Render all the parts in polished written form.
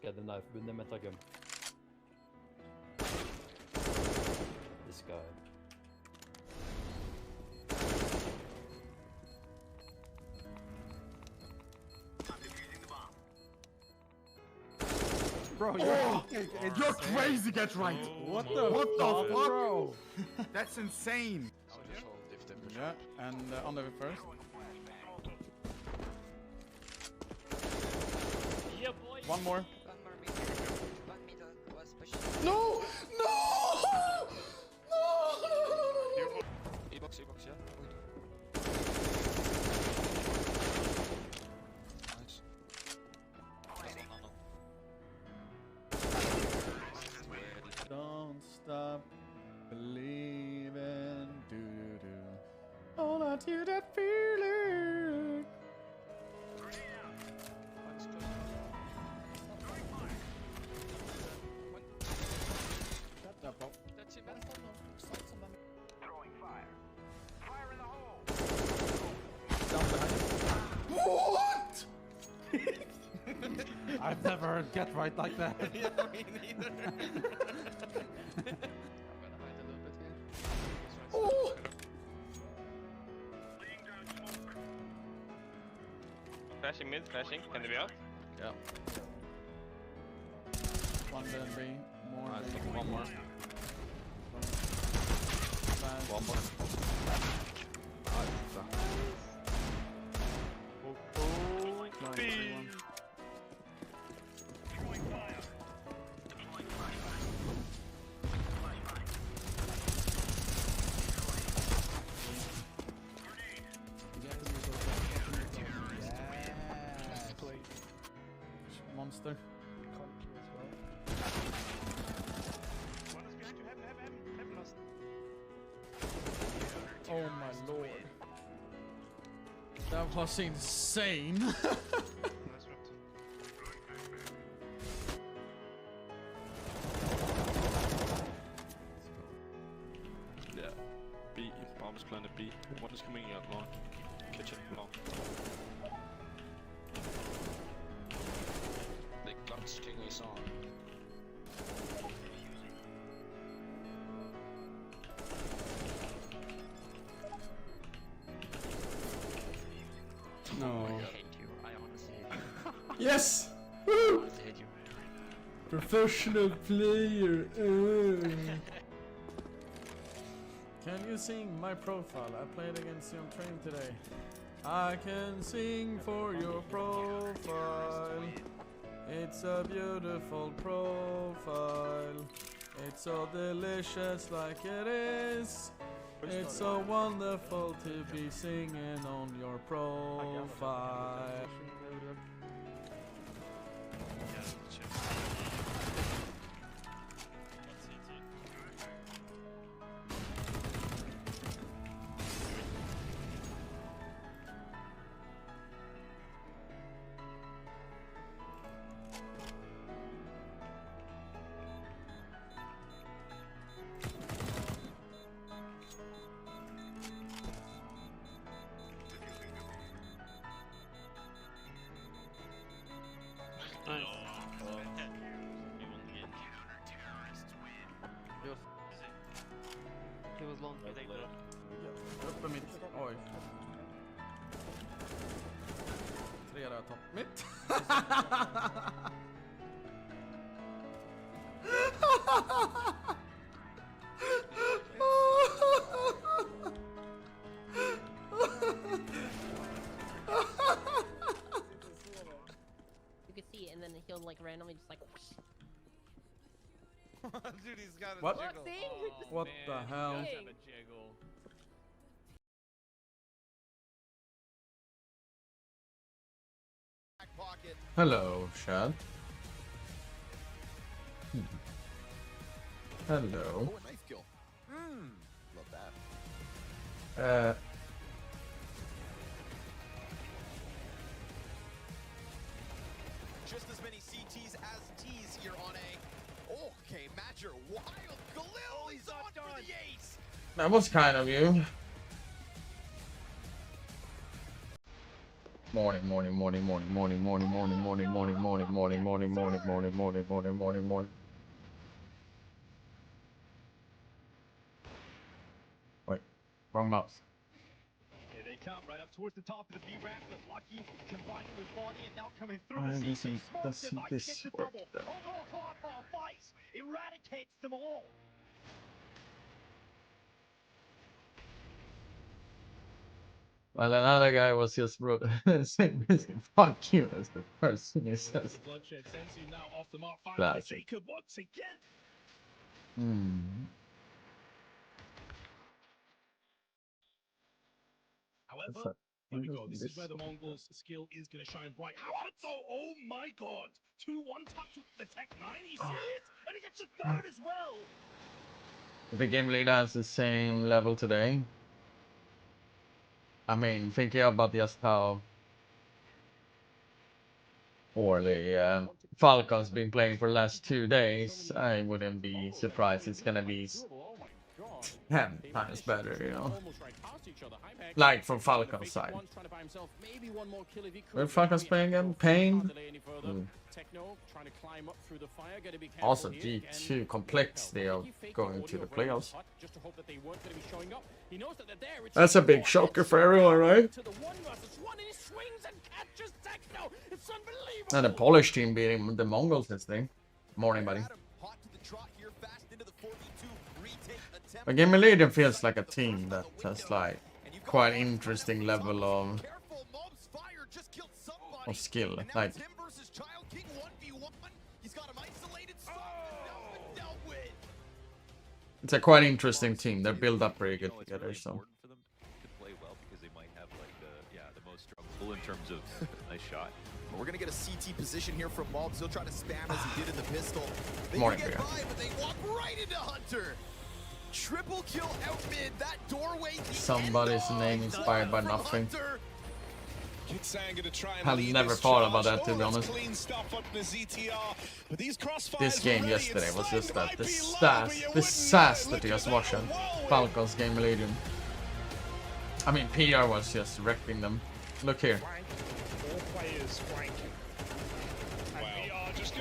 Get the knife, bunde metagum. This guy. Bro, you're crazy, get right! What the fuck, bro? That's insane! Yeah, and on the first. Yeah, boy. One more. One middle was pushing. No! No! No! E-box, yeah. Nice. Don't stop believing, do. All out to that feeling. That's it, man. Throwing fire. Fire in the hole. What? I've never heard get right like that. Yeah, me neither. I'm gonna hide a little bit here. Oh! Laying down smoke. Flashing mid, flashing. Can they be out? Yeah. One then B, more. I B. think one more. Fast. One more. Nice, B. 3-1. Throwing fire. Deploying flashbang. Flashbang. Grenade. Yeah. Monster. One is behind you. Heaven lost. Oh my lord. That was insane. Nice round. Yeah. B. Bomb is planted B. One is coming out long. Kitchen long. The Glocks King we saw. No. I hate you. I honestly hate you. Yes! I Woo! honestly hate you. Professional player. Can you sing my profile? I played against you on train today. I can sing for your profile. It's a beautiful profile. It's so delicious like it is. It's so wonderful to be singing on your profile. He was long. Uppe mitt. Oj. 3 röd topp. Mitt. You can see it, and then he'll like randomly just like. Whoosh. Dude, he's got a What? jiggle. Look, see? What the hell? Dang. Hello, Shad. Hello. Oh, a knife kill. Love that. Just as many CTs as T's here on A. Okay, Matcher, wild. Galil, he's on for the ace. That was kind of you. Morning. Wait, wrong mouse. Here they come right up towards the top of the B ramp, but Lucky combining with Body and now coming through. Why the doesn't CC smokes it, this gets the work double. then? Overall firepower fights, eradicates them all. Well, another guy was just saying fuck you as the first thing he says. Bloodshed sends you now off the mark. Finally, Classic. Jacob once again. However, here we go. This is where the Mongols' skill is going to shine bright. Oh my god! 2-1 touch with the Tech 9. He sees it, and he gets a third as well. The game leader has the same level today. I mean, thinking about just how poorly Falcon's been playing for the last 2 days, I wouldn't be surprised it's gonna be 10 times better, you know. Like from Falcon's side. Where Falcon's playing again? Pain? Also G2 complexity of going to the playoffs. That's a big shocker for everyone, right? And the Polish team beating the Mongols this thing. Morning, buddy. But Game Leader feels like a team that has like quite interesting level of skill. Like it's a quite interesting team. They're built up pretty good together. So For them to play well because they might have like the most trouble in terms of nice shot. We're gonna get a CT position here from Mobs. He'll try to spam as he did in the pistol. They Morning, get Peter. by, but they walk right into Hunter. Triple kill out mid. That doorway. somebody's name inspired by nothing. I've never thought about that, to be honest. This game yesterday was just that disaster to just watch them. Falcons game leading. I mean, PR was just wrecking them. Look here. All players flanking. And we are just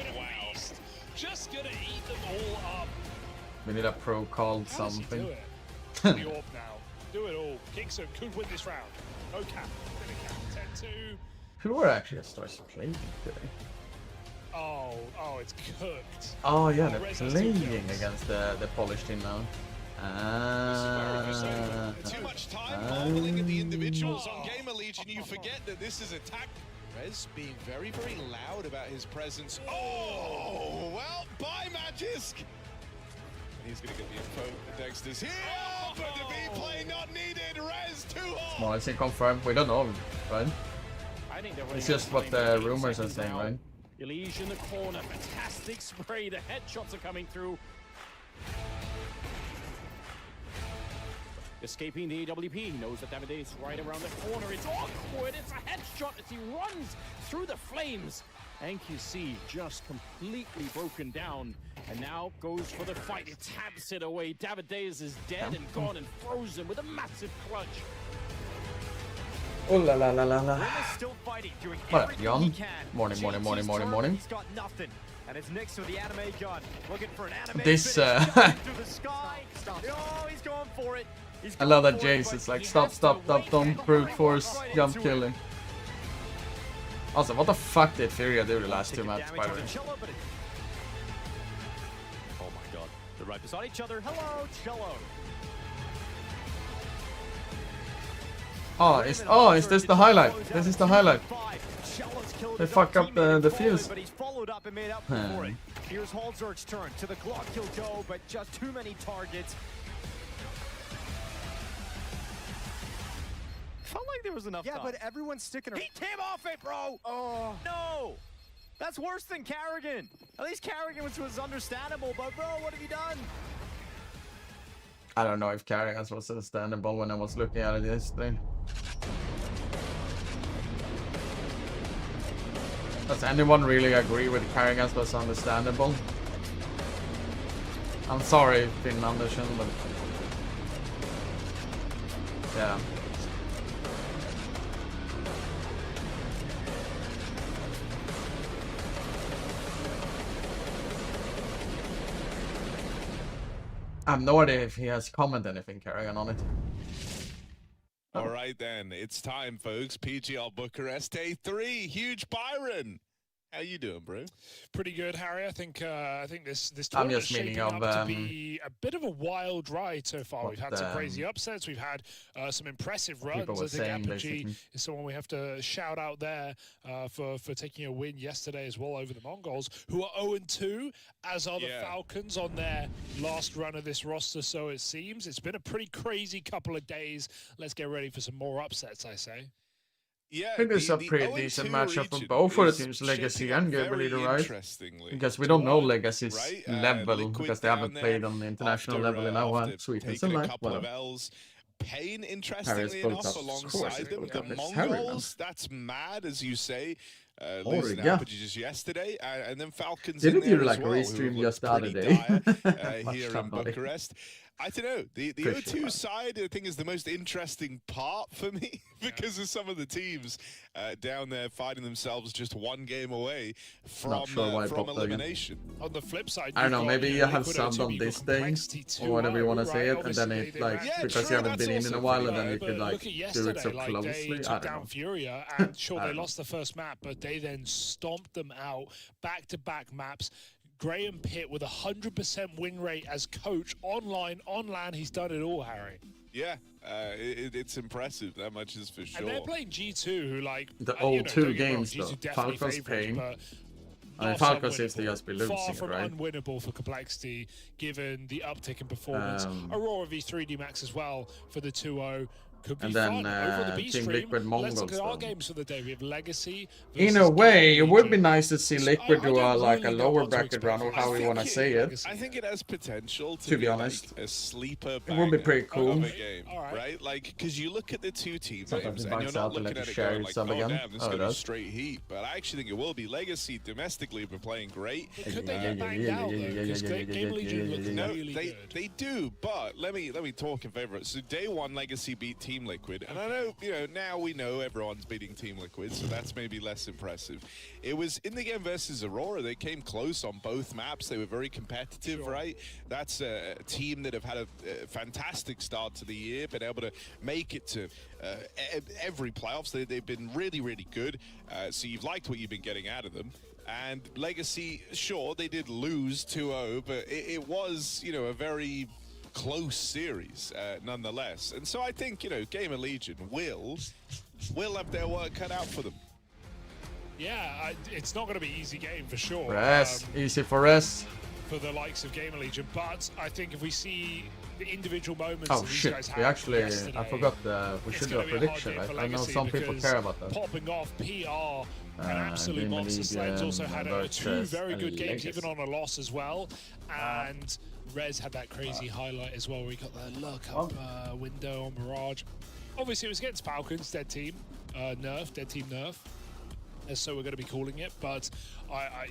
gonna eat them all up. We need a pro called something. Do it. The orb now. Do it all. Kingson could win this round. No cap. Gonna cap 10-2. Who were actually starts playing today? Oh, it's cooked. Oh yeah, they're playing against the Polish team now. Too much time marveling at the individuals on Gamer Legion, you forget that this is attack. Rez being very, very loud about his presence. Oh, well, bye, Magisk. He's going to get the info. Dexter's here, but the B play not needed. Rez too hard. Well, I say confirmed. We don't know, right? I think It's just what the rumors are saying, right? Elige in the corner. Fantastic spray. The headshots are coming through. Escaping the AWP. He knows that Davide is right around the corner. It's awkward. It's a headshot as he runs through the flames. NQC just completely broken down and now goes for the fight. It taps it away. Davides is dead and gone and frozen with a massive clutch. Oh la la la la la. Still fighting, doing What up, everything Jan? he can. Morning. He's got nothing. And it's next to the anime gun. Looking for an anime This, finish. Through the sky. Oh, he's going for it. I love that Jace is like, stop, don't brute force, jump killing. Also, what the fuck did Furia do the last 2 matches, by the way? Oh my god. They're right beside each other. Hello, Cello. Oh, is this the highlight? This is the highlight. They fuck up the fuse. But he's followed up and made up for it. Here's Halzer's turn to the Glock kill go, but just too many targets. Felt like there was enough time. Yeah, but everyone's sticking around. He came off it, bro! Oh. No! That's worse than Carrigan. At least Carrigan was understandable, but bro, what have you done? I don't know if Carrigan's was understandable when I was looking at it yesterday. Does anyone really agree with Carrigan's was understandable? I'm sorry, Finn Anderson, but yeah. I have no idea if he has commented anything, Carrigan, on it. All right, then. It's time, folks. PGL Bucharest, day 3. Huge Byron. How you doing, bro? Pretty good, Harry. I think this I'm tournament's just meaning shaping of, up to be a bit of a wild ride so far. We've had some crazy upsets. We've had some impressive runs. I think Apogee is someone we have to shout out there for taking a win yesterday as well over the Mongols, who are 0-2, as are the Falcons on their last run of this roster, so it seems. It's been a pretty crazy couple of days. Let's get ready for some more upsets, I say. Yeah, I think this is a pretty decent matchup for both for the teams, Legacy and Game Leader, right? Because we don't know Legacy's level, because they haven't played on the international level in a while. Sweetness and life, but Pain, interestingly enough, alongside them. The Mongols, that's mad, as you say. Losing Apogee just yesterday, and then Falcons in there as well, restream just the other day. Here in Bucharest. I don't know. The O2 side, I think, is the most interesting part for me because of some of the teams down there fighting themselves just one game away from elimination. On the flip side, I don't know. Maybe you have subbed on this day or whatever you want to say it, and then it like because you haven't been in a while, and then you could like do it so closely. I don't know. Furia, and sure, they lost the first map, but they then stomped them out back-to-back maps. Graham Pitt with 100% win rate as coach, online, on LAN. He's done it all, Harry. Yeah, it's impressive. That much is for sure. And they're playing G2, who like the old 2 games though. Falcons pain. I mean, Falcons seems to just be losing, far from right? unwinnable for Complexity, given the uptick in performance. Aurora v3D Max as well for the 2-0. And then Team Liquid Mongols. Let's look at our games for the day. We have Legacy. In a way, it would be nice to see Liquid do like a lower bracket run, or how we want to say it. I think it has potential to be honest, like a sleeper. It would be pretty cool, of a game, right? Like, because you look at the two teams, and you're not looking at it going like, oh damn, this is going to be straight heat. But I actually think it will be. Legacy domestically have been playing great. Could they get banged out though? Because Game Legion looks really good. They do, but let me talk in favor of it. So day 1, Legacy beat Team Liquid, and I know, now we know everyone's beating Team Liquid, so that's maybe less impressive. It was in the game versus Aurora. They came close on both maps. They were very competitive, right? That's a team that have had a fantastic start to the year, been able to make it to every playoffs. They've been really, really good. So you've liked what you've been getting out of them. And Legacy, sure, they did lose 2-0, but it was, a very close series nonetheless. And so I think, Gamer Legion will have their work cut out for them. Yeah, it's not going to be an easy game for sure. Easy for us. For the likes of Gamer Legion, but I think if we see the individual moments oh that shit, these guys we actually, yesterday, I forgot we should do a prediction, right? I know some people care about that. Popping off PR and absolute monster slams also had 2 very good games, even on a loss as well. And Rez had that crazy highlight as well, where he got the look up window on Mirage. Obviously, it was against Falcons, dead team, dead team nerf. So we're going to be calling it, but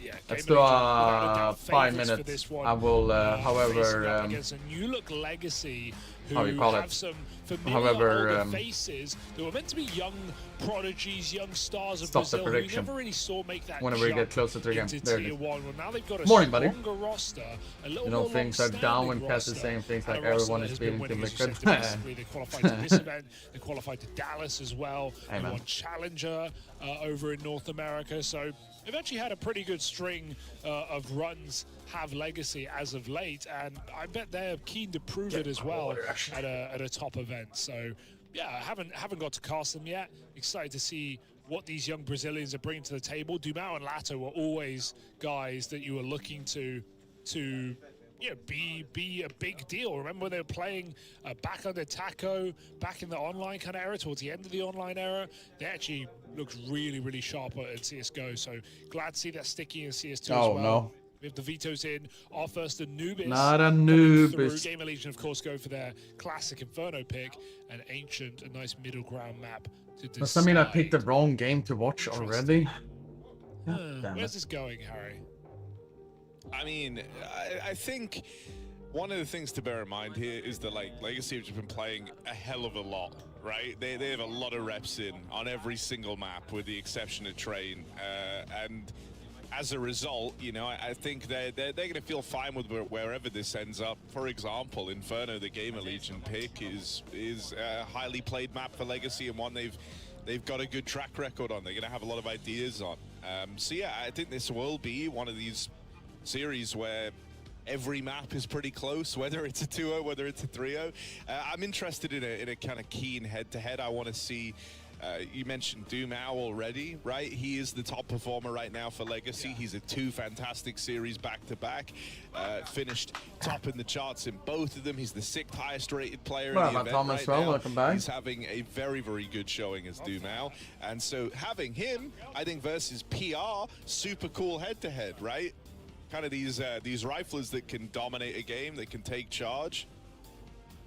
yeah. Let's do 5 minutes. I will, however, against a new look Legacy, who how you call have it? some familiar older faces that were meant to be young prodigies, young stars of Brazil, who we never really saw make that whenever we get closer to the game. There it is. Well, now they've got a buddy. stronger roster, a little more things are down when Cat is saying things like everyone is beating Team Liquid. They qualified to this event, they qualified to Dallas as well, they won Challenger over in North America, so they've actually had a pretty good string of runs, have Legacy as of late, and I bet they're keen to prove it as well at a top event. So yeah, I haven't got to cast them yet. Excited to see what these young Brazilians are bringing to the table. Dumao and Lato were always guys that you were looking to be a big deal. Remember when they were playing back under Taco, back in the online kind of era, towards the end of the online era? They actually looked really, really sharp at CSGO. So glad to see that sticky in CS2 as well. No. We have the vetoes in. Our first Anubis. Not Anubis. Gamer Legion, of course, go for their classic Inferno pick. An ancient, a nice middle ground map to decide. Does that mean I picked the wrong game to watch already? Where's this going, Harry? I mean, I think one of the things to bear in mind here is that Legacy have just been playing a hell of a lot, right? They have a lot of reps in on every single map, with the exception of Train, and as a result, you know, I think they're going to feel fine with wherever this ends up. For example, Inferno, the Gamer Legion pick, is a highly played map for Legacy and one they've got a good track record on. They're going to have a lot of ideas on. So yeah, I think this will be one of these series where every map is pretty close, whether it's a 2-0, whether it's a 3-0. I'm interested in a kind of keen head-to-head. I want to see. You mentioned Dumao already, right? He is the top performer right now for Legacy. He's at 2 fantastic series back-to-back. Finished top in the charts in both of them. He's the 6th highest rated player in the event right now. Welcome back. He's having a very, very good showing as Dumao. And so having him, I think, versus PR, super cool head-to-head, right? Kind of these riflers that can dominate a game, that can take charge.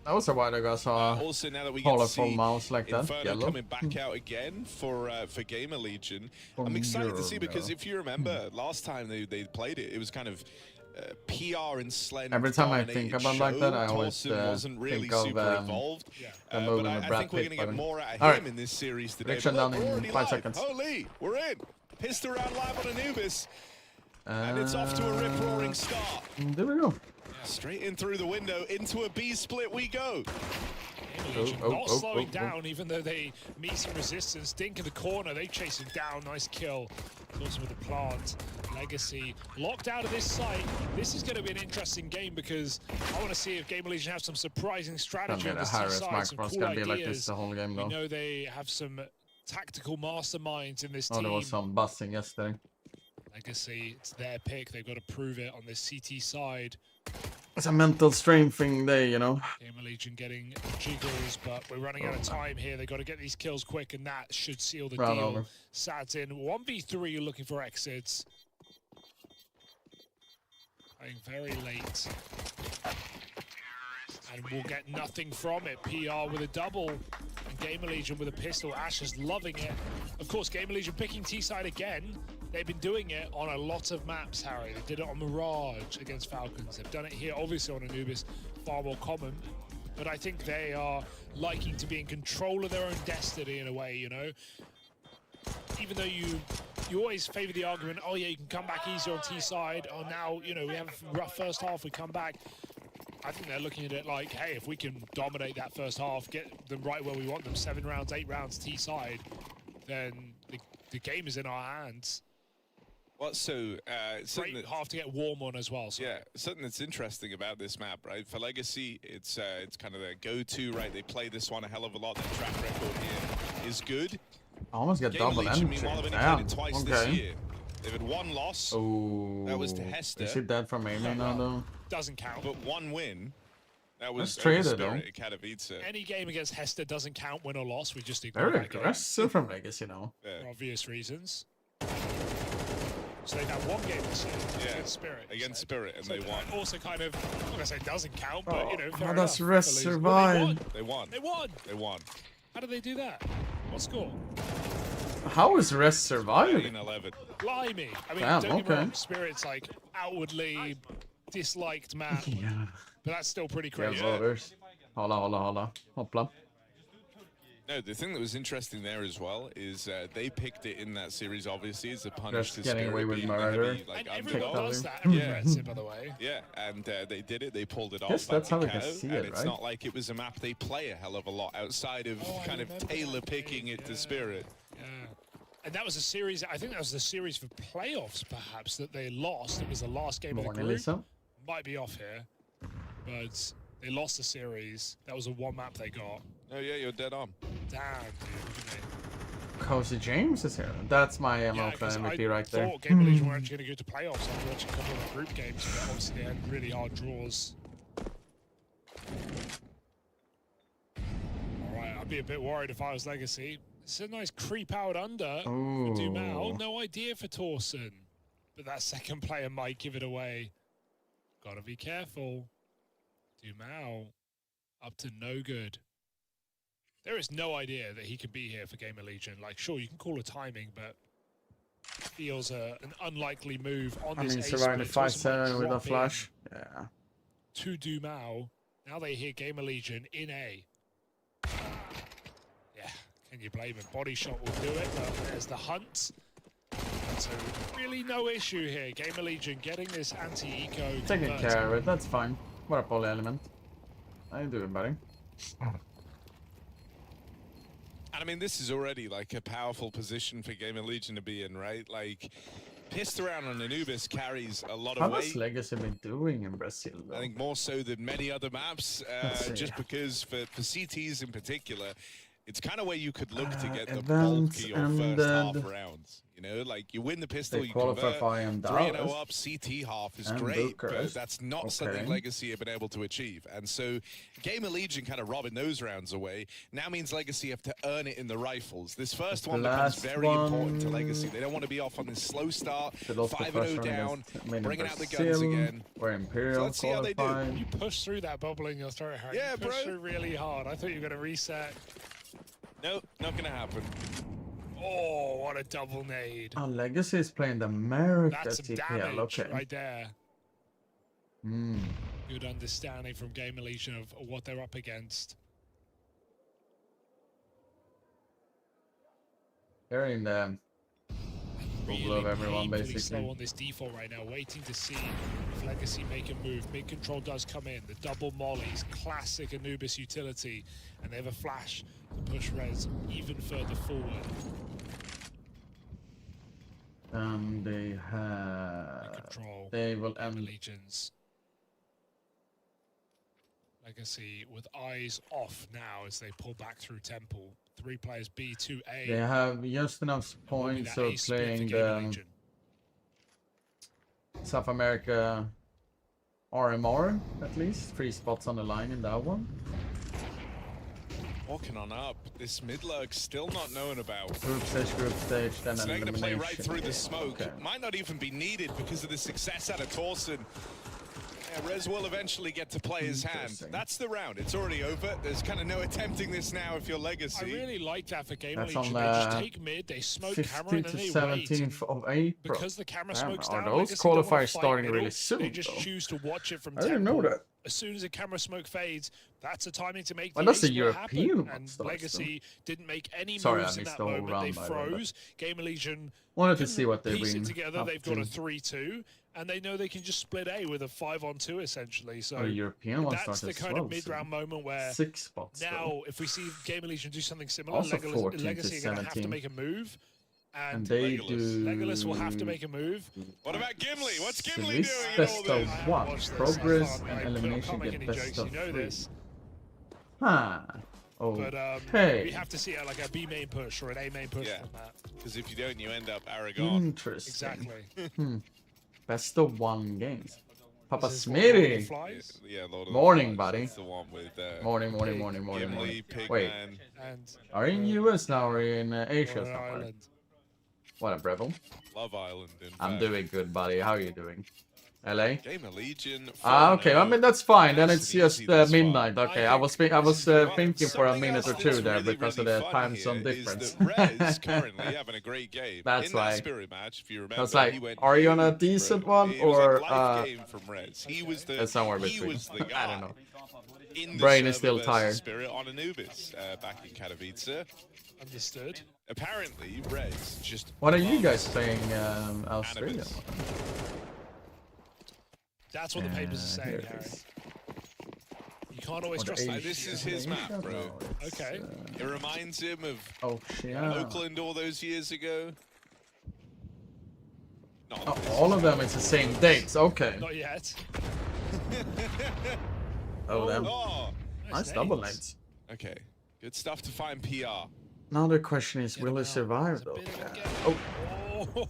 That was a while ago, so also now that we get to see mouse like that, Inferno coming back out again for Gamer Legion, I'm excited to see, because if you remember last time they played it, it was kind of PR and Slend. Every time I think about like that, I always wasn't really think of super involved. But I think we're gonna get more out of him in this series today. Prediction But look, down we're in already 5 live. seconds. Holy, we're in. Pissed around live on Anubis. And it's off to a rip-roaring start. There we go. Straight in through the window, into a B split we go. Not slowing down, even though they meet some resistance. Dink in the corner, they chase him down. Nice kill. Also with the plant. Legacy locked out of this site. This is going to be an interesting game, because I want to see if Gamer Legion have some surprising strategy on this side. Some cool ideas. Like this the whole game, though. We know they have some tactical masterminds in this Oh, team. there was some busting yesterday. Legacy, it's their pick. They've got to prove it on this CT side. It's a mental strain thing there, you know. Gamer Legion getting jiggles, but we're running out of time here. They've got to get these kills quick, and that should seal the deal. Over. Sad's in 1v3, looking for exits. Playing very late. And we'll get nothing from it. PR with a double, and Gamer Legion with a pistol. Ash is loving it. Of course, Gamer Legion picking T-side again. They've been doing it on a lot of maps, Harry. They did it on Mirage against Falcons. They've done it here, obviously, on Anubis, far more common. But I think they are liking to be in control of their own destiny in a way, you know? Even though you always favor the argument, oh yeah, you can come back easier on T-side. Oh, now, you know, we have a rough first half, we come back. I think they're looking at it like, hey, if we can dominate that first half, get them right where we want them, 7 rounds, 8 rounds T-side, then the game is in our hands. Well, so something that half to get warm on as well. Yeah, something that's interesting about this map, right? For Legacy, it's kind of their go-to, right? They play this one a hell of a lot. Their track record here is good. I almost get double Legion, entry. meanwhile, have only played it twice this year. They've had 1 loss. Oh, that was to Hester. Is it dead from aiming now, though? Doesn't count. But 1 win. That was traded, Spirit at Katowice. Any game against Hester doesn't count, win or loss. We just ignore Very that game. aggressive from Legacy now. Yeah. For obvious reasons. So they've had 1 game this year against Spirit. Against Spirit, and so they won. Also kind of, I'm not going to say doesn't count, but, you know, fair how enough. does Rest survive? They won. They won. They won. How did they do that? What score? How is Rest surviving? 11. Blimey. I mean, Damn, don't get me okay. wrong, Spirit's like outwardly disliked map. Yeah. But that's still pretty crazy. Yeah, voters. Holla. Hoppla. No, the thing that was interesting there as well is they picked it in that series, obviously, as a punish to getting Spirit away with being murder. heavy, like, And everyone underdog. does that. Everyone gets it, by the way. Yeah, and they did it. They pulled it off. Guess that's how we back can in see Kato, it, and it's right? not like it was a map they play a hell of a lot outside of kind of tailor picking it to Spirit. Yeah. And that was a series, I think that was the series for playoffs, perhaps, that they lost. It was the last game of the group. Lisa. Might be off here. But they lost the series. That was the 1 map they got. Oh, yeah, you're dead on. Damn, dude. Cozy James is here. That's my ML because MVP right there. I thought Gamer Legion were actually going to go to playoffs after watching a couple of the group games, but obviously they had really hard draws. Alright, I'd be a bit worried if I was Legacy. It's a nice creep out under for Dumao. No idea for Torsen. But that second player might give it away. Gotta be careful. Dumao up to no good. There is no idea that he can be here for Gamer Legion. Like, sure, you can call a timing, but feels an unlikely move on this ace surviving the split. 5-7 with a flash. Yeah. To Dumao. Now they hear Gamer Legion in A. Yeah, can you blame him? Body shot will do it, but there's the hunt. So really no issue here. Gamer Legion getting this anti-eco. Taking care of it, that's fine. What a poly element. How you doing, buddy? And I mean, this is already like a powerful position for Gamer Legion to be in, right? Like, pissed around on Anubis carries a lot of How weight. has Legacy been doing in Brazil, though? I think more so than many other maps, just because for CTs in particular, it's kind of where you could look to get the bulk of your first half rounds. You know, like you win the pistol, you convert 3-0 up, CT half is great, but that's not something Legacy have been able to achieve. And so Gamer Legion kind of robbing those rounds away now means Legacy have to earn it in the rifles. This first one becomes very important to Legacy. They don't want to be off on this slow start, 5-0 down, bringing out the guns again. We're Imperial, so let's see how they do. You push through that bubble in your throat, Harry. Yeah, you push through really hard. I thought you were going to reset. Nope, not going to happen. Oh, what a double nade. Oh, Legacy is playing the America That's some TPL, damage okay. right there. Hmm. Good understanding from Gamer Legion of what they're up against. They're in the bubble of everyone, basically. Slow on this default right now, waiting to see if Legacy make a move. Mid control does come in. The double mollies, classic Anubis utility, and they have a flash to push Rez even further forward. They have... Control. They will end... Legions. Legacy with eyes off now as they pull back through Temple. 3 players B, 2 A. They have just enough points of playing the South America RMR, at least. 3 spots on the line in that one. Walking on up. This mid lurk still not known about. Group stage, then so an they're going to play elimination. right through the smoke. Okay. Might not even be needed because of the success out of Torsen. Yeah, Rez will eventually get to play his hand. That's the round. It's already over. There's kind of no attempting this now if you're Legacy. I really like that for Gamer That's Legion. on They just take mid, they smoke camera, and then they 17th of April. Because the camera smokes down, are those Legacy don't wanna qualifiers fight starting middle, really soon, they just though? choose to watch it from I didn't know that. As soon as the camera smoke fades, that's the timing to make Well, the that's the ace European happen. one And starts, Legacy didn't make any Sorry, moves I in missed that the whole moment. round, They by the way, froze. Gamer Legion wanted to see what they piece bring it together. up They've got to. a 3-2, and they know they can just split A with a 5-on-2 essentially. So The European one that's starts the as kind well, of mid-round so moment where 6 spots. now, though. if we see Gamer Legion do something similar, Also 14 to Legacy are going to have to 17. make a move. And they Legolas will have to make a move. What about Gimli? What's Gimli Swiss doing in all best this? of 1. Progress and elimination make get any best jokes, of you know 3. this. Huh. But Okay. we have to see like a B main push or an A main push Yeah. from that. Because if you don't, you end up Aragon. Interesting. Exactly. Best of 1 games. Papa This is Lord of the Smitty. Flies. Yeah, Lord of the Morning, Flies. buddy. That's the one with Morning. Gimli, Pigman. Wait, And are you in US now or in Asia Rhode somewhere? Island. What a Breville. Love Island. In I'm fact. doing good, buddy. How are you doing? LA? Gamer Legion. Okay. I mean that's fine. Then it's just this far. midnight. Okay, I was thinking for a Something minute or else 2 that's there really, because really of the fun time here zone is difference. that Rez currently having a great game. That's in why. that spirit match, if you remember, I was like, he went are you on a huge, decent bro. one It was or a life game from Rez. He was the somewhere he between? was the guy. I don't know. In the Brain is still server versus tired. Spirit on Anubis back in Katowice. Understood. Apparently, Rez just. What are you guys playing Australia? Anubis. That's what the papers are saying, here it Harry. is. You can't always Or the trust that. This is his map, bro. No, it's, Okay. It reminds him of Oceania. Oakland all those years ago. Not Oh, this. all of them is the same dates. Okay. Not yet. Oh, them. Oh, Nice double nights. okay. Good stuff to find PR. Now the question is, will he survive though? Oh,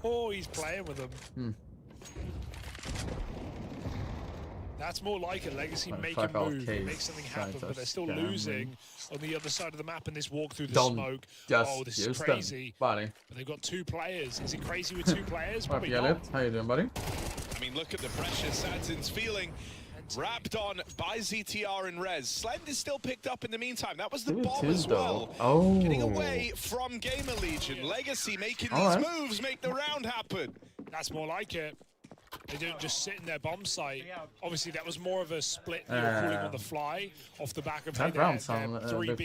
Oh, he's playing with them. That's more like a Legacy Well, make fuck a all move, case make something happen, sides but are they're still scamming. losing on the other side of the map in this walk through the don't smoke. just Oh, this is use crazy. them, buddy. But they've got 2 players. Is it crazy with 2 players? What up, Probably Yellet? not. How you doing, buddy? I mean, look at the pressure Satin's feeling. Wrapped on by ZTR and Rez. Slend is still picked up in the meantime. That was the Dude, bomb too, as well. though. Oh. Getting away from Gamer Legion. Legacy making All these right. moves, make the round happen. That's more like it. They don't just sit in their bomb site. Obviously, that was more of a split that you're calling on the fly off the back of That hey, round they're sound 3B.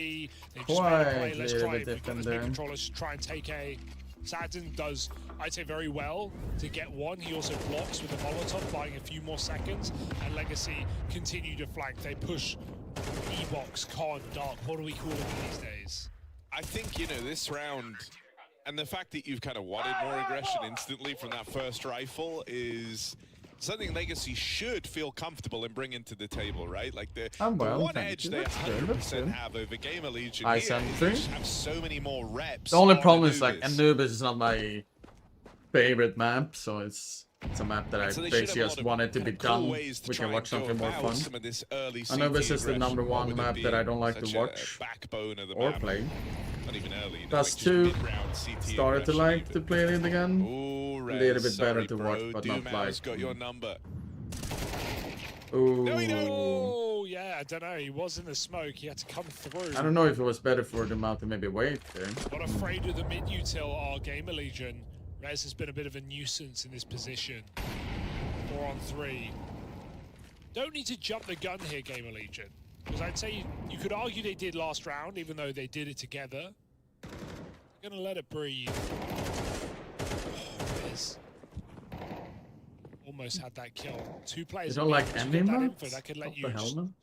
They've just made a quite play. Let's a try bit it. We've got different this there. big controller to try and take A. Satin does I'd say, very well to get one. He also blocks with a Molotov, buying a few more seconds, and Legacy continue to flank. They push E-Box, Con, Dark, what do we call them these days? I think, you know, this round, and the fact that you've kind of wanted more aggression instantly from that first rifle is something Legacy should feel comfortable in bringing to the table, right? Like the one edge they 100% have over Gamer Legion I here is three. just have so many more reps. The only on problem is like Anubis. Anubis is not my favorite map, so it's a map that I So they should basically have a just lot of wanted to kind be of cool done. ways to We try can watch and go something more about fun. some of this early Anubis CT is the aggression, #1 with it map that I don't like being to watch such a backbone of the or map. play. Not even early. you know, Dust like just 2 mid-round CT started to aggression like even. to play it again. Ooh, A little Rez, bit better sorry, to bro. watch, but not Doomow's like. got your number. Ooh. No, he don't. Oh, yeah, I don't know. He was in the smoke. He had to come through. I don't know if it was better for the map to maybe wait there. Not afraid of the mid-util are Gamer Legion. Rez has been a bit of a nuisance in this position. 4 on 3. Don't need to jump the gun here, Gamer Legion. Because I'd say you could argue they did last round, even though they did it together. I'm gonna let it breathe. Oh, Rez. Almost had that kill. 2 players. You don't like to enemy get that maps? info. That could let What you the hell, man?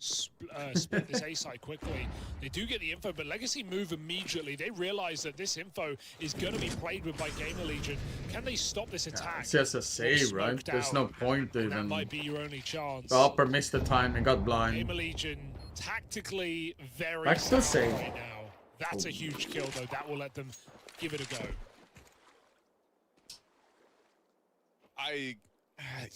split this A side quickly. They do get the info, but Legacy move immediately. They realize that this info is going to be played with by Gamer Legion. Can they stop this attack? It's just a save, right? There's no point That even. might be your only chance. The upper missed the time and got blind. Gamer Legion tactically very Back to the sound save. right now. That's a huge kill, though. That will let them give it a go.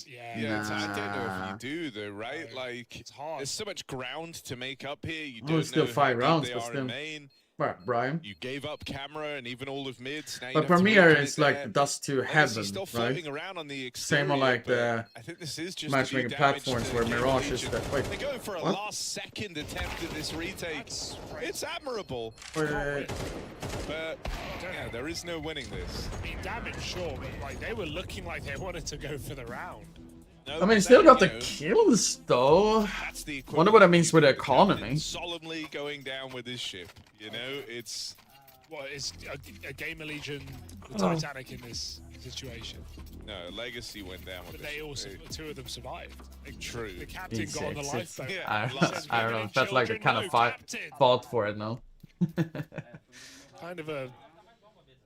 Yeah, I don't know if you do though, right? Like, it's hard. There's so much ground to make up here. You Oh, don't it's still know 5 how rounds, deep but they are still. in main. Right, Brian. You gave up camera and even all of mids. Now you But have to Premier look at is it like there. the dust to Legacy's heaven, still right? floating around on the exterior, Same on like but the I think this is just matchmaking to do damage platforms to where Gamer Mirage is Legion. that. Wait, They're going for a what? last-second attempt at this retake. It's admirable. Wait. But yeah, there is no winning this. I mean, damage, sure, but like they were looking like they wanted to go for the round. No, I mean, but still then, got the you know, kills though. That's the Wonder what that means with the economy. solemnly going down with his ship. You know, it's Well, it's a Gamer Legion, the Oh. Titanic in this situation. no Legacy went down with But they this also, ship. 2 of them survived. Like, True. The captain got on the lifeboat. Yeah, I don't know. That's like the kind of fought for it now. Kind of a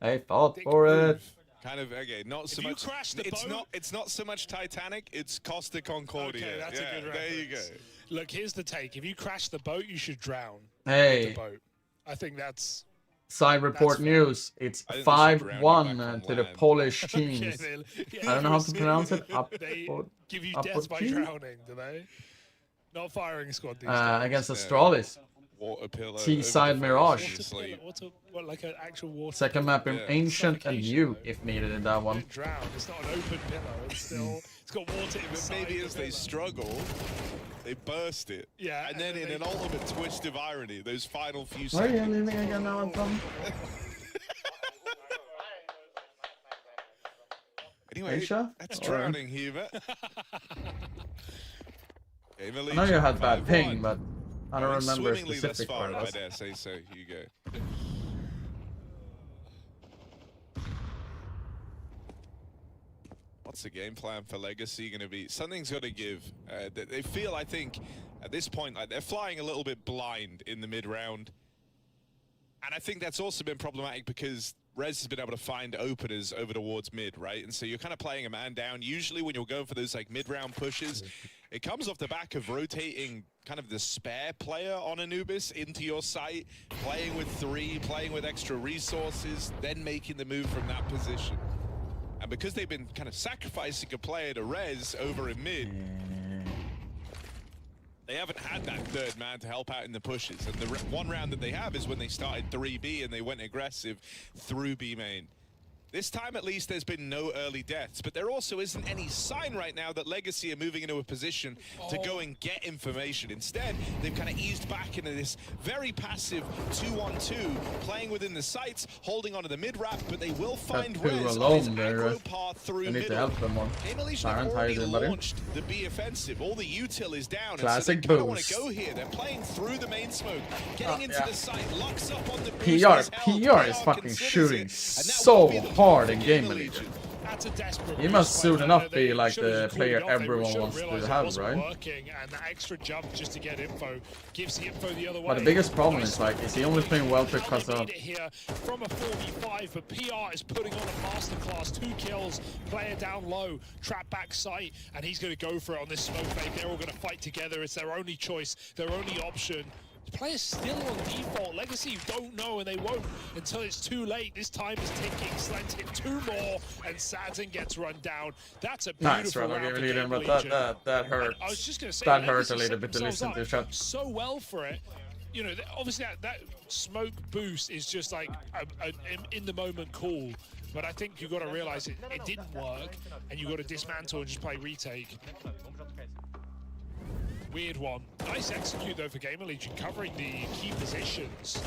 Hey, fought for it. Kind of okay, not so If you much. crash the It's boat- not so much Titanic. It's Costa Concordia. Okay, that's yeah, a good there you go. reference. Look, here's the take. If you crash the boat, you should drown Hey. the boat. I think that's... Side report That's news. It's I think they should drown you 5-1 back on to the land. Polish Okay, teams. yeah, I don't know how to pronounce it. They give you Upper death by key? drowning, do they? Not firing squad these days. Against Yeah. Astralis. Water pillow. T-side over the Mirage. face, obviously. What, like an actual water Second map in Yeah. ancient and Suffocation, new though. if needed in that one. Don't drown. It's not an open pillow. It's still... It's got water But inside maybe the as they pillow. struggle, they burst it. Yeah, And then in they- an ultimate twist of irony, those final few Why are you seconds. leaving again now, Anton? Anyway, Aisha? that's Or- drowning, Hubert. I know you had bad ping, but I don't remember a Swimmingly thus specific far, part. if I of it. dare say so, Hugo. What's the game plan for Legacy going to be? Something's got to give. They feel, I think, at this point, like they're flying a little bit blind in the mid-round. And I think that's also been problematic because Rez has been able to find openers over towards mid, right? And so you're kind of playing a man down. Usually when you're going for those like mid-round pushes, it comes off the back of rotating kind of the spare player on Anubis into your site, playing with 3, playing with extra resources, then making the move from that position. And because they've been kind of sacrificing a player to Rez over in mid, they haven't had that third man to help out in the pushes. And the one round that they have is when they started 3B and they went aggressive through B main. This time, at least, there's been no early deaths, but there also isn't any sign right now that Legacy are moving into a position to go and get information. Instead, they've kind of eased back into this very passive 2-on-2, playing within the sites, holding onto the mid-wrap, but they will find Two Rez on alone his there, aggro path through I need to middle. help them more. Gamer Legion have Baron, how you already doing, buddy? launched the B offensive. All the util is down, Classic and so they kind of want boost. to go here. They're playing through the main smoke, getting into yeah. the site, locks up on the boost PR as hell. is fucking considers shooting it, and that so will be the hard in Game Legion. That's a desperate He must boost soon by enough Anubis. be They like should've the just player cooled off. They everyone should've wants to realized it have, wasn't right? working, and that extra jump just to get info gives the info the other way. But the biggest problem is like, is he only playing well because of... Made it here from a 4v5, but PR is putting on a masterclass. 2 kills, player down low, trap back sight, and he's going to go for it on this smoke fake. They're all going to fight together. It's their only choice, their only option. The player's still on default. Legacy don't know, and they won't until it's too late. This time is ticking. Slent hit 2 more, and Sadzen gets run down. That's a beautiful Nice run, round for Game Game but Legion. that hurt. I was just going to say, that hurt Legacy a little set bit to themselves listen to. up Shut. so well for it. You know, obviously that smoke boost is just like an in the moment call. But I think you've got to realize it didn't work, and you've got to dismantle and just play retake. Weird one. Nice execute though for Gamer Legion, covering the key positions.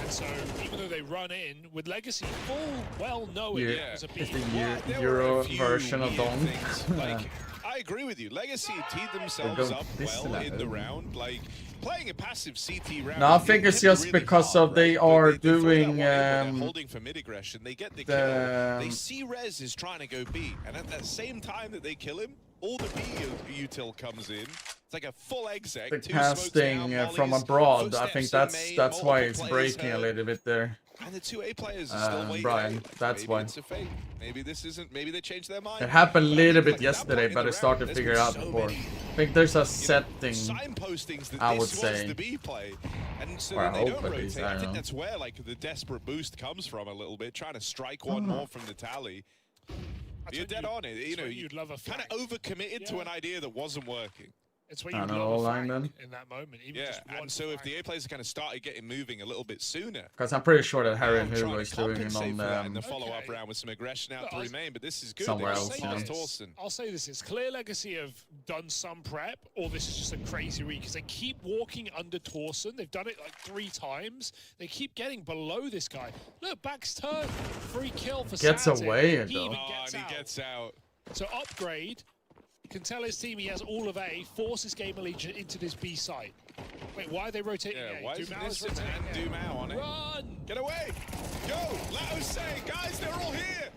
And so even though they run in with Legacy full well knowing it was a It's beat. the Euro version of Dong. Like, I agree with you. Legacy teed themselves up well in the round. Like playing a passive CT round. No, I think it's just really because hard, of they right? are They throw that doing one in when they're holding for mid aggression. They get the kill. They see Rez is trying to go B, and at that same time that they kill him, all the B util comes in. It's like a full exec. the 2 smokes casting down, from volleys, abroad. I footsteps think in main, that's why multiple it's players breaking a hurt. little bit there. And the 2A players are still waiting. Brian, Like, that's maybe why. it's a fake. Maybe this isn't. Maybe they changed their mind. It happened a But I little think, bit like, at that yesterday, point in but the I started to round, figure it there's out been so before. many, I think there's a setting. signpostings that I would this was say. the B play, and so Or then I they hope don't at least, rotate. I I don't think know. that's where like the desperate boost comes from a little bit, trying to strike one more from the tally. You're dead on it. You know, you'd love a kind of overcommitted to an idea that wasn't working. It's where I you know, love a line flank then. in that moment. Even Yeah, just one and so if flank. the A players kind of started getting moving a little bit sooner, Because I'm pretty sure that Harry and trying Hugo to is doing it compensate on for that in the follow-up round with some aggression out Look, to remain, but this is good. somewhere They else, got you know. past Torsten. I'll say this, it's clear Legacy have done some prep, or this is just a crazy read, because they keep walking under Torsten. They've done it like 3 times. They keep getting below this guy. Look, back's turn. Free kill for Gets Sadzen. away, He though. even Oh, gets and out. he gets out. So Upgrade can tell his team he has all of A, forces Gamer Legion into this B site. Wait, why are they rotating Yeah, A? why is Dumao is Nissim rotating and A. Dumao on it? Run! Get away! Go! Lato's saying, guys, they're all here!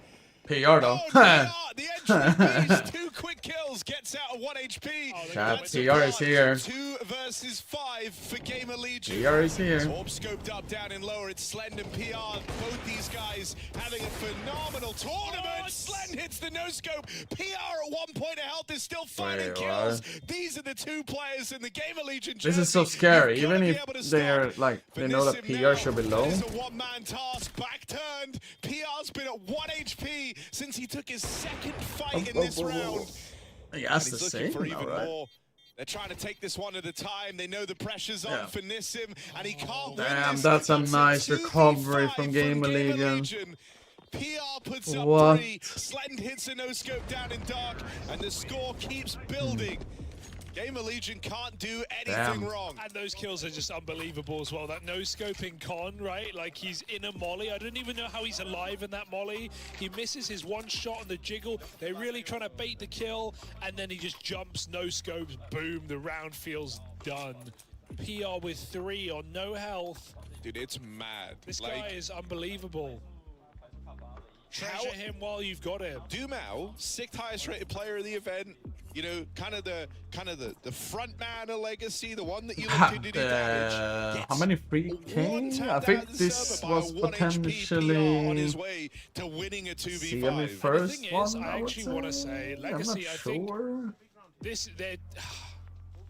PR though. Oh, PR, the entry piece, 2 quick kills, gets out of 1 HP. Chat, That's PR a is here. 2 versus 5 for Gamer Legion. PR is here. Orb scoped up down in lower. It's Slend and PR. Both these guys having a phenomenal tournament. Slend hits the no scope. PR at 1 point of health is still finding Wait, kills. what? These are the 2 players in the Gamer Legion. This is so jersey. scary. You've Even gotta if be able to they're stop. like they know that Nissim PR now, should be low. It is a one-man task. Back turned. PR's been at 1 HP since he took his second fight in this round. He And has he's to looking say, for even right? more. They're trying to take this one at a time. They know the pressure's on Yeah. for Nissim, and he can't win Damn, this. that's a It's nice 2v5 recovery from Gamer Legion. PR puts up What? 3. Slend hits a no-scope down in dark, and the score keeps building. Gamer Legion can't do anything Damn. wrong. And those kills are just unbelievable as well. That no-scoping Con, right? Like, he's in a molly. I don't even know how he's alive in that molly. He misses his one shot on the jiggle. They're really trying to bait the kill, and then he just jumps, no-scopes, boom, the round feels done. PR with 3 on no health. Dude, it's mad. This Like, guy is unbelievable. Treasure him while you've got him. Dumao, 6th highest rated player of the event. You know, kind of the front man of Legacy, the one that you look to do damage. How many free K? I think this was on potentially his way to winning a 2v5. CME first thing one. is, I actually want to say, Legacy, I'm I not think sure.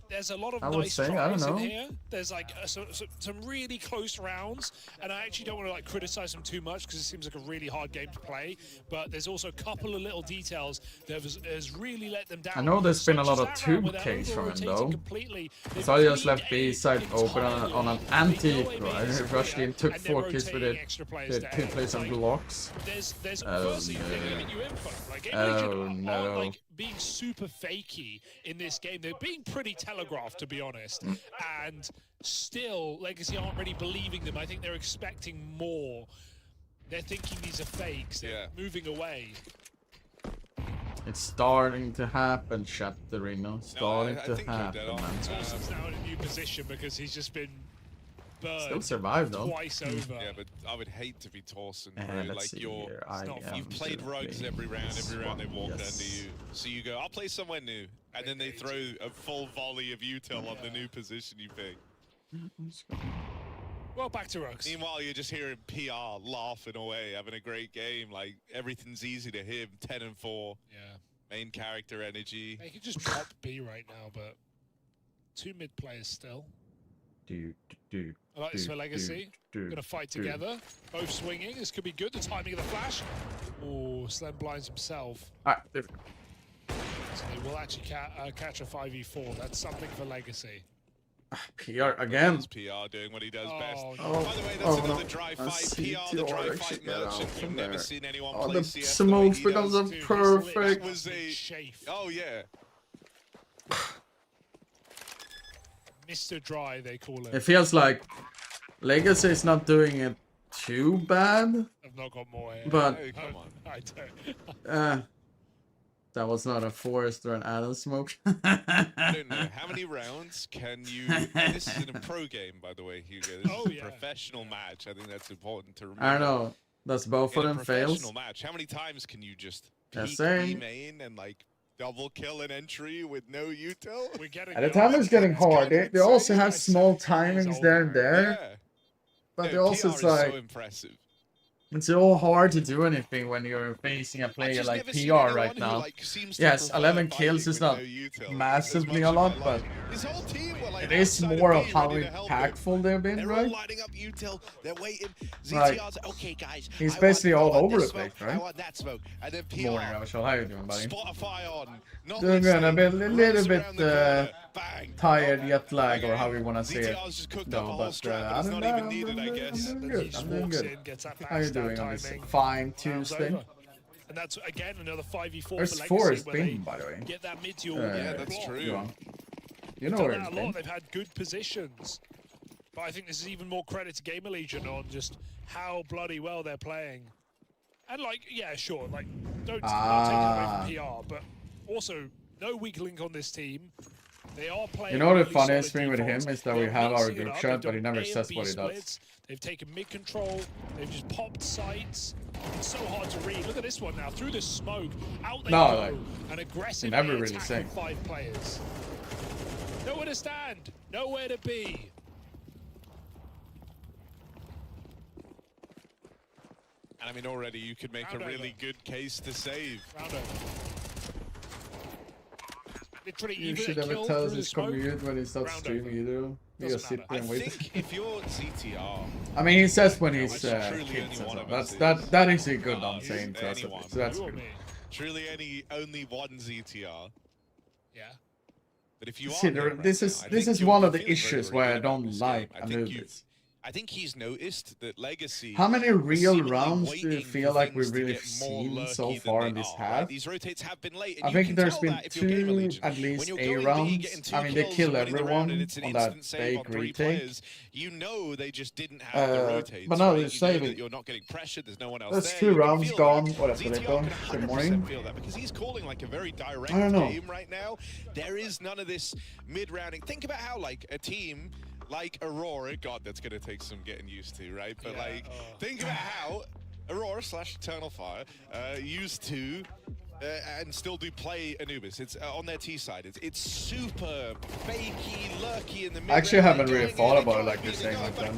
there's a lot of I would nice say, I don't tries in know. here. There's like some really close rounds, and I actually don't want to like criticize them too much because it seems like a really hard game to play. But there's also a couple of little details that has really let them down. I know there's been a lot of Such as that round 2 without Ks from him over-rotating though. completely. They've So I just cleaned left B A side open on an entirely. anti They right? know He rushed in, took and they're 4 kills with rotating it. extra players Did to 2 A. plays on Like, blocks. There's Oh, firstly they're no. giving you info. Like Game Oh, Legion no. aren't like being super fakey in this game. They're being pretty telegraphed, to be honest. And still, Legacy aren't really believing them. I think they're expecting more. They're thinking these are fakes. They're moving away. It's starting to happen, Chapterino. Starting I to think you're dead happen, on. man. Torsten's now in a new position because he's just been burned Still survived though. twice over. Yeah, but I would hate to be Torsen, And bro. let's Like see you're, here. you've played rugs every round they walk under you. So you go, I'll play somewhere new, and then they throw a full volley of util on the new position you pick. Well, back to rugs. Meanwhile, you're just hearing PR laughing away, having a great game. Like everything's easy to him. 10 and 4. Yeah. Main character energy. They could just drop B right now, but 2 mid players still. I like this for Legacy. Gonna fight together. Both swinging. This could be good. The timing of the flash. Oh, Slem blinds himself. Alright, So they will actually catch a 5v4. That's something for Legacy. PR again. PR doing what he does best. Oh, by the way, that's another dry fight. PR, the dry fight merchant. You've never seen anyone play the CS smokes the way he becomes does. a perfect. Was a... Oh yeah. Mr. Dry, they call him. It feels like Legacy is not doing it too bad. I've not got more here. But hey, come on. I don't. That was not a Forest or an Adam smoke. I don't know. How many rounds can you... And this is in a pro game, by the way, Hugo. This is a professional match. I think that's important to remember. I don't know. Does both of them fail? Professional match. How many times can you just peek B main and like double kill an entry with no util? At the time it's getting hard. They also have small timings there and there. Yeah. But No, they also PR it's is like... so impressive. It's so hard to do anything when you're facing a player like PR right now. Yes, 11 kills is not massively a lot, but it is more of how impactful they've been, right? Like, he's basically all over the place, right? Morning, Rachel. How you doing, buddy? Doing good. I've been a little bit tired, jet lag, or how we want to say it. No, but I'm doing good. I'm doing good. How you doing on this fine Tuesday? And that's again another 5v4 There's for Forest Legacy, Bing, by the way. Get that mid to your yeah, that's true. You know where it's been. They've had good positions. But I think this is even more credit to Gamer Legion on just how bloody well they're playing. And like, yeah, sure, like don't not take it away from PR, but also no weak link on this team. They are playing. You know the really funniest solid thing with him defense. is that we have our mixing it group up. chat, They've but he done never A says and what B he does. splits. They've taken mid control. They've just popped sites. It's so hard to read. Look at this one now. Through the smoke, out they go. Like, An aggressive never air really attack say. with 5 players. Nowhere to stand. Nowhere to be. And I mean, already you could make a really good case to save. Literally, You even should a never kill tell through us the his smoke. commute when he stops streaming either. You just sit there and I wait. think if you're ZTR... I mean, he says when he's truly kids only and one of stuff. us That is a good on saying to us. anyone. So that's good. Truly only one ZTR. Yeah. But if you See, are this is one of the issues why I don't like Anubis. I think he's noticed that Legacy... How many real rounds do you feel like we've really seen so far in this half? These rotates have been late, I think there's been 2 at least A rounds. I mean, they kill everyone on that fake retake. You know they just didn't have the rotates. But no, right? they're saving. You're not getting pressured. There's no one else That's there. 2 rounds gone. Whatever they go. Good morning. Feel that because he's calling like a very direct I don't know. game right now. There is none of this mid-rounding. Think about how like a team like Aurora, God, that's gonna take some getting used to, right? But like, think about how Aurora / Eternal Fire used to and still do play Anubis. It's on their T side. It's super fakey, lurky in the middle. Actually, I haven't really thought about it like you're saying like that.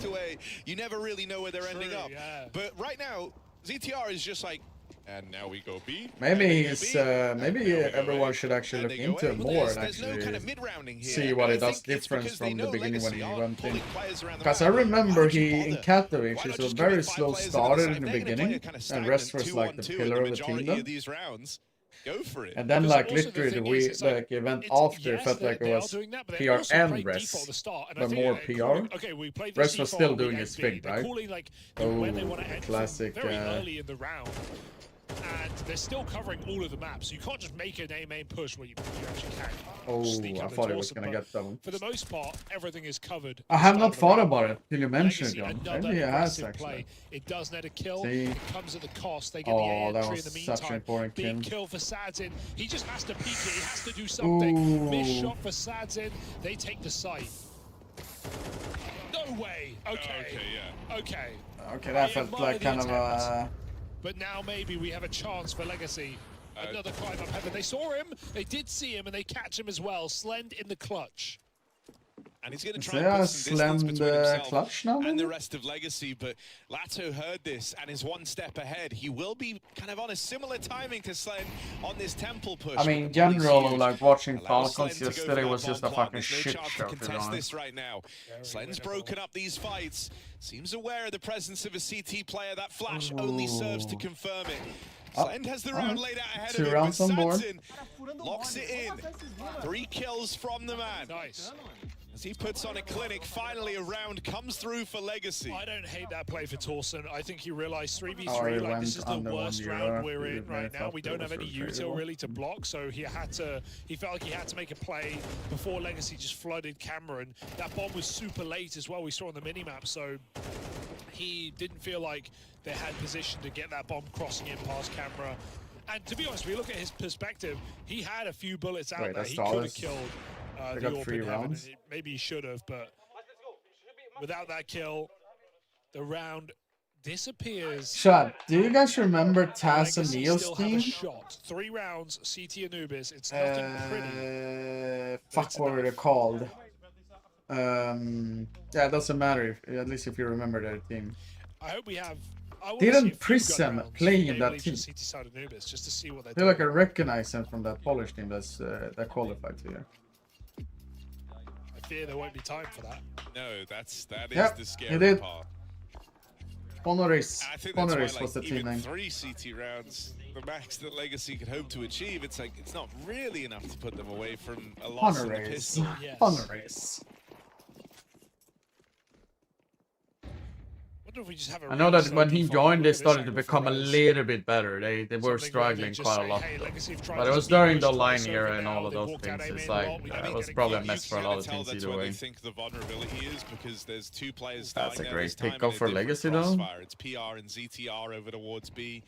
You never really know where they're ending up. But right now, ZTR is just like, and now we go B. Maybe he's maybe everyone should actually look into it more and actually see what it does different from the beginning when he went in. Because I remember he in Katowice it was very slow started in the beginning, and rest was like the pillar of the kingdom. Go for it. And then like literally the event after felt like it was PR and rest, but more PR. Rest was still doing his thing, right? Oh, classic. Early in the round. And they're still covering all of the maps. So you can't just make an A main push where you actually can. Oh, I thought he was gonna get them. For the most part, everything is covered. I have not thought about it till you mentioned it, John. Maybe he has actually. It does net a kill. See? It comes at the cost. They get the A that entry in was the meantime. such an important Big kill. kill for Sadzin. He just has to peek it. He has to do something. Ooh. Missed shot for Sadzin. They take the site. No way. Okay. Okay, yeah. Okay. Okay, that felt like kind of a... But now maybe we have a chance for Legacy. Another climb up heaven. They saw him, they did see him, and they catch him as well. Slend in the clutch. And he's going to try and put some distance between himself clutch now, and the rest of Legacy, but Lato heard this and is one step ahead. He will be kind of on a similar timing to Slend on this temple push. I mean, in general, like watching Falcons yesterday was just a fucking shit show, to be honest. This right now. Slend's broken up these fights. Seems aware of the presence of a CT player. That flash only serves to confirm it. Slend has the round laid out ahead of him. 2 rounds on board. Locks it in. 3 kills from the man. Nice. As he puts on a clinic, finally a round comes through for Legacy. I don't hate that play for Torsten. I think he realized 3v3, like this is the worst round we're in right now. We don't have any util really to block, so he felt like he had to make a play before Legacy just flooded Cameron. That bomb was super late as well, we saw on the minimap, so he didn't feel like they had position to get that bomb crossing in past camera. And to be honest, if we look at his perspective, he had a few bullets out there. He could have killed the AWP in heaven. Maybe he should have, but without that kill, the round disappears. Shot. Do you guys remember Taz and Neil's team? Shot. 3 rounds, CT Anubis. It's nothing pretty. Fuck, what were they called? Yeah, it doesn't matter, at least if you remember their team. I hope we have... Didn't Prism play in that team? Anubis, just to see what I feel like I recognize him from that Polish team that qualified here. I fear there won't be time for that. No, that is the scary part. Honoris. I think that's Honoris why, was the team name. 3 CT rounds, the max that Legacy could hope to achieve. It's like it's not really enough to put them away from a loss in the pistol. Yes. Honoris. If we just have a I know that when he joined, they started to become a little bit better. They were struggling quite a lot. But it was during the line era and all of those things. It's like, it was probably a mess for a lot of teams either way. I think the vulnerability is because there's 2 players. That's a great pick-up for Legacy though. It's PR and ZTR over towards B.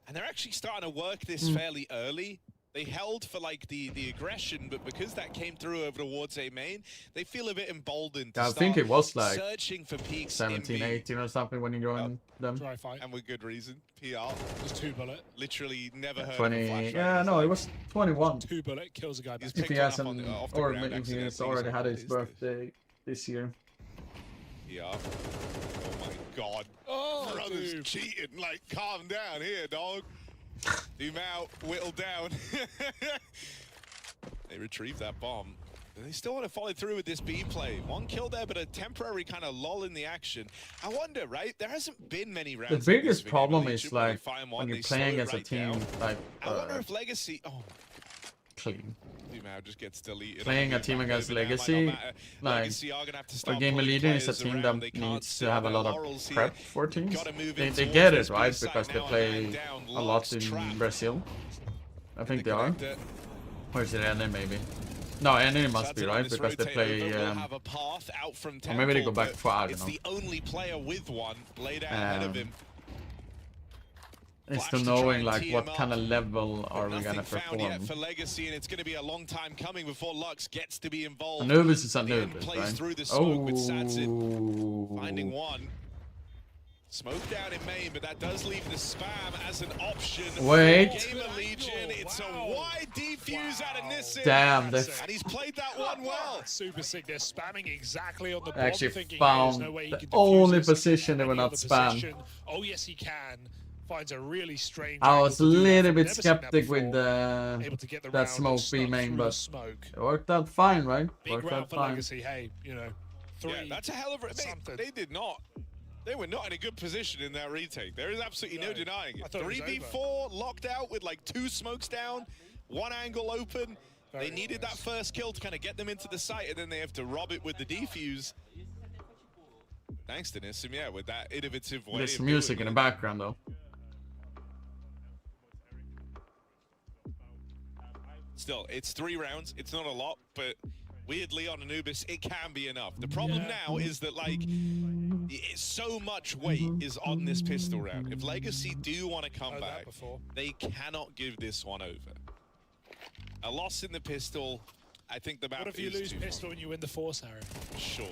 And they're actually starting to work this fairly early. They held for like the aggression, but because that came through over towards A main, they feel a bit emboldened to I think it was like searching for peaks 17, 18 or something when you joined them. And with good reason. PR. Just 2 bullet. Literally never heard 20, of a flash. yeah, no, it was 21. 2 bullet kills a guy. If he hasn't, or if he's already had his birthday this year. PR. Oh my god. Oh, brother's cheating. Like, calm down here, dog. Zoom out, whittle down. They retrieve that bomb. They still want to follow through with this B play. 1 kill there, but a temporary kind of lull in the action. I wonder, right? There hasn't been many rounds. The biggest problem is like when you're playing against a team like I wonder if Legacy. Oh, clean. Zoom out just gets deleted. Playing a team against Legacy, like a game leader is a team that needs to have a lot of prep for teams. They get it, right? Because they play a lot in Brazil. I think they are. Or is it NA maybe? No, NA must be, right? Because they play... or maybe they go back for, I don't know. It's the only player with one laid out ahead of him. It's to knowing like what kind of level are we gonna perform. For Legacy, and it's gonna be a long time coming before Lux gets to be involved. Anubis is Anubis, right? Through the smoke with Satsin, finding 1. Smoke down in main, but that does leave the spam as an option. Wait. Gamer Legion, it's a wide defuse out of Nissan. Damn, and he's played that one well. Super sick. They're spamming exactly on the bomb. Actually thinking, found no way he the can only this. position they were not spam. Oh yes, he can. Finds a really strange. I was a little bit skeptic with that smoke B main, but it worked out fine, right? Big Worked round out for fine. Legacy. Hey, you know, 3. Yeah, that's a hell of a. They did not. They were not in a good position in that retake. There is absolutely no denying it. 3v4 locked out with like 2 smokes down, 1 angle open. They needed that first kill to kind of get them into the site, and then they have to rob it with the defuse. Thanks to Nissim, yeah, with that innovative way. There's music in the background though. Still, it's 3 rounds. It's not a lot, but weirdly on Anubis, it can be enough. The problem now is that, like, so much weight is on this pistol round. If Legacy do want to come back, they cannot give this one over. A loss in the pistol, I think the map What if you is lose too pistol and you win the force, Harry? Sure.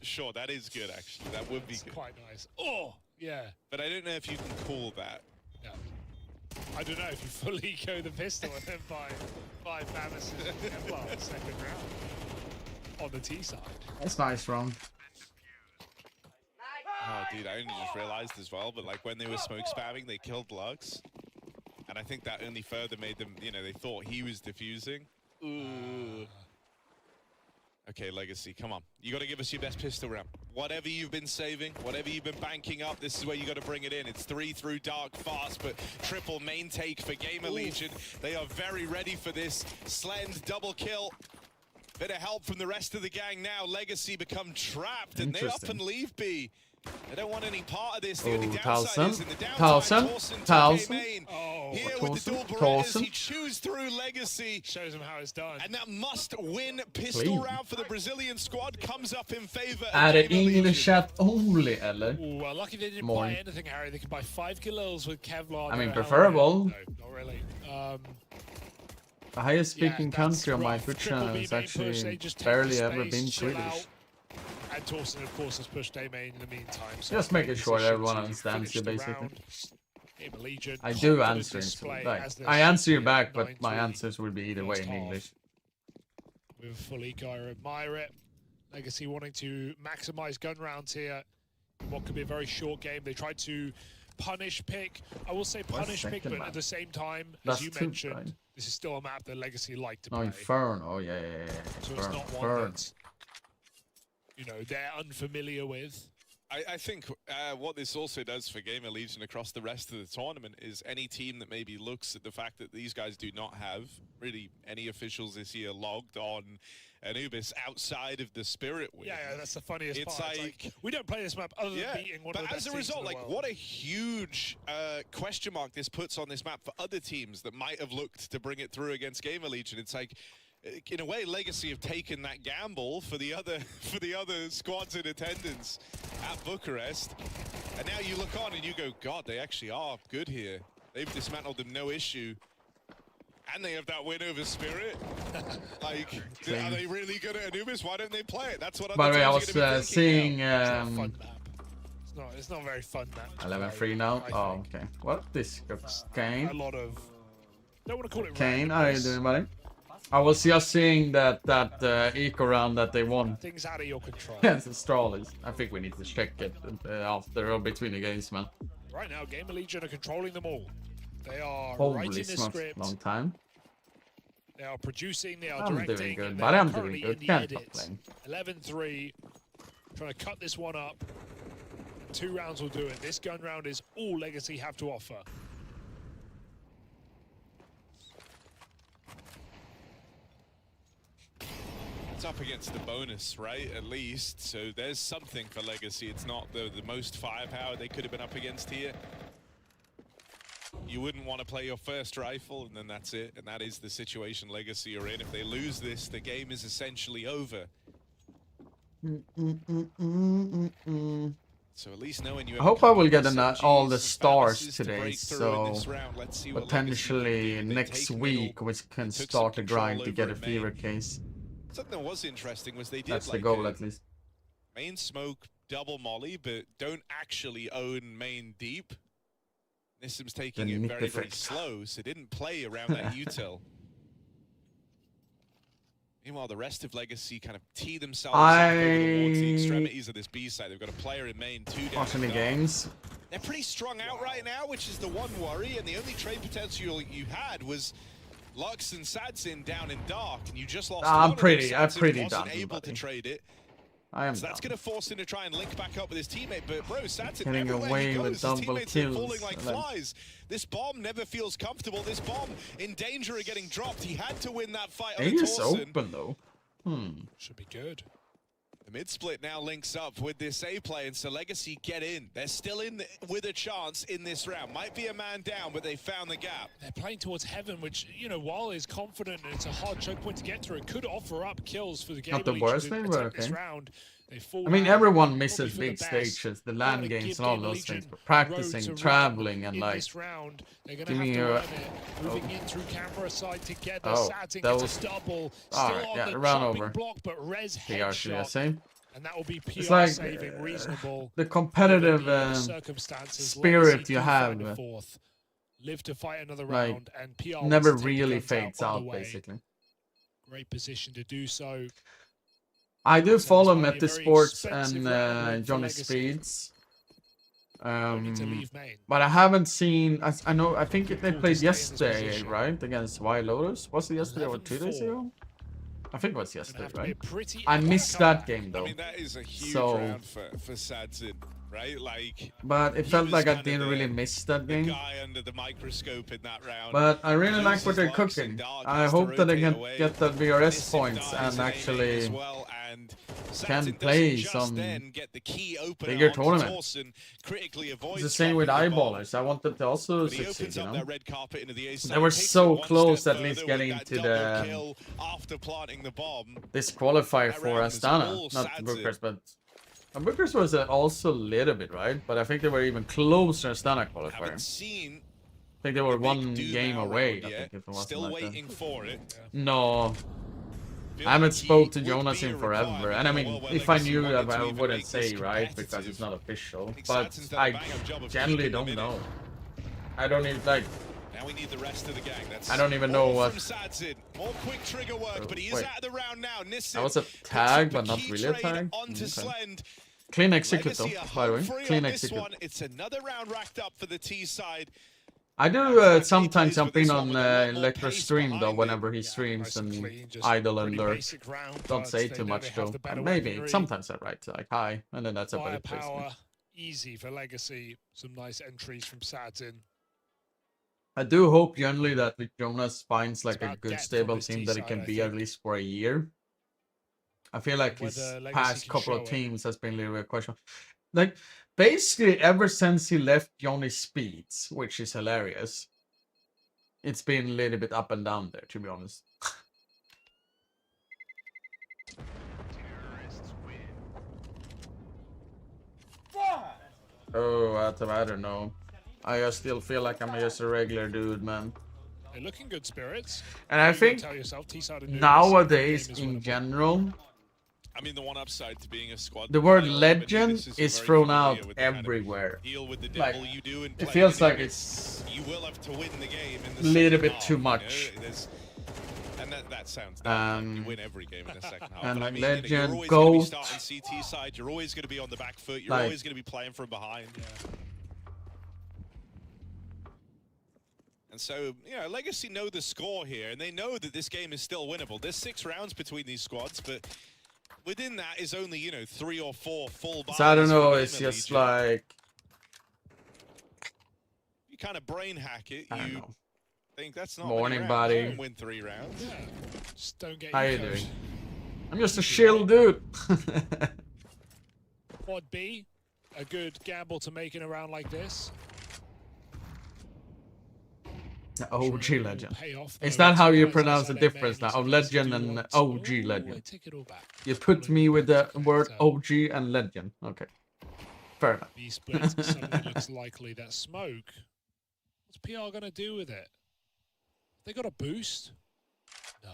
Sure, that is good, actually. That would be good. Quite nice. Oh, yeah. But I don't know if you can call that. No. I don't know if you fully go the pistol and then buy 5 Mammoths and well, second round on the T side. That's nice, Ron. Oh, dude, I only just realized as well, but like when they were smoke spamming, they killed Lux. And I think that only further made them, you know, they thought he was defusing. Ooh. Okay, Legacy, come on. You got to give us your best pistol round. Whatever you've been saving, whatever you've been banking up, this is where you got to bring it in. It's 3 through dark fast, but triple main take for Gamer Legion. They are very ready for this. Slend double kill. Bit of help from the rest of the gang now. Legacy become trapped, and they up and leave B. They don't want any part of this. The only downside is in the downtime, Towson. Here with the dual Berettas, he chews through Legacy. Shows him how it's done. And that must-win pistol round for the Brazilian squad comes up in favor of Är det Gamer English chat only, eller? Ooh, well, lucky they didn't buy anything, Harry. They could buy 5 kills with Kevlar. I mean, preferable. No, not really. The highest speaking country on my Twitch channel is actually barely ever been Swedish. And Torsten, of course, has pushed A main in the meantime. So just making sure everyone understands you, basically. Legion, I do answer it. Like, I answer you back, but my answers will be either way in English. With full eco, I admire it. Legacy wanting to maximize gun rounds here. What could be a very short game. They tried to punish pick. I will say punish pick, but at the same time, as you mentioned, this is still a map that Legacy like to play. Oh, Inferno. Oh, yeah. So it's not one that's, you know, they're unfamiliar with. I think what this also does for Gamer Legion across the rest of the tournament is any team that maybe looks at the fact that these guys do not have really any officials this year logged on Anubis outside of the Spirit win. Yeah, that's the funniest part. Like, it's like, we don't play this map other than beating one of the best as a result, teams in the like, world. what a huge question mark this puts on this map for other teams that might have looked to bring it through against Gamer Legion. It's like, in a way, Legacy have taken that gamble for the other squads in attendance at Bucharest, and now you look on and you go, God, they actually are good here. They've dismantled them, no issue, and they have that win over Spirit. Like, are they really good at Anubis? Why don't they play it? That's what. By the way, I was seeing. It's not a very fun map. 11-3 now. Oh, okay. What this? Kane. A lot of. Don't want to call it. Kane, how are you doing, buddy? I was just seeing that eco round that they won. Things out of your control. Yes, the Strawlers. I think we need to check it after or between the games, man. Right now, Gamer Legion are controlling them all. They are Holy writing the smokes, script. long time. They are producing. They are I'm directing. doing good, and but they are I'm doing currently good. in the Can't edits. complain. 11-3. Trying to cut this one up. 2 rounds will do it. This gun round is all Legacy have to offer. It's up against the bonus, right? At least, so there's something for Legacy. It's not the most firepower they could have been up against here. You wouldn't want to play your first rifle, and then that's it. And that is the situation Legacy are in. If they lose this, the game is essentially over. So at least knowing you. I hope I will get all the stars today, so potentially next week we can start the grind to get a fever case. Something that was interesting was they did That's like the goal, at least. Main smoke double molly, but don't actually own main deep. Nissim's taking it very, very slow, so didn't play around that util. Meanwhile, the rest of Legacy kind of tee themselves up towards the extremities of this B side. They've got a player in main, 2 down. Watching the games. They're pretty strung out right now, which is the one worry, and the only trade potential you had was Lux and Sadsin down in dark, and you just lost. I'm pretty wasn't done. able to trade it. I am. So that's going to force him to try and link back up with his teammate. But bro, Sadsin getting away with double kills. Falling like flies. This bomb never feels comfortable. This bomb in danger of getting dropped. He had to win that fight. It is open though. Should be good. The mid-split now links up with this A play, and so Legacy get in. They're still in with a chance in this round. Might be a man down, but they found the gap. They're playing towards heaven, which, you know, while is confident and it's a hard choke point to get through, it could offer up kills for the game. Not the worst thing, but okay. This round. They fall I mean, down, everyone probably misses for the big best. stages, the They're land gonna games give and all Game those Legion things, but road practicing, to run traveling, and in like, this round. They're gonna give have me to a... earn it. Moving in through camera side together. Oh, Sadzen that gets was... a double. Still Alright, on yeah, the run chopping over. block, but Rez PR headshot. CSA. And that will be PR It's like saving reasonable. the competitive Circumstances. spirit Legacy you do have, find a fourth. Live to fight another like, round, and PR never wants to take the really guns fades on out, the way. basically. Great position to do so. I do So follow this might be a Meta very Sports expensive and round win for Johnny Legacy. Speeds. Don't need to leave main. But I haven't seen... I know, I think they Cool to played stay in this yesterday, position. right? Against Y Lotus? Was it yesterday or 2 days 11-4. ago? I think it was Gonna yesterday, have to be a right? pretty I epic missed that comeback. game though. I mean, that is a huge So, round for Sadzen, right? Like, but it he felt was like I kind of didn't really miss that the game. guy under the microscope in that round. But I really like Loses what they're likes and cooking. Dark I has to hope that they rotate can away. get the VRS Nissim points dies and in A-lane actually as well, and can Sadzen play doesn't just some then get the key opener bigger onto tournament. Torsen, critically It's avoids the same with dropping the ball. Eyeballers. I want them to also But he succeed, opens you up know? that red carpet into the A side, They were takes it so one close step at least further with getting that to double the kill after planting the bomb. this qualifier That for round was Astana, all not Sadzen. Bucharest, but Bucharest was also a little bit, right? But I think they were even closer to Astana qualifier. Haven't seen I think they were the one big do game now away. round I yet. think if it wasn't Still like waiting that. for it. No, Feel I haven't like spoke to he Jonas would be in a forever, requirement and I in a mean, world where if I Legacy knew wanted that, to I even wouldn't make say, this right? Because competitive. it's not official. I think But Sadzen's done a I bang-up job of generally keeping them don't in know. it. I don't even like. Now we need the rest of the gang. That's I don't even all know what. from Sadzen. More quick trigger work, but he is Wait. out of the round now. Nissim That was a picks tag, up but not key really a trade tag. onto Okay. Slend. Clean execute though, Legacy are by the way. home free Clean on this execute. one. It's another round racked up for the T side. I do sometimes jump in on Electro stream though, whenever he streams and idle and lurk. Don't say too much though. Maybe sometimes I write like hi, and then that's about it. Firepower, easy for Legacy. Some nice entries from Sadzen. I do hope generally that Jonas finds like a about good depth stable on this team that he T can side, be I at think. least for a year. I feel like his Whether Legacy past can couple show of it. teams has been a little bit of question. Like basically ever since he left Johnny Speeds, which is hilarious, it's been a little bit up and down there, to be honest. Oh, I don't know. I still feel like I'm just a regular dude, man. They're looking good spirits. And I You gotta think tell yourself, T-side Anubis, nowadays, game is in winnable. general, I mean, the one upside to being a squad the word player, legend this is very thrown familiar out with the kind of everywhere. deal with the Like, devil you do and it play feels like Anubis. it's You will have to win the game in the little second bit half, too you know? much. And that sounds dumb. You win every game in the second half. and But I like mean, you know, legend, you're always going to be goat, starting CT side. You're always going to be on the back foot. You're Like- always going to be playing from behind. And so, you know, Legacy know the score here, and they know that this game is still winnable. There's 6 rounds between these squads, but within that is only, you know, 3 or 4 full so I don't buys know, for it's Game just Legion. like, You kind of brain hack it. I don't You know. think that's not Morning, many rounds. buddy. You can win 3 rounds. Yeah. Just don't get How you ecoed. doing? I'm just a chill dude. Quad B, a good gamble to make in a round like this. OG legend. Pay off, Is though. that how you It's pronounce the nice difference now outside of main, legend so and once- OG Ooh, I legend? take it all back. You put me with the word So, OG and legend. Okay. Fair enough. B split suddenly looks likely. That smoke. What's PR gonna do with it? They got a boost? No.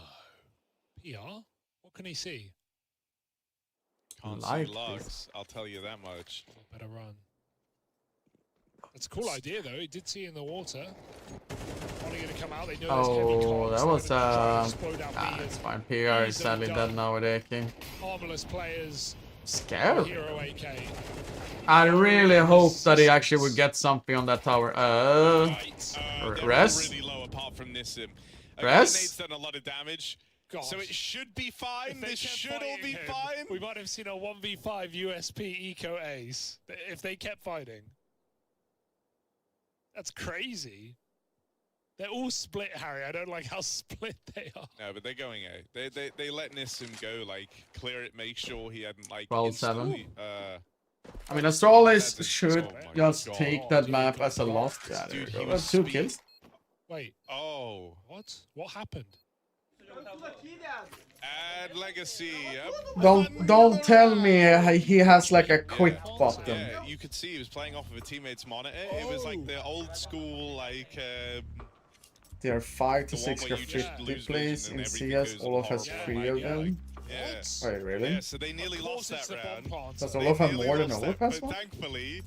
PR? What can he see? Can't Like see this. lugs, I'll tell you that much. Better run. That's a cool idea, though. He did see in the water. Only going to come out. They know there's heavy Oh, cogs. that was They're gonna try to explode out B it's and fine. PR is easily sadly done. dead nowadays. King. harmless players. Scary. Hero AK. I really hope that he actually would get something on that tower. They're Res? really low apart from Nissim. Res? Grenades done a lot of damage. God. So it should be fine. If they This kept should all fighting be him, fine. We might have seen a 1v5 USP Eco Ace if they kept fighting. That's crazy. They're all split, Harry. I don't like how split they are. No, but they're going out. They let Nissim go, like, clear it, make sure he hadn't, like, 12-7. instantly, I mean, Astralis That's a- should oh my just God. take that map as a loss. Yeah, there Dude, you he go. was 2 speed- kills. Wait, Oh. what? What happened? And Legacy. Don't tell me he has like a quit button. Yeah, you could see he was playing off of a teammate's monitor. It was like the old school, like... there are 5 to 6 graffiti plays in CS. Olaf has 3 of them. Yeah. Wait, really? Yeah, so they nearly lost that round. Does Olaf have more than Overpass one? Thankfully,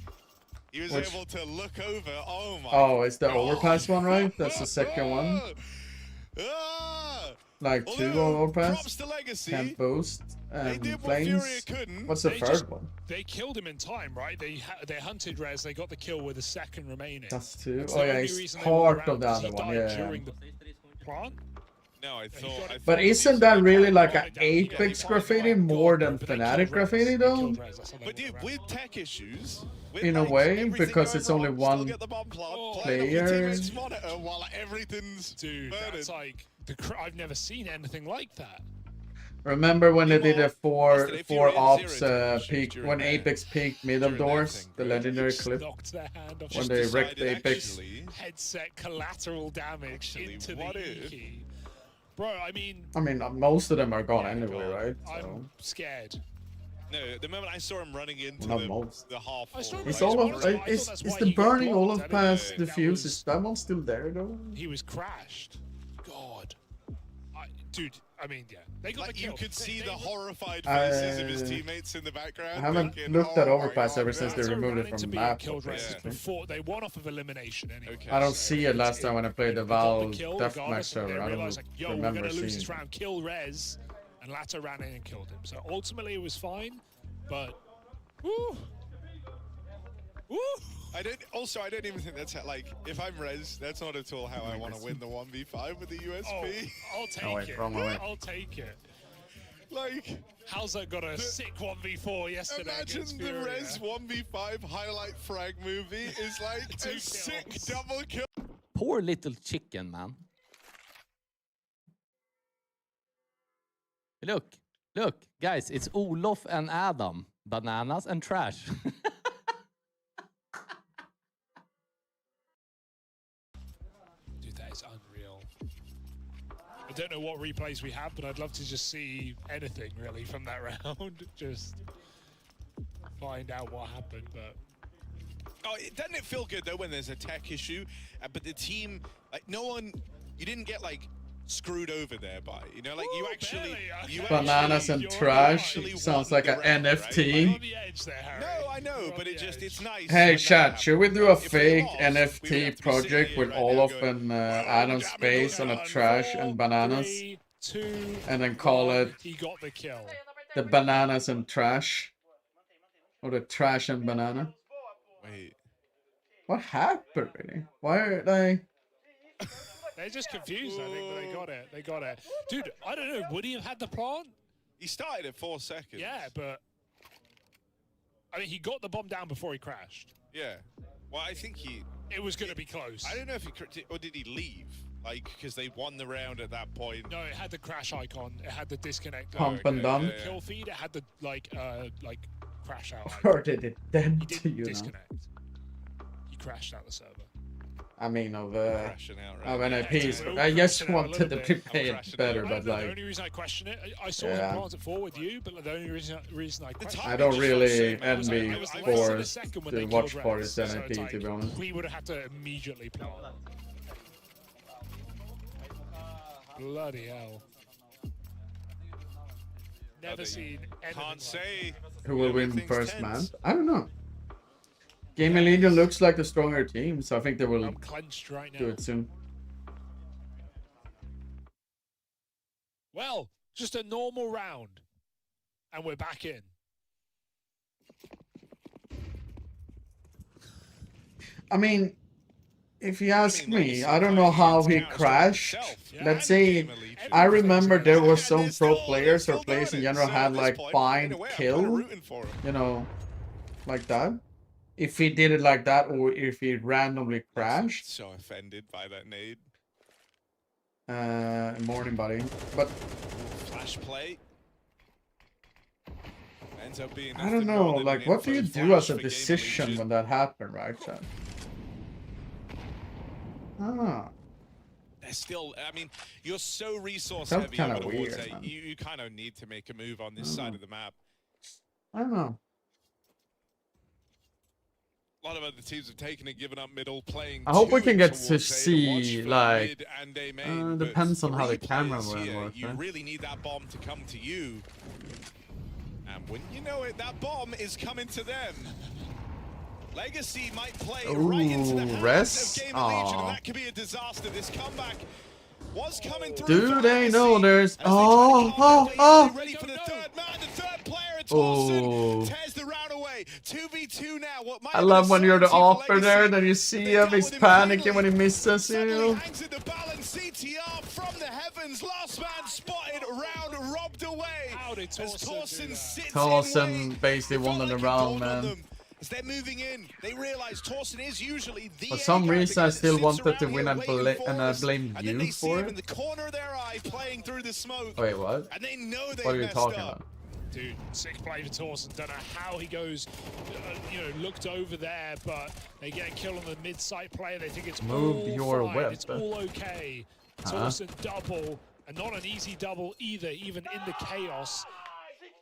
he was able to look over. Oh my. Oh, it's the Overpass one, right? That's the second one. Like 2 on Overpass. Can't boost. Flames. What's the third one? They killed him in time, right? They hunted Rez. They got the kill with a second remaining. That's 2. Oh yeah, he's part of the other one. Yeah. During the plant? No, I thought. But isn't that really like an Apex graffiti more than Fnatic graffiti though? But dude, with tech issues, in a way, because it's only one player. While everything's dude, that's like I've never seen anything like that. Remember when they did a 4 ops peak when Apex peaked middle doors, the legendary clip when they wrecked Apex. Headset collateral damage into the E key. Bro, I mean, most of them are gone anyway, right? So. I'm scared. No, the moment I saw him running into the half. Is the burning Olaf Pass defuse? Is that one still there though? He was crashed. God, dude. I mean, yeah, they got the kill. You could see the horrified faces of his teammates in the background. I haven't looked at Overpass ever since they removed it from the map. Before they won off of elimination anyway. I don't see it last time when I played the Val Deathmatch server. I don't remember seeing it. Round, kill Rez, and Latta ran in and killed him. So ultimately it was fine, but woo. I don't even think that's like, if I'm Rez, that's not at all how I want to win the 1v5 with the USP. Oh, I'll take it. I'll take it. Like, how's that got a sick 1v4 yesterday? Imagine the Rez 1v5 highlight frag movie is like a sick double kill. Poor little chicken, man. Look, guys, it's Olof and Adam. Bananas and trash. I don't know what replays we have, but I'd love to just see anything really from that round. Just find out what happened. But doesn't it feel good though when there's a tech issue, but the team, like you didn't get like screwed over there by, like you actually Bananas and trash sounds like an NFT. Right? No, I know, but it's nice. Hey chat, should we do a fake NFT project with Olaf and Adam's face on a trash and bananas, and then call it the Bananas and Trash, or the Trash and Banana? Wait, what happened really? Why are they? They're just confused, I think, but they got it. Dude, I don't know, would he have had the plant? He started at 4 seconds. Yeah, but I mean, he got the bomb down before he crashed. Yeah. Well, I think it was going to be close. I don't know if or did he leave? Like, because they won the round at that point. No, it had the crash icon. It had the disconnect. Pump and dump. Kill feed. It had the like crash out. Or did it then to you? Disconnect. He crashed out the server. I mean, of NIPs, but I just wanted to play it better, but like... The only reason I question it, I saw him plant at 4 with you, but the only reason I question it... I don't really envy Force to watch Forest NIP, to be honest. We would have had to immediately plant. Bloody hell. Never seen anything. Can't say. Who will win first, man? I don't know. Gaming Legion looks like the stronger team, so I think they will do it soon. Well, just a normal round, and we're back in. I mean, if you ask me, I don't know how he crashed. Let's say, I remember there were some pro players or players in general had like fine kill, like that. If he did it like that, or if he randomly crashed. So offended by that nade. Morning, buddy. But flash play ends up being. I don't know. Like, what do you do as a decision when that happened, right, Chad? Ah. they're still, I mean, you're so resource That's heavy kinda over weird, towards A. man. You kind of need to make a move on this side of the map. I don't know. A lot of other teams have taken it, given up middle, playing. I hope we can get towards to A see, watch for like, mid and A main, but depends on how the 3 camera players will here, work, you right? really need that bomb to come to you. And when you know it, that bomb is coming to them. Legacy might play right into the hands rest? of Game of Legion, Aw. and that could be a disaster. This comeback was coming through. Do for they know Legacy. there's... As they try to calm their way, Oh! they're ready for the third man, the third player. Torsten Oh. tears the round away. 2v2 now. What might I have been love a when you're the certainty for offer there, Legacy. then you see They him, dealt he's with him panicking finally. when he misses Suddenly you. hangs in the balance. CTR from the heavens. Last man spotted. Round robbed away. How did As Torsten do Torsten that? sits in Torsten wait. basically It felt won like the it round, dawned on man. them. As they're moving in, they realize Torsten is usually the For some A guy reason, I that still sits wanted to around win here and, waiting for and I us. blame And then you they see for him in it. the corner of their eye playing through the smoke. Wait, what? And they know they What are you messed talking up. about? Dude, sick play for Torsten. Don't know how he goes, you know, looked over there, but they get a kill on the mid-site player. They think it's Move all your fine. whip. It's all okay. Torsten double, and not an easy double either, even in the chaos.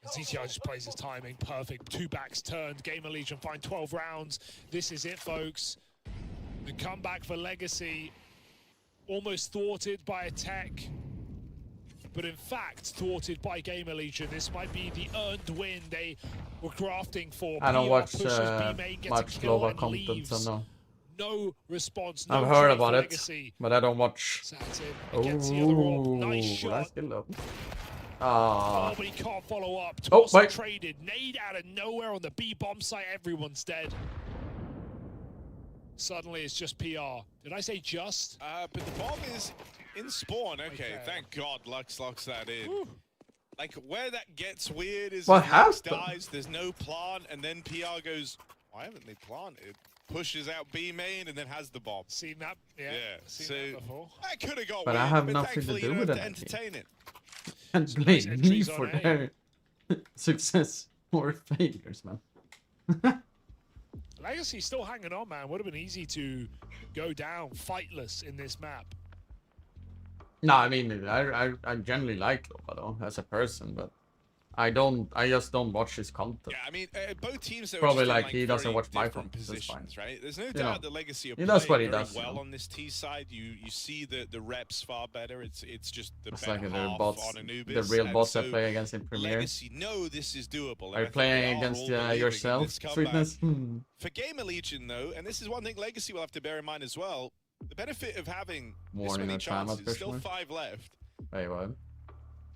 And CTI just plays his timing perfect. 2 backs turned. Gamer Legion find 12 rounds. This is it, folks. The comeback for Legacy, almost thwarted by a tech, but in fact thwarted by Gamer Legion. This might be the earned win they were grafting for. I don't PR watch pushes B-main, gets a much kill global and content, so leaves. no. No response. No I've heard trade about for it, Legacy. but I don't watch. Sats in against the other orb. Nice Ooh, shot. that's still up. Oh, Ah. but he can't follow up. Oh, Torsten wait. traded. Nade out of nowhere on the B bomb site. Everyone's dead. Suddenly it's just PR. Did I say just? But the bomb is in spawn. Okay, thank God Lux locks that in. Whew. Like, where that gets weird is What when Lux happened? dies, there's no plant, and then PR goes, why haven't they planted? Pushes out B main and then has the bomb. Seen that? Yeah. So Seen that before. that could have got But weird, I have but nothing to thankfully do you with don't it. have to entertain it. And Some blame nice me entries for on A. their success or failures, man. Legacy still hanging on, man. Would have been easy to go down fightless in this map. No, I mean, I generally like Loba though, as a person, but I just don't watch his content. Yeah, I mean, both teams are Probably just in, like he doesn't very watch my different content, that's fine. positions, right? There's no You doubt know, the Legacy are he does what he playing very does, well you know. on this T side. You see the reps far better. It's just the It's better like the half bots, on the Anubis. real and bots so that play against in Premier. Legacy know this is doable. and Are I you think playing they are against all believing in yourself, this comeback. Sweetness? For Gamer Legion, though, and this is one thing Legacy will have to bear in mind as well, the benefit of having this Warning many or time chances, still officially. 5 left. Wait, what?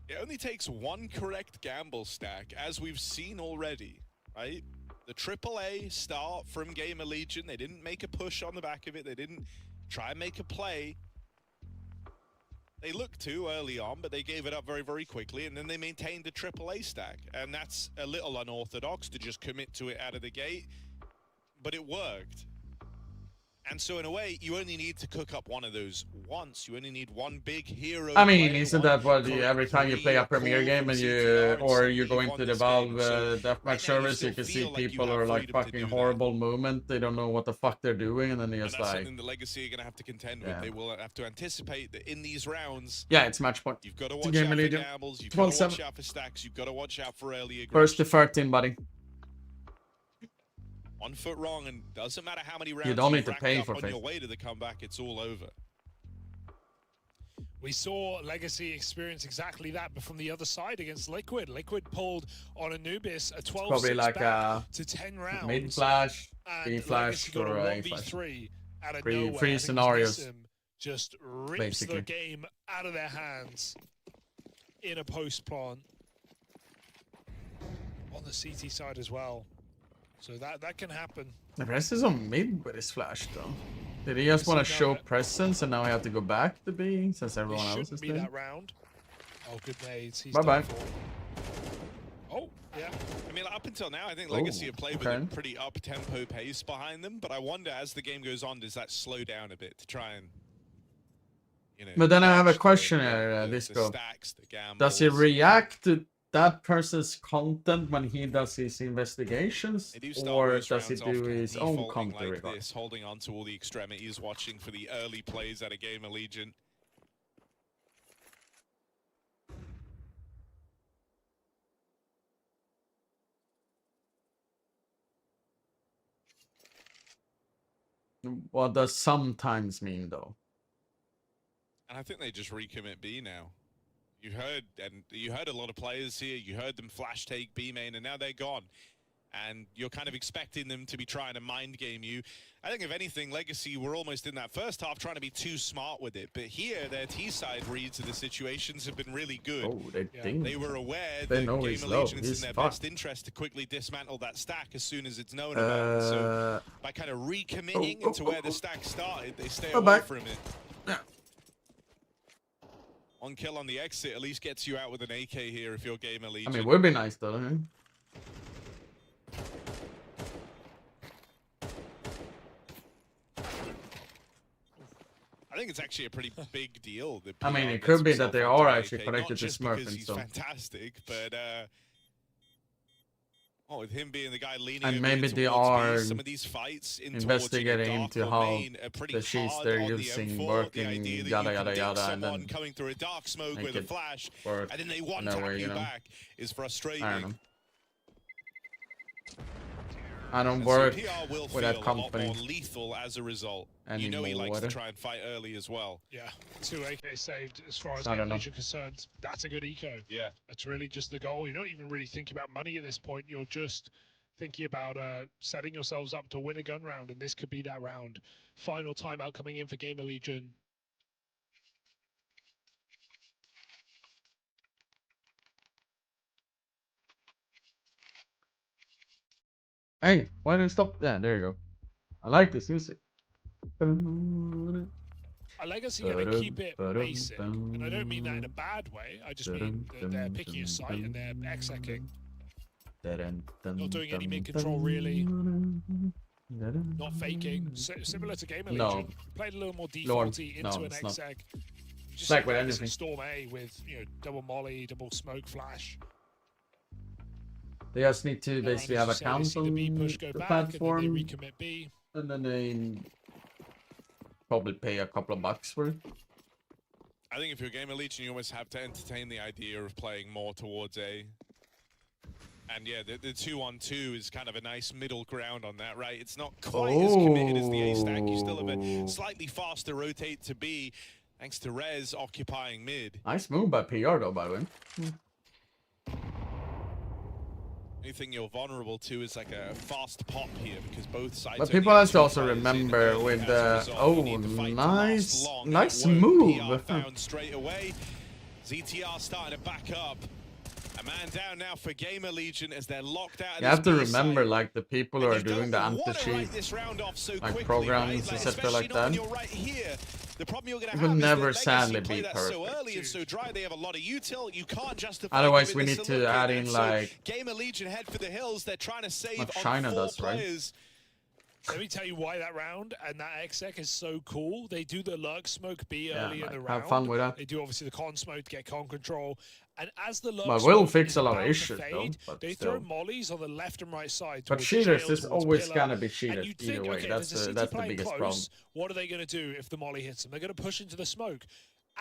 It only takes one correct gamble stack, as we've seen already, right? The AAA start from Gamer Legion, they didn't make a push on the back of it, they didn't try and make a play. They looked to early on, but they gave it up very, very quickly, and then they maintained the AAA stack. And that's a little unorthodox to just commit to it out of the gate, but it worked. And so in a way, you only need to cook up one of those once. You only need one big hero. I mean, player, isn't one that what correct every time you play a three Premier call game from and CTR, you or and you so go you've into won the this Valve game. So deathmatch right now, service, you still can see feel like you people have are like freedom to fucking do that. horrible movement. They don't know what the fuck they're doing, and then they And just that's like, something the Legacy are going to have to contend Yeah. with. They will have to anticipate that in these rounds, yeah, it's match point. you've got to It's a watch game out for leader. gambles, you've got to watch 12-7. out for stacks, you've got to watch out for early aggression. First to 13, buddy. 1 foot wrong, and doesn't matter how many rounds don't you've need to racked pay up for on faith. your way to the comeback, it's all over. We saw Legacy experience exactly that, but from the other side against Liquid. Liquid pulled on Anubis a 12-6 Probably like back a to 10 rounds. mid flash, and B Legacy flash, got or a A flash. 1v3 out of Three- nowhere. three I think it was scenarios, Nissim just rips basically. the game out of their hands in a post plant on the CT side as well. So that can happen. The rest is on mid with his flash though. Did he just want to show presence and now he have to go back to B since everyone It else shouldn't is be there? that round. Oh, good nades. He's Bye-bye. done for. Oh, yeah. I mean, up until now, I think Legacy have played with okay. a pretty up-tempo pace behind them, but I wonder, as the game goes on, does that slow down a bit to try and, you know... But then I have a match question the here, Disco. stacks, the gambles. Does he react to that person's content when he does his investigations, They do start or most does he rounds off do kind of his own defaulting content like regard? this, holding on to all the extremities, watching for the early plays out of Gamer Legion? What does sometimes mean though? And I think they just recommit B now. You heard a lot of players here. You heard them flash take B main, and now they're gone. And you're kind of expecting them to be trying to mind game you. I think if anything, Legacy were almost in that first half trying to be too smart with it. But here, their T-side reads of the situations have been really good. Oh, They were aware they that know Game he's low. Allegiance He's in their fucked. best interest to quickly dismantle that stack as soon as it's known about. So by kind of recommitting into where the stack started, they stay away from it. Yeah. One kill on the exit at least gets you out with an AK here if you're Game Allegiance. I mean, would be nice though. Huh? I think it's actually a pretty big deal. That I mean, PR it could be gets that they himself are onto actually AK, connected not to just Smurf because and he's so. fantastic, but with him being the guy leaning And over maybe towards they me, are some of these fights in investigating into how domain are pretty the sheets hard they're on the using M4. working, The idea that yada you can yada dink yada, and someone then coming through a dark smoke make with a it flash, work and then they in one a tap way, you know. back is frustrating. I don't know. I don't And work so PR will with that feel a lot company more lethal as a result. anymore. You know he likes to try and fight early as well. Yeah, 2 AK saved as far as I don't know. Legion concerned. That's a good eco. Yeah. That's really just the goal. You're not even really thinking about money at this point. You're just thinking about setting yourselves up to win a gun round, and this could be that round. Final timeout coming in for Gamer Legion. Hey, why did it stop? Yeah, there you go. I like this music. A Legacy going to keep it basic, and I don't mean that in a bad way. I just mean that they're picking a site and they're execing. Not doing any mid-control, really. Not faking. Similar to Gamer Legion. Played a little more defaulty into an exec. Just like with Legacy anything. Storm A with, double molly, double smoke flash. They just need to basically have As you say, accounts they see on the B push go the back, platform, and then they recommit B. and then they probably pay a couple of bucks for it. I think if you're Gamer Legion, you almost have to entertain the idea of playing more towards A. And yeah, the 2-on-2 is kind of a nice middle ground on that, right? It's not quite as committed as the A stack. You still have a slightly faster rotate to B, thanks to Rez occupying mid. Nice move by PR though, by the way. Anything you're vulnerable to is like a fast pop here because both sides. But people have to also remember with the nice move. Found straight away. ZTR starting to back up. A man down now for Gamer Legion as they're locked out. You have to remember, like, the people who are doing the anti-cheat, like, programs, etc. like that. The problem you're going to It will have never is that sadly Legacy play be that so perfect. early and so dry. They have a lot of util. You can't justify. Otherwise, we giving need this a to look add at. in, So like, Gamer Legion head for the hills. They're trying to save what on China 4 does, right? players. Let me tell you why that round and that exec is so cool. They do the lurk smoke B early in the round. have fun with that. They do obviously the con smoke to get con control. And as the lurk But smoke we'll fix is a lot of about to issues, fade, though, but they still. throw mollies on the left and right side. But towards cheaters jail, is towards always pillar. gonna be And cheated you'd either think, way. okay, That's there's a the city playing biggest close. problem. What are they going to do if the molly hits them? They're going to push into the smoke.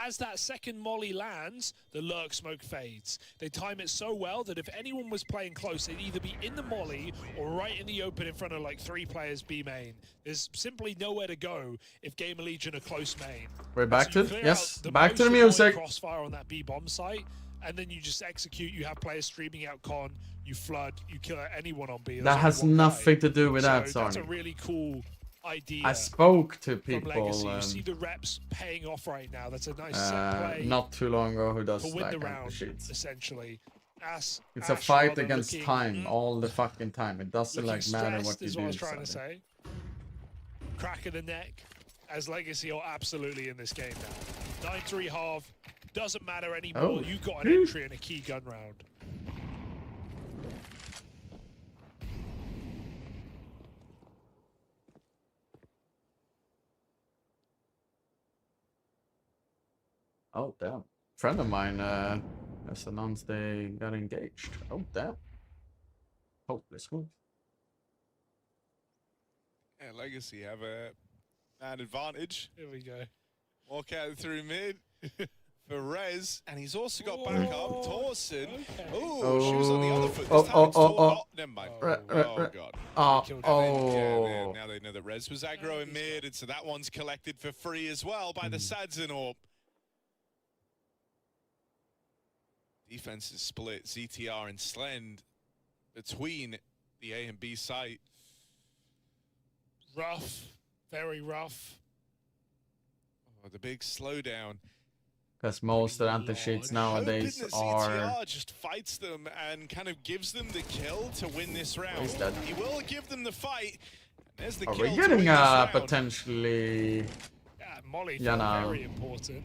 As that second molly lands, the lurk smoke fades. They time it so well that if anyone was playing close, they'd either be in the molly or right in the open in front of like 3 players B main. There's simply nowhere to go if Gamer Legion are close main. We're back So to you clear yes, out back to the most annoying music. crossfire on that B bomb site, and then you just execute. You have players streaming out con. You flood. You kill anyone on B. There's That only has one nothing guy. to do with that, So that's a Sarni. really cool idea. I spoke to from people Legacy. You see the reps paying off right now. That's a nice set play not too long ago who does to win that the kind of round, sheets. essentially. It's a fight against time all the fucking time. It doesn't like matter what you is do. what I was trying to Sarni. say. Crack of the neck, as Legacy are absolutely in this game now. 9-3 half, doesn't matter anymore. Oh, You've got an entry in a key gun round. Oh damn! Friend of mine has announced they got engaged. Oh damn! Hopeless smooth. Yeah, Legacy have a man advantage. Here we go. Walk out through mid. for Rez, and he's also got back up. Torsen. Okay. Oh, she was on the other foot. This time it's never mind. Oh, God. Yeah, now they know that Rez was aggro in mid, and so that one's collected for free as well by the Sadzin Orb. Defense is split, ZTR and Slend between the A and B site. Rough, very rough. Oh, the big slowdown. Because most of the anti-cheats nowadays are... ZTR just fights them and kind of gives them the kill to win this round. He's dead. He will give them the fight. There's the Are kill we to getting win this round. potentially... Yeah, Molly, no. very important.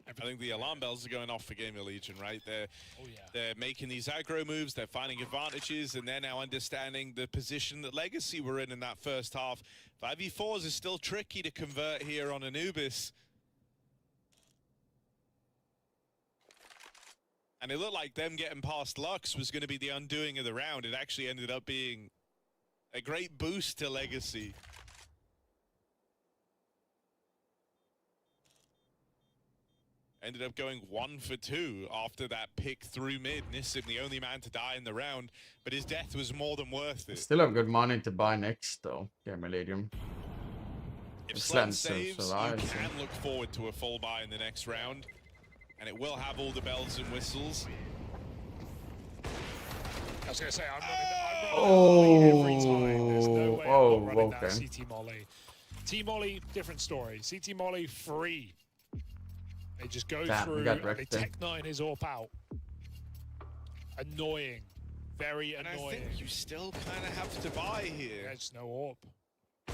I think the alarm bells are going off for Gamer Legion, right? They're making these aggro moves, they're finding advantages, and they're now understanding the position that Legacy were in that first half. 5v4s is still tricky to convert here on Anubis. And it looked like them getting past Lux was going to be the undoing of the round. It actually ended up being a great boost to Legacy. Ended up going 1 for 2 after that pick through mid. Nissim, the only man to die in the round, but his death was more than worth it. Still have good money to buy next, though. Gamer Legion. If Slend saves, you can look forward to a full buy in the next round, and it will have all the bells and whistles. I was going to say, I'm running every time. There's no way I'm not running that CT Molly. T-Molly, different story. CT Molly, free. They just go through and they Tech-9 his AWP out. Annoying. Very annoying. I think you still kind of have to buy here. There's no AWP.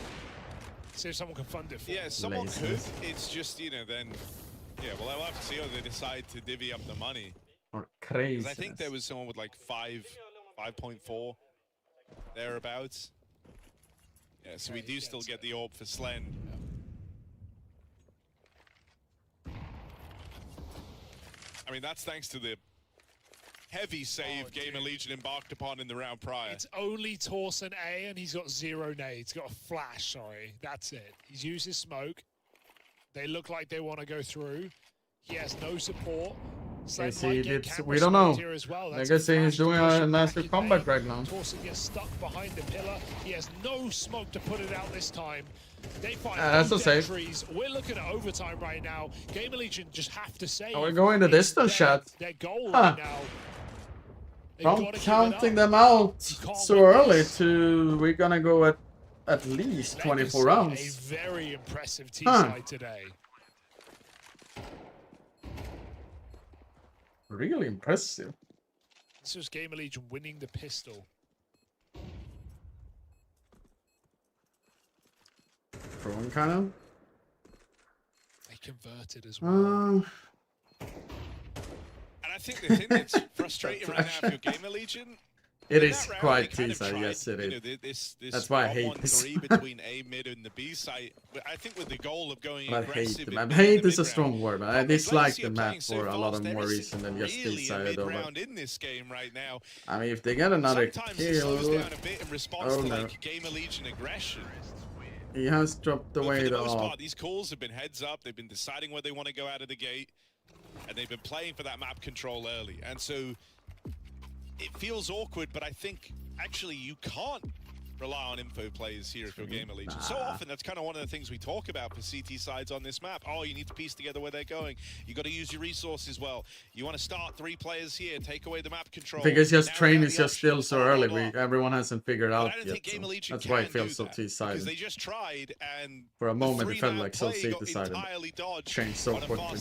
See if someone can fund it for Yeah, someone could. It's just, you know, then... Yeah, well, I'll have to see how they decide to divvy up the money. Or crazy. I think there was someone with like 5.4 thereabouts. Yeah, so we do still get the AWP for Slend. I mean, that's thanks to the heavy save Gamer Legion embarked upon in the round prior. It's only Torsen A, and he's got 0 nades. He's got a flash, sorry. That's it. He's used his smoke. They look like they want to go through. He has no support. We don't know. Legacy is doing a massive comeback right now. Torsen gets stuck behind the pillar. He has no smoke to put it out this time. They find that's a save. trees. We're looking at overtime right now. Gamer Legion just have to save. Are we going the distance shot? Their goal right now. From counting them out so early to we're gonna go at least 24 rounds. A very impressive T-side today. Really impressive. This was Gamer Legion winning the pistol. Throwing kind of. They converted as well. And I think the thing that's frustrating right now for Gamer Legion, it is quite T-side, yes it is. You know, this that's why I hate this. 1-3 between A mid and the B site. But I think with the goal of going aggressive. I hate is a strong word, but I dislike the map for a lot of more reasons than just T-side. In this game right now. I mean, if they get another kill, down a bit in response to like Gamer Legion aggression. He has dropped away for the the most part, these calls have been heads up. They've been deciding where they want to go out of the gate, and they've been playing for that map control early. And so it feels awkward, but I think actually you can't rely on info plays here if you're Gamer Legion. So often that's kind of one of the things we talk about for CT sides on this map. Oh, you need to piece together where they're going. You got to use your resources well. You want to start 3 players here, take away the map control. Because just train is just still so early. Everyone hasn't figured out yet. So that's why it feels so T-sided. Because they just tried, and for a moment it felt like so C-sided. Changed so quickly.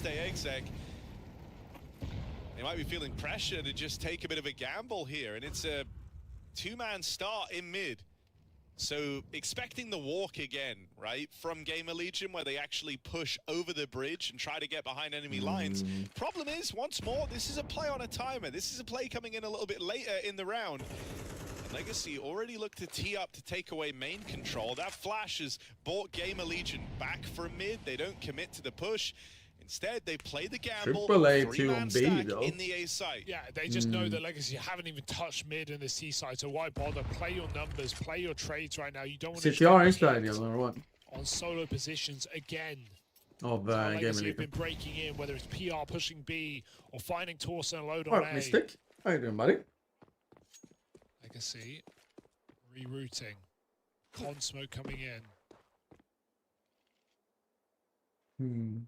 They might be feeling pressure to just take a bit of a gamble here, and it's a 2-man start in mid. So expecting the walk again, right, from Gamer Legion, where they actually push over the bridge and try to get behind enemy lines. Problem is, once more, this is a play on a timer. This is a play coming in a little bit later in the round. And Legacy already looked to tee up to take away main control. That flash has brought Gamer Legion back from mid. They don't commit to the push. Instead, they play the gamble. AAA 2B though. In the A site. Yeah, they just know that Legacy haven't even touched mid in this T side, so why bother? Play your numbers, play your trades right now. You don't want to CTR is the ideal or what? on solo positions again. of Legacy Game have League. been breaking in, whether it's PR pushing B or finding Torso and load Oh, on A. Mystic. How you doing, buddy? Legacy rerouting. Con smoke coming in.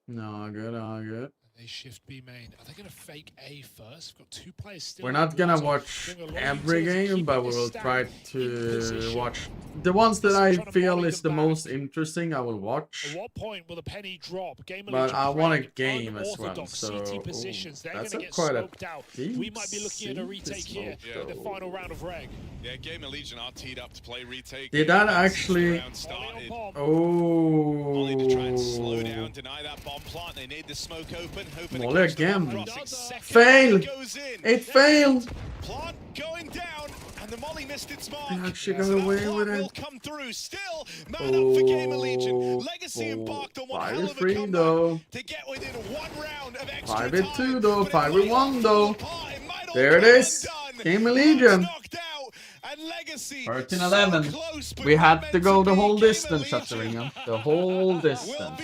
No, good, all good. They shift B main. Are they going to fake A first? We've got 2 players still. We're not gonna watch every game, but we will try to watch the ones that I feel is the most interesting. I will watch. At what point will the penny drop? But I want a game as well, so positions. They're that's going to get quite a smoked out. We might be looking at a retake here in the final round of Reg. Yeah, Game of Legion are teed up to play retake. Did that actually? Oh. Oh. Only to try and slow down, deny that bomb plant. They need the smoke open, hoping Molly again. Fail! It failed! Plant going down, and the molly missed its mark. They actually got away with it. Will come through. Still, man up for Game of Legion. Legacy embarked on one hell of a comeback though. to get within 1 round of extra 5v2 though, 5v1 though. There it is. Game of Legion. 13-11. We had to go the whole distance at the ring. The whole distance.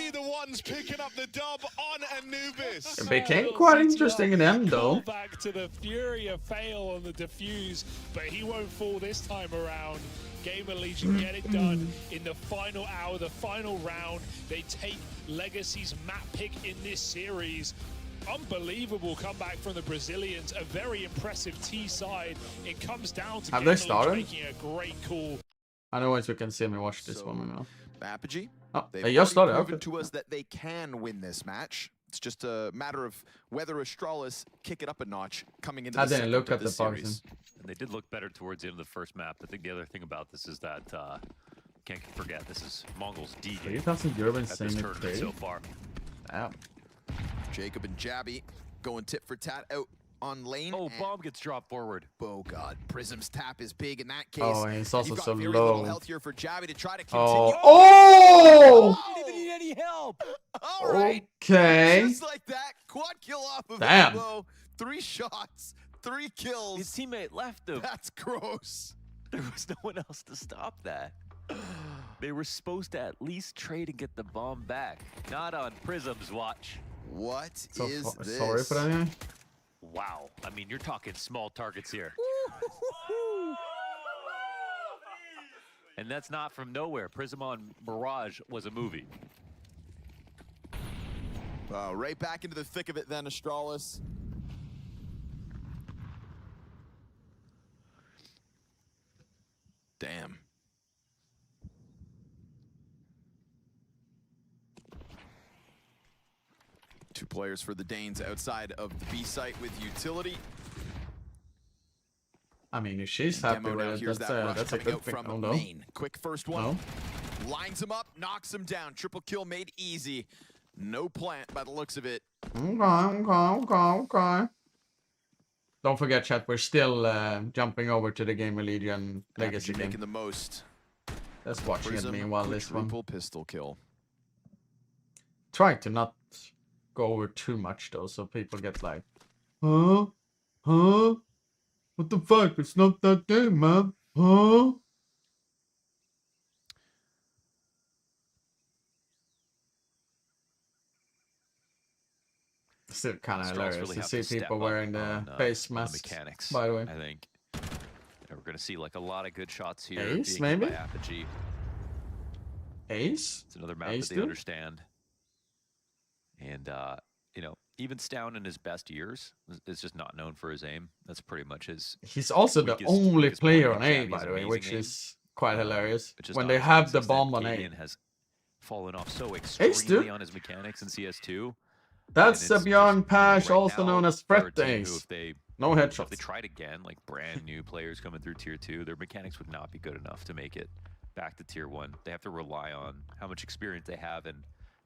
Picking up the dub on Anubis. It became quite interesting in the end though. Back to the Fury of fail on the defuse, but he won't fall this time around. Game of Legion get it done in the final hour, the final round. They take Legacy's map pick in this series. Unbelievable comeback from the Brazilians. A very impressive T side. It comes down to Have Game they of Legion started? making a great call. I know once we can see me watch this one now. Apogee. Oh, They've they just already started. proven Okay. to us that they can win this match. It's just a matter of whether Astralis kick it up a notch coming into I the didn't second look of at the this boxing. series. And they did look better towards the end of the first map. I think the other thing about this is that can't forget this is Mongols D game 3,000 euro in at this same tournament trade. so far. Damn. Jacob and Jabby going tit for tat out on lane. Oh, bomb gets dropped forward. Oh god, Prism's tap is big in that case. Oh, and it's also You've got so very little low. health here for Jabby to try to continue. Oh. Oh! He didn't need any help. All right. Okay. Just like that, quad kill off of Damn. Elbow. 3 shots, 3 kills. His teammate left him. That's gross. There was no one else to stop that. They were supposed to at least trade and get the bomb back. Not on Prism's watch. What So is this? sorry for that. Yeah. Wow. I mean, you're talking small targets here. And that's not from nowhere. Prism on Mirage was a movie. Right back into the thick of it then, Astralis. Damn. Two players for the Danes outside of the B site with utility. I mean, if she's happy Demo now with it, here's that's that rush a coming good out thing. from Oh no. main. Quick first one. No. Lines him up, knocks him down. Triple kill made easy. No plant by the looks of it. Okay. Don't forget, chat, we're still jumping over to the Game of Legion Legacy Apogee game. making the most. Let's watch it Prism meanwhile this one. quadruple pistol kill. Try to not go over too much though, so people get like, huh? Huh? What the fuck? It's not that game, man. Huh? Still kind of hilarious Really to have see step people up wearing the on, face on the masks. mechanics. By the way, I think we're going to see like a lot of good shots here. Ace, being hit maybe? by Apogee. Ace. It's another map Ace that they too? understand. And you know, even Stown in his best years is just not known for his aim. That's pretty much his. He's also the only weakest player point. on A, Xavi's by the way, amazing which aim. is quite hilarious. Which is When not they as have the consistent. bomb on A. Kavian has fallen off so Ace, extremely dude. on his mechanics in CS2. That's And it's Bjorn Pash, right also now known as for a Fret team who, Ace. if they No if headshots. they tried again, like brand new players coming through tier 2, their mechanics would not be good enough to make it back to tier 1. They have to rely on how much experience they have and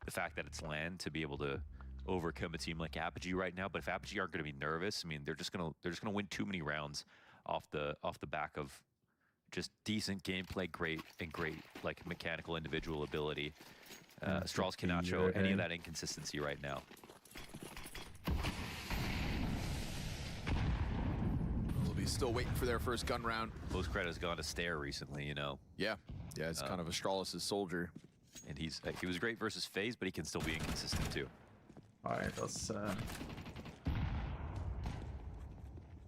the fact that it's land to be able to overcome a team like Apogee right now. But if Apogee aren't going to be nervous, I mean, they're just gonna win too many rounds off the back of just decent gameplay, great like mechanical individual ability. Strauss cannot show any of that inconsistency right now. They'll be still waiting for their first gun round. Most credit has gone to Stare recently, you know. Yeah. Yeah, it's kind of Astralis' soldier. And he was great versus FaZe, but he can still be inconsistent too. Alright, that's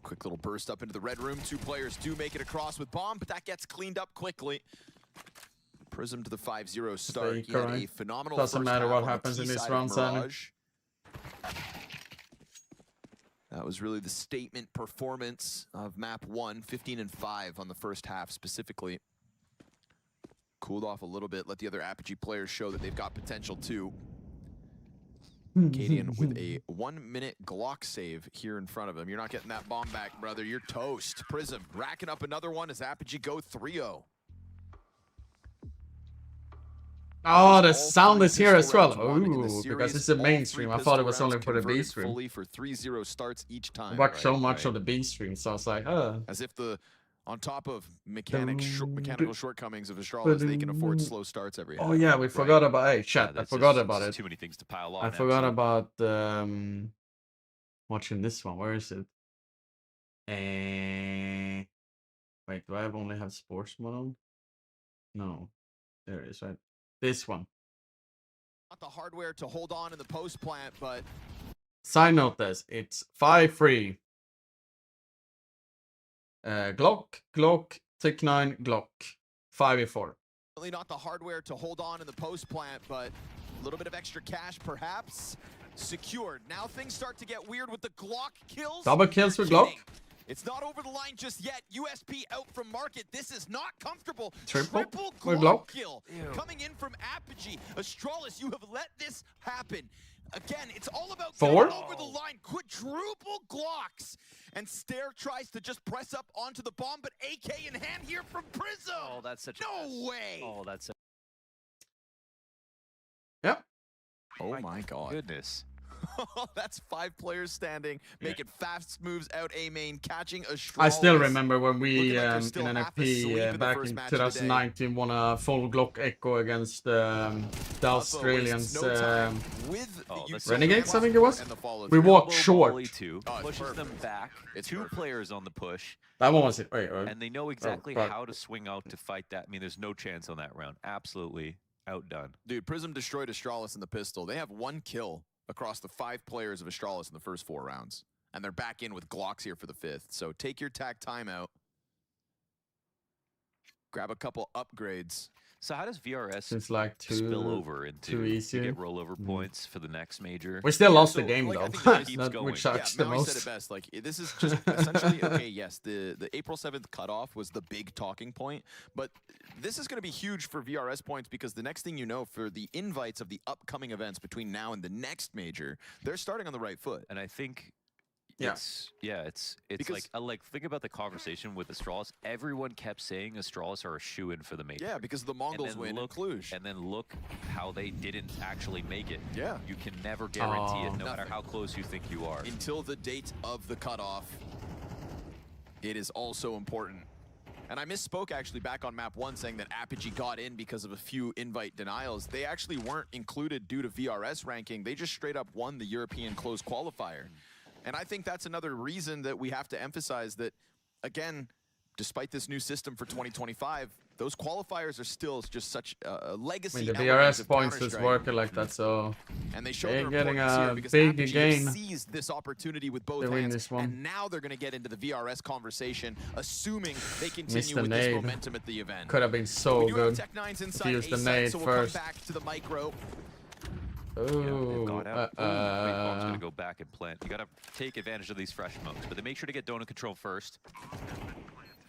Quick little burst up into the red room. 2 players do make it across with bomb, but that gets cleaned up quickly. Prism to the 5-0 start. He had a phenomenal doesn't first matter half what on happens the in T this side round, of Simon. Mirage. That was really the statement performance of map 1, 15-5 on the first half specifically. Cooled off a little bit, let the other Apogee players show that they've got potential too. Cadian with a 1-minute Glock save here in front of him. You're not getting that bomb back, brother. You're toast. Prism racking up another one as Apogee go 3-0. Oh, the sound is here as well. Ooh, because it's a mainstream. I thought it was only for the B stream. Fully for 3-0 starts each time. I watched so much of the B stream, so I was like, as if on top of mechanical shortcomings of Astralis, they can afford slow starts every half. Oh yeah, we forgot about I forgot about it. Too many things to pile on. I forgot about watching this one. Where is it? Wait, do I only have sports mode on? No. There it is, right? This one. Not the hardware to hold on in the post plant, but side note this, it's 5-3. Glock, Tick 9, Glock. 5-4. Really not the hardware to hold on in the post plant, but a little bit of extra cash perhaps. Secured. Now things start to get weird with the Glock kills. Double kills with Glock. It's not over the line just yet. USP out from market. This is not comfortable. Triple Glock kill coming in from Apogee. Astralis, you have let this happen. Again, it's all about getting over the line. Quadruple Glocks. And Stare tries to just press up onto the bomb, but AK in hand here from Prism. Oh, that's such no way. Oh, that's. Yep. Oh my God. Goodness. That's 5 players standing, making fast moves out A main, catching Astralis. I still remember when we in NFP back in 2019 won a full Glock Echo against the Australians Renegades, I think it was. We walked short. Pushes them back. 2 players on the push. That one was it. And they know exactly how to swing out to fight that. I mean, there's no chance on that round. Absolutely outdone. Dude, Prism destroyed Astralis in the pistol. They have 1 kill across the 5 players of Astralis in the first 4 rounds. And they're back in with Glocks here for the 5th. So take your tac timeout. Grab a couple upgrades. So how does VRS spill over into to get rollover points for the next major? We still lost the game though, which sucks the most. Said it best. Like this is just essentially okay. Yes, the April 7th cutoff was the big talking point, but this is going to be huge for VRS points because the next thing you know, for the invites of the upcoming events between now and the next major, they're starting on the right foot. And I think. Yes. It's like think about the conversation with Astralis. Everyone kept saying Astralis are a shoo-in for the major. Yeah, because the Mongols win in Cluj. And then look how they didn't actually make it. Yeah. You can never guarantee it, no matter how close you think you are. Until the date of the cutoff, it is also important. And I misspoke actually back on map 1 saying that Apogee got in because of a few invite denials. They actually weren't included due to VRS ranking. They just straight up won the European closed qualifier. And I think that's another reason that we have to emphasize that, again, despite this new system for 2025, those qualifiers are still just such a legacy. I mean, the VRS points is working like that, so and they show they're getting a big gain. Seized this opportunity with both hands, and now they're going to get into the VRS conversation, assuming they continue with this momentum at the event. Could have been so good. Tech9's inside to use the A nade side, so first. We'll come back to the micro. Oh, Bomb's gonna go back and plant. You gotta take advantage of these fresh smokes, but they make sure to get donut control first.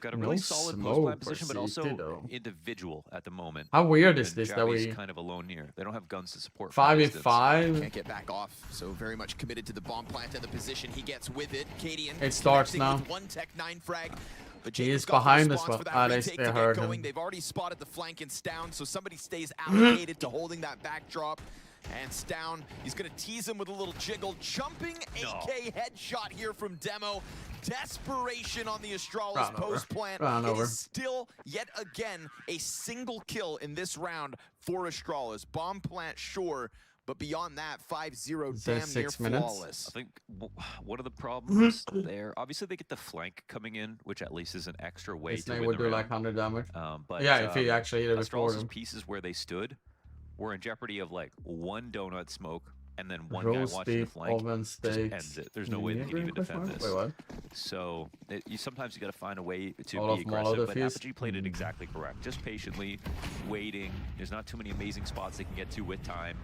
Got a really solid post plant position, but also individual at the moment. How weird is this that we kind of alone here? They don't have guns to support. 5v5. Can't get back off, so very much committed to the bomb plant and the position he gets with it. Cadian. It starts now. One Tech9 frag. But he is behind us. They heard him. They've already spotted the flank and Stown, so somebody stays allocated to holding that backdrop. And Stown, he's gonna tease him with a little jiggle. Jumping AK headshot here from Demo. Desperation on the Astralis post plant. It is still, yet again, a single kill in this round for Astralis. Bomb plant, sure, But beyond that, 5-0, Is that damn near 6 minutes? flawless. I think one of the problems there, obviously they get the flank coming in, which at least is an extra way His to name win would the do round. like 100 damage. But yeah, if he actually hit it before Astralis' him. pieces where they stood were in jeopardy of like one donut smoke and then one Roast guy watching the beef, flank oven just steaks. ends it. There's no way they can even defend this. Wait, what? So sometimes you got to find a way to All be of aggressive. Molotov But is- Apogee played it exactly correct. Just patiently waiting. There's not too many amazing spots they can get to with time.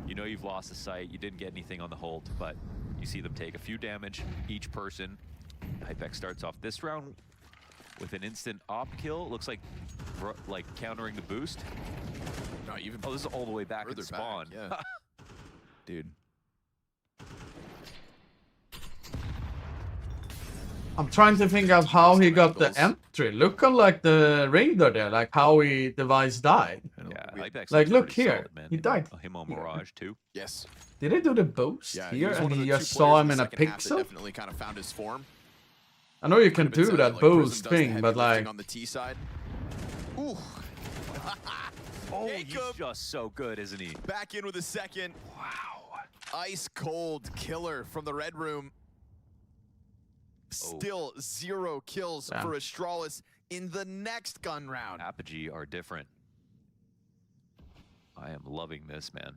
You know you've lost the sight. You didn't get anything on the hold, but you see them take a few damage each person. Hypex starts off this round with an instant op kill. Looks like countering the boost. No, even this is all the way back in further spawn. back, yeah. Dude. I'm trying to think of how he got the entry. Look on like the radar there, like how he device died. Yeah, Hypex Like looks look pretty here, solid, man. he died. Him on Mirage too. Yes. Did he do the boost Yeah, here was and one of he the just two saw players him in a the second half that pixel? Definitely kind of found his form. I know you can Could've been do said that like Prism boost does the thing, heavy but lifting like on the T side. Ooh. Oh, Jacob he's just so good, isn't he? back in with a second. Wow. Ice cold killer from the red room. Still 0 kills for Astralis in the next gun round. Apogee are different. I am loving this, man.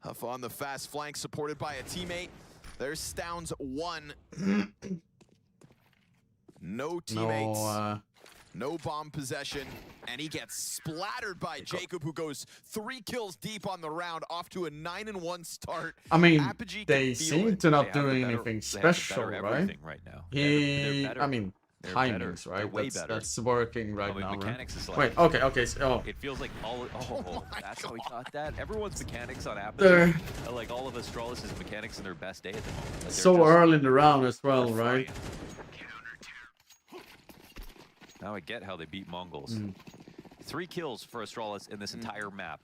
Huff on the fast flank, supported by a teammate. There's Stoun's 1. No teammates. No bomb possession, and he gets splattered by Jacob, who goes 3 kills deep on the round, off to a 9-1 start. I mean, Apogee they can feel seem it. to not They have the doing better- anything they have the special, better right? everything right now. He, They're better. I mean, They're better. timings, They're right? way better. That's working right I mean, now, right? mechanics is like, Wait, okay, so, it feels like all. Oh, that's how he got that. Everyone's mechanics on They're- Apogee, like all of Astralis' mechanics in their best day at the moment. Like, they're so just- early in the round as well, right? Now I get how they beat Mongols. 3 kills for Astralis in this entire map.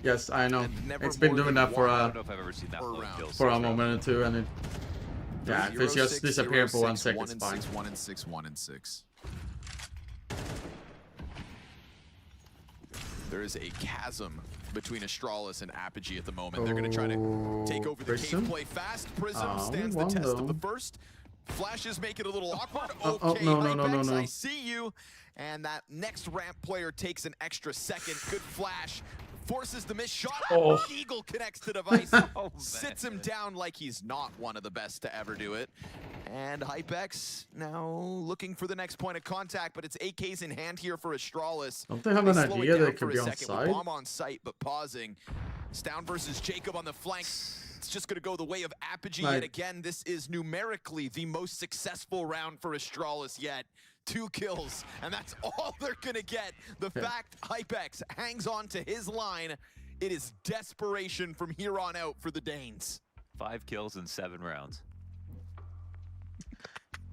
Yes, I know. never It's been more doing than that for I a don't know if I've ever seen that low kills. for a moment or two, and it yeah, if it's just 0-6, disappear for 1 0-6, second, 1 it's and fine. 6, 1 and 6, 1 and 6. There is a chasm between Astralis and Apogee at the moment. They're going to try to take over the Prism? cave play fast. Prism Oh, stands the one test of the though. first. Flashes make it a little awkward. Oh, Okay, no, Hypex, no. I see you. And that next ramp player takes an extra second. Good flash. Forces the miss shot. Oh. Eagle connects to device. Oh, Sits him down like he's not one of the best to ever do it. And Hypex now looking for the next point of contact, but it's AKs in hand here for Astralis. Don't they have an slow it idea down they could for a be on second with site? bomb on site, but pausing. Stoun versus Jacob on the flank. It's just going to go the way of Apogee yet again. This is numerically the most successful round for Astralis yet. 2 kills, and that's all they're going to get. The fact Hypex hangs on to his line, it is desperation from here on out for the Danes. 5 kills in 7 rounds.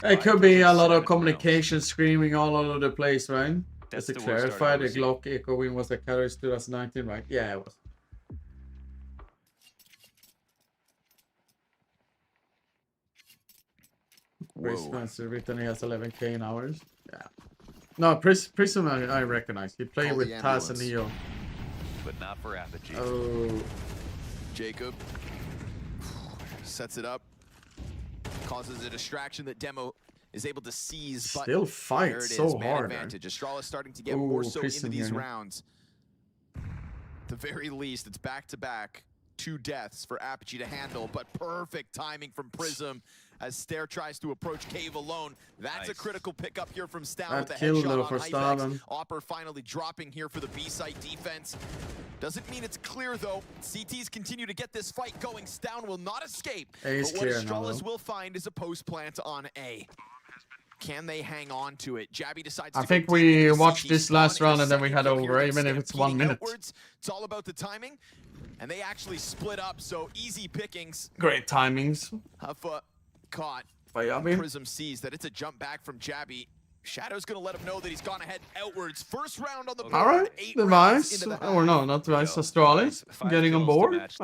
It could be a lot of communication screaming all over the place, right? That's Just to the worst start clarify, I've the ever seen. Glock Echo win was a Catalyst 2019, right? Yeah, it was. Prism has written he has 11k in hours. Yeah. No, Prism I recognize. He played Call with the Taz and ambulance. Neo. But not for Apogee. Oh, Jacob sets it up, causes a distraction that Demo is able to seize, but still fight there it so is, man hard. advantage. Astralis starting to get Ooh, more so into Prism these here. rounds. At the very least, it's back-to-back 2 deaths for Apogee to handle, but perfect timing from Prism as Stair tries to approach Cave alone. That's a Nice. critical pickup here from Stoun That with a kill, headshot though, on for Hypex. Staven. Opper finally dropping here for the B-site defense. Doesn't mean it's clear, though. CTs continue to get this fight going. Stoun will not escape. A is But what clear now, Astralis though. will find is a post plant on A. Can they hang on to it? Jabby decides I to think go we deep into the watched CT this spawn last in a round and then we second had kill here, over, them even if it's 1 stampeding minute. outwards. It's all about the timing. And they actually split up, so easy pickings. Great timings. Huffa caught. By Yami. Prism sees that it's a jump back from Jabby. Shadow's gonna let him know that he's gone ahead outwards. First round on the board. Alright, 8 rounds into Device. the Or no, not Device, Astralis. 5 Getting on kills to board. match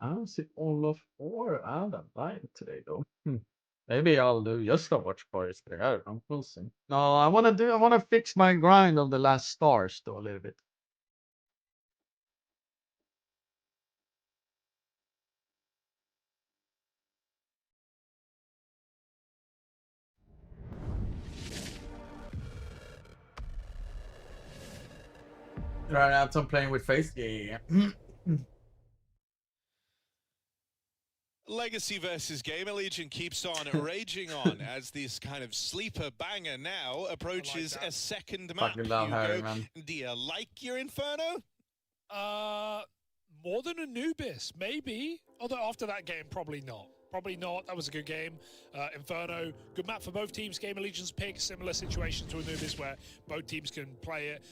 I don't see Olof or Adam live today though. Maybe I'll do just a watch party today. I don't know. We'll see. No, I wanna fix my grind of the last stars though a little bit. Right now, I'm playing with face. Yeah. Legacy versus Gamer Legion keeps on raging on as this kind of sleeper banger now approaches a second map. Fucking love Harry, man. Do you like your Inferno? More than Anubis, maybe. Although after that game, probably not. Probably not. That was a good game. Inferno, good map for both teams. Gamer Legion's pick, similar situation to Anubis where both teams can play it.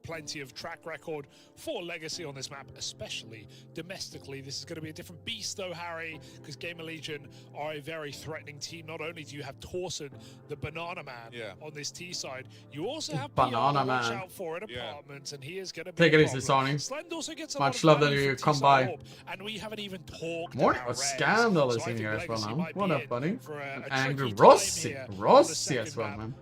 Plenty of track record for Legacy on this map, especially domestically. This is going to be a different beast though, Harry, because Gamer Legion are a very threatening team. Not only do you have Torsen, the Banana Man, on this T side, you also have Banana PR to watch Man. out for in apartments, and he is going to be Take a it easy, problem. Sony. Slend also gets a Much lot love of that value you from come T-side by. Orb, and we haven't even talked Morning, about what Reds. Scandal So is I in think here as well Legacy now. might What be up, in buddy? for a Angry tricky time Rossi. here on the Rossi second as well, map. man.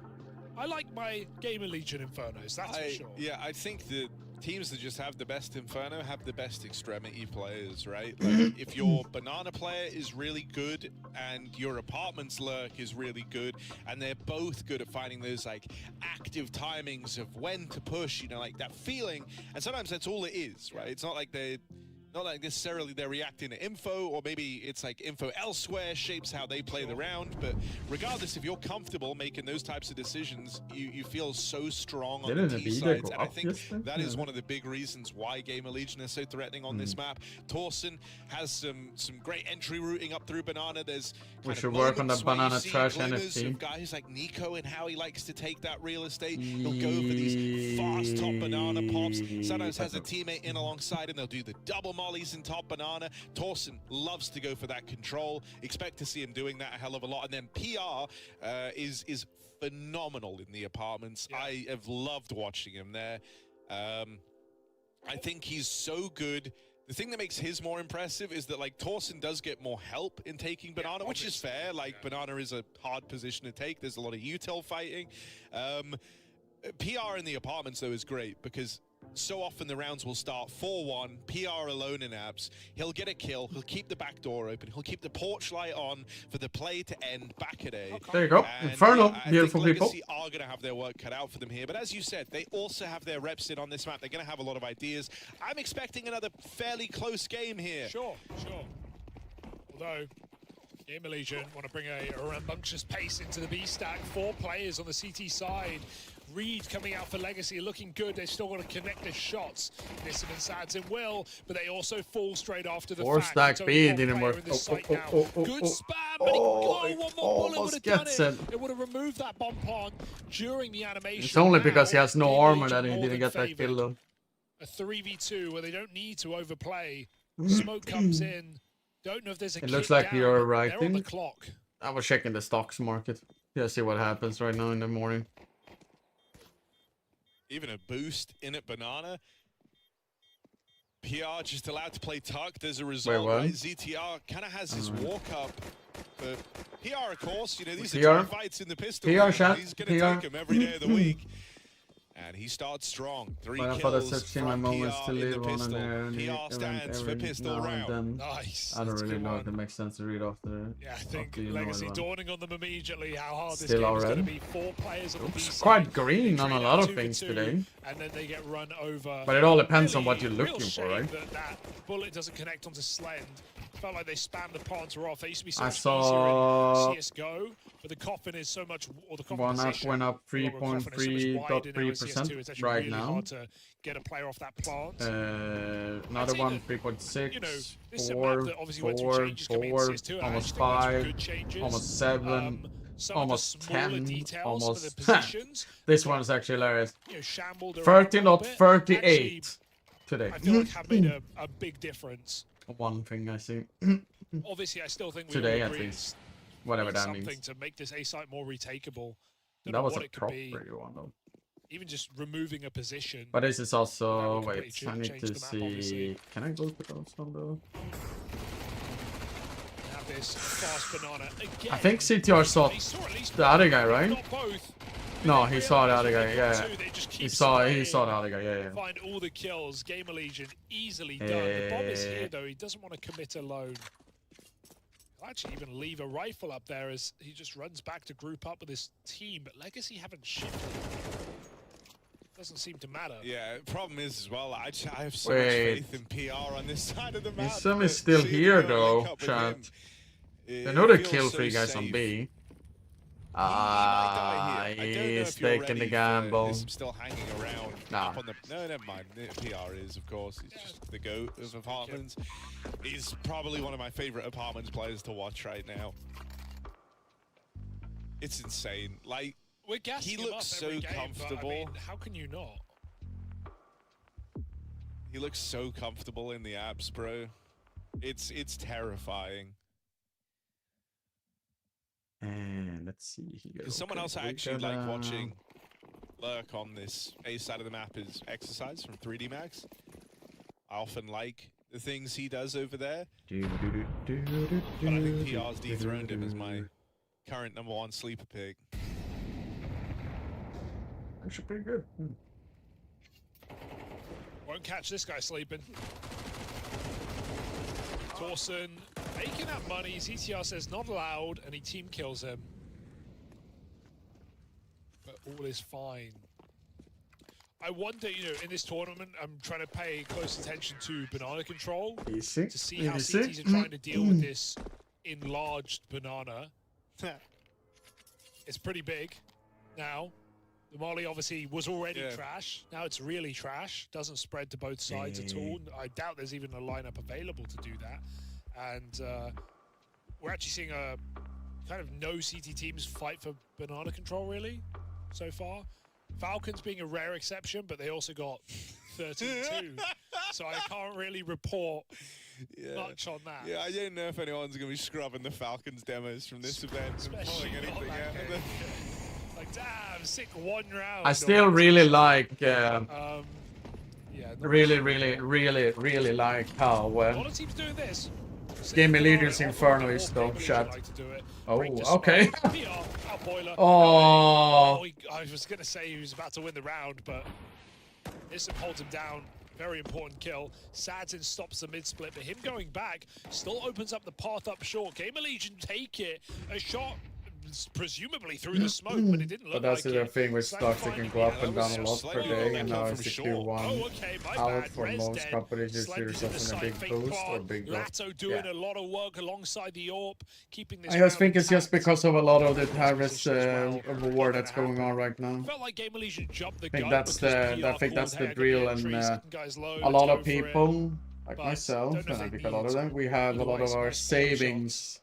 I like my Gamer Legion Infernos, that's for sure. Yeah, I think the teams that just have the best Inferno have the best Extremity players, right? Like, if your Banana player is really good and your Apartments lurk is really good, and they're both good at finding those like active timings of when to push, you know, like that feeling, and sometimes that's all it is, right? It's not like necessarily they're reacting to info, or maybe it's like info elsewhere shapes how they play the round, but regardless, if you're comfortable making those types of decisions, you feel so strong on the T sides, and I think that is one of the big reasons why Gamer Legion is so threatening on this map. Torsen has some great entry routing up through Banana. There's We should work on the Banana Trash NFT. NFT. Guys like Nico and how he likes to take that real estate. He'll go for these fast top Banana pops. Sometimes has a teammate in alongside him. They'll do the double mollies in top Banana. Torsen loves to go for that control. Expect to see him doing that a hell of a lot. And then PR is phenomenal in the Apartments. I have loved watching him there. I think he's so good. The thing that makes his more impressive is that, like, Torsen does get more help in taking Banana, which is fair. Like, Banana is a hard position to take. There's a lot of util fighting. PR in the Apartments, though, is great because so often the rounds will start 4-1, PR alone in apps. He'll get a kill, he'll keep the back door open, he'll keep the porch light on for the play to end back at A. There you go. And Inferno. I Beautiful think people. Legacy are going to have their work cut out for them here, but as you said, they also have their reps in on this map. They're going to have a lot of ideas. I'm expecting another fairly close game here. Sure. Although, Gamer Legion want to bring a rambunctious pace into the B stack. 4 players on the CT side. Reed coming out for Legacy, looking good. They've still got to connect their shots. Nissan and Sadson will, but they also fall straight after the 4 stack B didn't work. Good spam, but one more bullet would have done it. It would have removed that bomb on during the animation. It's only because he has no Gamer armor Legion that he more didn't than get that kill though. A 3v2 where they don't need to overplay. Smoke comes in. Don't know if there's a It looks kick like down. you're right. They're on the clock. I was checking the stocks market. Yeah, see what happens right now in the morning. Even a boost in at Banana. PR just allowed to play Tucked as a result. Wait, what? Right? ZTR kind of has his walk up. But PR, of course, you know, these PR? are tough fights in the pistol. PR shot. He's going to take them every day of the week. And he starts strong. 3 My kills father's seen my from moments PR to in the live on pistol. and PR stands for pistol now round. and then. Nice. I don't That's a really good know one. if it makes sense to read off the. Yeah, I think after you know Legacy it, man. dawning on them immediately how hard this Still game is already? going to be. 4 players on the B Looks side. quite green They on a trade lot out of 2 things for 2, today. And then they get run over. But it all depends on Really, what you're real looking for, shame right? That bullet doesn't connect onto Slend. Felt like they spammed the Ponter off. They used to be so I much saw easier in CSGO, but the coffin is so much, or the coffin one up position, went up the lower coffin is so much wider now in CS2. 3.3.3% It's actually right really now. hard to get a player off that plant. Another one 3.6, you know, this is a 4, map that obviously went through 4, changes coming in 4, CS2, and I almost actually think went through 5, good changes. almost 7, Some of almost the smaller 10, details almost. for the positions, This one is actually hilarious. you know, shambled around a little bit. 13.38 today. I feel like have made a big difference. One thing I see. Obviously, I still think we Today all at agree least. Whatever that something means. to make this A site more retakeable. Don't That know was what a it could prop be. pretty one though. even just removing a position. But this is also That would wait. completely I need change to the map, see. obviously. Can I go to those on though? Have this fast banana again. I think CTR saw the other guy, right? Not both. No, he saw the other guy. Yeah, They just keep he saw the spraying, other guy. Yeah. Find all the kills. Gamer Legion easily done. The bomb is here though. He doesn't want to commit alone. He'll actually even leave a rifle up there as he just runs back to group up with his team. But Legacy haven't shifted. Doesn't seem to matter. Yeah, problem is as well, I have so much faith in PR on this side of the map. Some is still here though, chat. I know the kill for you guys on B. He's taking the gamble. I'm still hanging around. Nah. No, never mind. PR is, of course. He's just the GOAT of apartments. He's probably one of my favorite apartments players to watch right now. It's insane. Like, We're gassing he him looks up so every game, comfortable. But, I mean, how can you not? He looks so comfortable in the apps, bro. It's terrifying. And let's see here. Because someone else I actually like watching lurk on this A side of the map is Exercise from 3D Max. I often like the things he does over there. But I think PR's dethroned him as my current #1 sleeper pick. That should be good. Won't catch this guy sleeping. Torsen making that money. CTR says not allowed, and he team kills him. But all is fine. I wonder, you know, in this tournament, I'm trying to pay close attention to banana control to see how CTs are trying to deal with this enlarged banana. It's pretty big now. The molly obviously was already trash. Now it's really trash. Doesn't spread to both sides at all. I doubt there's even a lineup available to do that. And we're actually seeing a kind of no CT teams fight for banana control really so far. Falcons being a rare exception, but they also got 13-2. So I can't really report much on that. Yeah, I don't know if anyone's going to be scrubbing the Falcons demos from this event and pulling anything out. Like, damn, sick one round. I still really like, really like how a lot of teams doing this. Gamer Leaders Inferno is though, chat. Oh, okay. Oh. I was going to say he was about to win the round, but Nissan holds him down. Very important kill. Sadsin stops the mid-split, but him going back still opens up the path up short. Gamer Legion take it. A shot presumably through the smoke, but it didn't look like it. But that's the thing with stocks, they can go up and down a lot per day, and now it's the Q1 out for most companies. You see yourself in a big boost or big drop. Lato doing a lot of work alongside the AWP, keeping this. I just think it's just because of a lot of the tariffs war that's going on right now. Felt like Gamer Legion jumped the I think that's the drill, and a lot of people like myself, and I think a lot of them, we have a lot of our savings.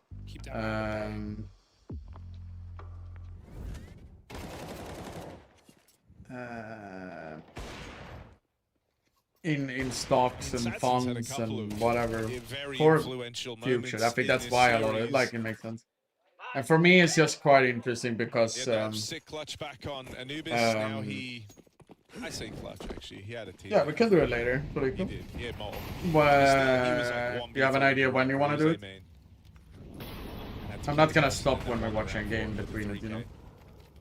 In stocks and funds and whatever for future. I think that's why a lot of it, like, it makes sense. And for me, it's just quite interesting because sick clutch back on Anubis. Now I say clutch actually. He had a team. Yeah, we can do it later. He did. He had multiple. Well, you have an idea when you want to do it? I'm not gonna stop when we're watching a game between it, you know.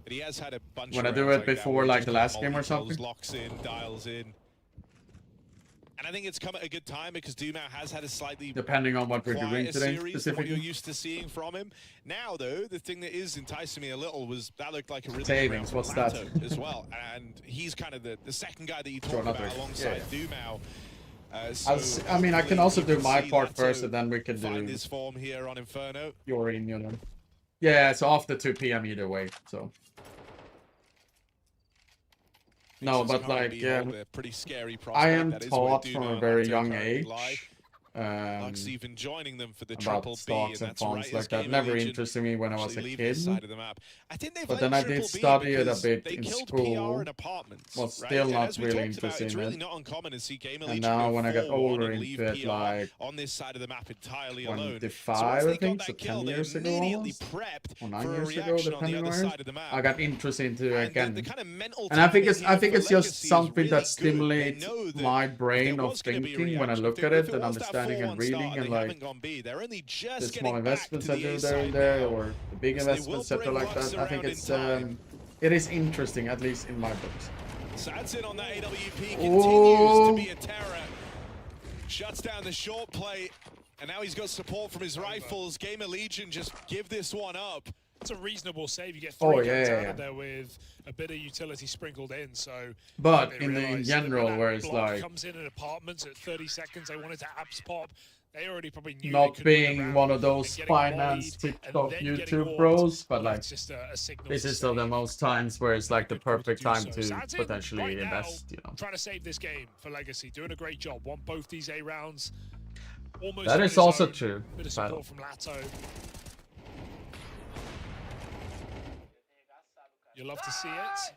But he has had a bunch when I of do it like before, like the last game or something. Locks in, dials in. And I think it's come at a good time because Dumao has had a slightly depending on what we're doing today specifically. What you're used to seeing from him. Now though, the thing that is enticing me a little was that looked like a really savings. What's that? As well, and he's kind of the second guy that you talk about alongside Dumao. So I mean, I can also do my part first, and then we can find do his form here on Inferno. You're in, you know. Yeah, so after 2 p.m. either way. So. No, but like, a pretty scary I am taught from a very young age Lux even joining them for the about triple B, stocks and and that's funds right as like that. Game Never Legion interested me when I was a actually leave kid. this side of the map. I think they've But let then I did triple B study it a because bit they in killed school. PR and apartments. Was right? still And not as we really talked about, interested it's in really it. not uncommon to see Game And Legion now go when I got 4-1 older and leave into it, PR like on this side of the map entirely alone. 25, So once I they got think, so that 10 kill, they years ago immediately almost, prepped or 9 for a years ago, reaction on the depending other on side of the map. I got interested into it again. The kind of mental And I think timing here it's for just Legacy is something really that good. They stimulates know that my if brain there of was gonna be a thinking when I reaction, look if at it it was and that understanding 4-1 and reading start and they like haven't gone B, they're only the just small getting back investments to I the do A there side and there, now. or the big So they will investments that are bring like Lux that. I think around it's in time. it is interesting, at least in my books. Sadsin on that AWP Oh. continues to be a terror. Shuts down the short play, and now he's got support from his rifles. Gamer Legion just give this one up. It's a reasonable save. You get Oh, three guns yeah, out yeah. of there with a bit of utility sprinkled in. So, But they in realise that general, when that where it's block like comes in apartments at 30 seconds, they wanted to abs pop. They already probably knew not they being one of those finance mollied TikTok and then getting YouTube warped. bros, but Well, like that's just a signal this to is say still the most times where it's like the perfect do time so. to Sadsin, potentially right now, invest, you know. trying to save this game for Legacy, doing a great job. Won both these A rounds. Almost That on is his also own. true. Bit of Battle. support from Lato. You love to see it.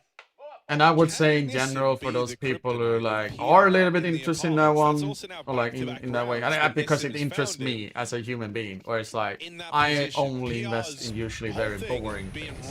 And I would say in general for those people who like are a little bit interested in that one, or like in that way, because it interests me as a human being, where it's like I only invest in usually very boring things.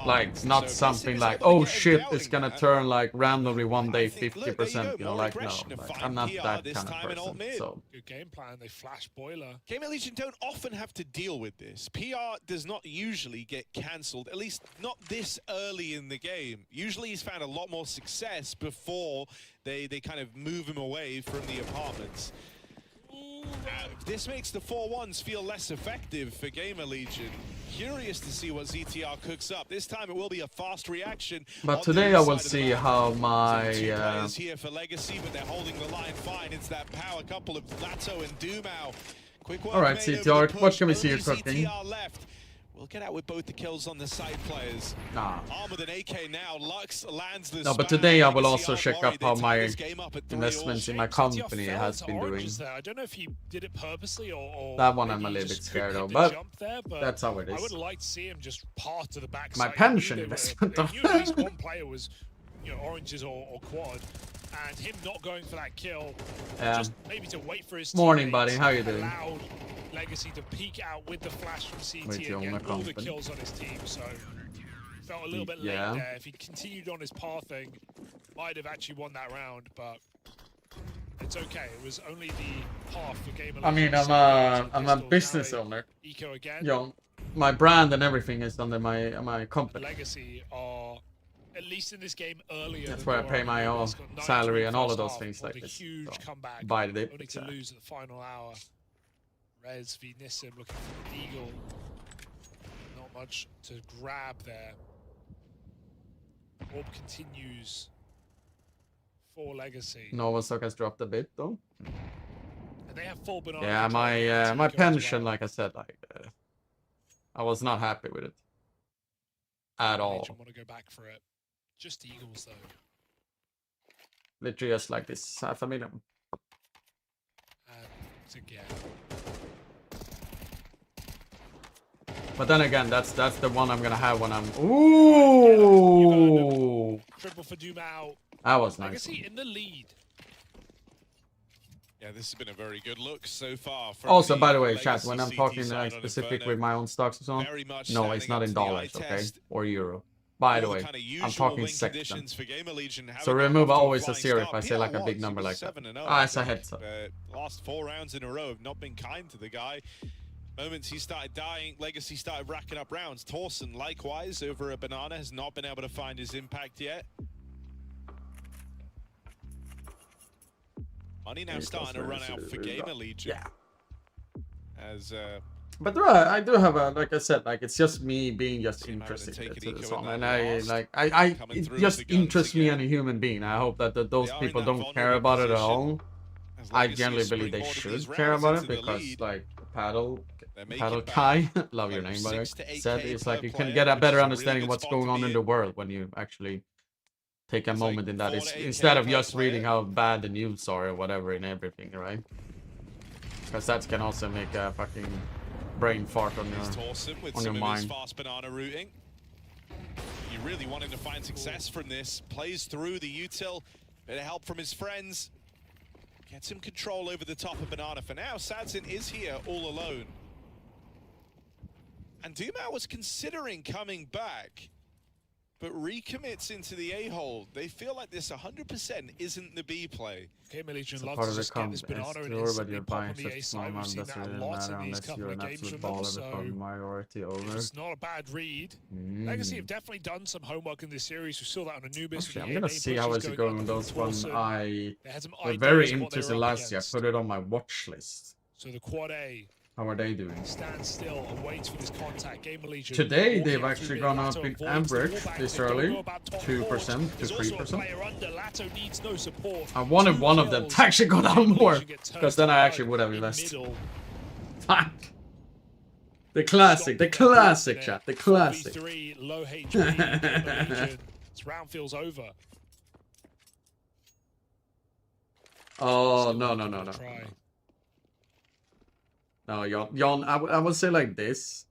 Like not something like, oh shit, it's gonna turn like randomly one day 50%, you know, like no, like, I'm not that kind of person. So Good game plan. They flash boiler. Game Legion don't often have to deal with this. PR does not usually get cancelled, at least not this early in the game. Usually he's found a lot more success before they kind of move him away from the apartments. This makes the 4-1s feel less effective for Gamer Legion. Curious to see what ZTR cooks up. This time it will be a fast reaction. but today I will see how my Two players here for Legacy, but they're holding the line fine. It's that power couple of Lato and Dumao. Quick work alright, made over the CTR, push. what can we see you Only cooking? ZTR left. We'll get out with both the kills on the side players. Nah. Arm with an AK now. Lux lands the No, but spam. today I will Legacy also aren't check worried. up They how tie my this game up at 3 investments in all. my company fell has into been doing. oranges there. I don't know if he did it purposely or That one maybe I'm a he little bit just couldn't scared hit of, the but jump there, but that's how it I is. would like to see him just pass to the backside. My I knew pension they were- investment, They though. knew at least one player was, oranges or quad, and him not going for that kill, just maybe to wait for his Morning, teammates, buddy. How you doing? allowed Legacy to peek out with the flash from CT With your and own get all the company. kills on his team. So felt a little bit Yeah. late there. If he continued on his pathing, might have actually won that round, but it's okay. It was only the half the game. I mean, I'm a business owner. Eco again. My brand and everything is under my company. Legacy are at least in this game earlier. That's than where I they pay were. my own Anubis got 9-3 salary and all of first those half, things with like a this. huge So, comeback. buy the dip. Only to lose at the final hour. Rez v Nissim looking for the Eagle. Not much to grab there. Orb continues for Legacy. Novosok has dropped a bit though. And they have full banana. Yeah, my pension, like I said, like I was not happy with it at all. Want to go back for it. Just Eagles though. Literally just like this $500,000. And again. But then again, that's the one I'm gonna have when I'm. Ooh. Triple for Dumao. That was nice. Legacy in the lead. Yeah, this has been a very good look so far. Also, by the way, chat, when I'm talking like specific with my own stocks and so on, no, it's not in dollars, okay, or euro. By the way, I'm talking seconds. So remove always a zero if I say like a big number like that. Ah, it's a heads up. Last 4 rounds in a row have not been kind to the guy. Moments he started dying, Legacy started racking up rounds. Torsen, likewise, over a banana, has not been able to find his impact yet. Money now starting to run out for Gamer Legion. Yeah. As but I do have a, like I said, like it's just me being just interested into this one, and it just interests me as a human being. I hope that those people don't care about it at all. I generally believe they should care about it because, like, Paddle Kai, love your name, by the way, said it's like you can get a better understanding of what's going on in the world when you actually take a moment in that. Instead of just reading how bad the news are or whatever and everything, right? Because that can also make a fucking brain fart on your mind. Fast banana routing. You really wanted to find success from this. Plays through the util. Bit of help from his friends. Gets him control over the top of banana. For now, Sadzin is here all alone. And Dumao was considering coming back, but recommits into the A-hole. They feel like this 100% isn't the B play. Okay, Legion loves to just get this banana and instantly pop on the A side. We've seen that a lot in these couple of games from them, so it's not a bad read. Legacy have definitely done some homework in this series. We saw that on Anubis. Actually, I'm gonna see how is it going on those ones. I was very interested last year. I put it on my watch list. So the quad A. How are they doing? Stand still and waits for this contact. Gamer Legion. Today they've actually gone up in average this early, 2% to 3%. I wanted one of them to actually go down more, because then I actually would have invested. Fuck. The classic chat, the classic. Low HP. This round feels over. Oh no. No, Jon, I would say like this.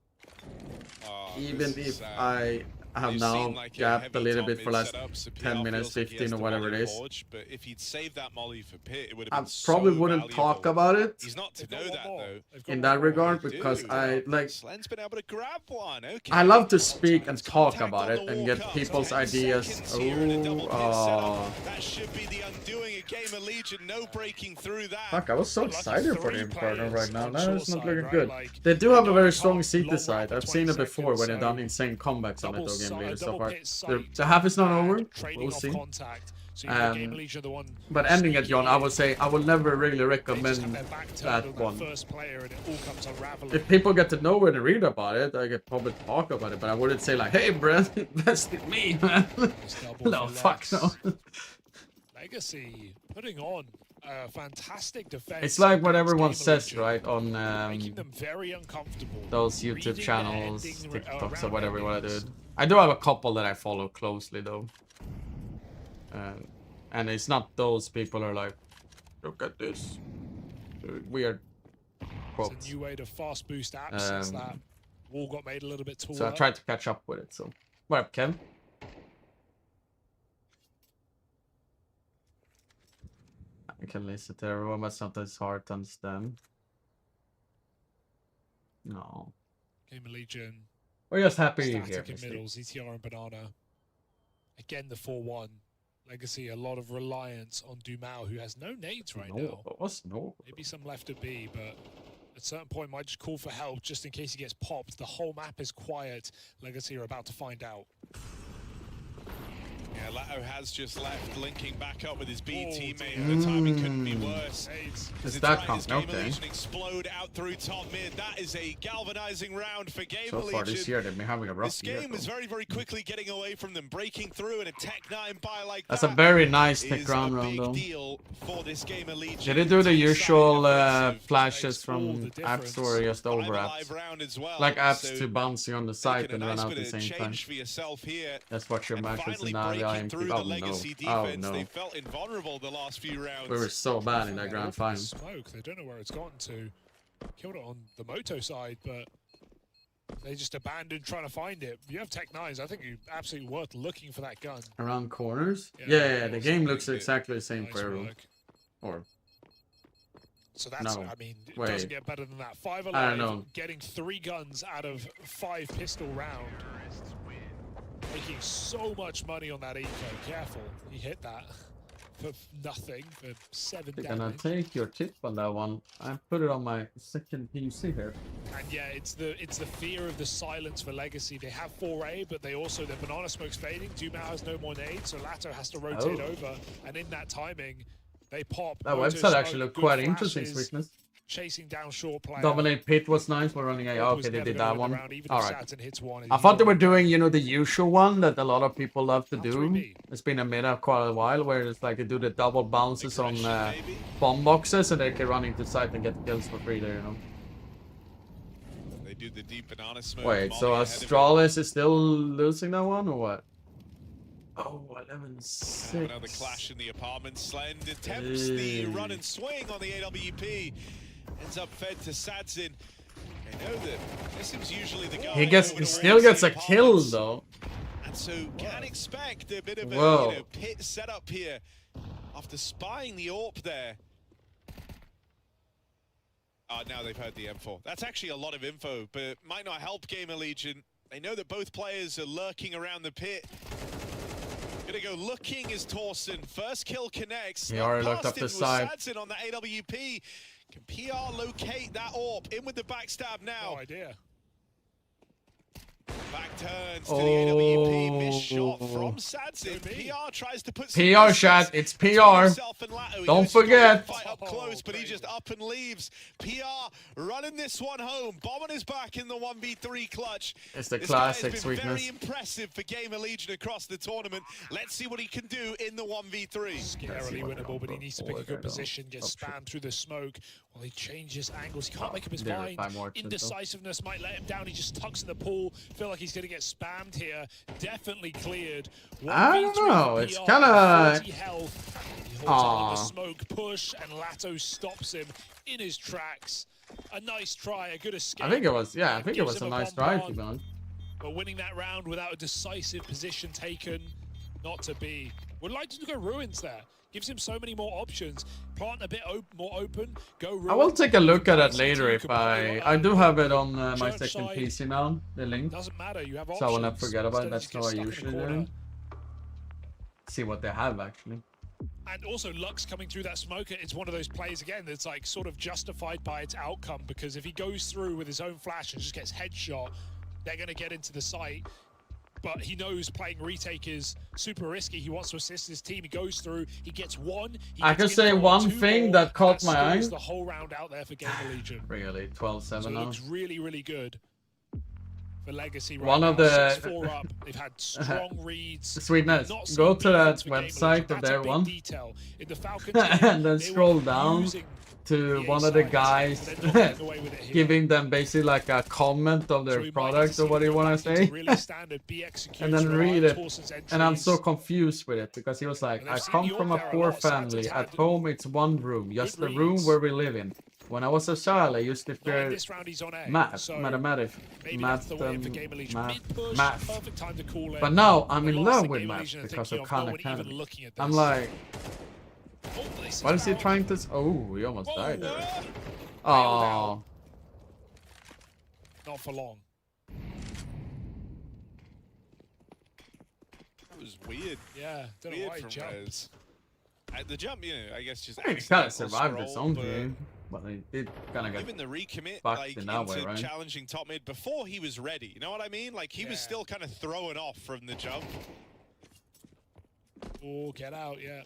Even if I have now gapped a little bit for last 10 minutes, 15 or whatever it is, but if he'd saved that molly for Pit, it would I have been probably so wouldn't valuable. talk about it He's not to know that though. in that regard, because I like. Slen's been able to grab one. Okay. I love to speak and talk about it and get people's ideas. That should be the undoing of Gamer Legion. No breaking through that. Fuck, I was so excited for the Inferno right now. Now it's not looking good. They do have a very strong CT side. I've seen it before when they've done insane comebacks on it though, Game Leader so far. The half is not over. We'll see. But ending it, Jon, I would say I will never really recommend that one. If people get to know it and read about it, I could probably talk about it, but I wouldn't say like, hey, Brent, invest in me, man. No, fuck no. Legacy putting on a fantastic defense. It's like what everyone says, right, on making them very uncomfortable. Those YouTube channels, TikToks, or whatever you want to do. I do have a couple that I follow closely, though. And it's not those people who are like, look at this weird quotes. It's a new way to fast boost apps since that wall got made a little bit taller. So I tried to catch up with it, so. What up, Ken? I can listen to everyone, but sometimes it's hard to understand. No. Gamer Legion. We're just happy you're here. In middles, ETR and Banana. Again, the 4-1. Legacy, a lot of reliance on Dumao, who has no nades right now. Maybe some left to be, but at a certain point might just call for help just in case he gets popped. The whole map is quiet. Legacy are about to find out. Yeah, Lato has just left, linking back up with his B teammate. The timing couldn't be worse. Is that count? Okay. Explode out through top mid. That is a galvanizing round for Gamer So far this year, they've been having a rough year. This game is very, very quickly getting away from them, breaking through, and a Tech-9 buy like That's a very nice tech ground round, though. Did it do the usual flashes from App Store, just over apps? Like apps to bouncing on the site and run out at the same time. That's what your matches and now the IMP. Oh no. They felt invulnerable the last few rounds. We were so bad in that grand final. Smoke. They don't know where it's gotten to. Killed it on the moto side, but they just abandoned trying to find it. You have Tech-9s. I think you're absolutely worth looking for that gun. Around corners? Yeah, the game looks exactly the same for everyone. Or so that's, I mean, it doesn't get better than that. 5 alive, I don't know. Getting 3 guns out of 5 pistol round. Making so much money on that eco. Careful, he hit that for nothing, for 7 damage. I'm gonna take your tip on that one. I put it on my second PC here. And yeah, it's the fear of the silence for Legacy. They have 4A, but they also, their banana smoke's fading. Dumao has no more nades, so Lato has to rotate over. And in that timing, they pop. That website actually looked quite interesting, Sweetness. Chasing down short player. Dominate Pit was nice. We're running A. Okay, they did that one. Alright. I thought they were doing, you know, the usual one that a lot of people love to do. It's been a meta quite a while where it's like they do the double bounces on bomb boxes and they can run into site and get kills for free there, you know. They do the deep banana smoke. Wait, so Astralis is still losing that one or what? Oh, 11-6. Another clash in the apartment. Slend attempts the run and swing on the AWP. Ends up fed to Sadzin. I know that this is usually the guy. He still gets a kill though. And so can expect a bit of a pit setup here after spying the AWP there. Now they've heard the M4. That's actually a lot of info, but might not help Gamer Legion. They know that both players are lurking around the pit. Gonna go looking as Torsen. First kill connects. He already looked up the side. Sadzin on the AWP. Can PR locate that AWP? In with the backstab now. No idea. Back turns to the AWP. Missed shot from Sadzin. PR tries to put PR shot. It's PR. Don't forget. Fight up close, but he just up and leaves. PR running this one home. Bomb on his back in the 1v3 clutch. It's the This classic guy has been sweetness. very impressive for Gamer Legion across the tournament. Let's see what he can do in the 1v3. Scarily winnable, but he needs to pick a good position, get spammed through the smoke. Well, he changes angles. He can't make up his mind. Indecisiveness might let him down. He just tucks in the pool. Feel like he's going to get spammed here. Definitely cleared. I don't know. It's kind of. He holds on the smoke push, and Lato stops him in his tracks. A nice try, a good escape. I think it was. Yeah, I think it was a nice try, to be honest. But winning that round without a decisive position taken, not to be. Would like to go ruins there. Gives him so many more options. Plant a bit more open. Go ruins. I will take a look at it later if I do have it on my second PC now. The link. Doesn't matter. You have So I options. will not forget about it. Instead That's you how I get stuck in usually a do corner. it. See what they have actually. And also Lux coming through that smoker, it's one of those plays again that's like sort of justified by its outcome, because if he goes through with his own flash and just gets headshot, they're going to get into the site. But he knows playing retake is super risky. He wants to assist his team. He goes through. He gets one. I can say one thing that caught my eye. The whole round out there for Gamer Legion. Really, 12-7 So it now. looks really, really good for Legacy right One now. of the 6-4 up. They've had strong reads. Sweetness. Not Go seen to that defense for Gamer website Legion. of That's a their big one, detail. In the Falcons and then they scroll were down using to the one of the A-side, guys and then not getting away with it here. giving them basically like a comment of their product or what you want to say, Really standard B executes, and then rely read on it. Torsen's And I'm so entries. confused with it because he was like, And I they've seen come the from a AWP poor there a lot. Sadzin family. had At home it's one room, just the room reads. where we live in. When I was a child, I used to Not in fear this round, he's on A, math, so mathematics, maybe math, that's the way for Gamer Legion. Mid-push, math. perfect time to call it. But now I'm The in last love thing with Gamer math Legion are because thinking of no Khan one even Academy. looking at I'm this. like, Oh, this what is he foul. trying to? Oh, he almost died there. Nailed Oh, Not for long. That was weird. Yeah, don't know Weird why he from jumped. Rez. The jump, I guess just he kind of accidental survived his scroll, own but game, but he did kind of get even the recommit, fucked like in that into way, right? challenging top mid before he was ready. You know what I mean? Like he was still kind of throwing off from the jump. Oh, get out, yeah.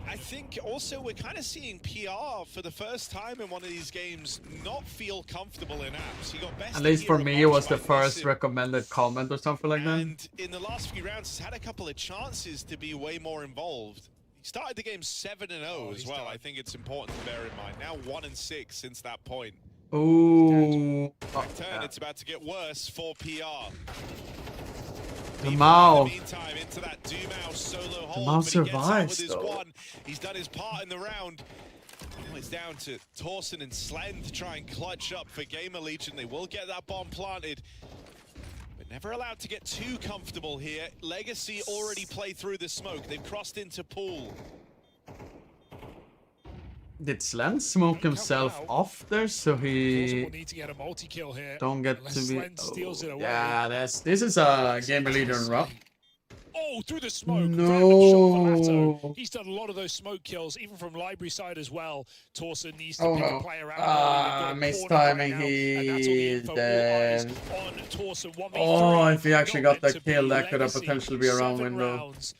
I think also we're kind of seeing PR for the first time in one of these games not feel comfortable in apps. He got best At least for hero me, it was the box by first Nissim. recommended comment or something like that. And in the last few rounds, has had a couple of chances to be way more involved. He started the game 7-0 as well. I think it's important to bear in mind. Now 1-6 since that point. Ooh. Back turn, it's about to get worse for PR. The Mao. In the meantime, into that Dumao solo hold, Mao but he gets out survives, with his though. one. He's done his part in the round. Now it's down to Torsen and Slen to try and clutch up for Gamer Legion. They will get that bomb planted, but never allowed to get too comfortable here. Legacy already played through the smoke. They've crossed into pool. Did Slen smoke himself off there so he Will need to get a multi-kill here. don't get unless to be? Slen steals it away. Yeah, this is a Gamer Leader in rough. Oh, through the smoke. Random shot for No. Lato. He's done a lot of those smoke kills, even from library side as well. Torsen needs to Oh pick no. a player out. Ah, missed timing. He's dead. On Torsen, 1v3. Oh, if he actually got Not that meant to kill, be. that could have Legacy, potentially be a round 7 window. rounds.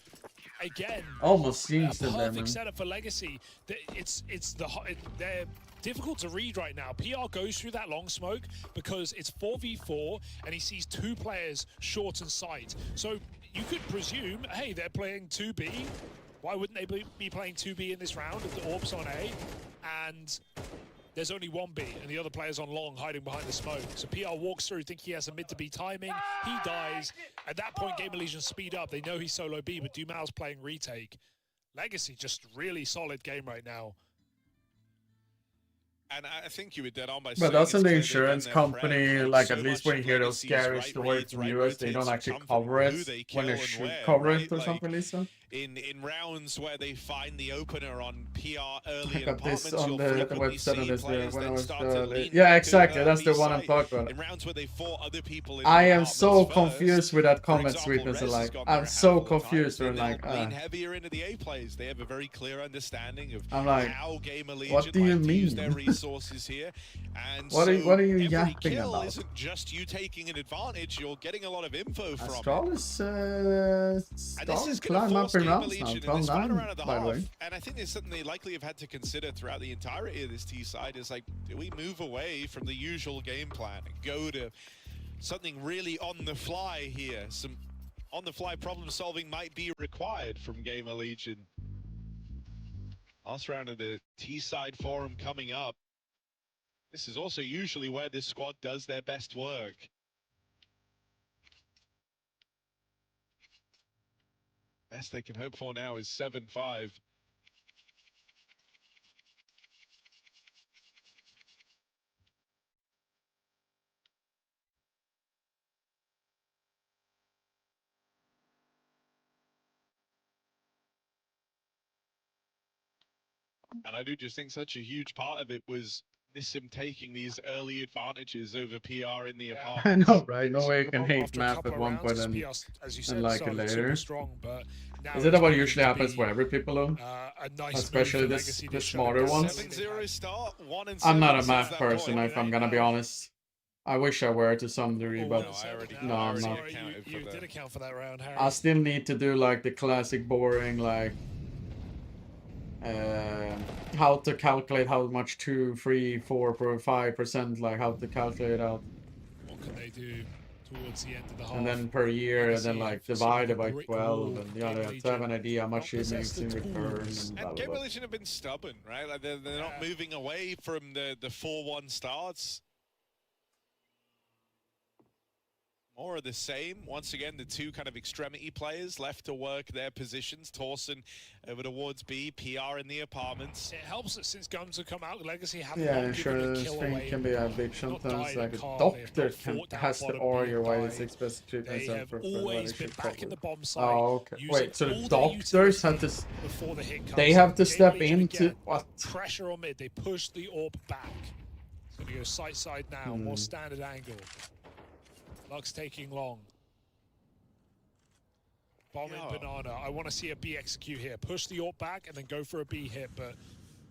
Again, Almost seems a to them, man. perfect setup for Legacy. They're difficult to read right now. PR goes through that long smoke because it's 4v4 and he sees two players short and sight. So you could presume, hey, they're playing 2B. Why wouldn't they be playing 2B in this round if the AWP's on A? And there's only 1B and the other player's on long hiding behind the smoke. So PR walks through, think he has a mid to B timing. He dies. At that point, Gamer Legion speed up. They know he's solo B, but Dumao's playing retake. Legacy, just really solid game right now. And I think you were dead on by But saying doesn't it's the clear they've insurance done their company, prep. like So at least much when you of hear those Legacy's scary right stories reads, from right US, they don't rotates actually come from cover who it they when kill they and should where, cover right? it or Like, something, Lisa? in rounds where they find the opener on PR early I in got this apartments, on you'll the frequently website on see this players when I then was start to lean yeah, back exactly, to that's the B one I'm site talking about. in rounds where they fought other people in I the am so apartments confused first. with that For comment example, sweetness. Rez has Like, gone there I'm a so handful of confused. times, We're and like, they'll lean heavier into the A plays. They have a very clear understanding of I'm like, how Gamer Legion what do you like to use mean? their resources here. And What so are you every yapping kill about? isn't just you taking an advantage, you're getting a lot of info from Astral it. is And this is going to climb force up in Gamer rounds now, Legion in this final 12-9, round of the by the half. way. And I think there's something they likely have had to consider throughout the entirety of this T side is like, do we move away from the usual game plan and go to something really on the fly here? Some on the fly problem solving might be required from Gamer Legion. Last round of the T side forum coming up. This is also usually where this squad does their best work. Best they can hope for now is 7-5. And I do just think such a huge part of it was Nissim taking these early advantages over PR in the apartment. I know, right? No way you can hate After a map couple at of one rounds, point 'cause and, PR, as you said, like it started later. super strong, but now Is it it's what proving usually to happens be, for every people though? a nice Especially move for this Legacy the to shut smarter it down. ones. 7-0 start, 1-7 I'm not a since math that person, point. if I'm gonna be honest. I wish I were to some degree, but no, I'm not. You did account for that round, Harry. I still need to do like the classic boring, like how to calculate how much 2, 3, 4, 5%, like how to calculate out. What can they do towards the end of the half? And then per year, and then like divide it by 12, and to have an idea how much it makes in return. And blah, And blah, Gamer blah. Legion have been stubborn, right? Like they're not moving away from the 4-1 starts. More of the same. Once again, the two kind of extremity players left to work their positions. Torsen over towards B, PR in the apartments. It helps that since guns have come out, Legacy have Yeah, not given a insurance kill thing away. can be a bitch sometimes. Like a doctor has to argue why it's expensive treatment They have for always been back in the bomb site. Oh, okay. Wait, so the using all their doctors have to. before the hit comes. They have to Gamer step Legion into again, what? Pressure on mid. They push the orb back. It's going to go side now. More standard angle. Lux taking long. Bomb in banana. I want to see a B execute here. Push the AWP back and then go for a B hit, but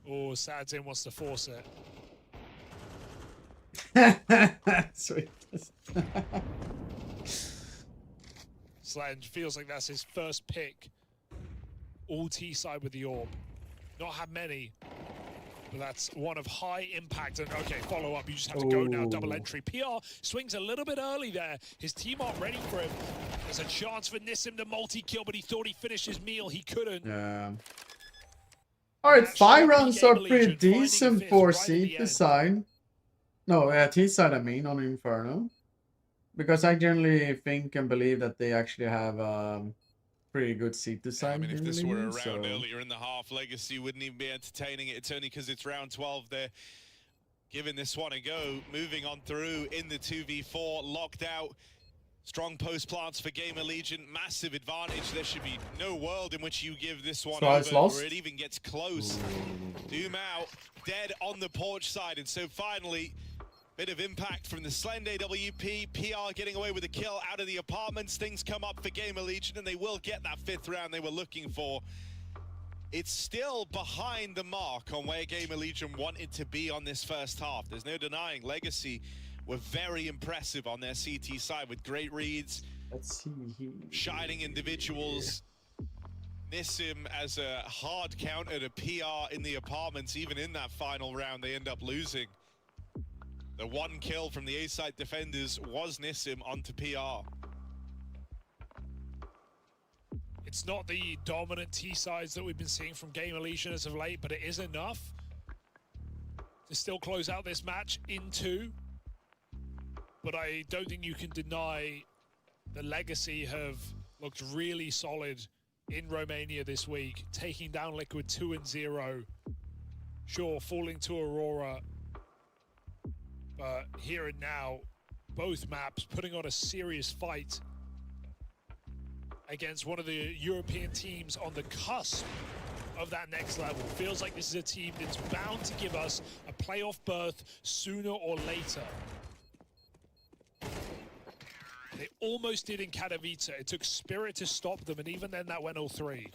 Sadzin wants to force it. Sweet. Slenge feels like that's his first pick. All T side with the AWP. Not had many, but that's one of high impact. And okay, follow up. You just have to go now. Double entry. PR swings a little bit early there. His team aren't ready for him. There's a chance for Nissim to multi-kill, but he thought he finished his meal. He couldn't. Yeah. Alright, 5 rounds are pretty decent for seed design. No, T-side I mean, on Inferno. Because I generally think and believe that they actually have pretty good seat design. I mean, if this in were a league, round so. earlier in the half, Legacy wouldn't even be entertaining it. It's only because it's round 12 they're giving this one a go. Moving on through in the 2v4, locked out. Strong post plants for Gamer Legion, massive advantage. There should be no world in which you give this one over, or it even gets close. Doom out, dead on the porch side, and so finally, bit of impact from the Slend AWP. PR getting away with a kill out of the apartments. Things come up for Gamer Legion, and they will get that 5th round they were looking for. It's still behind the mark on where Gamer Legion wanted to be on this first half. There's no denying Legacy were very impressive on their CT side with great reads. Let's see here. Shining individuals. Nissim as a hard counter to PR in the apartments. Even in that final round, they end up losing. The one kill from the A-side defenders was Nissim onto PR. It's not the dominant T-sides that we've been seeing from Gamer Legion as of late, but it is enough to still close out this match in 2. But I don't think you can deny the Legacy have looked really solid in Romania this week, taking down Liquid 2-0. Sure, falling to Aurora But here and now, both maps putting on a serious fight against one of the European teams on the cusp of that next level. Feels like this is a team that's bound to give us a playoff berth sooner or later. They almost did in Katowice. It took Spirit to stop them, and even then that went 0-3.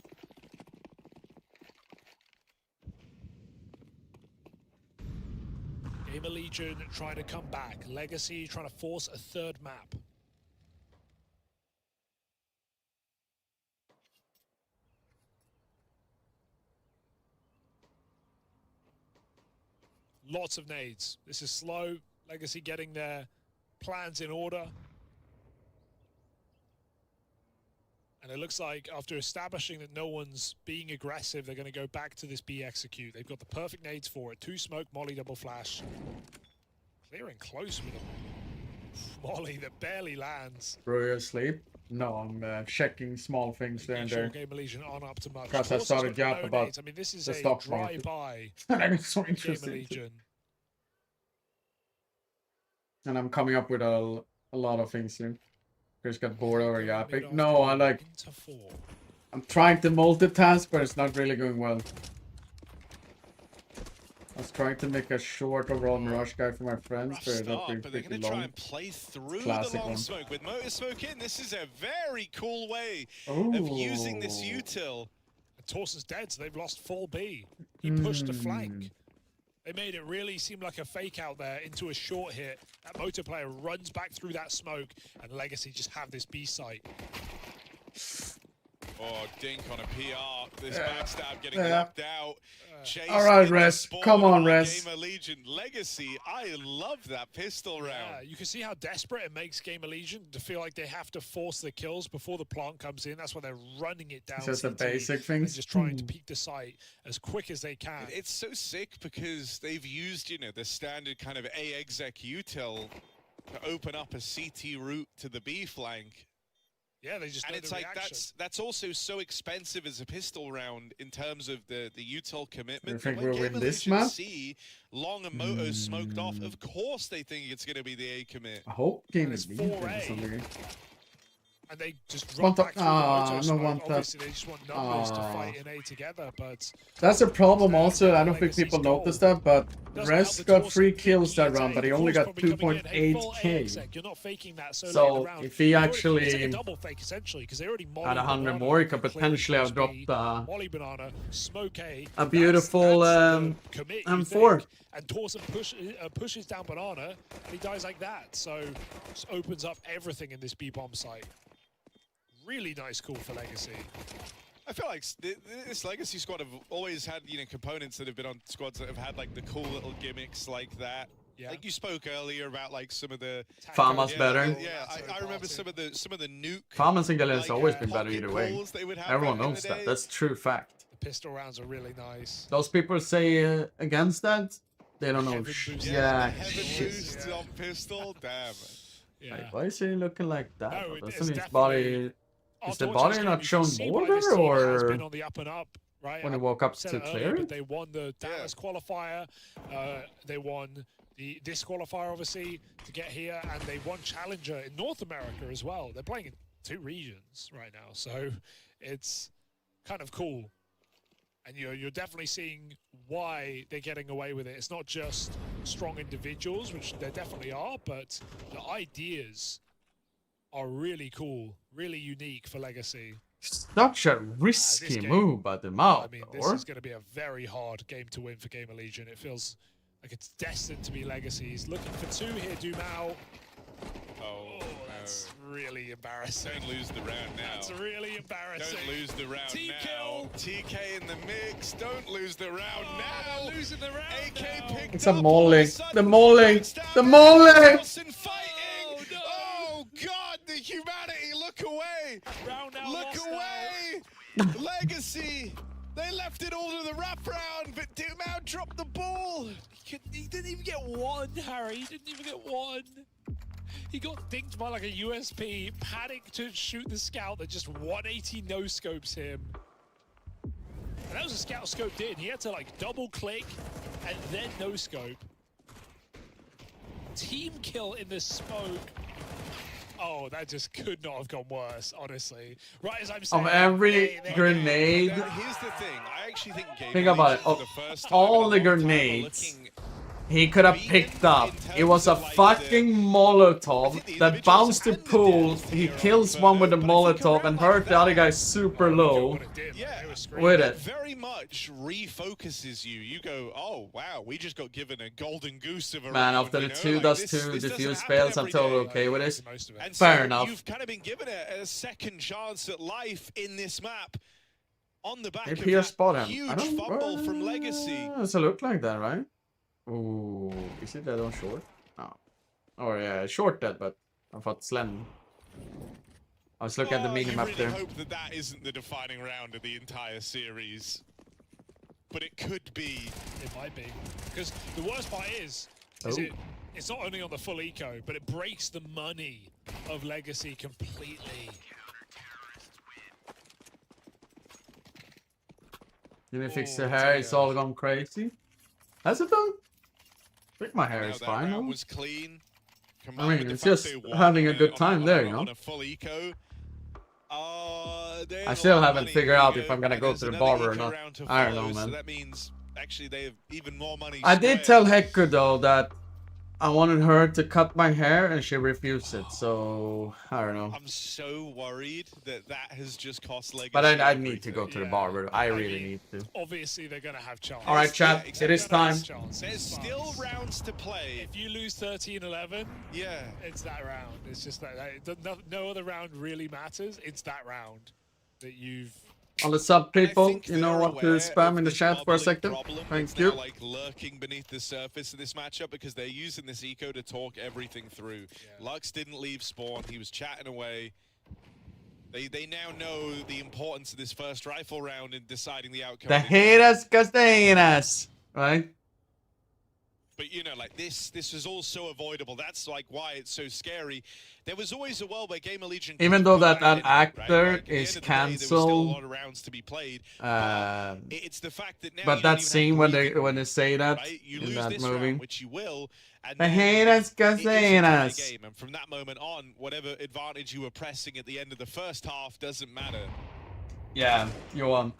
Gamer Legion trying to come back. Legacy trying to force a third map. Lots of nades. This is slow. Legacy getting their plans in order. And it looks like after establishing that no one's being aggressive, they're going to go back to this B execute. They've got the perfect nades for it. 2 smoke, molly, double flash. Clearing close with a molly that barely lands. Bro, you asleep? No, I'm checking small things there and there. Gamer Legion aren't up to much. Because I started gap about nades. I mean, this is the a stock market. drive-by. I'm so Gamer interested. Legion. And I'm coming up with a lot of things here. Just got bored over yapping. No, I'm trying to multitask, but it's not really going well. I was trying to make a short overall Mirage guy for my friends, but it's not being but they're going to try and play through the long smoke. With motor smoke in, this is a very cool way of using this util. Torson's dead, so they've lost full B. He pushed the flank. They made it really seem like a fake out there into a short hit. That motor player runs back through that smoke, and Legacy just have this B site. Oh, Dink on a PR. This backstab getting locked out. All right, Res. Come on, Res. Gamer Legion Legacy. I love that pistol round. Yeah, you can see how desperate it makes Gamer Legion to feel like they have to force the kills before the plant comes in. That's why they're running it down. It's just a basic thing. Just trying to peek the site as quick as they can. It's so sick because they've used, you know, the standard kind of A exec util to open up a CT route to the B flank. Yeah, they just. And it's like that's also so expensive as a pistol round in terms of the util commitment. You think when we'll win Gamer this Legion map? See Long and Moto smoked off. Of course, they think it's going to be the A commit. I hope Game is Legion wins 4A. something. And they just run back through the motor smoke. want that. Obviously, they just want numbers to fight in A together, but... That's a problem also. I don't think people noticed that, but Res got 3 kills that round, but he only got 2.8k. You're not faking that So if he actually it's like a double fake, essentially, because they already had 100 more, he could potentially have dropped Molly Banana, Smoke a beautiful M4. And Torsen pushes down Banana, and he dies like that. So just opens up everything in this B-bomb site. Really nice call for Legacy. I feel like this Legacy squad have always had, you know, components that have been on squads that have had like the cool little gimmicks like that. Yeah. Like you spoke earlier about like some of the Farmer's better. Yeah, I remember some of the nuke. Farmer's and Galen's always been better either way. Everyone knows that. That's true fact. The pistol rounds are really nice. Those people say against that, they don't know. Yeah, Heaven boost on pistol, damn. Yeah. Like, why is he looking like that? No, Doesn't his body? Is the body not shown border, or been on the up and up, right? when he woke up to clear it? They won the Dallas qualifier. They won the disqualifier, obviously, to get here, and they won Challenger in North America as well. They're playing in 2 regions right now, so it's kind of cool. And you're definitely seeing why they're getting away with it. It's not just strong individuals, which there definitely are, but the ideas are really cool, really unique for Legacy. Such a risky move by the mouth. I mean, this is going to be a very hard game to win for Gamer Legion. It feels like it's destined to be Legacy. He's looking for 2 here, Dumao. Oh, that's really embarrassing. Don't lose the round now. That's really embarrassing. Don't lose the round T-kill. now. TK in the mix. Don't lose the round now. Losing the round AK picked it's a up. mauling. The mauling. The mauling. Oh God, the humanity! Look away! Round now. Look away! Legacy. They left it all to the wraparound, but Dumao dropped the ball. He didn't even get 1, Harry. He didn't even get 1. He got dinked by like a USP, panicked to shoot the scout that just 180 no-scopes him. And that was a scout scoped in. He had to like double click and then no-scope. team kill in the smoke. Oh, that just could not have gone worse, honestly. Right as I'm saying, Of every grenade, Here's the thing. I actually think think about it. Of all the grenades he could have picked up, it was a fucking Molotov that bounced the pool. He kills one with a Molotov and hurt the other guy super low with it. Very much refocuses you. You go, oh wow, we just got given a golden goose of a Man, round, after the you know? 2 Like, does this 2 doesn't diffuse happen fails, I'm every totally day. okay with this. And Fair so enough. You've kind of been given a second chance at life in this map. On the back Maybe of you that spot him. huge I don't fumble from Legacy. Does it look like that, right? Ooh, is it dead on short? No. Oh yeah, short dead, but I thought Slen. I was looking at the minimap really there. hope that that isn't the defining round of the entire series. But it could be. It might be. Because the worst part is it's not only on the full eco, but it breaks the money of Legacy completely. Did we fix the hair? It's all gone crazy. Has it done? I think my hair is fine. No? Was clean. I mean, it's just having a good time there, you know. On a full eco. I still haven't figured out if I'm gonna go to the barber or not. I don't know, man. So that means actually they have even more money. I did tell Heku though that I wanted her to cut my hair and she refused it, so I don't know. I'm so worried that that has just cost Legacy. But I need to go to the barber. I really need to. Obviously, they're going to have chance. All right, chat. It is time. There's still rounds to play. If you lose 13-11, yeah, it's that round. It's just that no other round really matters. It's that round that you've. On the sub people, you know what to spam in the chat for a second. Thank you. Like lurking beneath the surface of this matchup because they're using this eco to talk everything through. Lux didn't leave spawn. He was chatting away. They now know the importance of this first rifle round in deciding the outcome. They hate us because they hate us, right? But you know, like this was also avoidable. That's like why it's so scary. There was always a world where Gamer Legion, even though that actor is cancelled, it's the fact that now but that scene when they say that in that movie, which you will, and they hate us because they hate us. And from that moment on, whatever advantage you were pressing at the end of the first half doesn't matter. Yeah, you won.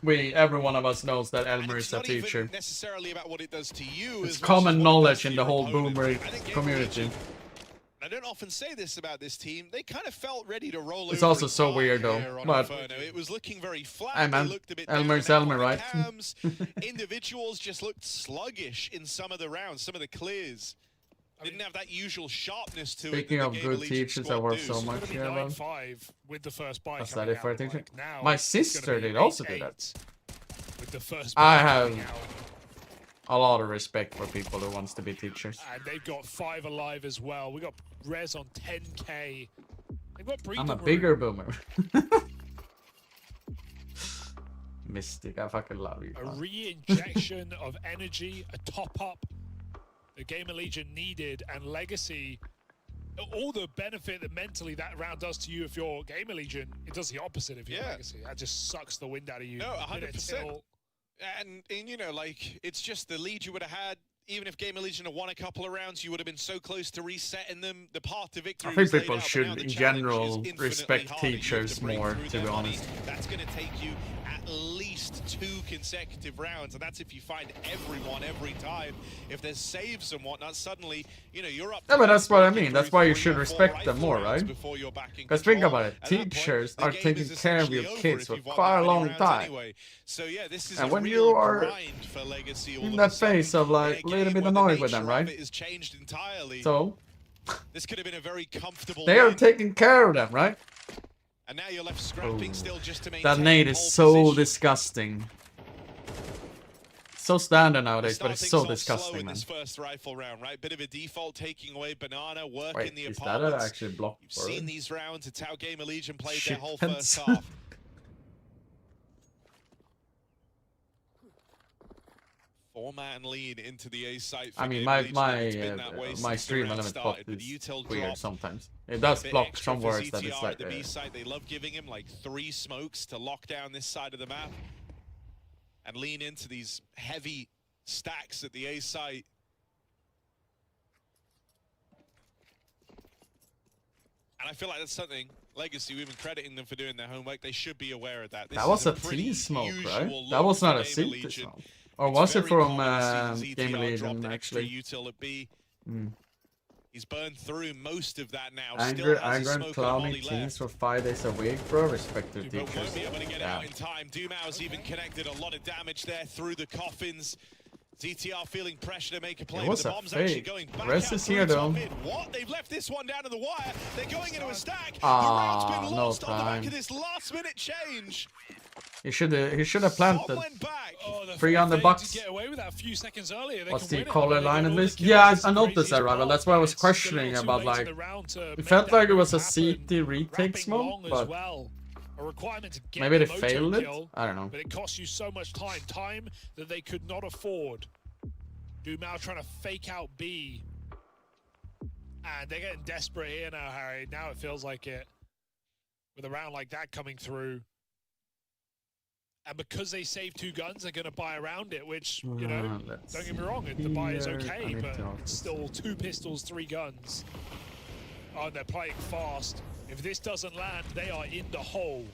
Every one of us knows that Elmer is a teacher. Necessarily about what it does to you. It's common knowledge in the whole boomer community. I don't often say this about this team. They kind of felt ready to roll. It's also so weird though. But Inferno. It was looking very flat. Hey man, Elmer's Elmer, right? Individuals just looked sluggish in some of the rounds, some of the clears. Didn't have that usual sharpness to it. Speaking of good teachers, I work so much here, man. With the first bike. That's that it for a teacher. My sister did also do that. With the first I have a lot of respect for people who wants to be teachers. And they've got 5 alive as well. We got Rez on 10k. They've got I'm a bigger boomer. Mystic, I fucking love you. A re-injection of energy, a top-up the Gamer Legion needed, and Legacy, all the benefit that mentally that round does to you if you're Gamer Legion, it does the opposite if you're Legacy. That just sucks the wind out of you. No, 100%. And you know, like, it's just the lead you would have had. Even if Gamer Legion had won a couple of rounds, you would have been so close to resetting them. The path to victory. I think people should, in general, respect teachers more, to be honest. That's going to take you at least 2 consecutive rounds, and that's if you find everyone every time. If there's saves and whatnot, suddenly, you know, you're up. Yeah, but that's what I mean. That's why you should respect them more, right? Because think about it. Teachers are taking care of your kids for quite a long time. So yeah, this is and when you are in that phase of like a little bit annoyed with them, right? So this could have been a very comfortable. They are taking care of them, right? And now you're left scrapping still just to maintain. That nade is so disgusting. So standard nowadays, but it's so disgusting, man. This first rifle round, right? Bit of a default, taking away banana, work in the is apartments. that actually blocked? You've seen these rounds. It's how Gamer Legion played their whole first half. Four-man lead into the A site. I mean, my stream element pop is weird sometimes. It does block some words that it's like. The B site, they love giving him like 3 smokes to lock down this side of the map and lean into these heavy stacks at the A site. And I feel like that's something Legacy, we've been crediting them for doing their homework. They should be aware of that. That was a T smoke, right? That was not a CT smoke. Or was it from Game Legion, actually? He's burned through most of that now. Angry and clowny teams for 5 days a week, bro. Respect their teachers. Won't be able to get out in time. Doomau's even connected a lot of damage there through the coffins. ZTR feeling pressure to make a play. It was the a bomb's fake. actually going back Rest out is here though. What? They've left this one down to the wire. They're going into a stack. Ah, the round's been no lost on the back time. of this last minute change. He should have planted. Oh, 300 bucks. Get away with that a few seconds earlier. What's the color line of this? Yeah, I noticed that, Rival. That's why I was questioning about, like, it felt like it was a CT retake smoke, but a requirement to get maybe they the failed it? kill, I don't know. but it costs you so much time that they could not afford. Doomau trying to fake out B. And they're getting desperate here now, Harry. Now it feels like it. With a round like that coming through. And because they saved 2 guns, they're going to buy around it, which, you know, don't get me wrong, the buy is okay, but it's still 2 pistols, 3 guns. Oh, and they're playing fast. If this doesn't land, they are in the hole.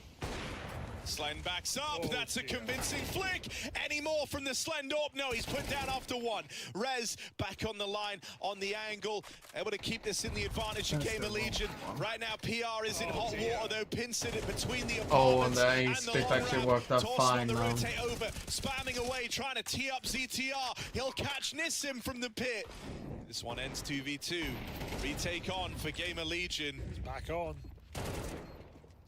Slen backs up. That's a convincing flick. Any more from the Slendorp? No, he's put down after 1. Rez back on the line, on the angle, able to keep this in the advantage of Gamer Legion. Right now, PR is in hot water, though. Pinsent it between the apartments and the actually worked out fine now. Rotate over, spamming away, trying to tee up ZTR. He'll catch Nissim from the pit. This one ends 2v2. Retake on for Gamer Legion. He's back on.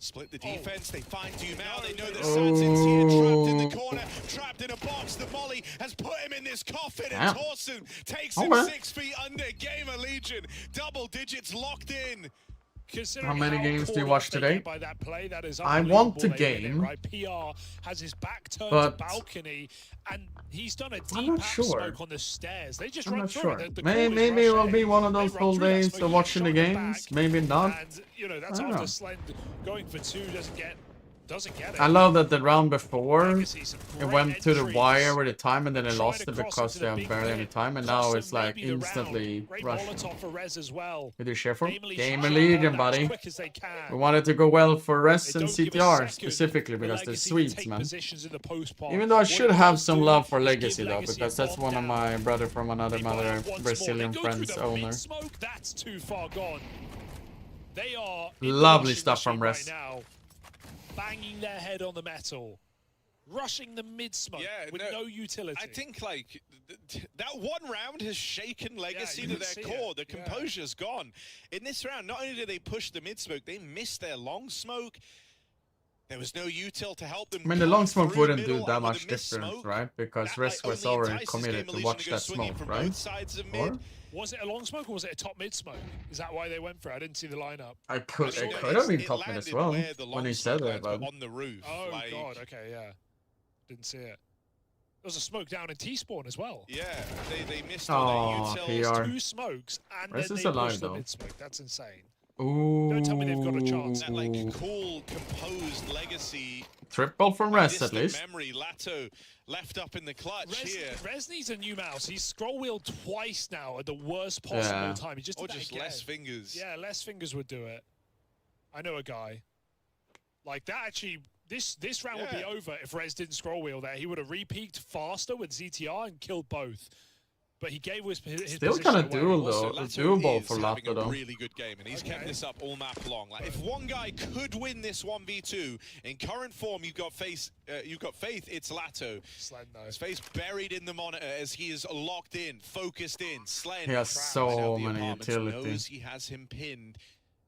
Split the defense, they find Doomau, they know that Santin's here, trapped in the corner, trapped in a box. The molly has put him in this coffin, and Torsen takes him 6 feet under. Gamer Legion, double digits locked in. How many games do you watch today? By that play, that is I want to game, right? PR has his back turned but to balcony, and he's done a deep smoke on the stairs. They just run through it. Maybe it will be one of those full days of watching the games. Maybe not. And you know that's after Slend going for 2 doesn't get it. I love that the round before it went to the wire with the time, and then they lost it because they have barely any time, and now it's like instantly rushing. We do share for Gamer Legion, buddy. We wanted to go well for Res and CTR specifically because they're sweets, man. Even though I should have some love for Legacy though, because that's one of my brother from another mother Brazilian friends owner. That's too far gone. They are lovely stuff from Res. Banging their head on the metal, rushing the mid-smoke with no utility. I think, like, that one round has shaken Legacy to their core. The composure's gone. In this round, not only did they push the mid-smoke, they missed their long smoke. There was no util to help them. I mean, the long smoke wouldn't do that much difference, right? Because Res was already committed to watch that smoke, right? Or? Was it a long smoke or was it a top mid smoke? Is that why they went for it? I didn't see the lineup. It could have been top mid as well when he said that. But... on the roof. Oh god, okay, yeah. Didn't see it. There was a smoke down in T-spawn as well. Yeah, they missed all their utils. 2 smokes and Res then is they alive, pushed the though. mid smoke. That's insane. Ooh. Don't tell me they've got a chance. That like cool, composed Legacy. Triple from Res at least. Memory, Lato left up in the clutch here. Res needs a new mouse. He's scroll wheeled twice now at the worst possible time. He just did that just again. less fingers. Yeah, less fingers would do it. I know a guy. Like that actually, this round would be over if Res didn't scroll wheel there. He would have re-peaked faster with ZTR and killed both. But he gave his still kind of doable for Lato though. Really good game, and he's kept this up all map long. Like if one guy could win this 1v2 in current form, you've got faith. It's Lato. His face buried in the monitor as he is locked in, focused in. Slen. He has so many utilities. Knows he has him pinned.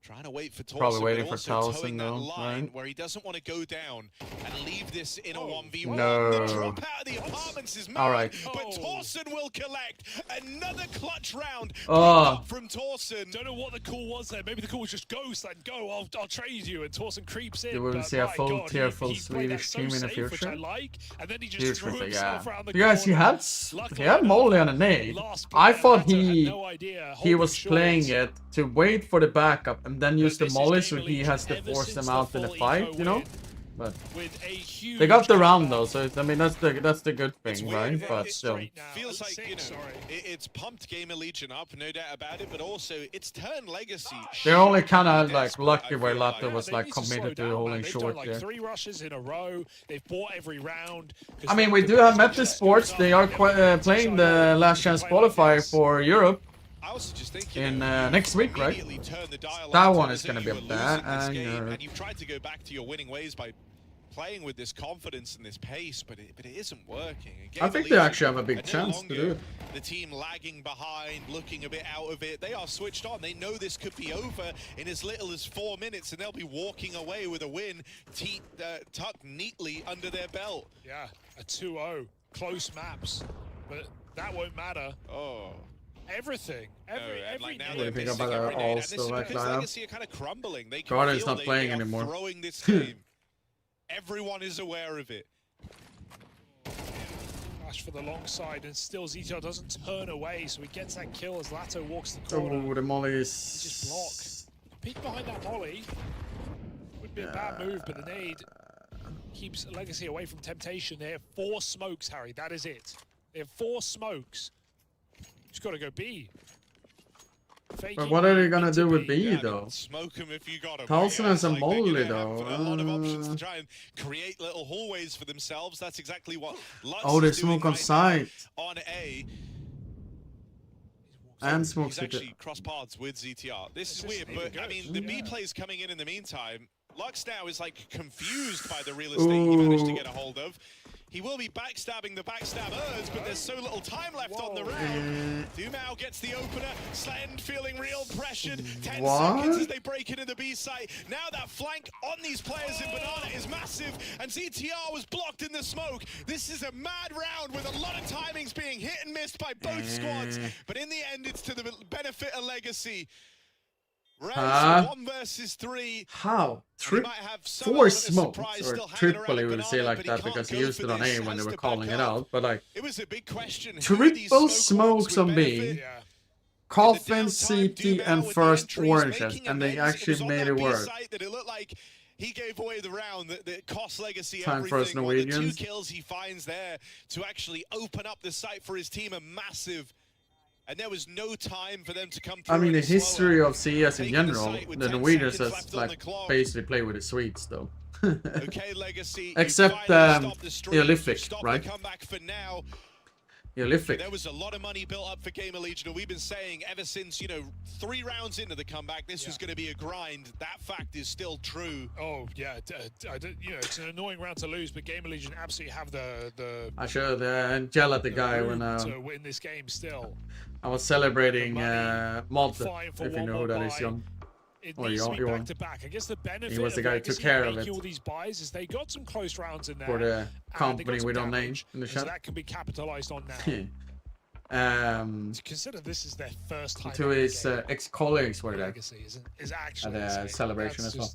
Trying to wait for Torsen, probably waiting for Towson though, right? Where he doesn't want to go down and leave this in a 1v1. No. The drop out of the apartments is mad, alright. But Torsen will collect another clutch round from Torsen. Don't know what the call was there. Maybe the call was just ghost and go. I'll trade you, and Torsen creeps in. You will see a full tier full Swedish team in the future. Which I like, and then he just threw himself around the you guys, he had Molly on a nade. I thought he was playing it to wait for the backup and then use the molly so he has to force them out in a fight, you know? But with a huge they got the round though, so I mean that's the good thing, right? But still, feels like it's pumped Gamer Legion up, no doubt about it. But also it's turned Legacy. they're only kind of like lucky where Latte was like committed to holding short like there. 3 rushes in a row. They've bought every round. I mean, we do have Metis Sports. They are playing the last chance qualifier for Europe in next week, right? That one is gonna be a banger. And you've tried to go back to your winning ways by playing with this confidence and this pace, but it isn't working. I think they actually have a big chance to do it. The team lagging behind, looking a bit out of it. They are switched on. They know this could be over in as little as 4 minutes, and they'll be walking away with a win tucked neatly under their belt. Yeah, a 2-0. Close maps, but that won't matter. Oh. Everything. Every now what do you think about our all-still like lineup? Legacy are kind of crumbling. They can Garden's feel not playing they are anymore. throwing this game. Everyone is aware of it. Flash for the long side, and still ZTR doesn't turn away, so he gets that kill as Lato walks the corner. Oh, the molly is just block. Peek behind that molly. Would be a bad move, but the nade keeps Legacy away from temptation. They have 4 smokes, Harry. That is it. They have 4 smokes. Just got to go B. But what are they gonna do with B though? Smoke him if you got him. Carlson has a molly though. A lot of options to try and create little hallways for themselves. That's exactly what Lutz Oh, they is doing smoke on right site. now on A. And smokes He's it. actually cross paths with ZTR. This is weird, but I mean the B plays coming in the meantime. Lux now is like confused by the real estate he managed to get a hold of. He will be backstabbing the backstabbers, but there's so little time left on the round. Dumao gets the opener. Slend feeling real pressured. 10 seconds as they break into the B site. Now that flank on these players in Banana is massive, and ZTR was blocked in the smoke. This is a mad round with a lot of timings being hit and missed by both squads, but in the end, it's to the benefit of Legacy. Round 1 versus 3. How? 4 smokes, or triple you would say like that because he used it on A when they were calling it out, but like it was a big question. triple smokes on B, Coffin, CT, and first oranges, and they actually made it work. He gave away the round that cost Legacy Time for us Norwegians. The 2 kills he finds there to actually open up the site for his team, a massive. And there was no time for them to come through. I mean, the history of CS in general, the Norwegians has like basically play with the Swedes though. Okay, Legacy. Except Eolific, right? Eolific. There was a lot of money built up for Gamer Legion, and we've been saying ever since, you know, 3 rounds into the comeback, this was going to be a grind. That fact is still true. Oh yeah, you know, it's an annoying round to lose, but Gamer Legion absolutely have the. I should yell at the guy when to win this game still. I was celebrating Mod, if you know who that is, Young. It needs to be back to back. I guess the benefit he was the guy who took care of it. All these buys is they got some close rounds in there for the company we don't name in the chat. So that can be capitalized on now. Consider this is their first time. To his ex-colleagues were there. Legacy is actually at a celebration as well.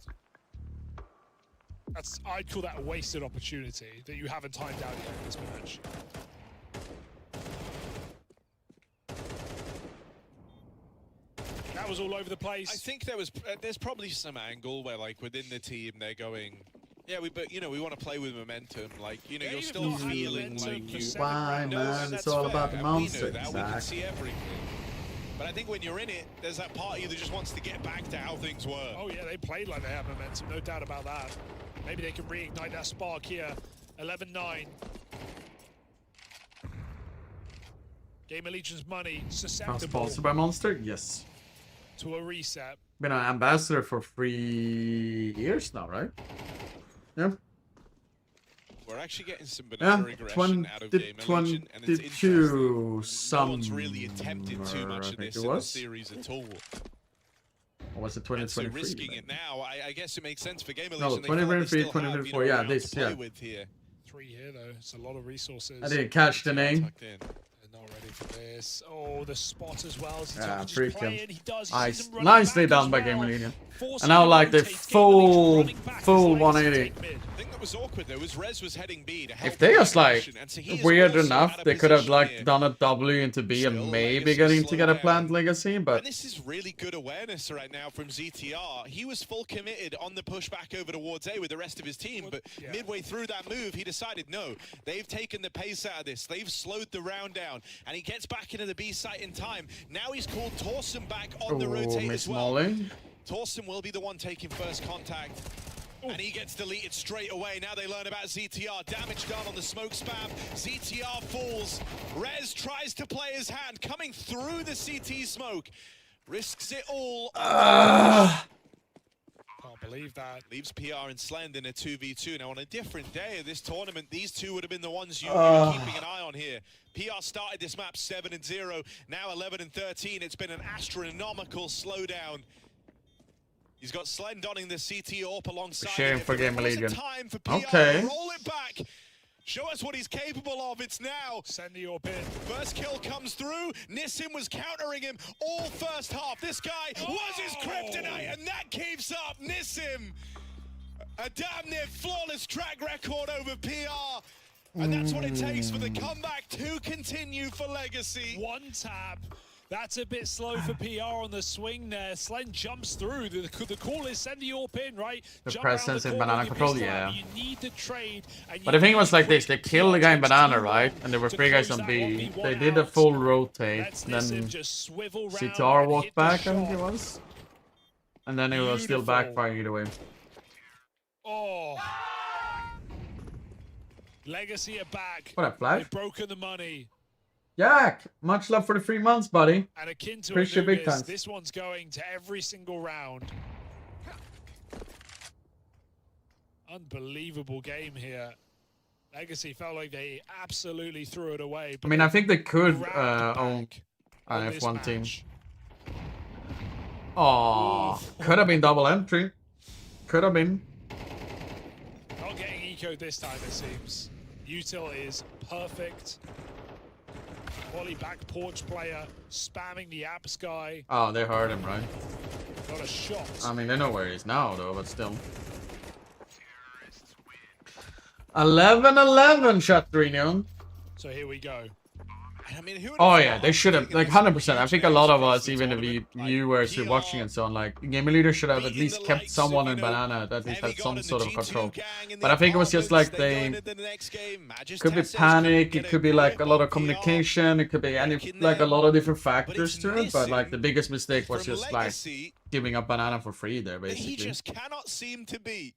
I'd call that a wasted opportunity that you haven't timed out yet in this match. That was all over the place. I think there's probably some angle where, like, within the team they're going, yeah, but you know, we want to play with momentum. Like, you know, you're still feeling like you. Why, man? It's all about the monster. We can see everything. But I think when you're in it, there's that part of you that just wants to get back to how things were. Oh yeah, they played like they have momentum, no doubt about that. Maybe they can reignite that spark here. 11-9. Gamer Legion's money susceptible. Sponsored by Monster? Yes. To a reset. Been an ambassador for 3 years now, right? Yeah. We're actually getting some banana regression out of Gamer Legion, and it's interesting. No one's really attempted too much of this in the series at all. Or was it 2023? So risking it now, I guess it makes sense for Gamer No, Legion. 2023, 2024, yeah, this, yeah. 3 here though, it's a lot of resources. I didn't catch the name. Not ready for this. Oh, the spot as well. As freaking. he does. Nice. Nicely done by Game Legion. And now like the full 180. Was awkward though, was Rez was heading B to help. If they just like weird enough, they could have like done a W into B and maybe getting to get a plant legacy, but and this is really good awareness right now from ZTR. He was full committed on the push back over towards A with the rest of his team, but midway through that move, he decided no, they've taken the pace out of this, they've slowed the round down, and he gets back into the B site in time. Now he's called Torsen back on the rotate as well. Torsen will be the one taking first contact. And he gets deleted straight away. Now they learn about ZTR. Damage done on the smoke spam. ZTR falls. Rez tries to play his hand. Coming through the CT smoke. Risks it all. Can't believe that. Leaves PR and Slend in a 2v2. Now on a different day of this tournament, these two would have been the ones you were keeping an eye on here. PR started this map 7-0. Now 11-13. It's been an astronomical slowdown. He's got Slend donning the CT AWP alongside sharing for Game Legion. Okay. Roll it back. Show us what he's capable of. It's now. Send the AWP in. First kill comes through. Nissim was countering him all first half. This guy was his kryptonite, and that keeps up. Nissim, a damn near flawless track record over PR. And that's what it takes for the comeback to continue for Legacy. One tap. That's a bit slow for PR on the swing there. Slend jumps through. The call is send the AWP in, right? The presence in banana control, yeah. You need to trade. But the thing was like this, they killed the guy in banana, right? And there were 3 guys on B. They did a full rotate. Then CTR walked back, I think it was. And then it was still backfiring either way. Oh. Legacy are back. What a flag. They've broken the money. Jack, much love for the 3 months, buddy. And akin to Appreciate Anubis, big time. this one's going to every single round. Unbelievable game here. Legacy felt like they absolutely threw it away. I mean, I think they could own an F1 team. Oh, could have been double entry. Could have been. Not getting ecoed this time, it seems. Util is perfect. Volley back porch player, spamming the apps guy. Oh, they heard him, right? Got a shot. I mean, they know where he is now, though, but still. 11-11, Chatrinion. So here we go. I mean, oh yeah, they should have, like 100%. I think a lot of us, even the viewers who are watching and so on, like Game Leader should have at least kept someone in banana that at least had some sort of control. But I think it was just like they could be panic, it could be like a lot of communication, it could be any like a lot of different factors to it. But like the biggest mistake was just like giving up banana for free there, basically. He just cannot seem to beat.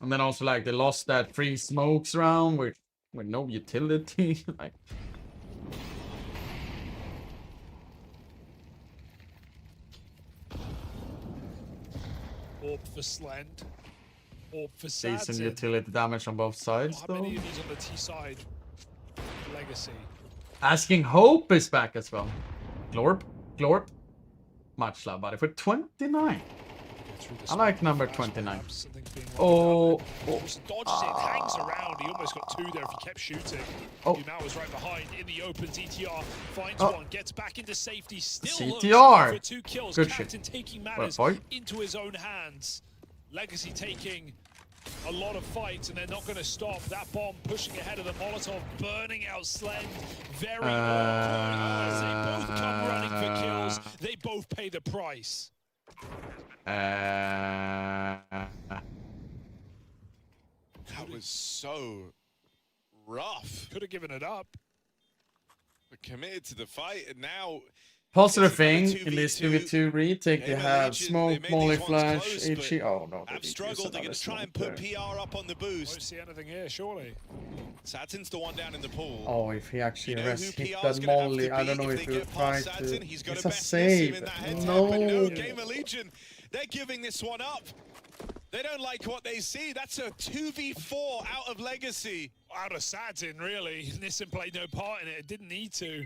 And then also like they lost that free smokes round, which. With no utility, like. Orb for Slend. Orb for Sadsin. Decent utility damage on both sides, though. How many of these on the T side? Legacy. Asking Hope is back as well. Glorp. Much love, buddy. For 29. I like number 29. Oh, dodges it, hangs around. He almost got 2 there if he kept shooting. Now is right behind in the open. ZTR finds one, gets back into safety. Still CTR for 2 kills. Good Captain shit. taking matters into his own hands. Legacy taking a lot of fights, and they're not going to stop. That bomb pushing ahead of the Molotov, burning out Slend. Very as they both come running for kills. They both pay the price. That was so rough. Could have given it up. But committed to the fight, and now... Positive thing in this 2v2 retake, they have smoke, molly flash, HE. Oh no, I've struggled. They're going to try and put PR up on the boost. Won't see anything here, surely. Sadzin's the one down in the pool. Oh, if he actually hit that molly, I don't know if he would try to. It's a save. No. Game of Legion, they're giving this one up. They don't like what they see. That's a 2v4 out of Legacy. out of Legacy. Out of Sadzin, really. Nissim played no part in it. It didn't need to.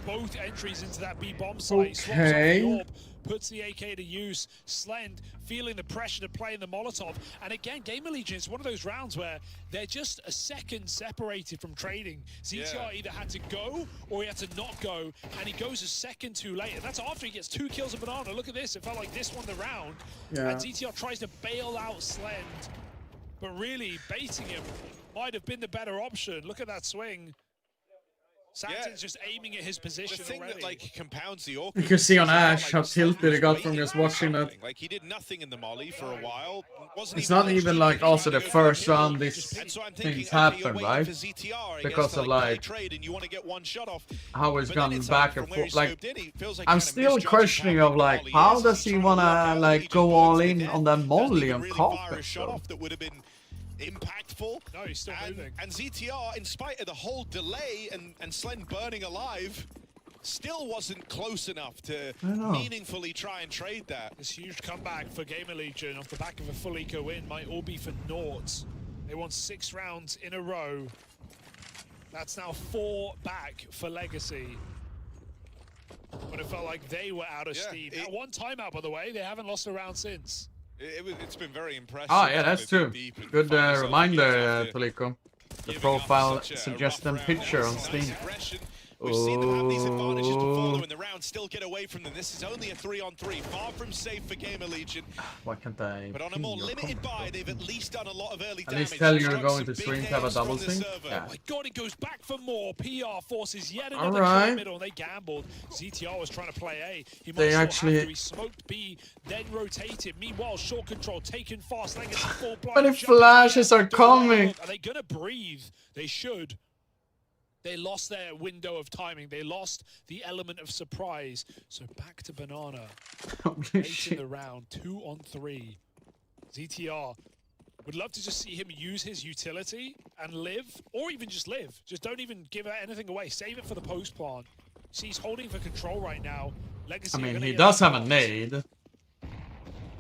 both entries into that B bomb site. Swaps off Okay. the orb, puts the AK to use. Slend feeling the pressure to play in the Molotov. And again, Gamer Legion is one of those rounds where they're just a second separated from trading. ZTR either had to go or he had to not go, and he goes a second too late. And that's after he gets 2 kills of Banana. Look at this, it felt like this won the round. Yeah. And ZTR tries to bail out Slend, but really baiting him might have been the better option. Look at that swing. Satin's just aiming at his position The thing already. that like compounds the You awkward. can see on Ash how tilted it got from just watching that. Like he did nothing in the molly for a while. Wasn't It's not even like also the first round these things happen, right? Because of like how it's gone back and forth. Like I'm still questioning of like how does he wanna like go all in on that molly on carpet? That would have been impactful. No, he's still moving. And ZTR, in spite of the whole delay and Slend burning alive, still wasn't close enough to meaningfully try and trade that. This huge comeback for Gamer Legion off the back of a full eco win might all be for naught. They won 6 rounds in a row. That's now 4 back for Legacy. But it felt like they were out of steam. At one timeout, by the way, they haven't lost a round since. It's been very impressive. Oh yeah, that's true. Good reminder, Toliko. The profile suggestion picture on Steam. We've seen them have these advantages before, in the round still get away from them. This is only a 3-on-3, far from safe for Gamer Legion. Why can't I? But on a more limited buy, they've at least done a lot of early At damage. least tell you're going to stream to have a double sync. Yeah. Oh my god, it goes back for more. PR forces yet All another right. kill middle. They gambled. ZTR was trying to play A. He They might actually- he smoked B, then rotated. Meanwhile, short control taken fast. Legacy full blind. But the jump. flashes are coming. Are they gonna breathe? They should. They lost their window of timing. They lost the element of surprise. So back to Banana. Holy 8 shit. in the round, 2-on-3. ZTR would love to just see him use his utility and live, or even just live. Just don't even give anything away. Save it for the post plant. See, he's holding for control right now. Legacy I are mean, gonna he get does that have a box. nade.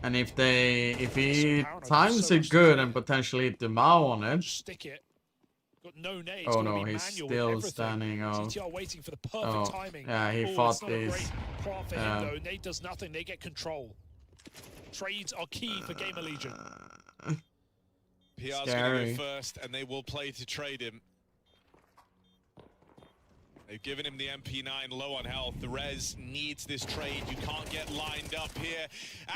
And if he times it good and potentially hit the Mao on it. Stick it. Got no nades. Oh gotta no, be he's manual with still everything. standing up. ZTR waiting for the perfect timing. Yeah, he Oh, fought it's not a these. great plot for him though. Nade does nothing. They get control. Trades are key for Gamer Legion. PR's going to Scary. go first, and they will play to trade him. They've given him the MP9 low on health. The Rez needs this trade. You can't get lined up here.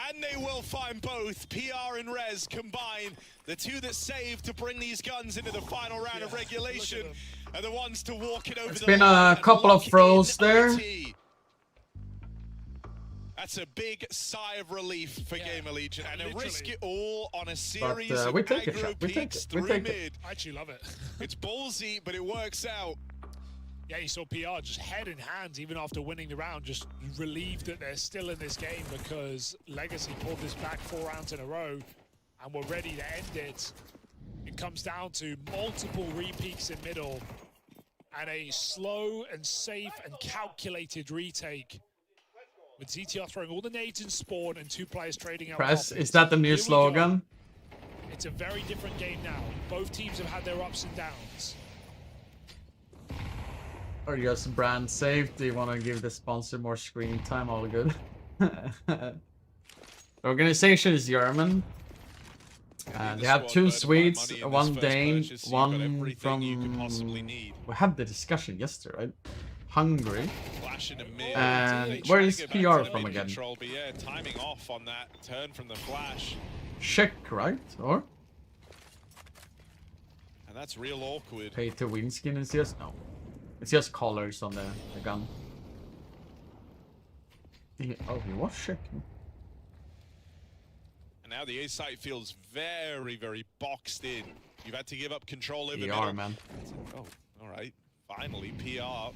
And they will find both. PR and Rez combine. The two that saved to bring these guns into the final round of regulation are the ones to walk it over It's the been line a couple of and throws lock in there. OT. That's a big sigh of relief for Gamer Legion, and a risk it all on a series of we take it, aggro Shaq. We take peaks it. We through take mid. it. I actually love it. It's ballsy, but it works out. Yeah, you saw PR just head in hand, even after winning the round, just relieved that they're still in this game because Legacy pulled this back 4 rounds in a row and were ready to end it. It comes down to multiple re-peaks in middle and a slow and safe and calculated retake. With ZTR throwing all the nades in spawn and 2 players trading out. Press, profits. is that the new Here we go. slogan? It's a very different game now. Both teams have had their ups and downs. Or just brand safety, want to give the sponsor more screen time, all good. The organization is German. They have 2 Swedes, 1 Dane, 1 from... We had the discussion yesterday, right? Hungary. And where is PR from again? Control, but yeah, timing off on that turn from the flash. Czech, right? Or? And that's real awkward. Pay to win skin is just... No. It's just colors on the gun. Oh, he was checking. And now the A site feels very, very boxed in. You've had to give up control over PR, middle. man. Oh, all right. Finally, PR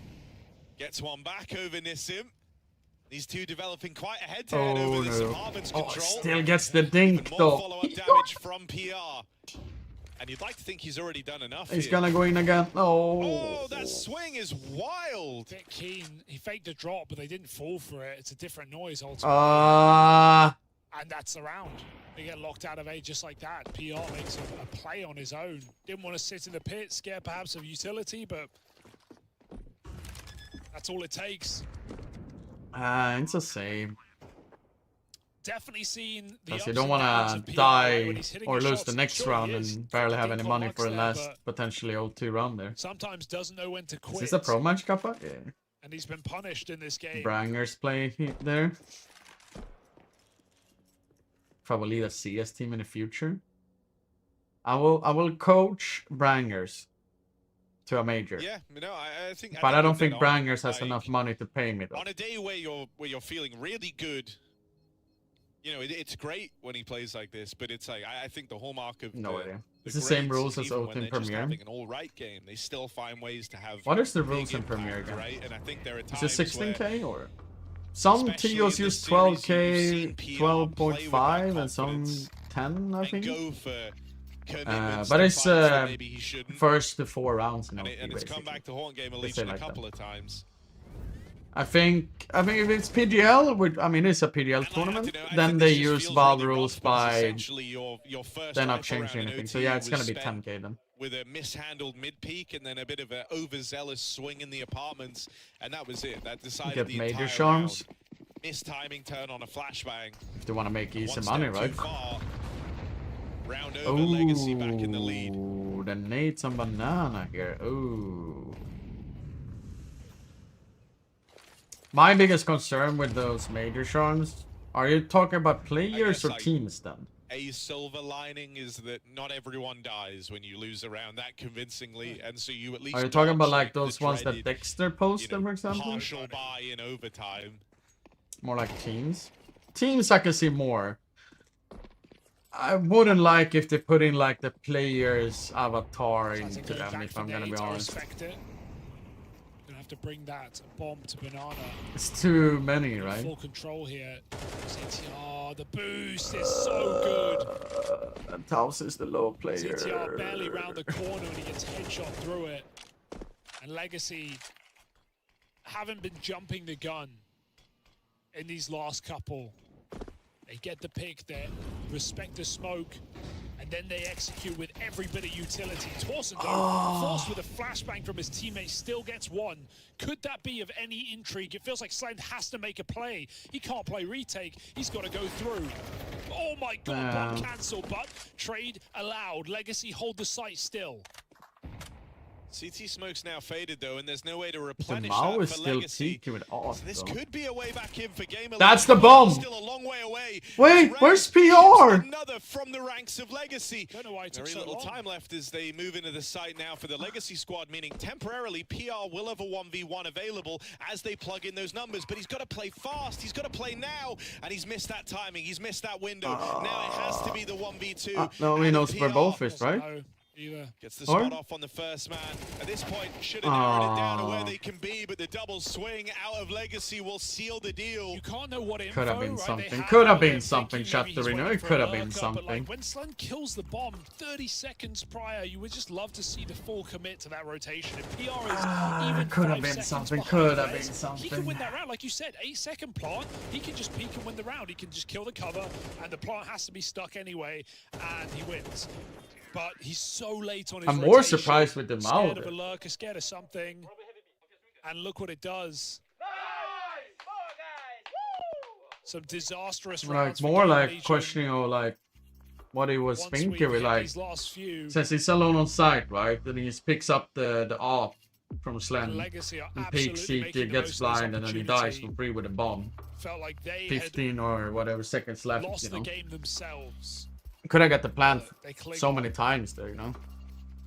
gets one back over Nissim. These two developing quite a head-to-head over this apartment's Oh, control. still gets the dink, Even more though. follow-up damage from PR. And you'd like to think he's already done enough He's here. gonna go in again. Oh, that swing is wild. Bit keen. He faked a drop, but they didn't fall for it. It's a different noise ultimately. And that's the round. They get locked out of A just like that. PR makes a play on his own. Didn't want to sit in the pit, scared perhaps of utility, but that's that's all it takes. It's the same. Definitely seen the Because ups you don't and want downs to of PGL when die he's hitting or his lose shots. the next Sure, round he is. and barely have any Deep money for the there, last but potentially 0-2 round there. sometimes doesn't know when to quit. Is this a pro match, Kappa? Yeah. And he's been punished in this game. Brangers play there. Probably the CS team in the future. I will coach Brangers to a major. Yeah, no, I think. But I don't think that Brangers has like, enough money to pay me though. on a day where you're feeling really good, you know, it's great when he plays like this. But it's like I think the hallmark of No idea. the It's the same greats rules is as even OT when in they're just Premier. having an all right game, they still find ways to have. What is the big rules in impact, Premier again? right? And I think there are Is times it 16k where, or some especially TOs in use this series, 12k, you've seen PR play with that 12.5, and some confidence 10, I and think. go for commitments But to it's fights that maybe he shouldn't. first to 4 rounds in And, OT, and it's come basically. back to haunt Game They Elite say a like couple that. of times. I think if it's PGL, I mean it's a PGL tournament, then they use Valve rules by they're not changing anything. So yeah, it's gonna be 10k then. With a mishandled mid peak and then a bit of an overzealous swing in the apartments, and that was it. That decided Get the major entire charms round. Mistiming turn on a flashbang. if they want to make easy One money, step right? too far. Round over, Legacy back in the lead. Ooh, the nades on banana here. Ooh. My biggest concern with those major charms, are you talking about players or like, teams then? A silver lining is that not everyone dies when you lose a round that convincingly, and so you at least. Are you talking about dodge like the those ones that dreaded, Dexter posted, for example? partial buy in overtime. More like teams? Teams I can see more. I wouldn't like if they put in like the player's avatar into them, if I'm gonna be honest. Gonna have to bring that bomb to banana. It's too many, right? Full control here. CTR, the boost is so good. And Taos is the low player. CTR barely round the corner and he gets headshot through it. And Legacy haven't been jumping the gun in these last couple. They get the pick there, respect the smoke, and then they execute with every bit of utility. Torsen, though, forced with a flashbang from his teammate, still gets one. Could that be of any intrigue? It feels like Slend has to make a play. He can't play retake. He's got to go through. Oh my god, bomb cancel, but trade allowed. Legacy hold the site still. CT smoke's now faded though, and there's no way to The replenish Mao that is for still Legacy. TQ with off, So this though. could be a way back in for Game Elite. That's the bomb! Still a long way away. Wait, where's PR? Another from the ranks of Legacy. Don't know why it took Very so little long. time left as they move into the site now for the Legacy squad, meaning temporarily PR will have a 1v1 available as they plug in those numbers, but he's got to play fast, he's got to play now, and he's missed that timing, he's missed that window. Now it has to be the 1v2. No, he knows where both is, right? No, either. Gets the spot off on the first man. At this point, should have narrowed it down to where they can be, but the double swing out of Legacy will seal the deal. You can't know what info, Could have been right? something. They Could have have been been something, thinking maybe he's Chatterino. waiting It for could a have been lurker, but, something. like, when Slend kills the bomb 30 seconds prior, you would just love to see the full commit to that rotation. If PR is even could have 5 been seconds something, behind could have Rez, been something. He can win that round, like you said, 8-second plant. He can just peek and win the round. He can just kill the cover, and the plant has to be stuck anyway, and he wins. But he's so late on his I'm more rotation, surprised with the Mao. scared of a lurker, scared of something, and look what it does. Some disastrous rounds. Like more like questioning or like what he was thinking with like since he's alone on site, right? Then he just picks up the off from Slend and peeks CT, gets blind, and then he dies for free with a bomb. Felt like they 15 or whatever seconds left, lost you know. the game themselves. Could have got the plan They clicked so many times there, you know.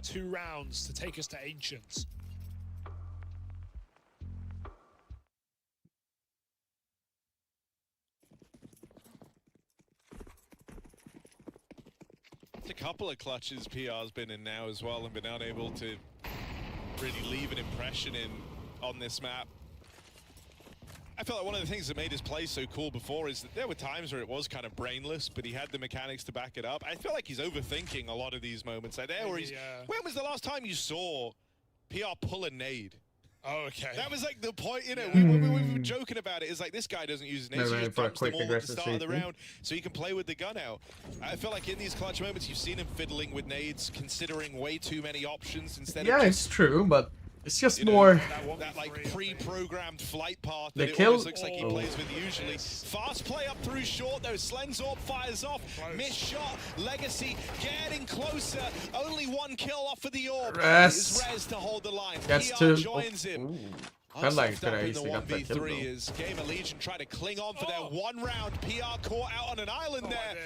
2 rounds to take us to Ancients. It's a couple of clutches PR's been in now as well and been unable to really leave an impression on this map. I felt like one of the things that made his play so cool before is that there were times where it was kind of brainless, but he had the mechanics to back it up. I feel like he's overthinking a lot of these moments. Like there where he's, when was the last time you saw PR pull a nade? Oh, okay. That was like the point, you know, we were joking about it. It's like this guy doesn't use nades, he just for a dumps them quick all at the aggressive start of the CT. round so he can play with the gun out. I feel like in these clutch moments, you've seen him fiddling with nades, considering way too many options instead of Yeah, just it's true, but It's just You know, more. that like pre-programmed flight path They that it kill- always looks like he plays with usually. Fast play up through short though. Slenzorp fires off. Missed shot. Legacy getting closer. Only one kill off of the orb. Rez. Is Rez to hold the line. Gets PR two. joins him. Felt like Unstuffed up today in the he got that kill, 1v3 though. as Gamer Legion try to cling on for their one round. PR caught out on an island there.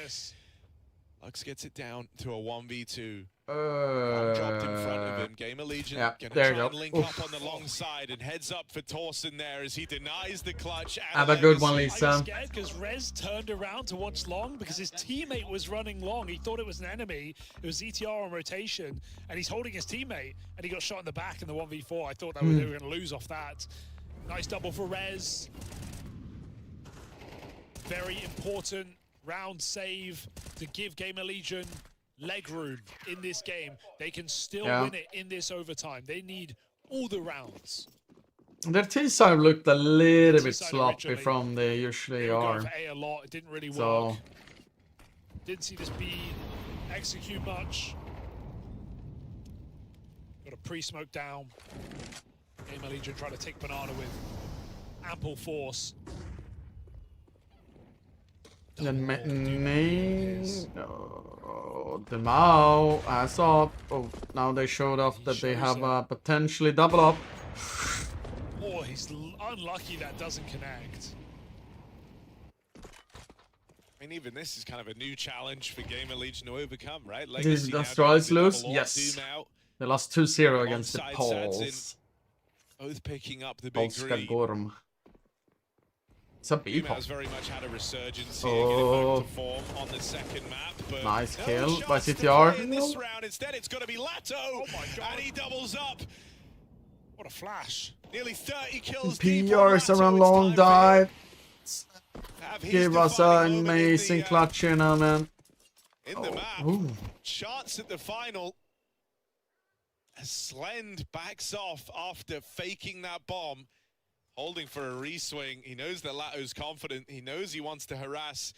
Lux gets it down to a 1v2. Dropped in front of him. Gamer Legion gonna there try you go. and link up on the long side and heads up for Torsen there as he denies the clutch. Have a good one, I was Lisa. scared because Rez turned around to watch long because his teammate was running long. He thought it was an enemy. It was ETR on rotation, and he's holding his teammate, and he got shot in the back in the 1v4. I thought that they were going to lose off that. Nice double for Rez. Very important round save to give Gamer Legion leg room in this game. They can still win it in this overtime. They need all the rounds. Their T-side looked a little bit sloppy from they usually are. For A lot. It didn't really work. So Didn't see this B execute much. Got a pre-smoke down. Gamer Legion trying to take Banana with ample force. then the Mao ass up. Oh, now they showed off that they have a potentially double up. Oh, he's unlucky that doesn't connect. I mean, even this is kind of a new challenge for Gamer Legion to overcome, right? Did the Astralis lose? Yes. They lost 2-0 against the Poles. Both picking up the big three. Gorm. It's a B pop. Has very much had a resurgence here, getting back to form on the second map. But Nice no kill by shots to CTR. play in this round. Instead, it's going to be Lato, and he doubles up. What a flash. Nearly 30 kills. PRs around long dive. Give us an amazing clutch here now, man. In the map, chance at the final. As Slend backs off after faking that bomb, holding for a reswing. He knows that Lato's confident. He knows he wants to harass.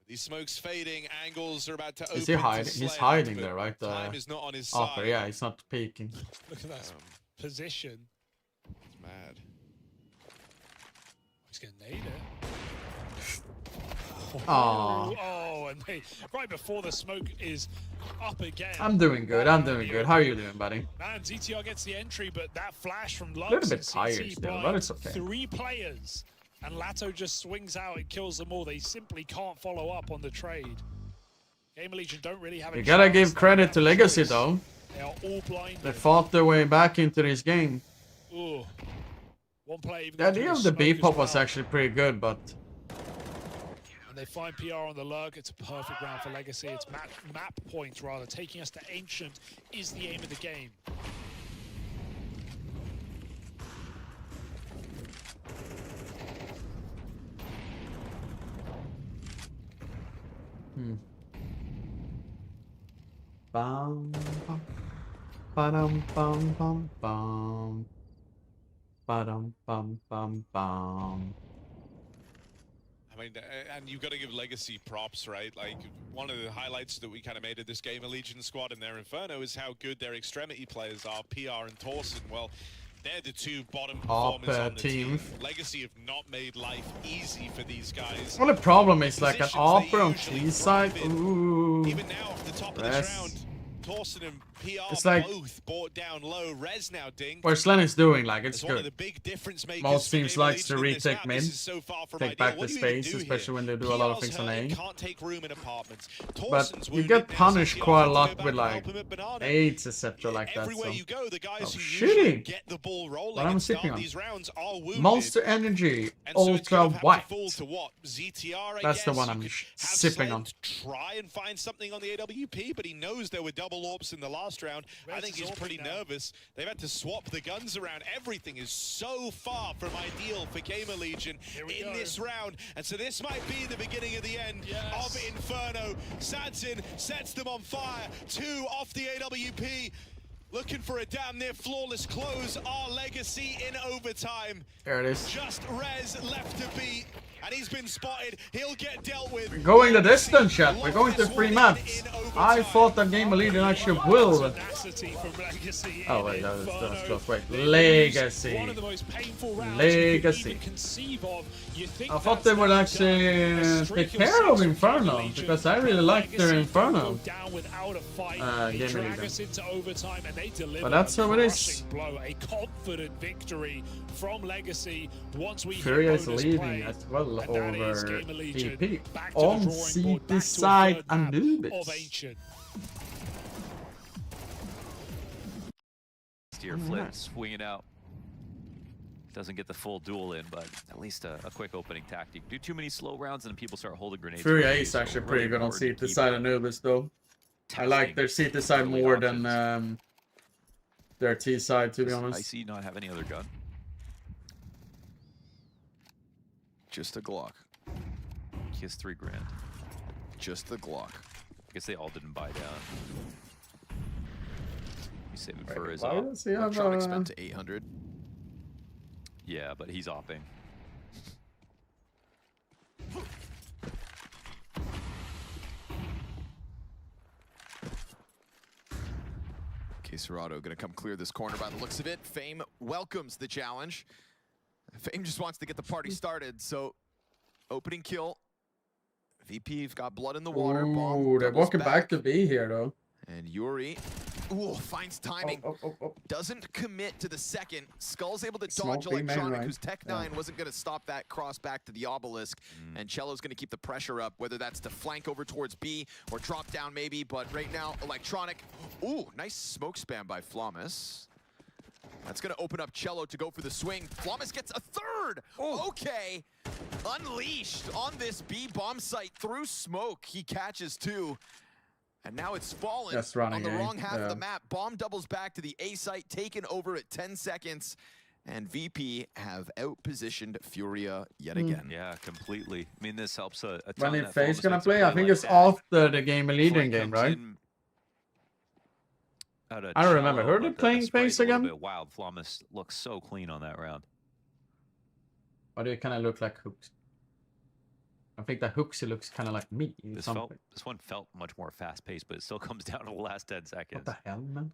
These smokes fading, angles are about to open. Is he hiding? He's hiding there, right? Time is not on his Upper, side. yeah, he's not peeking. Look at that position. It's mad. He's going to nade it. Oh, and right before the smoke is up again. I'm doing good. I'm doing good. How are you doing, buddy? Man, ZTR gets the entry, but that flash from Lux. A little bit tired still, but it's okay. 3 players, and Lato just swings out and kills them all. They simply can't follow up on the trade. Gamer Legion don't really have. You gotta give credit to Legacy though. They are all blinded. They fought their way back into this game. Ooh. One play. The idea of the B pop was actually pretty good, but. And they find PR on the lurk. It's a perfect round for Legacy. It's map points, rather. Taking us to Ancient is the aim of the game. Bum, bum. Ba-dum, bum, bum, bum. Ba-dum, bum, bum, bum. I mean, and you've got to give Legacy props, right? Like, one of the highlights that we kind of made of this game, Legion squad and their Inferno, is how good their extremity players are, PR and Torsen. Well, they're the two bottom performers on the team. Legacy have not made life easy for these guys. Well, the problem is like an offer on T side. Ooh. Even now, off the top of this round, Torsen and PR it's like, both bought down low. Rez now ding. What Slen is doing, like, it's one good. of the big difference makers Most teams likes to Legion in this retake map. mid, This is so far from take ideal. back What the do you even space, do especially here? when they do a lot of PR's things on hurt, A. can't take room in apartments. But Torsen's you wounded get now, punished CTR quite a to go lot back with and like help him at Banana. AIDS, etc. like that. Everywhere So. you go, the guys who shitty. usually get the ball rolling What I'm and sitting start on. these rounds are wounded. Monster Energy, And so it's Ultra gonna have to White. fall to what? ZTR, I That's the guess. one You I'm could have sipping on. Slend try and find something on the AWP, but he knows there were double orbs in the last round. I think he's pretty nervous. They've had to swap the guns around. Everything is so far from ideal for Gamer Legion in this round. And so this might be the beginning of the end of Inferno. Sadsin sets them on fire. 2 off the AWP. Looking for a damn near flawless close. Our Legacy in overtime. There it is. Just Rez left to beat. and he's been spotted. He'll get dealt with. We're going the distance, chat. We're going to 3 maps. I thought that game lead and actually will. Oh wait, that's close. Wait, Legacy. Legacy. I thought they would actually take care of Inferno because I really like their Inferno game lead. But that's how it is. A confident victory from Legacy once we Furia is leading as well over EP on CT side Anubis. Steer Flip swinging out. Doesn't get the full duel in, but at least a quick opening tactic. Do too many slow rounds and then people start holding grenades. Furia is actually pretty good on CT side Anubis though. I like their CT side more than their T side, to be honest. I see not have any other gun. Just a Glock. He has $3 grand. Just the Glock. I guess they all didn't buy down. He's saving for his Why op. does he have Electronic spent to 800. Yeah, but he's opping. Serato gonna come clear this corner by the looks of it. Fame welcomes the challenge. Fame just wants to get the party started, so opening kill. VP've got blood in the water. Ooh, they're walking back to B here though. And Yuri, ooh, finds timing. Doesn't commit to the second. Skull's able to dodge Electronic, whose Tech 9 wasn't going to stop that cross back to the obelisk. And Cello's going to keep the pressure up, whether that's to flank over towards B or drop down maybe. But right now, Electronic, ooh, nice smoke spam by Flawless. That's going to open up Cello to go for the swing. Flawless gets a third. Okay. Unleashed on this B bomb site through smoke. He catches 2. And now it's fallen on the wrong half of the map. Bomb doubles back to the A site, taken over at 10 seconds. And VP have outpositioned Furia yet again. Yeah, completely. I mean, this helps a ton. When FaZe gonna play? I think it's after the game leading game, right? I don't remember. Who are they playing FaZe again? Wild. Flawless looks so clean on that round. Why do it kind of look like Hooks? I think that Hooksy looks kind of like me. This one felt much more fast-paced, but it still comes down to the last 10 seconds. What the hell, man?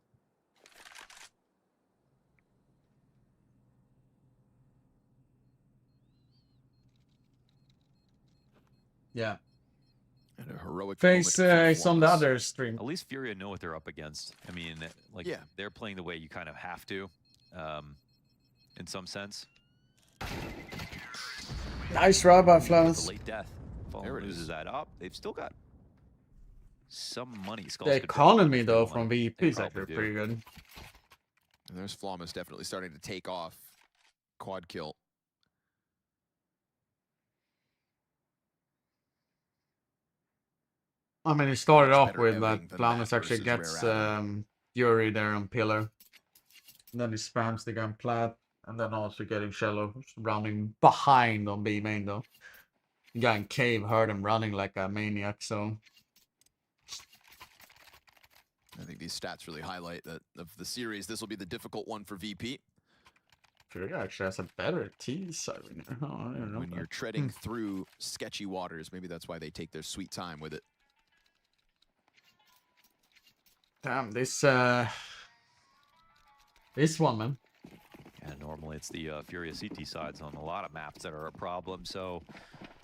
Yeah. And a heroic FaZe is on the other stream. At least Furia know what they're up against. I mean, like they're playing the way you kind of have to, in some sense. Nice rob by Flawless. Late death. There loses that up. They've still got some money. The economy though from VP is actually pretty good. And there's Flawless definitely starting to take off. Quad kill. I mean, it started off with that Flawless actually gets Yuri there on pillar. And then he spams the gun plat. And then also getting Cello running behind on B main though. The guy in Cave heard him running like a maniac, so. I think these stats really highlight that of the series, this will be the difficult one for VP. Furia actually has a better T side in there. Oh, I don't know. When you're treading through sketchy waters, maybe that's why they take their sweet time with it. Damn, this one, man. Yeah, normally it's the Furia CT sides on a lot of maps that are a problem, so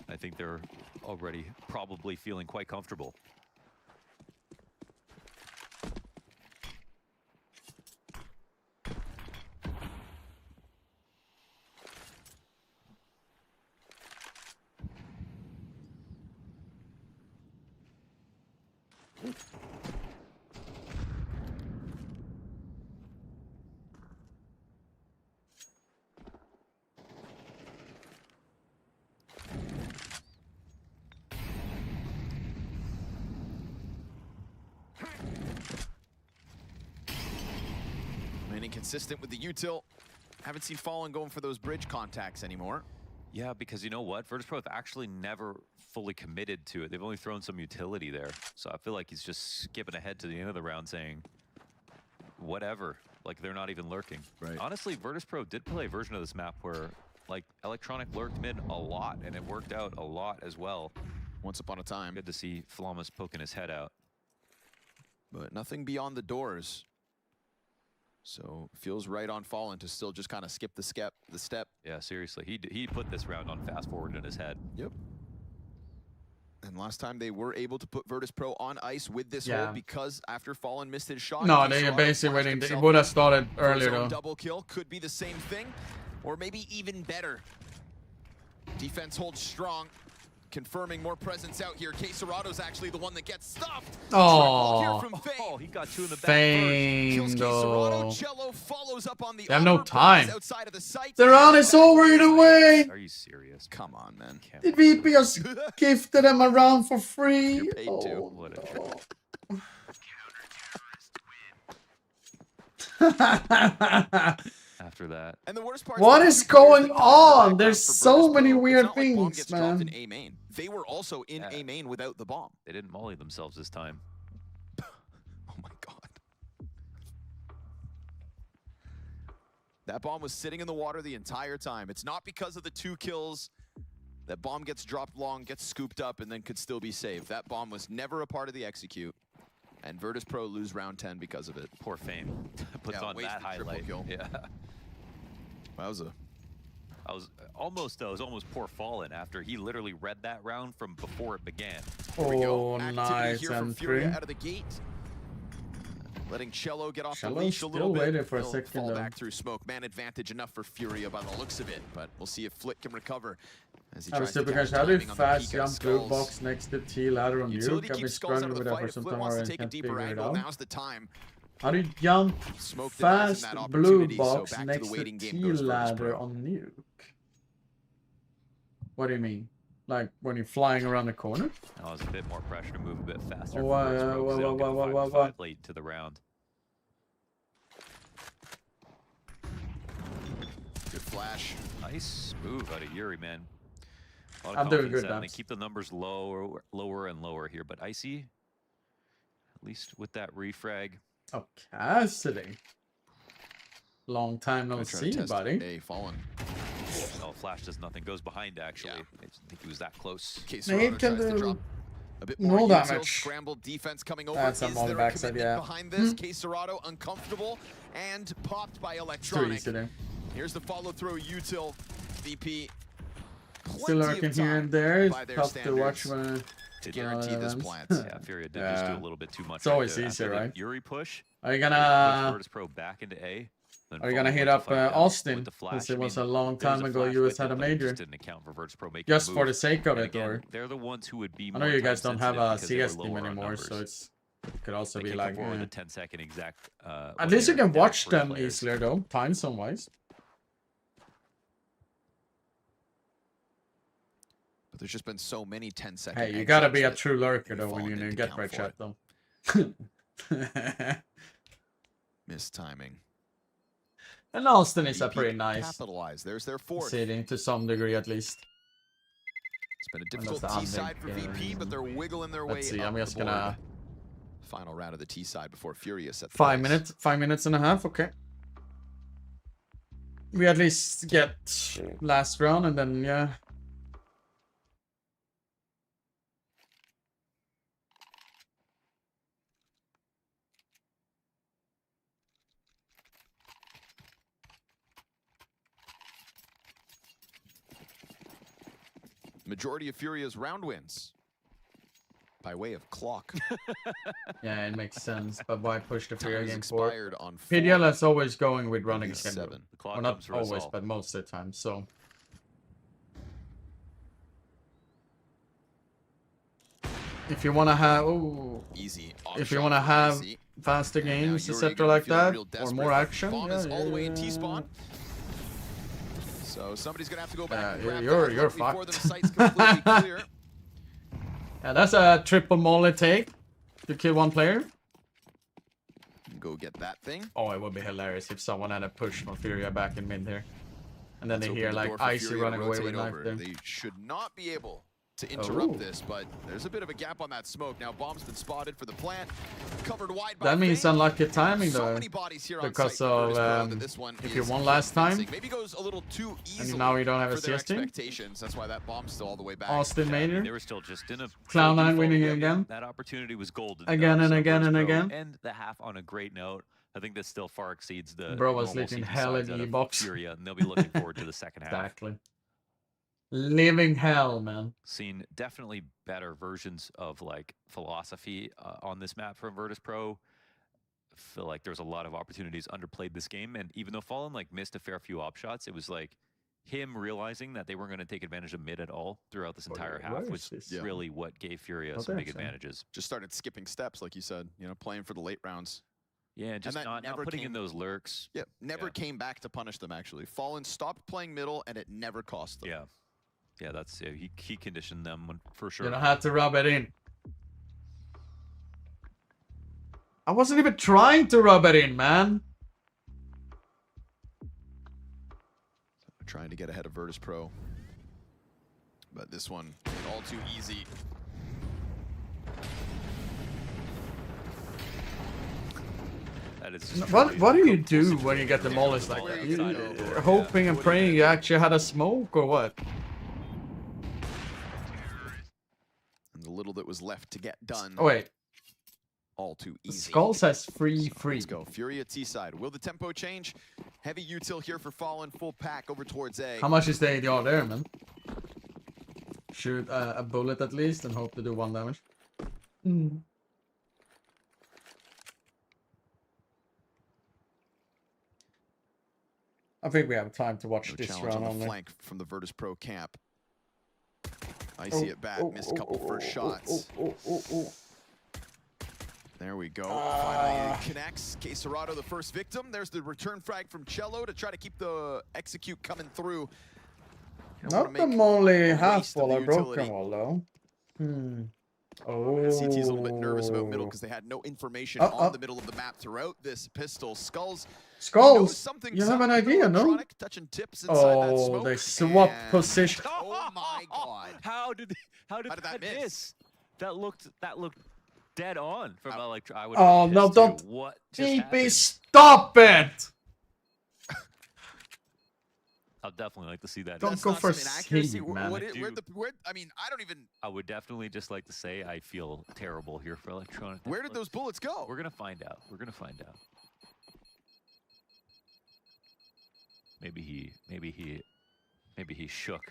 I think they're already probably feeling quite comfortable. Consistent with the util. Haven't seen Fallen going for those bridge contacts anymore. Yeah, because you know what? Virtus.pro have actually never fully committed to it. They've only thrown some utility there. So I feel like he's just skipping ahead to the end of the round saying, whatever. Like, they're not even lurking. Right. Honestly, Virtus.pro did play a version of this map where Like, Electronic lurked mid a lot, and it worked out a lot as well. Once upon a time. Good to see Flamas poking his head out. But nothing beyond the doors. So feels right on Fallen to still just kind of skip the step. Yeah, seriously. He put this round on fast forward in his head. Yep. And last time they were able to put Virtus Pro on ice with this Yeah. hold because after Fallen missed his shot. No, they basically waiting. It would have started earlier though. Double kill could be the same thing, or maybe even better. Defense holds strong, confirming more presence out here. Queserado's actually the one that gets stuffed. Oh, he got 2 in the back Fame first. though. Cello follows up on the They have no time. outside of the site. The round is over either way. Are you serious? Come on, man. Did VP just gifted them a round for free? You're paid Oh, to. What a joke. After that. And the worst part What is going on? There's so many weird things, man. In A main. They were also in A main without the bomb. They didn't molly themselves this time. Oh my god. That bomb was sitting in the water the entire time. It's not because of the 2 kills. That bomb gets dropped long, gets scooped up, and then could still be saved. That bomb was never a part of the execute. And Virtus Pro lose round 10 because of it. Poor Fame. Puts on that highlight. Kill. Yeah. That was I was almost poor Fallen after he literally read that round from before it began. Oh, nice here from and Furia three. out of the gate. Letting Cello get off the Cello's leash a little still bit. waiting for a He'll second, fall though. back through smoke. Man advantage enough for Furia by the looks of it, but we'll see if Flick can recover. As he I was tries to super catch how do you timing on the fast peek out of jump blue Skulls. box next to T ladder on Utility nuke? I've been keeps Skulls out struggling of with the that fight. for If some Flick time wants to already. take a Can't deeper figure it angle, out. now's the time. How do you jump Smoke denies fast him that blue opportunity, so box back to next the to waiting game T goes Virtus ladder Pro. on nuke? What do you mean? Like when you're flying around the corner? That was a bit more pressure to move a bit faster. Wha- for Virtus Pro, 'cause they don't get the wha- 5v5 late to the round. Good flash. Nice move out of Yuri, man. A lot of I'm doing confidence good, there, and they Dabs. keep the numbers lower and lower here. But Icy, at least with that refrag, Oh, Cassidy. Long time no Gonna try to see, test buddy. A Fallen. oh, Flash does nothing. Goes behind, actually. Yeah. I didn't think he was that close. Nate can tries to do drop a bit no more util, damage. scrambled defense coming over. That's Is some on the there a backside, commitment yeah. behind this? Queserado uncomfortable and popped by It's too Electronic. easy there. Here's the follow through util. VP. Still Plenty of lurking here time and there. It's by their tough to watch standards when to guarantee this events. plant. Yeah, Furia did just do Yeah. a little bit too much. It's always after easier, the right? Yuri push. Are you Push gonna Virtus Pro back into A. Then are you gonna Fallen hit went to up fight down Austin? with the flash. Because it I was mean, a long there was time a ago flash US by had a them, but it major. just didn't account for Virtus Pro making Just the for the move. sake of And it, again, or they're the ones who would be I more know you guys don't have a time-sensitive because CS they were team lower on anymore, numbers. so it could also They be can't like. forward eh. the 10-second exact. At least you when can they're watch free them players. easier though, time zone wise. But there's just been so many 10-second. Hey, you gotta be a exits true lurker you've though when fallen you into get count red for shot it. though. Missed timing. And Austin is a VP pretty nice capitalize. There's their fourth. city to some degree at least. It's been a Unless difficult the T side for Anding, VP, but they're wiggling their way Let's see, up I'm the just board. gonna Final round of the T side before Furious at the 5 pace. minutes, 5 minutes and a half, okay. We at least get last round and then yeah. Majority of Furia's round wins by way of clock. Yeah, it makes sense. But why push the Time Furia is game forward? expired on PGL is always going with running Maybe schedule. 7. The clock Well, not comes for us always, all. but most of the time. So if you want to have Easy. if you want to have faster games, etc. like that, or more action, Bomb yeah, is all the way in yeah. T-spawn. So somebody's gonna have to go back and grab you're that before fucked. the site's completely clear. Yeah, that's a triple molly take to kill one player. Go get that thing. Oh, it would be hilarious if someone had a push from Furia back in mid here. And then Let's they open hear the like door for Icy Furia to running away rotate with knife over. there. They should not be able to interrupt this, but there's a bit of a gap on that smoke. Now bomb's been spotted for the plant, covered wide by That means Fang. unlucky timing So though, many bodies here on because site for of Virtus Pro that this one if you is won last time, convincing. Maybe goes a little too easily and now you don't have a for their CS team. expectations. That's why that bomb's still all the way back. Austin Maynard, They were still just in a Cloud9 winning again. That opportunity was golden. Again and So again Virtus and Pro again. End the half on a great note. I think that still far exceeds the Bro was normal living season hell size in out the of box. Furia, and they'll be looking forward to the second half. Exactly. Living hell, man. Seen definitely better versions of like philosophy on this map from Virtus Pro. Feel like there's a lot of opportunities underplayed this game, and even though Fallen like missed a fair few op shots, it was like him realizing that they weren't going to take advantage of mid at all throughout this entire half was really what gave Furia some big advantages. Just started skipping steps, like you said, you know, playing for the late rounds. Yeah, just not putting in those lurks. Yeah, never came back to punish them, actually. Fallen stopped playing middle, and it never cost them. Yeah. Yeah, that's he conditioned them for sure. You don't have to rub it in. I wasn't even trying to rub it in, man. Trying to get ahead of Virtus Pro. But this one, all too easy. That is just What do you do when you get demolished like that? You're hoping and praying you actually had a smoke or what? And the little that was left to get done. Oh wait. All too easy. Skull says free. Let's go. Furia T side. Will the tempo change? Heavy util here for Fallen. Full pack over towards A. How much is the ADR there, man? Shoot a bullet at least and hope to do 1 damage. I think we have time to watch this round on the only. flank from the Virtus Pro camp. I see it back. Missed a couple first shots. There we go. Finally it connects. Quesarado, the first victim. There's the return frag from Cello to try to keep the execute coming through. Not the only half wall or broken wall though. Oh. CT's a little bit nervous about middle because they had no information on the middle of the map throughout this pistol. Skulls. You have an idea, no? Touching tips inside that smoke, they swap position. Oh my god. How did that miss? That looked dead on from I would. Oh no! Don't. What BP, stop it! I'll definitely like to see that. Don't go for C, man. I mean, I don't even. I would definitely just like to say I feel terrible here for Electronic. Where did those bullets go? We're gonna find out. We're gonna find out. Maybe he shook.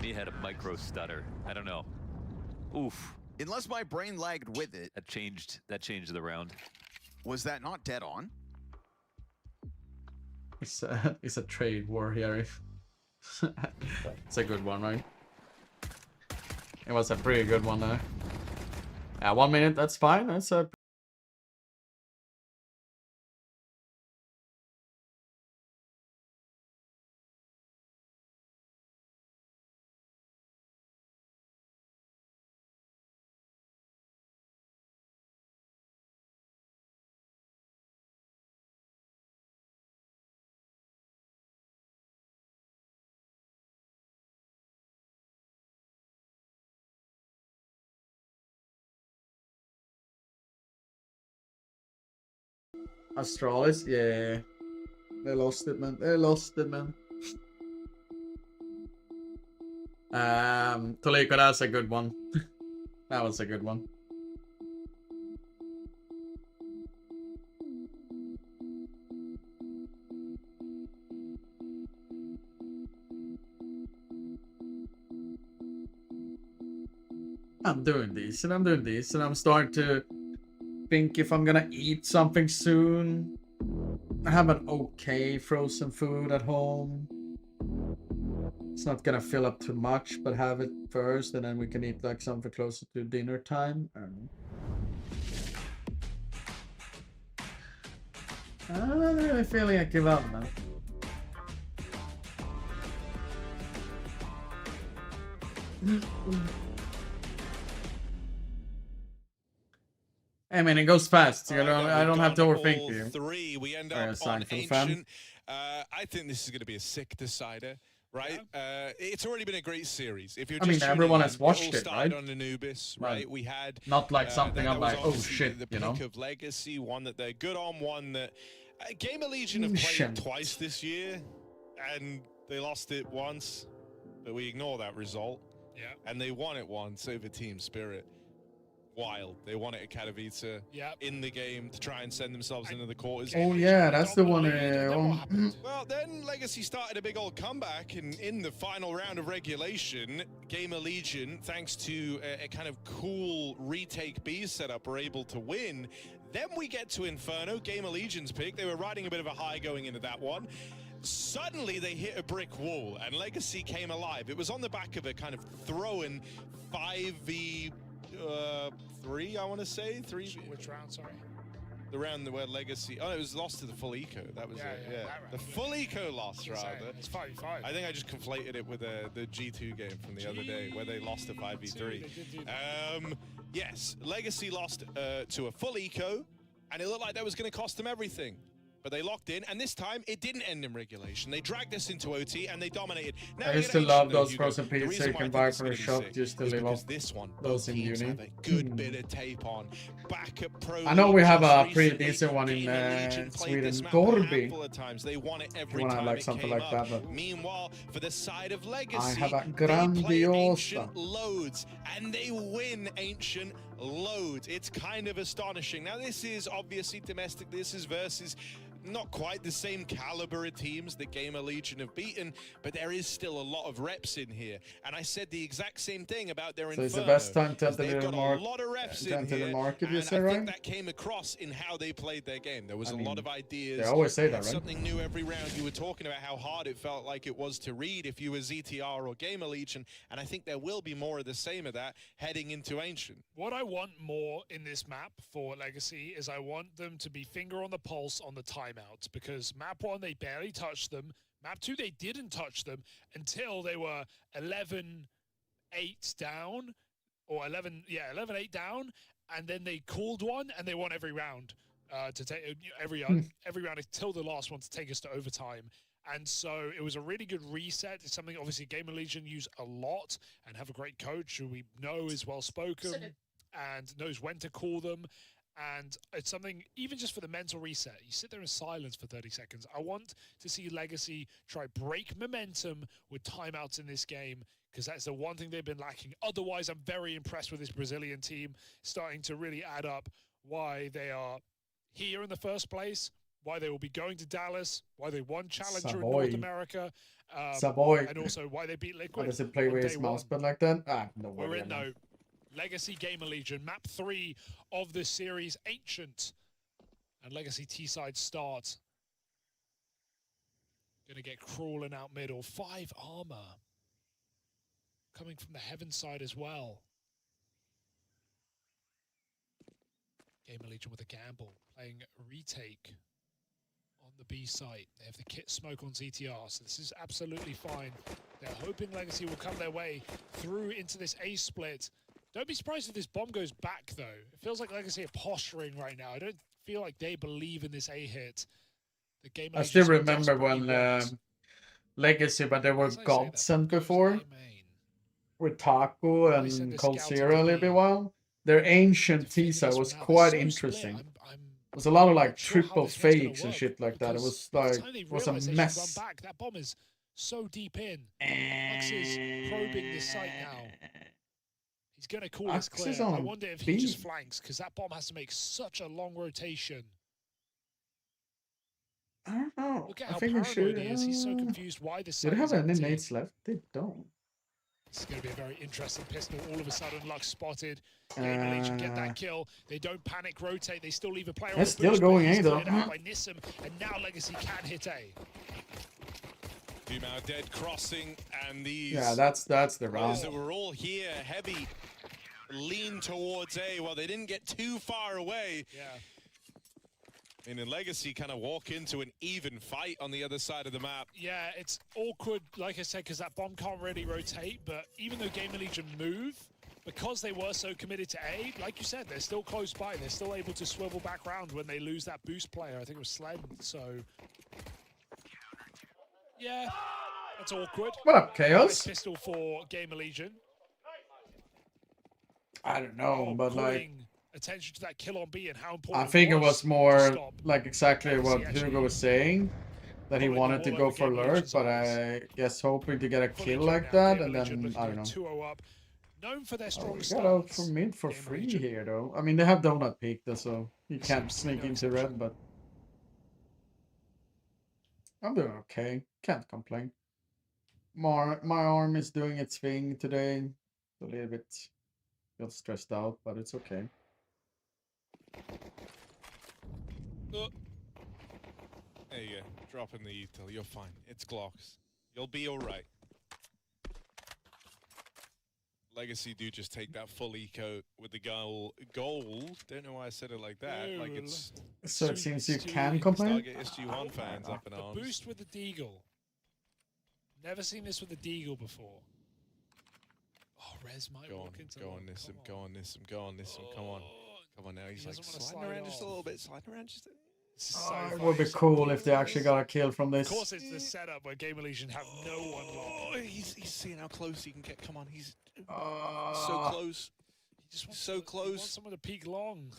He had a micro stutter. I don't know. Oof. Unless my brain lagged with it. That changed the round. Was that not dead on? It's a trade war here. It's a good one, right? It was a pretty good one there. Yeah, 1 minute, that's fine. That's a Astralis, yeah. They lost it, man. They lost it, man. Toliko, that's a good one. That was a good one. I'm doing decent, I'm starting to think if I'm gonna eat something soon. I have an okay frozen food at home. It's not gonna fill up too much, but have it first and then we can eat like something closer to dinner time. I don't know. I'm not really feeling I give up, man. I mean, it goes fast. You know, I don't have to overthink you. We end up on Ancient. I think this is going to be a sick decider. right? It's already been a great series. If you're I mean, just everyone tuning has in, it watched all it, started right? on Anubis, Right. right? We had Not like something that I'm was like, oh obviously shit, the you know? pick of Legacy, one that they're good on, one that Gamer Legion have played twice this year, and they lost it once, but we ignore that result. Yeah. And they won it once over Team Spirit. Wild. They won it at Katowice in the game to try and send themselves into the quarters. Oh yeah, that's the one. Well, then Legacy started a big old comeback, and in the final round of regulation, Gamer Legion, thanks to a kind of cool retake B setup, were able to win. Then we get to Inferno, Gamer Legion's pick. They were riding a bit of a high going into that one. Suddenly they hit a brick wall, and Legacy came alive. It was on the back of a kind of throw-in 5v3, I want to say. Which round, sorry? The round where Legacy... Oh, it was lost to the full eco. That was it, yeah. The full eco loss, rather. It's 5v5. I think I just conflated it with the G2 game from the other day, where they lost to 5v3. Yes, Legacy lost to a full eco, and it looked like that was going to cost them everything. But they locked in, and this time it didn't end in regulation. They dragged us into OT, and they dominated. Now, I used to love those frozen pizza you can buy for a shop just to live off this one, those in uni. have a good bit of tape on. Back at Pro I know we have a League pretty decent one in Sweden, Gorby. They won it every If you time want it something came like up. that, but Meanwhile, for the side of Legacy, I have a they play grandiosa. Ancient loads, and they win Ancient loads. It's kind of astonishing. Now, this is obviously domestic. This is versus not quite the same caliber of teams that Gamer Legion have beaten, but there is still a lot of reps in here. And I said the exact same thing about their Inferno. it's the best time to enter They've the got a lot of reps in here, market, you and say, I right? think that came across in how they played their game. There was a lot of ideas. They always say that, right? Something new every round. You were talking about how hard it felt like it was to read if you were ZTR or Gamer Legion, and I think there will be more of the same of that heading into Ancient. What I want more in this map for Legacy is I want them to be finger on the pulse on the timeouts, because map 1, they barely touched them. Map 2, they didn't touch them until they were 11-8 down, or 11-8 down, and then they called one, and they won every round to take every round until the last one to take us to overtime. And so it was a really good reset. It's something obviously Gamer Legion use a lot and have a great coach who we know is well spoken and knows when to call them. And it's something, even just for the mental reset, you sit there in silence for 30 seconds. I want to see Legacy try break momentum with timeouts in this game, because that's the one thing they've been lacking. Otherwise, I'm very impressed with this Brazilian team, starting to really add up why they are here in the first place, why they will be going to Dallas, why they won Challenger in North America, and also why they beat Liquid. How does it play with his mousepad like that? No way. We're in though. Legacy Gamer Legion, map 3 of this series, Ancient. And Legacy T-side start. Gonna get crawling out middle. 5 armor. Coming from the heaven side as well. Gamer Legion with a gamble, playing a retake on the B site. They have the kit smoke on ZTR, so this is absolutely fine. They're hoping Legacy will come their way through into this A split. Don't be surprised if this bomb goes back, though. It feels like Legacy are posturing right now. I don't feel like they believe in this A hit. The game I still remember when Legacy, but they were Godsend before, with Taco and Cold Zero a little bit while. Their ancient T-side was quite interesting. It was a lot of like triple fakes and shit like that. It was like, it was a mess. That bomb is so deep in. Lux is probing this site now. He's going to call this clear. I wonder if he just flanks, because that bomb has to make such a long rotation. I don't know. Look at how paranoid he is. He's so confused why this site is empty. Do they have any nades left? They don't. This is going to be a very interesting pistol. All of a sudden, Lux spotted. Gamer Legion get that kill. They don't panic rotate. They still leave a player on the still boost, going A, though. By Nissim, and now Legacy can hit A. Dumau dead crossing, and these... Yeah, that's the round. That were all here, heavy, lean towards A. Well, they didn't get too far away. Yeah. And in Legacy kind of walk into an even fight on the other side of the map. Yeah, it's awkward, like I said, because that bomb can't really rotate. But even though Gamer Legion move, because they were so committed to A, like you said, they're still close by. They're still able to swivel back round when they lose that boost player. I think it was Sled, so... Yeah, That's awkward. What up, Nice Chaos? pistol for Gamer Legion. I don't know, but like, Calling attention to that kill on B and how important I think it was to more stop. like exactly what Hugo was saying, that he Following the wanted to ball go over for Gamer lurk, Legion's but eyes. I guess hoping to get a Fully kill clear like now. that, Gamer and Legion then looking I don't know. 2-0 up. Known for their Oh, strong we got out starts. from mid for Gamer free Legion. here, though. I mean, they have donut peak, though, so you can't Seems to be sneak no into exception. red, but I'm doing okay. Can't complain. My arm is doing its thing today. A little bit feel stressed out, but it's okay. There you go. Drop in the util. You're fine. It's Glocks. You'll be alright. Legacy do just take that full eco with the goal. Don't know why I said it like that. Like it's. So it seems you can complain? Stargate SG1 fans up in A arms. boost with the Deagle. Never seen this with the Deagle before. Oh, Rez might Go on, walk into go on, Nissim, go on, Nissim, go on, Nissim, come on. Come on now, he's like sliding around just a little bit, sliding around just a It would be cool if they actually got a kill from Of this. course, it's the setup where Gamer Legion have no one Oh, long. he's seeing how close he can get. Come on, he's so close. He just wants So He wants close. someone to peek long.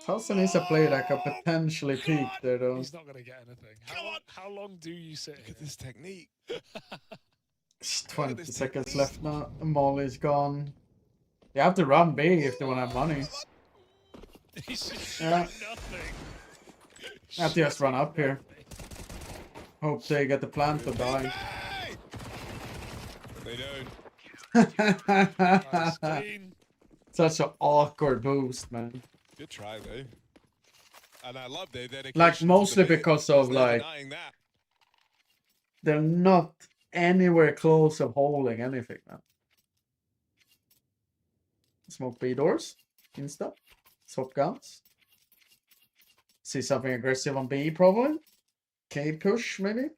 Towson is a player that could potentially peak there, though. He's not going to get anything. How long do you sit Look at this technique. It's 20 seconds left now. Molly's gone. You have to run B if they want to have money. He's just Yeah. nothing. I have to just run up here. Hope they get the plant to die. They don't. Nice, clean. Such an awkward boost, man. Good try though. And I love their dedication. Like, mostly to the bit, because of, they're like, denying that. they're not anywhere close of holding anything, man. Smoke B doors. Insta. Swap guns. See something aggressive on B, probably. K push, maybe.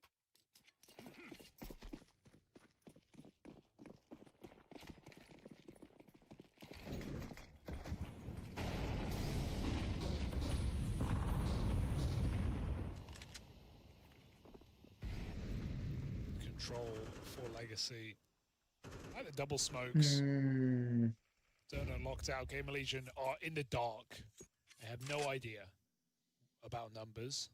Control for Legacy. I like the double smokes. Donut locked out. Gamer Legion are in the dark. They have no idea about numbers.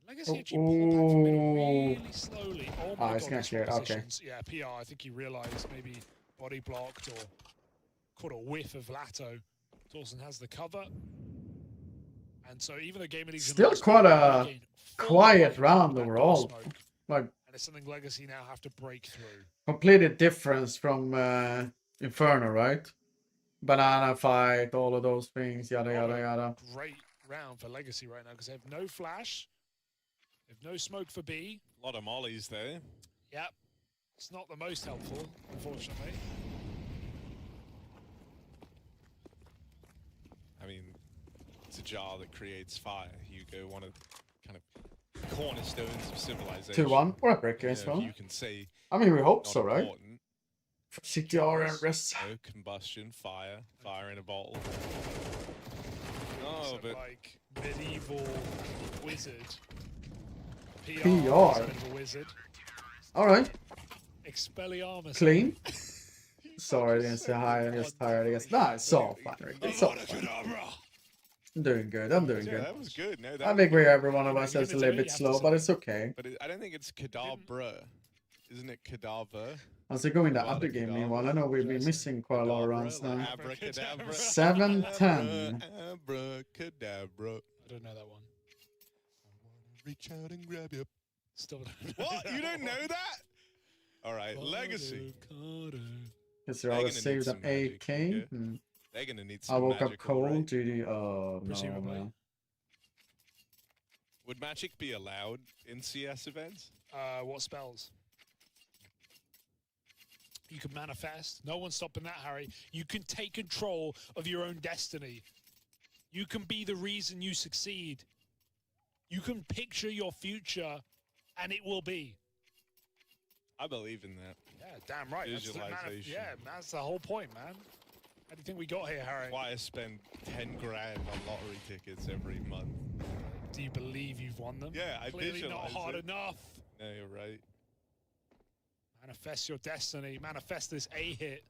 Legacy actually pulled back from middle really slowly. Oh my it's god, not the clear. swap Okay. positions. Yeah, PR, I think he realized maybe body blocked or caught a whiff of Lato. Dawson has the cover. And so even though Gamer Legion Still lost, quite they a gained full quiet advantage round of that overall. smoke. Like, And it's something Legacy now have to break through. completely different from Inferno, right? Banana fight, all of those things, yada yada yada. Great round for Legacy right now because they have no flash. They have no smoke for B. A lot of mollies there. Yep. It's not the most helpful, unfortunately. I mean, it's a jar that creates fire. Hugo, one of the kind of cornerstones of civilization. 2-1 or a breaker as You know, well. you can say. I mean, we hope not so, right? important. For CTR and rest. No combustion, fire in a bottle. No, So but like medieval wizard. PR. PR. is a bit of a wizard. All right, Expelliarmus. clean. Sorry, I didn't say hi. I'm just tired. I guess. Nah, it's all fine, Rick. It's all fine. I'm doing good. I'm doing yeah, good. that was good. No, that I think we every one of us is a little bit slow, but it's okay. But I don't think it's Kadabra. Isn't it Cadaver? How's it going the other game meanwhile? I know we've been missing quite a lot of rounds now. Abracadabra. 7-10. Abracadabra. I don't know that one. Reach out and grab you. Still don't What? You don't know that? All right, Legacy. Guess they're all gonna saved need an some magic, 8K. yeah. They're gonna need I some woke up magic, cold. alright. GD. Oh, no, Presumably. man. Would magic be allowed in CS events? What spells? You can manifest. No one's stopping that, Harry. You can take control of your own destiny. You can be the reason you succeed. You can picture your future, and it will be. I believe in that. Yeah, damn right. That's the Visualization. yeah, that's the whole point, man. How do you think we got here, Harry? Why I spend 10 grand on lottery tickets every month. Do you believe you've won them? Yeah, I Clearly not hard enough. No, you're right. Manifest your destiny. Manifest this A hit.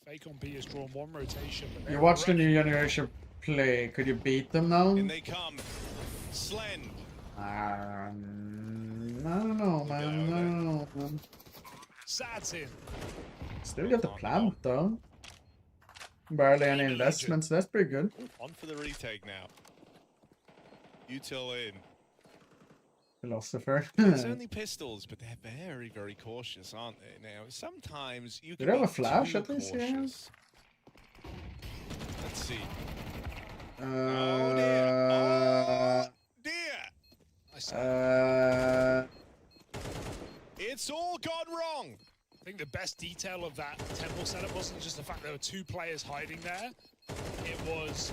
Fake on B has drawn one rotation. But You watch the new generation play. Could you beat them now? In they come. Slend. I don't know, man. I don't know, man. Satin. Still got the plant though. Barely any investments. That's pretty good. On for the retake now. Util in. Philosopher. It's only pistols, but they're very, very cautious, aren't they? Now, sometimes you can Did they have a be flash too at least? Yeah. cautious. Let's see. Oh dear. It's all gone wrong. I think the best detail of that temple setup wasn't just the fact there were two players hiding there. It was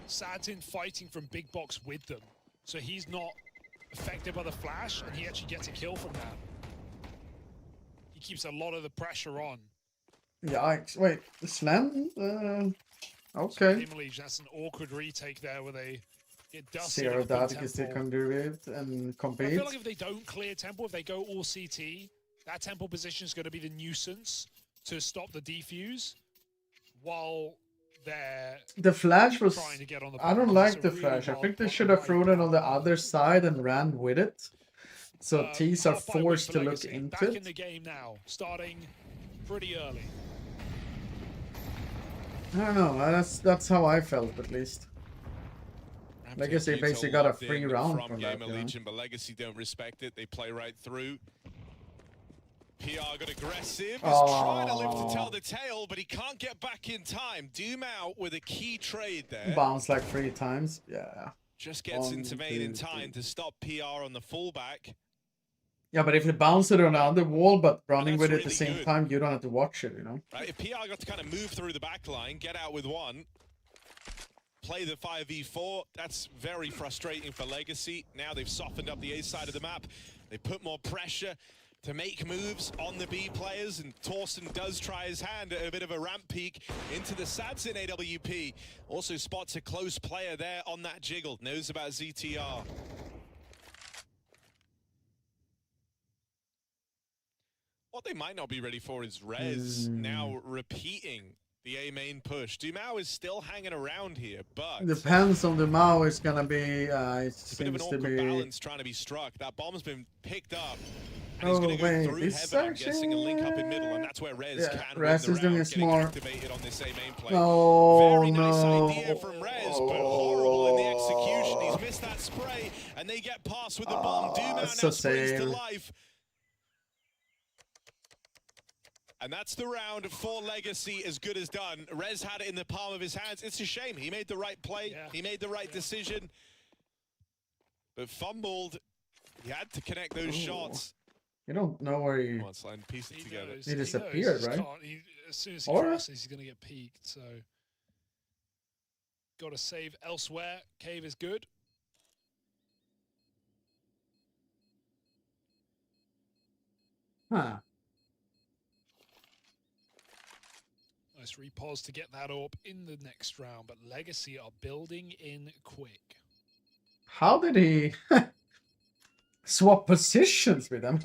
Satin fighting from big box with them. So he's not affected by the flash, and he actually gets a kill from that. He keeps a lot of the pressure on. Yikes. Wait, the slam? Okay. That's an awkward retake there where they get dusted. Zero data can still contribute and compete. I feel like if they don't clear temple, if they go all CT, that temple position is going to be the nuisance to stop the defuse while they're the flash was trying to get on the I don't like the flash. I think they should have thrown it on the other side and ran with it. So T's are forced to look into back it. in the game now, starting pretty early. I don't know. That's how I felt at least. Legacy basically got a free round from that. Legion, but Legacy don't respect it. They play right through. PR got aggressive. He's trying to live to tell the tale, but he can't get back in time. Doom out with a key trade there. Bounce like 3 times. Yeah. Just gets into main in time to stop PR on the fullback. Yeah, but if you bounce it on the other wall, but running with it at the same time, you don't have to watch it, you know? Right, if PR got to kind of move through the back line, get out with one, play the 5v4, that's very frustrating for Legacy. Now they've softened up the A side of the map. They put more pressure to make moves on the B players, and Torsten does try his hand at a bit of a ramp peek into the Sadsin AWP. Also spots a close player there on that jiggle, knows about ZTR. What they might not be ready for is Rez now repeating the A main push. Dumao is still hanging around here, but Depends on the Mao. It's gonna be. It it's a bit of an seems to awkward be. balance trying to be struck. That bomb's been picked up. And Oh he's going to go wait, through this heaven, I'm guessing, and link up in actually. middle, and that's where Rez Yeah, can Rez win is the doing round, it getting smart. activated on this A main play. No, Very nice no. idea from Rez, but horrible in the execution. He's missed that spray, and they get past with the bomb. Dumao now so springs to same. life. And that's the round for Legacy, as good as done. Rez had it in the palm of his hands. It's a shame. He made the right play. Yeah. He made the right decision. But fumbled. He had to connect those shots. You don't know where you. Come on, Slime, piece it together. Knows, He disappeared, knows. right? As soon as he Or- crosses, he's going to get peeked. So, got to save elsewhere. Cave is good. Huh. Nice repause to get that up in the next round, but Legacy are building in quick. How did he swap positions with them?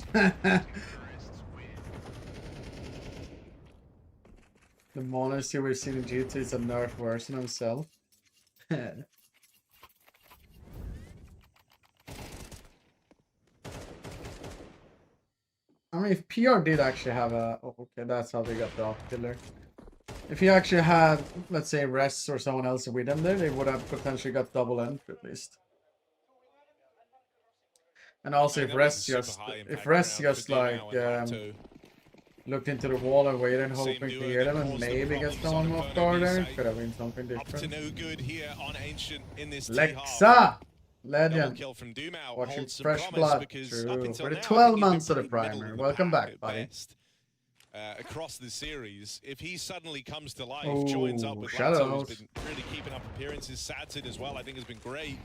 The monster we've seen in G2 is a nerf version of himself. I mean, if PR did actually have a... Oh, okay, that's how they got the off killer. If he actually had, let's say, Rest or someone else with him there, they would have potentially got double entry at least. And also, if Rest just like looked into the wall and waited, hoping to hear them, and maybe get someone off guard there, could have been something Up to different. no good here on Ancient in this Lexa! Double Legend. kill from Dumao Watching holds some Fresh promise Blood. because True. up until For the now, I 12 think he's months of been the pretty middle primer. of the Welcome pack back, at buddy. best, across the series. If he suddenly comes to life, Oh, joins up with shadows. Lato, who's been really keeping up appearances. Sadson as well, I think, has been great.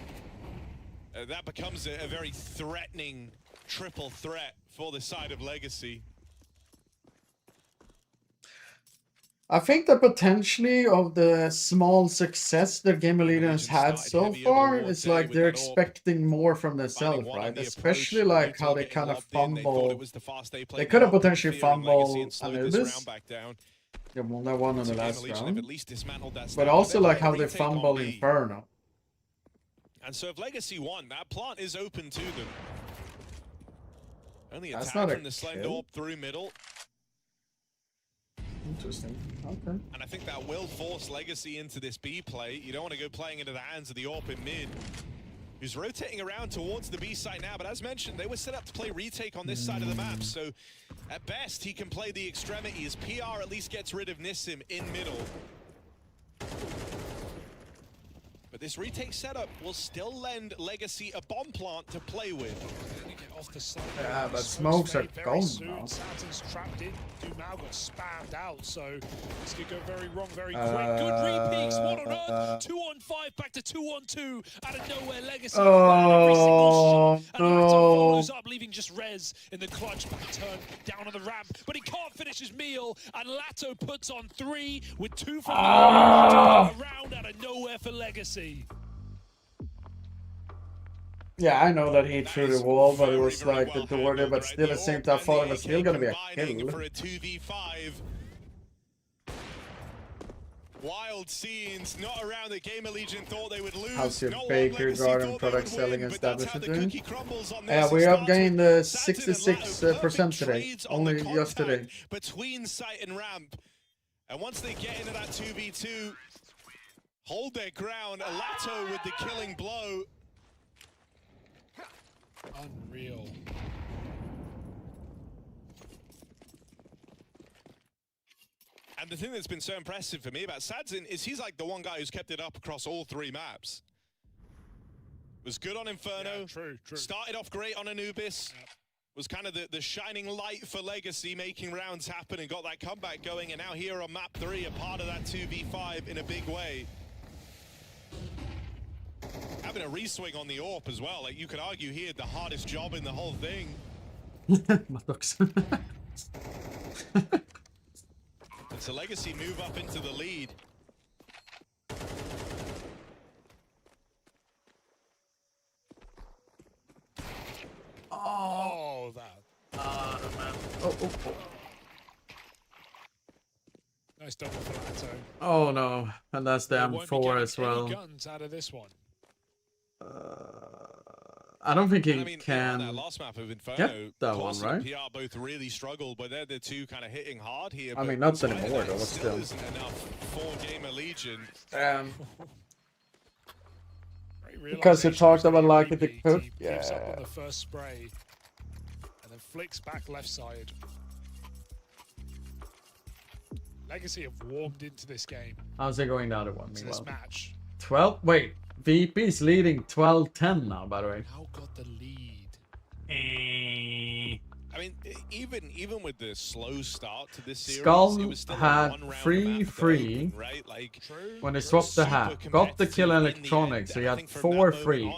That becomes a very threatening triple threat for the side of Legacy. I think that potentially of the small success that Game Elite has had so far, it's like they're expecting more from themselves, right? Especially like how they kind of fumble. They could have potentially fumbled Anubis. They won that one on the last round. But also like how they fumble Inferno. And so if Legacy won, that plant is open to them. Only attack from the Slendorp through middle. Interesting. Okay. And I think that will force Legacy into this B play. You don't want to go playing into the hands of the AWP in mid, who's rotating around towards the B site now. But as mentioned, they were set up to play retake on this side of the map. So at best, he can play the extremities. PR at least gets rid of Nissim in middle. But this retake setup will still lend Legacy a bomb plant to play with. Yeah, but smokes are gone now. Saturn's trapped in. Dumao got spammed out, so this could go very wrong very quick. Good re-peaks, 1 on Earth, 2 on 5, back to 2 on 2. Out of nowhere, Legacy every single shot. And Lato follows up, leaving just Rez in the clutch back turn down on the ramp. But he can't finish his meal, and Lato puts on 3 with 2 from around out of nowhere for Legacy. Yeah, I know that he threw the wall, but it was like the door there, but still at the same time, I thought it was still gonna be a kill. For a 2v5. Wild scenes, not around the Gamer Legion thought they would lose. How's your baker garden product selling and establishment doing? We have gained 66% today, only yesterday. Between site and ramp. And once they get into that 2v2, hold their ground. Alato with the killing blow. Unreal. And the thing that's been so impressive for me about Sadzin is he's like the one guy who's kept it up across all 3 maps. Was good on Inferno. Yeah, true. Started off great on Anubis. Yep. Was kind of the shining light for Legacy, making rounds happen and got that comeback going. And now here on map 3, a part of that 2v5 in a big way. Having a reswing on the AWP as well. Like, you could argue he had the hardest job in the whole thing. And so Legacy move up into the lead. Oh, that. Man. Oh. Nice double for Lato. Oh no, and that's the M4 as well. Guns out of this one. I don't think he can that last map of Inferno, get that one, right? PR both really struggled, but they're the two kind of hitting hard here. I mean, not anymore though, but still. Isn't enough for Gamer Legion. Because you talked about like if it could, Keeps up on the first spray, and then flicks back left side. Legacy have warmed into this game. How's it going the other one? This match. 12. Wait, VP is leading 12-10 now. By the way. Now got the lead. I mean, even with the slow start to this series, Skull it was still had free, right? Like when they swapped the hat, got the kill electronics, so he had 4 free,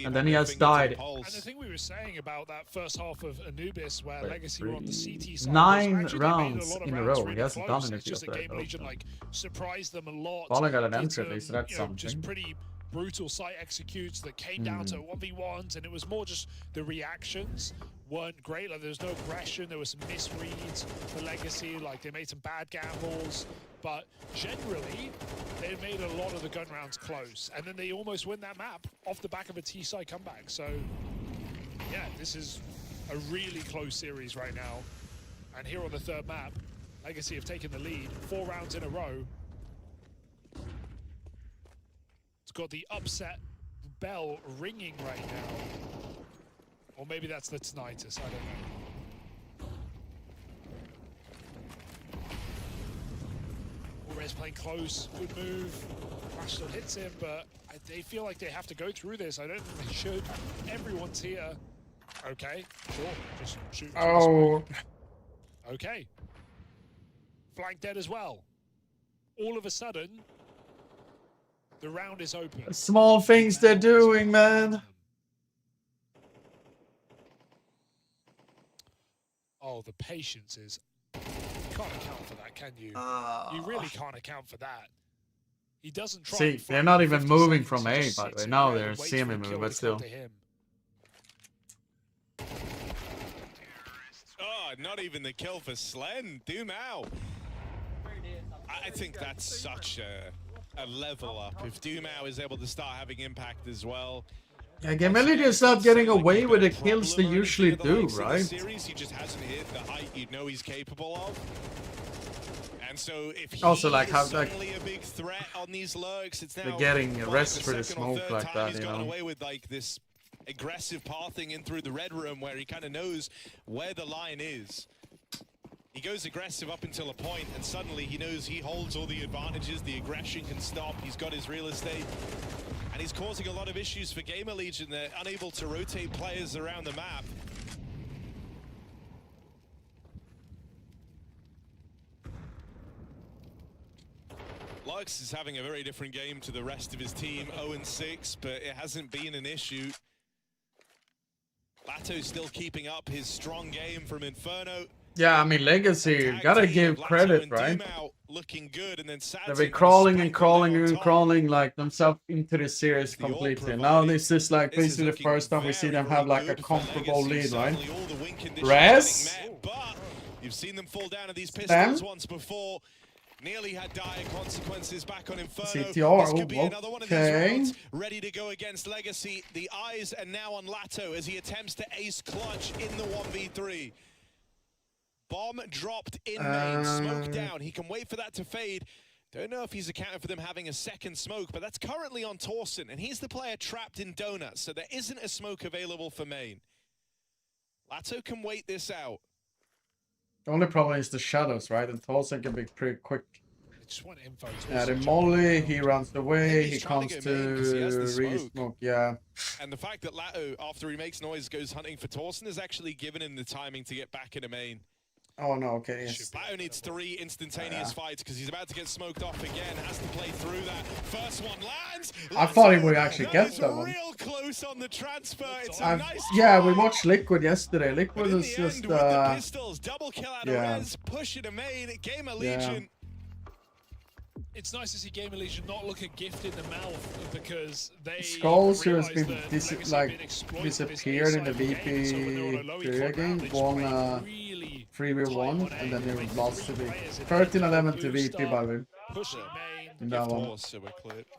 and then he has died. And the thing we were saying about that first half of Anubis, where Legacy were on the CT side, 9 rounds in a row. He hasn't done anything just of that. Game Legion like surprised them a lot. Fallen got an entry at least, so that's something. Just pretty brutal site executes that came down to 1v1s, and it was more just the reactions weren't great. Like, there was no aggression, there was some misreads for Legacy, like they made some bad gambles, but generally they made a lot of the gun rounds close, and then they almost win that map off the back of a T-side comeback. So yeah, this is a really close series right now, and here on the 3rd map, Legacy have taken the lead 4 rounds in a row. It's got the upset bell ringing right now. Or maybe that's the tinnitus, I don't know. Alres playing close, good move. Flash still hits him, but they feel like they have to go through this. I don't think they should. Everyone's here. Okay, sure, just shoot. Oh. Okay. Flank dead as well. All of a sudden, the round is open. Small things they're doing, man. Oh, the patience is... You can't account for that, can you? You really can't account for that. He doesn't try. See, they're not even moving from A, by the way. Now they're semi-moving, but still. Oh, not even the kill for Slen. Dumao. I think that's such a level up. If Dumao is able to start having impact as well. Yeah, Game Elite is not getting away with the kills they usually do, right? He just hasn't hit the height you know he's capable of. And so if he also, like, how a big threat on these lurks, it's now they're getting a rest for the smoke like that, he's you gone know. away with like this aggressive pathing in through the red room where he kind of knows where the line is. He goes aggressive up until a point, and suddenly he knows he holds all the advantages. The aggression can stop. He's got his real estate. And he's causing a lot of issues for Gamer Legion. They're unable to rotate players around the map. Lux is having a very different game to the rest of his team, 0-6, but it hasn't been an issue. Lato's still keeping up his strong game from Inferno. Yeah, I mean, Legacy, gotta give credit, right? Looking good, and then they've been crawling and crawling and crawling like themselves into the series completely. Now this is like basically the first time we see them have like a comfortable lead, right? Res? You've seen them fall down at these pistols once before. Nearly had dire consequences back on Inferno. CTR, this could be another one of these rounds ready to go against Legacy. The eyes are now on Lato as he attempts to ace clutch in the 1v3. Bomb dropped in main, smoke down. He can wait for that to fade. Don't know if he's accounting for them having a second smoke, but that's currently on Torsen, and he's the player trapped in Donuts, so there isn't a smoke available for main. Lato can wait this out. The only problem is the shadows, right? And Torsen can be pretty quick. Just want info. Yeah, the Molly, he runs away, he comes to re-smoke, yeah. And the fact that Lato, after he makes noise, goes hunting for Torsen has actually given him the timing to get back into main. Oh no, okay, yes. Lato needs 3 instantaneous fights because he's about to get smoked off again. Has to play through that. First one lands. I thought he would actually get that one. Real close on the transfer. It's a nice yeah, we watched Liquid yesterday. Liquid was just with the pistols, double kill out of Rez, push it to main, Gamer Legion. It's nice to see Gamer Legion not look a gift in the mouth because they Skulls who has been disappeared in the VP game, won 3v1 and then they lost to VP. 13-11 to VP by the way. Pushing main. In that one.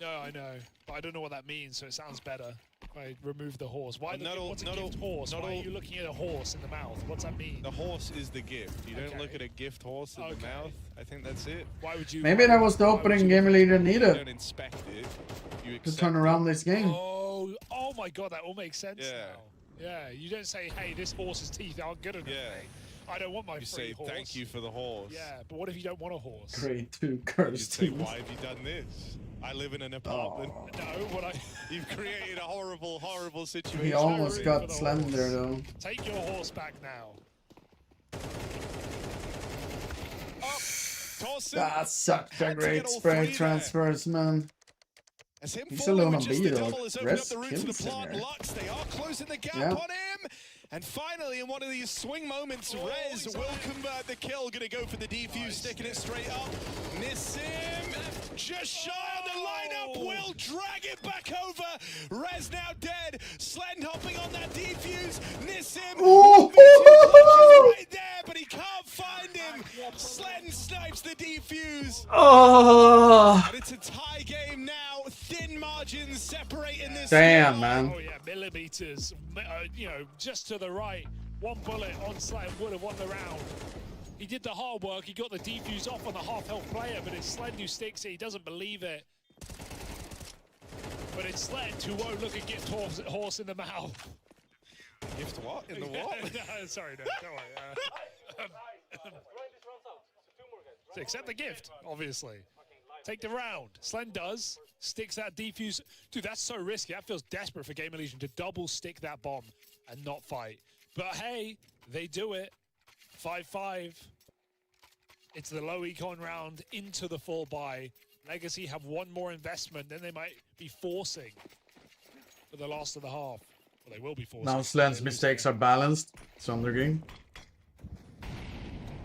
No, I know, but I don't know what that means, so it sounds better. I remove the horse. Why what's a gift horse? Why are you looking at a horse in the mouth? What's that mean? The horse is the gift. You don't look at a gift horse in the mouth. I think that's it. Why would you? Maybe that was the opening Game Leader needed. You don't inspect it. You to turn around this game. Oh my god, that all makes sense now. Yeah, you don't say, hey, this horse's teeth aren't good enough. Yeah. I don't want my You free say horse. thank you for the horse. Yeah, but what if you don't want a horse? Grade 2 curse. Say, why have you done this? I live in an apartment. No, what You've created a horrible, horrible situation. He almost got slender though. Take your horse back now. That's such a great spray transfers, man. He's alone on B though. Rest kills him here. They are closing the gap on him. And finally, in one of these swing moments, Rez will convert the kill. Gonna go for the defuse, sticking it straight up. Nissim just shy on the lineup. Will drag it back over. Rez now dead. Slend hopping on that defuse. Nissim right there, but he can't find him. Slend snipes the defuse. And it's a tie game now. Thin margins separating this. Damn, man. Oh yeah, millimeters. You know, just to the right. One bullet on Slend would have won the round. He did the hard work. He got the defuse off on the half-health player, but it's Slend who sticks it. He doesn't believe it. But it's Slend who won't look a gift horse in the mouth. Gift what? In the what? No, sorry, no, don't worry. Accept the gift, obviously. Take the round. Slend does. Sticks that defuse. Dude, that's so risky. That feels desperate for Gamer Legion to double stick that bomb and not fight. But hey, they do it. 5-5. It's the low econ round into the full buy. Legacy have one more investment, then they might be forcing for the last of the half. Well, they will be forcing. Now Slend's mistakes are balanced. Some degree.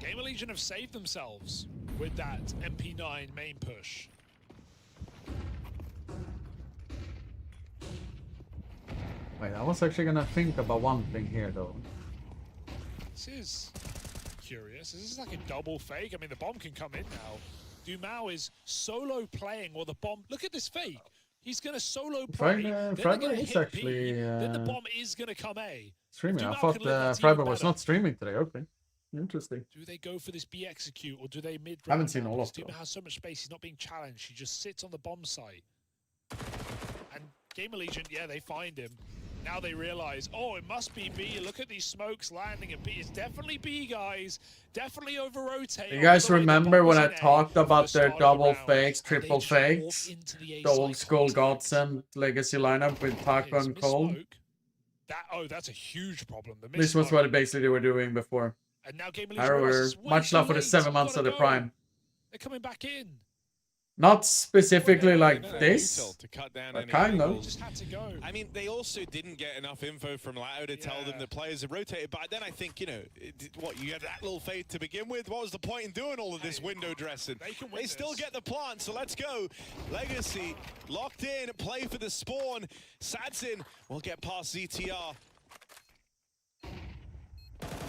Gamer Legion have saved themselves with that MP9 main push. Wait, I was actually gonna think about one thing here though. This is curious. This is like a double fake. I mean, the bomb can come in now. Dumao is solo playing while the bomb... Look at this fake. He's going to solo play. Freiburg is actually then the bomb is going to come A. streaming. I Dumao thought can live that Freiburg even was better. not streaming today. Okay, interesting. Do they go for this B execute or do they mid? I haven't seen all of them. Dumao has so much space. He's not being challenged. He just sits on the bomb site. And Gamer Legion, yeah, they find him. Now they realize, oh, it must be B. Look at these smokes landing at B. It's definitely B, guys. Definitely over rotate. You guys remember when I talked about their double fakes, triple fakes? The old school Godsend legacy lineup with Taco and Cole? That's a huge problem. This was what basically they were doing before. And now Gamer However, much love for the 7 months of the prime. They're coming back in. Not specifically like No, this, to cut down but any kind of. angles. I mean, they also didn't get enough info from Lao to tell them the players have rotated. But then I think, you know, what, you had that little fade to begin with? What was the point in doing all of this window dressing? They still get the plant, so let's go. Legacy locked in, play for the spawn. Sadzin will get past ZTR.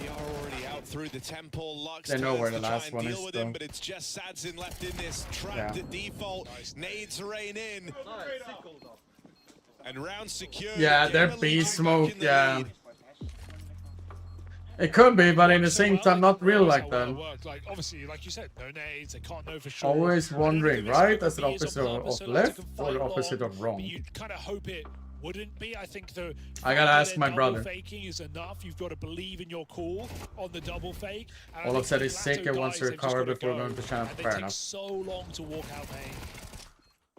They are already out through the temple. Lux They know where the to try last and one deal is, with though. him, but it's just Sadzin left in this trapped at default. Nades rain in. And round secure. Yeah, they're Gamer B Legion smoke, back in the yeah. lead. It could be, but in the same time, not real like that. Like, obviously, like you said, no nades, they can't know for sure. Always wondering, right? That's the B is on opposite purpose, of so left can or the fight opposite long, of wrong. but you kind of hope it wouldn't be. I think the I gotta ask their my double brother. faking is enough. You've got to believe in your call on the double fake. And I All think I've said the is sick Lato and wants to guys, they've just recover gotta before go, going to China. and they Fair take enough. so long to walk out main.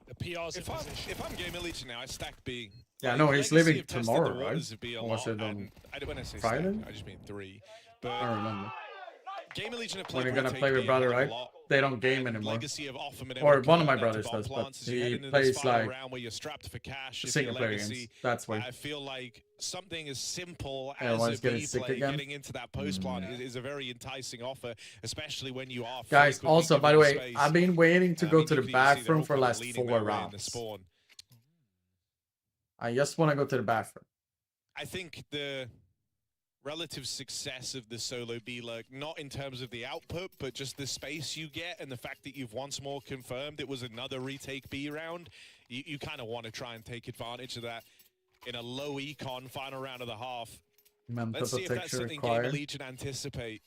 The PR's in position. If I'm Gamer Legion now, I stack B. Yeah, Like, no, he's Legacy leaving have tested tomorrow, the right? waters of B a Or was lot, it on and when I say Friday? stack, I just mean 3. But I don't remember. Gamer Legion have When played you're gonna rotate play with B brother, a right? lot. They don't game anymore. Legacy have often been able Or to one of my convert that brothers to bomb does, but plants as you head he into this plays final like round where you're strapped for cash. If you're single player Legacy, games. That's weird. I feel like something as simple Everyone's as a getting B sick play again. getting into that post plant is a very enticing offer, especially when you are Guys, frequently also, by the given way, space. I've been waiting to I go mean, to you the can even see they're bathroom all for kind of last leaning 4 their way in the rounds. spawn. I just want to go to the bathroom. I think the relative success of the solo B lurk, not in terms of the output, but just the space you get and the fact that you've once more confirmed it was another retake B round. You kind of want to try and take advantage of that in a low econ final round of the half. Mental Let's see if that's protection something Gamer required. Legion anticipate.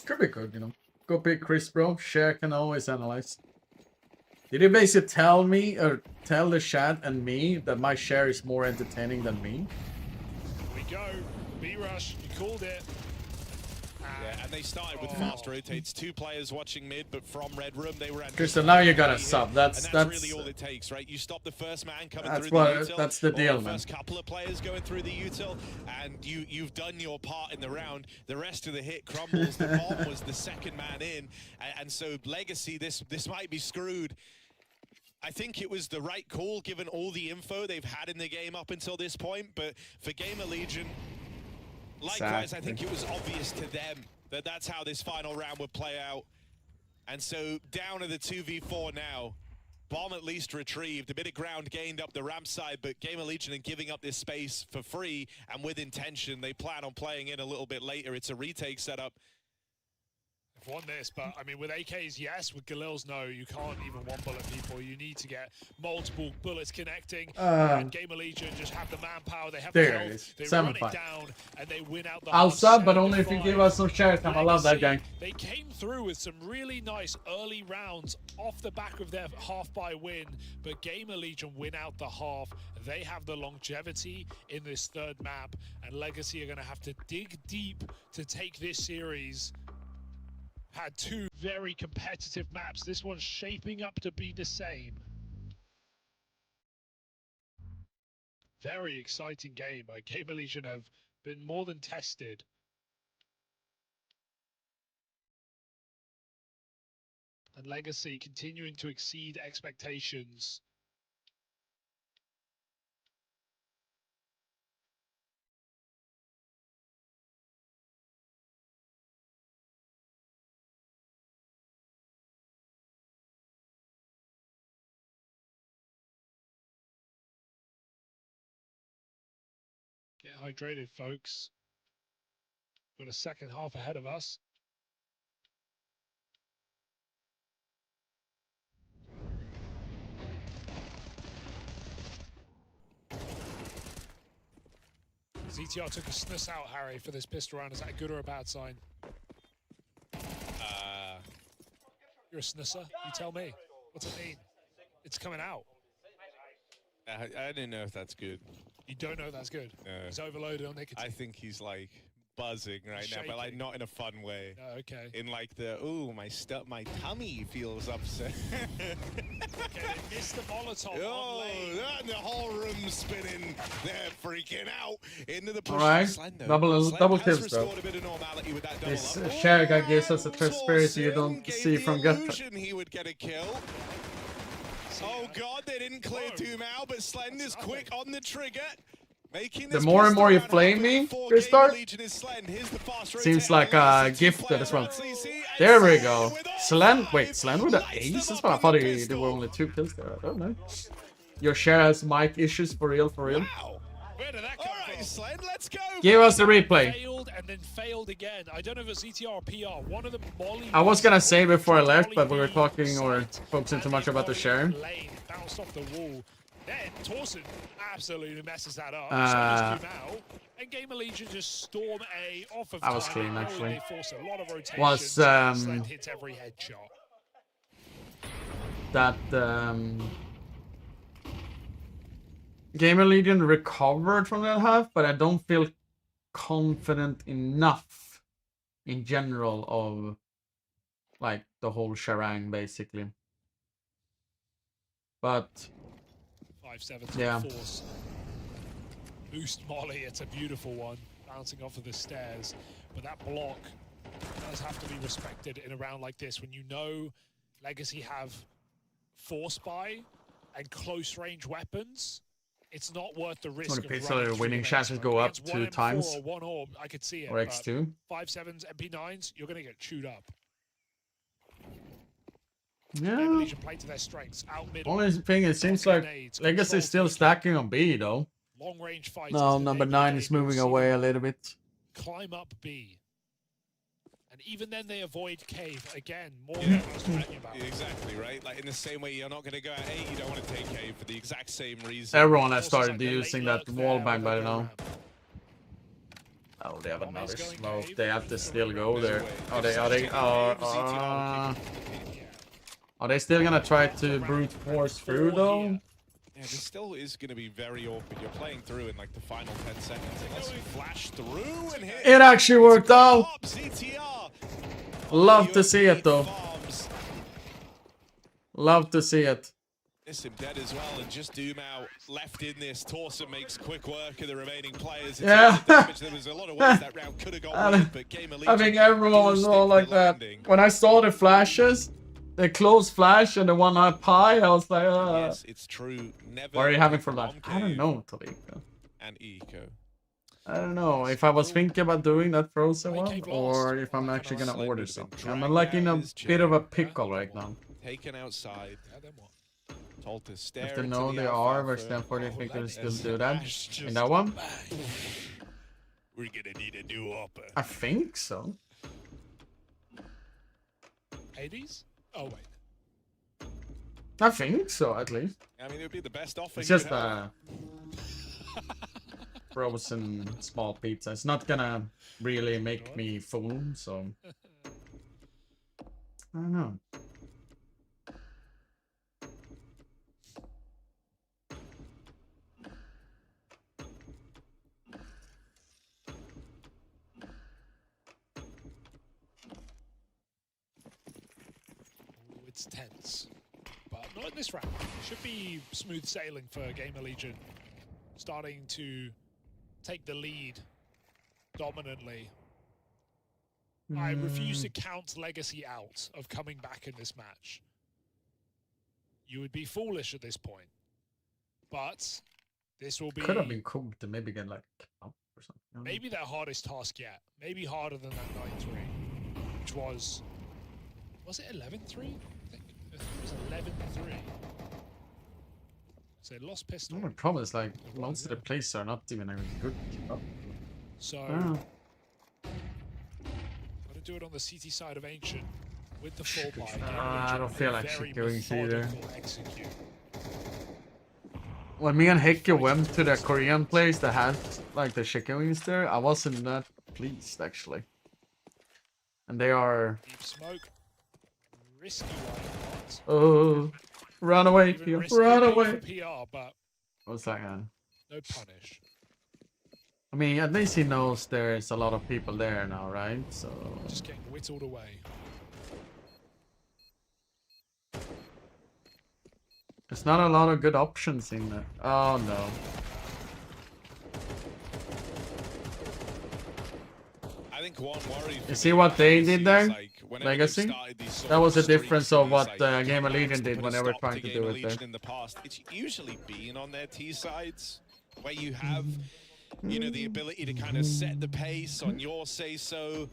Could be good, you know. Go pick Chris, bro. Share can always analyze. Did you basically tell me, or tell the chat and me, that my share is more entertaining than me? Here we go. B-rush, you called it. Yeah, and they started with fast rotates. 2 players watching mid, but from Red Room, they were Crystal, now you gotta sub. That's really all it takes, right? You stop the first man coming that's through what- the util, that's the or deal, the man. first couple of players going through the util, and you've done your part in the round. The rest of the hit crumbles. The bomb was the second man in, and so Legacy, this might be screwed. I think it was the right call given all the info they've had in the game up until this point, but for Gamer Legion, likewise, I think it was obvious to them that that's how this final round would play out. And so down to the 2v4 now. Bomb at least retrieved, a bit of ground gained up the ramp side, but Gamer Legion and giving up this space for free and with intention. They plan on playing in a little bit later. It's a retake setup. I've won this, but I mean, with AKs, yes. With Galil's, no. You can't even one-bullet people. You need to get multiple bullets connecting. And Gamer Legion just have the manpower. They have the There it health. is. They 7-5. run it down, and they win out the I'll half sub, but only if you 7-5. give us some share time. I love that gang. They came through with some really nice early rounds off the back of their half-by win, but Gamer Legion win out the half. They have the longevity in this third map, and Legacy are going to have to dig deep to take this series. Had 2 very competitive maps. This one's shaping up to be the same. Very exciting game. Gamer Legion have been more than tested. And Legacy continuing to exceed expectations. hydrated, folks. Got a second half ahead of us. ZTR took a sniss out, Harry, for this pistol round. Is that a good or a bad sign? You're a snisser. You tell me. What's it mean? It's coming out. I don't know if that's good. You don't know if that's good? No. He's overloaded on nicotine. I think he's like buzzing right now, but like not in a fun way. Oh, okay. In like the, ooh, my tummy feels upset. Okay, they missed the Molotov. Oh, and the whole room's spinning. They're freaking out into the push. Alright, double kills though. This share guy gives us a transparency you don't see from Gut. He would get a kill. Oh god, they didn't clear Doom out, but Slender's quick on the trigger. The more and more you flame me, Restart, seems like a gifted as well. There we go. Wait, Slend with an ace as well? I thought there were only 2 kills there. I don't know. Your share has mic issues for real, for real. Wow. Where did that come from? Slend, let's go. Give us the replay. Failed and then failed again. I don't know if it's ETR or PR. One of the molly. I was gonna say before I left, but we were talking or focusing too much about the share. Bounced off the wall. Then Torsen absolutely messes that up. So just out, and Gamer Legion just storm A off of. That was clean actually. They force a lot of rotation. Was hits every headshot. That Gamer Legion recovered from that half, but I don't feel confident enough in general of like the whole Sharang basically. But 5-7 yeah. Force. Boost Molly, it's a beautiful one, bouncing off of the stairs. But that block does have to be respected in a round like this when you know Legacy have force buy and close range weapons. It's not worth the risk. So winning chances go up 2 times. Or 1 orb, I could see it. Or X2. 5-7s, MP9s, you're gonna get chewed up. Yeah. Play to their strengths. Only thing, it seems like Legacy is still stacking on B though. Long range fights. No, number 9 is moving away a little bit. Climb up B. And even then they avoid cave again. More Exactly, right? Like in the same way you're not going to go at A, you don't want to take cave for the exact same reason. Everyone has started using that wallbang by now. Oh, they have another smoke. They have to still go there. Are they still gonna try to brute force through though? Yeah, this still is gonna be very awkward. You're playing through in like the final 10 seconds. Unless you flash through and hit. It actually worked out. Love to see it though. Love to see it. Miss him dead as well, and just Doom out left in this. Torsen makes quick work of the remaining players. Yeah. There was a lot of ways that round could have gone, but Gamer Legion, I think everyone was all like that. When I saw the flashes, the close flash and the one up high, I was like, yes, it's true. Never. What are you having for that? I don't know, Talika. And Eco. I don't know if I was thinking about doing that frozen one or if I'm actually gonna order something. I'm like in a bit of a pickle right now. Taken outside. Told to stare. If they know they are, versus them for they think they'll still do that. In that one? We're gonna need a new upper. I think so. Hades? Oh wait. I think so, at least. I mean, it would be the best offer. It's just frozen small pizza. It's not gonna really make me full, so I don't know. It's tense, but not in this round. It should be smooth sailing for Gamer Legion, starting to take the lead dominantly. I refuse to count Legacy out of coming back in this match. You would be foolish at this point, but this will be. Could have been cool to maybe get like up or something. Maybe their hardest task yet. Maybe harder than that 9-3, which was it 11-3? I think it was 11-3. So they lost pistol. The problem is like most of the plays are not even good. So gotta do it on the CT side of Ancient with the full buy. I don't feel like going either. Execute. When me and Heike went to the Korean place that had like the chicken wings there, I wasn't that pleased actually. And they are. Deep smoke. Risky one. Oh, run away, Pio. Run away. PR, but what's that? No punish. I mean, at least he knows there's a lot of people there now, right? So. Just getting whittled away. There's not a lot of good options in there. Oh no. I think one worry. You see what they did there? Legacy? That was the difference of what Gamer Legion did when they were trying to do it there. In the past, it's usually been on their T sides where you have, you know, the ability to kind of set the pace on your say-so.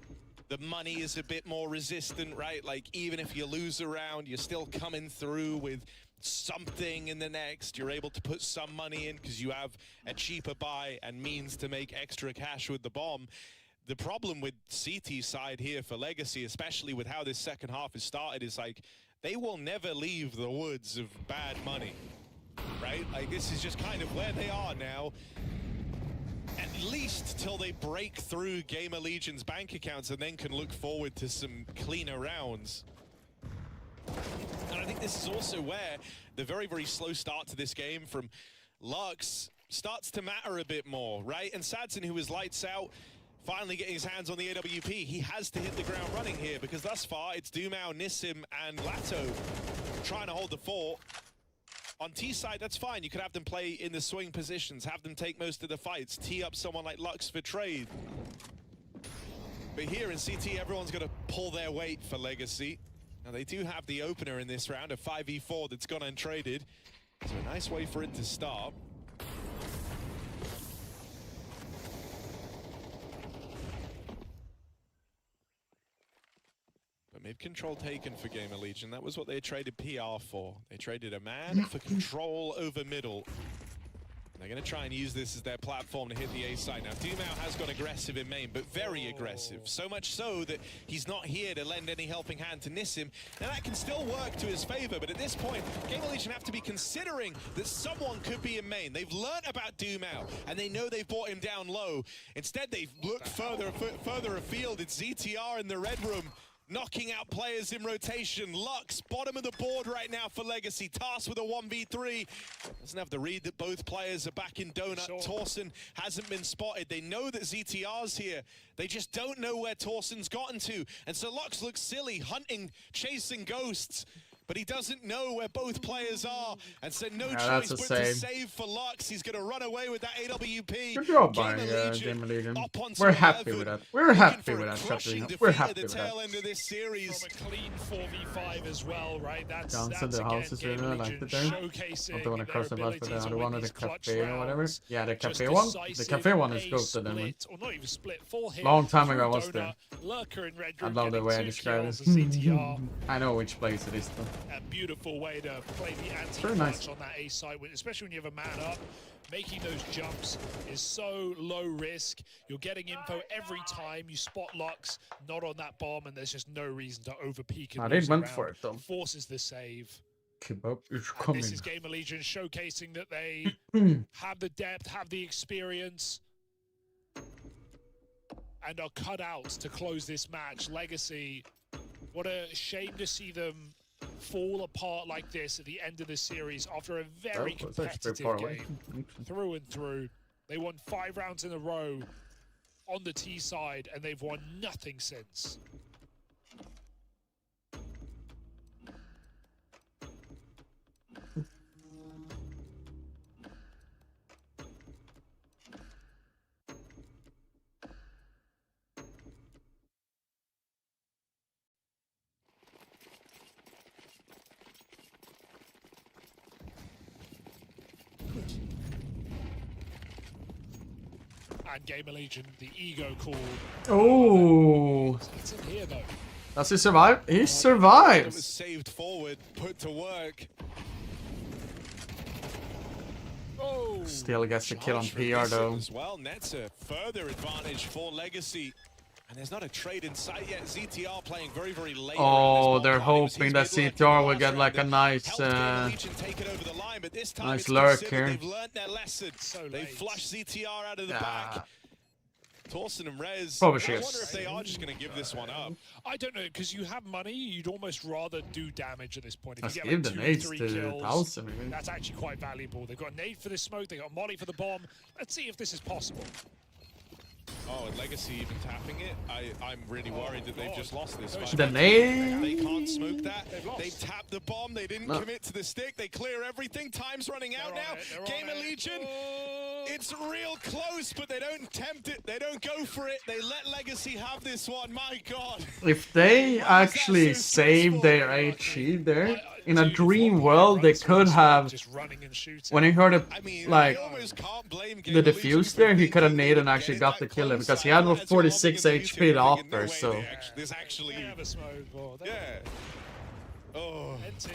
The money is a bit more resistant, right? Like, even if you lose a round, you're still coming through with something in the next. You're able to put some money in because you have a cheaper buy and means to make extra cash with the bomb. The problem with CT side here for Legacy, especially with how this second half has started, is like, they will never leave the woods of bad money, right? Like, this is just kind of where they are now. At least till they break through Gamer Legion's bank accounts and then can look forward to some cleaner rounds. And I think this is also where the very, very slow start to this game from Lux starts to matter a bit more, right? And Sadson, who was lights out, finally getting his hands on the AWP, he has to hit the ground running here because thus far it's Dumao, Nissim, and Lato trying to hold the fort. On T side, that's fine. You could have them play in the swing positions, have them take most of the fights, tee up someone like Lux for trade. But here in CT, everyone's going to pull their weight for Legacy. Now, they do have the opener in this round, a 5v4 that's gone untraded. So a nice way for it to start. But mid-control taken for Gamer Legion. That was what they traded PR for. They traded a man for control over middle. They're going to try and use this as their platform to hit the A side. Now, Dumao has gone aggressive in main, but very aggressive. So much so that he's not here to lend any helping hand to Nissim. Now, that can still work to his favor, but at this point, Gamer Legion have to be considering that someone could be in main. They've learned about Dumao, and they know they've brought him down low. Instead, they've looked further afield. It's ZTR in the red room, knocking out players in rotation. Lux, bottom of the board right now for Legacy. Tasked with a 1v3. Doesn't have the read that both players are back in Donut. Sure. Torsen hasn't been spotted. They know that ZTR's here. They just don't know where Torsen's gotten to. And so Lux looks silly, hunting, chasing ghosts. But he doesn't know where both players are, and so no choice but to save for Lux. He's going to run away with that AWP. Good job by Gamer Legion. We're happy with that. We're happy with that, Katarina. We're happy with that. End of this series. From a clean 4v5 as well, right? That's the house is really like it there. Not the one across the bus, but the other one with the cafe or whatever. Yeah, the cafe one. The cafe one is good to them. Long time ago I was there. I love the way I describe it. I know which place it is though. A beautiful way to play the anti-clutch on that A side, especially when you have a man up. Making those jumps is so low risk. You're getting info every time. You spot Lux, not on that bomb, and there's just no reason to overpeak. They went for it though. Forces the save. And this is Gamer Legion showcasing that they have the depth, have the experience, and are cut out to close this match. Legacy, what a shame to see them fall apart like this at the end of the series after a very competitive game through and through. They won 5 rounds in a row on the T side, and they've won nothing since. And Gamer Legion, the ego call. Oh. It's in here though. Does he survive? He survives. It was saved forward, put to work. Oh, Still gets the kill on Charge for PR Vincent though. As well, nets a further advantage for Legacy. And there's not a trade in sight yet. ZTR playing very, very late. Oh, they're hoping that CTR will get like a nice nice lurk here. They've learned their lesson. They flushed ZTR out of the back. Torsten and Rez, I wonder if they are just going to give this one up. I don't know, because you have money, you'd almost rather do damage at this point. Let's If give you the get like nades 2, 3 to kills, Towson, maybe. that's actually quite valuable. They've got a nade for the smoke, they've got molly for the bomb. Let's see if this is possible. Oh, and Legacy even tapping it. I'm really worried that they've just lost this fight. The nade? They can't smoke that. They tapped the bomb. They didn't commit to the stick. They clear everything. Time's running out now. Gamer Legion. It's real close, but they don't tempt it. They don't go for it. They let Legacy have this one. My God. If they actually save their HE there, in a dream world, they could have. When he heard it, like the defuse there, he could have naded and actually got the kill because he had 46 HP after. So. This actually. Yeah. Oh. NT,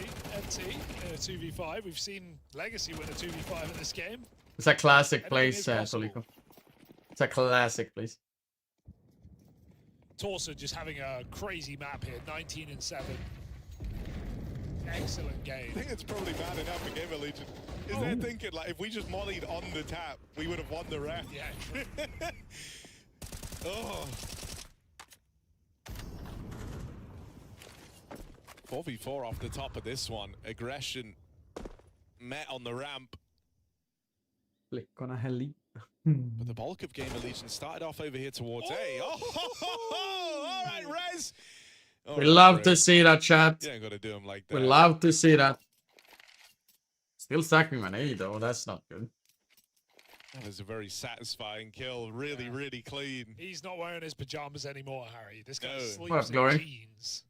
2v5. We've seen Legacy win a 2v5 in this game. It's a classic place, Solico. It's a classic place. Torso just having a crazy map here, 19 and 7. Excellent game. I think it's probably bad enough for Gamer Legion. Is they're thinking like if we just mollied on the tap, we would have won the round. Yeah. Oh. 4v4 off the top of this one. Aggression met on the ramp. Blick on a heli. But the bulk of Gamer Legion started off over here towards A. Oh, all right, Rez. We love to see that, chat. You ain't got to do him like that. We love to see that. Still stacking an A though. That's not good. That was a very satisfying kill. Really, really clean. He's not wearing his pajamas anymore, Harry. This guy sleeps What's in going? jeans.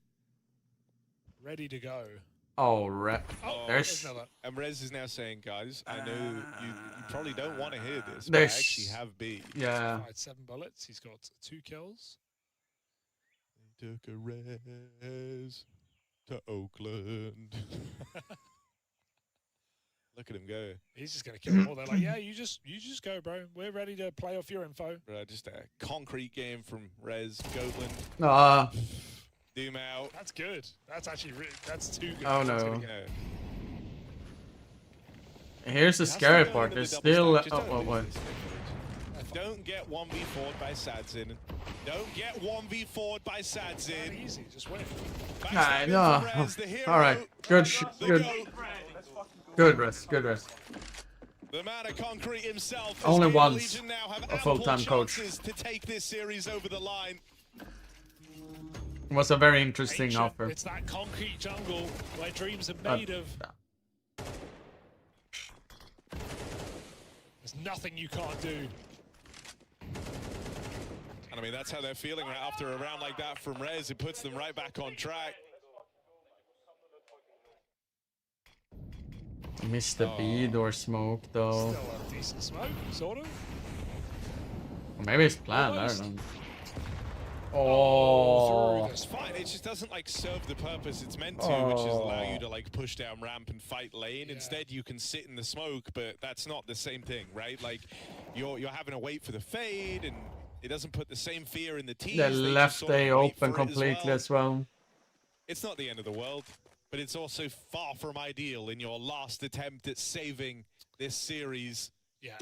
Ready to go. Oh, there's and Rez is now saying, guys, I know you probably don't want to hear this, but I actually have B. Yeah. Right, 7 bullets. He's got 2 kills. Took a Rez to Oakland. Look at him go. He's just gonna kill them all. They're like, yeah, you just go, bro. We're ready to play off your info. Just a concrete game from Rez, Goatland. Doom out. That's good. That's actually that's too good. Oh no. Here's the scary part. There's still. Oh, what? Don't get 1v4'd by Sadzin. Don't get 1v4'd by Sadzin. Easy, just win. I know. All right. Good. Good rest. Good rest. The man of concrete himself. Only once a full-time coach. To take this series over the line. It was a very interesting offer. It's that concrete jungle where dreams are made of. There's nothing you can't do. And I mean, that's how they're feeling right after a round like that from Rez. It puts them right back on track. Missed the bead or smoke though. Still a decent smoke, sort of. Or maybe it's planned, I don't know. Oh, it's fine. It just doesn't like serve the purpose it's meant to, which is allow you to like push down ramp and fight lane. Yeah. Instead, you can sit in the smoke, but that's not the same thing, right? Like you're having to wait for the fade, and it doesn't put the same fear in the team. They left A open completely as well. It's not the end of the world, but it's also far from ideal in your last attempt at saving this series. Yeah,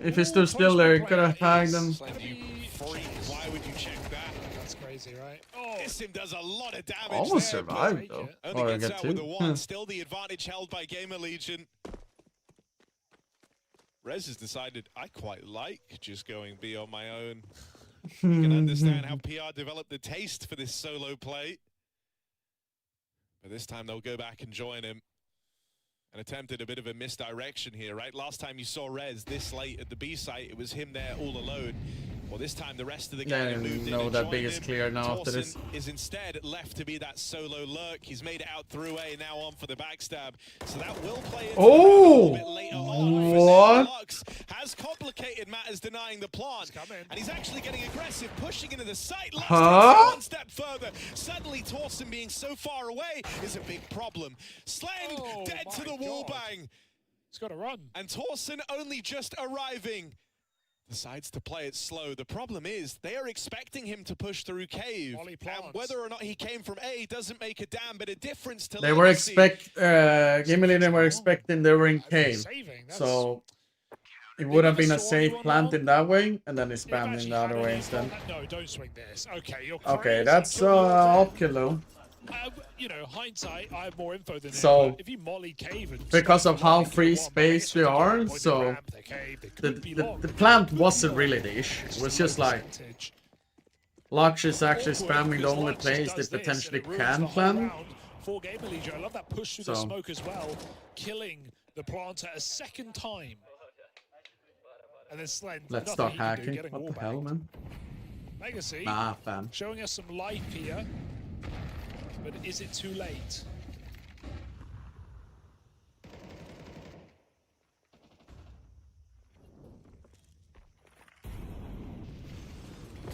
if he stood still there, he could have tagged him. Why would you check that? That's crazy, right? Oh, Issim does a lot of damage. Almost there, survived though. Only gets out with the 1. Still the advantage held by Gamer Legion. Rez has decided, I quite like just going B on my own. You can understand how PR developed the taste for this solo play. But this time they'll go back and join him. And attempted a bit of a misdirection here, right? Last time you saw Rez this late at the B site, it was him there all alone. Well, this time the rest of the game moved in and that B is clear now after this. Is instead left to be that solo lurk. He's made it out through A, now on for the backstab. So that will play into a little bit later on. What? Has complicated matters, denying the plant. And he's actually getting aggressive, pushing into the site. One step further. Suddenly, Torsten being so far away is a big problem. Slend dead to the wallbang. He's got to run. And Torsen, only just arriving, decides to play it slow. The problem is they are expecting him to push through cave, and whether or not he came from A doesn't make a damn bit of difference to They were Game Elite were expecting they were in cave, so it would have been a safe plant in that way, and then they spammed in the other way instead. No, don't swing this. Okay, that's up kill though. You know, hindsight, I have more info than so, him, if you molly cave and because of how free space we are, so the plant wasn't really the issue. It was just like Lux is actually spamming the only place they potentially can plant. For Game Elite, I love that push through the smoke as well, killing the planter a second time. And then Slend, let's start hacking. What the hell, man? Legacy, fam. Showing us some life here. But is it too late?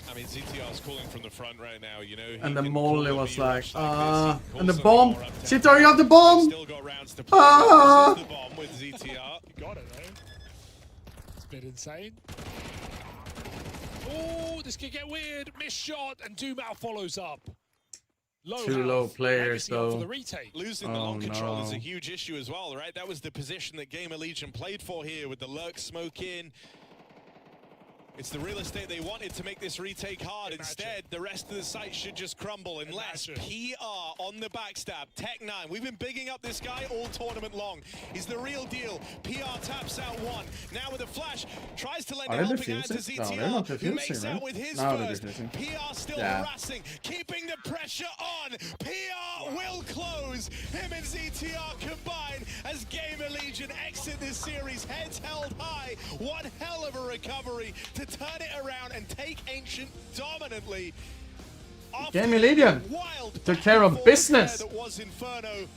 I mean, ZTR's calling from the front right now, you know. And the Molly was like, and the bomb. ZTR, you have the bomb! Still got rounds to play. This is the bomb with ZTR. You got it, though. It's a bit insane. Oh, this could get weird. Missed shot, and Dumal follows up. Too low players, though. Losing the long control is a huge issue as well, right? That was the position that Gamer Legion played for here with the lurk smoke in. It's the real estate they wanted to make this retake hard. Instead, the rest of the site should just crumble unless PR on the backstab. Tech9, we've been bigging up this guy all tournament long. He's the real deal. PR taps out one. Now with a flash, tries to lend a helping hand to ZTR, who makes out with his first. PR still harassing, keeping the pressure on. PR will close. Him and ZTR combine as Gamer Legion exit this series. Heads held high. One hell of a recovery to turn it around and take Ancient dominantly. Game Legion took care of business. That was Inferno.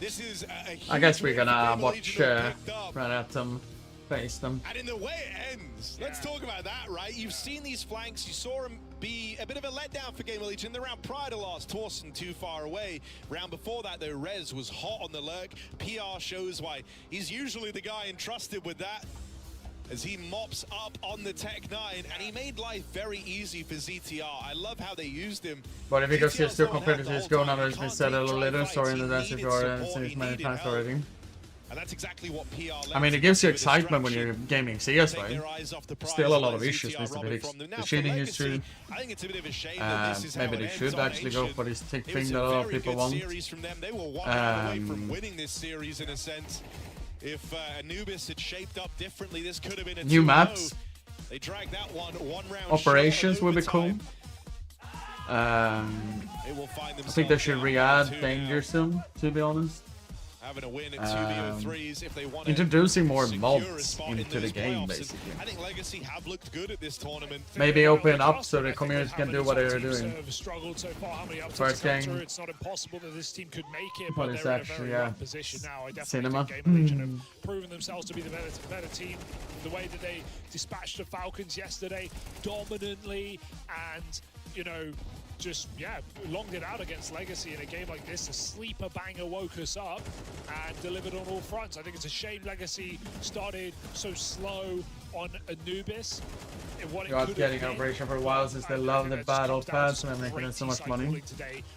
This is I guess we're gonna watch run at them, face them. And in the way it ends, let's talk about that, right? You've seen these flanks, you saw them be a bit of a letdown for Game Legion. The round prior to last, Torsen too far away. Round before that, though, Rez was hot on the lurk. PR shows why he's usually the guy entrusted with that, as he mops up on the Tech-9, and he made life very easy for ZTR. I love how they used him. But if he goes still compared to his goal number, it's been said a little later. Sorry in advance if you are seen many times already. And that's exactly what PR I mean, it gives you excitement when you're gaming CS, right? Still a lot of issues needs to be fixed. The cheating is true. Maybe they should actually go for this tick thing that a lot of people want. They were one away from winning this series in a sense. If Anubis had shaped up differently, this could have been a new maps. They dragged that one round. Operations will be cool. I think they should re-add Danger soon, to be honest. Having a win at 2v03s if they want introducing more mobs into the game, basically. I think Legacy have looked good at this tournament. Maybe open up so the community can do what they're doing. First game. It's not impossible that this team could make it, but it's actually position now. I Cinema. Think Game Legion have proven themselves to be the better team. The way that they dispatched the Falcons yesterday dominantly, and you know, just longed it out against Legacy in a game like this. A sleeper banger woke us up and delivered on all fronts. I think it's a shame Legacy started so slow on Anubis. You're getting Operation for a while since they love the battle pass and they're making so much money.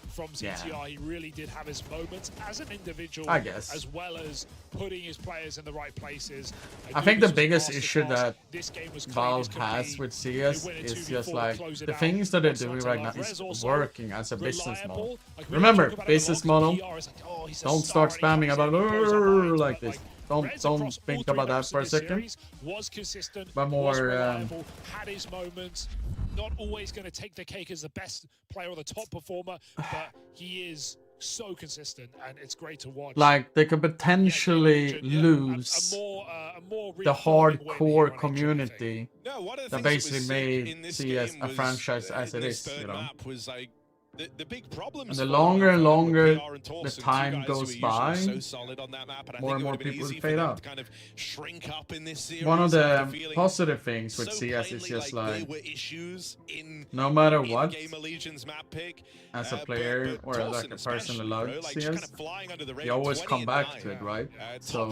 From ZTR, he really did have his moments as an individual, I guess, as well as putting his players in the right places. I think the biggest issue that Valve has with CS is just like the things that they're doing right now is working as a business model. Remember, business model. Don't start spamming about like this. Don't think about that for a second. But more had his moments. Not always going to take the cake as the best player or the top performer, but he is so consistent, and it's great to watch. Like, they could potentially lose the hardcore community that basically made CS a franchise as it is, you know. The big problem. And the longer and longer the time goes by, more and more people will fade out. Kind of shrink up in this series. One of the positive things with CS is just like, no matter what, as a player or like a person who loves CS, you always come back to it, right? So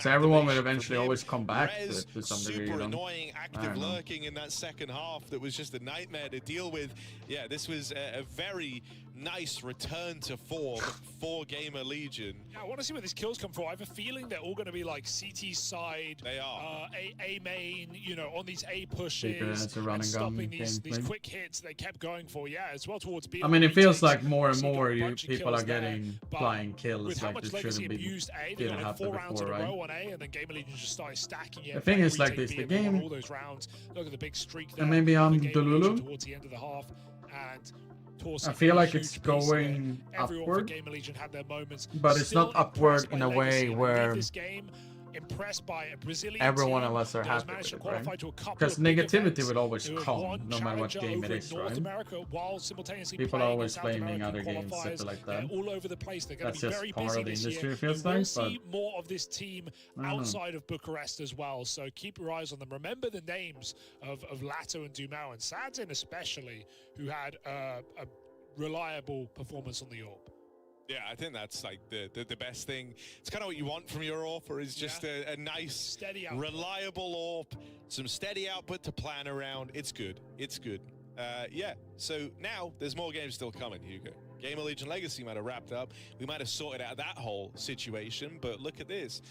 everyone will eventually always come back to it to some degree. Super annoying active lurking in that second half that was just a nightmare to deal with. Yeah, this was a very nice return to form for Gamer Legion. Yeah, I want to see where these kills come from. I have a feeling they're all going to be like CT side, they are A main, you know, on these A pushes, and stopping these quick hits they kept going for. Yeah, as well towards B. I mean, it feels like more and more people are getting flying kills. With how like much it legacy shouldn't be abused A, they didn't got like 4 rounds before, in a right? row on A, and then Gamer Legion just started stacking it. The thing is, like, this the game. All those rounds. Look at the big streak there. And maybe I'm Delulu. Towards the end of the half, and I feel like it's going upward, but it's not upward in a way where everyone of us are happy with it, right? Because negativity will always come, no matter what game it is, right? People are always blaming other games, stuff like that. That's just part of the industry, it feels like. See more of this team outside of Bucharest as well, so keep your eyes on them. Remember the names of Lato and Dumao, and Sadzin especially, who had a reliable performance on the AWP. Yeah, I think that's like the best thing. It's kind of what you want from your AWP, is just a nice, steady reliable AWP, some steady output to plan around. It's good. It's good. Yeah, so now there's more games still coming, Hugo. Gamer Legion Legacy might have wrapped up. We might have sorted out that whole situation, but look at this.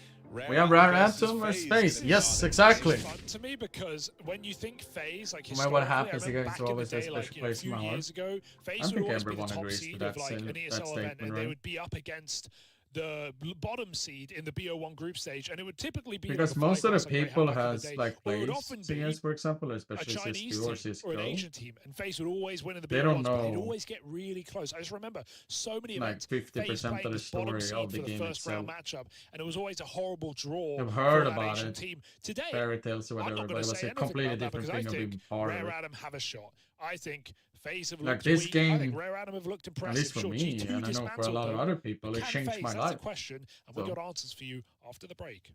We have Rare Atom or Space. Yes, exactly. It's fun to me because when you think FaZe, like no matter what happens, you're going to always have a special place in my heart. I think everyone agrees to that statement, and right? they would be up against the bottom seed in the BO1 group stage, and it would typically be because like most of the people has like played CS, for example, especially Chinese CS2 or team CSGO. or an Asian team, and FaZe would always win in the They BO1s, don't but they'd know always get really close. I just remember so many like events, 50% of the story of the game first round itself. matchup, and it was always a horrible draw. I've heard for that about Asian it, team. Today, fairy tales or whatever, but it was a completely different thing of being part of Rare it. Adam have a shot. I think FaZe have Like looked this weak. I game, think Rare Adam have looked at impressive. least for me, G2 and I know for a lot of dismantled other them. people, it Can changed FaZe? my That's life. the question, and we got answers for you after the break.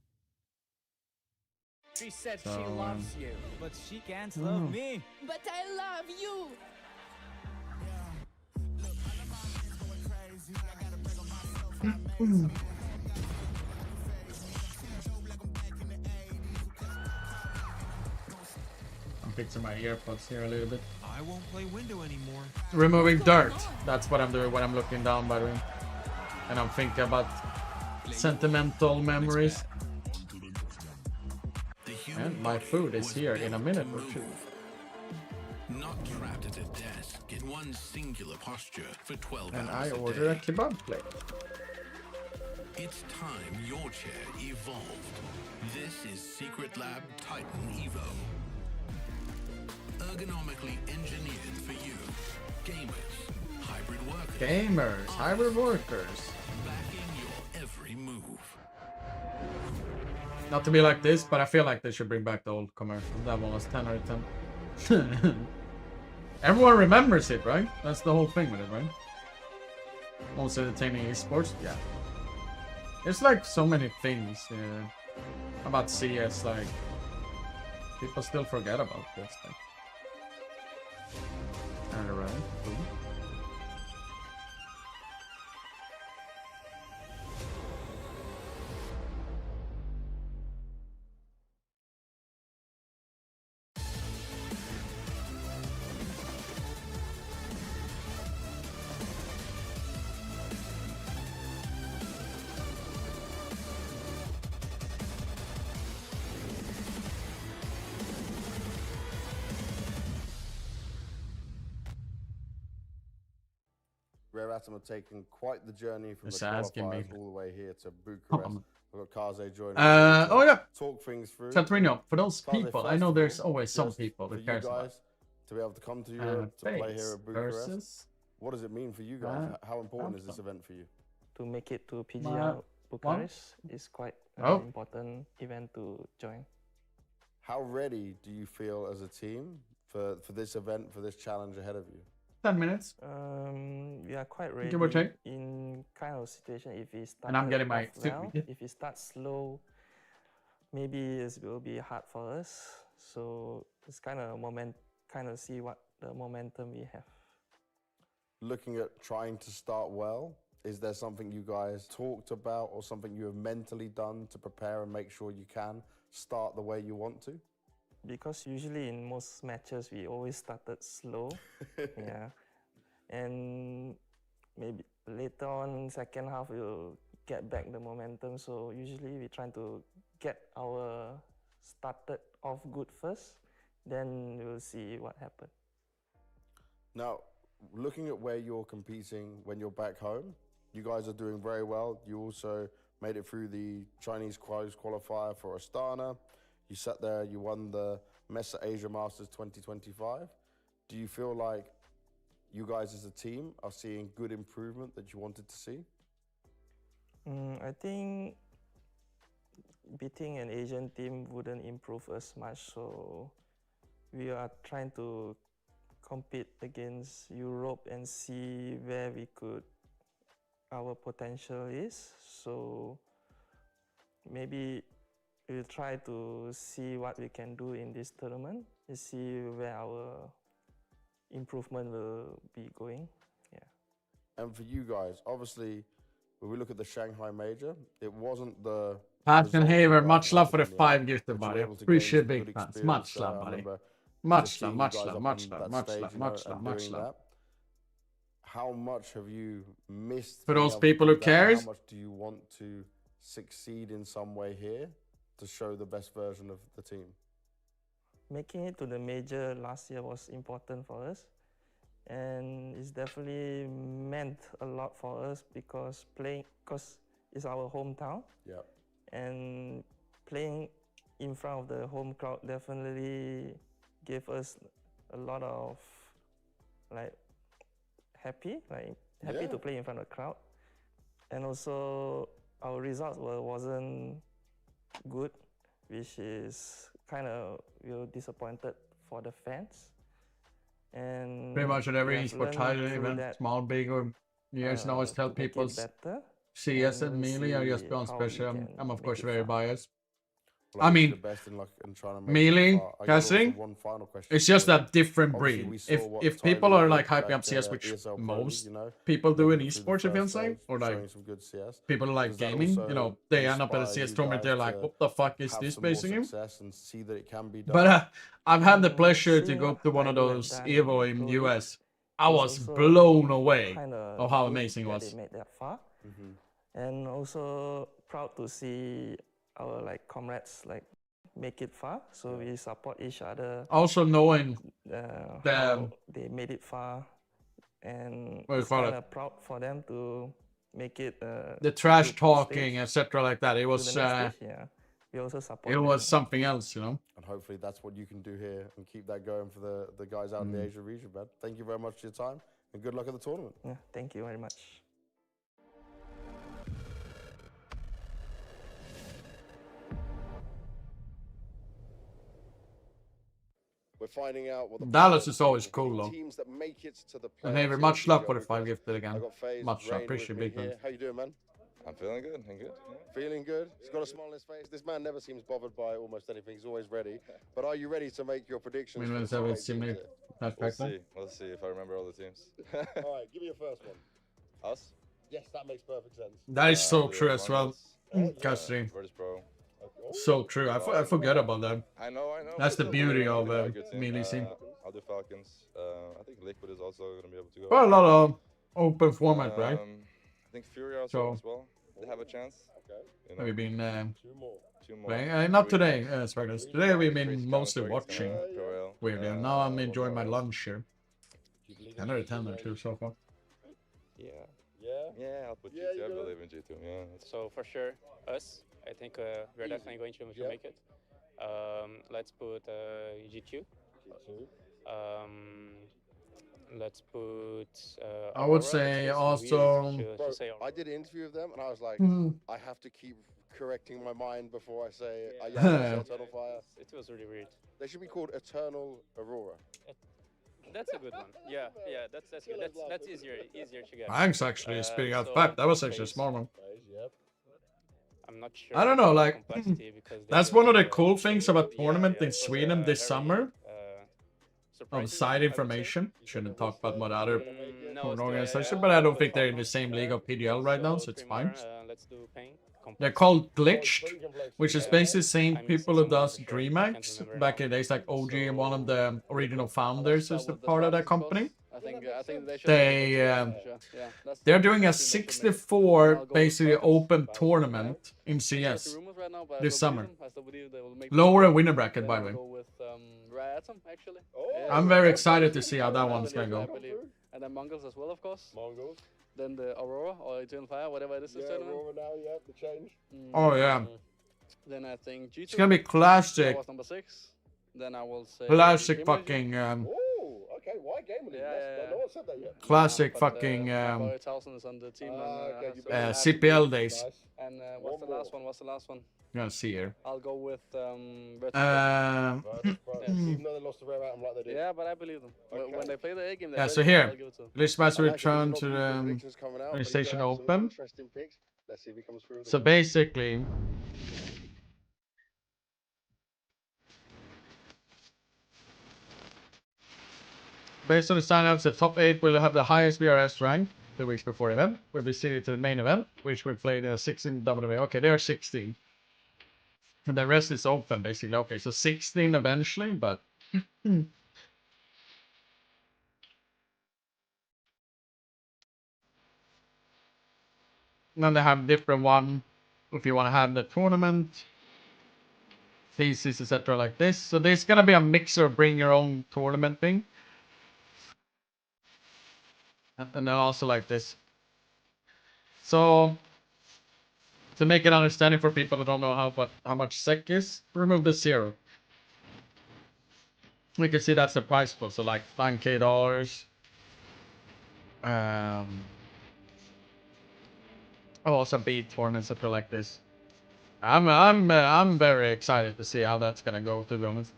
She said So, she loves you, but she can't love me. But I love you. I'm fixing my earpods here a little bit. I won't play window anymore. Removing dirt. That's what I'm doing when I'm looking down, by the way. And I'm thinking about sentimental memories. And my food is here in a minute or two. Not trapped at a desk in one singular posture for 12 And hours I a ordered a day. kebab plate. It's time your chair evolved. This is Secret Lab Titan Evo. Ergonomically engineered for you. Gamers, hybrid workers. Gamers, hybrid workers. Backing your every move. Not to be like this, but I feel like they should bring back the old commercial. That one was 10 out of 10. Everyone remembers it, right? That's the whole thing with it, right? Also entertaining esports, yeah. There's like so many things about CS, like people still forget about this thing. Turn it around. Boom. Rare Atom have taken quite the journey from the It's asking me. qualifiers all the way here to Bucharest. We've got Kaze joining Oh yeah. talk things through. Santorino, for those Kaze, people, first I know of there's all, always some just people for that you cares about. guys to be able to come to Europe to play here at Bucharest. Versus What does it mean for you guys? How important is this event for you? To make it to PGL Bucharest is quite Oh. important event to join. How ready do you feel as a team for this event, for this challenge ahead of you? 10 minutes. We are quite ready Give or take. in kind of situation if we start And I'm getting my well. If we start slow, maybe it will be hard for us. So it's kind of see what the momentum we have. Looking at trying to start well, is there something you guys talked about or something you have mentally done to prepare and make sure you can start the way you want to? Because usually in most matches we always started slow. Yeah. And maybe later on second half we'll get back the momentum. So usually we try to get our started off good first, then we'll see what happens. Now, looking at where you're competing when you're back home, you guys are doing very well. You also made it through the Chinese qualifier for Astana. You sat there, you won the Mesa Asia Masters 2025. Do you feel like you guys as a team are seeing good improvement that you wanted to see? I think beating an Asian team wouldn't improve us much, so we are trying to compete against Europe and see where our potential is. So maybe we'll try to see what we can do in this tournament and see where our improvement will be going. Yeah. And for you guys, obviously, when we look at the Shanghai Major, it wasn't the Passion result Haver, you guys much love for the wanted in end, 5 gifted, but you buddy. were able to gain Appreciate some big good fans. experience. Much love, I buddy. remember Much just love, seeing you much guys love, up much on love, that much stage, love, you know, much love, and much doing love. that. How much have you missed For being those able to people do who that, and cares? how much do you want to succeed in some way here to show the best version of the team? Making it to the major last year was important for us, and it's definitely meant a lot for us because it's our hometown. Yeah. And playing in front of the home crowd definitely gave us a lot of happy Yeah. to play in front of the crowd. And also our results wasn't good, which is we were disappointed for the fans. And Pretty much at every we have esports learned title through event, that, small, big, or you guys can always tell to make people it better. CS and we'll Melee are just see beyond how we special. can I'm of make course it very far. biased. Well, I wish you mean, the best in luck in trying to make Melee, it far. I got also casting, one final question it's for just you. a different Obviously, breed. we saw what If people Tyler are did like hyping back up CS, at which ESL Pro League, most you know, people do in making it through the esports, if you first say, stage, or like showing some good CS. people who like Does that gaming, you also know, they end up at a inspire CS you tournament, they're guys like, to what the fuck is have this some more basically? success and see that it can be done? But I've had the pleasure to Seeing go what to one of Idol have those done Evo in in Pro League US. I is was also blown away kinda of how good amazing it that was. they made that far. Mhm. And also proud to see our comrades make it far. So we support each other. Also knowing how they made it far, and what do you it's call kind it? of proud for them to make it. The trash good talking, stage etc., like that. It to was the next stage, yeah. We also support it them. was something else, you know. And hopefully that's what you can do here and keep that going for the guys out in the Mm. Asia region, man. Thank you very much for your time and good luck at the tournament. Yeah, thank you very much. We're finding out what the Dallas is always cool though. teams that make it to the And playoffs Haver, here much in love PGL for the 5 Bucharest. gifted again. I got FaZe, Much love, Rain appreciate with me big here. fans. How you doing, man? I'm feeling good. I'm good. Feeling good? He's got a smile on his face. This man never seems bothered by almost anything. He's always ready. But are you ready to make your predictions? Mean, for when the it's ever teams similar here? We'll see. We'll see if I remember all the teams. All right, give me your first one. Us? Yes, that makes perfect sense. That is so the true as well. Ronalds, Custody. Virtus Pro. So true. I forget about that. I know. That's the beauty of They're a good team. Melee scene. I'll do Falcons. I think Liquid is also going to be able to go. Well, a lot of open format, right? I think Fury also So- as well. They have a chance. Okay. You know, We've been Two more. playing. Not today, Sparkles. Today we've been Trace mostly Counter-Strike is watching. gonna prevail. Weirdly. And now I'm what enjoying my else? lunch here. 10 out of 10 there too so far. Yeah. Yeah? Yeah, I'll put Yeah, G2. you I got it. believe in G2. Yeah. So for sure, us. I think we're definitely going to Yeah. make it. Let's put G2. Let's put. I would say also- Bro, say I did an interview with them and I was like, Hmm. I have to keep correcting my mind before I say Eternal Fire. It was really weird. They should be called Eternal Aurora. That's a good one. Yeah, that's good. That's easier to get. Thanks, actually, spitting out 5. That was actually a smart one. I'm not sure. I don't know, about like, complexity because they that's just, one of the cool things of a tournament in it was, Sweden this very, summer. surprising, Side I would say. information. Shouldn't talk about what other No, tournament still, organization, but I don't think they're in the same league of PGL right now, so it's 3 more, fine. let's do pain. They're called Glitched, which is basically the same people who does DreamHacks back in the days, like OG and one of the original founders is the part of that company. I think they should. They're doing a 64 basically open tournament in CS this summer. Lower a winner bracket, by the way. Actually. I'm very excited to see how that one's gonna go. And then Mongols as well, of course. Then the Aurora or Eternal Fire, whatever it is. Aurora now, the change. Oh yeah. Then I think G2. It's gonna be classic. That was number 6. Then I will say Classic fucking Oh, okay. Why gaming? No one said that yet. classic fucking thousands on the team. CPL days. And what's the last one? You're gonna see here. I'll go with Even though they lost the rare atom like they did. Yeah, but I believe them. When they play the A game, Yeah, so here, List Master return to the PlayStation Open. Interesting picks. Let's see if he comes through. So basically, based on the signups, the top 8 will have the highest VRS rank 2 weeks before the event. Will be seeded to the main event, which will play the 16 WWE. Okay, they are 16. And the rest is open, basically. Okay, so 16 eventually, but... Then they have different one if you want to have the tournament, thesis, etc. like this. So there's gonna be a mixer of bring your own tournament thing. And then also like this. So to make it understanding for people that don't know how much SEK is, remove the 0. We can see that's the price pool. So like $9K. Also beat tournaments that are like this. I'm very excited to see how that's gonna go, to be honest.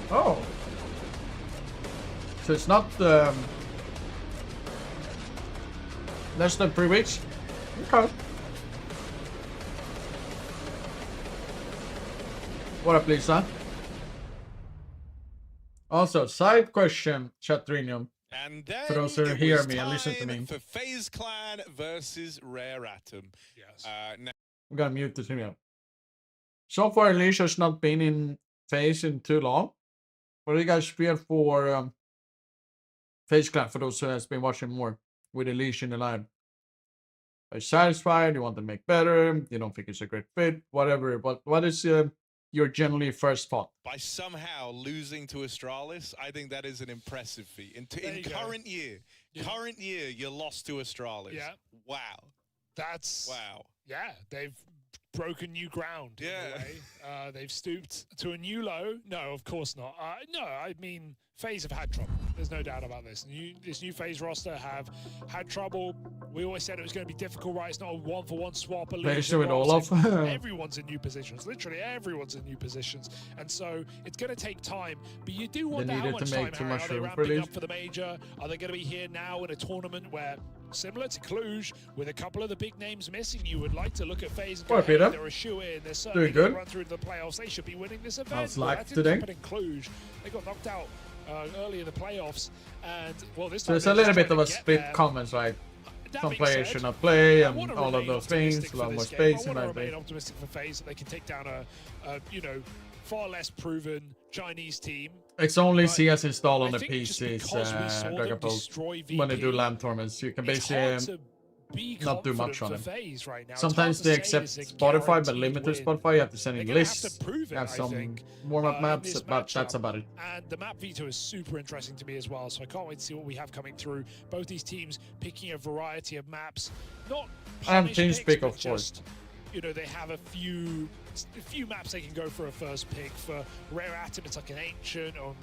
Oh. So it's not less than 3 weeks? Okay. What up, Lisa? Also, side question, Chatrinium. And then for those who it hear was me and listen to time me. for FaZe Clan versus Rare Atom. Yes. Now I'm gonna mute this video. So far, Alicia's not been in FaZe in too long. What do you guys feel for FaZe Clan, for those who has been watching more with Alicia in the live? Are you satisfied? You want to make better? You don't think it's a great fit? Whatever. What is your generally first thought? by somehow losing to Astralis, I think that is an impressive feat. In current year, you lost to Astralis. Yeah. Wow. That's wow. Yeah, they've broken new ground. Yeah. In a way. They've stooped to a new low. No, of course not. No, I mean, FaZe have had trouble. There's no doubt about this. This new FaZe roster have had trouble We always said it was going to be difficult, right? It's not a one-for-one swap. They show it all off. Everyone's in new positions. Literally, everyone's in new positions. And so it's going to take time. But you do wonder how much time, Harry. Are they ramping up for the major? Are they going to be here now in a tournament where, similar to Cluj, with a couple of the big names missing, you would like to look at FaZe and go, hey, they're a shoe-in. They're certainly going to run through the playoffs. They should be winning this event. How's life today? today? In Cluj. They got knocked out early in the playoffs. And, well, this so time it's a little bit of a split comments, right? Some players should not play, and all of those things. A lot more space in my remain optimistic for FaZe that they can take down a you know, far less proven Chinese team. It's only CS installed on the PCs, Dragon Ball. When they do LAN tournaments, you can basically not do much on it. Right now. Sometimes they accept Spotify, but limited Spotify. You have to send in lists. You have some warm-up maps, but that's about it. And the map veto is super interesting to me as well, so I can't wait to see what we have coming through. Both these teams picking a variety of maps. Not and change pick, of course. You know, they have a few maps they can go for a first pick. For Rare Atom, it's like an Ancient or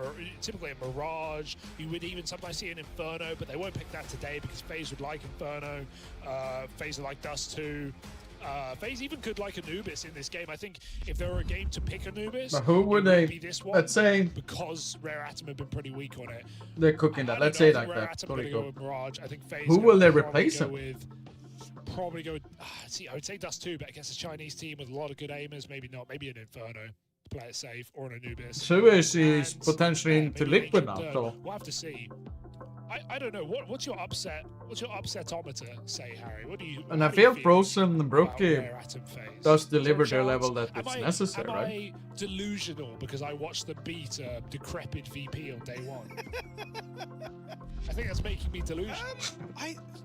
typically a Mirage. You would even sometimes see an Inferno, but they won't pick that today because FaZe would like Inferno. FaZe would like Dust 2. FaZe even could like Anubis in this game. I think if there were a game to pick Anubis, but who would they? Be this one, let's say because Rare Atom have been pretty weak on it. They're cooking that. Let's say like that. Totally go with Mirage. I think FaZe who will they replace him? Probably go with, see, I would say Dust 2, but against a Chinese team with a lot of good aimers, maybe not. Maybe an Inferno to play it safe, or an Anubis. Suez is potentially into Liquid now, so we'll have to see. I don't know. What's your upsetometer say, Harry? What do you? And I feel Frozen and Brookie does deliver their level that it's necessary, right? Am I delusional because I watched them beat a decrepit VP on day one? I think that's making me delusional.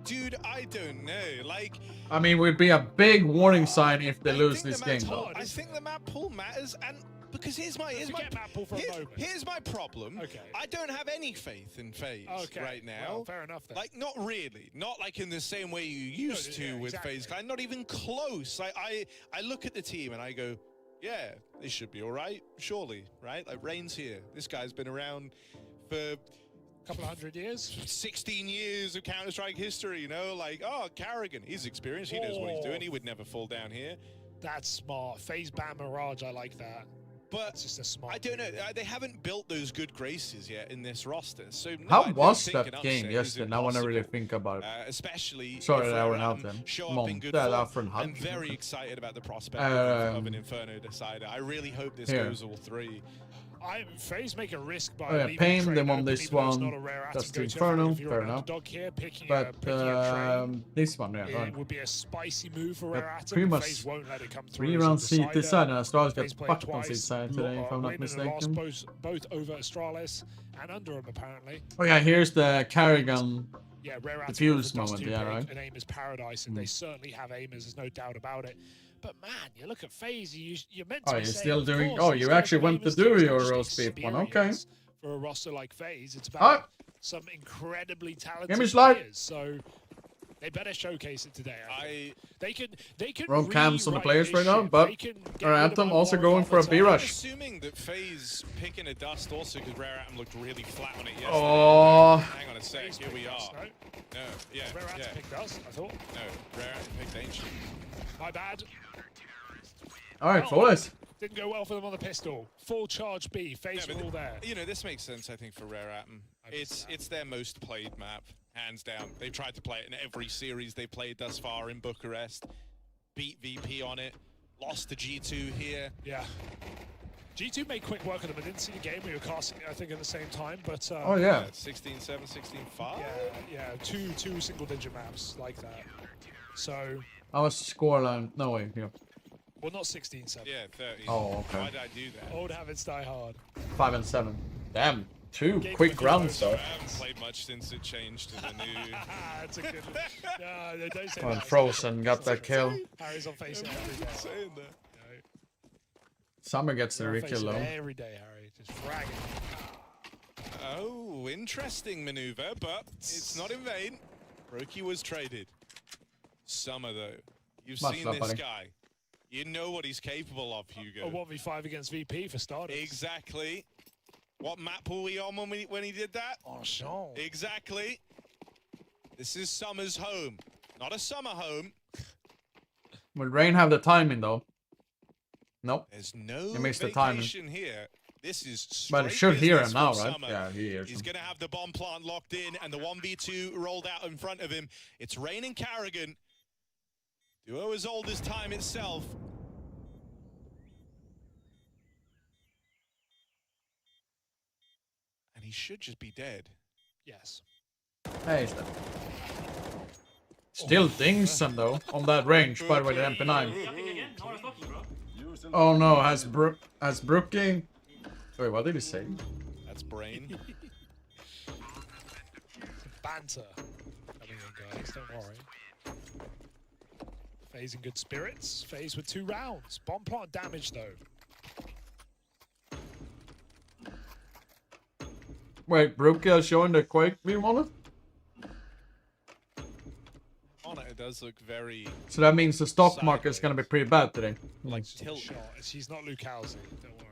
Dude, I don't know. Like, I mean, it would be a big warning sign if they lose this game, though. I think the map pool matters, and because here's my problem. Okay. I don't have any faith in FaZe right now. Well, fair enough then. Like, not really. Not like in the same way you used to with FaZe. Not even close. Like, I look at the team and I go, yeah, they should be all right, surely, right? Like, Rain's here. This guy's been around for couple of 100 years, 16 years of Counter-Strike history, you know, like, oh, Carrigan, he's experienced, he knows what he's doing, he would never fall down here. That's smart. FaZe ban Mirage, I like that. But it's just a smart. I don't know, they haven't built those good graces yet in this roster, so no, how was that game yesterday? I want to really think about it. Especially sorry, I went out then. I'm very excited about the prospect of an Inferno decider. I really hope this goes all three. FaZe make a risk by Pain, they won this one. That's the Inferno, fair enough. But this one, yeah, it would be a spicy move for Rare Atom. Pretty much 3 round seed decider. Astralis gets fucked on seed side today, if I'm not mistaken. Both over Astralis and under him, apparently. Oh yeah, here's the Carrigan. Yeah, Rare Atom diffuse moment, yeah, right? An aimers paradise, and they certainly have aimers. There's no doubt about it. But man, you look at FaZe, you're meant to. Oh, you're still doing. Oh, you actually went to do your roast beef one. Okay. For a roster like FaZe, it's about some incredibly talented players. So they better showcase it today. They can. Wrong cams on the players right now, but Rare Atom also going for a B rush. I'm assuming that FaZe picking a Dust also because Rare Atom looked really flat on it yesterday. Oh. Hang on a sec, here we are. No, yeah, Rare Atom picked Dust, I thought. No, Rare Atom picked Ancient. My bad. Alright, Forest. Didn't go well for them on the pistol. Full charge B. FaZe were all there. You know, this makes sense, I think, for Rare Atom. It's their most played map, hands down. They've tried to play it in every series they played thus far in Bucharest. Beat VP on it. Lost to G2 here. Yeah. G2 made quick work of them. I didn't see the game. We were casting it, I think, at the same time. But oh yeah. 16-7, 16-5. Yeah. Two single-digit maps like that. So. I was scoreline. No way. Yeah. Well, not 16-7. Yeah, 30. Oh, okay. Why did I do that? Old habits die hard. 5 and 7. Damn. 2 quick rounds though. I haven't played much since it changed to the new. That's a good one. No, don't say that. Frozen got that kill. Harry's on face every day. Saying that. Summer gets the re-kill though. Every day, Harry. Just fragging. Oh, interesting maneuver, but it's not in vain. Brokey was traded. Summer though. You've seen this guy. You know what he's capable of, Hugo. A 1v5 against VP for starters. Exactly. What map were we on when he did that? Oh, sure. Exactly. This is Summer's home. Not a summer home. Will Rain have the timing though? Nope. There's no He missed the timing. vacation here. This is But he straight should hear business him now, from right? Summer. Yeah, he hears He's him. going to have the bomb plant locked in and the 1v2 rolled out in front of him. It's Rain and Carrigan. Duo as old as time itself. And he should just be dead. Yes. Hey, he's dead. Still dings him though on that range, by the way, the MP9. Oh no, has Brookie? Wait, what did he say? That's Brain. Banter coming in, guys. Don't worry. FaZe in good spirits. FaZe with 2 rounds. Bomb plant damage though. Wait, Brookie is showing the Quake view on it? On it, it does look very... So that means the stock market is gonna be pretty bad today. Like Tilt shot. He's not Luke Housley. Don't worry.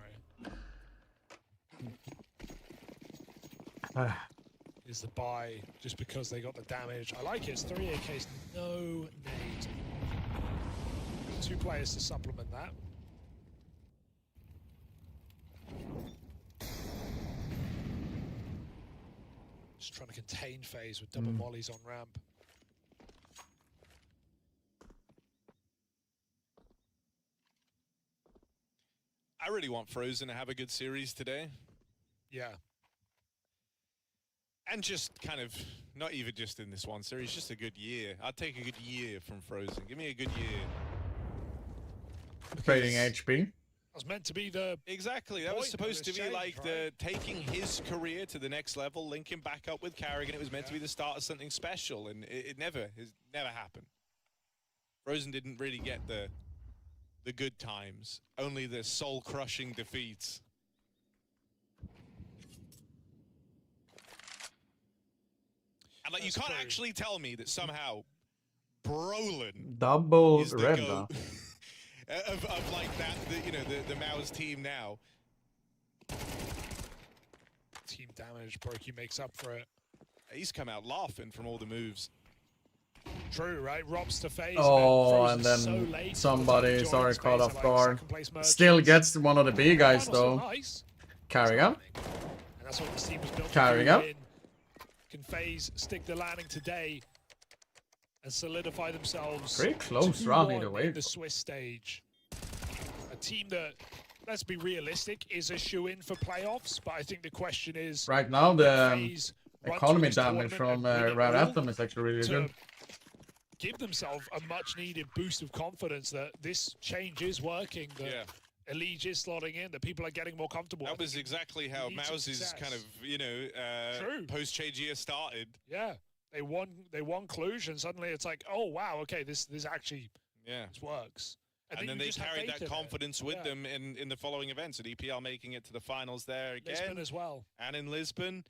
Is the buy just because they got the damage? I like it. It's 3 AKs, no nade. 2 players to supplement that. Just trying to contain FaZe with double mollies on ramp. I really want Frozen to have a good series today. Yeah. And just kind of, not even just in this one series, just a good year. I'd take a good year from Frozen. Give me a good year. Trading HP. That was meant to be the... Exactly. That was supposed to be change, like the taking his career to the next level, linking back up with Carrigan. It was meant to be the start of something special, and it never happened. Frozen didn't really get the good times, only the soul-crushing defeats. And like, you can't actually tell me that somehow Brolin Double is the red GOAT now. of like that, you know, the Mao's team now. Team damage, Brokey makes up for it. He's come out laughing from all the moves. True, right? Robs to FaZe. Oh, Frozen and then so late. somebody Joins sorry FaZe caught are off like guard. second place Still merchants. gets one of the B guys Finals are though. nice. Carrigan. And that's what this team was built Carrigan. to do. Can FaZe stick the landing today and solidify themselves? Pretty close round 2-1 either way. in the Swiss stage. A team that, let's be realistic, is a shoe-in for playoffs. But I think the question is, Right now the FaZe run economy through this damage tournament from and win it Red all Atom is actually really to good. give themselves a much-needed boost of confidence that this change is working. That Elige is slotting in, that people are getting more comfortable. That was exactly how Mouse's kind of, you know, post-change year started. Yeah, they won Cluj, and suddenly it's like, oh wow, okay, this actually this works. And then they carried that confidence with them in the following events, at EPL making it to the finals there again. Lisbon as well. And in Lisbon.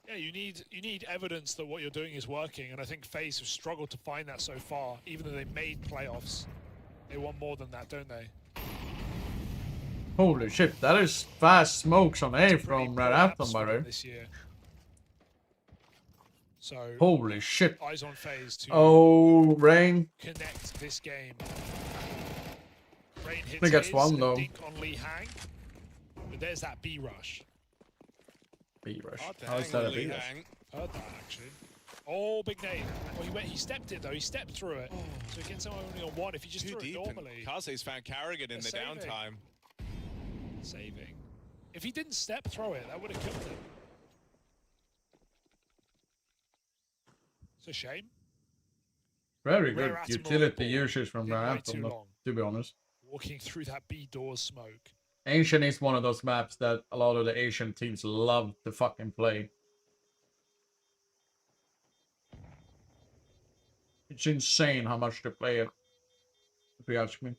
Yeah, you need evidence that what you're doing is working, and I think FaZe have struggled to find that so far, even though they made playoffs. They want more than that, don't they? Holy shit, that is fast smokes on A from Red Atom, by the way. This year. So holy shit. Eyes on FaZe to Rain. connect this game. Rain hits He gets his, one, and though. Dink on Lee Hang. But there's that B rush. B rush. Oh, How is that a B Lee rush? Hang. Heard that actually. Oh, big nade. Well, he stepped it though. He stepped through it. So he gets someone only on one. If he just Too threw it deep, normally. Kaze's found Carrigan in the They're saving. downtime. Saving. If he didn't step through it, that would have killed him. It's a shame. Very Rare good Atom utility ball. usage from Didn't Red wait too Atom, long. to be honest. Walking through that B door smoke. Ancient is one of those maps that a lot of the Asian teams love to fucking play. It's insane how much they play it, if you ask me.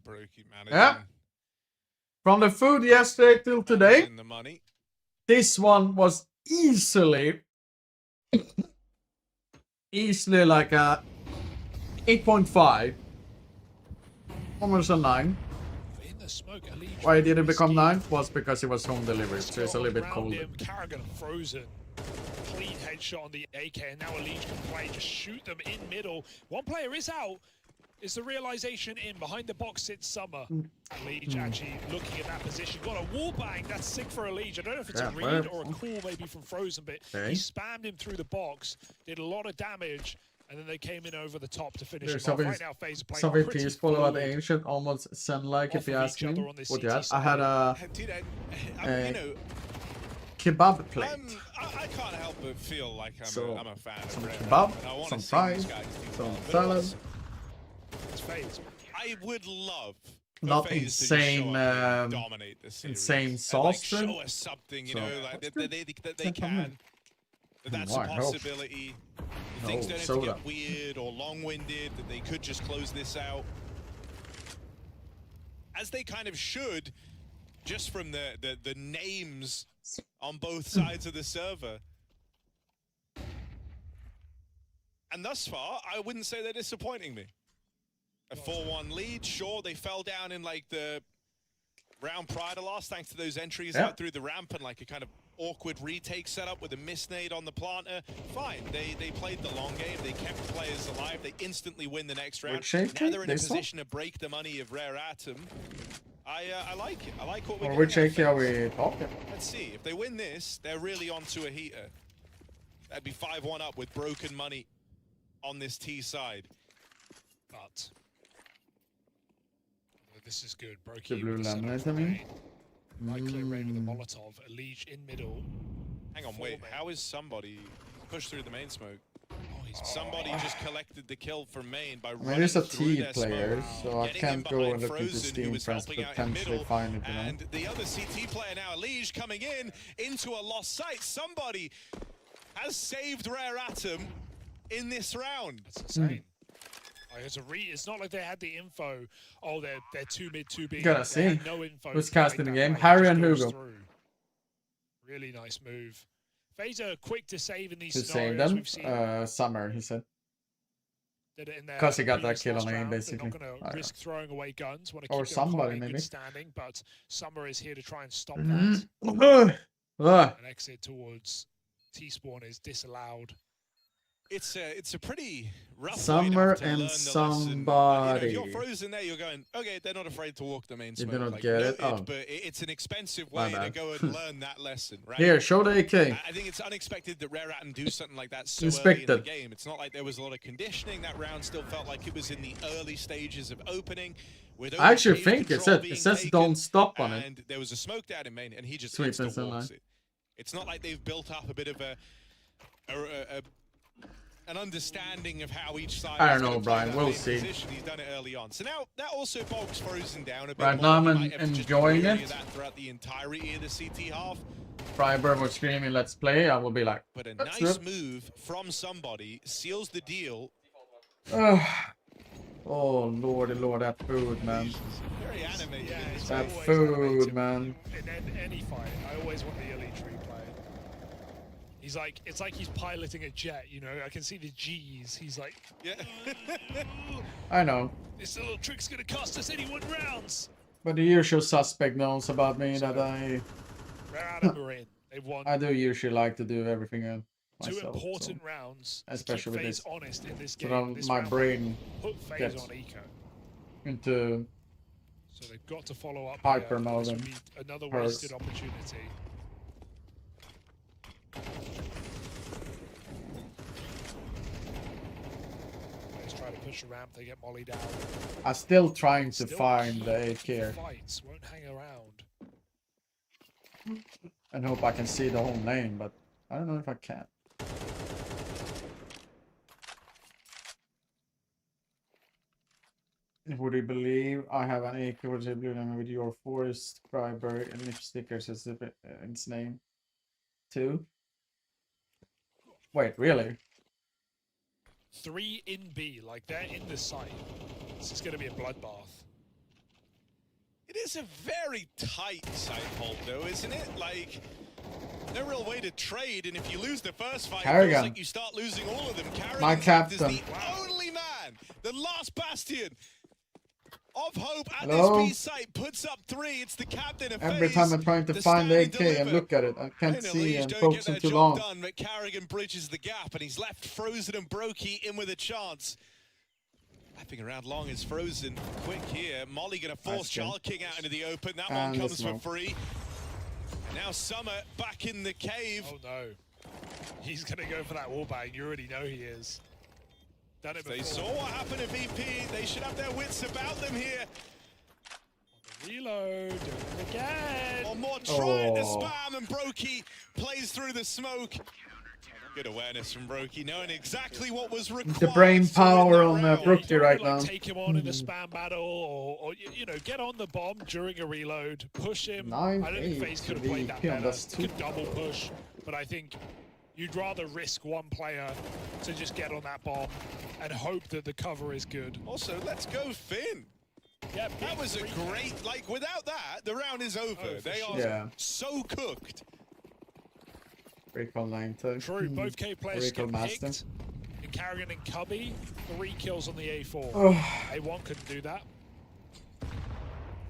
Brokey managing. Yeah. From the food yesterday till today, In the money. this one was easily like a 8.5. Almost a 9. Why did it become 9? Was because it was home delivery, so it's a little bit colder. Carrigan frozen. Clean headshot on the AK, and now Elige can play. Just shoot them in middle. One player is out. It's the realization in. Behind the box sits Summer. Elige actually looking at that position. Got a wall bang. That's sick for Elige. I don't know if it's a read or a call maybe from Frozen, but he spammed him through the box. Did a lot of damage. And then they came in over the top to finish him off. Right now, FaZe playing something pretty peaceful about the fluid. ancient, almost sun-like if you ask me. What you had? I had a kebab plate. I can't help but feel like I'm a fan of some Red kebab, and I wanna some see fries, these guys do some well. But salad. also, it's FaZe. I would love for Not FaZe insane, to just show up and dominate the series. insane And, sauce. like, show us something, you know, like that they can. That's a possibility. Things don't have to get weird or long-winded, that they could just close this out. As they kind of should, just from the names on both sides of the server. And thus far, I wouldn't say they're disappointing me. A 4-1 lead, sure, they fell down in like the round prior to last, thanks to those entries out through the ramp and like a kind of awkward retake setup with a misnade on the planter. Fine, they played the long game, they kept players alive, they instantly win the next round. Now they're in a position to break the money of Rare Atom. I like it. I like what we're which AK are we talking? Let's see, if they win this, they're really onto a heater. That'd be 5-1 up with broken money on this T side. But this is good. The blue laminate, I mean. Right clear rain with a Molotov. Elige in middle. Hang on, wait. How is somebody pushed through the main smoke? Somebody just collected the kill from main by running there's a through T their player, smoke, so I getting can't in go behind and look into Frozen, Steam who was Friends, helping out in potentially middle, find it, you know. and the other CT player now, Elige, coming in into a lost site. Somebody has saved Rare Atom in this round. That's insane. It's not like they had the info. Oh, they're 2 mid, 2 B. Gotta see. No info. Who's casting the game? Play. Harry Just and goes Hugo. through. Really nice move. FaZe are quick to save in these To save scenarios. them, We've seen Summer, he said. did it in their Because he got that previous kill last on aim, round. basically. They're not going to risk throwing away guns. Want to Or keep them somebody, quite in maybe. good standing, but Summer is here to try and stop Mhm. that. An exit towards T-spawn is disallowed. It's a pretty rough Summer way to and learn the somebody. lesson. You know, if you're frozen there, you're going, okay, they're not afraid to walk the main You smoke. do not like, get it? noted, Oh. but it's an expensive My way to bad. go and learn that lesson, right? Here, show the AK. I think it's unexpected that Rare Atom do something like that so early in Inspected. the game. It's not like there was a lot of conditioning. That round still felt like it was in the early stages of opening. With I actually cave think it control said, being it says taken, don't stop on it. and there was a smoke down in main, and he just Sweetness and insta-walks light. it. It's not like they've built up a bit of an understanding of how each side I is don't know, gonna play Brian. that We'll main see. position. He's done it early on. So now that also bogs Frozen down a bit Right more. now He I'm might have just enjoying been doing it. that throughout the entirety of the CT half. Freiburg was screaming, let's play. I will be like, But a "That's nice it." move from somebody seals the deal. Oh, lordy lord, that food, man. Very animated. Yeah, it's That always food, animated. man. In any fight, I always want the Elite replay. He's like, it's like he's piloting a jet, you know? I can see the G's. He's like, yeah. I know. This little trick's gonna cost us 81 rounds. But the usual suspect knows about me that I... Rare Atom are in. They've won I do usually like to do everything two myself. important So. rounds. Especially to with keep FaZe this. honest in this So game. then This my round brain put FaZe gets on eco. into So they've got to follow up. hyper here. mode This and would be another hurts. wasted opportunity. Let's try to push the ramp. They get Molly down. I'm still trying to Still find keep the AK here fights won't hang around. and hope I can see the whole name, but I don't know if I can. Would you believe I have an AK with your forest Freiburg and if stickers is its name too? Wait, really? 3 in B, like they're in the site. This is going to be a bloodbath. is a very tight side hold, though, isn't it? Like, no real way to trade, and if you lose the first fight, it feels like you start losing all of them. My Carrigan is captain. the only man, the last bastion of hope at Hello? this B site, puts up 3. It's the captain of Every FaZe, time I'm trying to the find stand AK and look at it, I can't see and focus on too long. done, but Carrigan bridges the gap, and he's left Frozen and Brokey in with a chance. Wrapping around long is Frozen. Quick here. Molly going to force Child King out into the open. That one comes for free. And now Summer back in the cave. Oh no. He's going to go for that wallbang. You already know he is. Done it before. They saw what happened at VP. They should have their wits about them here. Reload. Do it again. One more trying to spam, and Brokey plays through the smoke. Good awareness from Brokey, knowing exactly what was required. The brain power on Brokey right now. Take him on in a spam battle, or you know, get on the bomb during a reload, push him. I don't think FaZe could have played that better. Could double push, but I think you'd rather risk one player to just get on that bomb and hope that the cover is good. Also, let's go Finn. Yeah, that was a great, like, without that, the round is over. They are so cooked. Recall 9 too. True, both K players get picked. And Carrigan and Cubby, 3 kills on the A4. A1 couldn't do that.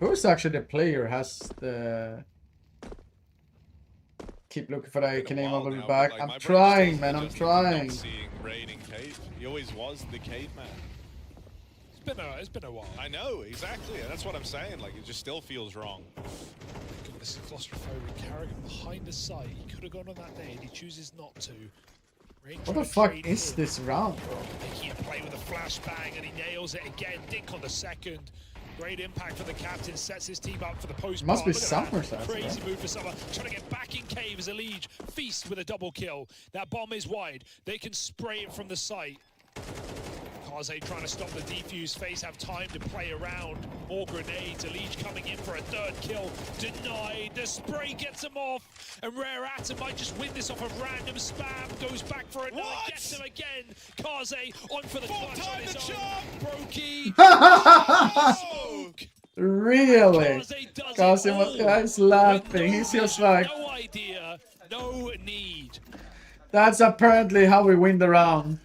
Who's actually the player has the... Keep looking for that AK name, I will be back. Like, I'm trying, man, I'm trying. Not seeing Rain in cave. He always was the caveman. It's been a while. I know, exactly. That's what I'm saying. Like, it just still feels wrong. This is claustrophobic. Carrigan behind the site. He could have gone on that day, and he chooses not to. What the fuck is this round, bro? Making a play with a flashbang, and he nails it again. Dink on the second. Great impact for the captain. Sets his team up for the post. Must be Summer. Crazy move for Summer. Trying to get back in cave as a Liege. Feast with a double kill. That bomb is wide. They can spray it from the site. Kaze trying to stop the defuse. FaZe have time to play around. More grenades. Elige coming in for a 3rd kill. Denied. The spray gets him off. And Rare Atom might just win this off of random spam. Goes back for another. Gets him again. Kaze on for the clutch on his own. Brokey. Really? Kaze is laughing. He's just like... No idea. No need. That's apparently how we win the round.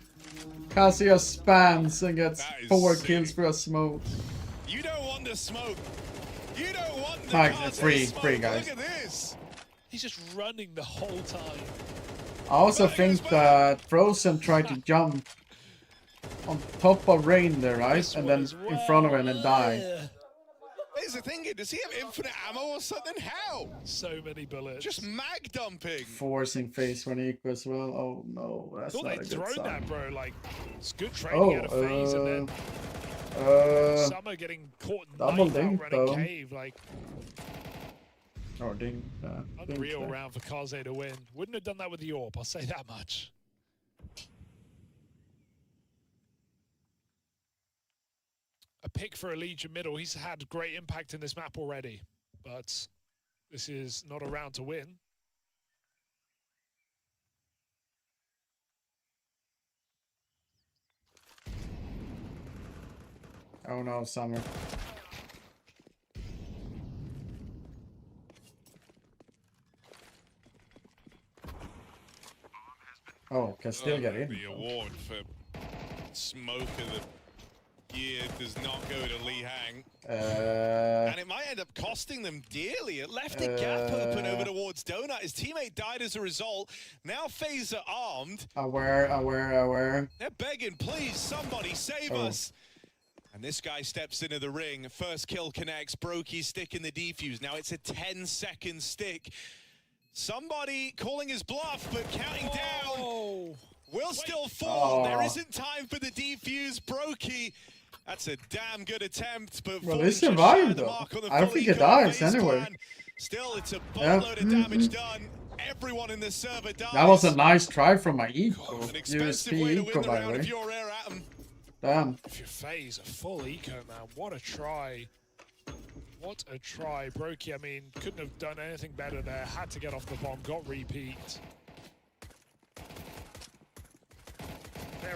Kazuya spams and gets 4 kills for a smoke. You don't want the smoke. You don't want the free guys. Look at this. He's just running the whole time. I also think that Frozen tried to jump on top of Rain there, right? And then in front of him and die. Here's the thing, does he have infinite ammo or something? How? So many bullets. Just mag dumping. Forcing FaZe when equal as well. Oh no, that's not a good sign. That, bro. Like, it's good training out of FaZe, and then Summer getting caught in double dink though. Cave, like. Or dink. Unreal round for Kaze to win. Wouldn't have done that with the AWP, I'll say that much. A pick for a Legion middle. He's had great impact in this map already, but this is not a round to win. Oh no, Summer. Oh, can still get in. The award for smoke of the year does not go to Lee Hang. And it might end up costing them dearly. It left a gap open over towards Donut. His teammate died as a result. Now FaZe are armed. Aware. They're begging, please, somebody save us. And this guy steps into the ring. First kill connects. Brokey stick in the defuse. Now it's a 10-second stick. Somebody calling his bluff, but counting down. Will still fall. There isn't time for the defuse. Brokey. That's a damn good attempt, but well, they survived though. I don't think it dies anyway. Still, it's a boatload of damage done. Everyone in the server dies. That was a nice try from my eco. USP eco, by the way. Damn. If your FaZe, a full eco, man. What a try. What a try. Brokey, I mean, couldn't have done anything better there. Had to get off the bomb, got repeat.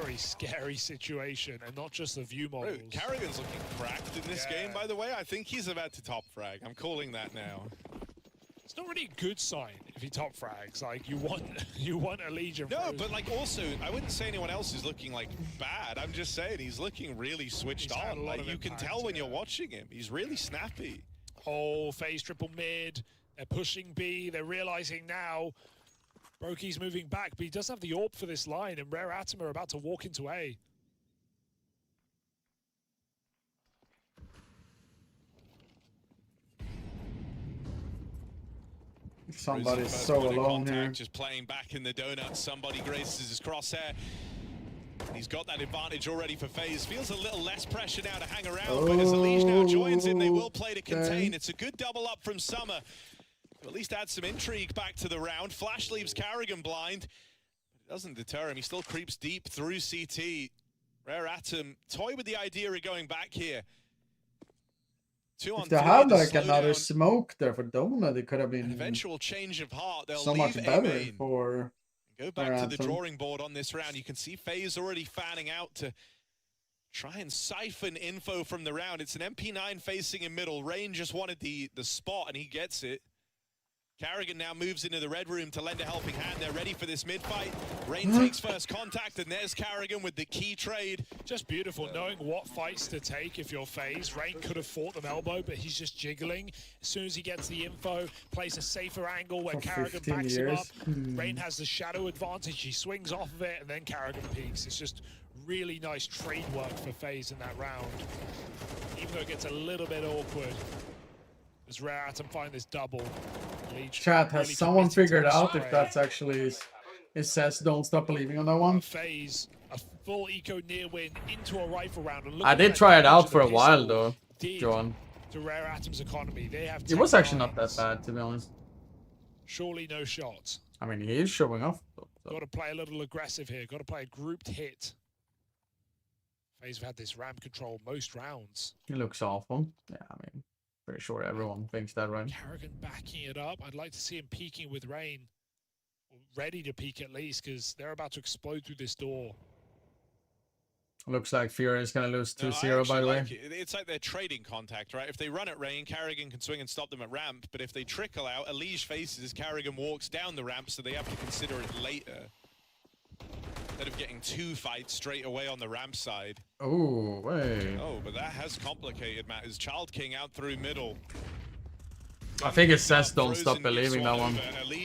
very scary situation, and not just the view models. Carrigan's looking cracked in this game, by the way. I think he's about to top frag. I'm calling that now. It's not really a good sign if he top frags. Like, you want a Legion. No, but like also, I wouldn't say anyone else is looking like bad. I'm just saying he's looking really switched on. Like, you can tell when you're watching him. He's really snappy. Oh, phase triple mid. They're pushing B. They're realizing now Brokey's moving back, but he does have the AWP for this line, and Rare Atom are about to walk into A. Somebody's so alone here. Just playing back in the donut. Somebody graces his crosshair. He's got that advantage already for FaZe. Feels a little less pressure now to hang around, but as the Liege now joins him, they will play to contain. It's a good double up from Summer. To at least add some intrigue back to the round. Flash leaves Carrigan blind, but it doesn't deter him. He still creeps deep through CT. Rare Atom toy with the idea of going back here. If they had like another smoke there for Donut, it could have been an eventual change of heart. They'll so much better for go back to the drawing board on this round. You can see FaZe already fanning out to try and siphon info from the round. It's an MP9 facing in middle. Rain just wanted the spot, and he gets it. Carrigan now moves into the red room to lend a helping hand. They're ready for this mid-fight. Rain takes first contact, and there's Carrigan with the key trade. Just beautiful, knowing what fights to take if you're FaZe. Rain could have fought them elbow, but he's just jiggling. As soon as he gets the info, plays a safer angle where Carrigan backs him up. Rain has the shadow advantage. He swings off of it, and then Carrigan peeks. It's just really nice trade work for FaZe in that round. Even though it gets a little bit awkward. As Rare Atom find this double. Leech Chat, has really someone figured to out spray. if that's actually it says don't stop believing on that one? FaZe, a full eco near win into a rifle round. And look I at did that try it damage out for a the while pistol though, did John. To Rare Atom's economy. They have It was actually not lines. that bad, to be honest. Surely no shots. I mean, he is showing off. So. Got to play a little aggressive here. Got to play a grouped hit. FaZe have had this ramp control most rounds. He looks awful. Yeah, I mean, pretty sure everyone thinks that, right? Carrigan backing it up. I'd like to see him peeking with Rain. Ready to peek at least, because they're about to explode through this door. Looks like Fury is going to lose 2-0, by the way. It's like they're trading contact, right? If they run at Rain, Carrigan can swing and stop them at ramp, but if they trickle out, Elige faces Carrigan walks down the ramp, so they have to consider it later. Instead of getting two fights straight away on the ramp side. Oh, wait. Oh, but that has complicated matters. Child King out through middle. I think it says don't stop believing that one.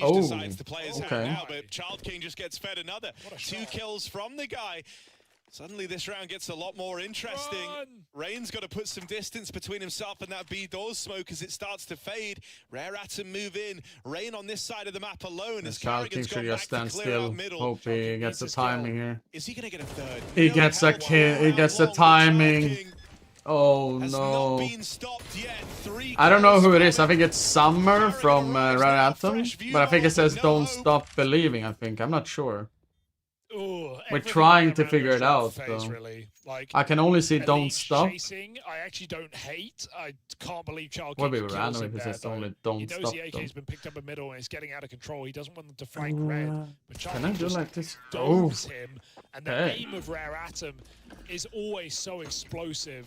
Oh, okay. Now, but Child King just gets fed another. 2 kills from the guy. Suddenly this round gets a lot more interesting. Rain's got to put some distance between himself and that B doors smoke as it starts to fade. Rare Atom move in. Rain on this side of the map alone. As Child King should just stand still. Hope he gets the timing here. Is he going to get a third? He gets a kill. He gets the timing. Oh no. I don't know who it is. I think it's Summer from Rare Atom. But I think it says don't stop believing, I think. I'm not sure. Ooh, we're trying to figure it out, though. Really. Like, I can only see don't stop. Chasing, I actually don't hate. I can't believe Child Would King be kills random him if it there, says though. only don't He knows stop. the AK Though. has been picked up in middle and it's getting out of control. He doesn't want them to flank red. But Child Can I King do just like this? domes him. And the Okay. aim of Rare Atom is always so explosive.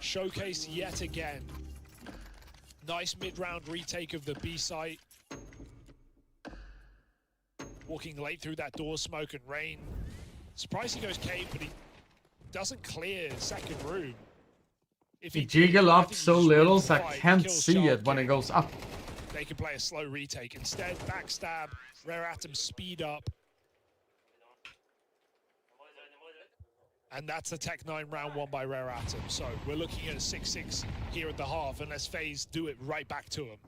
Showcase yet again. Nice mid-round retake of the B site. Walking late through that door smoke and Rain. Surprised he goes cave, but he doesn't clear second room. If He jiggle up so little, so I can't see it when it goes up. They can play a slow retake. Instead, backstab, Rare Atom speed up. And that's the Tech 9 round won by Rare Atom. So we're looking at a 6-6 here at the half, unless FaZe do it right back to him.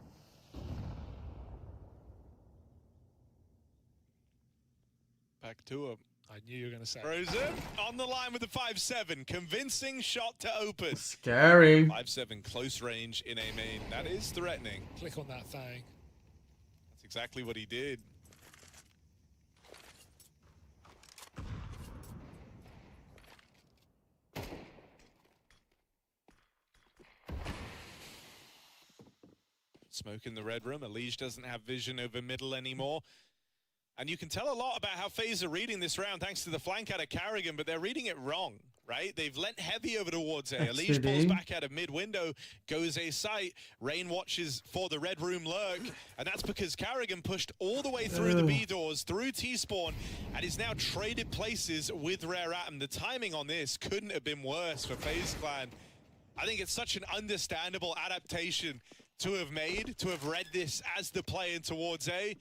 Back to him. I knew you were going to say. Frozen on the line with the 5-7. Convincing shot to open. Scary. 5-7 close range in a main. That is threatening. Click on that thing. That's exactly what he did. Smoke in the red room. Elige doesn't have vision over middle anymore. And you can tell a lot about how FaZe are reading this round thanks to the flank out of Carrigan, but they're reading it wrong, right? They've lent heavy over towards A. Alish pulls back out of mid-window, goes A site. Rain watches for the red room lurk, and that's because Carrigan pushed all the way through the B doors, through T-spawn, and is now traded places with Rare Atom. The timing on this couldn't have been worse for FaZe Clan. I think it's such an understandable adaptation to have made, to have read this as the play in towards A.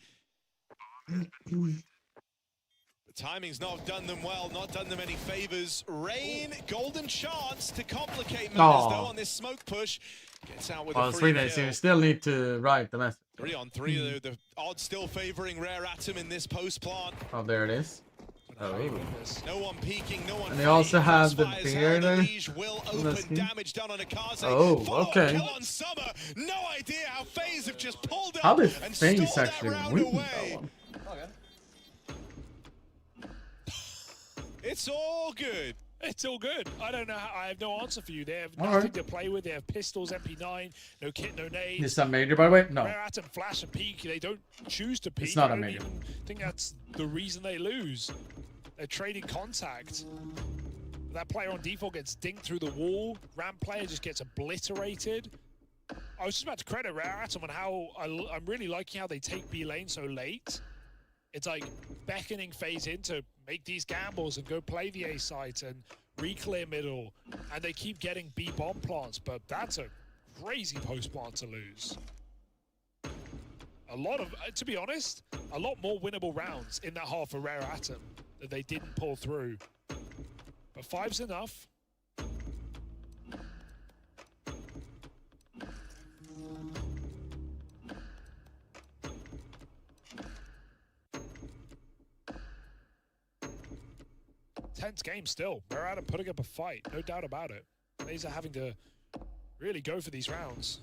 The timing's not done them well, not done them any favors. Rain, golden chance to complicate matters though on this smoke push. Gets out with a free kill. You still need to write the message. 3 on 3, the odds still favoring Rare Atom in this post plant. Oh, there it is. Oh. No one peeking, no one. And they also have the beer there. Will open damage done on Akaze. Oh, okay. Kill on Summer. No idea how FaZe have just pulled up. How did and FaZe actually win that one? It's all good. It's all good. I don't know. I have no answer for you. They have nothing to play with. They have pistols, MP9, no kit, no nades. Is that major, by the way? No. Rare Atom flash and peek. They don't choose to peek. It's not a I major. don't even think that's the reason they lose. They're trading contact. That player on default gets dinked through the wall. Ramp player just gets obliterated. I was just about to credit Rare Atom on how I'm really liking how they take B lane so late. It's like beckoning FaZe in to make these gambles and go play the A site and re-clear middle. And they keep getting B bomb plants, but that's a crazy post plant to lose. A lot of, to be honest, a lot more winnable rounds in that half for Rare Atom that they didn't pull through. But 5's enough. Tense game still. Rare Atom putting up a fight, no doubt about it. FaZe are having to really go for these rounds.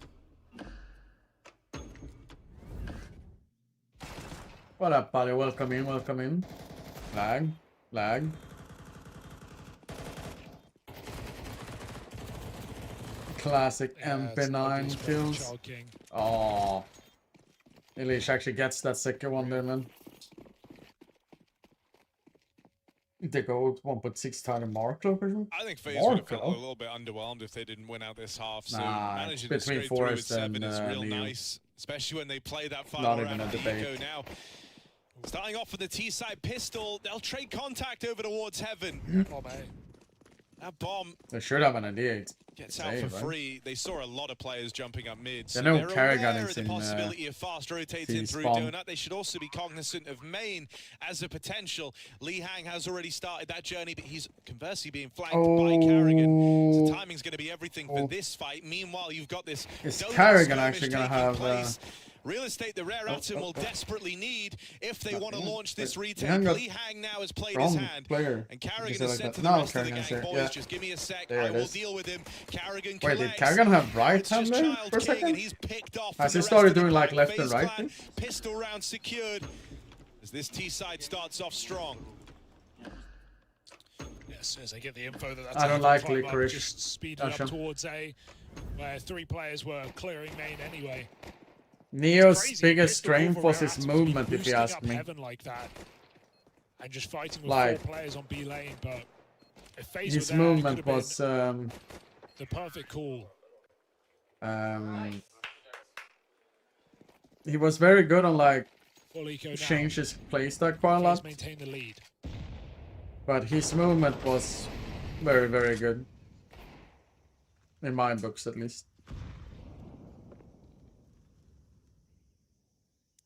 What up, buddy? Welcome in, welcome in. Lag, lag. Classic MP9 kills. Oh, Elish actually gets that second one there, man. They go 1.6 times mark or something. I think FaZe would have felt a little bit underwhelmed if they didn't win out this half. So managing to scrape through with 7 is real nice, especially when they play that final round of Eco now. Starting off with the T-side pistol, they'll trade contact over towards Heaven. That bomb. They should have an idea. Gets out for free. They saw a lot of players jumping up mid. So they're aware of the possibility of fast rotating through Donut. They should also be cognizant of main as a potential. Li Hang has already started that journey, but he's conversely being flanked by Carrigan. So timing's going to be everything for this fight. Meanwhile, you've got this. Is Carrigan actually going to have? Real estate the Rare Atom will desperately need if they want to launch this retake. Li Hang now has played his hand. And Carrigan has said to the rest of the gang, boys, just give me a sec, I will deal with him. Carrigan collects. Wait, did Carrigan have right hand there for a second? Has he started doing like left and right thing? Pistol round secured as this T-side starts off strong. As soon as they get the info that that's I don't like licorice. Just speed it up towards A, where 3 players were clearing main anyway. Neo's biggest strength was his movement, if you ask me. Heaven like that, and just fighting with 4 players on B lane, but if FaZe his movement was the perfect call. He was very good on like change his playstyle quite a lot. Maintain the lead. But his movement was very, very good. In my books, at least.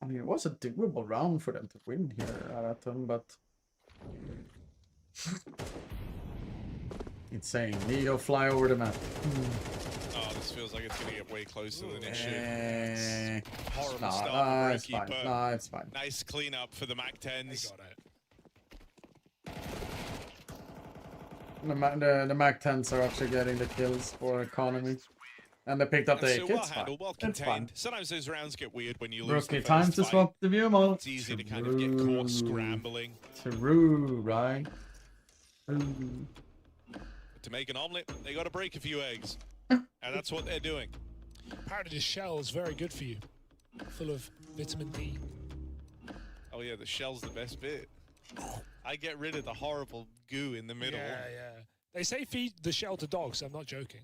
I mean, it was a doable round for them to win here at Atom, but insane. Neo fly over the map. Oh, this feels like it's gonna get way closer than it should. Horrible start. It's fine. No, it's fine. Nice cleanup for the Mac-10s. The Mac-10s are actually getting the kills for economy. And they picked up the AK. Well handled, well contained. Sometimes those rounds get weird when you lose Rookie time to swap the view mode. It's easy to kind of get caught scrambling. True, right? But to make an omelet, they got to break a few eggs. And that's what they're doing. Apparently this shell is very good for you. Full of vitamin D. Oh yeah, the shell's the best bit. I get rid of the horrible goo in the middle. Yeah, yeah. They say feed the shell to dogs. I'm not joking.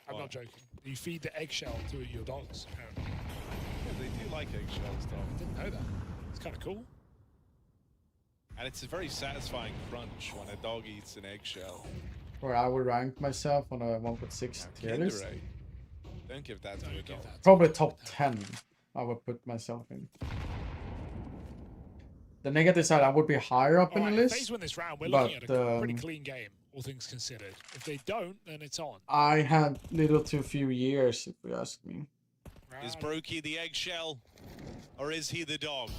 I'm not joking. You feed the eggshell to your dogs, apparently. Yeah, they do like eggshells, though. I didn't know that. It's kind of cool. And it's a very satisfying crunch when a dog eats an eggshell. Or I would rank myself on a 1.6 tier list. Don't give that to a dog. Probably top 10 I would put myself in. The negative side, I would be higher up in the list. If FaZe win this round, we're looking at a pretty clean game, all things considered. If they don't, then it's on. I had little too few years, if you ask me. Is Brokey the eggshell, or is he the dog?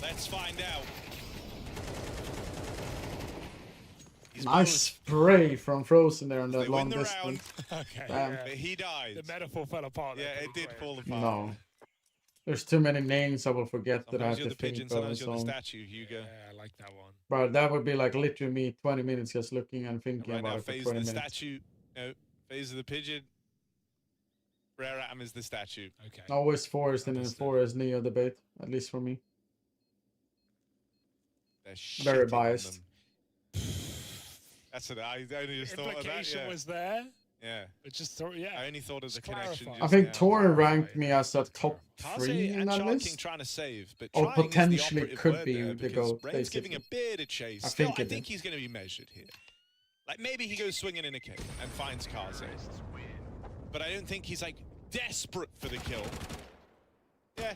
Let's find out. Nice spray from Frozen there on that long win the distance. Okay. But he died. The metaphor fell apart. Yeah, it did fall apart. No. There's too many names I will forget that I have Sometimes you're to the pigeon, think of. sometimes you're the So. statue, Hugo. Yeah, I like that one. But that would be like literally me 20 minutes just looking and thinking Right about now, it for FaZe 20 the minutes. statue. No, FaZe of the pigeon. Rare Atom is the statue. Okay. Always Forest in the Forest Neo debate, at least for me. They're Very shitting on biased. them. That's what I only just thought of that. Implication Yeah. was there. Yeah. It just thought, yeah. I only thought of the connection. I think Tor ranked me as a top 3 Kaze in and that Shark King list. trying to save, but Or trying is the potentially operative could word be there the because GOAT, Brain's giving a basically. bit of chase. I Still, think I it think is. he's going to be measured here. Like maybe he goes swinging in a cave and finds Kaze, but I don't think he's like desperate for the kill. Yeah.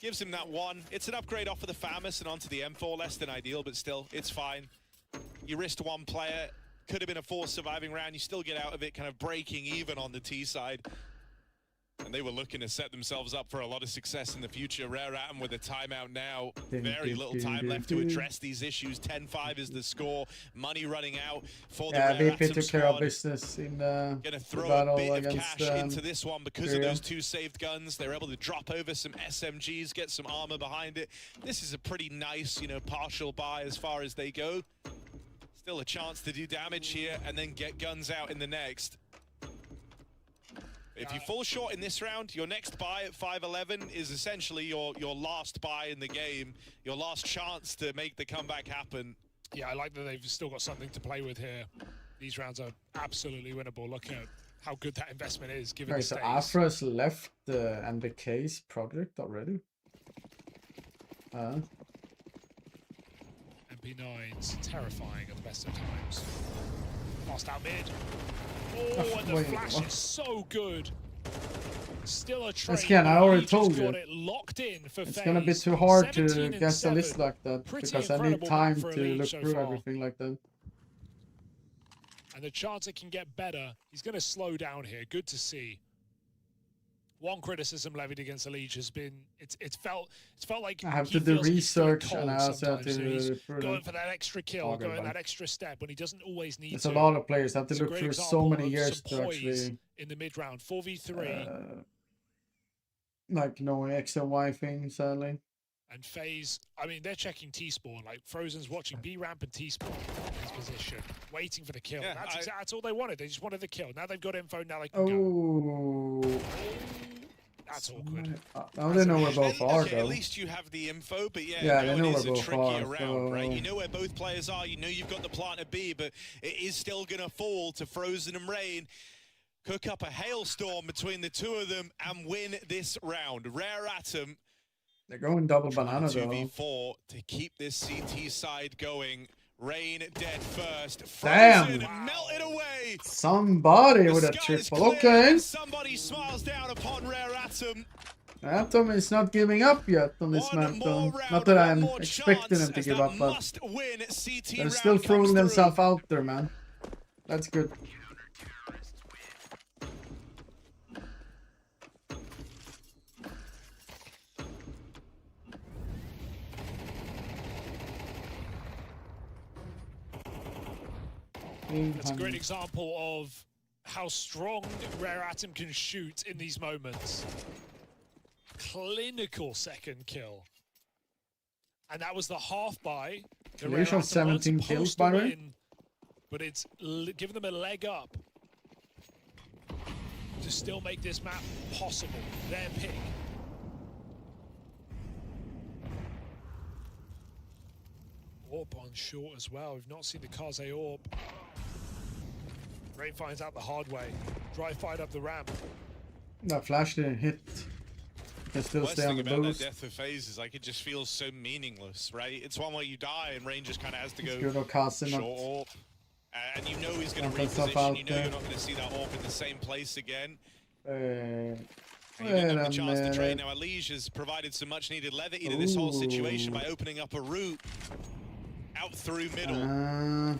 Gives him that one. It's an upgrade off of the Famous and onto the M4, less than ideal, but still, it's fine. You risked one player. Could have been a 4 surviving round. You still get out of it kind of breaking even on the T side. And they were looking to set themselves up for a lot of success in the future. Rare Atom with a timeout now. Very little time left to address these issues. 10-5 is the score. Money running out for the Yeah, Rare VP Atom took care of squad. business in the Gonna throw battle a bit of against cash into this one because of Syria. those 2 saved guns. They're able to drop over some SMGs, get some armor behind it. This is a pretty nice, you know, partial buy as far as they go. Still a chance to do damage here and then get guns out in the next. If you fall short in this round, your next buy at 5-11 is essentially your last buy in the game, your last chance to make the comeback happen. Yeah, I like that they've still got something to play with here. These rounds are absolutely winnable. Look at how good that investment is, given Okay, the so stakes. Afra's left the MBK's project already. MP9's terrifying at the best of times. Lost out mid. Oh, and the Wait, flash what? is so good. Still a trade. Again, I already He just told you. got it locked in for It's FaZe. gonna be too hard to 17 and guess a list 7. like that Pretty because I need incredible time for to Elite look so through far. everything like that. And the chance it can get better, he's going to slow down here. Good to see. One criticism levied against Elite has been it's felt like I have he to do feels he's still research cold and I also have sometimes. to You know, he's look through going them. for that extra kill, Okay, going fine. that extra step when he doesn't always need There's to. a lot of players. I have to It's a look great through so example many of years some to poise actually in the mid round. 4v3. like knowing X and Y things, sadly. And FaZe, I mean, they're checking T-spawn. Like, Frozen's watching B-ramp and T-spawn in his position, waiting for the kill. Yeah, That's all they wanted. They just wanted the kill. Now they've got info, now they can go. Oh, That's awkward. now they know where both are, Okay, at though. least you have the info, but yeah, Yeah, now they know it is where a both trickier are, round, right? so- You know where both players are, you know you've got the plant at B, but it is still going to fall to Frozen and Rain. Cook up a hailstorm between the two of them and win this round. Rare Atom They're going double banana, though. 2v4 to keep this CT side going. Rain dead first. Damn. Frozen and melted away. Somebody The with a sky's triple. clear, Okay. and somebody smiles down upon Rare Atom. Atom is not giving up yet on this map, though. Not that I'm expecting them to give up, but Must-win CT they're round still throwing comes themselves out there, man. That's good. That's a great example of how strong Rare Atom can shoot in these moments. Clinical second kill. And that was the half buy. The Rare Initial Atom 17 weren't kills, supposed by to the way. win, but it's given them a leg up to to still make this map possible. Their pick. Orb on short as well. We've not seen the Kaze Orb. Rain finds out the hard way. Dry fight up the ramp. That flash didn't hit. Can still Worst stay on thing the about boost. that death of FaZe is like it just feels so meaningless, right? It's one where you die and Rain just kind of has to go Good or casting short up. orb. And you know he's going to Dump that stuff reposition. out You know there. you're not going to see that orb in the same place again. Wait And you didn't have a the chance to trade. minute. Now Alige has provided some much needed levity to this whole situation Ooh. by opening up a route out through middle.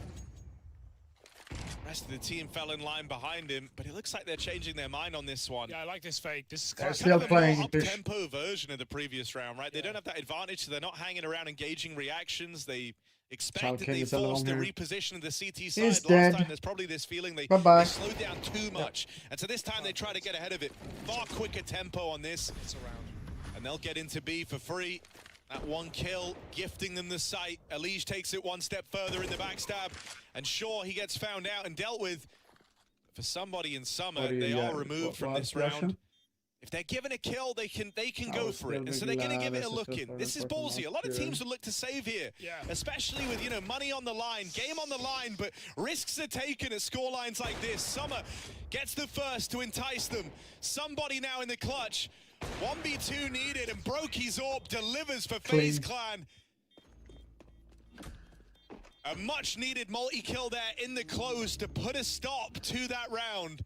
Rest of the team fell in line behind him, but it looks like they're changing their mind on this one. Yeah, I like this fake. This is They're kind still of a playing more this. Tempo version of the previous round, right? They don't have that advantage, so they're not hanging around engaging reactions. They expect that they forced the reposition of the CT side. He's Last dead. time, there's probably this feeling they slowed down too much. And so this time they try to get ahead of it. Far quicker tempo on this. And they'll get into B for free. That one kill, gifting them the site. Alige takes it one step further in the backstab. And sure, he gets found out and dealt with. For somebody in summer, they are removed from this round. If they're given a kill, they can go for it. And so they're going to give it a look in. This is ballsy. A lot of teams would look to save here, especially with, you know, money on the line, game on the line, but risks are taken at scorelines like this. Summer gets the first to entice them. Somebody now in the clutch. 1v2 needed, and Brokey's Orb delivers for FaZe Clan. A much needed multi-kill there in the close to put a stop to that round.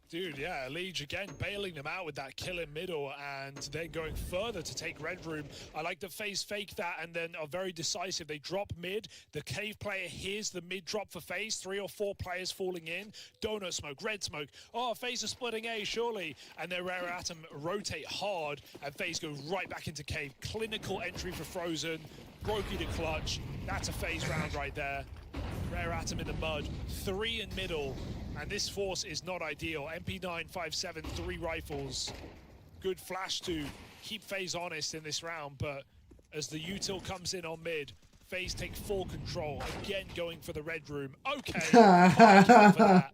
Dude, yeah, Alige again bailing them out with that kill in middle and then going further to take Red Room. I like the FaZe fake that and then are very decisive. They drop mid. The Cave player hears the mid drop for FaZe. 3 or 4 players falling in. Donut smoke, red smoke. Oh, FaZe are splitting A, surely. And then Rare Atom rotate hard and FaZe go right back into Cave. Clinical entry for Frozen. Brokey to clutch. That's a FaZe round right there. Rare Atom in the mud. 3 in middle. And this force is not ideal. MP957, 3 rifles. Good flash to keep FaZe honest in this round, but as the util comes in on mid, FaZe take full control. Again, going for the red room. Okay, fine kill for that.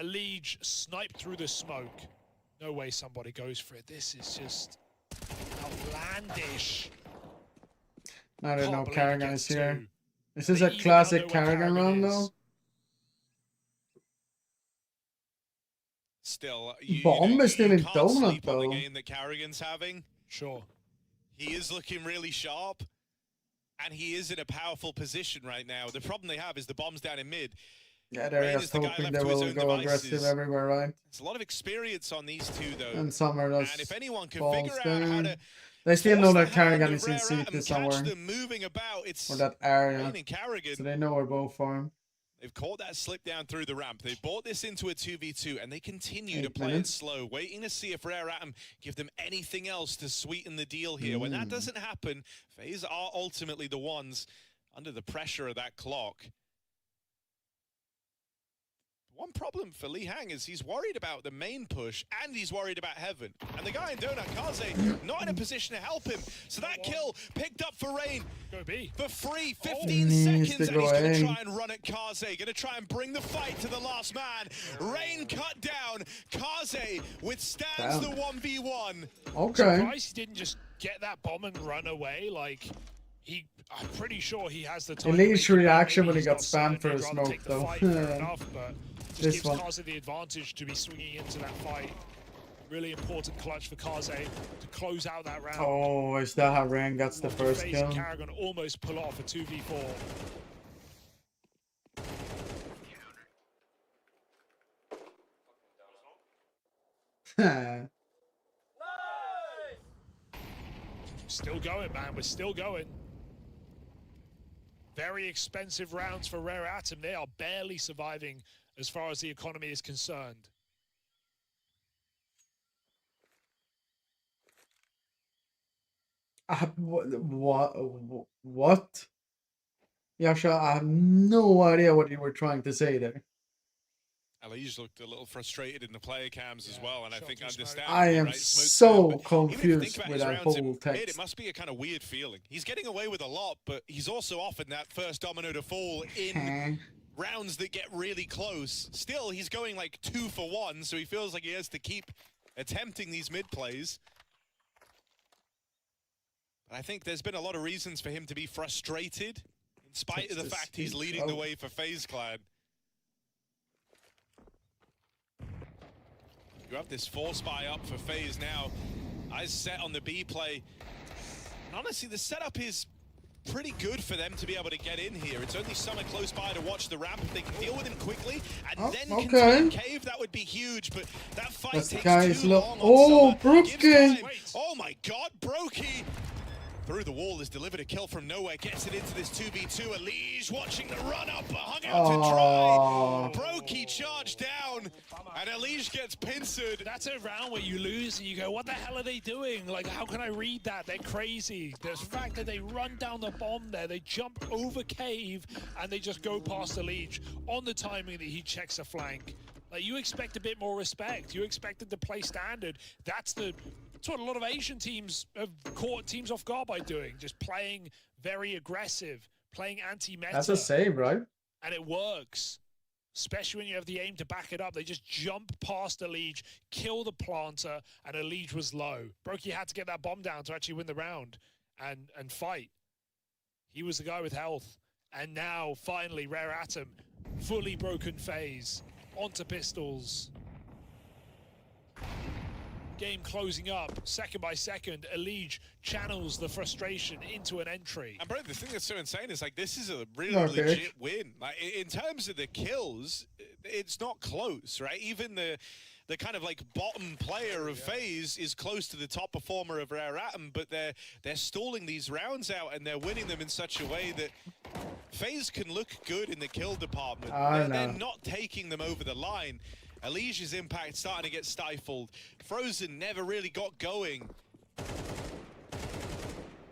Alige sniped through the smoke. No way somebody goes for it. This is just outlandish. I don't know, Karrigan is here. This is a classic Karrigan round, though. Still, Bomb is still in donut, sleep on though. the game that Karrigan's having. Sure. He is looking really sharp, and he is in a powerful position right now. The problem they have is the bomb's down in mid. Yeah, they're just hoping they will go aggressive everywhere, right? There's a lot of experience on these two, though. And Summer does And if anyone can balls figure out how there. to They still know that force the hand Karrigan of is in Rare Atom, CT somewhere. catch them moving about, it's Or that area. Rain and Karrigan. So they know we're both for him. They've caught that slip down through the ramp. They brought this into a 2v2, and they continue 8 to play minutes. it slow, waiting to see if Rare Atom give them anything else to sweeten the deal here. When that doesn't happen, FaZe are ultimately the ones under the pressure of that clock. One problem for Lee Hang is he's worried about the main push and he's worried about Heaven. And the guy in Donut, Kaze, not in a position to help him. So that kill picked up for Rain. Go B. For free, 15 needs seconds, to and he's go going to in. try and run at Kaze. Going to try and bring the fight to the last man. Rain cut down. Kaze withstands the 1v1. Okay. Surprised he didn't just get that bomb and run away. Like, I'm pretty sure he has the time. Alige reaction when he got He's spammed for he'd a rather smoke, take the though. fight, fair enough, but just This gives one. Kaze the advantage to be swinging into that fight. Really important clutch for Kaze to close out that round. Oh, is that how Rain gets the first FaZe kill? and Karrigan almost pull off a 2v4. Still going, man. We're still going. Very expensive rounds for Rare Atom. They are barely surviving as far as the economy is concerned. What? Yasha, I have no idea what you were trying to say there. Alige looked a little frustrated in the player cams as well, and I think understandably, I am right? Smoke's so there, but even if you think confused about with his that rounds in whole mid, text. it must be a kind of weird feeling. He's getting away with a lot, but he's also often that first domino to fall in rounds that get really close. Still, he's going like 2 for 1, so he feels like he has to keep attempting these mid plays. But I think there's been a lot of reasons for him to be frustrated, in spite of the fact he's leading the way for FaZe Clan. You have this force buy up for FaZe now. Eyes set on the B play. And honestly, the setup is pretty good for them to be able to get in here. It's only Summer close by to watch the ramp. If they can deal with him quickly and then continue cave, that would be huge. But that fight takes too long. Oh, Brookie! Oh my God, Brokey! Through the wall is delivered a kill from nowhere, gets it into this 2v2. Elige watching the run up, hung out to try. Brokey charged down, and Elige gets pincered. That's a round where you lose and you go, what the hell are they doing? Like, how can I read that? They're crazy. The fact that they run down the bomb there, they jump over cave, and they just go past Elige on the timing that he checks a flank. Like, you expect a bit more respect. You expected to play standard. That's what a lot of Asian teams have caught teams off guard by doing. Just playing very aggressive, playing anti-meta. That's a save, right? And it works. Especially when you have the aim to back it up. They just jump past Elige, kill the planter, and Elige was low. Brokey had to get that bomb down to actually win the round and fight. He was the guy with health. And now, finally, Rare Atom, fully broken FaZe, onto pistols. Game closing up, second by second. Elige channels the frustration into an entry. And bro, the thing that's so insane is like this is a really legit win. Like in terms of the kills, it's not close, right? Even the kind of like bottom player of FaZe is close to the top performer of Rare Atom, but they're stalling these rounds out and they're winning them in such a way that FaZe can look good in the kill department. They're not taking them over the line. Elige's impact starting to get stifled. Frozen never really got going.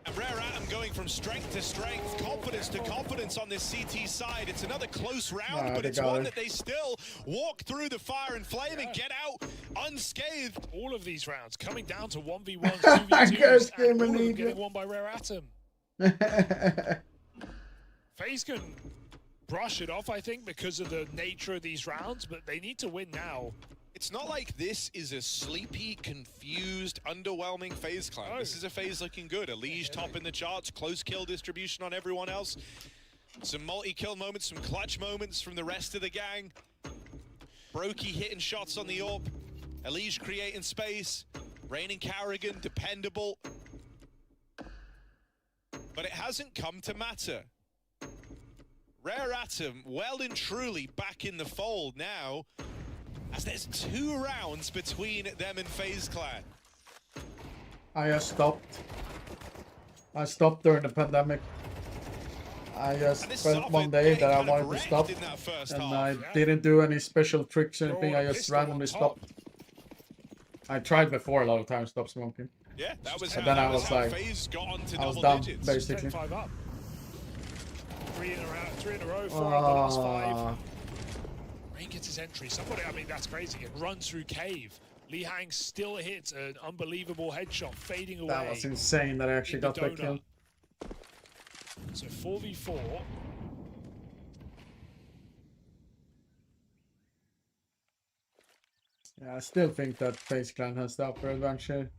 And Rare Atom going from strength to strength, confidence to confidence on this CT side. It's another close round, but it's one that they still walk through the fire and flame and get out unscathed. All of these rounds coming down to 1v1s, 2v2s, and all of them getting won by Rare Atom. FaZe can brush it off, I think, because of the nature of these rounds, but they need to win now. It's not like this is a sleepy, confused, underwhelming FaZe Clan. This is a FaZe looking good. Elige top in the charts, close kill distribution on everyone else. Some multi-kill moments, some clutch moments from the rest of the gang. Brokey hitting shots on the AWP. Elige creating space. Rain and Carrigan, dependable. But it hasn't come to matter. Rare Atom, well and truly back in the fold now, as there's 2 rounds between them and FaZe Clan. I just stopped. I stopped during the pandemic. I just spent one day that I wanted to stop, and I didn't do any special tricks or anything. I just randomly stopped. I tried before a lot of times, stop smoking. Yeah, that was and then I was like, I was done, basically. 3 in a row, 4 out of the last 5. Rain gets his entry. Somebody, I mean, that's crazy. It runs through cave. Li Hang still hits an unbelievable headshot, fading away. That was insane that I actually got that kill. So 4v4. Yeah, I still think that FaZe Clan has the upper advantage here.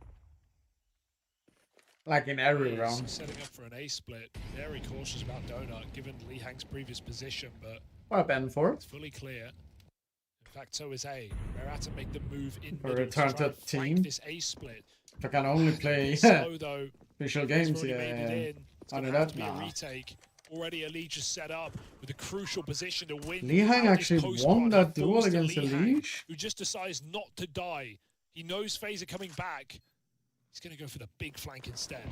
Like in every round. Setting up for an A split. Very cautious about Donut, given Li Hang's previous position, but what up, N4? It's fully clear. In fact, so is A. Rare Atom make the move in For return to team. This A split. If I can only play slow, though. visual games, yeah. It's gonna have to be a retake. Already Elige is set up with a crucial position to win. Li Hang actually won that duel against Elige. Who just decides not to die. He knows FaZe are coming back. He's going to go for the big flank instead.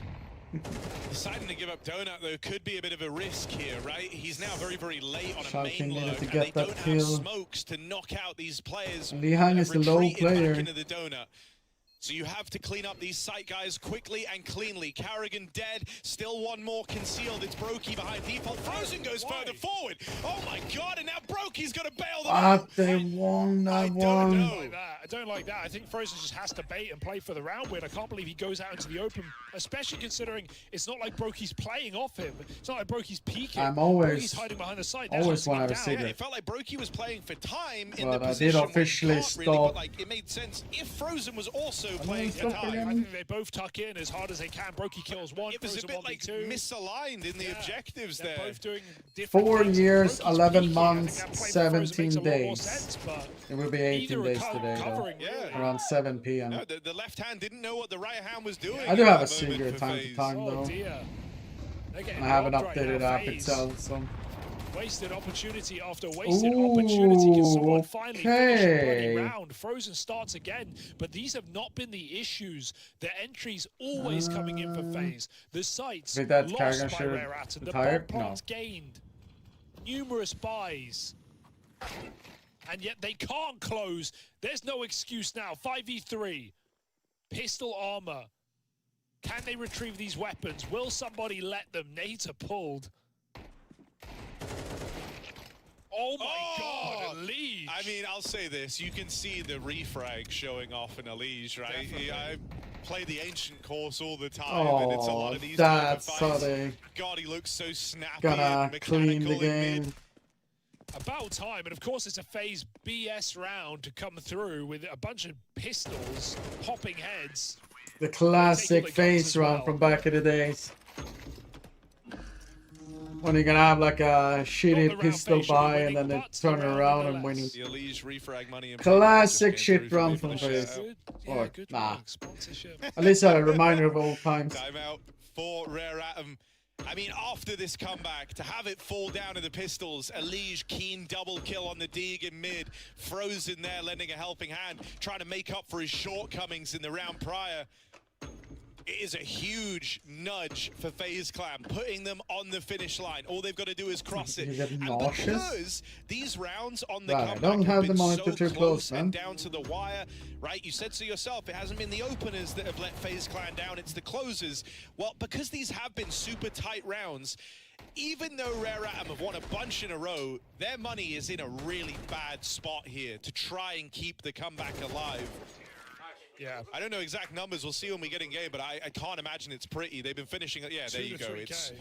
Deciding to give up Donut, though, could be a bit of a risk here, right? He's now very, very late on a main load, to and get they that don't kill. have smokes to knock out these players. Li Hang is the low player. Back into the Donut. So you have to clean up these site guys quickly and cleanly. Carrigan dead, still one more concealed. It's Brokey behind default. Frozen goes further forward. Oh my God, and now Brokey's got to bail them out. They won that one. Like that. don't like that. I think Frozen just has to bait and play for the round win. I can't believe he goes out into the open, especially considering it's not like Brokey's playing off him. It's not like Brokey's peeking. I'm always Brokey's hiding behind the side. always want to have a Yeah, secret. it felt like Brokey was playing for time in But the I position did officially where he can't stop. really, but like it made sense if Frozen was also playing for time. I think they both tuck in as hard as they can. Brokey kills one. It was a bit like misaligned in the objectives there. Both doing different 4 things. years, Brokey's 11 peaking. months, I think that play for Frozen makes 17 a lot more days. sense, but It will be 18 days today, though. Around 7 p.m. No, the left hand didn't know what the right hand was doing. I do at have a that moment secret for time to FaZe. time, oh though. dear. And I have an updated app FaZe. itself, so. Wasted opportunity after wasted opportunity. Can someone finally finish a bloody round? Frozen starts again, but these have not been the issues. The entries always coming in for FaZe. The sites With that lost Karga by should Rare Atom. The retire? bomb plants gained. Numerous buys. And yet they can't close. There's no excuse now. 5v3. Pistol armor. Can they retrieve these weapons? Will somebody let them? Nades are pulled. Oh my God, Elige. I mean, I'll say this. You can see the refrag showing off in Elige, right? I play the ancient course all the time, and it's a lot of these type of that's fights. how they God, he looks so snappy gonna and clean mechanical the in mid. game. About time, and of course it's a FaZe BS round to come through with a bunch of pistols, popping heads. The classic Take all the guns face as run well. from back in the days. When you're gonna have like a shitty pistol buy and then they turn around and win it. The Elige refrag money and Classic just came shit through for run me from for the FaZe. shout-out. Or, nah. Sponsorship. At least a reminder of old times. Timeout for Rare Atom. I mean, after this comeback, to have it fall down to the pistols, Elige keen double kill on the Deeg in mid, Frozen there lending a helping hand, trying to make up for his shortcomings in the round prior. It is a huge nudge for FaZe Clan, putting them on the finish line. All they've got to do is cross it. You get And nauseous? because these rounds on the Right, comeback don't have the been monitor so too close, man. and down to the wire, right? You said so yourself, it hasn't been the openers that have let FaZe Clan down, it's the closers. Well, because these have been super tight rounds, even though Rare Atom have won a bunch in a row, their money is in a really bad spot here to try and keep the comeback alive. Yeah. I don't know exact numbers. We'll see when we get in game, but I can't imagine it's pretty. They've been finishing. Yeah, there you go. It's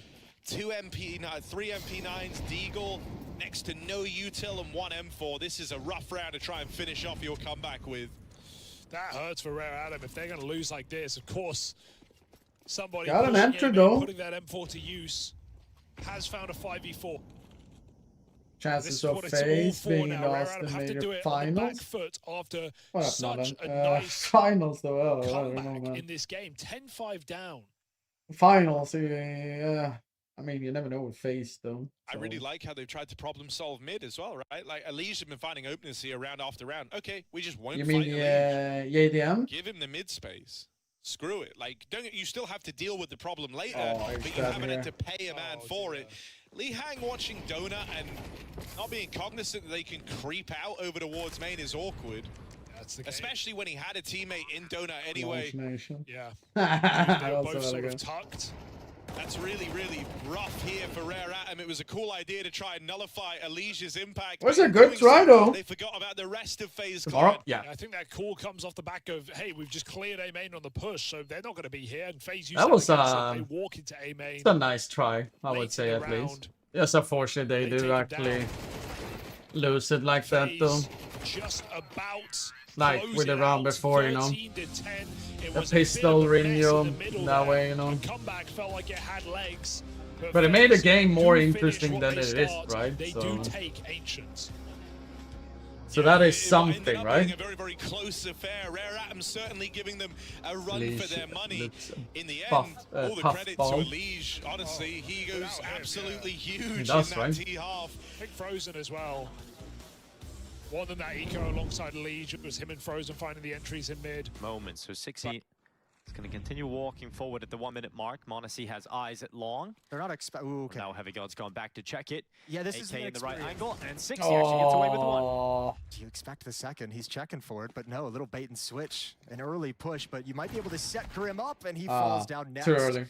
3 MP9s, Deagle, next to no util and 1 M4. This is a rough round to try and finish off your comeback with. That hurts for Rare Atom. If they're going to lose like this, of course, somebody Got an pushing enter, in, though. putting that M4 to use has found a 5v4. Chances of FaZe being in Austin major finals. After What up, such a Nolan? nice Finals though, I don't know, comeback man. in this game. 10-5 down. Finals, yeah. I mean, you never know with FaZe though. I really like how they've tried to problem solve mid as well, right? Like, Elige have been finding openers here round after round. Okay, we just won't You fight mean YDM? Give him the mid space. Screw it. Like, you still have to deal with the problem later, Oh, but you haven't had to pay a man for it. Lee Hang watching Donut and not being cognizant that they can creep out over towards main is awkward. That's the Especially when he had a teammate in Donut anyway. Yeah. They were both sort of tucked. That's really, really rough here for Rare Atom. It was a cool idea to try and nullify Elige's impact. Was but a in good doing try, so, though. They forgot about the rest of FaZe Tomorrow? Clan. Yeah. I think that call comes off the back of, hey, we've just cleared A main on the push, so they're not going to be here. And FaZe That was they walk into A main. it's a nice try, I would say at least. Yes, unfortunately they do actually lose it like that though. Just about like with the round before, you know. 13-10. A pistol ring you that way, you know. The comeback felt like it had legs. But it made the game more do finish interesting what than they it is, start. right? They So, do take Ancients. so that is Ended something, up right? being a very, very close affair. Rare Atom certainly giving them a run for their money. In the end, all the credit to Elige. Honestly, he goes absolutely huge in that T-half. I think Frozen as well. More than that eco alongside Elige, it was him and Frozen finding the entries in mid. Moment, so 6-8 is going to continue walking forward at the 1 minute mark. Monacy has eyes at long. They're not okay. Now Heavy God's gone back to check it. Yeah, this is AK the in the right experience. angle, and 6 actually gets away with 1. Do you expect the second? He's checking for it, but no, a little bait and switch. An early push, but you might be able to set Grim up, and he falls down next. Too early.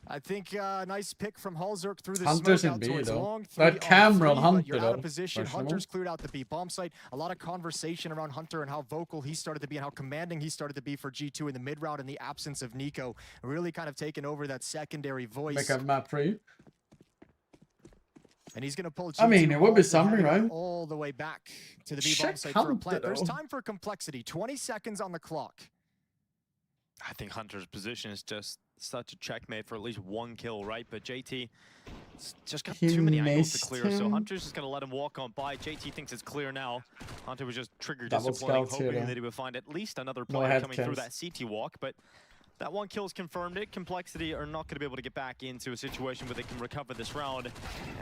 I think nice pick from Halzerk through the Hunter's smoke in out B, towards though. long. That camera on but Hunter, you're out though. of position. Questionable. Hunter's cleared out the B bomb site. A lot of conversation around Hunter and how vocal he started to be and how commanding he started to be for G2 in the mid round in the absence of Nico. Really kind of taken over that secondary voice. Make a map for you. And he's going to pull G2 I mean, it would be all something, right? All the way back to the B bomb Check site for a Hunter, plant. There's though. time for complexity. 20 seconds on the clock. I think Hunter's position is just such a checkmate for at least one kill, right? But JT just got too many angles to clear, so Hunter's just going to let him walk on by. JT thinks it's clear now. Hunter was just trigger disappointing, hoping that he would find at least another player coming through that CT walk, but that one kill's confirmed it. Complexity are not going to be able to get back into a situation where they can recover this round,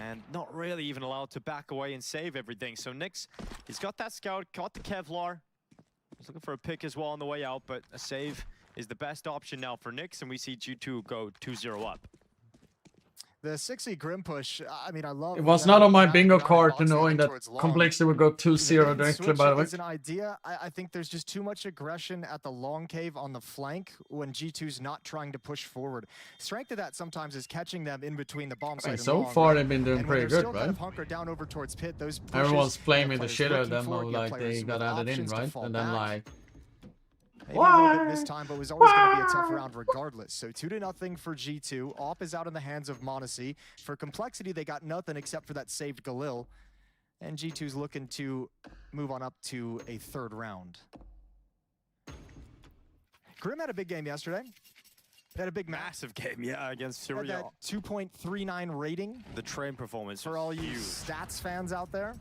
and not really even allowed to back away and save everything. So Nyx, he's got that scout, caught the Kevlar. He's looking for a pick as well on the way out, but a save is the best option now for Nyx, and we see G2 go 2-0 up. The 6E Grim push, I mean, I love It was not on my bingo card to knowing that Complexity would go 2-0 directly, by the way. As an idea, I think there's just too much aggression at the long cave on the flank when G2's not trying to push forward. Strength of that sometimes is catching them in between the bomb site. So far, they've been doing pretty good, right? Kind of hunkered down over towards pit, those Everyone's blaming the shit out of them, like they got added in, right? And then like, maybe a little bit this time, but it was always going to be a tough round regardless. So 2-0 for G2. Op is out in the hands of Monacy. For Complexity, they got nothing except for that saved Galil. And G2's looking to move on up to a third round. Grim had a big game yesterday. They had a big massive game, yeah, against Fury. That 2.39 rating. The train performance for all you stats fans out there.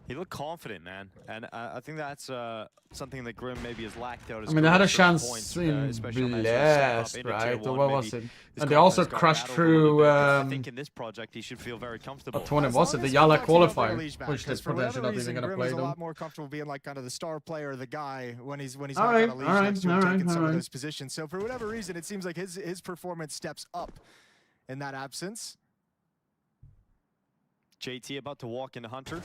He looked confident, man, and I think that's something that Grim maybe has lacked out. I mean, they had a chance in Blast, right? Or what was it? And they also crashed through. I think in this project he should feel very comfortable. What tournament was it? The Yala qualifier, which they're potentially not even gonna play them. A them. lot more comfortable being like kind of the star player, the guy when he's not on a leash next to him, taking some of those positions. So for whatever reason, it seems like his performance steps up in that absence. JT about to walk into Hunter.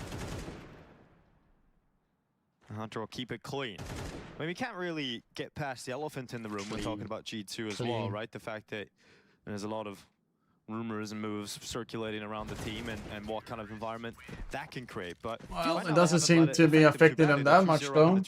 Hunter will keep it clean. I mean, we can't really get past the elephant in the room when talking about G2 as well, right? The fact that there's a lot of rumors and moves circulating around the team and what kind of environment that can create. But well, it doesn't seem to be affecting them that much, though.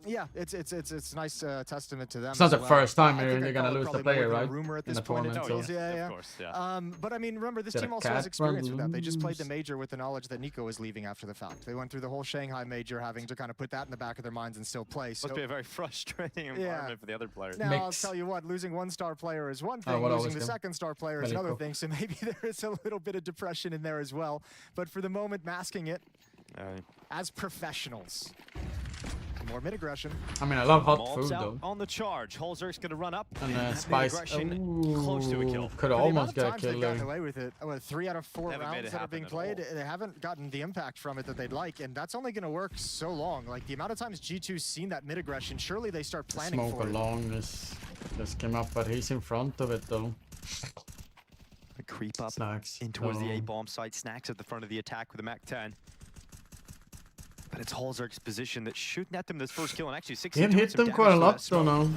Yeah, it's a nice testament to them. It's not the first time they're gonna lose the player, right? Rumor at in this the point, tournament, yeah. Of course, yeah. But I mean, remember, this team also has experience with that. They just played the major with the knowledge that Nico is leaving after the fact. They went through the whole Shanghai major, having to kind of put that in the back of their minds and still play. So must be a very frustrating environment for the other players. Now I'll tell you what, losing one star player is one thing, losing the second star player is another thing. So maybe there is a little bit of depression in there as well, but for the moment, masking it as professionals. More mid aggression. I mean, I love hot food though. On the charge, Halzerk's gonna run up. And Spice close to a kill. Could almost get a kill there. Away with it. 3 out of 4 rounds that are being played, they haven't gotten the impact from it that they'd like, and that's only gonna work so long. Like the amount of times G2's seen that mid aggression, surely they start planning for it. Smoke along this came up, but he's in front of it though. Creep up Snacks. in towards the A bomb site. Snacks at the front of the attack with a Mac-10. But it's Halzerk's position that should net them this first kill, and actually 6 hit them quite a lot though now.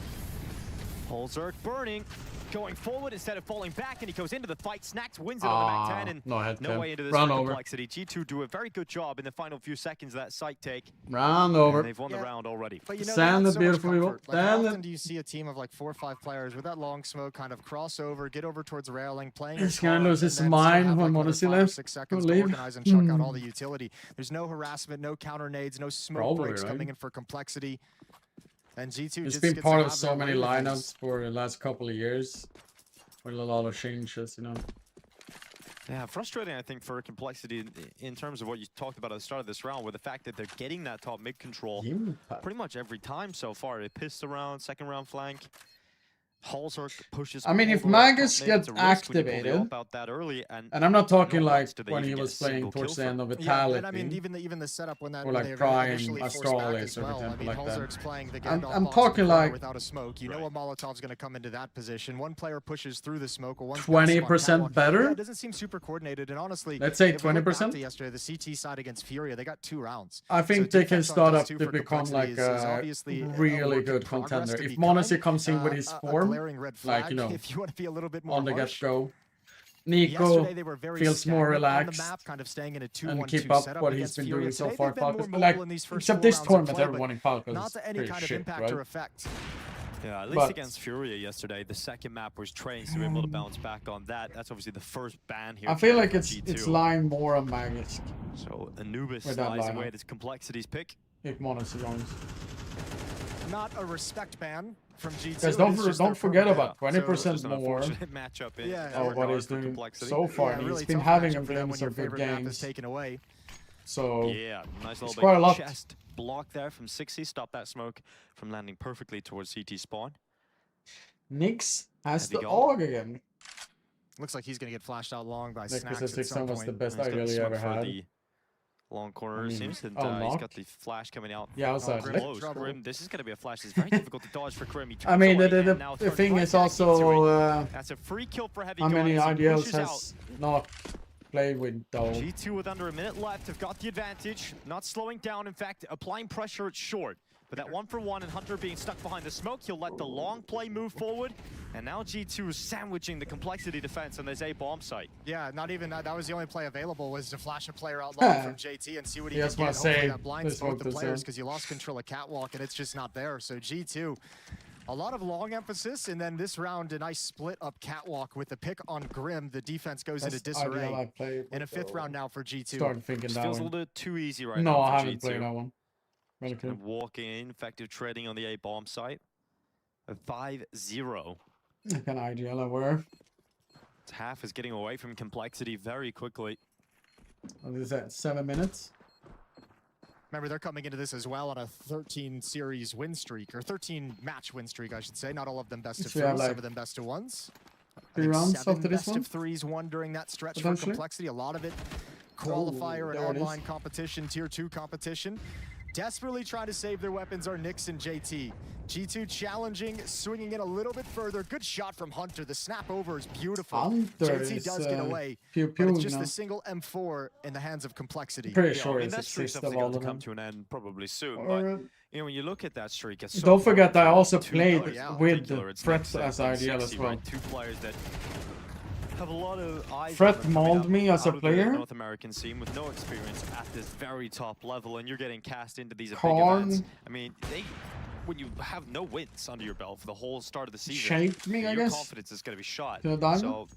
Halzerk burning, going forward instead of falling back, and he goes into the fight. Snacks wins it on the Mac-10, and no way into this Complexity. G2 do a very good job in the final few seconds of that site take. Round over. They've won the round already. But you know, Sand the beautiful people. Like, how often do you see a team of like 4 or 5 players with that long smoke kind of cross over, get over towards railing, playing? This guy loses his mind when Monacy left. 6 seconds to organize and chuck out all the utility. There's no harassment, no counter nades, no smoke breaks coming in for Complexity. And G2 it's just been part of so many lineups for the last couple of years with a lot of changes, you know. Yeah, frustrating, I think, for Complexity in terms of what you talked about at the start of this round, with the fact that they're getting that top mid control pretty much every time so far. They pissed around, second round flank. Halzerk pushes. I mean, if Magus gets activated, about that early, and I'm not talking like when he was playing towards the end of Vitality. Yeah, and I mean, even the setup when that or like Prime Astralis or something like Halzerk's playing the I'm talking like without a smoke. You know a Molotov's going to come into that position. One player pushes through the smoke. 20% better. Yeah, it doesn't seem super coordinated, and honestly, let's say 20%. Yesterday, the CT side against Furia, they got 2 rounds. I think they can start up to become like a really good contender. If Monacy comes in with his form, glaring red flag, like, you know, if you want to be a little bit more on the harsh. get-go. Nico Yesterday they were very feels more stagnant on relaxed the map, kind of staying in a 2-1-2 and keep up setup what he's against been Furia. doing so Today far. they've been more Falcons, mobile like, in these first except 4 this rounds of tournament, play, everyone in Falcons not is to any pretty kind of shit, impact right? or effect. Yeah, at least But- against Furia yesterday, the second map was trained, so we were able to bounce back on that. That's obviously the first ban here. I feel today like from it's G2. lying more on Magisk. So Anubis With that lies lineup. away at his complexities pick. If Monos joins. Not a respect ban from G2. Guys, don't forget about 20% more matchup in of what he's doing complexity. so far. Yeah, He's really been tough having matchup a for them glimpse when your of good favorite map is games. taken away. So Yeah, nice little it's quite a lot. chest block there from 60. Stop that smoke from landing perfectly towards CT spawn. Nyx has Heavy the goal. AUG again. Looks like he's going to get flashed out long by Nick Snacks was at some was the point. best He's I got the really smoke ever for had. the long corner, I it mean, seems, and oh, he's knock. got the flash coming out. Yeah, outside. Grim Lit. close. Trouble. Grim, this is going to be a flash. It's very difficult to dodge for Grim. He I turns mean, away and now the throws thing right is back also into it. That's a free kill for Heavy how many God as he IDLs pushes has not played with though. G2 with under a minute left have got the advantage, not slowing down, in fact, applying pressure at short. But that 1-for-1 and Hunter being stuck behind the smoke, he'll let the long play move forward. And now G2 is sandwiching the complexity defense on this A bomb site. Yeah, not even that. That was the only play available, was to flash a player out long from JT and see what he can just get. wanna Hopefully say that blinds this both one the to players say. because you lost control of Catwalk and it's just not there. So G2, a lot of long emphasis, and then this round a nice split up Catwalk with the pick on Grim. The defense goes into disarray. In a 5th round now for G2. Started thinking Just that feels a one. little too easy right No, now for I haven't G2. played that one. Really Kind cool. of walking in, effective trading on the A bomb site. A 5-0. I can IGL aware. Half is getting away from complexity very quickly. What is that? 7 minutes? Remember, they're coming into this as well on a 13 series win streak, or 13 match win streak, I should say. Not all of them best of So threes, we have, some like, of them best of ones. 3 rounds 7 after this best one? of threes won during that stretch for Potentially? complexity. A lot of it qualifier and there it is. online competition, tier 2 competition. Desperately trying to save their weapons are Nyx and JT. G2 challenging, swinging in a little bit further. Good shot from Hunter. The snap over is beautiful. Hunter JT is, does get away, pew but pew, it's just you know. the single M4 in the hands of complexity. Pretty Yeah, sure I mean, it's that a streak's sixth of obviously all going of to come them. to an end probably soon. Or, But you know, when you look at that streak, it's so don't forget that I also two played players in with particular. It's Fred Nyx as and IDL as 60, well. right? Two players that have a lot of eyes Fred on them coming mauled up me as a out of the player. North American scene with no experience at this very top level, and you're getting cast into these big Korn events. I mean, when you have no wins under your belt for the whole start of the season, Shaped me, I your guess, confidence is going to be shot. to a diamond. So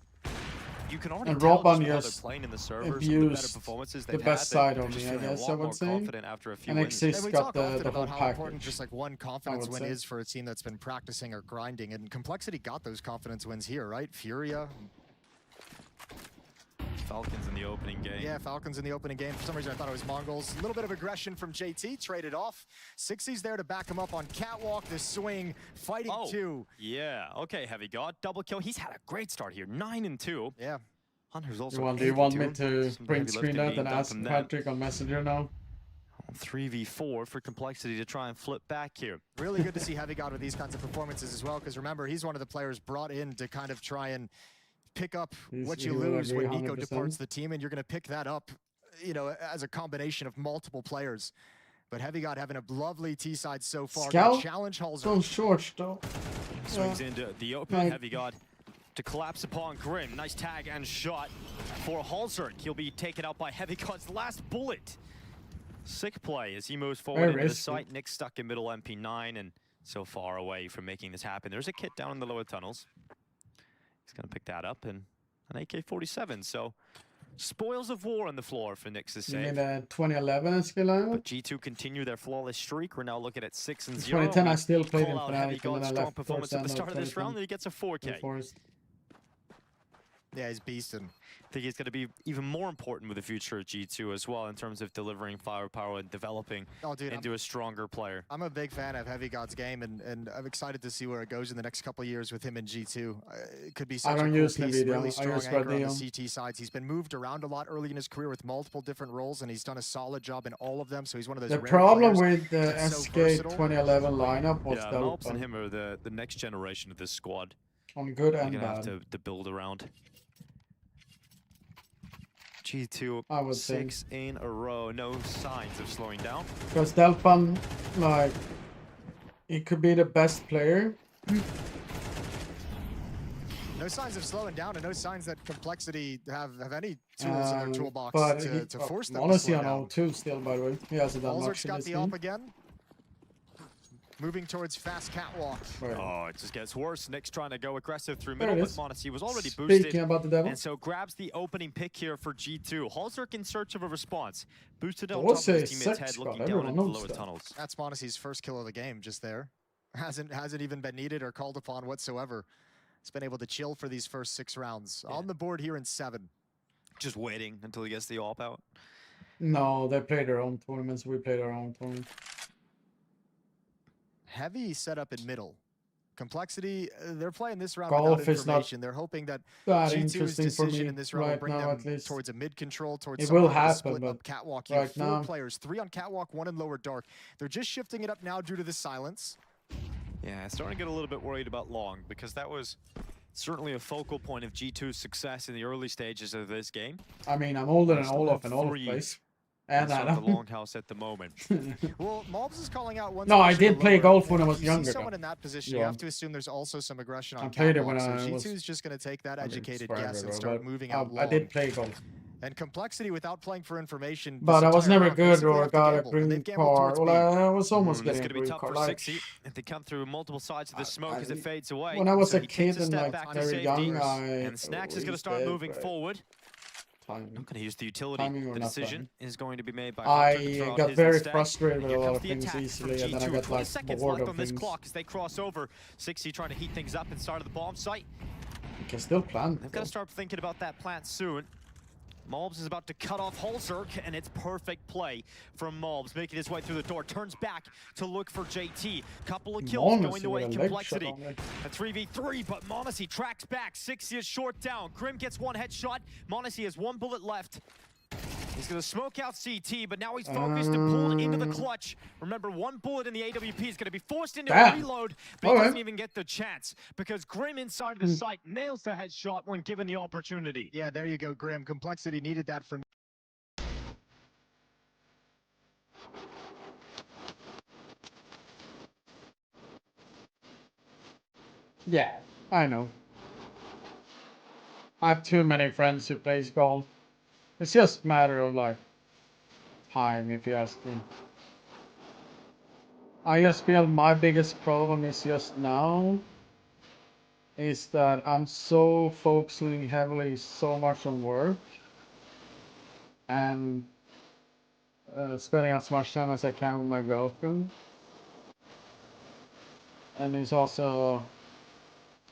you can already And tell Robban just how they're just playing in the servers, some of the better abused performances the they've best had. side They're of just me, I feeling a guess I lot more would say. confident after a few And wins. Exist we got talk the often whole about how important package. just like one confidence would win say. is for a team that's been practicing or grinding, and Complexity got those confidence wins here, right? Furia. Falcons in the opening game. Yeah, Falcons in the opening game. For some reason, I thought it was Mongols. A little bit of aggression from JT, traded off. 60's there to back him up on Catwalk. The swing, fighting two. Yeah, okay, Heavy God. Double kill. He's had a great start here. 9-2. Yeah. Hunter's also Do you want me 8-2. to Some print heavy screen lifting that being and done ask from them. Patrick on Messenger now? 3v4 for Complexity to try and flip back here. Really good to see Heavy God with these kinds of performances as well, because remember, he's one of the players brought in to kind of try and pick up what you you lose agree when Nico 100%? departs the team, and you're going to pick that up, you know, as a combination of multiple players. But Heavy God having a lovely T-side so far. Scout? Gonna challenge Halzer. So short though. Swings into the open. Right. Heavy God to collapse upon Grim. Nice tag and shot for Halzern. He'll be taken out by Heavy God's last bullet. Sick play as he moves forward Very into the risky. site. Nick stuck in middle MP9 and so far away from making this happen. There's a kit down in the lower tunnels. He's going to pick that up and an AK-47. So spoils of war on the floor for Nyx's You save. need a 2011 skill out. But G2 continue their flawless streak. We're now looking at 6-0. 2010 I still played in Call out Heavy Fnatic and then God's I strong left performance towards at the start of this 2010. round, and he gets a 4K. Forest. Yeah, he's beasting. I think he's going to be even more important with the future of G2 as well in terms of delivering firepower and developing into a stronger player. I'm a big fan of Heavy God's game, and I'm excited to see where it goes in the next couple of years with him in G2. It could be such a don't cool use piece, Nvidia, really I strong use anchor on the Radeon. CT sides. He's been moved around a lot early in his career with multiple different roles, and he's done a solid job in all of them, so he's one of those The rare problem players with the that's so SK versatile. 2011 lineup was Yeah, that Malps and him are the next generation of this squad. on good You're and going to have bad. to build around. G2, I would say. 6 in a row. No signs of slowing down. Because Delpan, like, he could be the best player. No signs of slowing down, and no signs that Complexity have any tools in their toolbox But to force them to honestly, slow on down. 0-2 still, by the way. He hasn't done much Balzer's in got this the game. op again. Moving towards fast catwalk. Oh, it just gets worse. Nick's trying to go aggressive through There middle, it but is. Monacy was already Speaking boosted. about the devil. And so grabs the opening pick here for G2. Halzerk in search of a response. Boosted on We'll top of his say teammate's sex head, looking god, down everyone into the knows lower that. tunnels. That's Monacy's first kill of the game just there. Hasn't even been needed or called upon whatsoever. He's been able to chill for these first 6 rounds. On the board here in 7. Just waiting until he gets the op out. No, they play their own tournaments. We play our own tournament. Heavy setup in middle. Complexity, they're playing this round Golf without is not information. They're hoping that that G2's interesting for decision me in this round will right bring now, them at least. towards a mid control, towards It some will kind of a happen, split but up catwalk. You have right 4 now- players, 3 on catwalk, 1 in lower dark. They're just shifting it up now due to the silence. Yeah, starting to get a little bit worried about Long, because that was certainly a focal point of G2's success in the early stages of this game. I mean, I'm older than They still Olaf have and Olaf 3 plays. And inside Adam. the longhouse at the moment. Well, Mobs is calling out one. No, I selection did to play lower. golf when I was If you younger, see someone though. in that position, Yeah. you have to assume there's also some aggression on I played it catwalk. when So I G2 was- is just going to take that I mean, educated forever guess and ago, start but moving out I long. did play golf. And Complexity, without playing for information, But this I was entire never round good basically or have to got a gamble, and green they've gambled card. towards Well, B. I was almost It's getting a going to be green tough card. for Like, 60 if they come through multiple sides of the smoke as it fades away. when I was So a he takes kid a and step like back to very safety, young, and Snacks is going to start moving forward. Timing. Not going to use the utility. Timing or The not decision is going to be made by I Hunter to throw out got his very instead. frustrated with Here a lot comes of the things attack from easily, and then I G2. got 20 like seconds bored left of on this things. clock as they cross over. 60 trying to heat things up inside of the bomb site. You can still plan. They've got to start thinking about that plant soon. Mobs is about to cut off Halzerk, and it's perfect play from Mobs, making his way through the door. Turns back to look for JT. Couple of kills Monacy going the way of with a leg Complexity. shot on it. A 3v3, but Monacy tracks back. 60 is short down. Grim gets 1 headshot. Monacy has 1 bullet left. He's going to smoke out CT, but now he's focused and pulled into the clutch. Remember, 1 bullet in the AWP is going to be forced into a reload, but he doesn't even get the chance because Grim inside the site nails the headshot when given the opportunity. Yeah, there you go, Grim. Complexity needed that from. Yeah, I know. I have too many friends who plays golf. It's just a matter of like time, if you ask me. I just feel my biggest problem is just now is that I'm so focusing heavily so much on work and spending as much time as I can with my girlfriend. And it's also,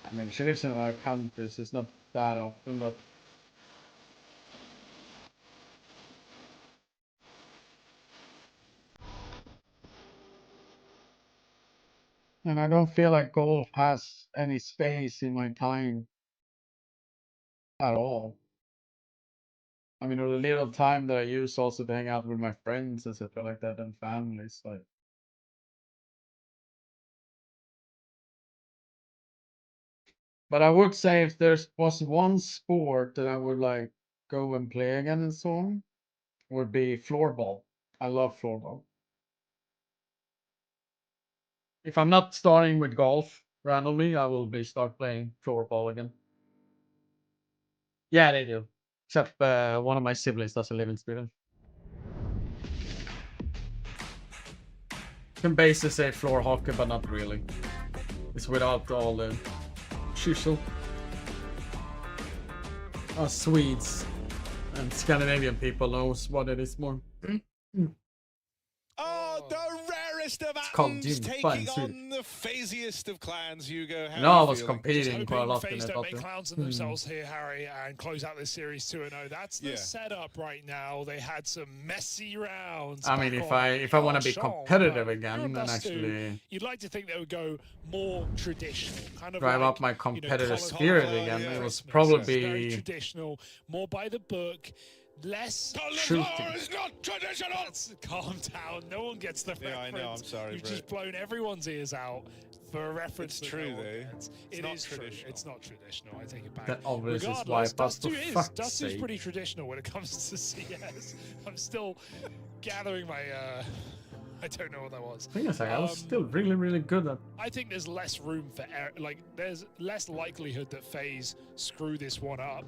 I mean, she lives in other countries, it's not that often, but and I don't feel like golf has any space in my time at all. I mean, the little time that I use also to hang out with my friends and stuff like that and families, like. But I would say if there's was one sport that I would like go and play again and so on, would be floorball. I love floorball. If I'm not starting with golf randomly, I will start playing floorball again. Yeah, they do. Except one of my siblings doesn't live in Sweden. You can basically say floor hockey, but not really. It's without all the chisel. Us Swedes and Scandinavian people knows what it is more. Oh, the rarest of called atoms Jim taking Fine on the phasiest of clans, Hugo. How No, I are you was feeling? competing quite a lot in FaZe it. don't make clowns of themselves here, Harry, and close out this series 2-0. That's the setup right now. They had some messy rounds. I mean, if I want to be competitive again and actually you'd like to think they would go more traditional, kind of drive like, up my competitive college spirit football, again, it was Christmas. probably Very traditional, more by the book. Less shooting. Is not traditional. Calm down. No one gets the reference. Yeah, I know. I'm sorry, You've bro. just blown everyone's ears out for a reference. It's that true, no one though. gets. It's It not is true. traditional. It's not traditional. I take it back. That obviously is Regardless, why, but Dust 2 for is fuck's Dust 2 is sake. pretty traditional when it comes to CS. I'm still gathering my I don't know what that was. Thing is, like, I was still really, really good at. I think there's less room for error. Like, there's less likelihood that FaZe screw this one up.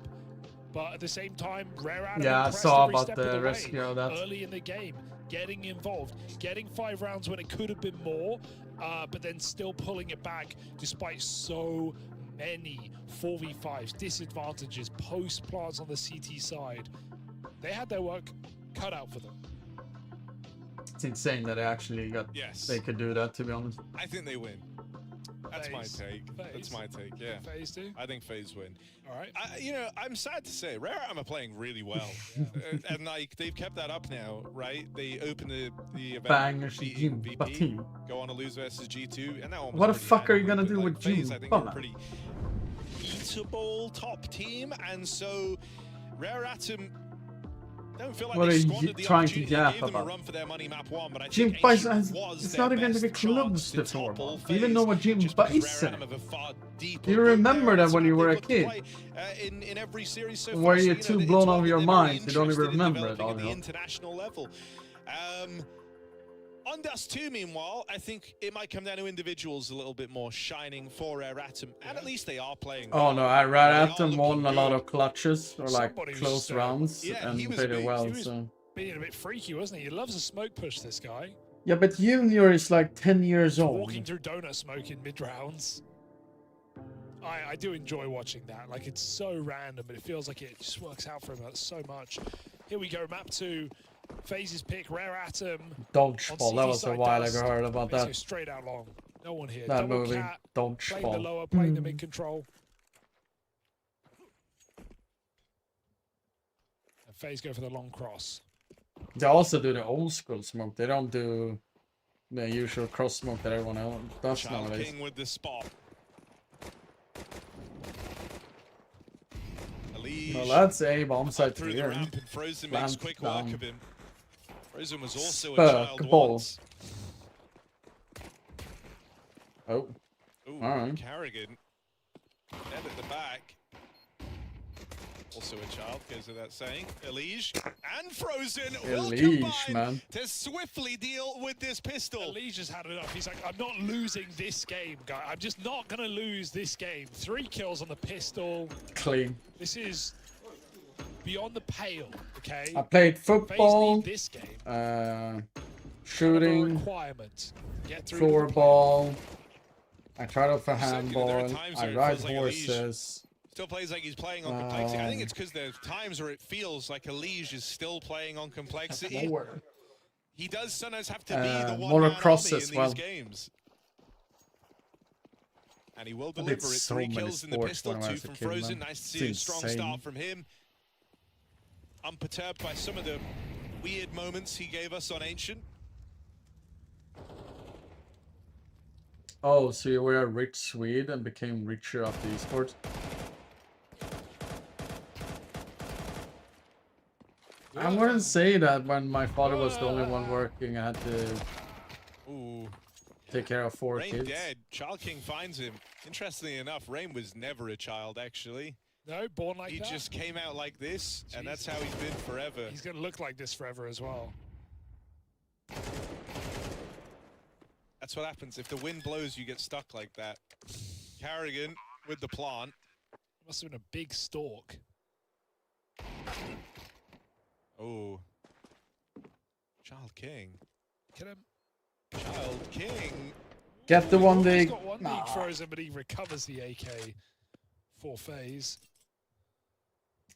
But at the same time, Rare Atom Yeah, I impressed saw every about step the of the rescue way. of that. Early in the game, getting involved, getting 5 rounds when it could have been more, but then still pulling it back despite so many 4v5s, disadvantages, post plants on the CT side. They had their work cut out for them. It's insane that they actually got. Yes. They could do that, to be honest. I think they win. That's my take. That's my take, yeah. FaZe do? I think FaZe win. All right. You know, I'm sad to say, Rare Atom are playing really well. And, like, they've kept that up now, right? They open the event Bang, beating Jim, VP, go on to lose versus G2, and that one was What the pretty fuck are you angry, gonna but, do like, with FaZe, Jim? I think, are a pretty beatable top team, and so Rare Atom don't feel like What they are you squandered the trying to opportunity. yap gave them a about? run for their money map 1, but I Jim think Bice, Ancient was it's their not even best the close chance to topple Torvald. Do you even know what Jim just because Bice Rare said? Atom have a far deeper Do you group remember there, that and when so you were a they've looked to kid? play, in every series so Were far, so, you know, too it's blown one out of that your they're really mind? You don't even interested in remember it, developing at the Daniel. international level. On Dust 2, meanwhile, I think it might come down to individuals a little bit more shining for Rare Atom, and at least they are playing Oh well. no, I ran They at are them, won looking a lot good. of clutches or like Somebody was close rounds yeah, and he was played it big. well. He was So being a bit freaky, wasn't he? He loves a smoke push, this guy. yeah, but Junior is like 10 years old. Walking through donut smoke in mid-rounds. I do enjoy watching that. Like, it's so random, but it feels like it just works out for him so much. Here we go, map 2. FaZe's pick, Rare Atom. Dodgeball, that was a while ago. I heard about Let's go that. straight out long. No one here. That Double movie, cat, playing the Dodgeball. lower, playing the mid-control. And FaZe go for the long cross. They also do the old school smoke. They don't do the usual cross smoke that everyone else does Child nowadays. King with the spot. Well, that's a bomb side through the ramp, and Frozen makes quick work of him. Frozen was also a child once. Oh. Ooh, Alright. Carrigan. Dead at the back. Also a child, goes without saying. Elige and Frozen will combine man. to swiftly deal with this pistol. Elige has had enough. He's like, I'm not losing this game, guy. I'm just not going to lose this game. 3 kills on the pistol. Clean. This is beyond the pale, okay? I played football, this game. shooting, requirement. Get through floorball. I tried out for There are handball. times I where it ride feels like horses. Still plays like he's playing on complexity. I think it's because there's times where it feels like Elige is still playing on complexity. He does sometimes have to be the one-man army in these games. And he will deliver it. So 3 many kills in the sports pistol, when I 2 was a from kid, Frozen. man. Nice to see a It's strong insane. start from him. Unperturbed by some of the weird moments he gave us on Ancient. Oh, so you were a rich Swede and became richer after esports? I wouldn't say that. When my father was the only one working, I had to take care of 4 Rain kids. dead. Child King finds him. Interestingly enough, Rain was never a child, actually. No, born like he that. He just came out like this, and that's how he's been forever. He's going to look like this forever as well. That's what happens. If the wind blows, you get stuck like that. Carrigan with the plant. Must have been a big stalk. Oh. Child King. Kill him. Child King. Get the one He's day. got one league frozen, but he recovers the AK for FaZe.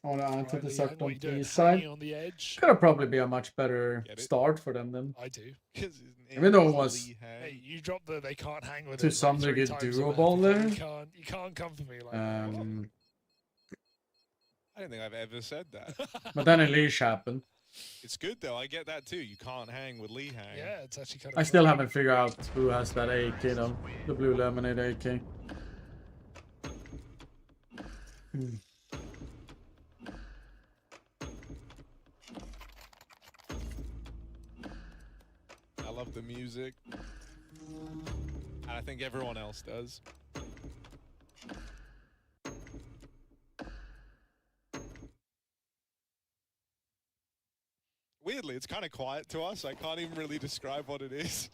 Oh no, I took the Riley, sucked what on you doing? the side. Hanging on the edge. Could have probably be a much better start for them then. I do. Even though it was Hey, you dropped the they can't hang with to it some like 3 degree times a doable map. there. You can't come for me like that. I don't think I've ever said that. But then Elige happened. It's good though. I get that too. You can't hang with Lee Hang. Yeah, it's actually kind of. I still haven't figured out who has that AK though. The blue lemonade AK. I love the music. And I think everyone else does. Weirdly weirdly, it's kind of quiet to us. I can't even really describe what it is.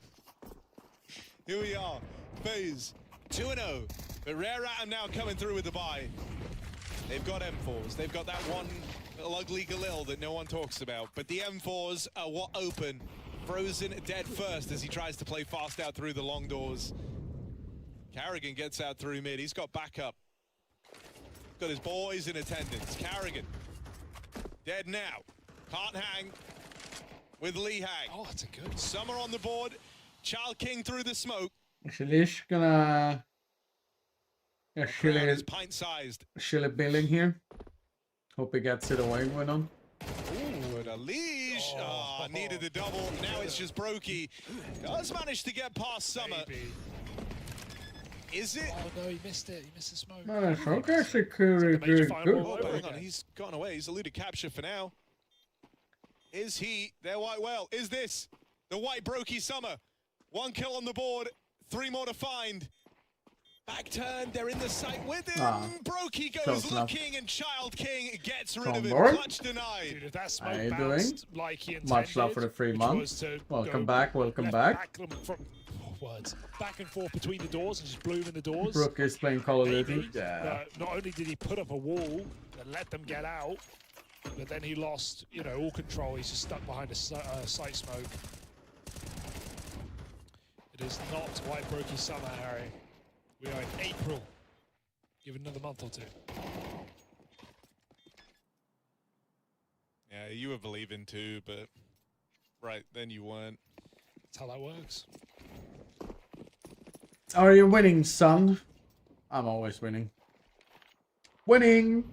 Here we are, FaZe 2-0. But Rare Atom now coming through with the buy. They've got M4s. They've got that one little ugly Galil that no one talks about. But the M4s are what open. Frozen dead first as he tries to play fast out through the long doors. Carrigan gets out through mid. He's got backup. Got his boys in attendance. Carrigan dead now. Can't hang with Lee Hang. Oh, that's a good. Summer on the board. Child King through the smoke. Shilish gonna Is pint-sized. Shilly billing here. Hope he gets it away with on. Ooh, and a leash. Needed the double. Now it's just Brokey. Does manage to get past Summer. Maybe. Is it? Oh no, he missed it. He missed the smoke. Man, okay, security good. Oh, but hang on, he's gone away. He's eluded capture for now. Is he their white whale? Is this the white Brokey Summer? 1 kill on the board, 3 more to find. Back turn, they're in the sight with him. Brokey goes looking, and Child King gets rid of it. Clutch denied. Dude, if that smoke How you doing? bounced like he intended, Much love for the 3 months. Welcome back, welcome back. Back and forth between the doors and just blew him in the doors. Brooke is playing Call of Duty. Yeah. Not only did he put up a wall that let them get out, but then he lost, you know, all control. He's just stuck behind a sight smoke. It is not white Brokey summer, Harry. We are in April. Give it another month or two. Yeah, you were believing too, but right then you weren't. That's how that works. Are you winning, son? I'm always winning. Winning!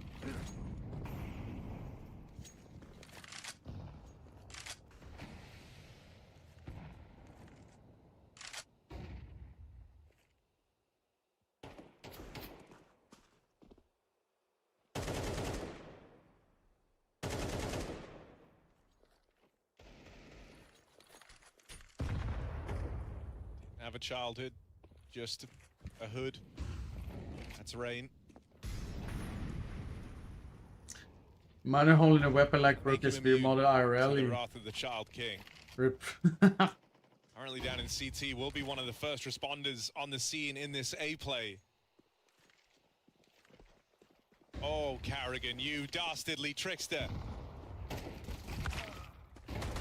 Have a childhood, just a hood. That's rain. Minor holding a weapon like Brooke is be model The IRL. wrath of the Child King. Rip. Currently down in CT, will be one of the first responders on the scene in this A play. Oh, Carrigan, you dastardly trickster.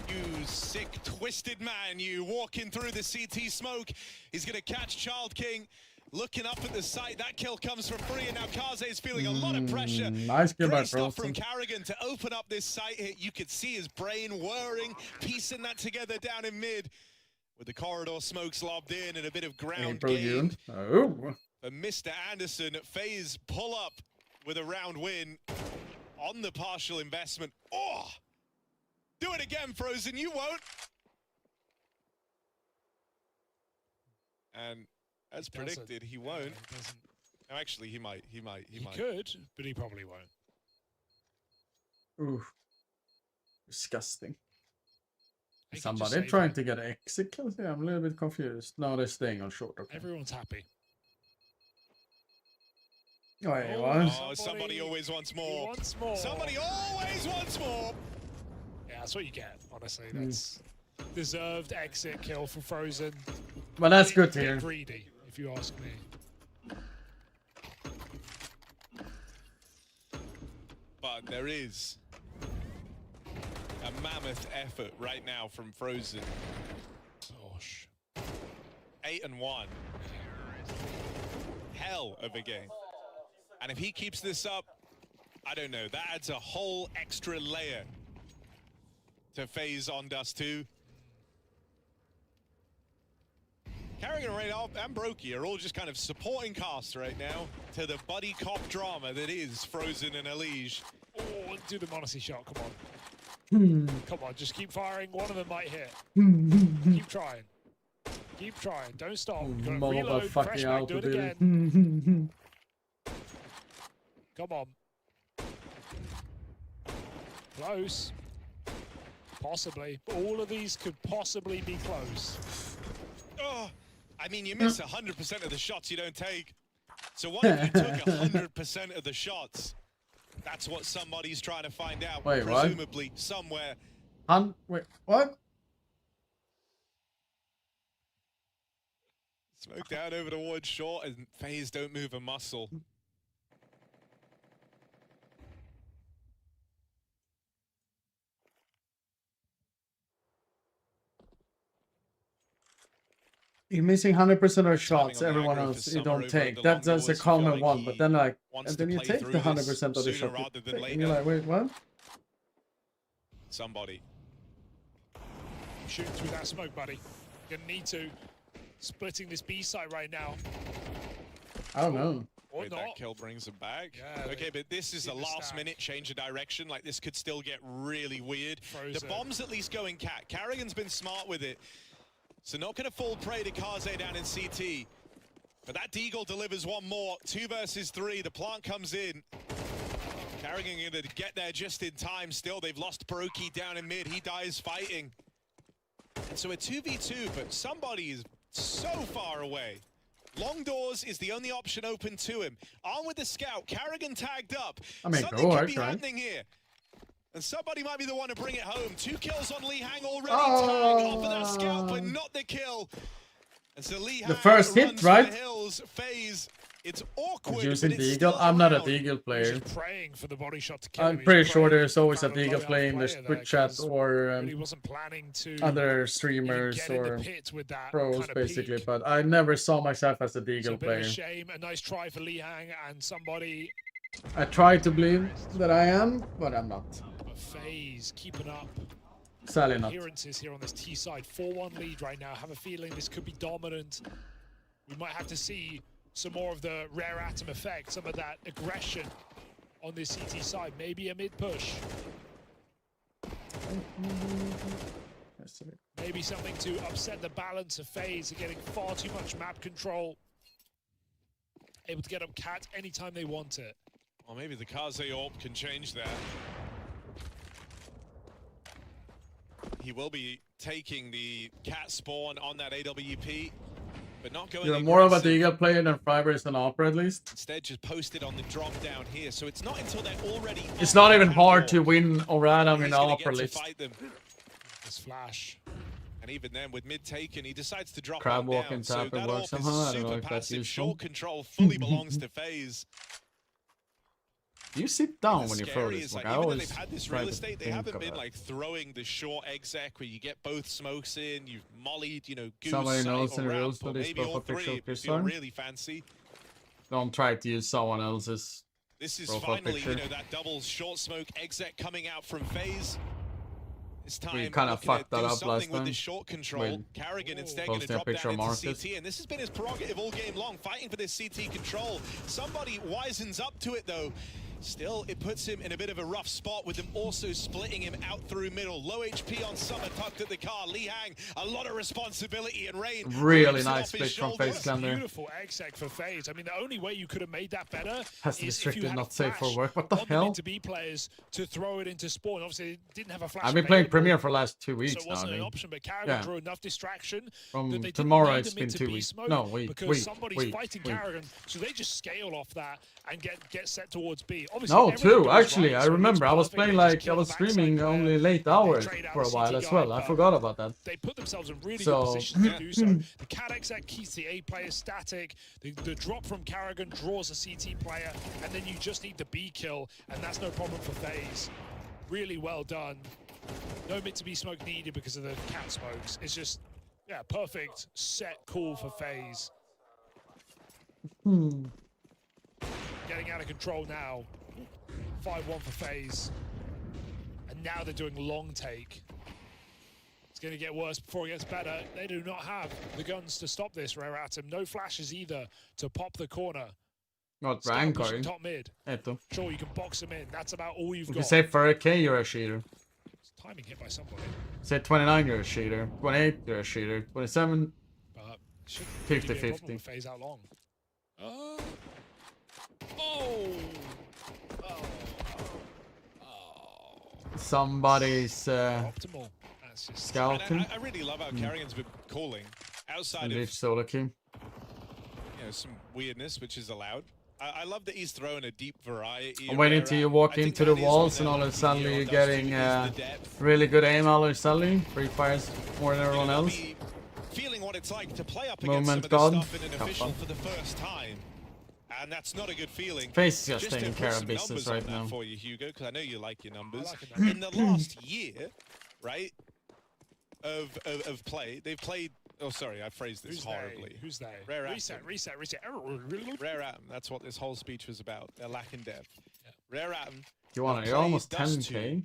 You sick, twisted man, you walking through the CT smoke. He's gonna catch Child King. Looking up at the site, that kill comes for free, and now Kaze is feeling a lot of pressure. Nice kill by Great stuff from Frozen. Carrigan to open up this site hit. You could see his brain whirring, piecing that together down in mid. With the corridor smokes lobbed in and a bit of ground April, June. gained. Oh. For Mr. Anderson, FaZe pull up with a round win on the partial investment. Oh! Do it again, Frozen, you won't. And as predicted, he won't. No, actually, he might. He could, but he probably won't. Ooh. Disgusting. They could just Somebody save trying it. to get exit kills? Yeah, I'm a little bit confused. No, they're staying on short. Okay. Everyone's happy. Oh, it was. Oh, somebody always wants more. Wants more. Somebody always wants more. Yeah, that's what you get, honestly. That's deserved exit kill for Frozen. Well, that's good to Bit hear. greedy, if you ask me. But there is a mammoth effort right now from Frozen. Gosh. 8-1. Hell of a game. And if he keeps this up, I don't know, that adds a whole extra layer to FaZe on Dust 2. Carrigan and Brokey are all just kind of supporting cast right now to the buddy cop drama that is Frozen and Elige. Oh, do the Monacy shot, come on. Come on, just keep firing. One of them might hit. Keep trying. Keep trying. Don't stop. Go reload, fresh back, do it again. Come on. Close. Possibly. All of these could possibly be close. Oh, I mean, you miss 100% of the shots you don't take. So what if you took 100% of the shots? That's what somebody's trying to find out. Wait, what? presumably somewhere Wait, what? Smoke down over towards short, and FaZe don't move a muscle. You're missing 100% of shots. Everyone else you don't take. That's a common one. But then like, and then you take the 100% of the shot. And you're like, wait, what? Somebody shooting through that smoke, buddy. You're gonna need to. Splitting this B side right now. I don't know. Wait, that kill brings them back. Yeah, okay, but this is a last-minute change of direction. Like, this could still get really weird. Frozen. The bomb's at least going cat. Carrigan's been smart with it. So not going to fall prey to Kaze down in CT. But that Deagle delivers one more. 2 versus 3. The plant comes in. Carrigan going to get there just in time. Still, they've lost Brokey down in mid. He dies fighting. And so a 2v2, but somebody is so far away. Long doors is the only option open to him. On with the scout. Carrigan tagged up. I mean, something could be happening here. And somebody might be the one to bring it home. 2 kills on Lee Hang already. Tag off of that scout, but not the kill. And so Lee Hang the first hit, right? Hills, FaZe. It's awkward. Using Deagle. I'm not a Deagle player. Praying for the body shot to kill I'm pretty sure there's always a Deagle player in the Twitch chat or other streamers or pros, basically. But I never saw myself as a Deagle player. Shame. A nice try for Lee Hang and somebody. I try to believe that I am, but I'm not. But FaZe keeping up. Sadly not. Appearances here on this T side. 4-1 lead right now. Have a feeling this could be dominant. We might have to see some more of the rare atom effect, some of that aggression on this CT side. Maybe a mid push. Maybe something to upset the balance of FaZe. They're getting far too much map control. Able to get up cat anytime they want it. Well, maybe the Kaze AWP can change that. He will be taking the cat spawn on that AWP. But not going You're more of a Deagle player than Fibers and Opera, at least. Instead, just posted on the drop down here, so it's not until they're already. It's not even hard to win Oradam in Opera list. This flash. And even then, with mid taken, he decides to drop Crab walk down. and So tap that and work AWP somehow. is I don't know super if that's passive. useful. Short control fully belongs to FaZe. You sit down when you throw this. Like, I even though always they've had this try real to estate, they think haven't of been that. like throwing the short exec where you get both smokes in, you've mollied, you know, goose, Somebody sight, knows or any ramp, rules for or this maybe all profile three picture if you're Christian? really fancy. Don't try to use someone else's This is profile finally, picture. you know, that double short smoke exec coming out from FaZe. It's time We kind of looking to fucked that do up something last with time. the short control. When Carrigan instead going to posting a drop picture down of into Marcus. CT, and this has been his prerogative all game long, fighting for this CT control. Somebody wisens up to it though. Still, it puts him in a bit of a rough spot with them also splitting him out through middle. Low HP on Summer, tucked at the car. Lee Hang, a lot of responsibility, and Rain Really rips it nice off his split from shoulders. FaZe Clan there. Beautiful exec for FaZe. I mean, the only way you could have made that better Has to be is if you restricted, had not a safe for flash work. What the on the hell? mid-to-B players to throw it into spawn. Obviously, they didn't have a flash. I've been playing available, Premier for the last 2 so weeks it now. wasn't I an mean. option, but Carrigan Yeah. drew enough distraction From that they tomorrow didn't need it's the been 2 mid-to-B weeks. smoke No, week, because somebody's fighting week. Carrigan, so they just scale off that and get set towards B. Obviously, No, everything 2 goes actually. right, I so it remember I was looks playing perfect. They like just I kill was the backside streaming player. only late They hours trade out for a the while CT as guy, well. I but forgot about that. they put themselves in really So- good position to do so. The cat exec keeps the A player static. The drop from Carrigan draws a CT player, and then you just need the B kill, and that's no problem for FaZe. Really well done. No mid-to-B smoke needed because of the cat smokes. It's just, yeah, perfect set call for FaZe. Getting out of control now. 5-1 for FaZe. And now they're doing long take. It's going to get worse before it gets better. They do not have the guns to stop this, Rare Atom. No flashes either to pop the corner. Not Start rank pushing going. top mid. Sure, you can box them in. That's about all you've If got. you say 30k, you're a cheater. It's timing hit by somebody. Say 29, you're a cheater. 28, you're a cheater. 27, But shouldn't really be a problem 50-50. with FaZe out long. Oh! Somebody's Optimal. That's just scouting. I really love how Carrigan's been calling outside And of leave solo key. some weirdness, which is allowed. I love that he's throwing a deep variety. I'm waiting till you walk into the walls and all of a sudden you're getting really good aim all of a sudden. Free fires more than everyone else. Feeling what it's like to play up against Moment some of God. this stuff in an official for the first time. And that's not a good feeling. Face is just to taking put care of some business numbers on right that now. for you, Hugo, because I know you like your numbers. In the last year, right, of play, they've played. Oh, sorry, I phrased this horribly. Who's they? Rare Reset. Rare Atom. That's what this whole speech was about. They're lacking depth. Yeah. Rare Atom. You're almost 10k.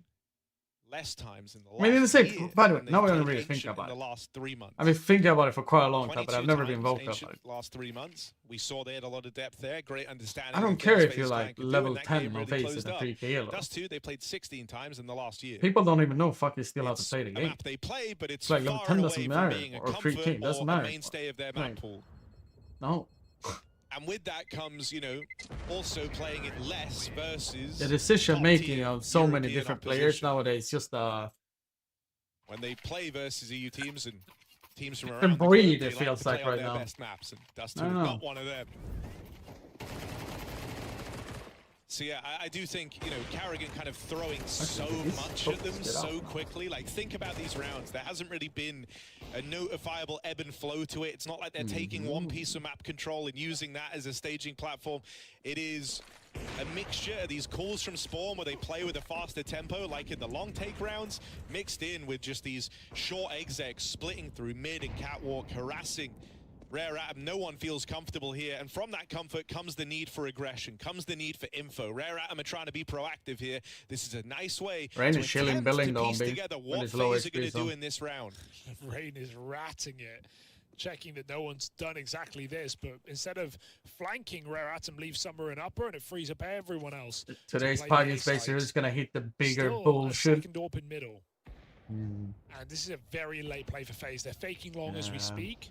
Less times in the last I mean, in the same. year By the way, than now I they've don't played really think Ancient about in it. the last 3 months. I've been thinking about it for quite a long time, but I've 22 never been times vocal Ancient about it. Last 3 months, we saw they had a lot of depth there. Great understanding. I don't of care things if you're Phase like Tank could do, level and that 10 game on really Faces closed and up. 3k. Dust 2, they played 16 times in the last year. People don't even know fucking still how to play the A game. map they play, but it's like level far 10 and doesn't away matter, from being a or comfort 3k doesn't or matter. a mainstay of their map Like, pool. No. And with that comes, you know, also playing it less versus The decision making top-tier of so many European different players opposition. nowadays just When they play versus EU teams and teams from around different the breed, globe, it they feels to play like on right their now. best maps, and Dust I 2 is don't know. not one of them. So yeah, I do think, you know, Carrigan kind of throwing so much at them so quickly. Like, think about these rounds. There hasn't really been a notifiable ebb and flow to it. It's not like they're taking one piece of map control and using that as a staging platform. It is a mixture of these calls from Spawn where they play with a faster tempo, like in the long take rounds, mixed in with just these short execs splitting through mid and catwalk, harassing Rare Atom. No one feels comfortable here, and from that comfort comes the need for aggression, comes the need for info. Rare Atom are trying to be proactive here. This is a nice way Rain to is chilling attempt billing to though, piece big. together When what it's low FaZe are going XP to do zone. in this round. Rain is ratting it, checking that no one's done exactly this, but instead of flanking, Rare Atom leaves somewhere in upper and it frees up everyone else. Today's to play podcast the A basically side. is gonna hit the bigger Still bullshit. A second AWP in middle. And this is a very late play for FaZe. They're faking long as we Yeah. speak.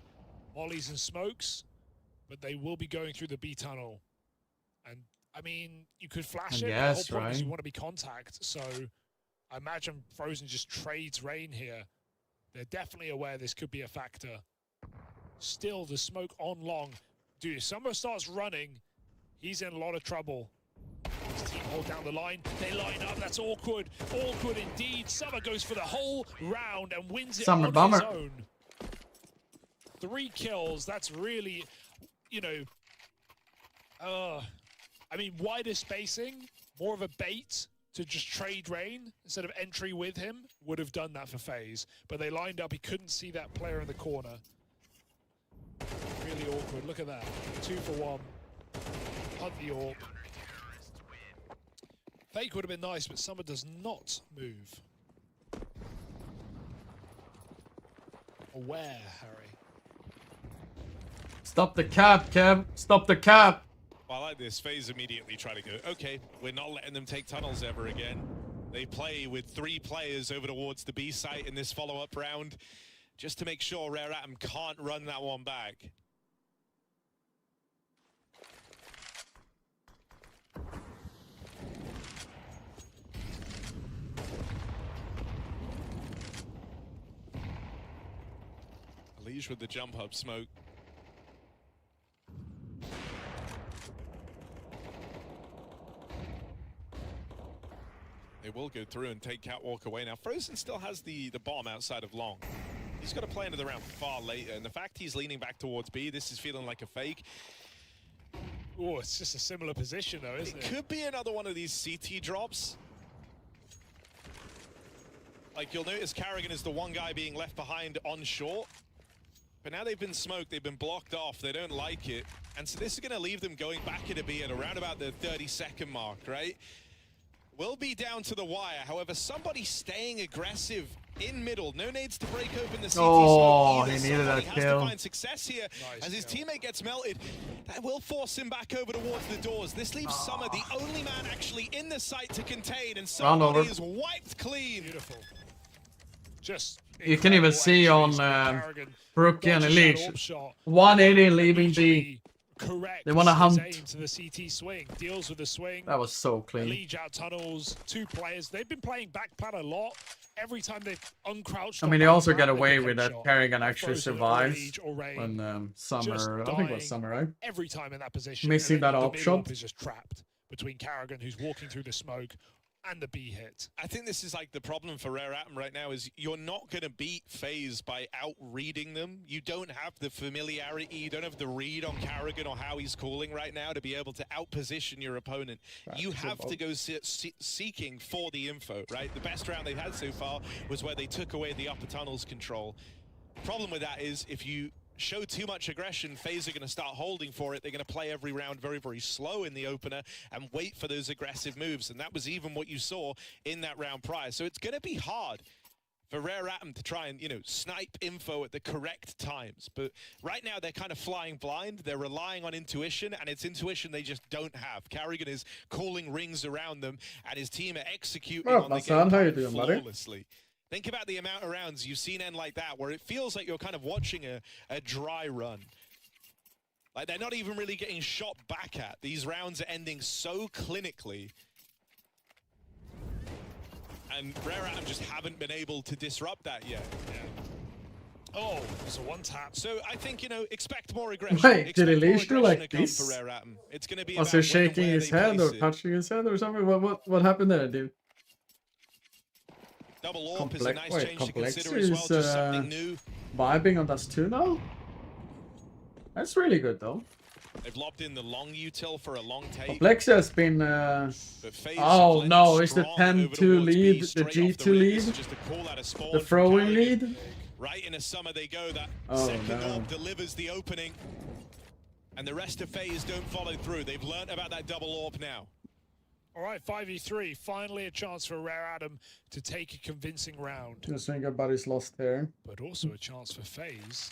Mollies and smokes, but they will be going through the B tunnel. And I mean, you could flash it, but the whole Yes, point is right. you want to be contact. So I imagine Frozen just trades Rain here. They're definitely aware this could be a factor. Still, the smoke on long. Dude, if Summer starts running, he's in a lot of trouble. His team hold down the line. They line up. That's awkward. Awkward indeed. Summer goes for the whole round and wins it Summer on bummer. his own. 3 kills. That's really, you know, I mean, wider spacing, more of a bait to just trade Rain instead of entry with him would have done that for FaZe. But they lined up. He couldn't see that player in the corner. Really awkward. Look at that. 2 for 1. Hunt the AWP. Fake would have been nice, but Summer does not move. Aware, Harry. Stop the cap, Kev. Stop the cap. I like this. FaZe immediately try to go, okay, we're not letting them take tunnels ever again. They play with 3 players over towards the B site in this follow-up round, just to make sure Rare Atom can't run that one back. Lige with the jump hub smoke. They will go through and take Catwalk away. Now, Frozen still has the bomb outside of long. He's got to play into the round far later, and the fact he's leaning back towards B, this is feeling like a fake. Oh, it's just a similar position though, isn't it? It could be another one of these CT drops. Like, you'll notice Carrigan is the one guy being left behind on short. But now they've been smoked, they've been blocked off, they don't like it. And so this is going to leave them going back into B at around about the 30-second mark, right? Will be down to the wire. However, somebody staying aggressive in middle. No nades to break open the CT Oh, smoke either. he needed Somebody that has to kill. find success here as his teammate gets melted. That will force him back over towards the doors. This leaves Summer the only man actually in the site to contain, and Round somebody over. is wiped clean. Beautiful. Just You can even see on Brookie and Elite 180 leaving B. Correct. They want to hunt. Aim to the CT swing. Deals with the swing. That was so clean. Elite out tunnels. 2 players. They've been playing back plan a lot. every time they uncrouched. I mean, they also get away with that. Kerrigan actually survives when Summer, I think it was Summer, right? Every time in that position. Missing that op shot. Is just trapped between Kerrigan, who's walking through the smoke, and the B hit. I think this is like the problem for Rare Atom right now is you're not going to beat FaZe by out-reading them. You don't have the familiarity, you don't have the read on Kerrigan or how he's calling right now to be able to out-position your opponent. You have to go seeking for the info, right? The best round they've had so far was where they took away the upper tunnels control. Problem with that is if you show too much aggression, FaZe are going to start holding for it. They're going to play every round very, very slow in the opener and wait for those aggressive moves. And that was even what you saw in that round prior. So it's going to be hard for Rare Atom to try and, you know, snipe info at the correct times. But right now they're kind of flying blind. They're relying on intuition, and it's intuition they just don't have. Kerrigan is calling rings around them, and his team are executing on the game plan flawlessly. Think about the amount of rounds you've seen end like that, where it feels like you're kind of watching a dry run. Like they're not even really getting shot back at. These rounds are ending so clinically. And Rare Atom just haven't been able to disrupt that yet. Yeah. Oh, it's a one tap. So I think, you know, expect more aggression. Wait, did Elish do like this? For Rare Atom. It's going to be Was he shaking his head or touching his head or something? What happened there, dude? Double AWP is a nice change to consider is, as well, just something new. Vibing on Dust 2 now? That's really good though. They've lobbed in the long util for a long take. Complex has been oh no, is the 10-2 lead, the G2 lead? The throwing lead? Right in a summer they go, that second AWP delivers the opening. And the rest of FaZe don't follow through. They've learned about that double AWP now. All right, 5v3. Finally a chance for Rare Atom to take a convincing round. Just think about his lost hair. But also a chance for FaZe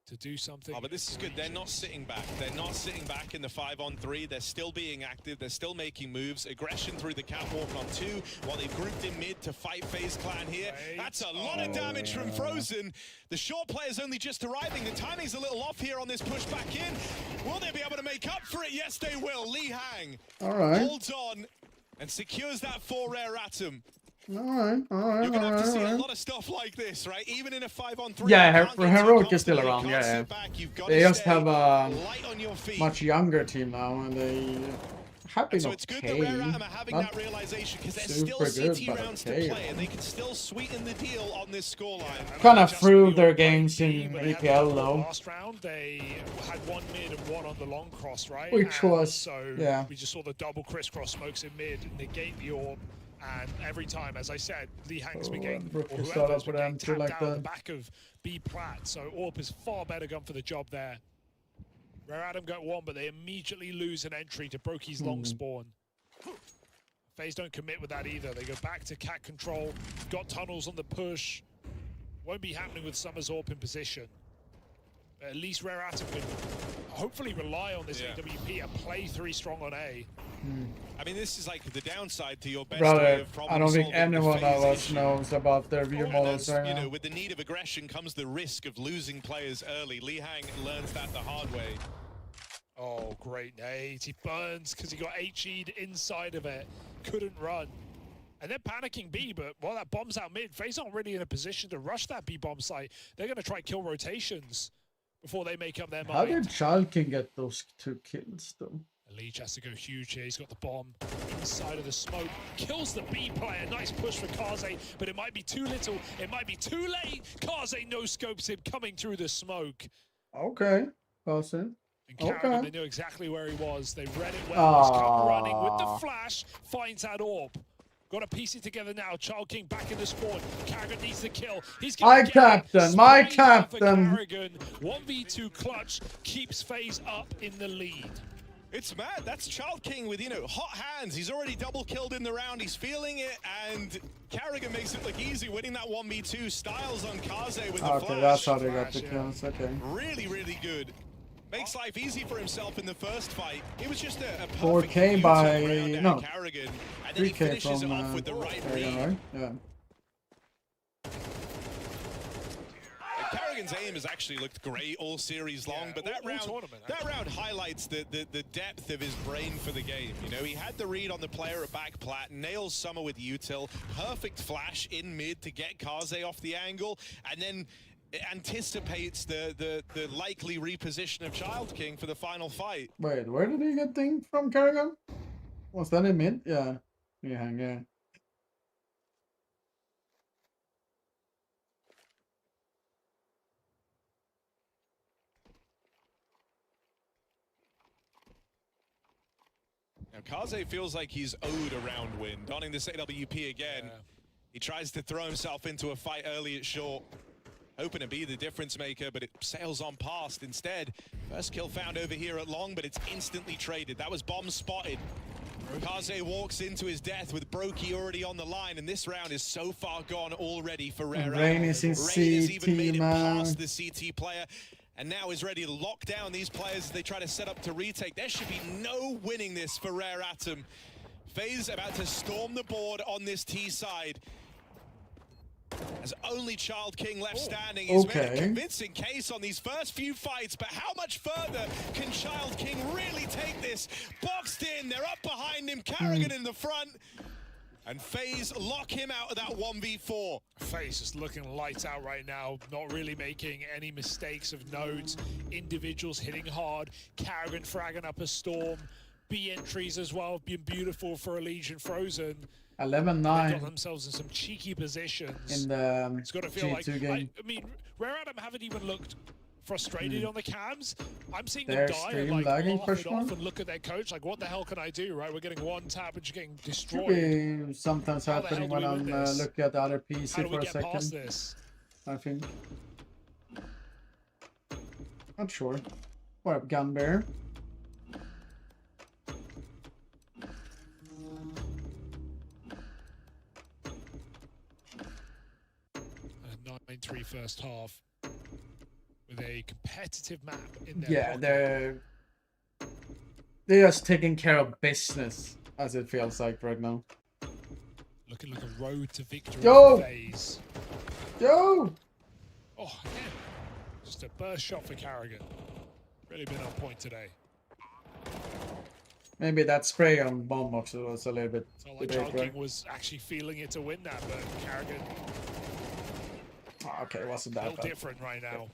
to do something. Oh, but this is good. They're not sitting back. They're not sitting back in the 5-on-3. They're still being active. They're still making moves. Aggression through the catwalk on 2 while they've grouped in mid to fight FaZe Clan here. That's a lot of damage from Frozen. The short player's only just arriving. The timing's a little off here on this push back in. Will they be able to make up for it? Yes, they will. Lee Hang holds on and secures that for Rare Atom. Alright. You're gonna have to see a lot of stuff like this, right? Even in a 5-on-3. Yeah, Heroic is still around, yeah. They just have a much younger team now, and they have been so it's good that Rare Atom are having that realization, because there's still CT rounds to play, and they can still sweeten the deal on this scoreline. Kind of threw their games in EPL though. Last round they had one mid and one on the long cross, right? Which was, so yeah. We just saw the double crisscross smokes in mid, negate the AWP. And every time, as I said, Lee Hang's been getting, or whoever's been getting tapped like down the back of B Plat. So AWP is far better gun for the job there. Rare Atom got one, but they immediately lose an entry to Brokey's long spawn. FaZe don't commit with that either. They go back to cat control. Got tunnels on the push. Won't be happening with Summer's AWP in position. But at least Rare Atom can hopefully rely on this AWP and play 3 strong on A. I mean, this is like the downside to your best Brother, of I don't think anyone of us knows about their view models right you now. know, with the need of aggression comes the risk of losing players early. Lee Hang learns that the hard way. Oh, great nade. He burns because he got HE'd inside of it. Couldn't run. And they're panicking B, but while that bomb's out mid, FaZe aren't really in a position to rush that B bomb site. They're going to try kill rotations before they make up their mind. How did Chalkin get those 2 kills though? Leech has to go huge here. He's got the bomb inside of the smoke. Kills the B player. Nice push for Kaze, but it might be too little. It might be too late. Kaze no-scopes him coming through the smoke. Okay, Carson. And Kerrigan, they knew exactly where he was. They read it well. He's come running with the flash. Finds that AWP. Got to piece it together now. Child King back in the spawn. Kerrigan needs the kill. He's my captain. 1v2 clutch keeps FaZe up in the lead. It's mad. That's Child King with, you know, hot hands. He's already double killed in the round. He's feeling it, and Kerrigan makes it look easy, winning that 1v2. Styles on Kaze with the flash. Okay, that's how they got the kills. Okay. Really, really good. Makes life easy for himself in the first fight. It was just a 4K by no, Kerrigan, and then 3K he from off with the right Kerrigan, right? Yeah. Carrigan's aim has actually looked great all series long, but that round highlights the depth of his brain for the game. You know, he had the read on the player at back plat, nails Summer with util, perfect flash in mid to get Kaze off the angle, and then it anticipates the likely reposition of Child King for the final fight. Wait, where did he get thing from, Carrigan? Was that in mid? Yeah. Yeah. Now, Kaze feels like he's owed a round win. Donning this AWP again. He tries to throw himself into a fight early at short, hoping to be the difference maker, but it sails on past instead. First kill found over here at long, but it's instantly traded. That was bomb spotted. Kaze walks into his death with Brokey already on the line, and this round is so far gone already for Rare. Rain is in Rain has even made CT, it man. past the CT player, and now is ready to lock down these players as they try to set up to retake. There should be no winning this for Rare Atom. FaZe about to storm the board on this T side. As only Child King left standing, he's made a convincing case on these first few fights, but how much further can Child King really take this? Boxed in, they're up behind him, Carrigan in the front, and FaZe lock him out of that 1v4. FaZe is looking lights out right now, not really making any mistakes of note. Individuals hitting hard, Carrigan fragging up a storm. B entries as well have been beautiful for Allegiant Frozen. 11-9. They got themselves in some cheeky positions. In the it's got to feel G2 like, game. I mean, Rare Atom haven't even looked frustrated on the cams. I'm seeing Their them die and stream like lagging laugh for it sure. off and look at their coach like, what the hell can I do, right? We're getting one tap and just getting Could destroyed. be sometimes How the hell happening do when we I'm win this? looking at the other How PC do we for a get past second. this? I think. Not sure. What up, Gun Bear? 9-3 first half with a competitive map in their Yeah, pocket. they're just taking care of business, as it feels like right now. Looking like a road to victory Yo! phase. Yo! Oh, again, just a burst shot for Carrigan. Really been on point today. Maybe that spray on bomb box was a little bit Felt like big, Child right? King was actually feeling it to win that, but Carrigan Oh, okay, it wasn't a that little bad. different right now.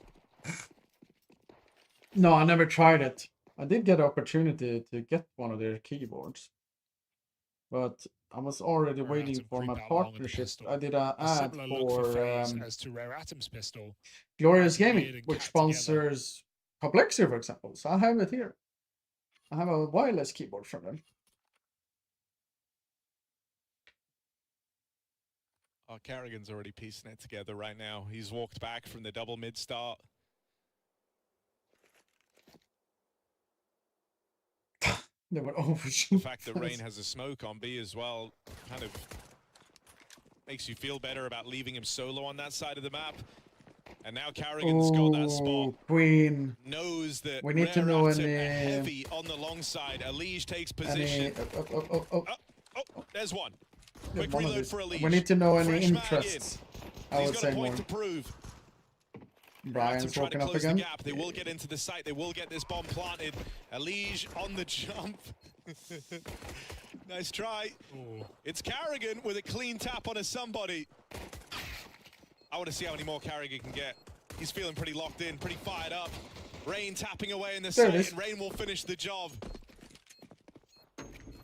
No, I never tried it. I did get an opportunity to get one of their keyboards, but I was already waiting for my partnership. I did an A ad similar look for FaZe for as to Rare Atom's pistol. Glorious Weird Gaming, and which cat sponsors Complexity, for example. So I have it here. I have a wireless keyboard from them. Oh, Carrigan's already piecing it together right now. He's walked back from the double mid start. They were overshooting. The fact that Rain has a smoke on B as well kind of makes you feel better about leaving him solo on that side of the map. And now Carrigan's got that spot. Oh, Queen. Knows that We need to know Rare Atom any- are heavy on the long side. Alige takes position. Oh, there's one. Quick One of reload these. for Alige. We need to know any Fresh mag interests. in. I He's would got say a point more. to prove. Brian's Trying to walking up close the again. gap. They will get into the site. They will get this bomb planted. Alige on the jump. Nice try. Ooh. It's Carrigan with a clean tap on a somebody. I want to see how many more Carrigan can get. He's feeling pretty locked in, pretty fired up. Rain tapping away in the There it site, is. and Rain will finish the job.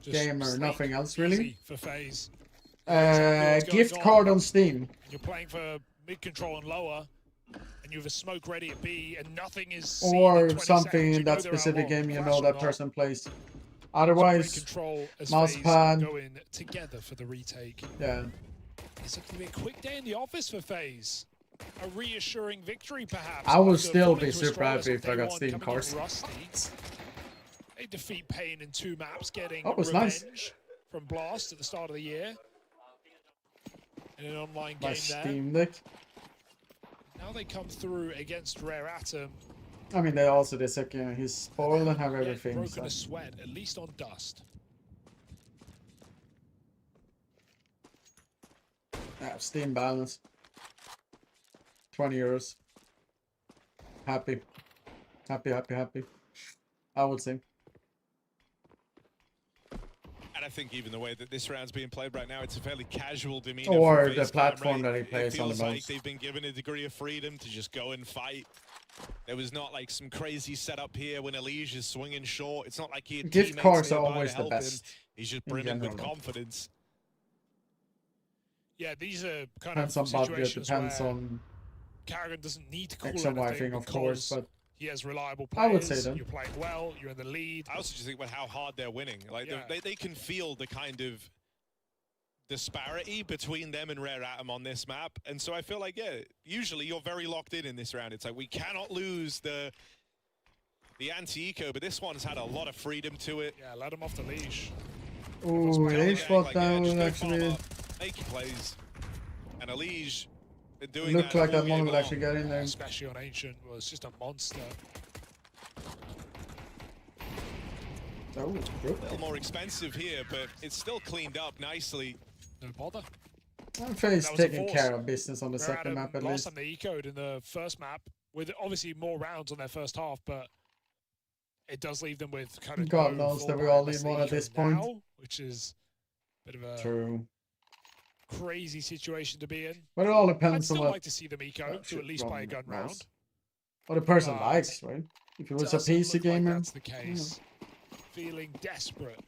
Just Game or sleek, nothing else, really. easy for FaZe. Gift card on Steam. You're playing for mid control and lower, and you have a smoke ready at B, and nothing is seen Or in 20 something seconds. in You know that they're out specific long. game you Flash know or that not. person plays. So Otherwise, mid control as mouse FaZe pad. going together for the retake. Yeah. It's going to be a quick day in the office for FaZe. A reassuring victory, perhaps. I would after still falling be to super Astralis happy on if I day got one, Steam coming in cards. rusty. They defeat Pain in 2 maps, getting That was revenge nice. from Blast at the start of the year. In an online My game there. Steam Deck. Now they come through against Rare Atom. I mean, they also did second. He's spoiled and have Yet everything. broken So. a sweat, at least on Dust. Yeah, Steam balance. €20. Happy. Happy. I would say. And I think even the way that this round's being played right now, it's a fairly casual demeanor. Or from the FaZe platform Clan, that he right? plays It on the feels like most. they've been given a degree of freedom to just go and fight. There was not like some crazy setup here when Elige is swinging short. It's not like he had Gift teammates cards are nearby always to the help best. him. He's just in brimming with general. confidence. Yeah, these are kind Depends of on budget, situations depends where on Karrigan doesn't need to call X and Y anything thing, of course, because but he has reliable I players. would say that. You're playing well. You're in the lead. I also just think about how hard they're winning. Like Yeah. they can feel the kind of disparity between them and Rare Atom on this map. And so I feel like, yeah, usually you're very locked in this round. It's like we cannot lose the anti-eco, but this one's had a lot of freedom to it. Yeah, let him off the leash. Ooh, Elige spot down just would go actually farm up, make your plays. And Elige doing looked that like that all one game would long. actually get in there. Especially on Ancient, was just a monster. Oh, A little more expensive here, but it's still cleaned up nicely. No bother. FaZe That was a taking force. care of business on the Rare second Atom map at last least. time they ecoed in the first map, with obviously more rounds on their first half, but it does leave them with kind of God no knows that we fallback all unless need they one at eco this point. now, which is a bit of a True. crazy situation to be in. But it all I'd depends on still what like to see them eco to at least buy a gun knows. round. What the person But likes, right? If it was a doesn't PC look like gamer, that's the case. Feeling desperate.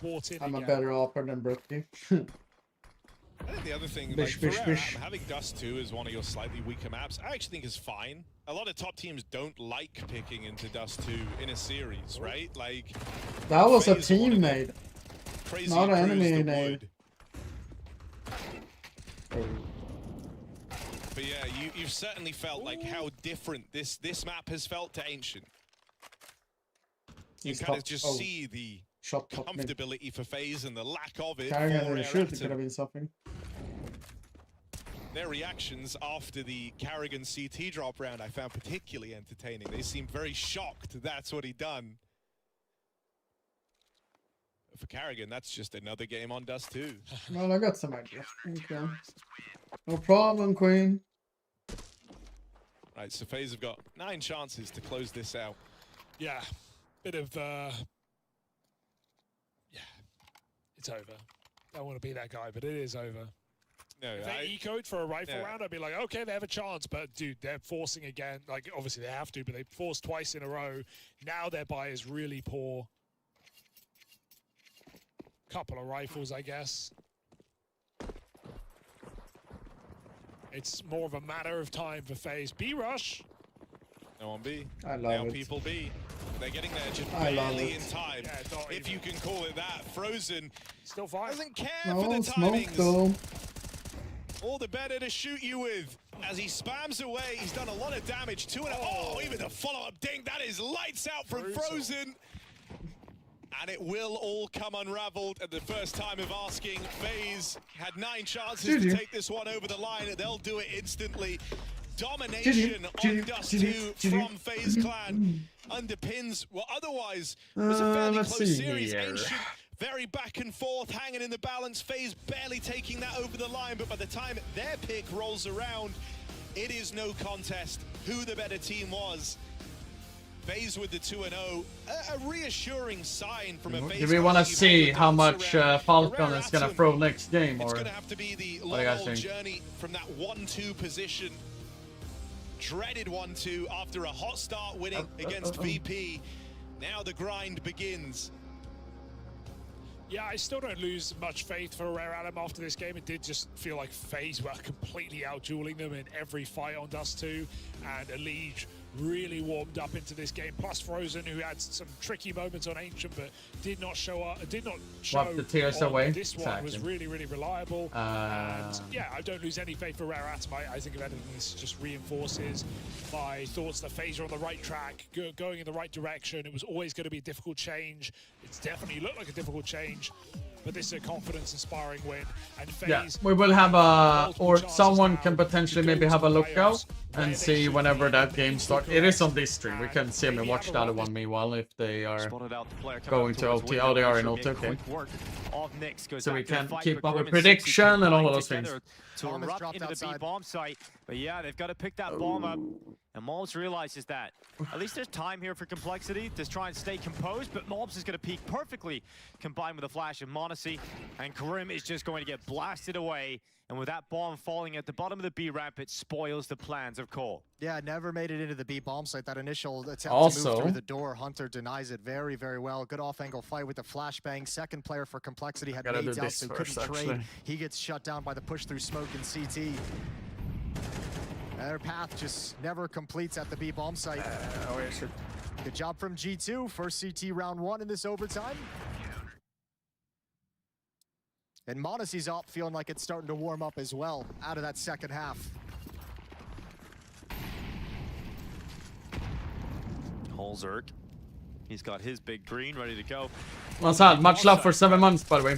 Bought in I'm a again. better opper than Brookie. I think the other thing, Bish, like, bish, for bish. Rare Atom, having Dust 2 as one of your slightly weaker maps, I actually think is fine. A lot of top teams don't like picking into Dust 2 in a series, right? Like That was a FaZe are one of the teammate, crazy not an crews enemy that nade. would. But yeah, you've certainly felt like how different this map has felt to Ancient. You He's kind of top- just oh, see the shot top mid. comfortability for FaZe and the lack of it Carrying for the Rare shoot, it Atom. could have been something. Their reactions after the Karrigan CT drop round I found particularly entertaining. They seemed very shocked that's what he'd done. But for Karrigan, that's just another game on Dust 2. Well, I got some ideas. Okay. No problem, Queen. Right, so FaZe have got 9 chances to close this out. Yeah, bit of yeah, it's over. Don't want to be that guy, but it is over. No, If they ecoed for a rifle yeah. round, I'd be like, okay, they have a chance, but dude, they're forcing again. Like, obviously they have to, but they forced twice in a row. Now their buy is really poor. Couple of rifles, I guess. It's more of a matter of time for FaZe. B-Rush. No on B. I love now it. people B. They're getting there just I love barely it. in time. Yeah, not if even. you can call it that. Frozen Still fine. doesn't care No for the smoke timings. though. All the better to shoot you with. As he spams away, he's done a lot of damage to it. Oh, even the follow-up dink. That is lights out from Frozen. And it will all come unraveled at the first time of asking. FaZe had 9 chances to take this one over the line. They'll do it instantly. Domination on Dust 2 from FaZe Clan underpins what otherwise was a fairly let's close see series. here. Ancient, very back and forth, hanging in the balance. FaZe barely taking that over the line, but by the time their pick rolls around, it is no contest who the better team was. FaZe with the 2-0, a reassuring sign from a FaZe. Do we want to Clan. see how much Falcon Rare is going to Atom, throw next game? It's Or going to have to be the what do you long guys old think? journey from that 1-2 position. Dreaded 1-2 after a hot start winning against VP. Now the grind begins. Yeah, I still don't lose much faith for Rare Atom after this game. It did just feel like FaZe were completely out-dueling them in every fight on Dust 2, and Elige really warmed up into this game. Plus Frozen, who had some tricky moments on Ancient, but did not show up. Did not show Wipe the tears on away. This one was Exactly. really, really reliable. And yeah, I don't lose any faith for Rare Atom. I think if anything, this just reinforces my thoughts that FaZe are on the right track, going in the right direction. It was always going to be a difficult change. It's definitely looked like a difficult change, but this is a confidence-inspiring win. And FaZe, yeah, we will have a, or someone can potentially maybe have a lookout and see whenever that game starts. It is on this stream. We can see them and watch the other one meanwhile if they are going to OT. Oh, they are in OT, okay. Of Nyx goes So we back to the can fight, keep but up with Grim and Sixty prediction and all of combine those things. together to Bomb is erupt dropped into the B outside. bomb site. But yeah, they've got to pick that bomb up. And Mobs realizes that. At least there's time here for Complexity to try and stay composed, but Mobs is going to peek perfectly, combined with a flash of Monacy. And Karim is just going to get blasted away. And with that bomb falling at the bottom of the B ramp, it spoils the plans of Cole. Yeah, never made it into the B bomb site. That initial attempt to Also, move through the door, Hunter denies it very, very well. Good off-angle fight with the flashbang. Second player for Complexity had nades out, so couldn't trade. He gets shut down by the push through smoke in CT. Their path just never completes at the B bomb site. Good job from G2. First CT round 1 in this overtime. And Monacy's up, feeling like it's starting to warm up as well out of that second half. Holzerk, he's got his big green ready to go. Well, sad. Much love for 7 months, by the way.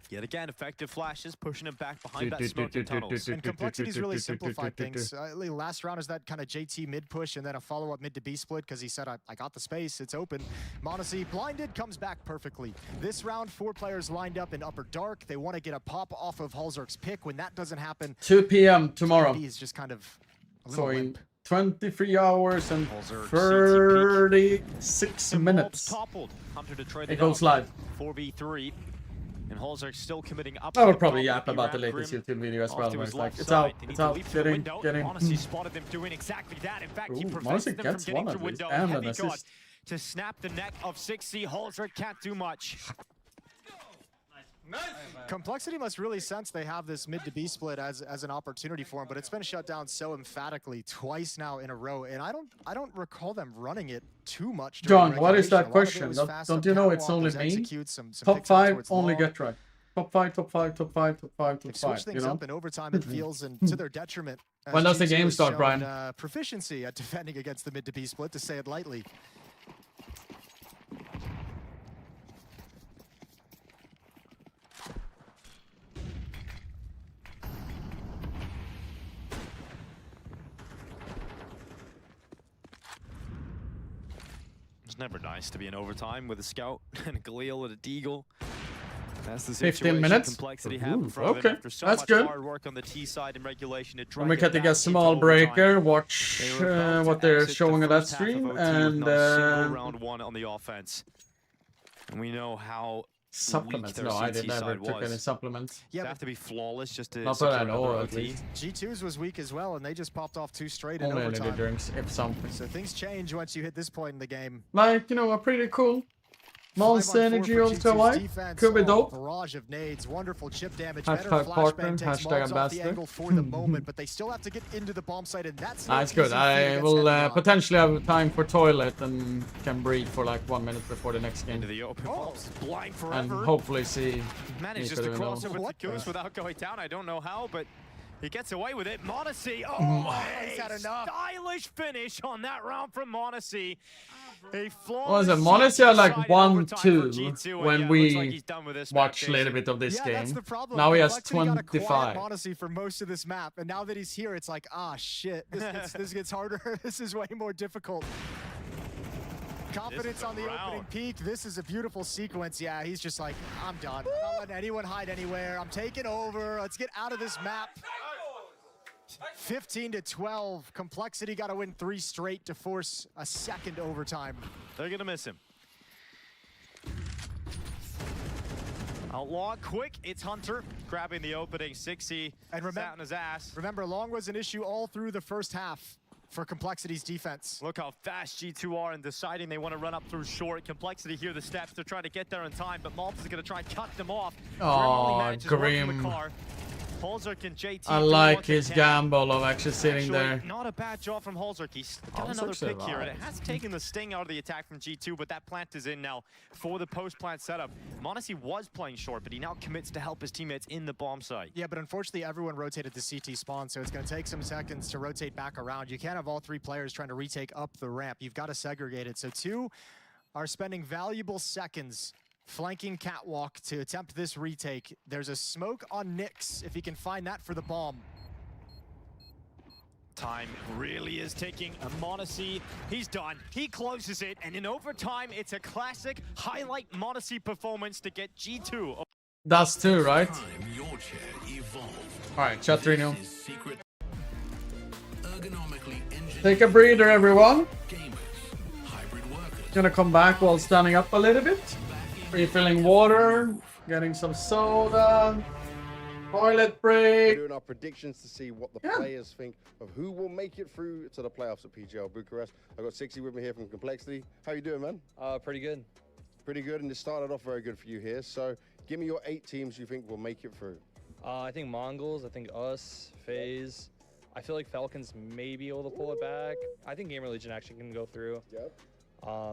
Yet again, effective flashes, pushing him back behind that smoke and tunnels. And Complexity's really simplified things. Last round is that kind of JT mid push and then a follow-up mid to B split because he said, I got the space, it's open. Monacy blinded, comes back perfectly. This round, 4 players lined up in upper dark. They want to get a pop off of Holzerk's pick. When that doesn't happen, 2 p.m. tomorrow. He's just kind of so in 23 hours and 36 minutes. It goes live. 4v3. And Holzerk still committing up. I would probably yap about the latest YouTube video as well. Where it's like, it's out, getting. Monacy spotted them doing exactly that. In fact, he Monacy prevented them gets from getting one to at least, window. and Heavy an God assist. to snap the neck of 6C. Holzerk can't do much. Complexity must really sense they have this mid to B split as an opportunity for him, but it's been shut down so emphatically twice now in a row, and I don't recall them running it too much. John, what is that question? Don't you know it's only me? Top 5 only get right. Top 5, top 5, top 5, top 5, top 5. Switch things up in overtime. It feels to their detriment. When does the game start, Brian? Proficiency at defending against the mid to B split, to say it lightly. It's never nice to be in overtime with a scout and a Galil and a Deagle. That's the 15 minutes. Complexity Okay, that's good. Hard work on the T side and regulation to And we get to get small breaker, watch what they're showing on that stream, and round 1 on the offense. And we know how supplements. No, I didn't ever took any supplements. Yeah, they have to be flawless just to. Not that I know, at least. G2's was weak as well, and they just popped off 2 straight in only overtime. energy drinks, if something. So things change once you hit this point in the game. Like, you know, a pretty cool. Monster energy also like. Could be dope. Barrage of nades, wonderful chip damage. Hashtag partner, hashtag ambassador. For the moment, but they still have to get into the bomb site, and that's it's good. I will potentially have time for toilet and can breathe for like 1 minute before the next game. Into the open. Blind forever. And hopefully see. Managed just to cross over the goose without going down. I don't know how, but he gets away with it. Monacy. He's had enough. Stylish finish on that round from Monacy. What was it? Monacy had like 1-2 when we watched a little bit of this game. Now he has 25. Monacy for most of this map, and now that he's here, it's like, ah, shit. This gets harder. This is way more difficult. Confidence on the opening peak. This is a beautiful sequence. Yeah, he's just like, I'm done. I'm not letting anyone hide anywhere. I'm taking over. Let's get out of this map. 15-12. Complexity got to win 3 straight to force a second overtime. They're going to miss him. Outlaw, quick. It's Hunter grabbing the opening. 6C and sat on his ass. Remember, long was an issue all through the first half for Complexity's defense. Look how fast G2 are in deciding they want to run up through short. Complexity here, the steps. They're trying to get there in time, but Malps is going to try and cut them off. Oh, Grim. Holzerk and JT. I like his gamble of actually sitting there. Not a bad job from Holzerk. He's got another pick here, and it has taken the sting out of the attack from G2, but that plant is in now for the post-plant setup. Monacy was playing short, but he now commits to help his teammates in the bomb site. Yeah, but unfortunately, everyone rotated to CT spawn, so it's going to take some seconds to rotate back around. You can't have all 3 players trying to retake up the ramp. You've got to segregate it. So 2 are spending valuable seconds flanking catwalk to attempt this retake. There's a smoke on Nyx, if he can find that for the bomb. Time really is ticking. Monacy, he's done. He closes it, and in overtime, it's a classic highlight Monacy performance to get G2. That's 2, right? Alright, chat 3 now. Take a breather, everyone. Gonna come back while standing up a little bit. Refilling water, getting some soda. Toilet break. We're doing our predictions to see what the players think of who will make it through to the playoffs at PGL Bucharest. I've got 60 with me here from Complexity. How you doing, man? Pretty good. Pretty good, and it started off very good for you here. So give me your 8 teams you think will make it through. I think Mongols, I think us, FaZe. I feel like Falcons may be able to pull it back. I think Gamer Legion actually can go through. Yep.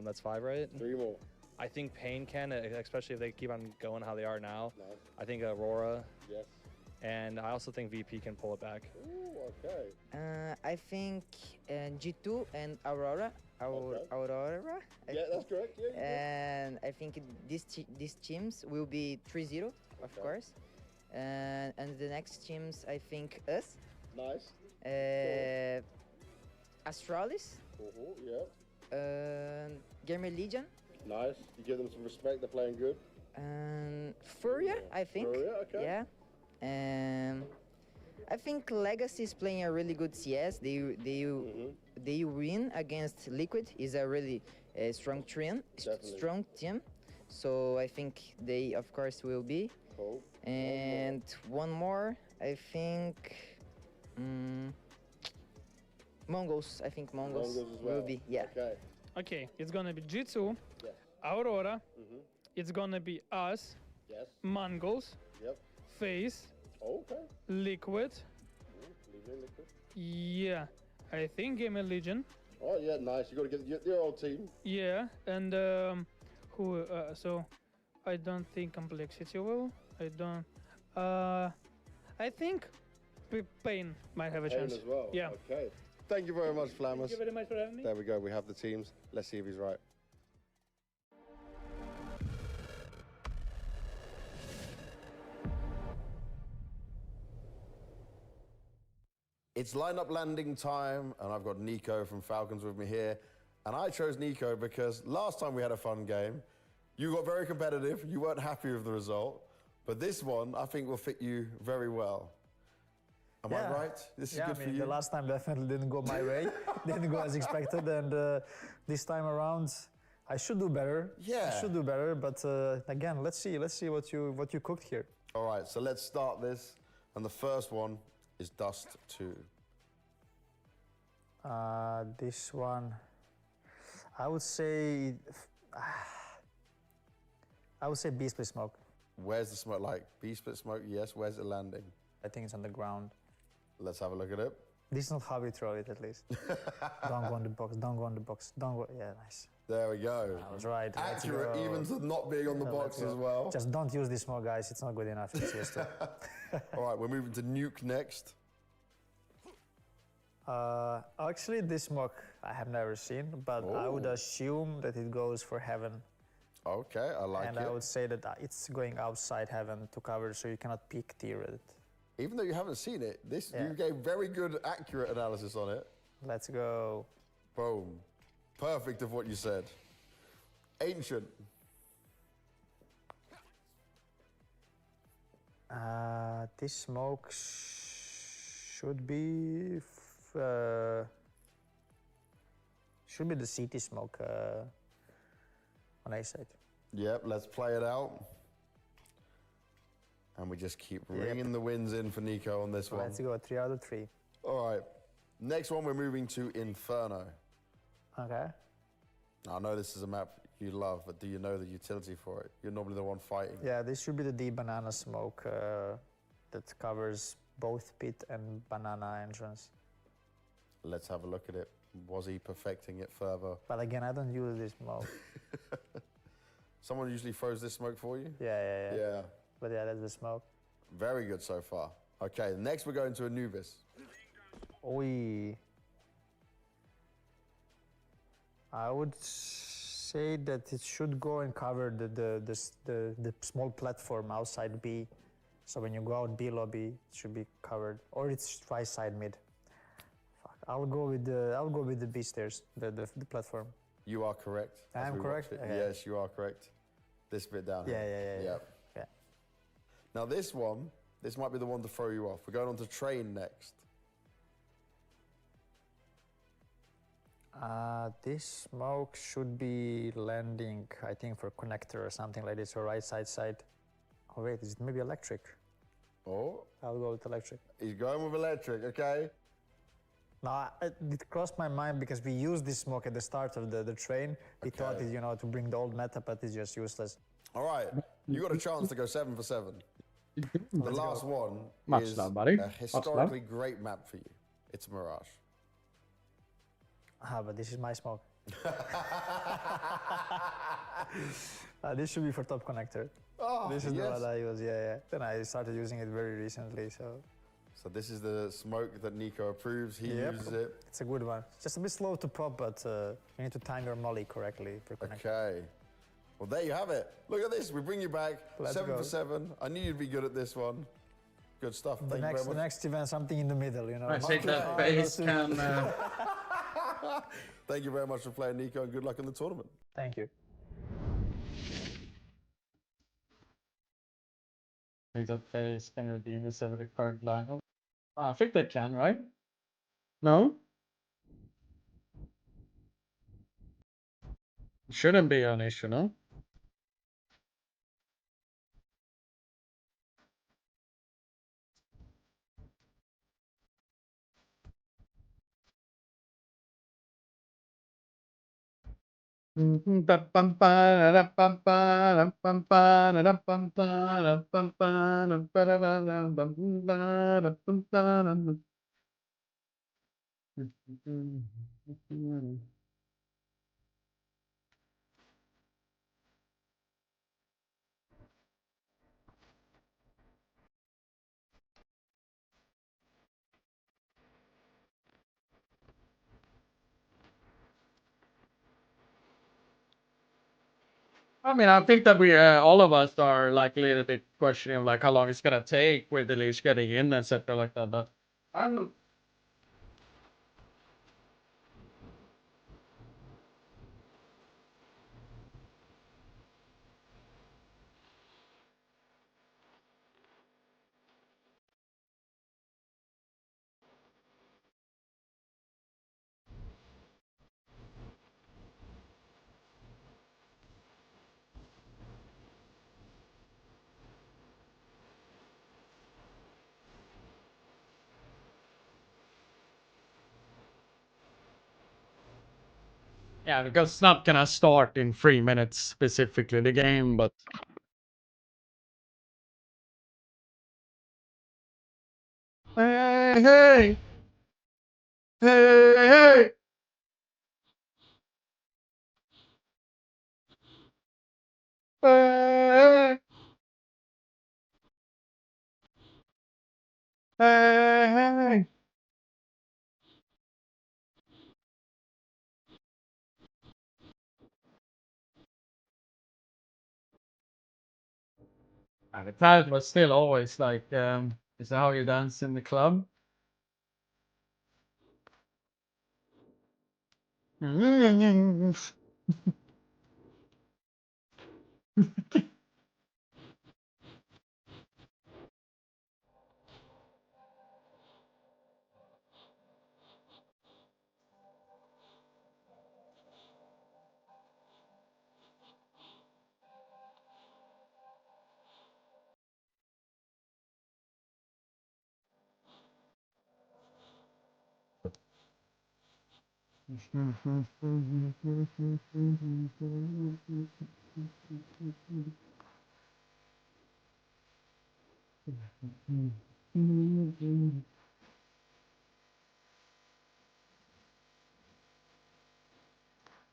That's 5, right? 3 more. I think Pain can, especially if they keep on going how they are now. Nice. I think Aurora. Yes. And I also think VP can pull it back. Ooh, okay. I think G2 and Aurora. Aurora. Yeah, that's correct. Yeah, and I think these teams will be 3-0, of course. And the next teams, I think us. Nice. Astralis. Yeah. Gamer Legion. Nice. You give them some respect. They're playing good. And Furia, I think. Furia, okay. Yeah. And I think Legacy is playing a really good CS. They win against Liquid. Is a really strong team. So I think they, of course, will be. Cool. And one more, I think. Mongols. I think Mongols as well. will be. Yeah. Okay. Okay, it's gonna be G2, Aurora. It's gonna be us. Yes. Mongols. Yep. FaZe. Okay. Liquid. Liquid. Yeah, I think Gamer Legion. Oh yeah, nice. You got to get your old team. Yeah, and who? So, I don't think Complexity will. I don't. I think Pain might have a Pain chance. as well. Yeah. Okay. Thank you very much, Flammers. Thank you very much for having me. There we go. We have the teams. Let's see if he's right. It's lineup landing time, and I've got Nico from Falcons with me here. And I chose Nico because last time we had a fun game, you got very competitive, you weren't happy with the result, but this one I think will fit you very well. Am I right? This is good for you? The last time definitely didn't go my way, didn't go as expected, and this time around I should do better. Yeah. I should do better, but again, let's see what you cooked here. All right, so let's start this, and the first one is Dust 2. This one, I would say B split smoke. Where's the smoke? Like B split smoke? Yes. Where's it landing? I think it's on the ground. Let's have a look at it. This is not how we throw it, at least. Don't go on the box. Don't go on the box. Don't go. Yeah, nice. There we go. I was right. Accurate, even to not being on the box as well. Just don't use this smoke, guys. It's not good enough. It's All right, we're moving to Nuke next. Actually, this smoke I have never seen, but I would assume that it goes for Heaven. Okay, I like it. And I would say that it's going outside Heaven to cover, so you cannot peek tier it. Even though you haven't seen it, you gave very good, accurate analysis on it. Let's go. Boom. Perfect of what you said. Ancient. This smoke should be the CT smoke on A side. Yep, let's play it out. And we just keep ringing the wins in for Nico on this one. Let's go 3 out of 3. All right. Next one, we're moving to Inferno. Okay. Now, I know this is a map you love, but do you know the utility for it? You're normally the one fighting. Yeah, this should be the deep banana smoke that covers both pit and banana entrance. Let's have a look at it. Was he perfecting it further? But again, I don't use this smoke. Someone usually throws this smoke for you? Yeah. But yeah, that's the smoke. Very good so far. Okay, next we're going to Anubis. Oi. I would say that it should go and cover the small platform outside B. So when you go out B lobby, it should be covered. Or it's right side mid. Fuck. I'll go with the B stairs, the platform. You are correct. I am correct? Okay. Yes, you are correct. This bit down here. Yeah. Now this might be the one to throw you off. We're going on to Train next. This smoke should be landing, I think, for connector or something like this, or right side. Oh wait, is it maybe electric? Oh. I'll go with electric. He's going with electric, okay. No, it crossed my mind because we used this smoke at the start of the train. We thought it, to bring the old meta, but it's just useless. All right, you got a chance to go 7 for 7. The last one Much is love, buddy. a historically great map for you. It's Mirage. But this is my smoke. This should be for top connector. Oh, this is the yes. one I use, yeah. Then I started using it very recently, so. So this is the smoke that Nico approves. He uses it. It's a good one. Just a bit slow to pop, but you need to time your molly correctly for connector. Okay. Well, there you have it. Look at this. We bring you back. Let's 7 go. for 7. I knew you'd be good at this one. Good stuff. Thank you very much. The next event, something in the middle, I think that base can... Thank you very much for playing, Nico, and good luck in the tournament. Thank you. I think that base can redeem this over the current lineup. I think they can, right? No? Shouldn't be an issue, no? I mean, I think that we, all of us are like a little bit questioning like how long it's gonna take with the leash getting in, etc. like that. But I don't. Yeah, because it's not gonna start in 3 minutes specifically the game, but. Hey, hey! Hey, hey! Hey, hey! And the title was still always like, is that how you dance in the club?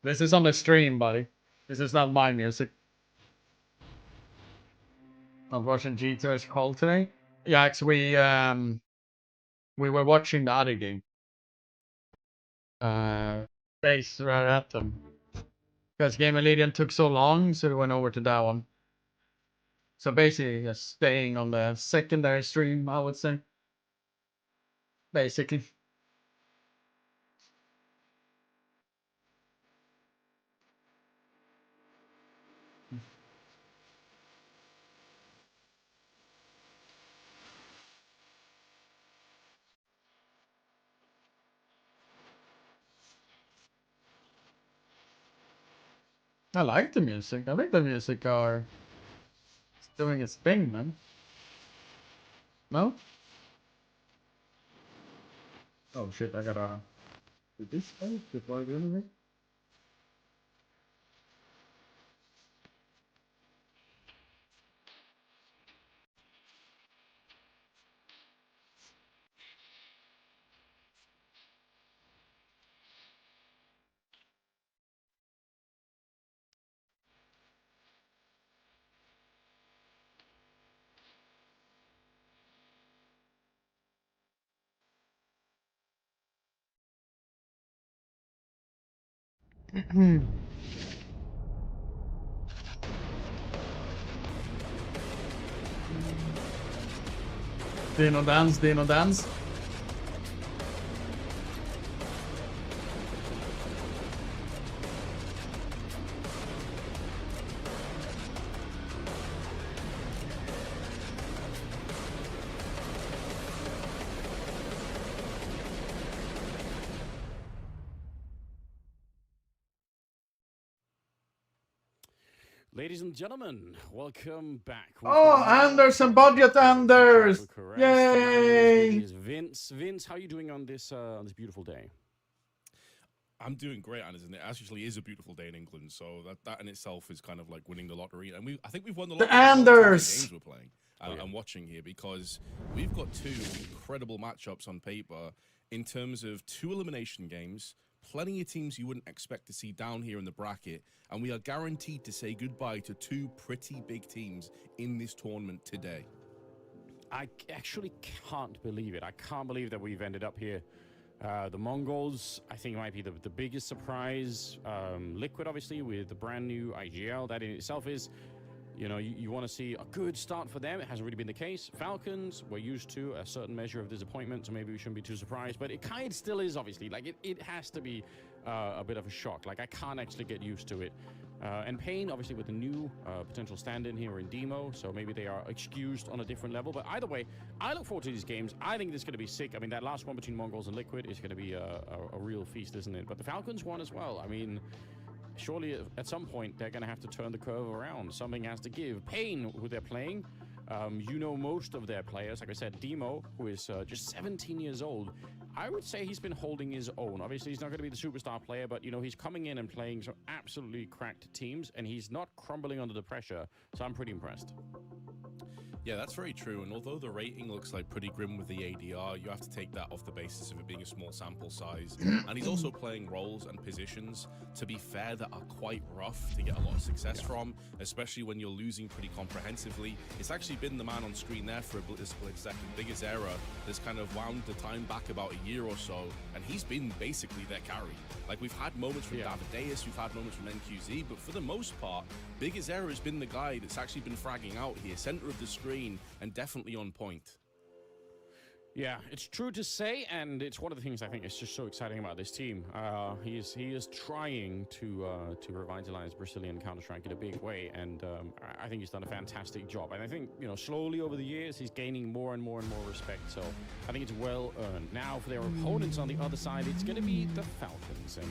This is on the stream, buddy. This is not my music. I'm watching G2's call today. Yeah, actually, we were watching the other game. Base right at them. Because Game Elite took so long, so we went over to that one. So basically, just staying on the secondary stream, I would say. Basically. I like the music. I think the music are doing its thing, man. No? Oh shit, I gotta do this first before I do anything. Dino dance, Dino dance. Ladies and gentlemen, welcome back. Oh, Anders and Budget Anders! Yay! Vince, how are you doing on this beautiful day? I'm doing great, Anderson. It actually is a beautiful day in England, so that in itself is kind of like winning the lottery. And I think we've won the lottery. The Anders! Games we're playing and watching here, because we've got two incredible matchups on paper in terms of 2 elimination games, plenty of teams you wouldn't expect to see down here in the bracket, and we are guaranteed to say goodbye to 2 pretty big teams in this tournament today. I actually can't believe it. I can't believe that we've ended up here. The Mongols, I think, might be the biggest surprise. Liquid, obviously, with the brand new IGL. That in itself is, you know, you want to see a good start for them. It hasn't really been the case. Falcons, we're used to a certain measure of disappointment, so maybe we shouldn't be too surprised. But it kind of still is, obviously. Like, it has to be a bit of a shock. Like, I can't actually get used to it. And Pain, obviously, with the new potential stand-in here in Demo, so maybe they are excused on a different level. But either way, I look forward to these games. I think this is going to be sick. I mean, that last one between Mongols and Liquid is going to be a real feast, isn't it? But the Falcons won as well. I mean, surely at some point they're going to have to turn the curve around. Something has to give. Pain, who they're playing, you know most of their players. Like I said, Demo, who is just 17 years old, I would say he's been holding his own. Obviously, he's not going to be the superstar player, but, you know, he's coming in and playing some absolutely cracked teams, and he's not crumbling under the pressure, so I'm pretty impressed. Yeah, that's very true. And although the rating looks like pretty grim with the ADR, you have to take that off the basis of it being a small sample size. And he's also playing roles and positions, to be fair, that are quite rough to get a lot of success from, especially when you're losing pretty comprehensively. It's actually been the man on screen there for a split second. Biggest error that's kind of wound the time back about a year or so, and he's been basically their carry. Like, we've had moments from Davideus, we've had moments from NQZ, but for the most part, Biggest error has been the guy that's actually been fragging out here, center of the screen, and definitely on point. Yeah, it's true to say, and it's one of the things I think is just so exciting about this team. He is trying to revitalize Brazilian Counter-Strike in a big way, and I think he's done a fantastic job. And I think, you know, slowly over the years, he's gaining more and more and more respect. So I think it's well earned. Now, for their opponents on the other side, it's going to be the Falcons, and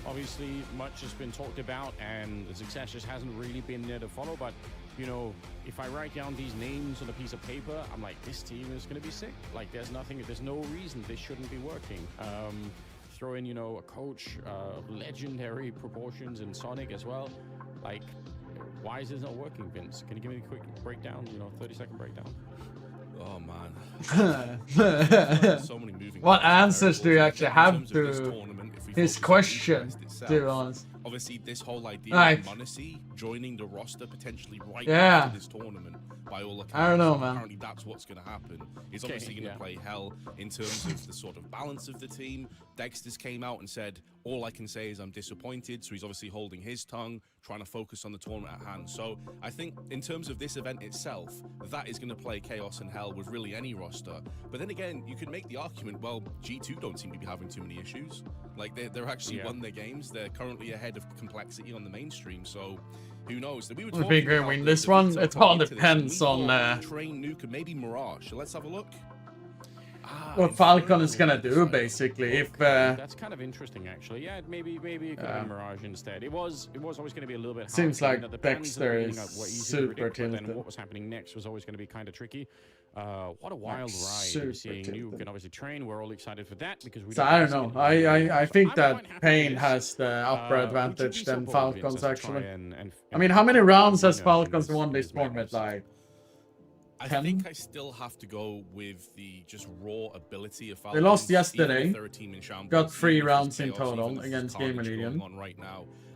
obviously much has been talked about, and the success just hasn't really been there to follow. But you know, if I write down these names on a piece of paper, I'm like, this team is going to be sick. Like, there's no reason this shouldn't be working. Throw in, you know, a coach of legendary proportions in Sonic as well. Like, why is this not working, Vince? Can you give me a quick breakdown, you know, 30-second breakdown? Oh, man. So many moving what parts. answers do you actually have to his focus on question, Bucharest to be honest? Obviously, this whole idea Like, of Monacy joining the roster potentially right yeah. after this tournament, by all accounts, I don't know, man. apparently that's what's going to happen. He's obviously going to play hell in terms of the sort of balance of the team. Dexter's came out and said, all I can say is I'm disappointed, so he's obviously holding his tongue, trying to focus on the tournament at hand. So I think in terms of this event itself, that is going to play chaos and hell with really any roster. But then again, you can make the argument, well, G2 don't seem to be having too many issues. Like, they're actually won their games. They're currently ahead of complexity on the mainstream, so who knows? We were If we can win this one, it all depends on Train Nuke and maybe Mirage. So let's have a look. what Falcon is gonna do, basically. If that's kind of interesting, actually. Yeah, maybe it could have been Mirage instead. It was always going to be a little bit hard. Seems like the plans in the Dexter beginning is were easy to super predict, but then tilted. what was happening next was always going to be kind of tricky. What a wild ride! super Seeing you can obviously train. We're all excited for that because we. So I don't know. I think that Pain has the upper advantage than Falcons actually. I mean, how many rounds has Falcons won this tournament? Like, I think I still have to go with the just raw ability of Falcons. they lost yesterday. Got Got 3 rounds in total against Game Legion.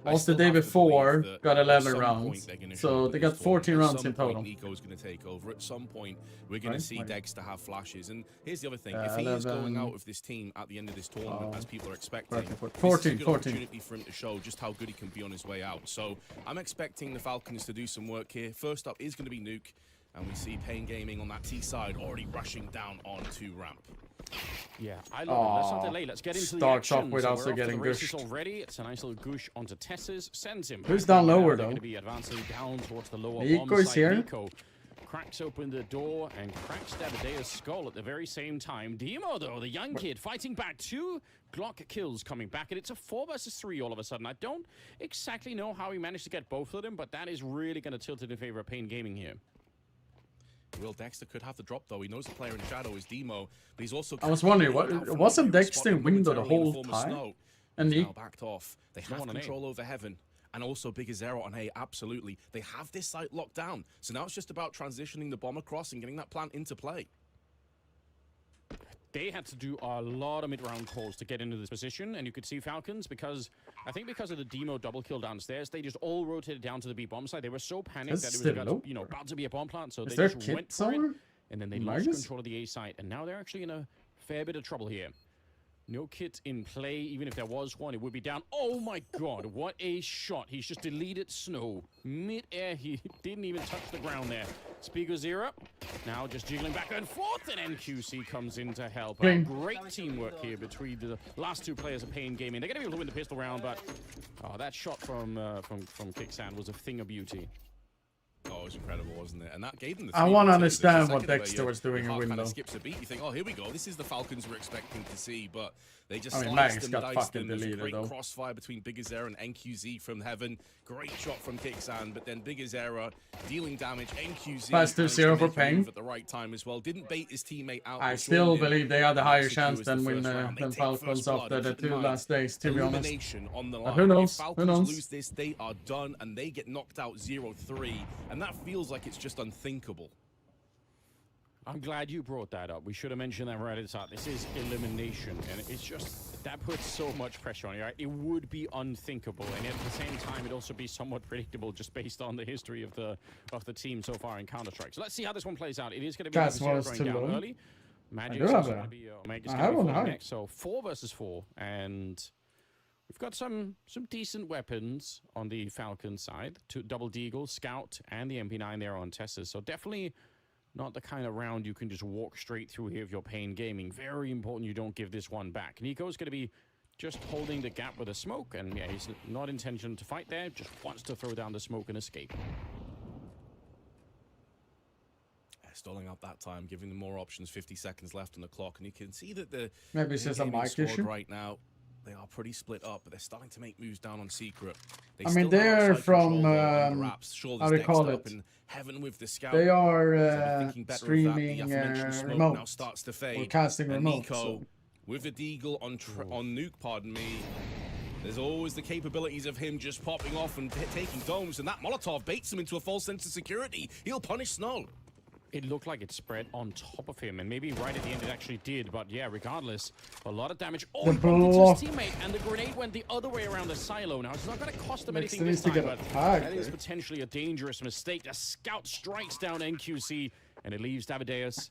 Lost the day before, got 11 rounds. So they got 14 rounds in total. Nico's going to take over. At some point, we're going to see Dexter have flashes. And here's the other thing. If he is going out of this team at the end of this tournament, as people are expecting, this is a good opportunity for him to show just how good he can be on his way out. So I'm expecting the Falcons to do some work here. First up is going to be Nuke. And we see Pain Gaming on that T side already rushing down onto ramp. Yeah, I love it. Let's not delay. Let's get into the action. Off with also getting gushed already. It's a nice little gush onto Tess's. Sends him. Who's down lower though? Going to be advancing down towards the lower Nico is here. Nico cracks open the door and cracks Davidea's skull at the very same time. Demo though, the young kid fighting back. 2 Glock kills coming back, and it's a 4 versus 3 all of a sudden. I don't exactly know how he managed to get both of them, but that is really going to tilt it in favor of Pain Gaming here. Will Dexter could have the drop though. He knows the player in shadow is Demo, but he's also. I was wondering, wasn't Dexter in window the whole time? And he backed off. They have control over Heaven. And also Big Zero on A, absolutely. They have this site locked down. So now it's just about transitioning the bomb across and getting that plant into play. They had to do a lot of mid-round calls to get into this position, and you could see Falcons because of the Demo double kill downstairs, they just all rotated down to the B bomb side. They were so panicked that it was about to be a bomb plant, so they just went for it, and then they lost control of the A site, and now they're actually in a fair bit of trouble here. No kit in play. Even if there was one, it would be down. Oh my god, what a shot. He's just deleted Snow. Mid-air, he didn't even touch the ground there. Spiegel Zero, now just jiggling back and forth, and NQC comes in to help. Great teamwork here between the last 2 players of Pain Gaming. They're going to be able to win the pistol round, but that shot from Kicksand was a thing of beauty. Oh, it was incredible, wasn't it? And that gave them the. I want to understand what Dexter was doing in window. Skips a beat. You think, oh, here we go. This is the Falcons we're expecting to see, but they just Max got fucking them. deleted Great though. Crossfire between Big Azera and NQZ from Heaven. Great shot from Kicksan, but then Big Azera dealing damage. NQZ Fast 2-0 for Pain at the right time as well. Didn't bait his teammate out. I still believe they are the higher chance than Falcons after the 2 last days, to be honest. On the but line. who knows? If Falcons Who knows? lose this, they are done, and they get knocked out 0-3, and that feels like it's just unthinkable. I'm glad you brought that up. We should have mentioned that right at the start. This is elimination, and it's just, that puts so much pressure on you, right? It would be unthinkable, and at the same time, it'd also be somewhat predictable just based on the history of the team so far in Counter-Strike. So let's see how this one plays out. It is going to be going down early. Magic's also going to be, Omega's going to be next. So 4 versus 4, and we've got some decent weapons on the Falcon side. 2 Double Deagle, Scout, and the MP9 there on Tess's. So definitely not the kind of round you can just walk straight through here if you're Pain Gaming. Very important you don't give this one back. Nico's going to be just holding the gap with a smoke, and yeah, he's not intention to fight there, just wants to throw down the smoke and escape. Stalling out that time, giving them more options. 50 seconds left on the clock, and you can see that the maybe it's just a mic issue right now. They are pretty split up, but they're starting to make moves down on Secret. I mean, they're from how do you call it? Heaven with the Scout. They are streaming remote. Now starts to fade. Or casting remote. Nico So. with the Deagle on Nuke, pardon me. There's always the capabilities of him just popping off and taking domes, and that Molotov baits him into a false sense of security. He'll punish Snow. It looked like it spread on top of him, and maybe right at the end it actually did, but yeah, regardless, a lot of damage. Oh, he bumped into his teammate, and the grenade went the other way around the silo. Now, it's not going to cost them anything this time, but that is potentially a dangerous mistake. The Scout strikes down NQC, and it leaves Davideus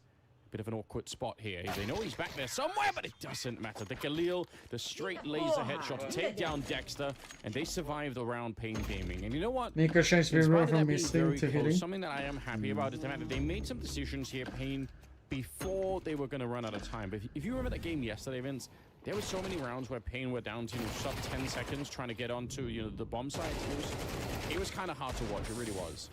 bit of an awkward spot here. They know he's back there somewhere, but it doesn't matter. The Galil, the straight laser headshot to take down Dexter, and they survived around Pain Gaming. And you know what? Nico changed from missing to hitting. Something that I am happy about is the fact that they made some decisions here, Pain, before they were going to run out of time. But if you remember that game yesterday, Vince, there were so many rounds where Pain were down to sub 10 seconds trying to get onto the bomb site. It was kind of hard to watch. It really was.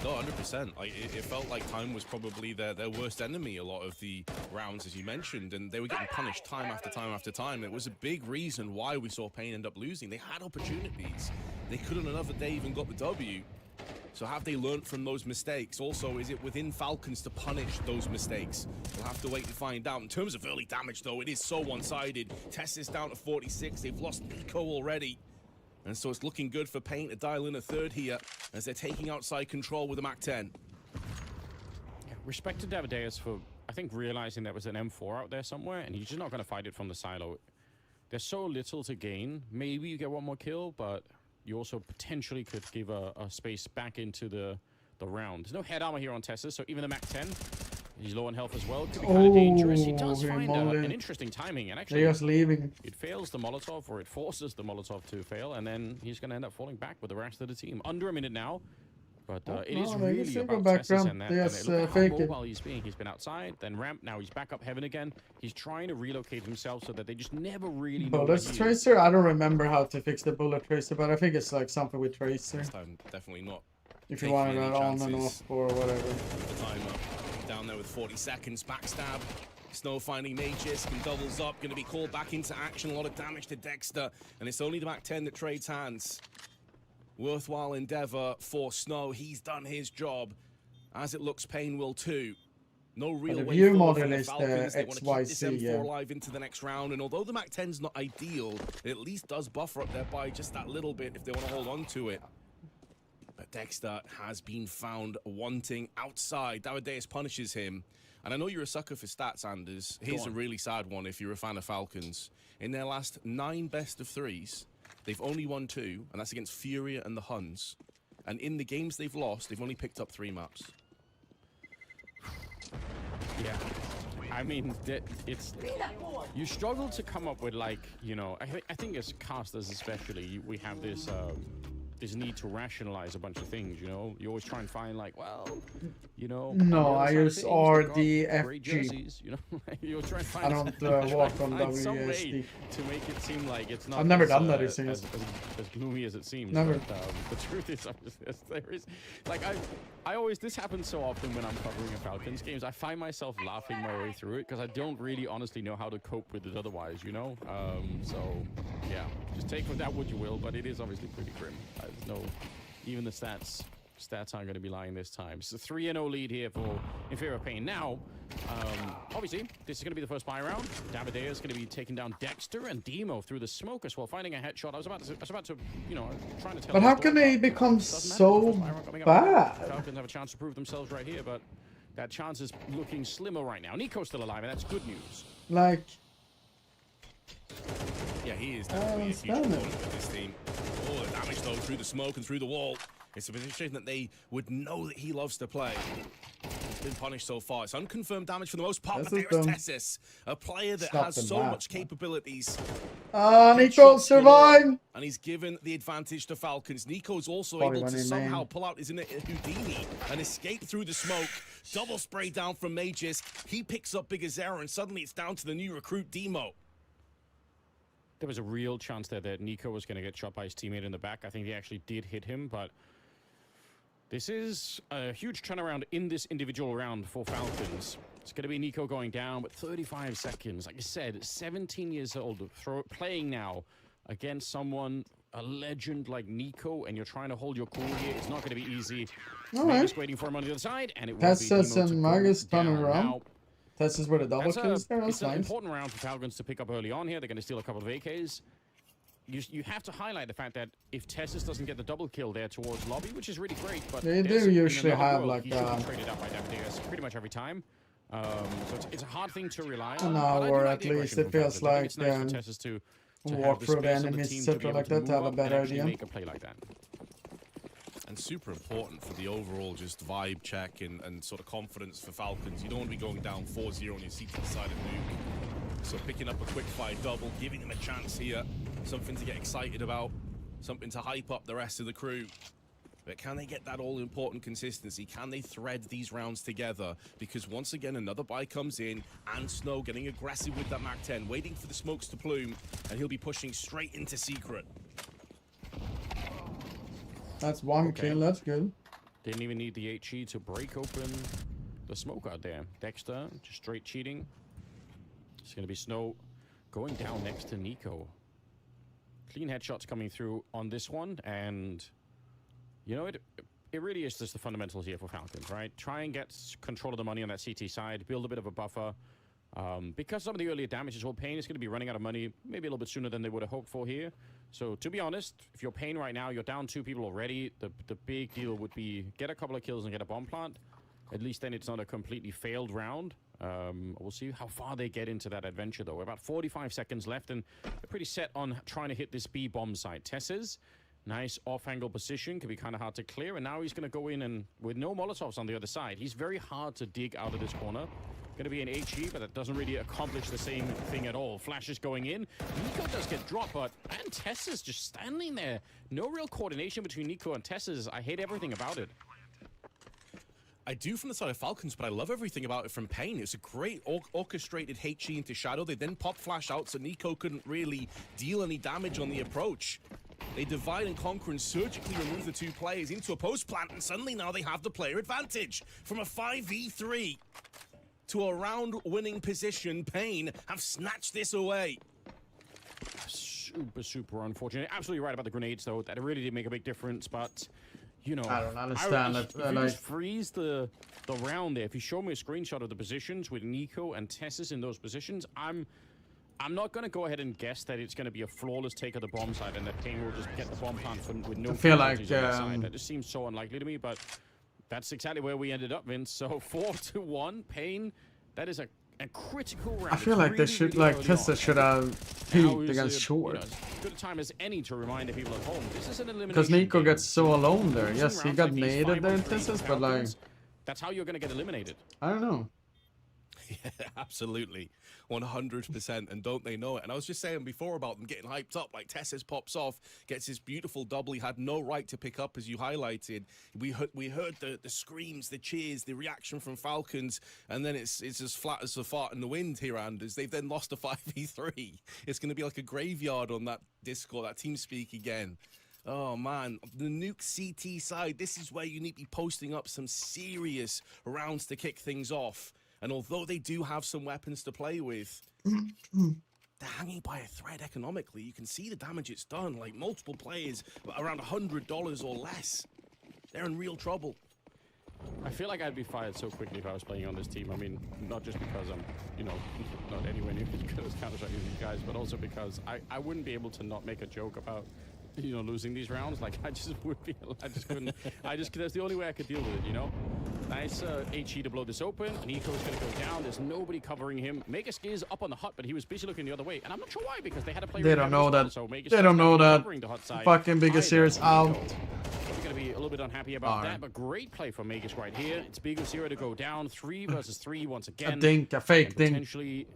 No, 100%. Like, it felt like time was probably their worst enemy a lot of the rounds, as you mentioned, and they were getting punished time after time after time. It was a big reason why we saw Pain end up losing. They had opportunities. They could on another day even got the W. So have they learned from those mistakes? Also, is it within Falcons to punish those mistakes? We'll have to wait and find out. In terms of early damage, though, it is so one-sided. Tess is down to 46. They've lost Nico already. And so it's looking good for Pain to dial in a third here as they're taking outside control with the MAC-10. Yeah, respect to Davideus for, I think, realizing there was an M4 out there somewhere, and he's just not going to fight it from the silo. There's so little to gain. Maybe you get one more kill, but you also potentially could give a space back into the round. There's no head armor here on Tessa, so even the MAC-10, he's low on health as well. Could be kind of dangerous. He does find an interesting timing, and actually, leaving. It fails the Molotov, or it forces the Molotov to fail, and then he's going to end up falling back with the rest of the team. Under a minute now, but it is really about Tessa's and that. Yes, look how mobile he's been. He's been outside, then ramp. Now he's back up heaven again. He's trying to relocate himself so that they just never really know. Bullet tracer? I don't remember how to fix the bullet tracer, but I think it's like something with tracer. This time, definitely not. If you want it on and off or whatever. The timer down there with 40 seconds. Backstab. Snow finding Mages and doubles up. Going to be called back into action. A lot of damage to Dexter. And it's only the MAC-10 that trades hands. Worthwhile endeavor for Snow. He's done his job. As it looks, Pain will too. No real way forward for the Falcons. They want to keep this M4 alive into the next round. And although the MAC-10's not ideal, it at least does buffer up their buy just that little bit if they want to hold on to it. But Dexter has been found wanting outside. Davideus punishes him. And I know you're a sucker for stats, Anders. Here's a really sad one if you're a fan of Falcons. In their last 9 best of 3s, they've only won 2, and that's against Furia and the Huns. And in the games they've lost, they've only picked up 3 maps. Yeah. I mean, it's... You struggle to come up with, like, you know... I think as casters especially, we have this... this need to rationalize a bunch of things, you know? You always try and find, like, well, you know... No, I use RDFG. Jerseys, you know? You're trying to find... I don't walk on some way WSD. to make it seem like it's not... I've never done that, as gloomy as it seems. Never. But, the truth is, there is... Like, I always... This happens so often when I'm covering a Falcons games. I find myself laughing my way through it because I don't really honestly know how to cope with it otherwise, you know? So, yeah. Just take with that what you will, but it is obviously pretty grim. There's no... Even the stats aren't going to be lying this time. It's a 3-0 lead here for Inferno Pain. Now, obviously, this is going to be the first buy round. Davideus is going to be taking down Dexter and Demo through the smoke as well, finding a headshot. I was about to, you know, trying to tell. But how can they become so bad? Falcons have a chance to prove themselves right here, but that chance is looking slimmer right now. Nico's still alive, and that's good news. Like... Yeah, he is definitely a huge opponent with this team. Oh, the damage though through the smoke and through the wall. It's a position that they would know that he loves to play. He's been punished so far. It's unconfirmed damage for the most part, but there is Tessis, a player that has so much capabilities. Nico survived! And he's given the advantage to Falcons. Nico's also able to somehow pull out his Houdini and escape through the smoke. Double spray down from Mages. He picks up Big Azera, and suddenly it's down to the new recruit, Demo. There was a real chance there that Nico was going to get shot by his teammate in the back. I think he actually did hit him, but this is a huge turnaround in this individual round for Falcons. It's going to be Nico going down, but 35 seconds. Like I said, 17 years old, playing now against someone, a legend like Nico, and you're trying to hold your cool here. It's not going to be easy. Magus waiting for him on the other side, and it will be Demo and Magus turning around. Now, This is where the double kills there. It's an important round for Falcons to pick up early on here. They're going to steal a couple of AKs. You have to highlight the fact that if Tessis doesn't get the double kill there towards lobby, which is really great, but they do usually have like he should be traded out by Davideus pretty much every time. So it's a hard thing to rely on. No, or at least it feels like Tessis to walk through the enemies, etc. like that to have a better idea. Make a play like that. And super important for the overall just vibe check and sort of confidence for Falcons. You don't want to be going down 4-0 on your seat to the side of Nuke. So picking up a quick fire double, giving them a chance here. Something to get excited about. Something to hype up the rest of the crew. But can they get that all-important consistency? Can they thread these rounds together? Because once again, another buy comes in, and Snow getting aggressive with that MAC-10, waiting for the smokes to plume, and he'll be pushing straight into Secret. That's one kill, that's good. Didn't even need the HE to break open the smoke out there. Dexter, just straight cheating. It's going to be Snow going down next to Nico. Clean headshots coming through on this one, and you know, it really is just the fundamentals here for Falcons, right? Try and get control of the money on that CT side, build a bit of a buffer. Because some of the earlier damages, well, Pain is going to be running out of money maybe a little bit sooner than they would have hoped for here. So, to be honest, if you're Pain right now, you're down 2 people already. The big deal would be get a couple of kills and get a bomb plant. At least then it's not a completely failed round. We'll see how far they get into that adventure, though. About 45 seconds left, and they're pretty set on trying to hit this B bomb site. Tesses, nice off-angle position, can be kind of hard to clear, and now he's going to go in and with no Molotovs on the other side. He's very hard to dig out of this corner. Going to be an HE, but that doesn't really accomplish the same thing at all. Flash is going in. Nico does get dropped, but and Tessa's just standing there. No real coordination between Nico and Tessa's. I hate everything about it. I do from the side of Falcons, but I love everything about it from Pain. It's a great orchestrated HE into Shadow. They then pop Flash out, so Nico couldn't really deal any damage on the approach. They divide and conquer and surgically remove the 2 players into a post plant, and suddenly now they have the player advantage. From a 5v3 to a round-winning position, Pain have snatched this away. Super unfortunate. Absolutely right about the grenades, though. That really did make a big difference, but you know, I don't understand if you just freeze the round there, if you show me a screenshot of the positions with Nico and Tessis in those positions, I'm not going to go ahead and guess that it's going to be a flawless take of the bomb side and that Pain will just get the bomb plant with no. I feel like on the side. That just seems so unlikely to me, but that's exactly where we ended up, Vince. So 4-1, Pain. That is a critical round. I feel like they should, like, Tessa should have peaked against Short. You know, as good a time as any to remind the people at home. This is an elimination. Because Nico gets so alone there. Yes, he got naded there in Tessa's, but like, that's how you're going to get eliminated. I don't know. Yeah, absolutely. 100%. And don't they know it? And I was just saying before about them getting hyped up. Like Tessis pops off, gets his beautiful double he had no right to pick up, as you highlighted. We heard the screams, the cheers, the reaction from Falcons, and then it's as flat as a fart in the wind here, Anders. They've then lost a 5v3. It's going to be like a graveyard on that Discord, that TeamSpeak again. Oh, man. The nuke CT side, this is where you need to be posting up some serious rounds to kick things off. And although they do have some weapons to play with, they're hanging by a thread economically. You can see the damage it's done, like multiple players around $100 or less. They're in real trouble. I feel like I'd be fired so quickly if I was playing on this team. I mean, not just because I'm, you know, not anywhere near as good as Counter-Strike as these guys, but also because I wouldn't be able to not make a joke about, you know, losing these rounds. Like, I just would be, I just couldn't, that's the only way I could deal with it, you know? Nice HE to blow this open. Nico's going to go down. There's nobody covering him. Magus is up on the hut, but he was busy looking the other way. And I'm not sure why, because they had a player. They don't know that. They don't know that. Fucking biggest series out. We're going to be a little bit unhappy about that, but great play from Magus right here. It's Bigo 0 to go down. 3 versus 3 once again. A fake thing. Potentially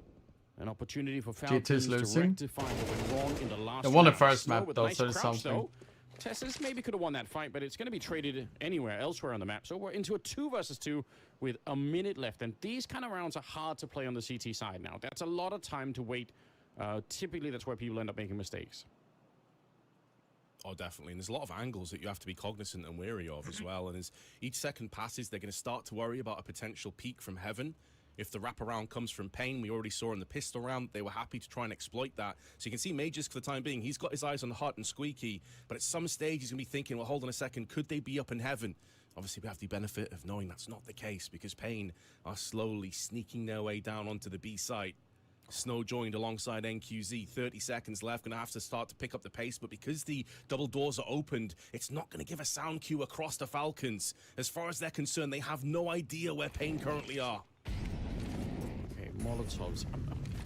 an opportunity for Falcons to rectify what went wrong in the last They won the round. first Snow map, with though, nice so there's crouch, something. though. Tessis maybe could have won that fight, but it's going to be traded anywhere elsewhere on the map. So we're into a 2 versus 2 with a minute left. And these kind of rounds are hard to play on the CT side now. That's a lot of time to wait. Typically, that's where people end up making mistakes. Oh, definitely. And there's a lot of angles that you have to be cognizant and wary of as well. And as each second passes, they're going to start to worry about a potential peek from heaven. If the wraparound comes from Pain, we already saw in the pistol round, they were happy to try and exploit that. So you can see Majors for the time being, he's got his eyes on Hut and Squeaky, but at some stage he's going to be thinking, well, hold on a second, could they be up in heaven? Obviously, we have the benefit of knowing that's not the case because Pain are slowly sneaking their way down onto the B site. Snow joined alongside NQZ, 30 seconds left, going to have to start to pick up the pace, but because the double doors are opened, it's not going to give a sound cue across the Falcons. As far as they're concerned, they have no idea where Pain currently are. Molotovs.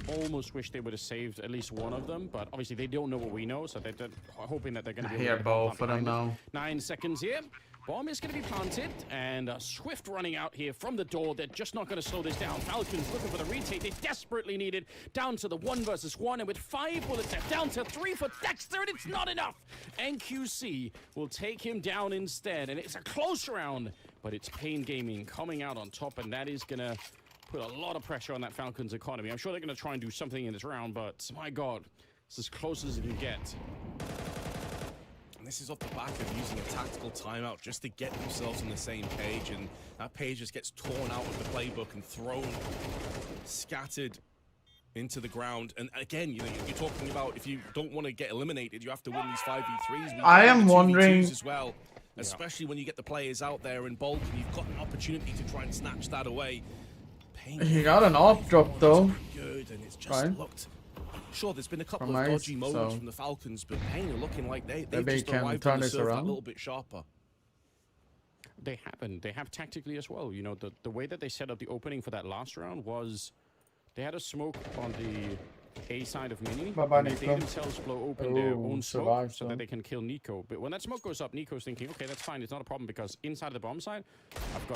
I almost wish they would have saved at least one of them, but obviously they don't know what we know, so they're hoping that they're going to be Here, both of them now. 9 seconds here. Bomb is going to be planted, and Swift running out here from the door. They're just not going to slow this down. Falcons looking for the retake they desperately needed. Down to the 1 versus 1, and with 5 bullets left, down to 3 for Dexter, and it's not enough. NQC will take him down instead, and it's a close round, but it's Pain Gaming coming out on top, and that is going to put a lot of pressure on that Falcons economy. I'm sure they're going to try and do something in this round, but my God, it's as close as it can get. And this is off the back of using a tactical timeout just to get themselves on the same page, and that page just gets torn out of the playbook and thrown, scattered into the ground. And again, you know, you're talking about if you don't want to get eliminated, you have to win these 5v3s. I am wondering as well, especially when you get the players out there in bulk and you've got an opportunity to try and snatch that away. He got an off drop though. Good, and it's just looked. Sure, there's been a couple of dodgy moments from the Falcons, but Pain are looking like they've just arrived on the serve a little bit sharper. They haven't. They have tactically as well. You know, the way that they set up the opening for that last round was they had a smoke on the A side of Mini. And they themselves blow open their own smoke so that they can kill Nico. But when that smoke goes up, Nico's thinking, okay, that's fine. It's not a problem because inside of the bomb side, I've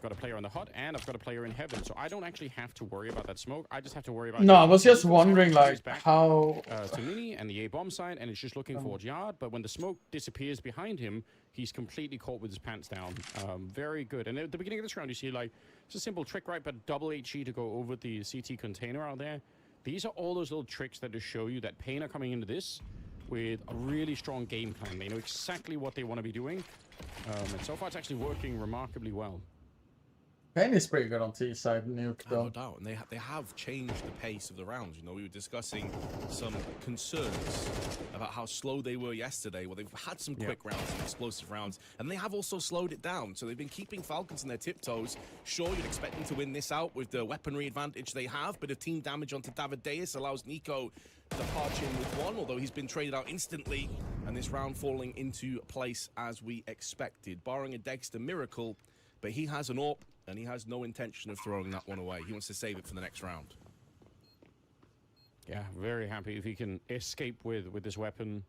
got a player on the hut and I've got a player in heaven. So I don't actually have to worry about that smoke. I just have to worry about. No, I was just wondering like how to Mini and the A bomb side, and it's just looking for yard. But when the smoke disappears behind him, he's completely caught with his pants down. Very good. And at the beginning of this round, you see like it's a simple trick, right? But double HE to go over the CT container out there. These are all those little tricks that just show you that Pain are coming into this with a really strong game plan. They know exactly what they want to be doing. And so far, it's actually working remarkably well. Pain is pretty good on T side, Nuke though. No doubt, and they have changed the pace of the rounds. You know, we were discussing some concerns about how slow they were yesterday. Well, they've had some quick rounds and explosive rounds, and they have also slowed it down. So they've been keeping Falcons in their tiptoes. Sure, you'd expect them to win this out with the weaponry advantage they have, but if team damage onto Davideus allows Nico to parch in with one, although he's been traded out instantly, and this round falling into place as we expected, barring a Dexter miracle, but he has an AWP. And he has no intention of throwing that one away. He wants to save it for the next round. Yeah, very happy if he can escape with this weapon.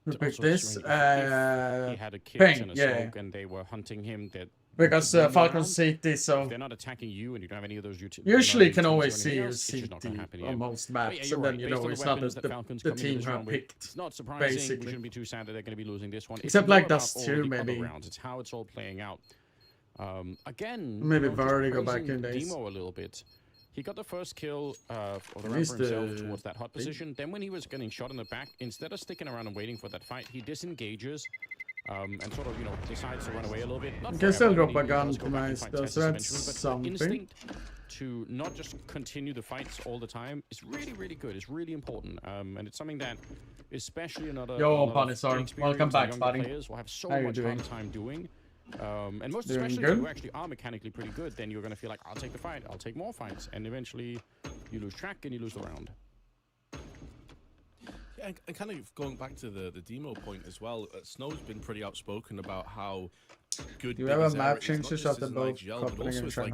Repeat this. He had a kit and a smoke, and they were hunting him. Because Falcon CT, so they're not attacking you, and you don't have any of those. Usually, you can always see your CT on most maps, and then you know it's not the team who picked. It's not surprising. Basically, we shouldn't be too sad that they're going to be losing this one. Except like Dust 2, maybe. It's how it's all playing out. Again, maybe Vertigo back in days. Demo a little bit. He got the first kill of the round for himself towards that hot position. Then when he was getting shot in the back, instead of sticking around and waiting for that fight, he disengages and sort of, you know, decides to run away a little bit. Not can still drop a gun to nice though, so that's something. Instinct to not just continue the fights all the time is really, really good. It's really important, and it's something that, especially another. Yo, Punisher, welcome back, buddy. Players will have so much harder time doing. And most especially if you actually are mechanically pretty good, then you're going to feel like, I'll take the fight, I'll take more fights, and eventually you lose track and you lose the round. Yeah, and kind of going back to the demo point as well, Snow's been pretty outspoken about how good. You have a map changes of the both IGL, but also it's like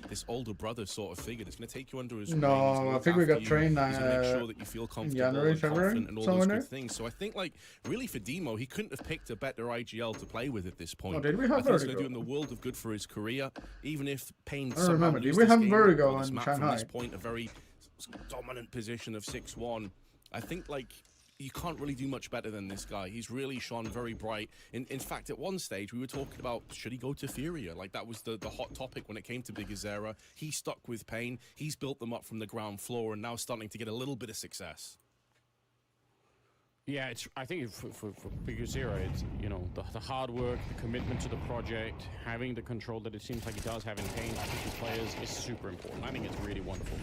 this older brother sort of figure that's going to take you under his wing. No, I think we got trained make sure that you feel comfortable January, February, and all those good things. So I think, like, really for Demo, he couldn't have picked a better IGL to play with at this point. Oh, did we have I think it's Vertigo? going to do him the world of good for his career, even if Pain. I don't remember. Did we have Vertigo in Shanghai? From this point, a very dominant position of 6-1. I think, like, you can't really do much better than this guy. He's really shone very bright. In fact, at one stage, we were talking about, should he go to Furia? Like, that was the hot topic when it came to Big Azera. He stuck with Pain. He's built them up from the ground floor and now starting to get a little bit of success. Yeah, I think for Big Azera, it's, you know, the hard work, the commitment to the project, having the control that it seems like he does have in Pain to his players is super important. I think it's really wonderful.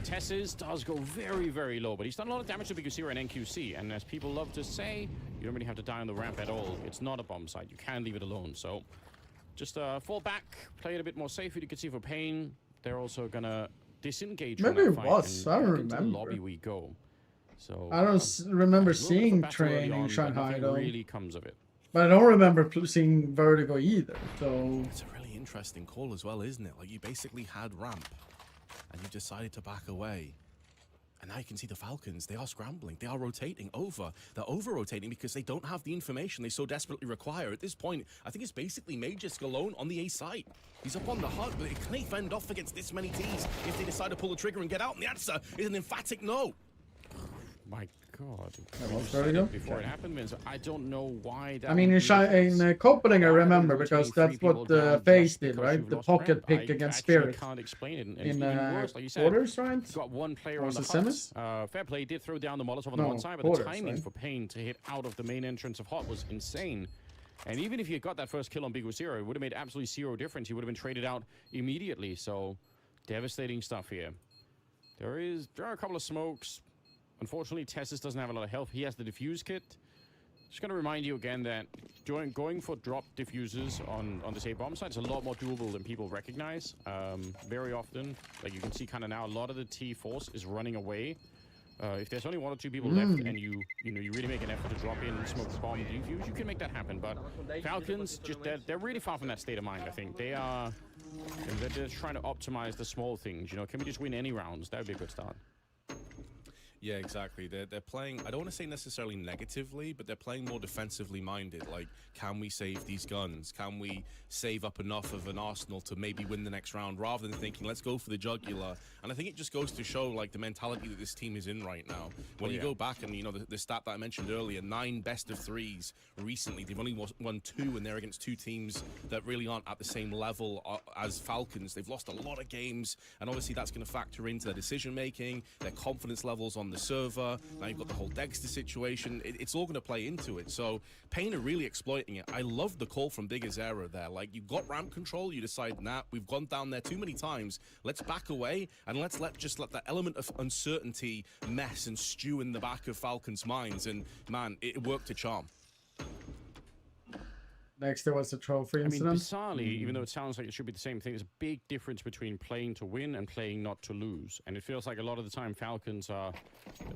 Tesses does go very, very low, but he's done a lot of damage to Big Azera and NQC, and as people love to say, you don't really have to die on the ramp at all. It's not a bomb site. You can leave it alone. So just fall back, play it a bit more safe. You can see for Pain, they're also going to disengage Maybe from it that was. fight, I and don't back into the remember. lobby we go. So I don't remember seeing Train in Shanghai though. Really comes of it. But I don't remember seeing Vertigo either. So it's a really interesting call as well, isn't it? Like, you basically had ramp and you decided to back away. And now you can see the Falcons, they are scrambling, they are rotating over. They're over-rotating because they don't have the information they so desperately require. At this point, I think it's basically Magisk alone on the A site. He's up on the hut, but can he fend off against this many Ts if they decide to pull the trigger and get out? And the answer is an emphatic no. My God. That was You very said it good. before it happened, Vince. I don't know why that I mean, would be the case. in Copenhagen, I remember, because Three that's what people down FaZe just did, because right? you've The lost pocket ramp. pick I against actually Spirit. can't explain it. And In even worse, like you said, quarters, right? you've got one player Or on the was it hut. semis? Fair play did throw down the Molotov on No, the one side, but quarters, the timing right? for Pain to hit out of the main entrance of hut was insane. And even if you got that first kill on Big Zero, it would have made absolutely zero difference. He would have been traded out immediately. So devastating stuff here. There are a couple of smokes. Unfortunately, Tessus doesn't have a lot of health. He has the defuse kit. Just going to remind you again that going for drop diffusers on this A-bomb side is a lot more doable than people recognize. Very often, like you can see kind of now, a lot of the T-Force is running away. If there's only 1 or 2 people left and you really make an effort to drop in, smoke the bomb, defuse, you can make that happen. But Falcons, they're really far from that state of mind, I think. They're just trying to optimize the small things. You know, can we just win any rounds? That would be a good start. Yeah, exactly. They're playing, I don't want to say necessarily negatively, but they're playing more defensively minded. Like, can we save these guns? Can we save up enough of an arsenal to maybe win the next round, rather than thinking, let's go for the jugular. And I think it just goes to show, like, the mentality that this team is in right now. When you go back and, you know, the stat that I mentioned earlier, 9 best of 3s recently. They've only won 2, and they're against 2 teams that really aren't at the same level as Falcons. They've lost a lot of games, and obviously that's going to factor into their decision-making, their confidence levels on the server. Now you've got the whole Dexter situation. It's all going to play into it. So Pain are really exploiting it. I love the call from Big Azera there. Like, you've got ramp control, you decide, nah, we've gone down there too many times. Let's back away and let's let that element of uncertainty mess and stew in the back of Falcons' minds. And man, it worked a charm. Next, there was a trophy I mean, incident. bizarrely, even though it sounds like it should be the same thing, there's a big difference between playing to win and playing not to lose. And it feels like a lot of the time Falcons are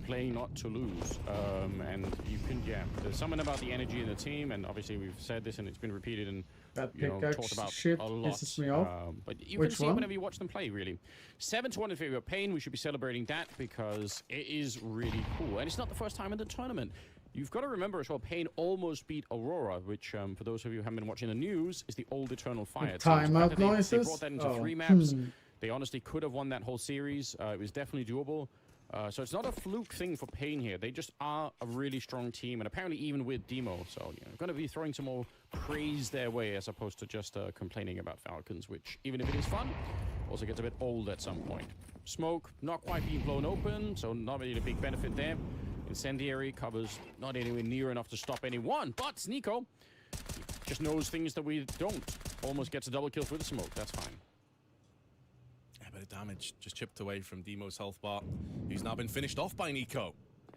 playing not to lose. And you can, there's something about the energy in the team, and obviously we've said this and it's been repeated and talked about shit a lot. pisses me off. But you Which can see one? it whenever you watch them play, really. 7-1 in favor of Pain. We should be celebrating that because it is really cool. And it's not the first time in the tournament. You've got to remember as well, Pain almost beat Aurora, which, for those of you who haven't been watching the news, is the old Eternal Fire. Timeout They noises? brought that into Oh. 3 maps. They honestly could have won that whole series. It was definitely doable. So it's not a fluke thing for Pain here. They just are a really strong team, and apparently even with Demo. So, going to be throwing some more praise their way as opposed to just complaining about Falcons, which, even if it is fun, also gets a bit old at some point. Smoke, not quite being blown open, so not really a big benefit there. Incendiary covers not anywhere near enough to stop anyone, but Nico just knows things that we don't. Almost gets a double kill through the smoke. That's fine. A bit of damage just chipped away from Demo's health bar, who's now been finished off by Nico.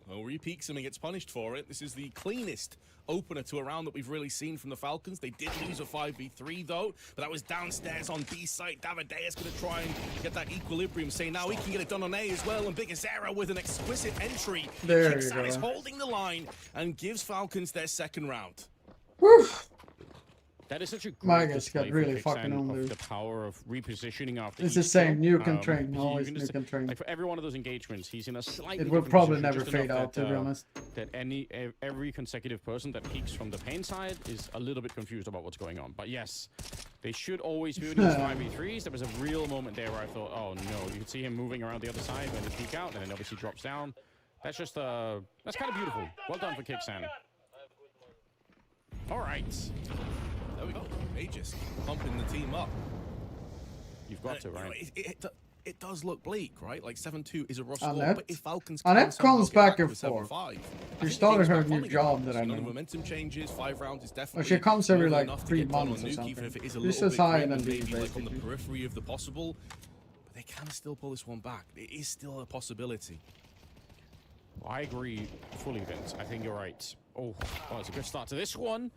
Well, re-peeks him and gets punished for it. This is the cleanest opener to a round that we've really seen from the Falcons. They did lose a 5v3 though, but that was downstairs on B site. Davideus going to try and get that equilibrium, say now he can get it done on A as well, and Big Azera with an exquisite entry. There Kicksan you is go. holding the line and gives Falcons their second round. Whew. That is such a My great guys display got really for fucking Kicksan on, of dude. the power of repositioning after It's each the same, kill. nuke and train, you always can just nuke and train. like for every one of those engagements, he's in a slightly It will different probably position, never just fade enough out, to be honest. That every consecutive person that peeks from the Pain side is a little bit confused about what's going on. But yes, they should always be winning these 5v3s. There was a real moment there where I thought, oh no, you can see him moving around the other side when they peek out, and then obviously drops down. That's just that's kind of beautiful. Well done for Kicksan. All right. There we go. Aegis pumping the team up. You've got to, right? It does look bleak, right? Like 7-2 is a rough Annette? score, but if Falcons Annette somehow comes get back to and a forth. 7-5, She started her new funny. job that I You know, the know. momentum changes. 5 rounds is Well, definitely. she comes every more than like enough to 3 get done months on or Nuke, something. even if it is a This little is bit high grim and and then maybe like on the basically. periphery of the possible, but they can still pull this one back. It is still a possibility. I agree fully, Vince. I think you're right. Oh, well, it's a good start to this one.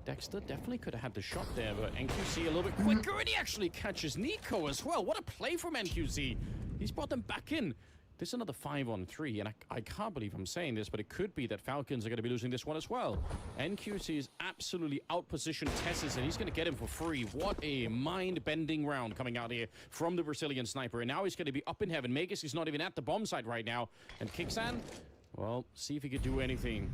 Dexter definitely could have had the shot there, but NQC a little bit quicker, and he actually catches Nico as well. What a play from NQC. He's brought them back in. This is another 5-on-3, and I can't believe I'm saying this, but it could be that Falcons are going to be losing this one as well. NQC is absolutely outpositioned Tessus, and he's going to get him for free. What a mind-bending round coming out here from the Brazilian sniper, and now he's going to be up in heaven. Magus is not even at the bomb site right now, and Kicksan, well, see if he could do anything.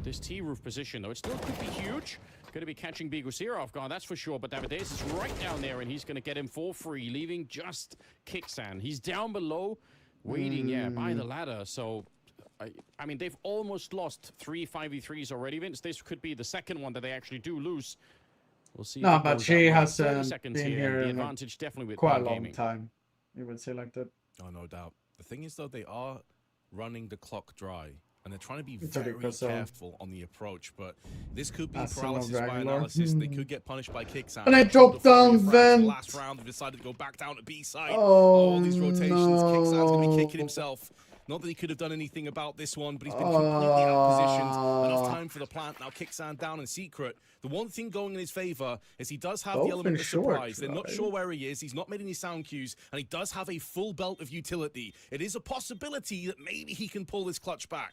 This T-roof position, though, it still could be huge. Going to be catching Big Uzira off guard, that's for sure. But Davideus is right down there, and he's going to get him for free, leaving just Kicksan. He's down below, waiting, by the ladder. So I mean, they've almost lost 3 5v3s already, Vince. This could be the second one that they actually do lose. We'll see. No, but she hasn't been here. here The in advantage definitely with quite a Pain long Gaming. time. You would say like that. Oh, no doubt. The thing is, though, they are running the clock dry, and they're trying to be It's very because, careful on the approach. But this could be That's paralysis some by regular. analysis. They could get punished by kick sound. And I dropped down vent. Last round, they decided to go back down to B side. Oh, These rotations. Kick sound's gonna be kicking no. himself. Not that he could have done anything about this one, but he's been completely outpositioned. Enough time for the plant. Now Kicksan down in secret. The one thing going in his favor is he does have the element of surprise. They're not sure where he is. He's not made any sound cues, and he does have a full belt of utility. It is a possibility that maybe he can pull this clutch back.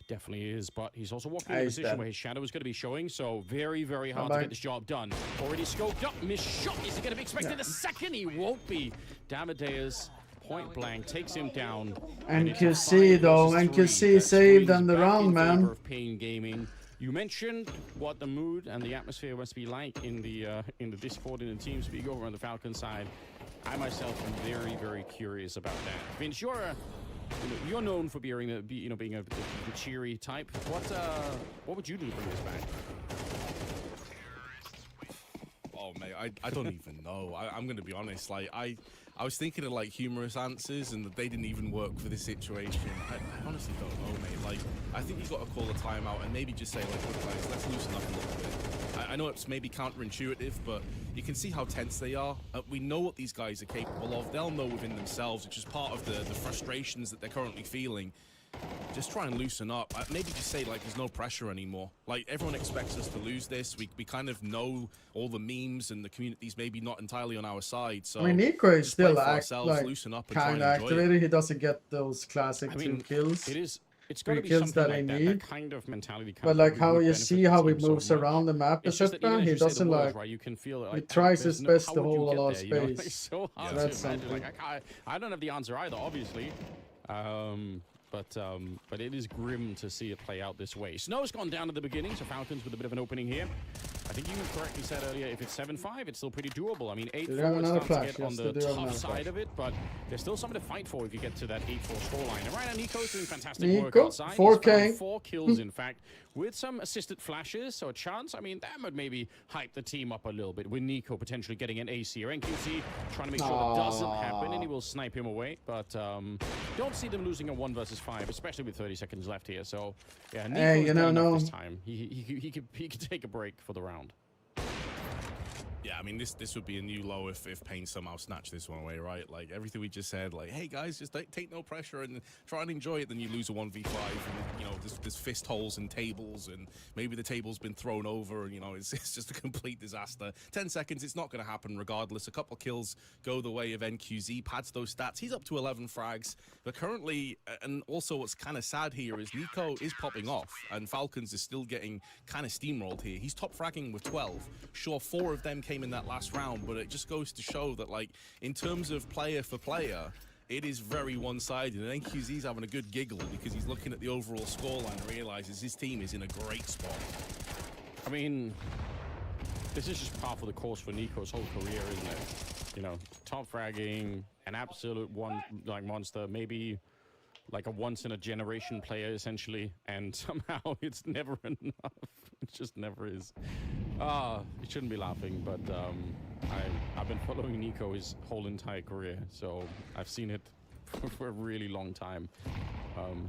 Definitely is, but he's also walking in a position where his shadow is going to be showing, so very, very hard to get this job done. Already scoped up, missed shot. Is he going to be expected a second? He won't be. Damadeus point blank takes him down. NQC though, NQC saved on the round, man. Pain Gaming. You mentioned what the mood and the atmosphere must be like in the Discord in the TeamSpeak over on the Falcon side. I myself am very, very curious about that. Vince, you're known for being a cheery type. What would you do to bring this back? Oh mate, I don't even know. I'm gonna be honest. Like I was thinking of like humorous answers, and they didn't even work for this situation. I honestly don't know, mate. Like I think you got to call a timeout and maybe just say like, look guys, let's loosen up a little bit. I know it's maybe counterintuitive, but you can see how tense they are. We know what these guys are capable of. They'll know within themselves, which is part of the frustrations that they're currently feeling. Just try and loosen up. Maybe just say like there's no pressure anymore. Like everyone expects us to lose this. We kind of know all the memes and the community's maybe not entirely on our side. So I mean, Nico is still loosen up and try kind and of enjoy activated. it. He doesn't get those classic 2 kills. It's got to be kills something that like I need. that kind of mentality. But like how you see how he moves around the map, etc. He doesn't like. You can feel it, He tries his best to hold a lot of space. You know? It's so hard to that's imagine. something. Like, I don't have the answer either, obviously. But it is grim to see it play out this way. Snow's gone down at the beginning, so Falcons with a bit of an opening here. I think you correctly said earlier, if it's 7-5, it's still pretty doable. I mean, 8-4 is starting to get on the tough side of it, but there's still something to fight for if you get to that 8-4 scoreline. And right now, Nico's doing fantastic work outside. 4K. He's 4 kills, in fact, with some assisted flashes, so a chance. I mean, that would maybe hype the team up a little bit, with Nico potentially getting an AC or NQC, trying to make sure that doesn't happen, and he will snipe him away. But don't see them losing a 1 versus 5, especially with 30 seconds left here. So, yeah, Nico this time. He could take a break for the round. Yeah, I mean, this would be a new low if Pain somehow snatched this one away, right? Like, everything we just said, like, hey, guys, just take no pressure and try and enjoy it. Then you lose a 1v5, and, you know, there's fist holes and tables, and maybe the table's been thrown over, and, you know, it's just a complete disaster. 10 seconds, it's not going to happen regardless. A couple kills go the way of NQZ, pads those stats. He's up to 11 frags, but currently, and also what's kind of sad here is Nico is popping off, and Falcons is still getting kind of steamrolled here. He's top fragging with 12. Sure, 4 of them came in that last round, but it just goes to show that, like, in terms of player for player, it is very one-sided, and NQZ's having a good giggle because he's looking at the overall scoreline and realizes his team is in a great spot. I mean, this is just par for the course for Nico's whole career, isn't it? You know, top fragging, an absolute monster, maybe like a once-in-a-generation player, essentially, and somehow it's never enough. It just never is. You shouldn't be laughing, but I've been following Nico his whole entire career, so I've seen it for a really long time.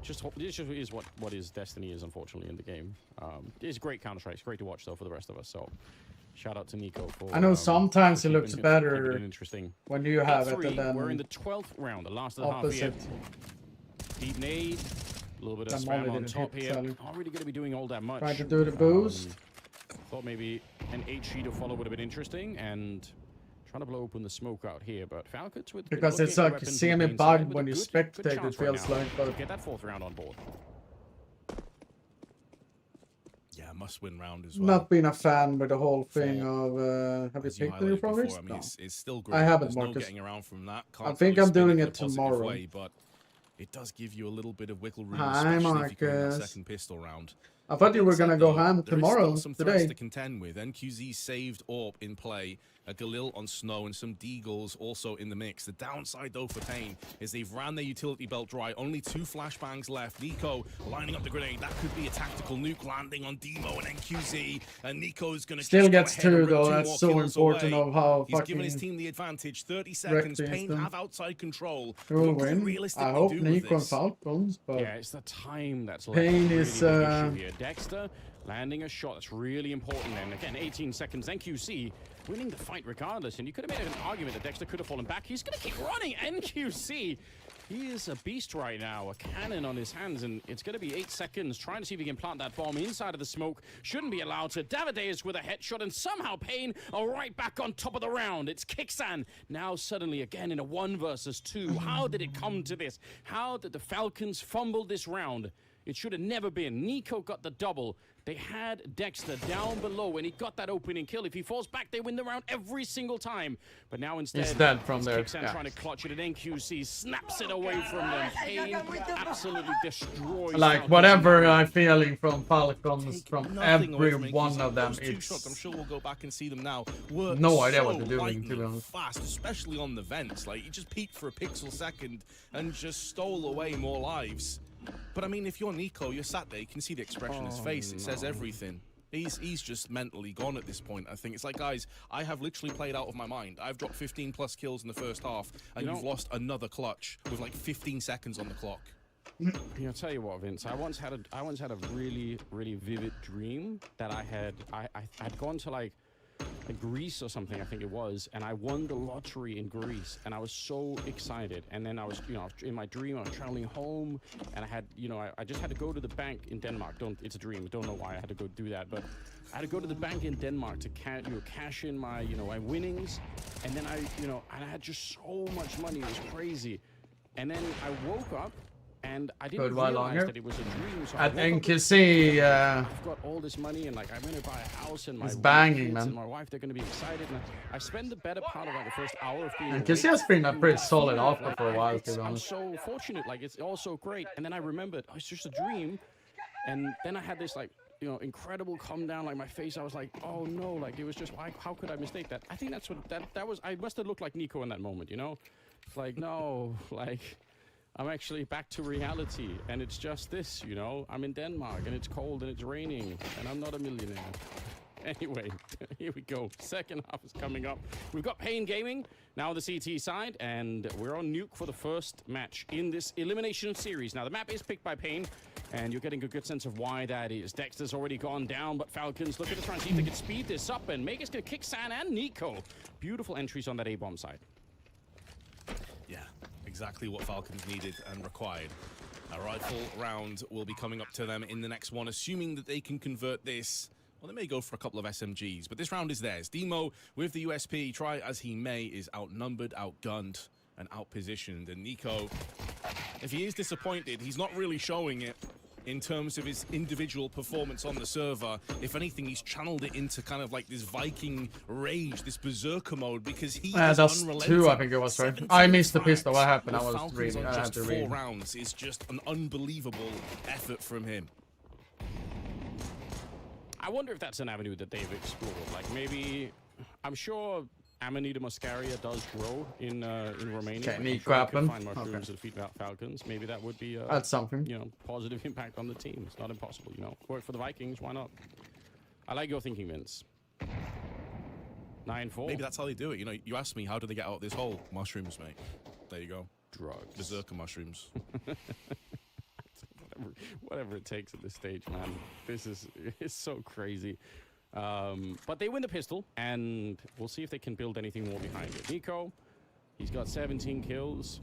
This just is what his destiny is, unfortunately, in the game. It's great Counter-Strike. It's great to watch, though, for the rest of us, so shout out to Nico for... I know sometimes it looks better interesting. when you have it, and then... We're in the 12th round, the last of the half here. Deep nade, a little bit of spam on top here. Not really going to be doing all that much. Trying to do the boost. Thought maybe an HE to follow would have been interesting, and trying to blow open the smoke out here, but Falcons with... Because it's like semi-bugged when you spectate, it feels like, but... Get that 4th round on board. Yeah, must-win round as well. Not been a fan with the whole thing of... have you picked the progress? I mean, it's still great. I haven't, There's Marcus. no getting around from that. I think I'm doing it tomorrow. Way, but it does give you a little bit of wiggle room, Hi, especially if you go in that Marcus. second pistol round. I thought you were gonna go ham tomorrow, some today. threats to contend with. NQZ saved AWP in play. a Galil on Snow, and some Deagles also in the mix. The downside, though, for Pain is they've ran their utility belt dry. Only 2 flashbangs left. Nico lining up the grenade. That could be a tactical nuke landing on Demo and NQZ. And Nico's going to Still gets 2, though. That's so important of how he's fucking given his team the advantage. 30 seconds. Pain have outside control. Who will What can they win? realistically I hope do with Nico and this? Falcons, but Yeah, it's the time that's left. Pain Really is, big issue here. Dexter landing a shot that's really important. And again, 18 seconds. NQC winning the fight regardless. And you could have made an argument that Dexter could have fallen back. He's going to keep running. NQC. He is a beast right now, a cannon on his hands, and it's going to be 8 seconds trying to see if he can plant that bomb inside of the smoke. Shouldn't be allowed to. Davideus with a headshot, and somehow Pain are right back on top of the round. It's Kixan now suddenly again in a 1 versus 2. How did it come to this? How did the Falcons fumble this round? It should have never been. Nico got the double. They had Dexter down below, and he got that opening kill. If he falls back, they win the round every single time. But now instead, he's dead from there. Kixan trying to clutch it, and NQC snaps it away from them. Pain absolutely destroys. like whatever I'm feeling from Falcons, from every one of them, Those 2 shots, I'm it's sure we'll go back and see them now. Work no idea so what they're doing, lightning to be honest. fast, especially on the vents. Like, you just peeked for a pixel second and just stole away more lives. But I mean, if you're Nico, you're sat there, you can see the expression on his face. It says everything. He's just mentally gone at this point, I think. It's like, guys, I have literally played out of my mind. I've dropped 15 plus kills in the first half, and you've lost another clutch with like 15 seconds on the clock. I'll tell you what, Vince. I once had a really, really vivid dream that I'd gone to like Greece or something, I think it was, and I won the lottery in Greece, and I was so excited. And then I was, in my dream, I was traveling home, and I had, I just had to go to the bank in Denmark. It's a dream. Don't know why I had to go do that, but I had to go to the bank in Denmark to cash in my, my winnings, and then I had just so much money. It was crazy. And then I woke up. And I didn't realize that it was a dream. So at NQC, I've got all this money, and like I'm gonna buy a house, and my banging, kids and my wife, they're gonna be excited. And I spend the better part of like the first hour of being. NQC has been a pretty solid offer for a while, to be I'm honest. so fortunate, like it's all so great. And then I remembered, it's just a dream. And then I had this like, incredible calm down, like my face. I was like, oh no, like it was just, how could I mistake that? I think that's what that was. I must have looked like Nico in that moment, It's like, no, like. I'm actually back to reality, and it's just this, I'm in Denmark, and it's cold, and it's raining, and I'm not a millionaire. Anyway, here we go. Second half is coming up. We've got Pain Gaming now on the CT side, and we're on Nuke for the first match in this elimination series. Now, the map is picked by Pain, and you're getting a good sense of why that is. Dexter's already gone down, but Falcons looking to try and see if they can speed this up, and Mega's going to kick San and Nico. Beautiful entries on that A-bomb side. Yeah, exactly what Falcons needed and required. A rifle round will be coming up to them in the next one, assuming that they can convert this. Well, they may go for a couple of SMGs, but this round is theirs. Demo, with the USP, try as he may, is outnumbered, outgunned, and outpositioned. And Nico, if he is disappointed, he's not really showing it in terms of his individual performance on the server. If anything, he's channeled it into kind of like this Viking rage, this berserker mode, because he is that's unrelenting. 2, I think it was, right? I missed the pistol. What happened? I was Falcons reading. on I had just to 4 read. rounds is just an unbelievable effort from him. I wonder if that's an avenue that they've explored. Like maybe, I'm sure Amanita muscaria does grow in Romania. Okay, I'm sure you can find mushrooms that feed Falcons. Maybe that would be that's something. Positive impact on the team. It's not impossible. Work for the Vikings. Why not? I like your thinking, Vince. 9-4. Maybe that's how they do it. You asked me, how do they get out of this hole? Mushrooms, mate. There you go. Drugs. Berserker mushrooms. Whatever it takes at this stage, man. It's so crazy. But they win the pistol, and we'll see if they can build anything more behind it. Nico, he's got 17 kills.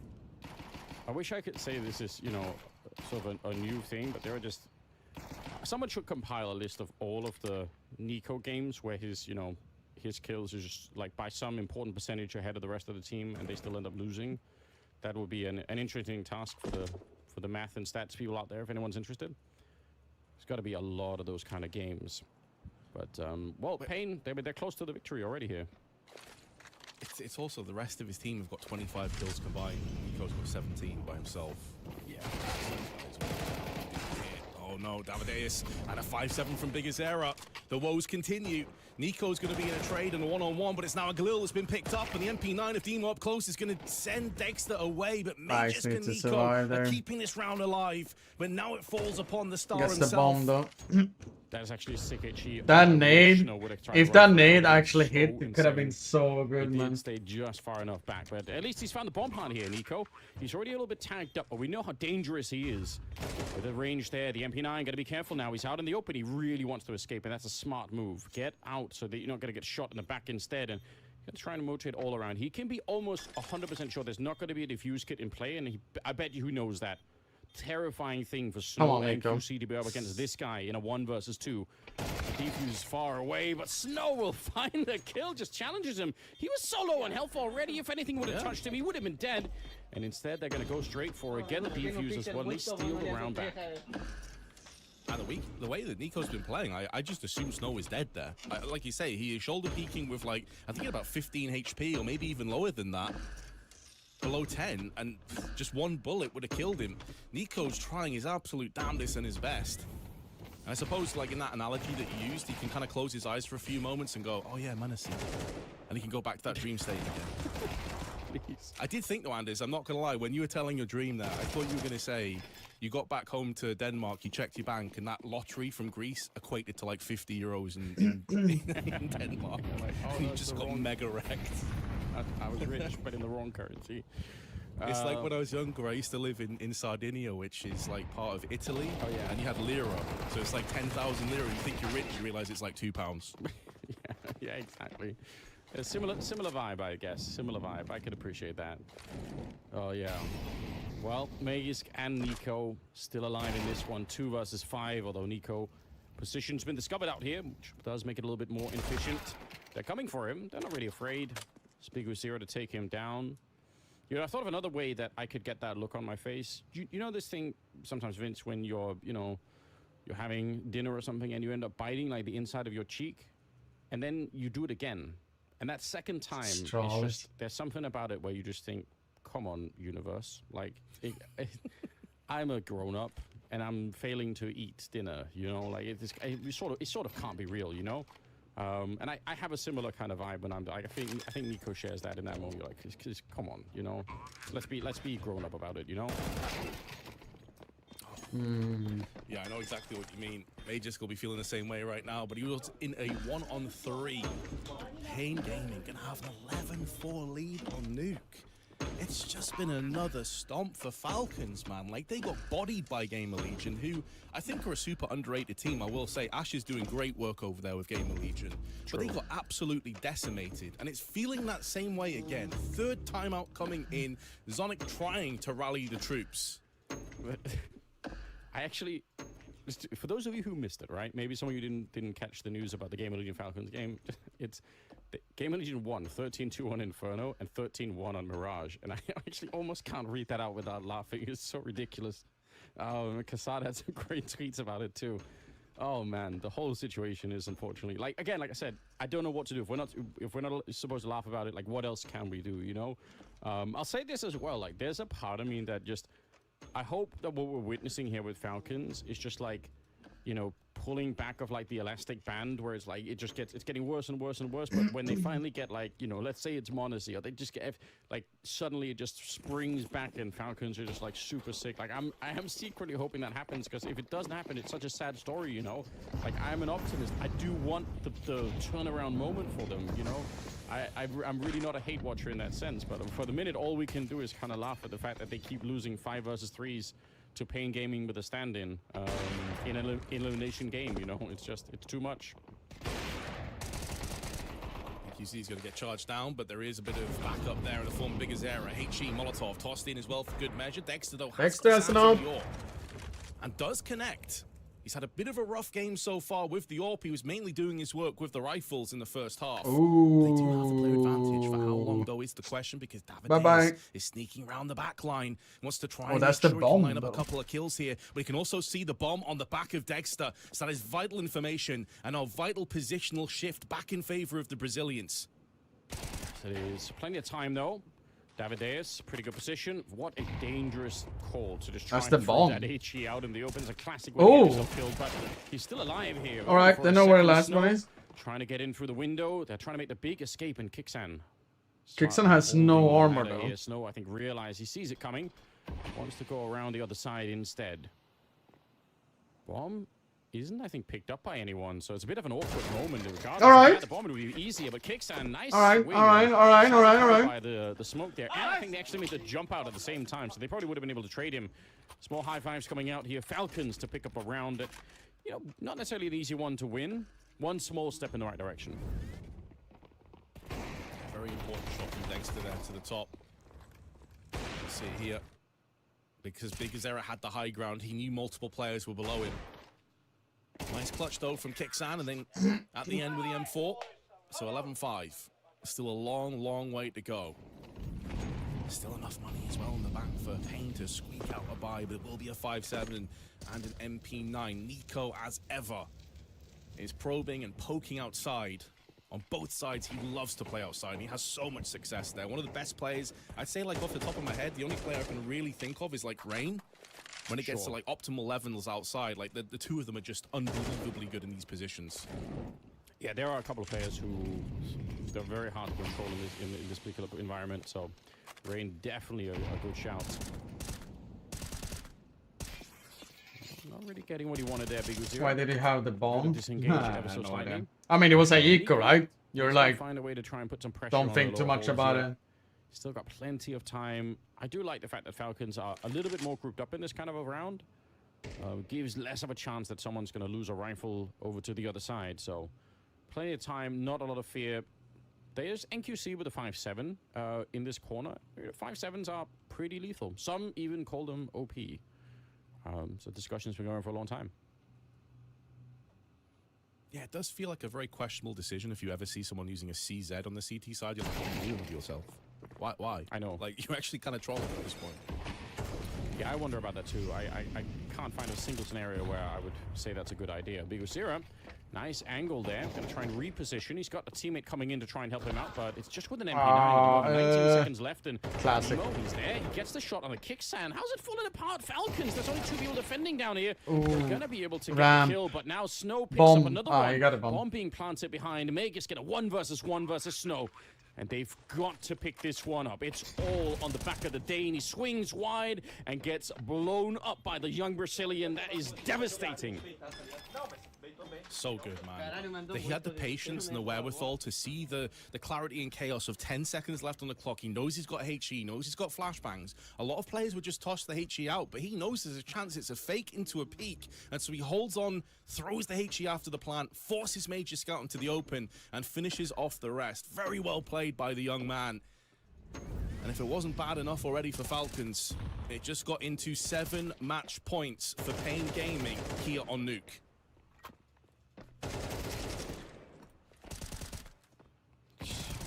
I wish I could say this is, sort of a new thing, but there are just... Someone should compile a list of all of the Nico games where his kills are just, like, by some important percentage ahead of the rest of the team, and they still end up losing. That would be an interesting task for the math and stats people out there, if anyone's interested. There's got to be a lot of those kind of games. But, well, Pain, they're close to the victory already here. It's also the rest of his team have got 25 kills combined. Nico's got 17 by himself. Yeah. Oh, Oh no, Davideus and a 5-7 from Bigazera. The woes continue. Nico's going to be in a trade and a one-on-one, but it's now a Galil that's been picked up, and the MP9 of Demo up close is going to send Dexter away, but Magus and Nico are keeping this round alive, but now it falls upon the star himself. Gets the bomb though. That is actually a sick HE. That nade, if that nade actually hit, it could have been so good, man. He stayed just far enough back, but at least he's found the bomb plant here, Nico. He's already a little bit tagged up, but we know how dangerous he is. With the range there, the MP9, got to be careful now. He's out in the open. He really wants to escape, and that's a smart move. Get out so that you're not going to get shot in the back instead, and try and rotate all around. He can be almost 100% sure there's not going to be a defuse kit in play, and I bet you who knows that. Terrifying thing for Snow and QC to be up against this guy in a 1 versus 2. Defuse is far away, but Snow will find the kill, just challenges him. He was so low on health already. If anything would have touched him, he would have been dead. And instead, they're going to go straight for it, get the defuse as well, and steal the round back. And the way that Nico's been playing, I just assume Snow is dead there. Like you say, he is shoulder peeking with like, I think about 15 HP or maybe even lower than that. Below 10, and just one bullet would have killed him. Nico's trying his absolute damnedest and his best. And I suppose, like in that analogy that you used, he can kind of close his eyes for a few moments and go, oh yeah, Menacing. And he can go back to that dream state again. Please. I did think though, Anders, I'm not going to lie, when you were telling your dream there, I thought you were going to say you got back home to Denmark, you checked your bank, and that lottery from Greece equated to like 50 euros in Denmark. Like, oh, you just got mega wrecked. I was rich, but in the wrong currency. It's like when I was younger, I used to live in Sardinia, which is like part of Italy. Oh, yeah. And you had lira. So it's like 10,000 lira. You think you're rich, you realize it's like £2. Yeah, exactly. A similar vibe, I guess. Similar vibe. I could appreciate that. Oh, yeah. Well, Magisk and Nico still alive in this one. 2 versus 5, although Nico position's been discovered out here, which does make it a little bit more efficient. They're coming for him. They're not really afraid. Spigu0 to take him down. You know, I thought of another way that I could get that look on my face. You know this thing sometimes, Vince, when you're having dinner or something and you end up biting like the inside of your cheek, and then you do it again. And that second time, it's just, there's something about it where you just think, come on, universe. Like, I'm a grown-up and I'm failing to eat dinner, you know? Like, it sort of can't be real, you know? And I have a similar kind of vibe when I'm like, I think Nico shares that in that moment. You're like, cause come on, you know, let's be grown up about it, you know. Yeah, I know exactly what you mean. Magisk will be feeling the same way right now, but he was in a 1-on-3. Pain Gaming gonna have an 11-4 lead on Nuke. It's just been another stomp for Falcons, man. Like, they got bodied by Gamer Legion, who I think are a super underrated team. I will say, Ash is doing great work over there with Gamer Legion. But they got absolutely decimated, and it's feeling that same way again. 3rd timeout coming in, Zonic trying to rally the troops. I actually, for those of you who missed it, right? Maybe some of you didn't catch the news about the Gamer Legion Falcons game. It's Gamer Legion won 13-2 on Inferno and 13-1 on Mirage, and I actually almost can't read that out without laughing. It's so ridiculous. Kassad had some great tweets about it too. Oh man, the whole situation is unfortunately like I said, I don't know what to do if we're not supposed to laugh about it. Like, what else can we do? You know, I'll say this as well. Like, there's a part of me that just, I hope that what we're witnessing here with Falcons is just like, you know, pulling back of like the elastic band where it's like it's getting worse and worse and worse, but when they finally get like, you know, let's say it's Monacy, or they just get like suddenly it just springs back and Falcons are just like super sick. Like I am secretly hoping that happens, because if it doesn't happen, it's such a sad story, you know. Like, I'm an optimist. I do want the turnaround moment for them, you know. I'm really not a hate watcher in that sense, but for the minute, all we can do is kind of laugh at the fact that they keep losing 5 versus 3s to Pain Gaming with a stand-in in an elimination game, you know. It's too much. QC is going to get charged down, but there is a bit of backup there in the form of Bigazera. HE Molotov tossed in as well for good measure. Dexter, though, has an AWP and does connect. He's had a bit of a rough game so far with the AWP. He was mainly doing his work with the rifles in the first half. Ooh. They do have a clear advantage. For how long, though, is the question, because David is sneaking around the back line. Wants to try and make sure he can line up a couple of kills here. But he can also see the bomb on the back of Dexter. So that is vital information and a vital positional shift back in favor of the Brazilians. So there's plenty of time, though. Davideus, pretty good position. What a dangerous call to just try That's and the throw bomb. that HE out in the open. It's a classic way to get yourself killed, but he's still alive here. All right, they know where the last one is. Trying to get in through the window. They're trying to make the big escape, and Kixan. Kixan has no armor though. Here. Snow, I think, realized he sees it coming. Wants to go around the other side instead. Bomb isn't, I think, picked up by anyone, so it's a bit of an awkward moment. Regardless. All right. The bomb would be easier, but Kixan, nice. All right, wing all right, there. all right, all right, all right. By the smoke there, and I think they actually made the jump out at the same time, so they probably would have been able to trade him. Small high fives coming out here. Falcons to pick up a round that, you know, not necessarily an easy one to win. One small step in the right direction. Very important shot from Dexter there to the top. You see it here. Because Big Azera had the high ground, he knew multiple players were below him. Nice clutch though from Kixan, and then at the end with the M4. So 11-5. Still a long, long way to go. Still enough money as well in the bank for Pain to squeak out a buy, but it will be a 5-7 and an MP9. Nico, as ever, is probing and poking outside. On both sides, he loves to play outside, and he has so much success there. One of the best players, I'd say, like, off the top of my head, the only player I can really think of is, like, Rain. When it gets to, like, optimal levels outside, like, the two of them are just unbelievably good in these positions. Yeah, there are a couple of players who they're very hard to control in this particular environment, so Rain definitely a good shout. Not really getting what he wanted there, because Why did he have the bomb? Disengage ever so No slightly. idea. I mean, it was a eco, right? You're like, find a way to try and put some pressure don't on think the too lower much walls about here. it. Still got plenty of time. I do like the fact that Falcons are a little bit more grouped up in this kind of a round. Gives less of a chance that someone's going to lose a rifle over to the other side. So plenty of time, not a lot of fear. There's NQC with a 5-7 in this corner. 5-7s are pretty lethal. Some even call them OP. So discussion's been going for a long time. Yeah, it does feel like a very questionable decision if you ever see someone using a CZ on the CT side. You're like, what are you doing with yourself? Why? I know. Like, you're actually kind of trolling at this point. Yeah, I wonder about that too. I can't find a single scenario where I would say that's a good idea. Bigusira, nice angle there. Gonna try and reposition. He's got a teammate coming in to try and help him out, but it's just with an MP9. 19 seconds left, and classic. Nemo, he's there. He gets the shot on the Kixan. How's it falling apart? Falcons, there's only 2 people defending down here. Ooh. They're gonna be able to get Ram. the kill, but now Snow picks Bomb. up another Ah, one. you got a bomb. Bomb being planted behind. Magus get a 1-versus-1 versus Snow. And they've got to pick this one up. It's all on the back of the Dane. He swings wide and gets blown up by the young Brazilian. That is devastating. So good, man. He had the patience and the wherewithal to see the clarity and chaos of 10 seconds left on the clock. He knows he's got HE, knows he's got flashbangs. A lot of players would just toss the HE out, but he knows there's a chance it's a fake into a peak. And so he holds on, throws the HE after the plant, forces Major Scout into the open, and finishes off the rest. Very well played by the young man. And if it wasn't bad enough already for Falcons, it just got into 7 match points for Pain Gaming here on Nuke.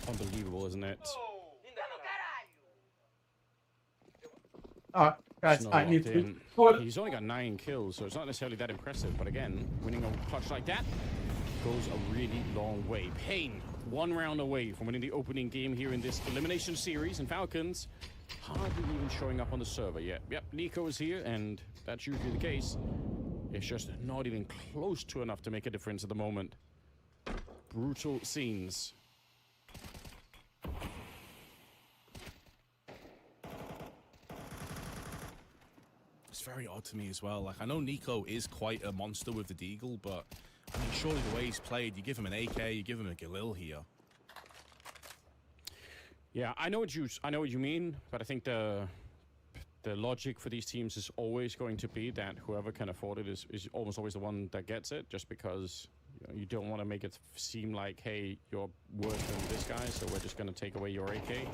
Unbelievable, isn't it? Guys, Snow I need locked to. in. He's only got 9 kills, so it's not necessarily that impressive. But again, winning a clutch like that goes a really long way. Pain, 1 round away from winning the opening game here in this elimination series. And Falcons hardly even showing up on the server yet. Yep, Nico is here, and that's usually the case. It's just not even close to enough to make a difference at the moment. Brutal scenes. It's very odd to me as well. Like, I know Nico is quite a monster with the Deagle, but I mean, surely the way he's played, you give him an AK, you give him a Galil here. Yeah, I know what you mean, but I think the logic for these teams is always going to be that whoever can afford it is almost always the one that gets it, just because you don't want to make it seem like, hey, you're worse than this guy, so we're just going to take away your AK.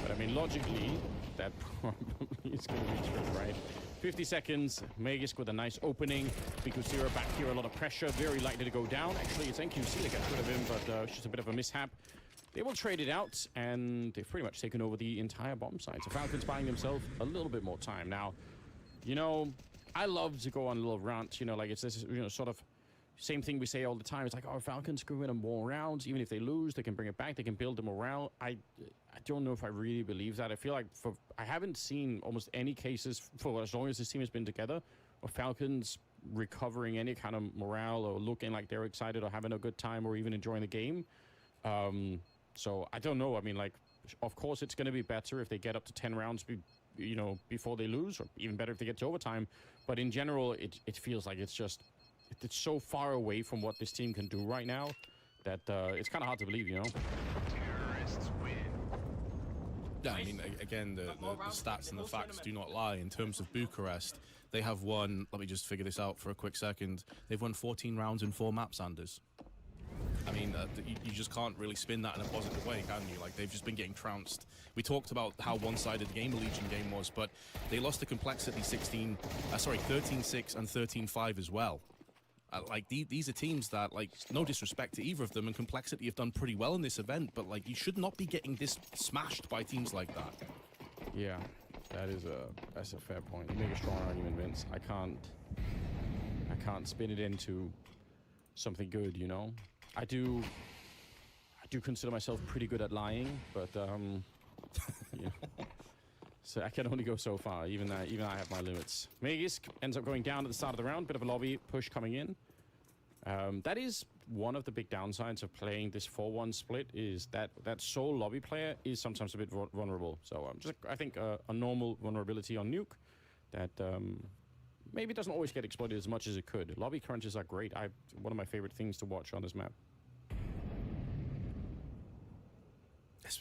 But I mean, logically, that probably is going to be true, right? 50 seconds, Magus with a nice opening. Bikusira back here, a lot of pressure, very likely to go down. Actually, it's NQC that gets rid of him, but it's just a bit of a mishap. They will trade it out, and they've pretty much taken over the entire bomb site. So Falcons buying themselves a little bit more time. Now, you know, I love to go on a little rant, you know, like it's this, you know, sort of same thing we say all the time. It's like, oh, Falcons can win them more rounds. Even if they lose, they can bring it back. They can build the morale. I don't know if I really believe that. I feel like I haven't seen almost any cases for as long as this team has been together of Falcons recovering any kind of morale or looking like they're excited or having a good time or even enjoying the game. So I don't know. I mean, like, of course, it's going to be better if they get up to 10 rounds, before they lose, or even better if they get to overtime. But in general, it feels like it's so far away from what this team can do right now that it's kind of hard to believe, you know? Yeah, I mean, again, the stats and the facts do not lie. In terms of Bucharest, they have won, let me just figure this out for a quick second, they've won 14 rounds in 4 maps, Anders. I mean, you just can't really spin that in a positive way, can you? Like, they've just been getting trounced. We talked about how one-sided the Gamer Legion game was, but they lost to Complexity 13-6 and 13-5 as well. Like, these are teams that, like, no disrespect to either of them, and Complexity have done pretty well in this event, but, like, you should not be getting this smashed by teams like that. Yeah, that's a fair point. You make a strong argument, Vince. I can't spin it into something good, you know? I do consider myself pretty good at lying, but yeah. So I can only go so far. Even I have my limits. Megisk ends up going down at the start of the round. Bit of a lobby push coming in. That is one of the big downsides of playing this 4-1 split, is that sole lobby player is sometimes a bit vulnerable. So I think a normal vulnerability on Nuke that maybe doesn't always get exploited as much as it could. Lobby crunches are great. One of my favorite things to watch on this map.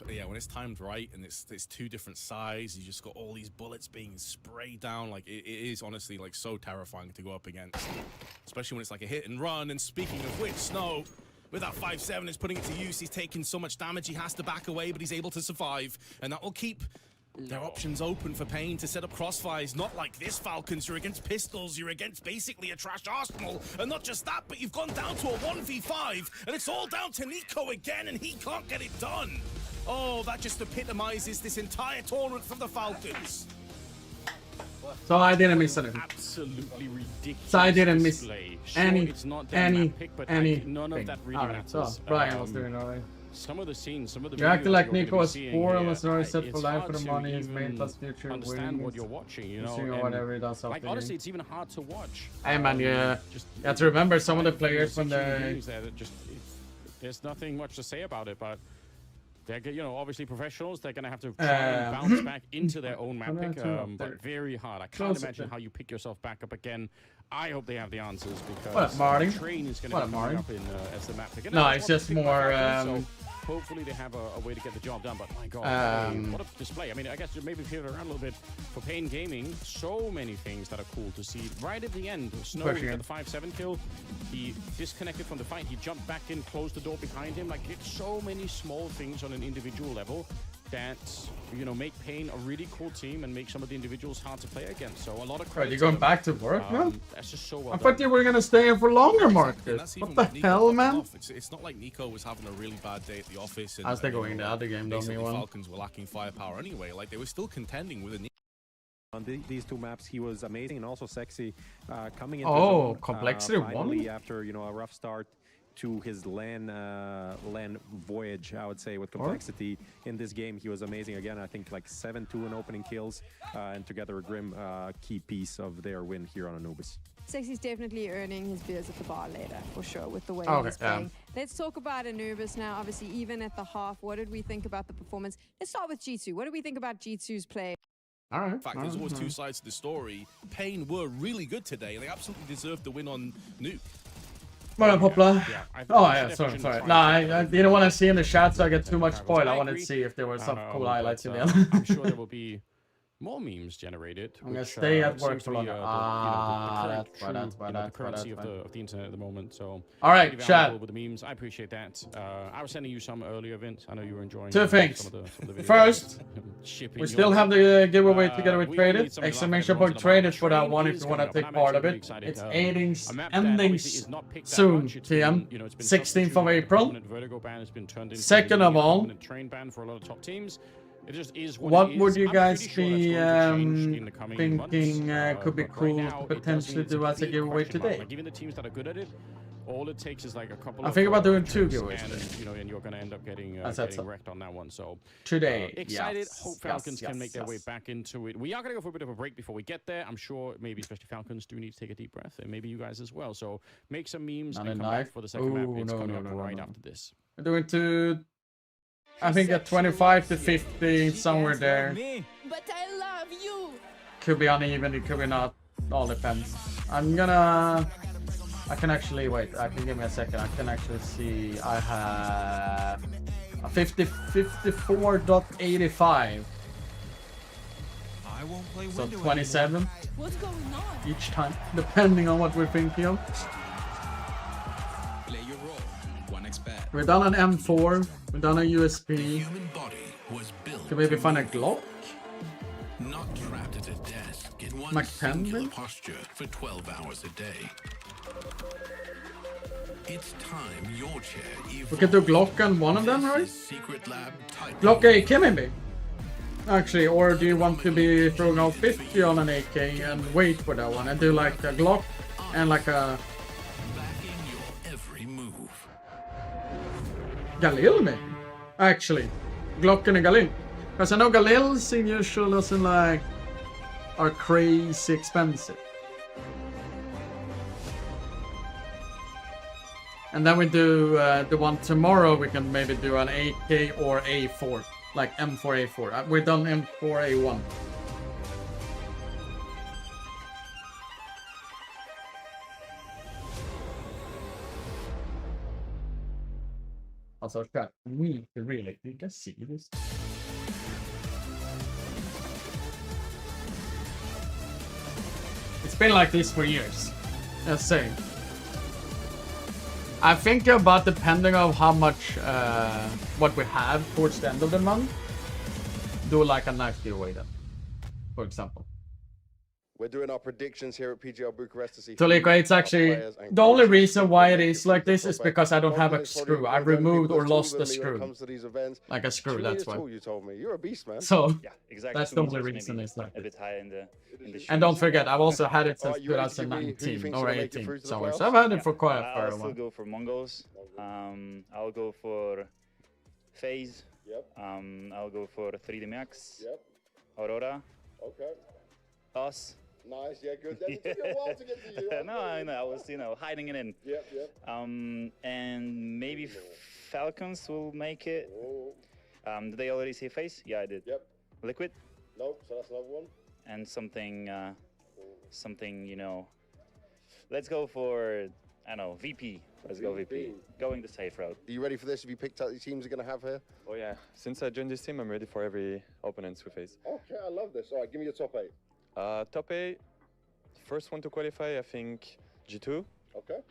Yeah, when it's timed right and it's 2 different sides, you just got all these bullets being sprayed down. Like, it is honestly, like, so terrifying to go up against, especially when it's like a hit and run. And speaking of which, Snow, with that 5-7, is putting it to use. He's taking so much damage, he has to back away, but he's able to survive, and that will keep their options open for Pain to set up crossfires. Not like this, Falcons. You're against pistols. You're against basically a trash arsenal. And not just that, but you've gone down to a 1v5, and it's all down to Nico again, and he can't get it done. Oh, that just epitomizes this entire tournament from the Falcons. So I didn't miss anything. Absolutely ridiculous. So I didn't miss anything. None of that really Alright, so matters. Brian was doing alright. Some of the scenes, some of the You acted videos like you're Nico gonna be was seeing poor here, unless already set for it's life hard for the to money, his even main plus future understand wins. what you're watching, you know, Or and, whatever he does like, after honestly, game. it's even hard to watch. Hey man, you have to remember some of the players when they're... There's nothing much to say about it, but they're, you know, obviously professionals. They're going to have to try and bounce back into their own map pick, but very hard. I can't imagine how you pick yourself back up again. I hope they have the answers, because the train is going to be coming up in, as the map pick. No, it's just more... so hopefully they have a way to get the job done, but my god, what a display. I mean, I guess maybe pivot around a little bit. For Pain Gaming, so many things that are cool to see. Right at the end, Snow got the 5-7 kill. He disconnected from the fight. He jumped back in, closed the door behind him. Like, it's so many small things on an individual level that, you know, make Pain a really cool team and make some of the individuals hard to play against. So a lot of credit. You're going back to work, man? That's just so well I thought you were going to stay here for longer, Marcus. What the hell, man? It's not like Nico was having a really bad day at the office. And, as they're going the other game, don't basically me one. Falcons were lacking firepower anyway. Like, they were still contending with a... On these 2 maps, he was amazing and also sexy. Coming into zone, Complexity finally, after, you know, a rough start to his LAN voyage, I would say, with Complexity. In this game, he was amazing again. I think like 7-2 in opening kills, and together a Grim key piece of their win here on Anubis. Sexy's definitely earning his beers at the bar later, for sure, with the way he's playing. Let's talk about Anubis now. Obviously, even at the half, what did we think about the performance? Let's start with G2. What did we think about G2's play? In fact, there's always 2 sides to the story. Pain were really good today, and they absolutely deserved the win on Nuke. What up, Poplar? Oh, yeah, sorry. No, I didn't want to see in the chat, so I get too much spoil. I wanted to see if there were some cool highlights in the end. I'm sure there will be more memes generated. I'm gonna stay at work seems to for be, longer. the currency of the internet at the moment. So all right, pretty chat. valuable with the memes. I appreciate that. I was sending you some earlier, Vince. I know you were enjoying 2 things. some of the videos. First, Shipping we still have the giveaway together with we Traded. need somebody Exclamation laughing point at Traded the for that train one if is you want to coming up, take and I'm part of actually it. really It's excited. A map that ending obviously is not picked that soon, much. It's TM. been, you know, it's been 16th of April. permanent Vertigo ban has been turned into Second a of all, permanent train ban for a lot of top teams. It just is what it would is. you I'm guys pretty sure be that's going to change in the coming thinking months, could be but cool right now, to it does potentially mean it's do as a big giveaway question mark. today? Like, even the teams that are good at it, All it takes is like a couple. I think about doing 2 giveaways and and you're gonna end up getting wrecked on that one. So today, excited. Yes, Hope Falcons yes, can make their way yes. back into it. We are gonna go for a bit of a break before we get there. I'm sure maybe especially Falcons do need to take a deep breath, and maybe you guys as well. So make some memes Not and a come knife. back for the second map. It's no, coming no, up no, right no. after this. We're doing to, I think at 25 to 50, somewhere there. But I love you. Could be uneven, it could be not. All depends. I'm gonna. I can actually wait. I can give me a second. I can actually see. I have a 54.85. I won't play So window 27 anymore. What's going on? each time, depending on what we're thinking of. Play your role. 1xbet. We've done an M4. We've done a USP. Human body was built. Can maybe find a Glock? Not trapped at a desk in one Mac 10, singular maybe? posture for 12 hours a day. It's time your chair evolved. We can do Glock on one of them, right? Secret Lab Titan. Glock AK maybe? Actually, or do you want to be throwing out 50 on an AK and wait for that one and do like a Glock and like a Backing your every move. Galil maybe? Actually, Glock and a Galil. Because I know Galils in usual doesn't like are crazy expensive. And then we do the one tomorrow. We can maybe do an AK or A4, like M4 A4. We've done M4 A1. Also, chat, we really, you can see this. It's been like this for years. Let's say. I think about depending on how much what we have towards the end of the month, do like a nice giveaway then, for example. We're doing our predictions here at PGL Bucharest to see. Toliko, it's actually the only reason why it is like this is because I don't have a screw. I removed or lost the screw. Like a screw, that's why. You told me you're a beast, man. So yeah, exactly. that's the only reason it's like a bit higher in the and don't forget, I've also had it since 2019 or 18 somewhere. So I've had it for quite a I'll while. still go for Mongols. I'll go for FaZe. Yep. I'll go for 3D Max. Yep. Aurora. Okay. Us. Nice, yeah, good. It took you a while to get to you. No, I know. I was, hiding it in. Yep, yep. And maybe Falcons will make it. Did they already say FaZe? Yeah, I did. Yep. Liquid? Nope, so that's another one. And something, let's go for, I don't know, VP. Let's go VP. Going the safe route. Are you ready for this? Have you picked out the teams you're going to have here? Oh yeah, since I joined this team, I'm ready for every opponent we face. Okay, I love this. All right, give me your top 8. Top 8, first one to qualify, I think G2. Okay.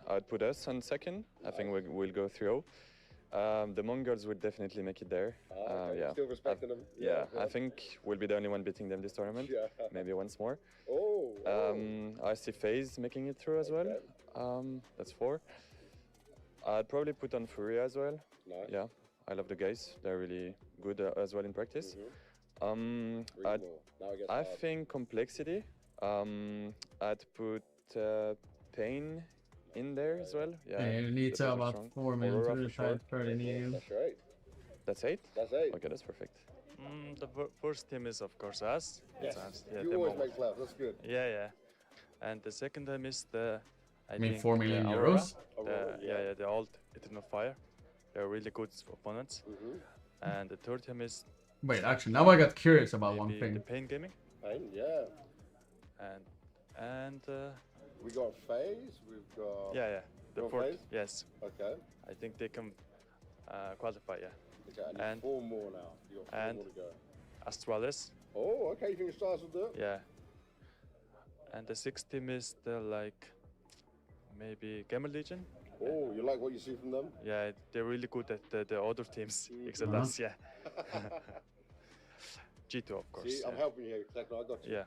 I'd put us on second. I think we'll go 3-0. The Mongols would definitely make it there. Okay. Yeah. Still respecting them. Yeah, I think we'll be the only one beating them this tournament. Yeah. Maybe once more. Oh. I see FaZe making it through as well. That's 4. I'd probably put on Fury as well. Nice. Yeah, I love the guys. They're really good as well in practice. I think Complexity. I'd put Pain in there as well. Yeah, you need to about 4 minutes to decide for the new. That's right. That's 8? That's 8. Okay, that's perfect. The first team is, of course, us. Yes. Us. Yeah, you always make love. That's good. Yeah, yeah. And the second team is the. I mean think 4 million the euros? Aurora, yeah, the old Eternal Fire. They're really good opponents. And the third team is. Wait, actually, now I got curious about one thing. The Pain Gaming. Pain, yeah. And. We got FaZe. We've got. Yeah. The fourth. FaZe? Yes. Okay. I think they can qualify. Yeah. Okay, and 4 more now. You got 4 more to go. Astralis. Oh, okay. You think Astralis will do it? Yeah. And the sixth team is the maybe Gamer Legion. Oh, you like what you see from them? Yeah, they're really good at the other teams except us. Yeah. G2, of course. See, I'm helping you. Exactly, I got you. Yeah.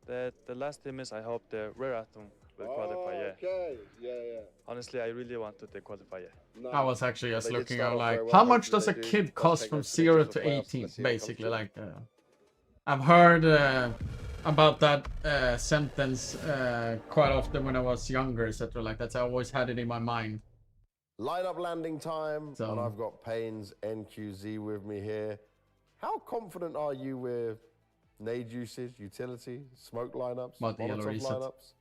The last team is I hope the Rare Atom will qualify. Yeah. Okay. Yeah. Honestly, I really wanted to qualify. Yeah. No. I was actually just They did looking start at off like very well. how much does a Hopefully they kid do cost take from us 0 to to the playoffs. 18, Let's see what comes basically. through. Like, I've heard about that sentence quite often when I was younger, etc. Like that. I always had it in my mind. Lineup landing time, So. and I've got Payne's NQZ with me here. How confident are you with nade usage, utility, smoke lineups, Molotov lineups?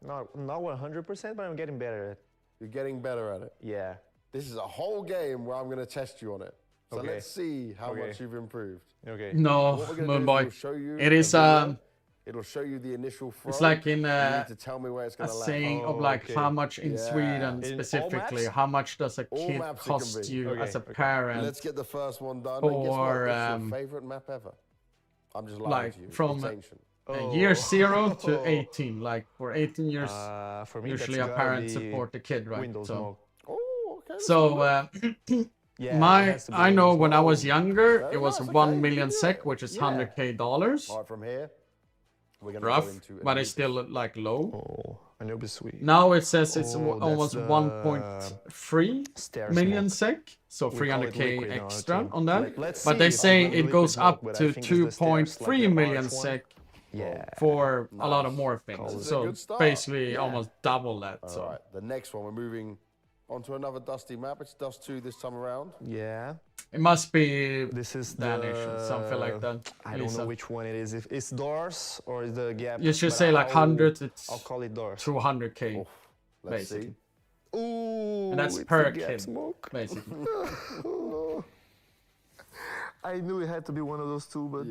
Not 100%, but I'm getting better at it. You're getting better at it? Yeah. This is a whole game where I'm going to test you on it. So Okay. let's see how much you've improved. Okay. No, Moon Boy. It is it'll show you the initial throw. It's like in you need to tell me where it's a going to land. saying of like how much in Sweden specifically, how much does a kid cost you as a parent? Let's get the first one done. Or and guess what? It's your favorite map ever. I'm just lying like to you. from It's ancient. year 0 to 18. Like for 18 years, for me, usually a parent support the kid, right? Windows So, okay, so yeah, I know when I was younger, it was 1 million SEK, which is $100K. All right, from here, we're gonna rough, go into but it's still like low. Oh, Anubis sweet. Now it says it's almost 1.3 million SEK, so 300K extra on that. But they say it goes up to 2.3 million SEK for a lot of more things. So basically almost double that. So. All right, the next one, we're moving onto another dusty map. It's Dust 2 this time around. Yeah. It must be this is Danish or something like that. I don't know which one it is. If it's doors or is the gap. You should say like 100. I'll call it doors. 200K, basically. Ooh, and that's per kid, basically. I knew it had to be one of those two, but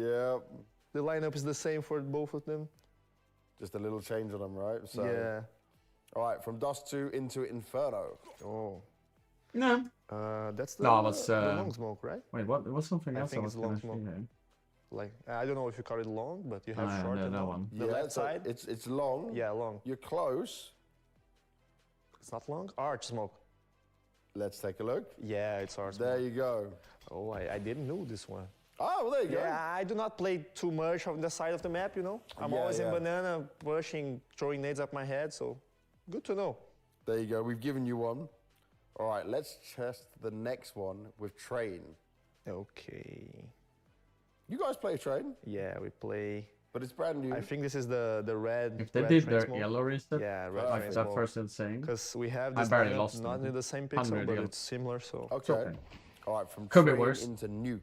the lineup is the same for both of them. Just a little change on them, right? So, yeah. All right, from Dust 2 into Inferno. Oh. No. That's the, the long smoke, right? Wait, what? It was something else. I think it's long smoke. Like I don't know if you call it long, but you have short and long. The left side. It's long. Yeah, long. You're close. It's not long. Arch smoke. Let's take a look. Yeah, it's arch smoke. There you go. Oh, I didn't know this one. Oh, well, there you go. Yeah, I do not play too much on the side of the map, you know. I'm always in banana, pushing, throwing nades up my head, so good to know. There you go. We've given you one. All right, let's test the next one with Train. Okay. You guys play Train? Yeah, we play. But it's brand new. I think this is the red. If they did their yellow reset, yeah, red like that first insane. Because we have this lost not in the same pixel, but it's similar, so. Okay. All right, from Could be Train worse. into Nuke.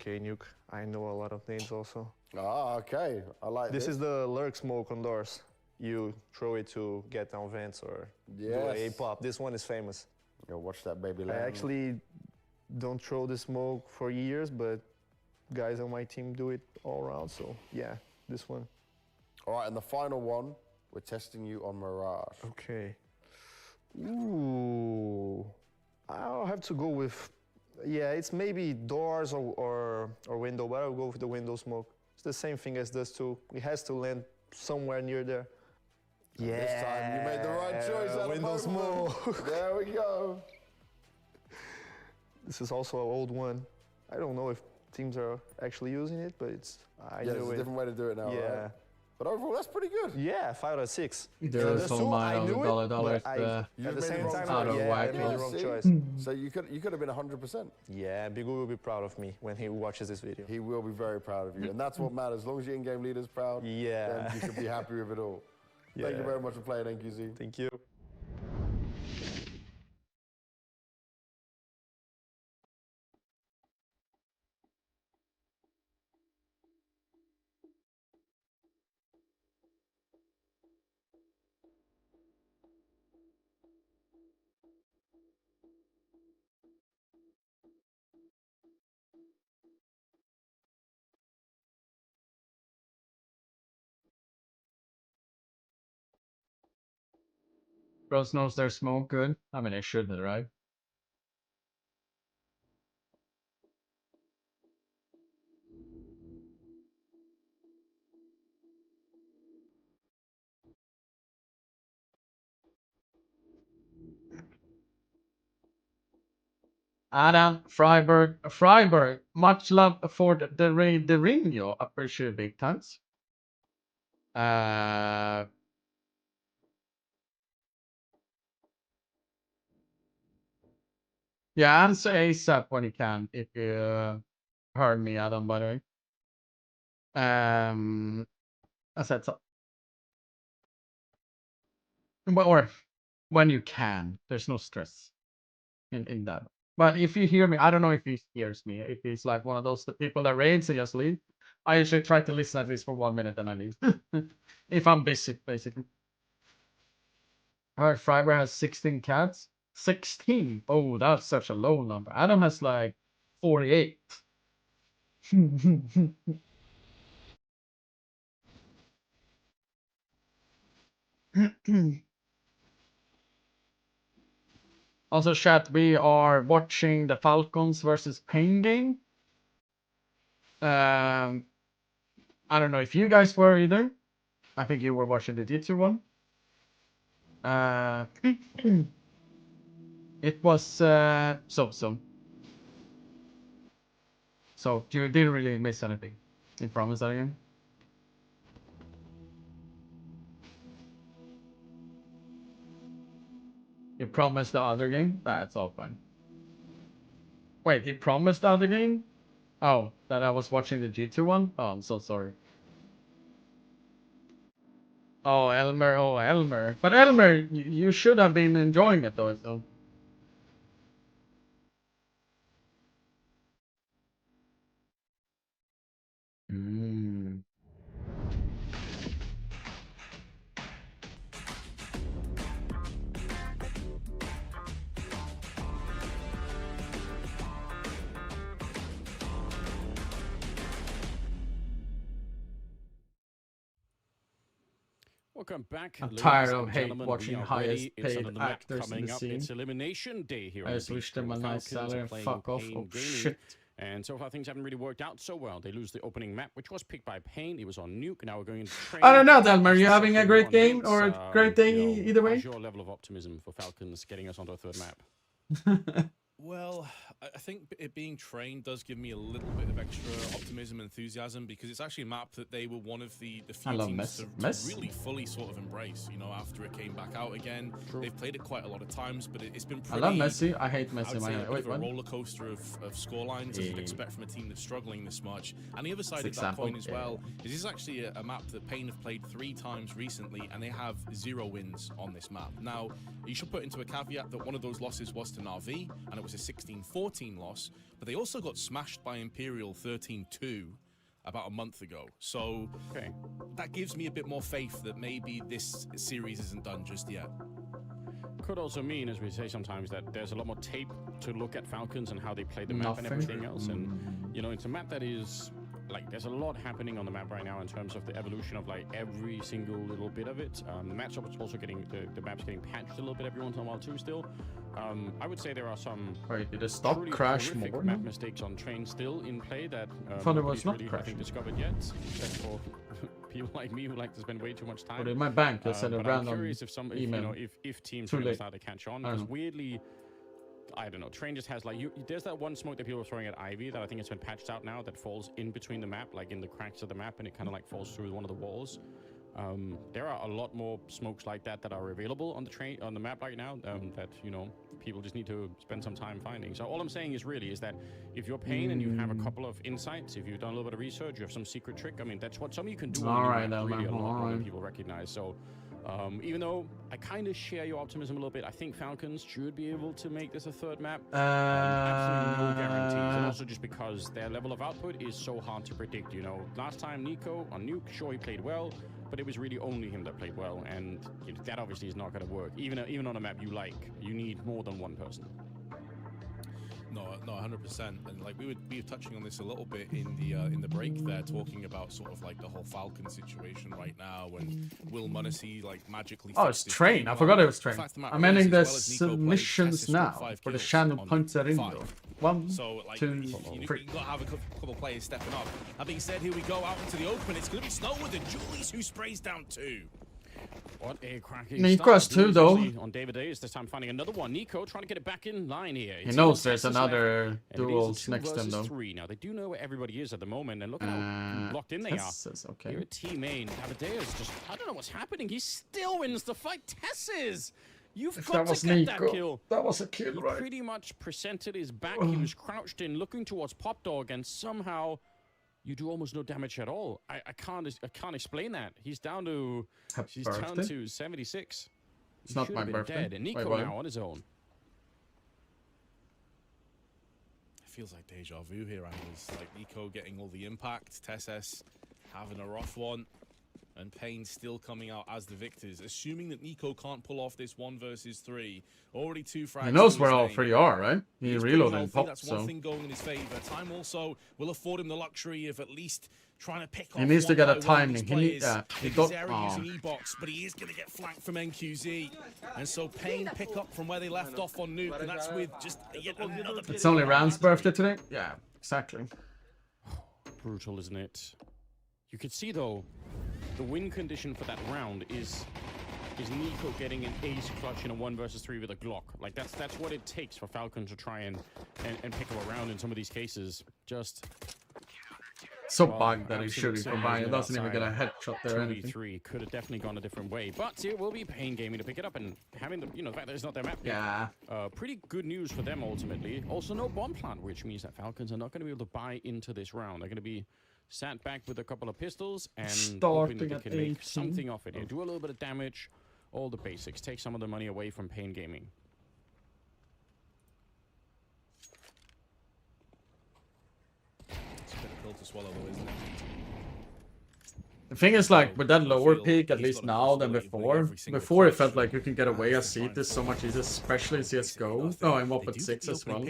Okay, Nuke. I know a lot of names also. Ah, okay. I like this. This is the lurk smoke on doors. You throw it to get down vents or do a pop. This one is famous. Yo, watch that baby land. I actually don't throw the smoke for years, but guys on my team do it all around, so yeah, this one. All right, and the final one, we're testing you on Mirage. Okay. Ooh. I'll have to go with, yeah, it's maybe doors or window, but I'll go with the window smoke. It's the same thing as this too. It has to land somewhere near there. Yeah. This time you made the right choice. Window smoke. There we go. This is also an old one. I don't know if teams are actually using it, but it's. There's a different way to do it now, right? But overall, that's pretty good. Yeah, 5 out of 6. There's so many dollars at the same time, out of I made the wrong choice. So you could have been 100%. Yeah, Bigu will be proud of me when he watches this video. He will be very proud of you, and that's what matters. As long as your in-game leader's proud, then you should be happy with it all. Thank you very much for playing, NQZ. Thank you. Bros knows their smoke good. I mean, they should, right? Adam Freiberg, much love for the Ringo. Appreciate big thanks. Yeah, answer ASAP when you can, if you heard me, Adam, by the way. I said so. Or when you can. There's no stress in that. But if you hear me, I don't know if he hears me. If he's like one of those people that raids and just leave, I usually try to listen at least for 1 minute and I leave. If I'm busy, basically. Alright, Fiber has 16 cats. 16? Oh, that's such a low number. Adam has like 48. Also, chat, we are watching the Falcons versus Pain game. I don't know if you guys were either. I think you were watching the G2 one. It was so. So you didn't really miss anything. You promise that again? You promised the other game? That's all fine. Wait, he promised the other game? Oh, that I was watching the G2 one? Oh, I'm so sorry. Oh, Elmer. But Elmer, you should have been enjoying it though, so. Welcome back. I'm tired of watching highest paid actors in the scene. It's elimination day here. I just wish them a nice salary and fuck off. Oh shit. And so far things haven't really worked out so well. They lose the opening map, which was picked by Pain. It was on Nuke. Now we're going into train. I don't know, Delmer. You having a great game or a great day either way? What's your level of optimism for Falcons getting us onto a third map? Well, I think it being trained does give me a little bit of extra optimism and enthusiasm because it's actually a map that they were one of the few teams to really fully sort of embrace, you know, after it came back out again. True. They've played it quite a lot of times, but it's been pretty... I love Messi. I hate Messi. A bit of a roller coaster of scorelines as you'd expect from a team that's struggling this much. And the other side of that coin as well is this is actually a map that Pain have played 3 times recently, and they have 0 wins on this map. Now, you should put into a caveat that one of those losses was to Na'Vi, and it was a 16-14 loss, but they also got smashed by Imperial 13-2 about a month ago. So that gives me a bit more faith that maybe this series isn't done just yet. Could also mean, as we say sometimes, that there's a lot more tape to look at Falcons and how they play the map and everything else. And, you know, it's a map that is... like, there's a lot happening on the map right now in terms of the evolution of like every single little bit of it. The matchup is also getting the map's getting patched a little bit every once in a while too. Still, I would say there are some did it stop crash more map mistakes on train still in play that I thought it was not really, I think, discovered yet, except for people like me who like to spend way too much time. But in my bank, I sent a random I'm curious if some, email. you know, if teams really start to catch on, because weirdly. I don't know, Train just has like, there's that one smoke that people are throwing at Ivy that I think has been patched out now that falls in between the map, like in the cracks of the map, and it kind of like falls through one of the walls. There are a lot more smokes like that that are available on the map right now that, you know, people just need to spend some time finding. So all I'm saying is that if you're Pain and you have a couple of insights, if you've done a little bit of research, you have some secret trick, I mean, that's what some of you can do really a lot more than people recognize. So even though I kind of share your optimism a little bit, I think Falcons should be able to make this a third map. Absolutely no guarantees, and also just because their level of output is so hard to predict. You know, last time Nico on Nuke, sure, he played well, but it was really only him that played well, and you know, that obviously is not going to work. Even on a map you like, you need more than one person. No, 100%. And like we were touching on this a little bit in the break there, talking about sort of like the whole Falcon situation right now, and will Munacy like magically? Oh, it's Train. I forgot it was Train. I'm ending the submissions now for the channel Ponterindo. 1, so, like, 2, 3. You got to have a couple players stepping up. That being said, here we go out into the open. It's going to be Snow with the Julius who sprays down 2. What a cracking Nico has 2 though. On David Days, this time finding another one. Nico trying to get it back in line here. He knows there's another duels next to him though. 3. Now they do know where everybody is at the moment, and look at how locked in they are. Okay. Here at Team Main, Davideus just, I don't know what's happening. He still wins the fight. Tesses! You've got to get that kill. That was a kill, right? He pretty much presented his back. He was crouched in, looking towards Pop Dog, and somehow you do almost no damage at all. I can't explain that. He's down to 76. It's not my birthday. Dead. And Nico now on his own. It feels like deja vu here, Anders. Like Nico getting all the impact, Tesses having a rough one, and Pain still coming out as the victors. Assuming that Nico can't pull off this 1 versus 3, already 2 frags. He knows where all 3 are, right? He reloaded and popped, That's so one thing going in his favor. Time also will afford him the luxury of at least trying to pick off. he needs to get a timing. timing. He needs he got using E-box, but he is going to get flanked from NQZ, and so Pain pick up from where they left off on Nuke, and that's with just yet another. It's only Rand's birthday today. Yeah, exactly. Brutal, isn't it? You can see though, the win condition for that round is Nico getting an ace clutch in a 1 versus 3 with a Glock. Like that's what it takes for Falcon to try and pick up a round in some of these cases. Just so bugged that he's shooting from behind. He doesn't even get a headshot there or anything. 2v3 could have definitely gone a different way, but it will be Pain Gaming to pick it up, and having the the fact that it's not their map. Yeah. Pretty good news for them ultimately. Also no bomb plant, which means that Falcons are not going to be able to buy into this round. They're going to be sat back with a couple of pistols and hoping that they can make something off it. Yeah, do a little bit of damage, all the basics. Take some of the money away from Pain Gaming. It's a bit of pill to swallow, though, isn't it? The thing is, like, with that lower peak, at least now than before. Before it felt like you can get away as Seat is so much easier, especially in CSGO. Oh, and Whoppet 6 as well.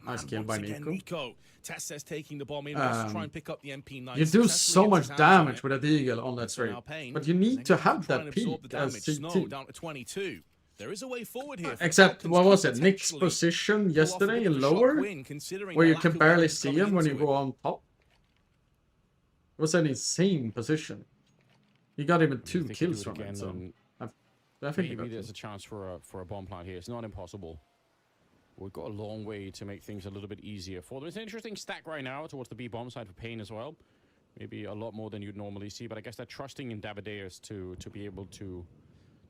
Nice kill by Nico. Tesses taking the bomb in, to try and pick up the MP9. You do so much damage with a Deagle on that straight, but you need to have that peak as CT. Down to 22. There is a way forward here. Except, what was it, Nick's position yesterday in lower, where you can barely see him when you go on top? It was an insane position. He got even 2 kills from it, so I think maybe there's a chance for a bomb plant here. It's not impossible. We've got a long way to make things a little bit easier for them. It's an interesting stack right now towards the B bomb side for Pain as well. Maybe a lot more than you'd normally see, but I guess they're trusting in Davideus to be able to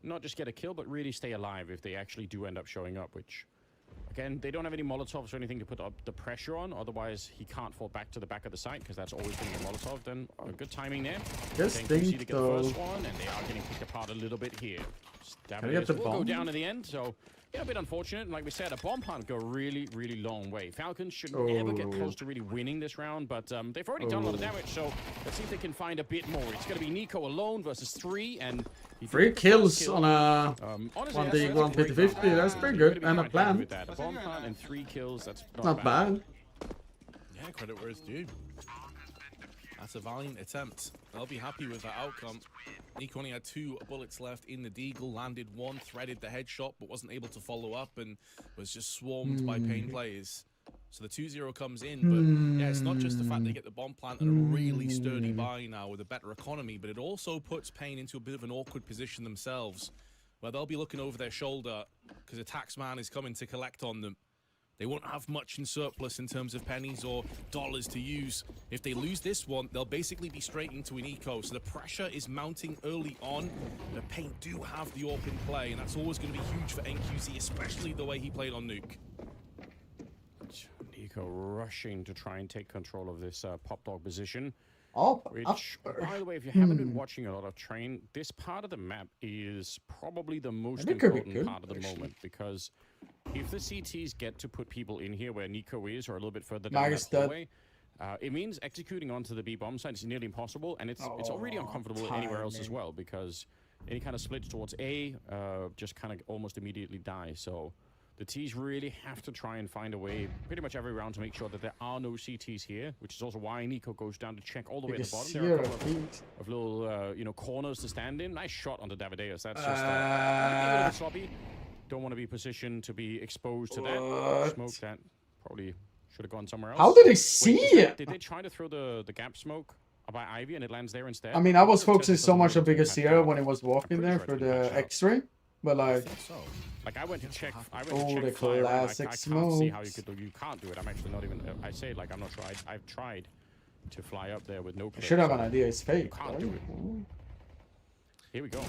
not just get a kill, but really stay alive if they actually do end up showing up, which, again, they don't have any Molotovs or anything to put up the pressure on. Otherwise, he can't fall back to the back of the site, because that's always going to be a Molotov. Then, good timing there. Just think to get the first one, and they are getting picked apart a little bit here. Davideus will go down in the end, so yeah, a bit unfortunate. And like we said, a bomb plant go really, really long way. Falcons should never get close to really winning this round, but they've already done a lot of damage, so let's see if they can find a bit more. It's going to be Nico alone versus 3, and 3 kills on a 1v1 that's pretty good, and a plan. A bomb plant and 3 kills, that's not bad. Yeah, credit where it's due. That's a valiant attempt. They'll be happy with that outcome. Nico only had 2 bullets left in the Deagle, landed 1, threaded the headshot, but wasn't able to follow up and was just swarmed by Pain players. So the 2-0 comes in, but yeah, it's not just the fact they get the bomb plant and a really sturdy buy now with a better economy, but it also puts Pain into a bit of an awkward position themselves, where they'll be looking over their shoulder because a taxman is coming to collect on them. They won't have much in surplus in terms of pennies or dollars to use. If they lose this one, they'll basically be straight into an eco. So the pressure is mounting early on. The Pain do have the AWP in play, and that's always going to be huge for NQZ, especially the way he played on Nuke. Nico rushing to try and take control of this pop dog position. Which, by the way, if you haven't been watching a lot of Train, this part of the map is probably the most important part of the moment, because if the CTs get to put people in here where Nico is, or a little bit further down that hallway, it means executing onto the B bomb side is nearly impossible, and it's already uncomfortable anywhere else as well, because any kind of splits towards A just kind of almost immediately die. So the T's really have to try and find a way pretty much every round to make sure that there are no CTs here, which is also why Nico goes down to check all the way at the bottom. There are a couple of little corners to stand in. Nice shot on the Davideus. That's just a little bit sloppy. Don't want to be positioned to be exposed to that. Smoke that probably should have gone somewhere else. How did they see it? Did they try to throw the gap smoke by Ivy and it lands there instead? I mean, I was focusing so much on Bigger Sierra when he was walking there for the X-ray, but like... Like I went to check. the classic smoke. I can't see how you could do. You can't do it. I'm actually not even. I say like I'm not sure. I've tried to fly up there with no. I should have an idea. It's fake. You can't do it. Here we go.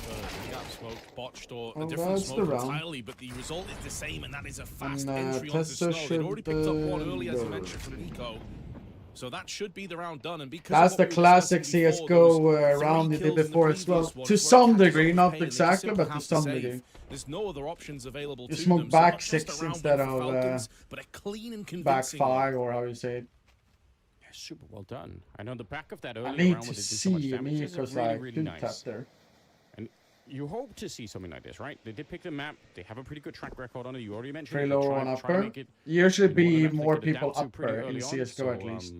Gap smoke botched or a different smoke entirely, but the result is the same, and that is a fast entry onto snow. They'd already picked up one early, as I mentioned, from Nico. So that should be the round done, and because that's the classic CS:GO round you did before as well. To some degree, not exactly, but to some degree. There's no other options available You to smoke them. back So 6 instead of but a clean and back convincing 5, or how you say it. Yeah, super well done. And on the back of that I earlier need round to where they did so much see damage, this is because really, I really couldn't tap nice. there. And you hope to see something like this, right? They did pick the map. They have a pretty good track record on it. You already mentioned Pretty it. low on Try upper. make it Usually one of be the maps they more could adapt people to pretty upper in early on, CS:GO at so, least.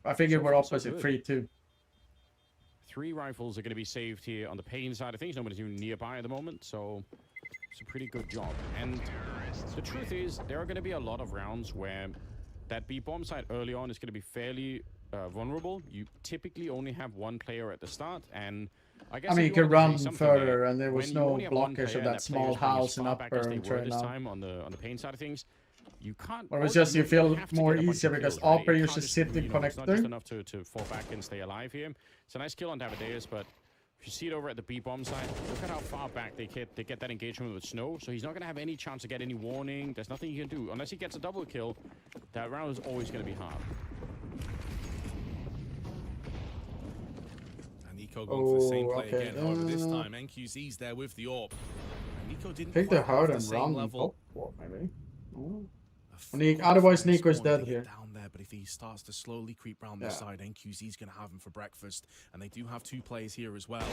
I think you were far, so opposite good. 3-2. 3 rifles are going to be saved here on the pain side of things. Nobody's even nearby at the moment, so it's a pretty good job. And the truth is, there are going to be a lot of rounds where that B-bomb side early on is going to be fairly vulnerable. You typically only have one player at the start, and I guess I mean, if you could wanted to say run something further, there, and there was when you no only have one blockers player of and that small player's going as house and far back as upper they and were train this out. time on the pain side of things, you can't. Or it's just you feel have to more get a bunch easier of because kills, right? upper You you can't should just, sit in it's not just connector. enough to fall back and stay alive here. It's a nice kill on Davideus, but if you see it over at the B-bomb side, look at how far back they get that engagement with Snow, so he's not going to have any chance to get any warning. There's nothing he can do. Unless he gets a double kill, that round is always going to be hard. And Nico going for the same play again. However, this time NQZ's there with the AWP. And Nico didn't I think they're quite hard have and the same round level. top, maybe. Otherwise, Nico's dead here. Down there, but if he starts to slowly creep round this side, NQZ's going to have him for breakfast. And they do have 2 players here as well.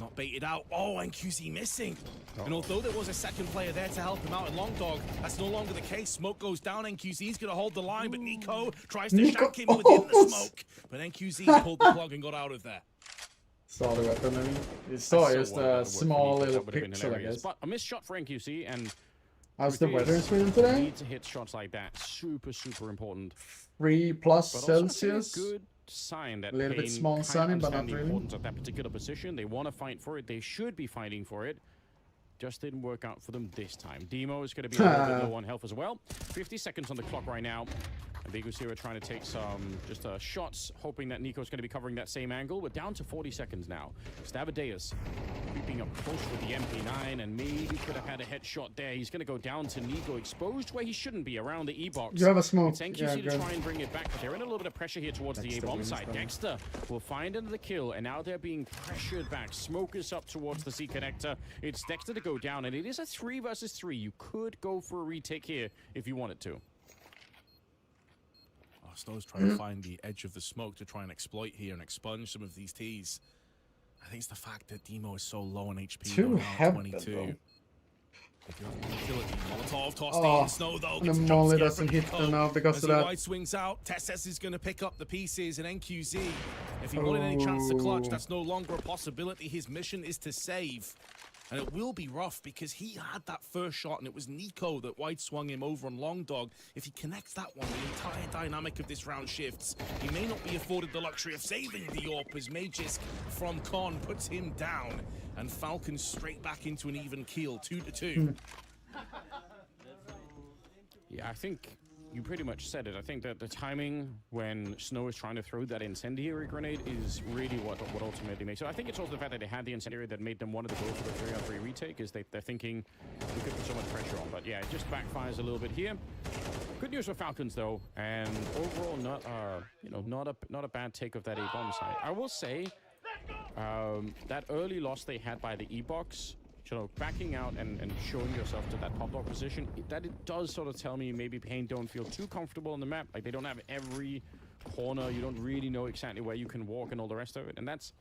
Not baited out. Oh, NQZ missing. And although there was a second player there to help him out in Long Dog, that's no longer the case. Smoke goes down. NQZ's going to hold the line, but Nico tries to shank him within the smoke. But NQZ pulled the plug and got out of there. Saw the weapon, I mean. You saw just a small little pixel, I guess. But a missed shot for NQC, and how's the weather in Sweden today? Need to hit shots like that. Super, super important. 3+ Celsius. A good sign that a little bit Pain small kind sunny, of but not understand the really. importance of that particular position. They want to fight for it. They should be fighting for it. Just didn't work out for them this time. Demo is going to be a little bit low on health as well. 50 seconds on the clock right now. And Bigusira trying to take some shots, hoping that Nico's going to be covering that same angle. We're down to 40 seconds now. Stabadeus creeping up close with the MP9, and maybe could have had a headshot there. He's going to go down to Nico, exposed where he shouldn't be, around the E-box. You have a smoke. It's NQC to try and bring it back, but they're in a little bit of pressure here towards the A-bomb side. Dexter will find another kill, and now they're being pressured back. Smoke is up towards the C connector. It's Dexter to go down, and it is a 3 versus 3. You could go for a retake here if you wanted to. Snow's trying to find the edge of the smoke to try and exploit here and expunge some of these Ts. I think it's the fact that Demo is so low on HP. Too heavy, 22. Molotov tossed in. Snow though. The molly doesn't hit them now because of that. White swings out. Tesses is going to pick up the pieces, and NQZ, if he wanted any chance to clutch, that's no longer a possibility. His mission is to save. And it will be rough because he had that first shot, and it was Nico that White swung him over on Long Dog. If he connects that one, the entire dynamic of this round shifts. He may not be afforded the luxury of saving the AWP as Magisk from Con puts him down, and Falcon straight back into an even keel, 2-2. Yeah, I think you pretty much said it. I think that the timing when Snow is trying to throw that incendiary grenade is really what ultimately makes it. I think it's also the fact that they had the incendiary that made them want to go for the 3-on-3 retake, is they're thinking we could put so much pressure on. But yeah, it just backfires a little bit here. Good news for Falcons though, and overall not a bad take of that A-bomb side. I will say that early loss they had by the E-box, backing out and showing yourself to that pop dog position, it does sort of tell me maybe Pain don't feel too comfortable on the map. Like, they don't have every corner. You don't really know exactly where you can walk and all the rest of it. And that's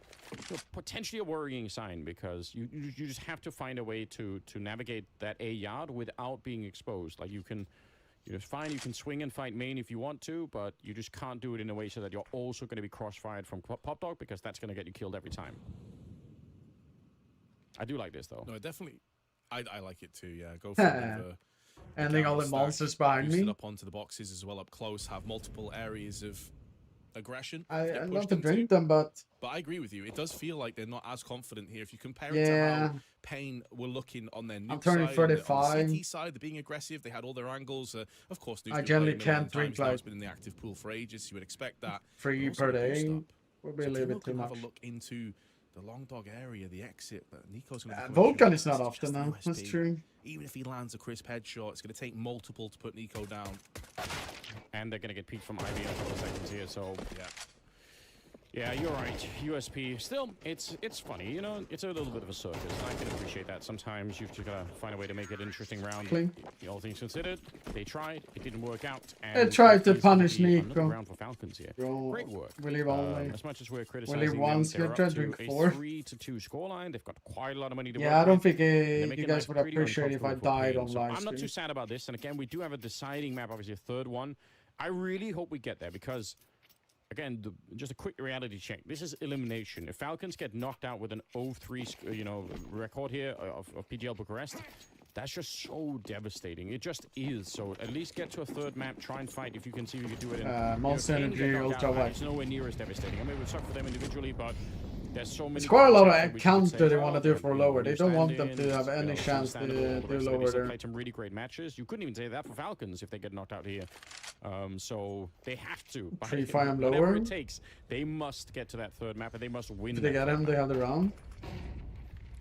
potentially a worrying sign, because you just have to find a way to navigate that A yard without being exposed. Like, you can swing and fight main if you want to, but you just can't do it in a way so that you're also going to be crossfired from pop dog, because that's going to get you killed every time. I do like this though. No, definitely. I like it too. Yeah, go for the ending all the monsters behind me. Up onto the boxes as well up close. Have multiple areas of aggression. I love to drink them, but I agree with you. It does feel like they're not as confident here. If you compare it to how Pain were looking on their nuke turning side, 35. on the CT side, they're being aggressive. They had all their angles. Of course, I generally can't drink like. It's been in the active pool for ages. You would expect that 3 per day would be a little bit too much. Have a look into the Long Dog area, the exit that Nico's going to Vulcan is not often now. That's true. Even if he lands a crisp headshot, it's going to take multiple to put Nico down. and they're gonna get peeked from Ivy in a couple of seconds here. So yeah. Yeah, you're right. USP. Still, it's funny, you know. It's a little bit of a circus. I can appreciate that. Sometimes you've just gotta find a way to make it an interesting round. All things considered, they tried. It didn't work out. They tried to punish Nico. Round for Falcons here. Great work. We leave only. As much as we're criticizing them, they're up to drink a 3-2 scoreline. They've got quite a lot of money to work with. I don't think you guys would appreciate if I died on live I'm not too sad about this. And again, we do have a deciding map, obviously a third one. I really hope we get there because. Again, just a quick reality check. This is elimination. If Falcons get knocked out with an 0-3, record here of PGL Bucharest, that's just so devastating. It just is. So at least get to a third map. Try and fight if you can see if you can do it. In, Monster Energy, Ultra White. It's nowhere near as devastating. I mean, it would suck for them individually, but there's so many. It's quite a lot of counter they want to do for lower. They don't want them to have any chance to do lower there. Played some really great matches. You couldn't even say that for Falcons if they get knocked out here. So they have to. Pre-fire them whatever lower. it takes, they must get to that third map and they must win. If they get him, they have the round.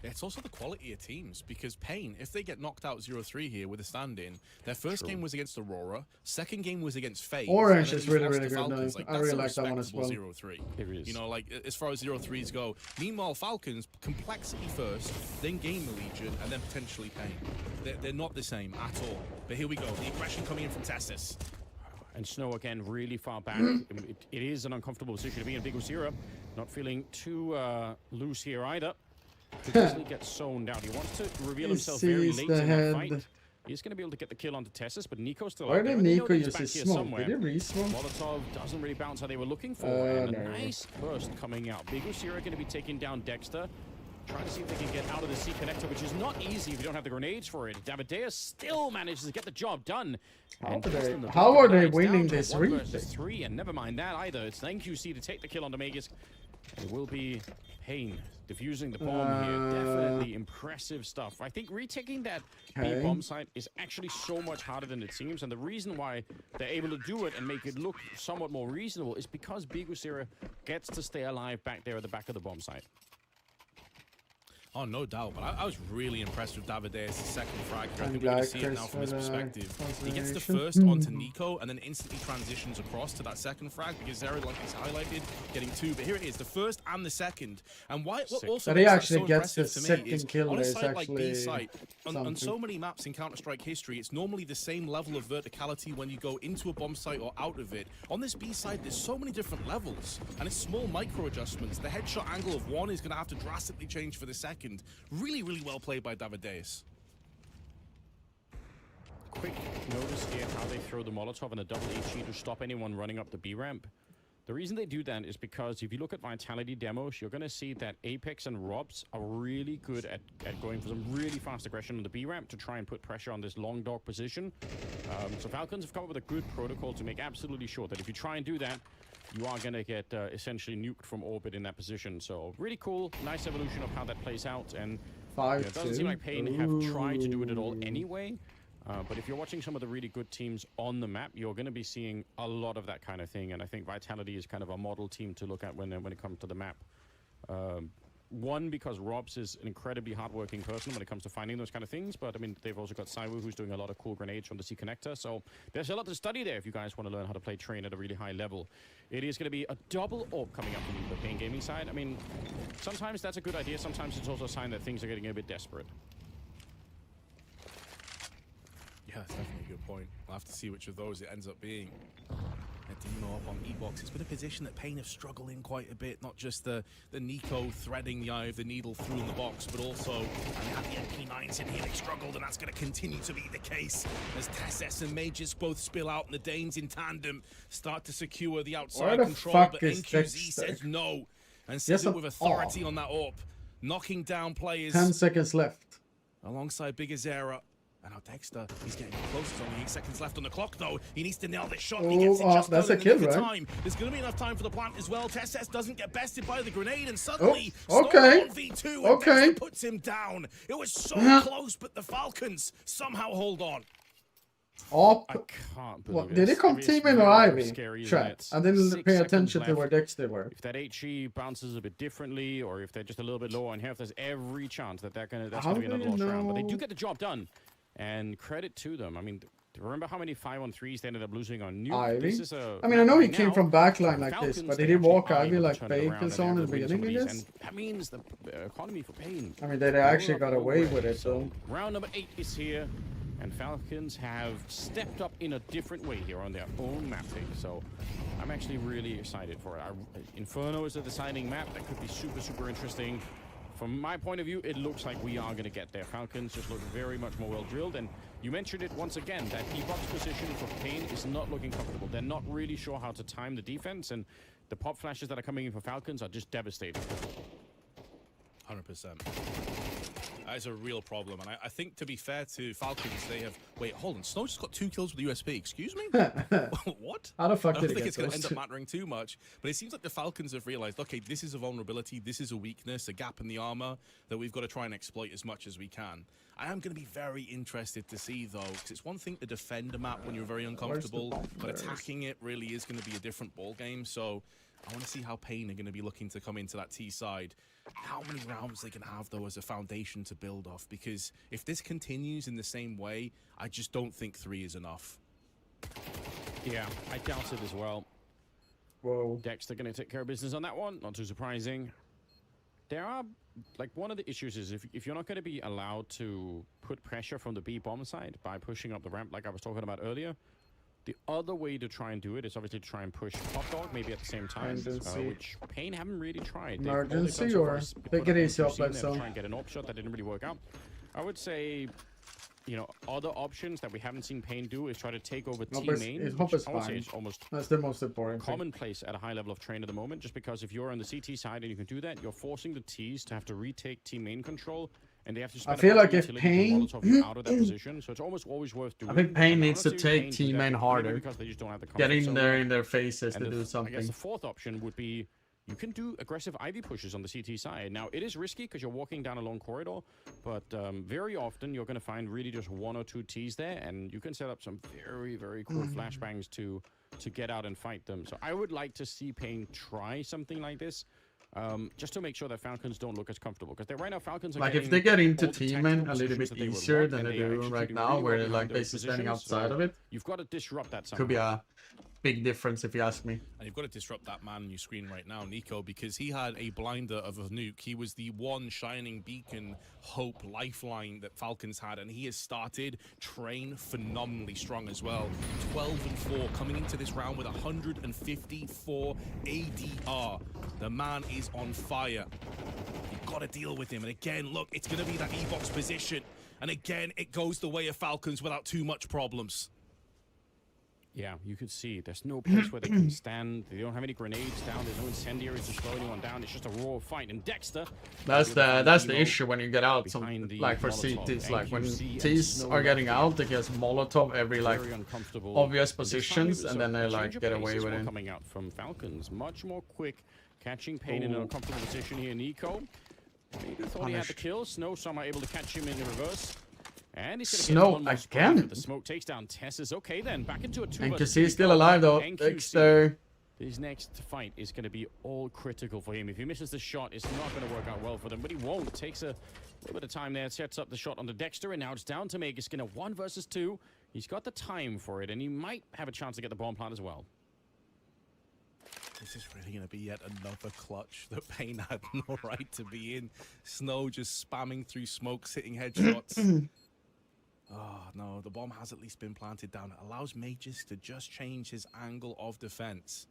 It's also the quality of teams, because Pain, if they get knocked out 0-3 here with a stand-in, their first game was against Aurora, second game was against FaZe. Orange is really, really good. I really like that one as well. 0-3. It is. You know, like, as far as 0-3s go. Meanwhile, Falcons, complexity first, then Game Legion, and then potentially Pain. They're not the same at all. But here we go. The aggression coming in from Testis. And Snow again really far back. It is an uncomfortable position to be in. Big Usira not feeling too loose here either. He easily gets zoned out. He wants to reveal himself very late in that fight. He's going to be able to get the kill onto Tessus, but Nico's still out there. Why did Nico use his smoke? Did he re-smoke? Molotov doesn't really bounce how they were looking for. And a nice burst coming out. Big Usira going to be taking down Dexter. Trying to see if they can get out of the C connector, which is not easy if you don't have the grenades for it. Davideus still manages to get the job done. How are they winning this region? 1 versus 3, and never mind that either. It's NQC to take the kill on Magus. It will be Pain defusing the bomb here. Definitely impressive stuff. I think retaking that B bomb site is actually so much harder than it seems, and the reason why they're able to do it and make it look somewhat more reasonable is because Big Usira gets to stay alive back there at the back of the bomb site. Oh, no doubt. But I was really impressed with Davideus' second frag. I think we're going to see it now from his perspective. He gets the first onto Nico and then instantly transitions across to that second frag because Zero, like he's highlighted, getting 2. But here it is, the first and the second. And why? What also but he actually gets the second kill. On a site like B-site, on so many maps in Counter-Strike history, it's normally the same level of verticality when you go into a bomb site or out of it. On this B-side, there's so many different levels, and it's small micro adjustments. The headshot angle of one is going to have to drastically change for the second. Really, really well played by Davideus. Quick notice here how they throw the Molotov and a double HE to stop anyone running up the B ramp. The reason they do that is because if you look at Vitality demos, you're going to see that Apex and Robs are really good at going for some really fast aggression on the B ramp to try and put pressure on this long dog position. So Falcons have come up with a good protocol to make absolutely sure that if you try and do that, you are going to get essentially nuked from orbit in that position. So really cool, nice evolution of how that plays out. And it doesn't seem like Pain have tried to do it at all anyway. But if you're watching some of the really good teams on the map, you're going to be seeing a lot of that kind of thing. And I think Vitality is kind of a model team to look at when it comes to the map. One, because Robs is an incredibly hardworking person when it comes to finding those kind of things. But, I mean, they've also got Saiwu, who's doing a lot of cool grenades from the C connector. So there's a lot to study there if you guys want to learn how to play Train at a really high level. It is going to be a double AWP coming up from the Pain Gaming side. I mean, sometimes that's a good idea. Sometimes it's also a sign that things are getting a bit desperate. Yeah, that's definitely a good point. We'll have to see which of those it ends up being. Dino up on E-Box. It's been a position that Pain have struggled in quite a bit. Not just the Nico threading the eye of the needle through in the box, but also they had the MP9s in here. They struggled, and that's going to continue to be the case as Tessus and Mages both spill out, and the Danes in tandem start to secure the outside control. But NQZ says no, and says it with authority on that AWP, knocking down players. 10 seconds left. Alongside Big Azera. And now Dexter, he's getting close. There's only 8 seconds left on the clock, though. He needs to nail this shot. He gets it just that's a kill, right? Time. There's going to be enough time for the plant as well. Tessus doesn't get bested by the grenade, and suddenly, okay. V2, and Dexter puts him down. It was so close, but the Falcons somehow hold on. Oh, I can't believe it. Did he come teaming or Ivy? Chat. I didn't pay attention to where Dexter were. If that HE bounces a bit differently, or if they're just a little bit low on health, there's every chance that that's going to be another lost round. But they do get the job done. And credit to them. I mean, Remember how many 5-on-3s they ended up losing on Nuke? Ivy? This is a I mean, I know he right came now, from backline for like this, Falcons, but they did he actually walk are Ivy able to like turn it fake around his and own they're in the able to win beginning, I some of these, guess? and that means the economy for Pain. I mean, they actually got away with it, though. Round number 8 is here, and Falcons have stepped up in a different way here on their own map pick. So I'm actually really excited for it. Inferno is the deciding map. That could be super, super interesting. From my point of view, it looks like we are going to get there. Falcons just look very much more well-drilled, and you mentioned it once again, that E-box position for Pain is not looking comfortable. They're not really sure how to time the defense, and the pop flashes that are coming in for Falcons are just devastating. 100%. That is a real problem, and I think, to be fair to Falcons, they have... Wait, hold on. Snow just got 2 kills with USP. Excuse me? What? How the fuck I did don't he think get it's going to those end two? up mattering too much, but it seems like the Falcons have realized, okay, this is a vulnerability, this is a weakness, a gap in the armor that we've got to try and exploit as much as we can. I am going to be very interested to see, though, because it's one thing to defend a map when you're very uncomfortable, but attacking it really is going to be a different ball game. So I want to see how Pain are going to be looking to come into that T side. How many rounds they can have, though, as a foundation to build off, because if this continues in the same way, I just don't think 3 is enough. Yeah, I doubt it as well. Whoa. Dexter going to take care of business on that one. Not too surprising. There are, like, one of the issues is if you're not going to be allowed to put pressure from the B bomb side by pushing up the ramp, like I was talking about earlier, the other way to try and do it is obviously to try and push Hot Dog maybe at the same time, which Pain haven't really tried. Emergency or take it easy up like so? Try and get an AWP shot that didn't really work out. I would say, you know, other options that we haven't seen Pain do is try to take over T main. Hop is I would say fine. it's almost That's the most important thing. commonplace at a high level of train at the moment, just because if you're on the CT side and you can do that, you're forcing the Ts to have to retake T main control. And they have to spend I feel like if utility Pain, Molotov you out of that position, so it's almost always worth doing. I think Pain And needs to honestly, take Pain do T that main mainly harder. because they just don't have the Get comfort in zone. there in their faces And to do I guess something. the fourth option would be you can do aggressive Ivy pushes on the CT side. Now, it is risky because you're walking down a long corridor, but very often you're going to find really just 1 or 2 Ts there, and you can set up some very, very cool flashbangs to get out and fight them. So I would like to see Pain try something like this. Just to make sure that Falcons don't look as comfortable, because right now Falcons are Like getting if they get into all the teaming tactical a little positions bit that they would easier want, than and they they are do right executing now, really where well they're behind like those basically standing positions. outside So of it, you've got to disrupt that somehow. could be a big difference if you ask me. And you've got to disrupt that man on your screen right now, Nico, because he had a blinder of a nuke. He was the one shining beacon, hope, lifeline that Falcons had, and he has started Train phenomenally strong as well. 12-4, coming into this round with 154 ADR. The man is on fire. You've got to deal with him. And again, look, it's going to be that E-box position. And again, it goes the way of Falcons without too much problems. Yeah, you could see there's no place where they can stand. They don't have any grenades down. There's no incendiaries to slow anyone down. It's just a raw fight. And Dexter, That's the issue when you get out. Some, like for CTs, like when Ts are getting out, they get Molotov every like obvious positions, and then they like get away with it. Coming out from Falcons, much more quick, catching Pain in an uncomfortable position here. Nico, maybe thought he had the kill. Snow somehow able to catch him in the reverse. And he's gonna Snow get one more again. spot. The smoke takes down Tess. Okay, then back into a 2 And versus QC is 3 still fight. alive though. NQC, Dexter. his next fight is going to be all critical for him. If he misses the shot, it's not going to work out well for them. But he won't. Takes a little bit of time there. Sets up the shot on the Dexter, and now it's down to Meg. It's going to 1 versus 2. He's got the time for it, and he might have a chance to get the bomb plant as well. This is really going to be yet another clutch that Pain had no right to be in. Snow just spamming through smoke, hitting headshots. Oh, no, the bomb has at least been planted down. It allows Mages to just change his angle of defense.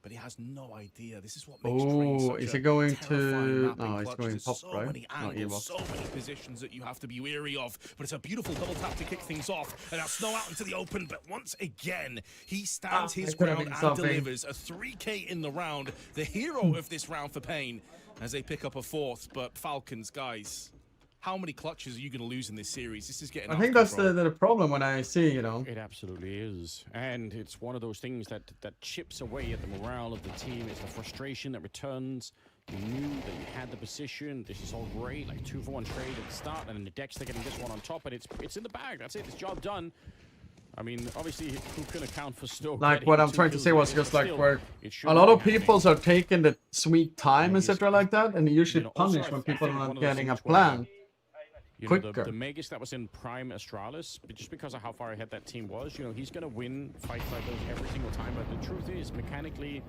But he has no idea. This is what makes Train such is a it going terrifying to... map in No, it's clutch. going There's pop, so right? many angles, so many positions that you have to be wary of. But it's a beautiful double tap to kick things off. And now Snow out into the open. But once again, he stands his ground and delivers. A 3K in the round. The hero of this round for Pain as they pick up a 4th. But Falcons, guys... How many clutches are you going to lose in this series? This is getting I think that's the problem when I see, you know. It absolutely is. And it's one of those things that chips away at the morale of the team. It's the frustration that returns. You knew that you had the position. This is all great, like 2-for-1 trade at the start, and then the Dexter getting this one on top, but it's in the bag. That's it. It's job done. I mean, obviously, who can account for Stoke? Like what I'm trying to say was just like where a lot of people are taking the sweet time, etc. like that, and you usually punish when people are not getting a plan. You know, the Magus that was in Prime Astralis, but just because of how far ahead that team was, you know, he's going to win fights like those every single time. But the truth is, mechanically,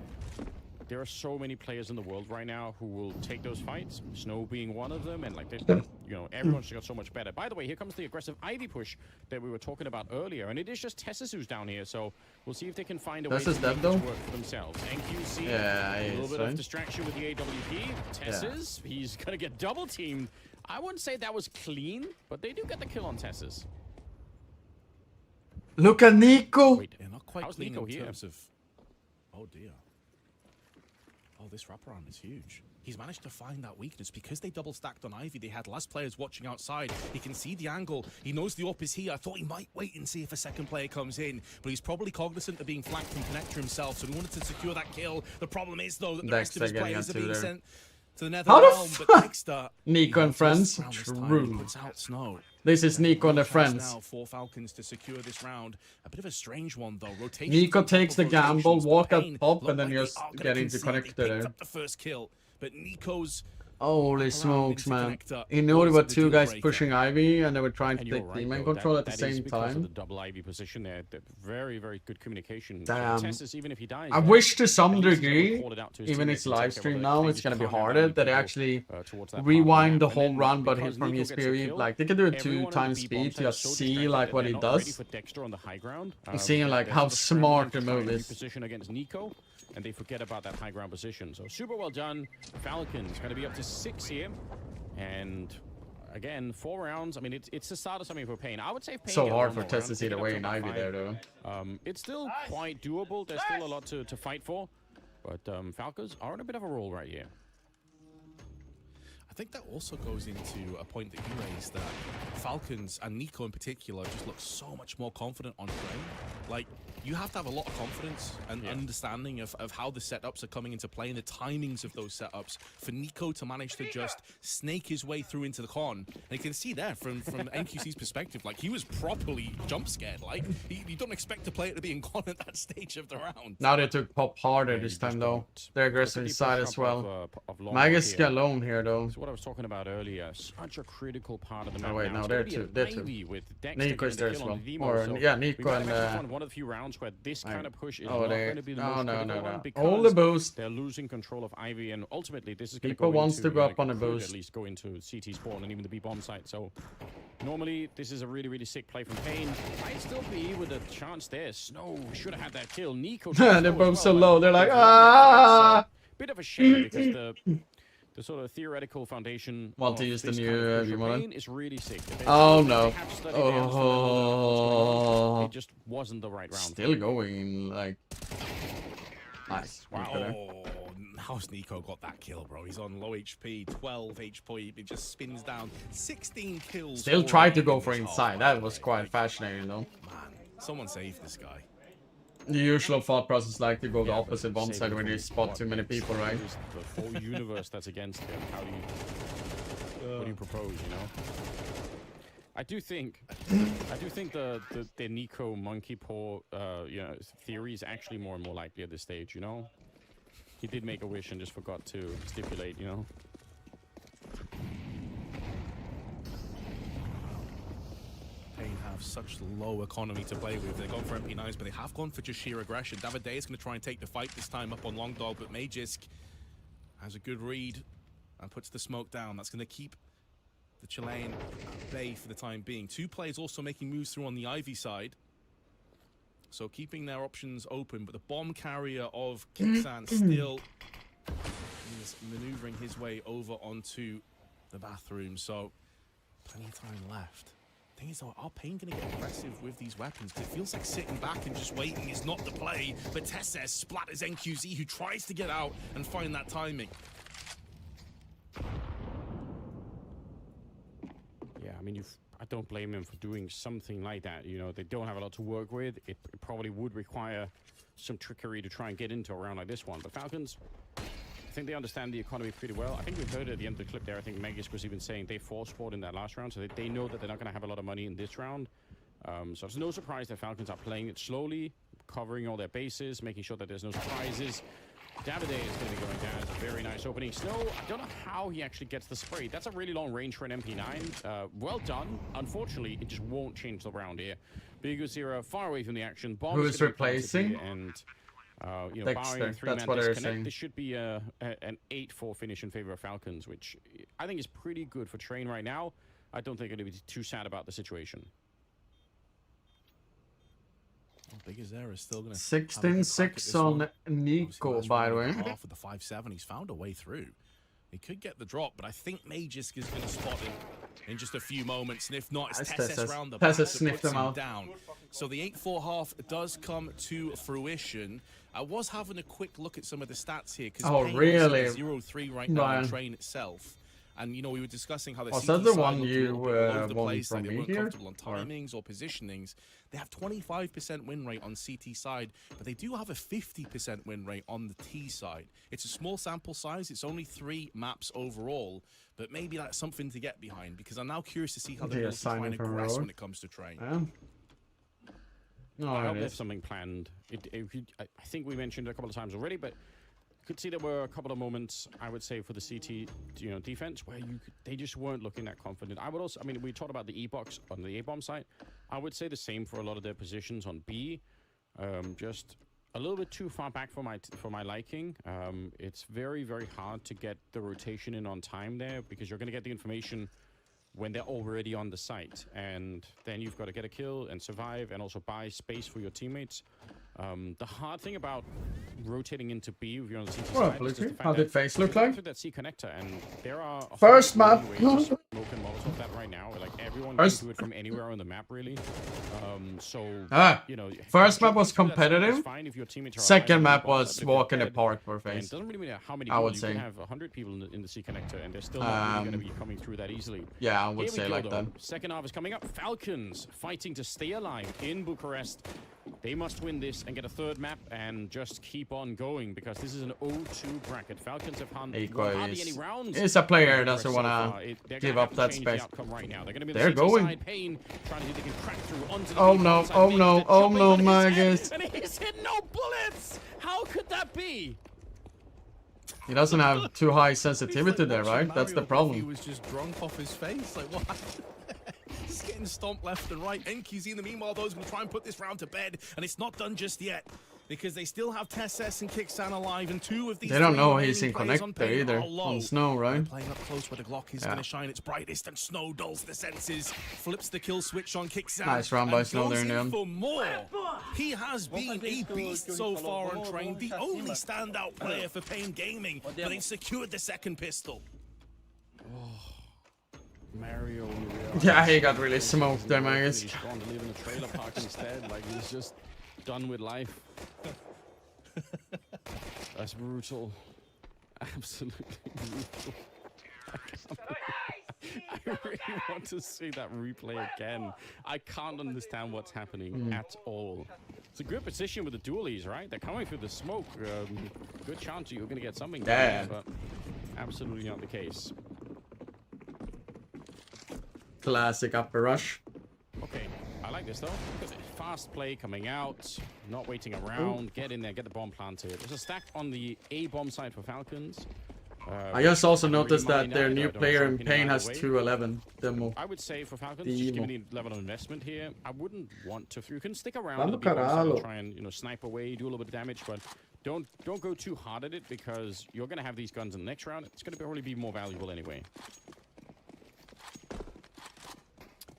there are so many players in the world right now who will take those fights, Snow being one of them, and like, you know, everyone's got so much better. By the way, here comes the aggressive Ivy push that we were talking about earlier, and it is just Tessus who's down here, so we'll see if they can find a way to make this work for themselves. NQC, a little bit of distraction with the AWP. Tessus, he's going to get double teamed. I wouldn't say that was clean, but they do get the kill on Tessus. Look at Nico. Wait, they're not quite clean in terms of... Oh, dear. Oh, this wraparound is huge. He's managed to find that weakness because they double stacked on Ivy. They had less players watching outside. He can see the angle. He knows the AWP is here. I thought he might wait and see if a second player comes in, but he's probably cognizant of being flanked from Connector himself, so he wanted to secure that kill. The problem is, though, that the rest of his players are being sent to the nether realm, but Dexter, Nico and friends? True. This is Nico and the friends. Now for Falcons to secure this round. A bit of a strange one, though. Rotation. Nico takes the gamble, walk up top, and then just get into Connector there. The first kill, but Nico's... Holy smokes, man. He knew there were two guys pushing Ivy, and they were trying to take teammate control at the same time. The double Ivy position there, very, very good communication. Damn. Tessus, even if he dies, I wish to some degree, even it's live stream now, it's gonna be harder, that they actually rewind the whole run, but from his period, like, they can do it 2 times speed to just see, like, what he does. And seeing, like, how smart the move is. Position against Nico. And they forget about that high ground position. So super well done. Falcons going to be up to 6 here. And again, 4 rounds. I mean, it's the start of something for Pain. I would say Pain. So hard for Tess to see the way in Ivy there, though. It's still quite doable. There's still a lot to fight for. But Falcons are on a bit of a roll right here. I think that also goes into a point that you raised, that Falcons, and Nico in particular, just look so much more confident on play. Like, you have to have a lot of confidence and understanding of how the setups are coming into play and the timings of those setups for Nico to manage to just snake his way through into the con. And you can see there from NQC's perspective, like, he was properly jump scared. Like, you don't expect a player to be in con at that stage of the round. Now they took pop harder this time, though. They're aggressive inside as well. Magus is alone here, though. What I was talking about earlier, such a critical part of the map. Oh wait, now they're two. Nico is there as well. Or yeah, Nico and one of the few rounds where this kind of push is not going to be the most critical one, because all the boost. They're losing control of Ivy, and ultimately this is going to go wants to go up on a boost. At least go into CT spawn and even the B bomb site. So normally this is a really, really sick play from Pain. Might still be with a chance there. Snow should have had that kill. Nico. They're both so low. They're like bit of a shame because the sort of theoretical foundation. Want to use the new Pain is really sick. Oh no! It just wasn't the right round. Still going, like, nice. Wow! How's Nico got that kill, bro? He's on low HP, 12 HP. It just spins down. 16 kills. Still tried to go for inside. That was quite fascinating, though. Man, someone save this guy. The usual thought process, like to go the opposite one side when you spot too many people, right? The whole universe that's against him. How do you, what do you propose? You know, I do think the Nico monkey paw, theory is actually more and more likely at this stage. You know, he did make a wish and just forgot to stipulate. You know. Have such low economy to play with. They've gone for MP9s, but they have gone for just sheer aggression. Davide is going to try and take the fight this time up on Long Dog, but Magisk has a good read and puts the smoke down. That's going to keep the Chilean at bay for the time being. 2 players also making moves through on the Ivy side, so keeping their options open, but the bomb carrier of Kixan still is maneuvering his way over onto the bathroom, so plenty of time left. Thing is, though, are Pain going to get aggressive with these weapons? Because it feels like sitting back and just waiting is not the play. But Tesses splatters NQZ, who tries to get out and find that timing. Yeah, I mean, I don't blame him for doing something like that. You know, they don't have a lot to work with. It probably would require some trickery to try and get into a round like this one. But Falcons, I think they understand the economy pretty well. I think we've heard at the end of the clip there, I think Magus was even saying they force-sport in that last round, so they know that they're not going to have a lot of money in this round. So it's no surprise that Falcons are playing it slowly, covering all their bases, making sure that there's no surprises. Davide is going to be going down. It's a very nice opening. Snow, I don't know how he actually gets the spray. That's a really long range for an MP9. Well done. Unfortunately, it just won't change the round here. Bigusira far away from the action. Bomb Who's replacing? And you know, barring That's three-man what they're disconnect, saying. this should be an 8-4 finish in favor of Falcons, which I think is pretty good for Train right now. I don't think it'll be too sad about the situation. Bigusira is still going to 16-6 on Nico, by the way. Half of the 5-7, he's found a way through. He could get the drop, but I think Magisk is going to spot him in just a few moments, and if not, it's Tesses round the back that puts him down. So the 8-4 half does come to fruition. I was having a quick look at some of the stats here, because oh, really? 0-3 right now on Train itself. And, you know, we were discussing how the was CT that the side one looked you place, from like they me weren't here? comfortable on timings or positionings. They have 25% win rate on CT side, but they do have a 50% win rate on the T side. It's a small sample size. It's only 3 maps overall, but maybe that's something to get behind, because I'm now curious to see how they're able to try and aggress when it comes to Train. No, I hope there's something planned. I think we mentioned it a couple of times already, but you could see there were a couple of moments, I would say, for the CT, defense where they just weren't looking that confident. I would also, I mean, we talked about the E-box on the A-bomb side. I would say the same for a lot of their positions on B. Just a little bit too far back for my liking. It's very, very hard to get the rotation in on time there, because you're going to get the information when they're already on the site, and then you've got to get a kill and survive and also buy space for your teammates. The hard thing about rotating into B if you're on the CT side is just the fact how did face look like? that C connector, and there are First map. smoke and Molotov that right now, like everyone can do it from anywhere on the map really. You know, first map was competitive. fine if your teammates are Second alive, map but was if walking they're dead, apart for and face. it doesn't really matter how many I people would you say. can have 100 people in the C connector, and they're still not really going to be coming through that easily. Yeah, I would Here we say go, like though. that. Second half is coming up. Falcons fighting to stay alive in Bucharest. They must win this and get a third map and just keep on going, because this is an 0-2 bracket. Falcons have hardly any rounds. Is a player that doesn't want to give up that space. Right now. They're going to be They're the going. side Pain, trying to see if they can crack through onto the Oh no, oh no, oh no, Magus. And he's hit no bullets. How could that be? He doesn't have too high sensitivity there, right? That's the He problem. was just drunk off his face. Like, what? He's getting stomped left and right. NQZ in the meanwhile, though, is going to try and put this round to bed, and it's not done just yet, because they still have Tesses and Kicksan alive, and 2 of these They don't know he's remaining in players on connector Pain either. are low. On Snow, right? They're playing up close where the Glock is going to shine its brightest, and Snow dulls the senses, flips the kill switch on Kicksan. Nice round by and Snow goes there in the in end. for more. He has been a beast so far on Train, the only standout player for Pain Gaming, but they've secured the second pistol. Mario. Yeah, he got really smoked there, Magus. He's gone to live in a trailer park instead. Like, he's just done with life. That's brutal. Absolutely brutal. I really want to see that replay again. I can't understand what's happening at all. It's a good position with the dualies, right? They're coming through the smoke. Good chance you're going to get something. Yeah. But absolutely not the case. Classic upper rush. Okay, I like this though. Fast play coming out, not waiting around. Get in there, get the bomb planted. There's a stack on the A bomb side for Falcons. I just also noticed that their new player in Pain has 211 demo. I would say for Falcons, just given the level of investment here, I wouldn't want to. You can stick around Vamos, and try caralho. and snipe away, do a little bit of damage, but don't go too hard at it, because you're gonna have these guns in the next round. It's gonna probably be more valuable anyway.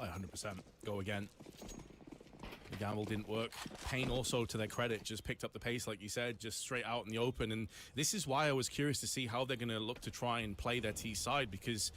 100%. Go again. The gamble didn't work. Pain also, to their credit, just picked up the pace, like you said, just straight out in the open. And this is why I was curious to see how they're going to look to try and play their T side, because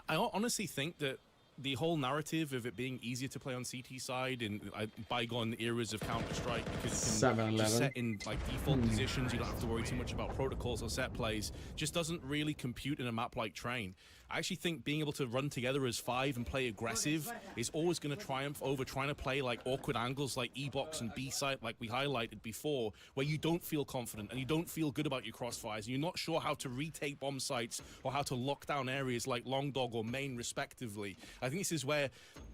I honestly think that the whole narrative of it being easier to play on CT side in bygone eras of Counter-Strike, because you can just set in like default positions, you don't have to worry too much about protocols or set plays, just doesn't really compute in a map like Train. I actually think being able to run together as 5 and play aggressive is always going to triumph over trying to play like awkward angles like E-box and B-side, like we highlighted before, where you don't feel confident and you don't feel good about your crossfires and you're not sure how to retake bomb sites or how to lock down areas like Long Dog or Main respectively. I think this is where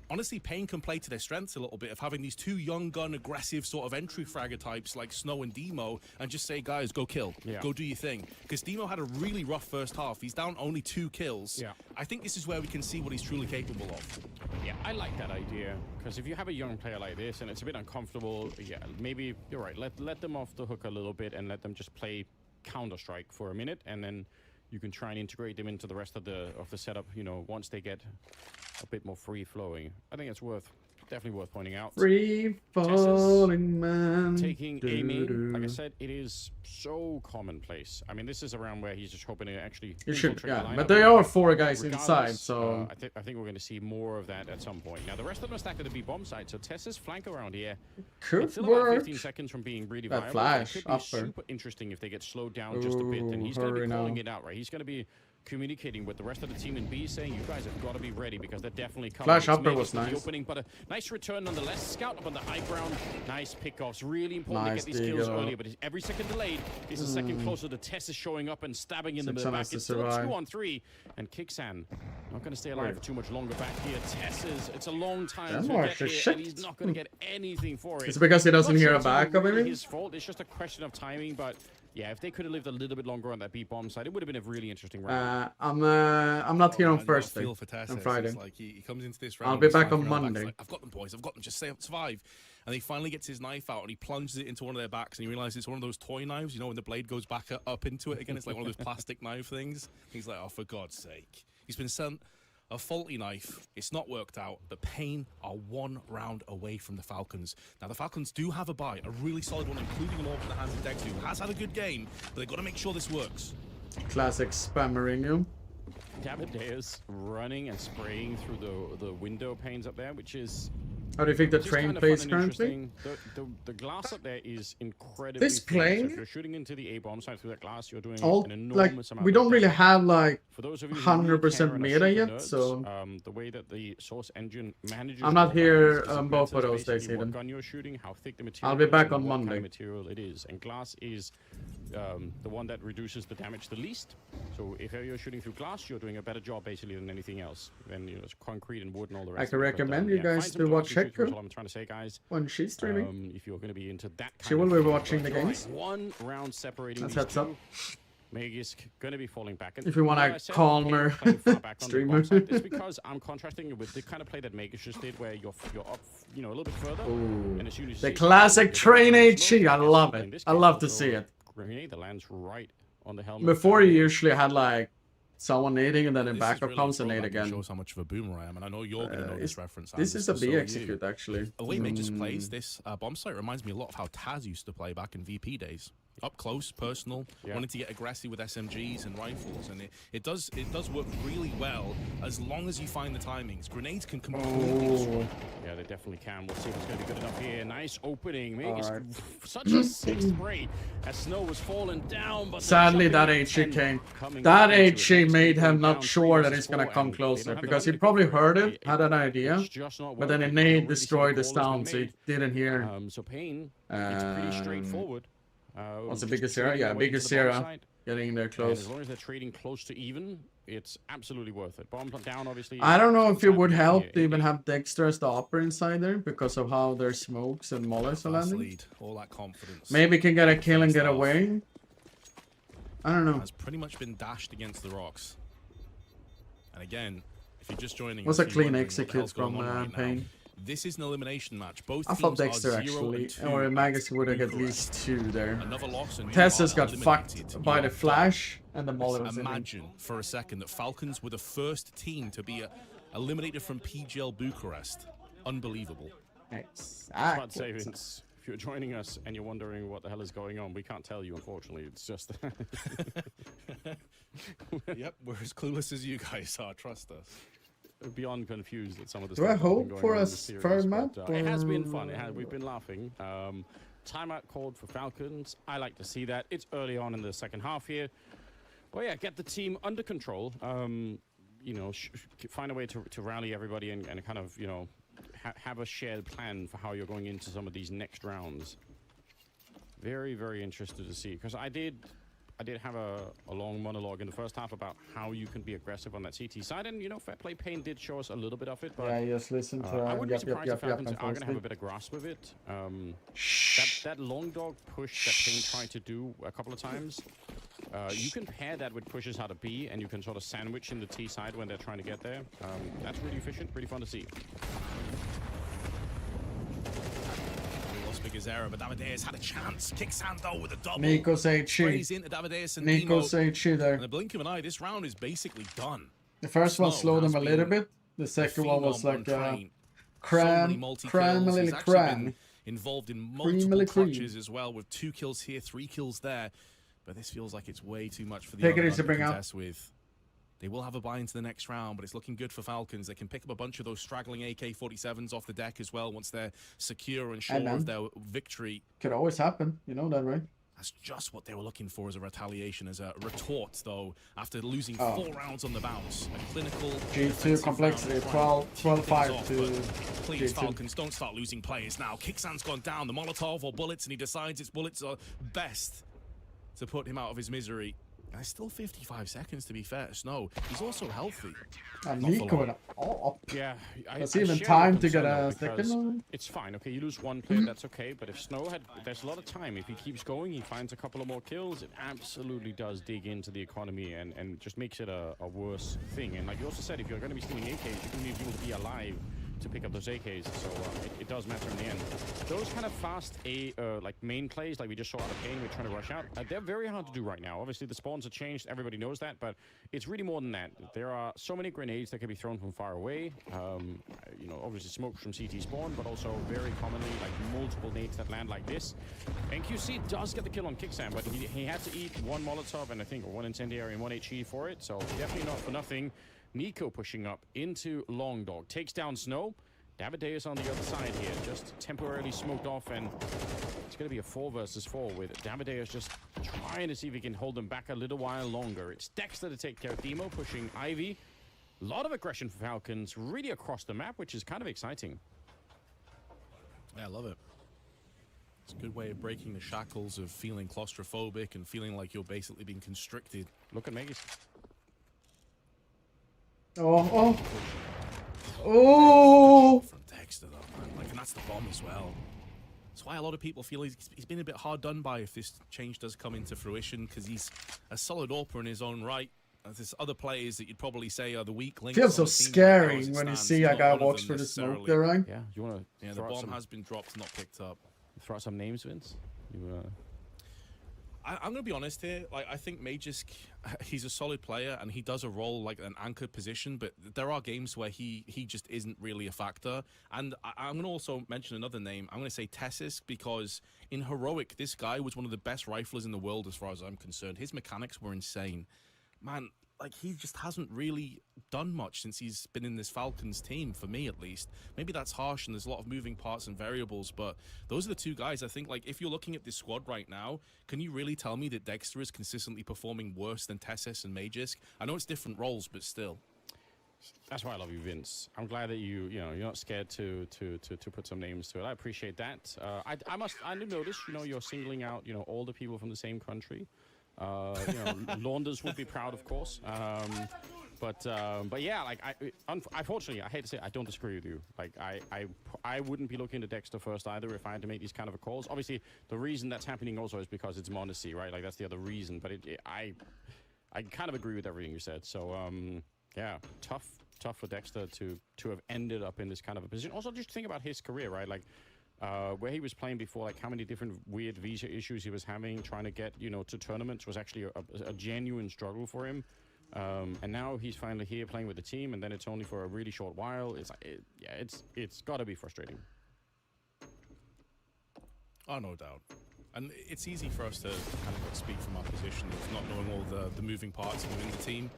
honestly, Pain can play to their strengths a little bit of having these 2 young gun aggressive sort of entry fragger types like Snow and Demo and just say, guys, go kill, go do your thing. Because Demo had a really rough first half. He's down only 2 kills. Yeah. I think this is where we can see what he's truly capable of. Yeah, I like that idea. Because if you have a young player like this and it's a bit uncomfortable, yeah, maybe you're right. Let them off the hook a little bit and let them just play Counter-Strike for a minute, and then you can try and integrate them into the rest of the setup, you know, once they get a bit more free-flowing. I think it's definitely worth pointing out. Free falling man. Taking a main, like I said, it is so commonplace. I mean, this is around where he's just hoping to actually. You should, yeah, but there are 4 guys inside, so. I think we're going to see more of that at some point. Now, the rest of them are stacked at the B bomb side, so Tess's flank around here. Could still work. About 15 seconds from being really that viable. flash It could be super interesting if they get slowed down just a bit, and he's going to be calling it out, right? He's going to be communicating with the rest of the team in B, saying you guys have got to be ready because they're definitely coming. Flash upper was nice. The opening, but a nice return nonetheless. Scout up on the high ground. Nice pickoffs. Really important to get these kills earlier, but every second delayed is a second closer. The Tess is showing up and stabbing in the back. It's still 2-on-3, and Kixan not going to stay alive for too much longer back here. Tess is, it's a long time to get here, and he's not going to get anything for it. It's because he doesn't hear a backup, maybe? His fault. It's just a question of timing, but yeah, if they could have lived a little bit longer on that B bomb side, it would have been a really interesting round. I'm not here on Thursday. On Friday. Like he comes into this round. I'll be back on Monday. Like, I've got them, boys. I've got them. Just survive. And he finally gets his knife out and he plunges it into one of their backs and he realizes it's one of those toy knives. You know, when the blade goes back up into it again, it's like one of those plastic knife things. He's like, oh, for God's sake. He's been sent a faulty knife. It's not worked out, but Pain are 1 round away from the Falcons. Now, the Falcons do have a bye, a really solid one, including an orb in the hands of Dex, who has had a good game, but they've got to make sure this works. Classic spammering. Davideus running and spraying through the window panes up there, which is... How do you think the train plays currently? The glass up there is incredibly this plane, so if you're shooting into the A bomb side through that glass, you're doing an enormous amount. We don't really have like 100% meta yet, so the way that the source engine manages. I'm not here on both of those days, Aiden. Gun you're shooting, how thick the material I'll be back is, on what Monday. kind of material it is, and glass is the one that reduces the damage the least. So if you're shooting through glass, you're doing a better job basically than anything else. Then you know, it's concrete and wood and all the rest. I can recommend you guys to watch Hector. I'm trying to say, guys, when she's streaming. If you're going to be into that, she will be watching the games. 1 round separating. That's heads up. Meg is going to be falling back. And if you want a calmer streamer. It's because I'm contrasting it with the kind of play that Meg just did, where you're up, you know, a little bit further. And as soon as the classic train HE. I love it. I love to see it. Grenade that lands right on the helmet. Before you usually had like someone nading and then in backup comes and nade again. Shows how much of a boomer I am, and I know you're going to know this reference. This is a B execute actually. The way Meg just plays this bomb site reminds me a lot of how Taz used to play back in VP days. Up close, personal, wanting to get aggressive with SMGs and rifles, and it does work really well as long as you find the timings. Grenades can completely destroy. Yeah, they definitely can. We'll see if it's going to be good enough here. Nice opening. Meg is such a sick spray as Snow was falling down, but sadly that HE came. That HE made him not sure that he's gonna come closer because he probably heard it, had an idea, but then Nade destroyed the sound, so he didn't hear. So Pain, it's pretty straightforward. What's the biggest era? Yeah, biggest era. Getting there close. As long as they're trading close to even, it's absolutely worth it. Bomb down, obviously. I don't know if it would help to even have Dexter as the upper inside there because of how their smokes and mollies are landing. All that confidence. Maybe can get a kill and get away. I don't know. Has pretty much been dashed against the rocks. And again, if you're just joining, what's a clean execute from Pain? This is an elimination match. Both I thought Dexter actually, or Magus would have at least 2 there. Tessa's got fucked by the flash and the molly was imagine for a second that Falcons were the first team to be eliminated from PGL Bucharest. Unbelievable. Exactly. If you're joining us and you're wondering what the hell is going on, we can't tell you, unfortunately. It's just... Yep, we're as clueless as you guys are. Trust us. Beyond confused at some of the stuff. Do I hope for a third map? It has been fun. We've been laughing. Timeout called for Falcons. I like to see that. It's early on in the second half here. Well, yeah, get the team under control. you know, find a way to rally everybody and kind of, you know, have a shared plan for how you're going into some of these next rounds. Very, very interested to see, because I did have a long monologue in the first half about how you can be aggressive on that CT side, and you know, Fair Play Pain did show us a little bit of it. But yeah, just listen to I wouldn't be surprised if Falcons are going to have a better grasp of it. That long dog push that Pain tried to do a couple of times, you can pair that with pushes out of B, and you can sort of sandwich in the T side when they're trying to get there. That's really efficient, pretty fun to see. Big error, but Davideus had a chance. Kicks hand though with a double. Nico's HE. Nico's HE there. In the blink of an eye, this round is basically done. The first one slowed him a little bit. The second one was like cram involved in multiple clutches as well, with 2 kills here, 3 kills there. But this feels like it's way too much for the other to contest with. They will have a buy into the next round, but it's looking good for Falcons. They can pick up a bunch of those straggling AK-47s off the deck as well once they're secure and sure of their victory. Could always happen, you know that, right? That's just what they were looking for as a retaliation, as a retort, though, after losing 4 rounds on the bounce. A clinical G2 complexity, 12-5 to Please, G2. Falcons, don't start losing players now. Kicksan's gone down, the Molotov or bullets, and he decides its bullets are best to put him out of his misery. There's still 55 seconds, to be fair to Snow. He's also healthy. And Nico went up. Yeah, that's even time to get a second one. It's fine. Okay, you lose one player, that's okay. But if Snow there's a lot of time. If he keeps going, he finds a couple of more kills. It absolutely does dig into the economy and just makes it a worse thing. And like you also said, if you're going to be stealing AKs, you need people to be alive to pick up those AKs, so it does matter in the end. Those kind of fast like main plays, like we just saw out of Pain, we're trying to rush out, they're very hard to do right now. Obviously the spawns have changed, everybody knows that, but it's really more than that. There are so many grenades that can be thrown from far away. You know, obviously smoke from CT spawn, but also very commonly like multiple nades that land like this. And QC does get the kill on Kicksam, but he had to eat 1 Molotov and I think 1 incendiary and 1 HE for it, so definitely not for nothing. Nico pushing up into Long Dog. Takes down Snow. Davideus on the other side here. Just temporarily smoked off, and it's going to be a 4 versus 4 with Davideus just trying to see if he can hold them back a little while longer. It's Dexter to take care of Demo, pushing Ivy. A lot of aggression for Falcons, really across the map, which is kind of exciting. Yeah, I love it. It's a good way of breaking the shackles of feeling claustrophobic and feeling like you're basically being constricted. Look at Magus. Oh. From Dexter, though, man. Like, and that's the bomb as well. That's why a lot of people feel he's been a bit hard done by if this change does come into fruition, because he's a solid AWPer in his own right. There's other players that you'd probably say are the weak links. Feels so scary when you see a guy walks for the smoke there, right? Yeah, you want to? Yeah, the bomb has been dropped, not picked up. Throw out some names, Vince. I'm going to be honest here. Like, I think Magisk, he's a solid player and he does a role like an anchored position, but there are games where he just isn't really a factor. And I'm going to also mention another name. I'm going to say Tessis, because in Heroic, this guy was one of the best riflers in the world as far as I'm concerned. His mechanics were insane. Man, like, he just hasn't really done much since he's been in this Falcons team, for me at least. Maybe that's harsh and there's a lot of moving parts and variables, but those are the 2 guys I think, like, if you're looking at this squad right now, can you really tell me that Dexter is consistently performing worse than Tessis and Magisk? I know it's different roles, but still. That's why I love you, Vince. I'm glad that you're not scared to put some names to it. I appreciate that. I do notice, you're singling out, all the people from the same country. Launders would be proud, of course. But yeah, like, unfortunately, I hate to say it, I don't disagree with you. Like, I wouldn't be looking to Dexter first either if I had to make these kind of calls. Obviously, the reason that's happening also is because it's Mondesi, right? Like, that's the other reason. But I kind of agree with everything you said. So yeah, tough for Dexter to have ended up in this kind of a position. Also, just think about his career, right? Like, where he was playing before, like how many different weird visa issues he was having, trying to get, to tournaments was actually a genuine struggle for him. And now he's finally here playing with the team, and then it's only for a really short while. It's got to be frustrating. Oh, no doubt. And it's easy for us to kind of speak from our position of not knowing all the moving parts within the team.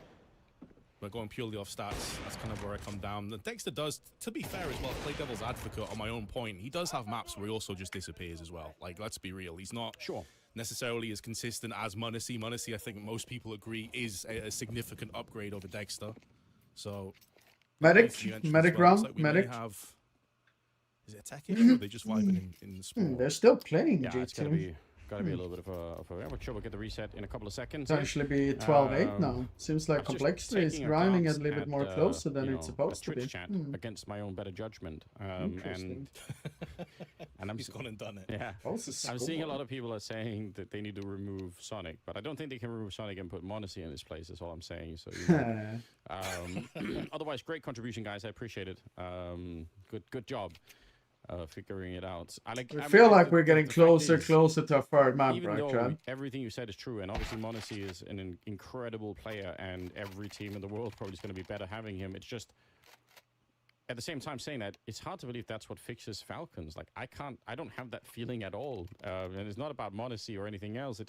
But going purely off stats, that's kind of where I come down. And Dexter does, to be fair as well, play devil's advocate on my own point. He does have maps where he also just disappears as well. Like, let's be real. He's not necessarily as consistent as Mondesi. Mondesi, I think most people agree, is a significant upgrade over Dexter. So medic round, medic. Is it a tech issue? Or they just vibing in the spawn? They're still playing Yeah, G2. it's gotta be a little bit of a. I'm sure we'll get the reset in a couple of seconds. It's actually be 12-8 now. Seems like complexity is grinding a little bit more closer than it's supposed to be. Chat against my own better judgment. And I'm He's gone and done it. Yeah, I'm seeing a lot of people are saying that they need to remove Sonic, but I don't think they can remove Sonic and put Monacy in this place. That's all I'm saying. So, otherwise, great contribution, guys. I appreciate it. Good job. Figuring it out. I feel like we're getting closer to a third map, even right, though Chad? everything you said is true, and obviously Monacy is an incredible player, and every team in the world probably is going to be better having him. It's just, at the same time saying that, it's hard to believe that's what fixes Falcons. Like, I don't have that feeling at all. And it's not about Monacy or anything else.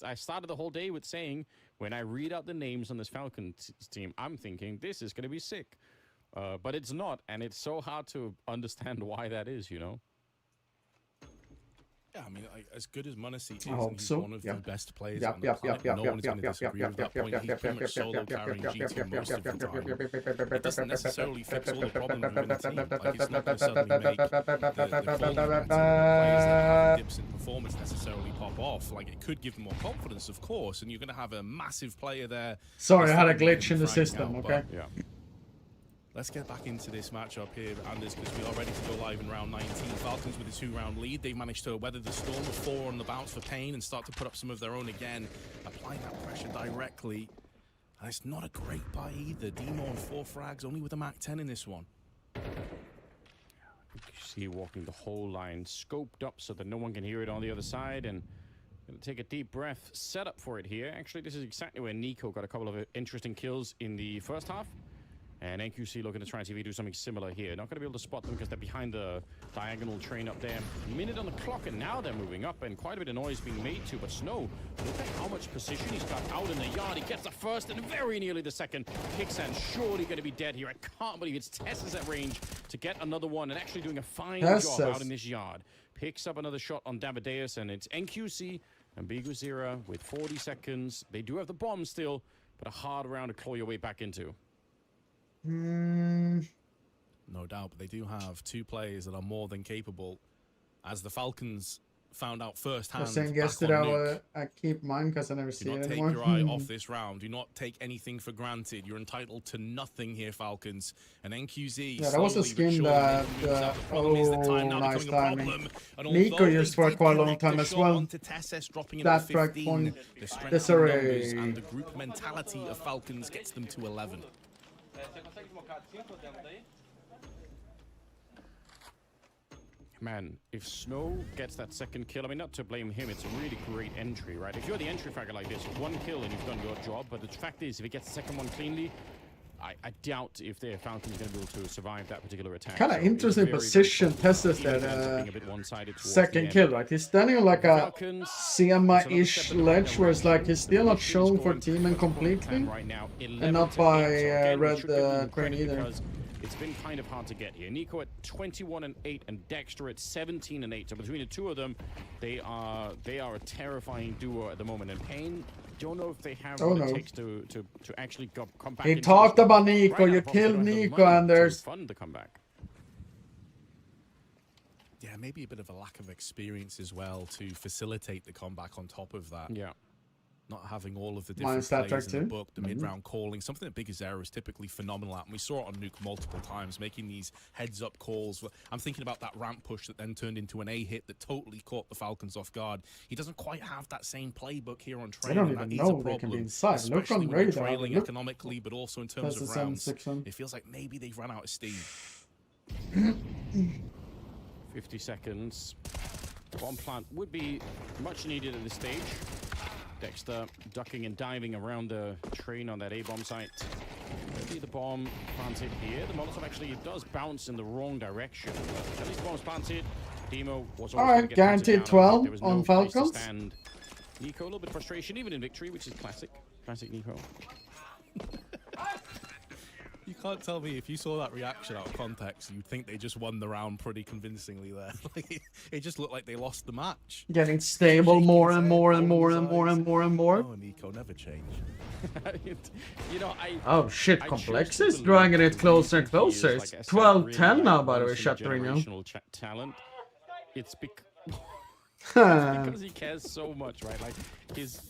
I started the whole day with saying, when I read out the names on this Falcons team, I'm thinking, this is going to be sick. But it's not, and it's so hard to understand why that is, you know? Yeah, I mean, as good as Monacy is, he's one of the best players on the planet. No one's going to disagree with that point. He's pretty much solo carrying G2 most of the time. It doesn't necessarily fix all the problems within the team. Like, it's not going to suddenly make the quality players that have dips in performance necessarily pop off. Like, it could give them more confidence, of course, and you're going to have a massive player there. Sorry, I had a glitch in the system, okay? Yeah. Let's get back into this matchup here, Anders, because we are ready to go live in round 19. Falcons with a 2-round lead. They've managed to weather the storm of 4 on the bounce for Pain and start to put up some of their own again, applying that pressure directly. And it's not a great buy either. Demo on 4 frags, only with a Mach 10 in this one. You see walking the whole line scoped up so that no one can hear it on the other side, and gonna take a deep breath, set up for it here. Actually, this is exactly where Nico got a couple of interesting kills in the first half. And NQC looking to try and see if we do something similar here. Not going to be able to spot them because they're behind the diagonal train up there. Minute on the clock, and now they're moving up, and quite a bit of noise being made too. But Snow, look at how much position he's got out in the yard. He gets the first and very nearly the second. Pixan surely going to be dead here. I can't believe it's Tessa's at range to get another one, and actually doing a fine job out in this yard. Picks up another shot on Davideus, and it's NQC and Biguzira with 40 seconds. They do have the bomb still, but a hard round to claw your way back into. No doubt, but they do have 2 players that are more than capable. As the Falcons found out firsthand, I was saying yesterday I keep mine because I never see it anymore. Do not take your eye off this round. Do not take anything for granted. You're entitled to nothing here, Falcons. And NQZ. Yeah, that was a skin that. Nice timing. Nico used for quite a long time as well. That track point. Desiree. And the group mentality of Falcons gets them to 11. Man, if Snow gets that second kill, I mean, not to blame him, it's a really great entry, right? If you're the entry fragger like this, 1 kill and you've done your job, but the fact is, if he gets the second one cleanly, I doubt if their Falcon's going to be able to survive that particular attack. Kind of interesting position Tessus that second kill, right? He's standing on like a semi-ish ledge where it's like he's still not shown for teaming completely, and not by red crane either. It's been kind of hard to get here. Nico at 21-8 and Dexter at 17-8. So between the two of them, they are a terrifying duo at the moment. And Pain, don't know if they have what it takes to actually come back. He talked about Nico. You killed Nico, and there's fun to come back. Yeah, maybe a bit of a lack of experience as well to facilitate the comeback on top of that. Yeah. Not having all of the different plays in the book, the mid-round calling, something that Biguzira is typically phenomenal at. And we saw it on Nuke multiple times, making these heads-up calls. I'm thinking about that ramp push that then turned into an A-hit that totally caught the Falcons off guard. He doesn't quite have that same playbook here on trailing. I don't even know they can be inside. Look on radar. Trailing economically, but also in terms of rounds. It feels like maybe they've run out of steam. 50 seconds. Bomb plant would be much needed at this stage. Dexter ducking and diving around the train on that A-bomb site. Maybe the bomb planted here. The Molotov actually does bounce in the wrong direction. But at least the bomb's planted. Demo was alright, guaranteed 12 on Falcons. Nico, a little bit of frustration, even in victory, which is classic. Classic Nico. You can't tell me if you saw that reaction out of context, you'd think they just won the round pretty convincingly there. Like, it just looked like they lost the match. Getting stable more and more and more and more and more and more. Oh, Nico, never change. You know, oh shit, Complex is dragging it closer and closer. It's 12-10 now, by the way, Chatterino. Talent. It's because he cares so much, right? Like, his...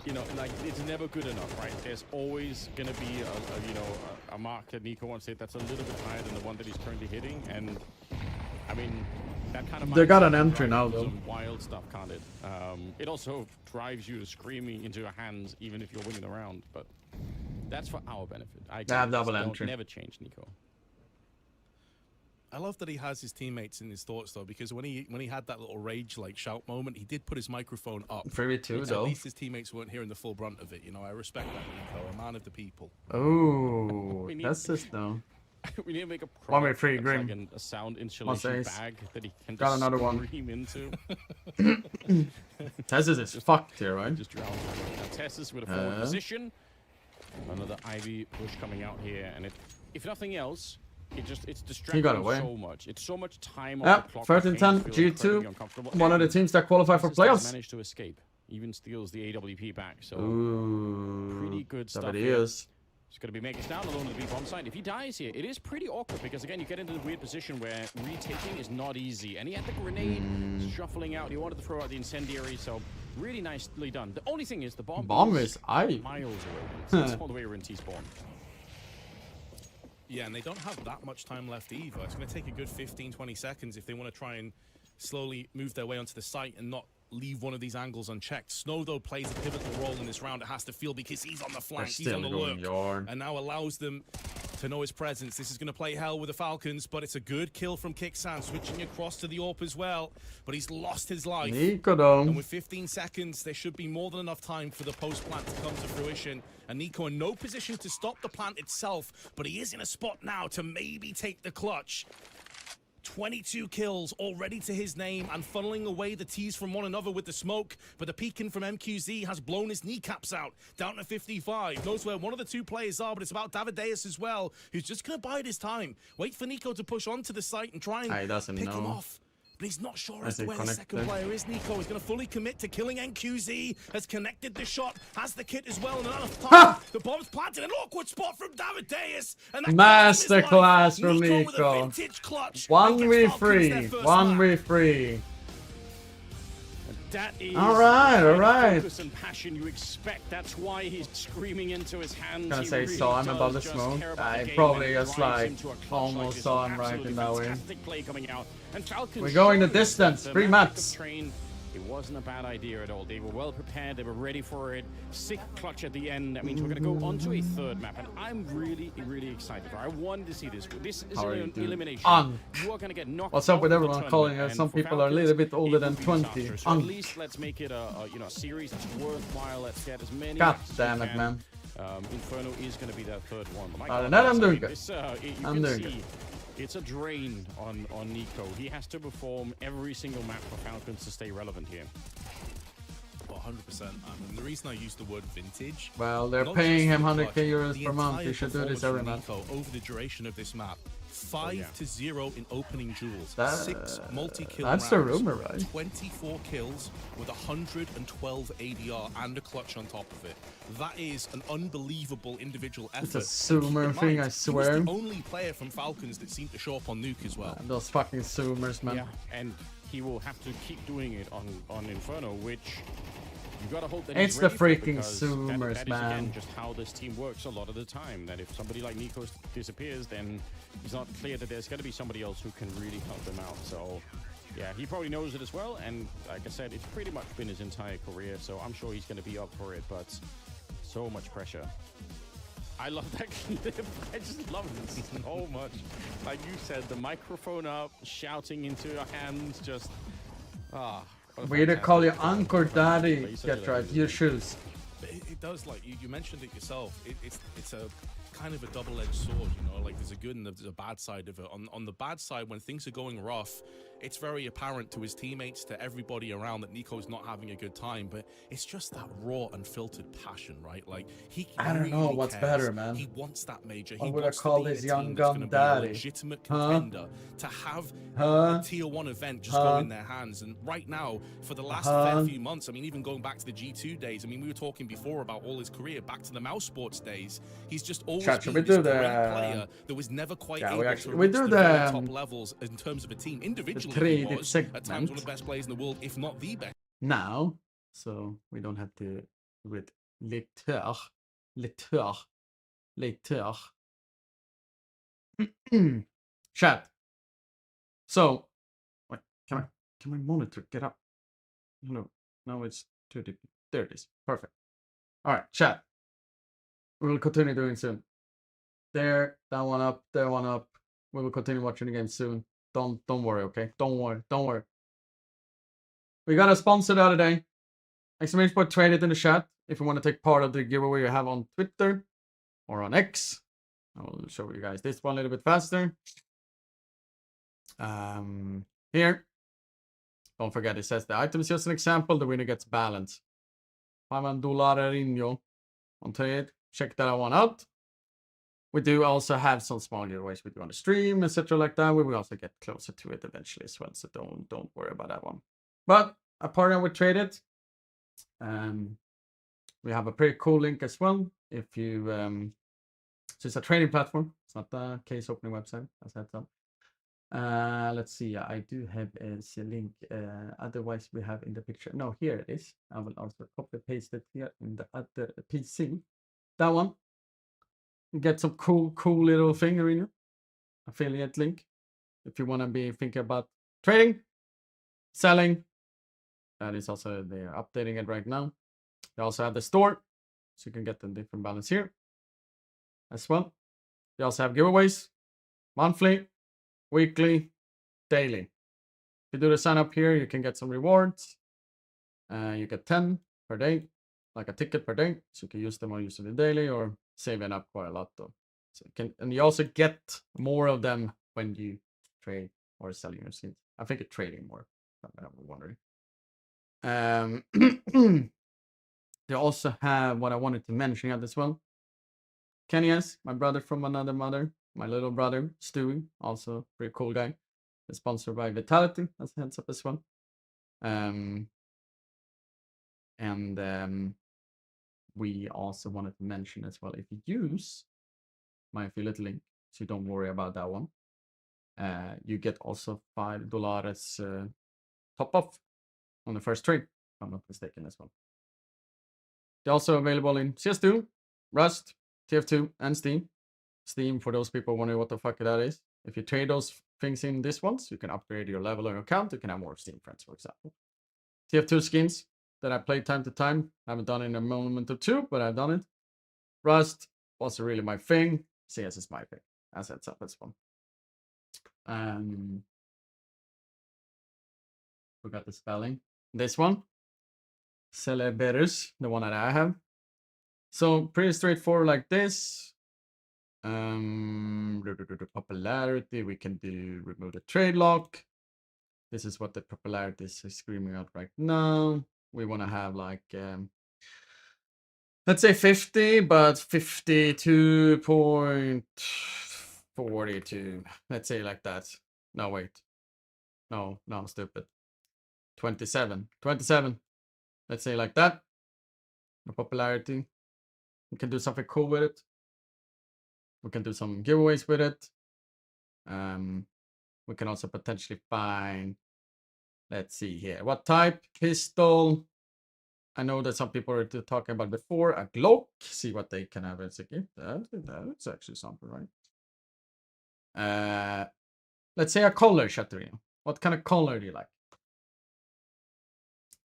You know, like, it's never good enough, right? There's always going to be a mark that Nico wants to hit that's a little bit higher than the one that he's currently hitting. And, I mean, that kind of... They got an entry now, though. Some wild stuff, can't it? It also drives you to screaming into your hands, even if you're winning the round. But that's for our benefit. I double entry. Never change, Nico. I love that he has his teammates in his thoughts, though, because when he had that little rage like shout moment, he did put his microphone up. 3v2 though. At least his teammates weren't hearing the full brunt of it. You know, I respect that, Nico, a man of the people. Oh, that's just no. We need to make a 1v3 Grim. Like a sound insulation bag that he can got just another one. Scream into. Tessus is fucked here, right? Just drown. Now Tessus with a forward position. Another Ivy push coming out here, and if nothing else. It's distracting so much. It's so much time on the clock. 13-10, G2, one of the teams that qualify for playoffs. Managed to escape. Even steals the AWP back. So pretty good that stuff. It is. He's going to be making us down alone to the B bomb side. If he dies here, it is pretty awkward because again you get into the weird position where retaking is not easy. And he had the grenade shuffling out. He wanted to throw out the incendiary, so really nicely done. The only thing is the bomb is miles away. It's all the way around T-spawn. Yeah, and they don't have that much time left either. It's going to take a good 15-20 seconds if they want to try and slowly move their way onto the site and not leave one of these angles unchecked. Snow, though, plays a pivotal role in this round. It has to feel because he's on the flank, he's on the lurk, and now allows them to know his presence. This is going to play hell with the Falcons, but it's a good kill from Kicksan, switching across to the AWP as well. But he's lost his life. And with 15 seconds, there should be more than enough time for the post-plant to come to fruition. And Nico in no position to stop the plant itself, but he is in a spot now to maybe take the clutch. 22 kills already to his name and funneling away the T's from one another with the smoke, but the peeking from MQZ has blown his kneecaps out, down to 55. Knows where one of the two players are, but it's about Davideus as well, who's just going to bide his time. Wait for Nico to push onto the site and try and pick him off. But he's not sure as to where the second player is. Nico is going to fully commit to killing NQZ. Has connected the shot. Has the kit as well. And enough time. The bomb's planted. An awkward spot from Davideus. Masterclass from Nico. 1v3. 1v3. That is all right. Focus and passion you expect. That's why he's screaming into his hands. Gonna say really saw him above the smoke. I probably just like almost saw him right in that way. We're going the distance. 3 maps. It wasn't a bad idea at all. They were well prepared. They were ready for it. Sick clutch at the end. That means we're going to go on to a third map, and I'm really, really excited. I wanted to see this. This is an elimination. You are going to get knocked. What's up with everyone calling us? Some people are a little bit older than 20. So at least let's make it a series that's worthwhile. Let's get as many. God damn it, man. Inferno is going to be that third one. I'm doing good. I'm doing good. It's a drain on Nico. He has to perform every single map for Falcons to stay relevant here. Well, 100%. I mean, the reason I use the word vintage... Well, they're paying him 100k euros per month. He should do this every month. Over the duration of this map. 5-0 in opening duels. 6 multi-kill rounds. That's the rumor, right? 24 kills with 112 ADR and a clutch on top of it. That is an unbelievable individual effort. It's a Zoomer thing, I swear. He was the only player from Falcons that seemed to show up on Nuke as well. Those fucking Zoomers, man. Yeah, and he will have to keep doing it on Inferno, which... You gotta hope that it's the freaking Zoomers, that man. Again, just how this team works a lot of the time. That if somebody like Nico disappears, then it's not clear that there's got to be somebody else who can really help them out. So, yeah, he probably knows it as well. And like I said, it's pretty much been his entire career. So I'm sure he's going to be up for it. But so much pressure. I love that clip. I just love it so much. Like you said, the microphone up, shouting into your hands, just we either call you Uncle Daddy. Get right, your shoes. It does, like you mentioned it yourself. It's a kind of a double-edged sword, you know. Like there's a good and there's a bad side of it. On the bad side, when things are going rough, It's very apparent to his teammates, to everybody around, that Nico's not having a good time, but it's just that raw, unfiltered passion, right? Like, he I don't know really what's cares. better, man. He wants that major. What He would I wants call to be this in a young team that's gun going to be a daddy? legitimate Huh? contender, to have Huh? a tier 1 event just Huh? go in their hands. And right now, for the last fair few months, I mean, even going back to the G2 days, I mean, we were talking before about all his career, back to the mouse sports days, he's just always Chat, should been we this do great the... player that was never quite Yeah, able we to actually... reach We do the the... very top levels in terms of a team. Individually, he traded was, at times, one of the best players in the world, if not the best. Now, so we don't have to do it later. Chat. So, wait, can my monitor get up? No, now it's 30. There it is. Perfect. All right, chat. We will continue doing soon. There, that one up, there one up. We will continue watching the game soon. Don't worry, okay? Don't worry. We got a sponsor the other day. Exclamation point, trade it in the chat if you want to take part of the giveaway you have on Twitter or on X. I will show you guys this one a little bit faster. Here. Don't forget, it says the item is just an example. The winner gets balance. $5 on trade. Check that one out. We do also have some small giveaways we do on the stream, etc. like that. We will also get closer to it eventually as well. So don't worry about that one. But a partner with Traded. We have a pretty cool link as well. If you so it's a trading platform. It's not a case opening website, as I said. Let's see. I do have a link. Otherwise, we have in the picture. No, here it is. I will also copy paste it here in the other PC. That one. You get some cool little thing in here. Affiliate link. If you want to be thinking about trading, selling. That is also, they're updating it right now. They also have the store, so you can get the different balance here as well. They also have giveaways, monthly, weekly, daily. If you do the sign up here, you can get some rewards. You get 10 per day, like a ticket per day. So you can use them or use it daily or saving up quite a lot though. So you can, and you also get more of them when you trade or selling your skins. I think it's trading more. I'm wondering. They also have what I wanted to mention here as well. Kenya's, my brother from another mother, my little brother, Stewie, also pretty cool guy. They're sponsored by Vitality, as a heads up as well. We also wanted to mention as well, if you use my affiliate link, so you don't worry about that one, you get also $5 top off on the first trade, if I'm not mistaken as well. They're also available in CS2, Rust, TF2, and Steam. Steam, for those people wondering what the fuck that is. If you trade those things in this ones, you can upgrade your level on your account. You can have more Steam friends, for example. TF2 skins that I play time to time. I haven't done it in a moment or two, but I've done it. Rust wasn't really my thing. CS is my thing. As heads up as well. Forgot the spelling. This one. Celeberus, the one that I have. So pretty straightforward like this. Popularity, we can do remove the trade lock. This is what the popularity is screaming out right now. We want to have like, let's say 50, but 52.42. Let's say like that. No, wait. No, I'm stupid. 27. Let's say like that. The popularity. We can do something cool with it. We can do some giveaways with it. We can also potentially find, let's see here, what type? Pistol. I know that some people are talking about before, a Glock. See what they can have as a gift. That's actually something, right? Let's say a color, Shatterino. What kind of color do you like?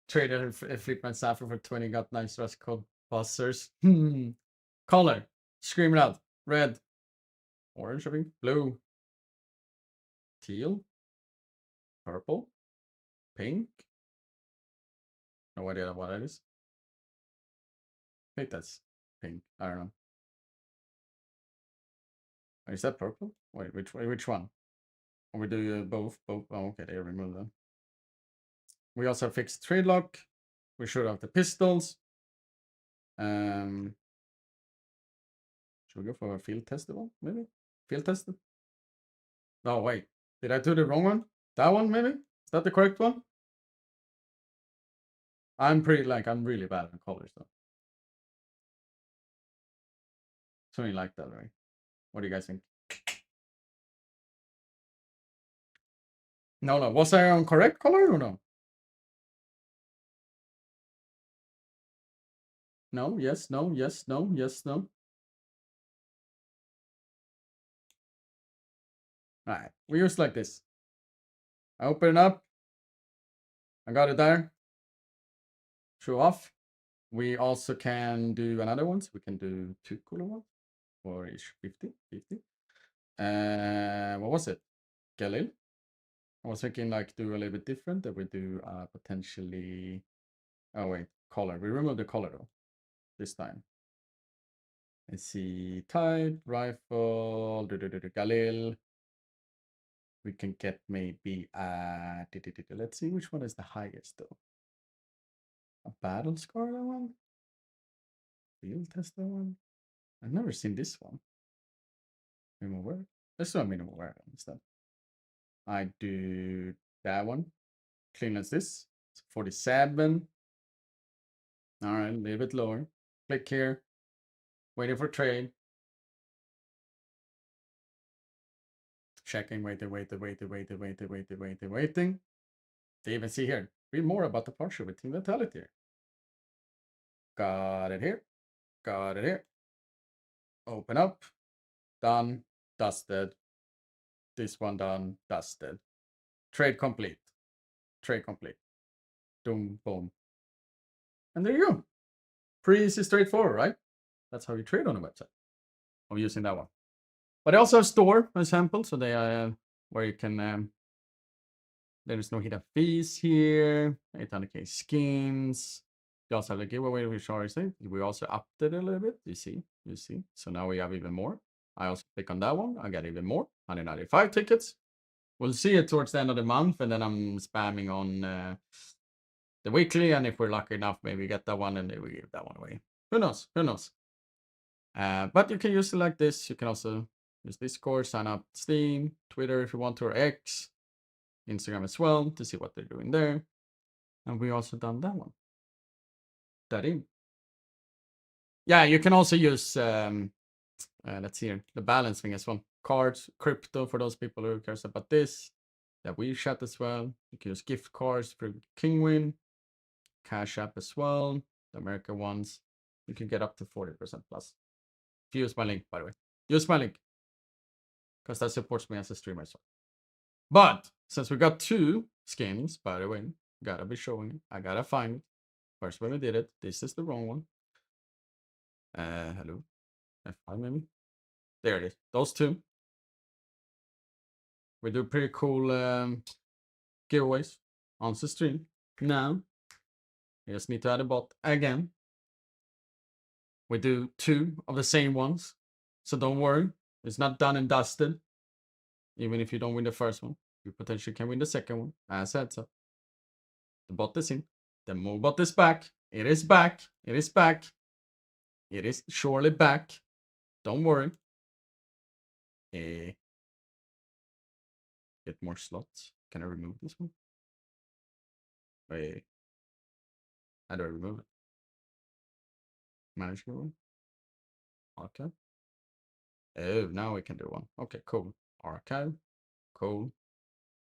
Traded a Flipman Sapphire for 20, got nice dress code buzzers. Color. Scream it out. Red. Orange, I think. Blue. Teal. Purple. Pink. No idea what that is. I think that's pink. I don't know. Is that purple? Wait, which one? Or we do both. Oh, okay, they removed them. We also fixed trade lock. We showed off the pistols. Should we go for a field testable, maybe? Field tested? No, wait. Did I do the wrong one? That one, maybe? Is that the correct one? I'm really bad at colors, though. Something like that, right? What do you guys think? No. Was I on correct color or no? No, yes, no, yes, no, yes, no. Alright, we use like this. I open it up. I got it there. Show off. We also can do another one. So we can do 2 cooler ones. For each 50. What was it? Galil? I was thinking like do a little bit different. That we do potentially... Oh wait, color. We remove the color though. This time. Let's see. Type, rifle, Galil. We can get maybe let's see which one is the highest though. A battle scar, that one? Field test, that one? I've never seen this one. Minimum wear. Let's do a minimum wear instead. I do that one. Clean as this. It's 47. Alright, a little bit lower. Click here. Waiting for trade. Checking, waiting. They even see here. Read more about the partial with Team Vitality here. Got it here. Got it here. Open up. Done. Dusted. This one done. Dusted. Trade complete. Trade complete. Boom, boom. And there you go. Pretty easy, straightforward, right? That's how you trade on a website. I'm using that one. But I also have store, for example, so they are where you can... there is no hidden fees here. 800k skins. You also have the giveaway, which already we also upped it a little bit. You see. So now we have even more. I also click on that one. I get even more. 195 tickets. We'll see it towards the end of the month, and then I'm spamming on the weekly. And if we're lucky enough, maybe get that one, and then we give that one away. Who knows? But you can use it like this. You can also use Discord, sign up Steam, Twitter if you want to, or X, Instagram as well to see what they're doing there. And we also done that one. That in. Yeah, you can also use let's see here, the balance thing as well. Cards, crypto for those people who cares about this. That we chat as well. You can use gift cards for Kingwin, Cash App as well. The American ones. You can get up to 40% plus. If you use my link, by the way. Use my link. Because that supports me as a streamer as well. But since we got 2 skins, by the way, gotta be showing it. I gotta find it. First when we did it. This is the wrong one. Hello. F5 maybe. There it is. Those 2. We do pretty cool giveaways on the stream. Now, you just need to add a bot again. We do 2 of the same ones. So don't worry. It's not done and dusted. Even if you don't win the first one, you potentially can win the second one. As I said so. The bot is in. The move bot is back. It is back. It is back. It is surely back. Don't worry. Get more slots. Can I remove this one? Wait. How do I remove it? Manage one. Okay. Oh, now we can do one. Okay, cool. Archive. Cool.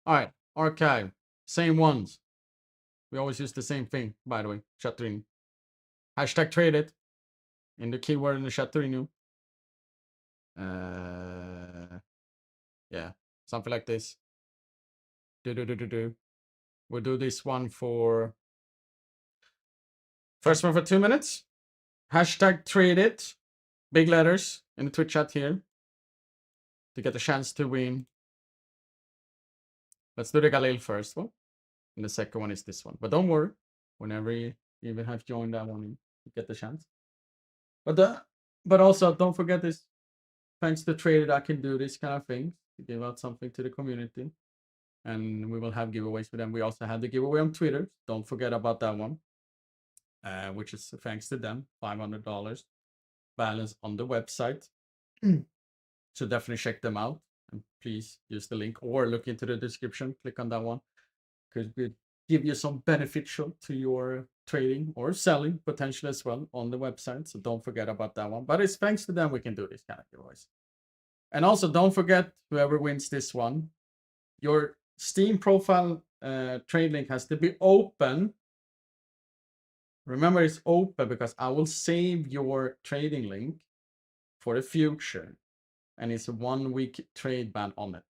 Alright, archive. Same ones. We always use the same thing, by the way. Chatterin. Hashtag trade it. In the keyword in the Chatterin. Yeah, something like this. We'll do this one for... First one for 2 minutes. Hashtag trade it. Big letters in the Twitch chat here. To get a chance to win. Let's do the Galil first one. And the second one is this one. But don't worry. Whenever you even have joined that one, you get the chance. But also, don't forget this. Thanks to Traded, I can do this kind of thing. to give out something to the community. And we will have giveaways with them. We also had the giveaway on Twitter. Don't forget about that one, which is thanks to them, $500 balance on the website. So definitely check them out. And please use the link or look into the description. Click on that one. Could give you some beneficial to your trading or selling potentially as well on the website. So don't forget about that one. But it's thanks to them we can do this kind of giveaways. And also don't forget, whoever wins this one, your Steam profile trade link has to be open. Remember, it's open because I will save your trading link for the future. And it's a 1 week trade ban on it.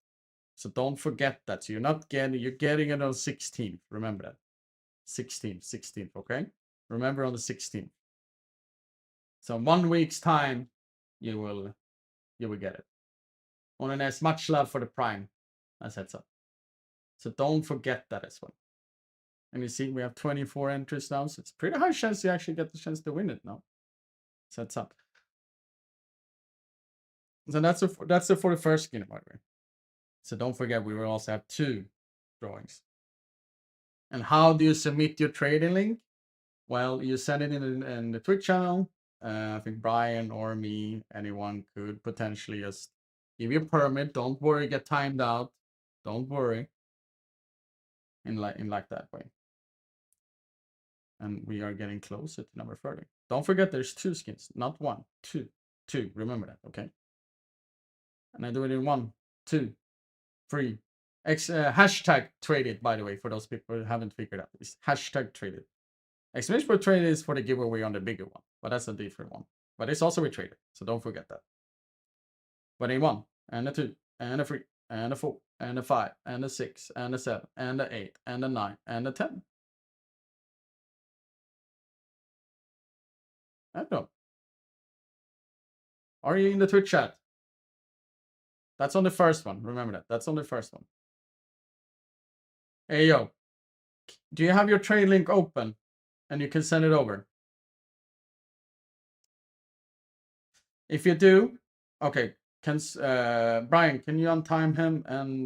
So don't forget that. So you're getting it on 16th. Remember that. 16th, okay? Remember on the 16th. So 1 week's time, you will get it. And as much love for the Prime as heads up. So don't forget that as well. And you see, we have 24 entries now, so it's pretty high chance you actually get the chance to win it now. So heads up. So that's it for the first skin, by the way. So don't forget, we will also have 2 drawings. And how do you submit your trading link? Well, you send it in the Twitch channel. I think Brian or me, anyone could potentially just give you a permit. Don't worry, get timed out. Don't worry. In like that way. And we are getting closer to number 30. Don't forget, there's 2 skins, not 1, 2. Remember that, okay? And I do it in 1, 2, 3. Hashtag traded, by the way, for those people who haven't figured out. It's hashtag traded. Exclamation point traded is for the giveaway on the bigger one, but that's a different one. But it's also with traded, so don't forget that. But in 1, and a 2, and a 3, and a 4, and a 5, and a 6, and a 7, and a 8, and a 9, and a 10. I don't know. Are you in the Twitch chat? That's on the first one. Remember that. That's on the first one. Hey, yo. Do you have your trade link open? And you can send it over. If you do, okay. Brian, can you untime him and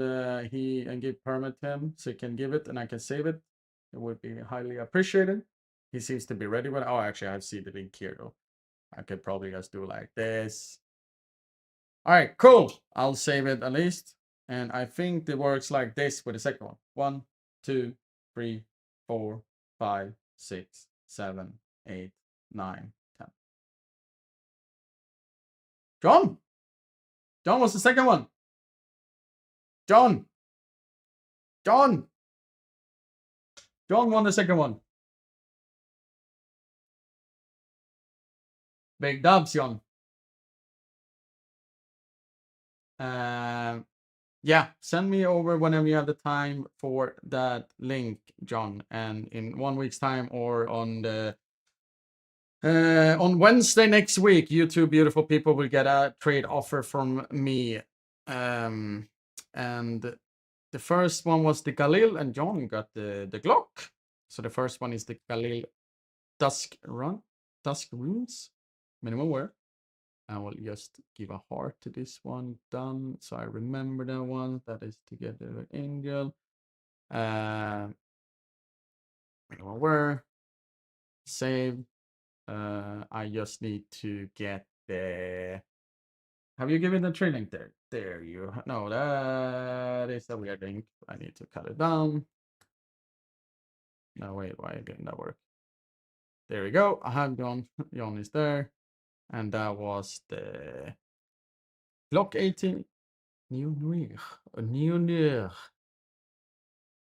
give permit him so he can give it and I can save it? It would be highly appreciated. He seems to be ready with it. Oh, actually, I see the link here though. I could probably just do like this. All right, cool. I'll save it at least. And I think it works like this with the second one. 1, 2, 3, 4, 5, 6, 7, 8, 9, 10. John? John, what's the second one? John won the second one. Big dubs, John. Yeah, send me over whenever you have the time for that link, John. And in 1 week's time or on the on Wednesday next week, you two beautiful people will get a trade offer from me. And the first one was the Galil, and John got the Glock. So the first one is the Galil Dusk Runes, minimum wear. I will just give a heart to this one. Done. So I remember that one. That is together with Angel. Minimum wear. Save. I just need to get the. Have you given the trade link there? There you no, that is a weird link. I need to cut it down. No, wait, why didn't that work? There we go. I have John. John is there. And that was the Glock 18 New.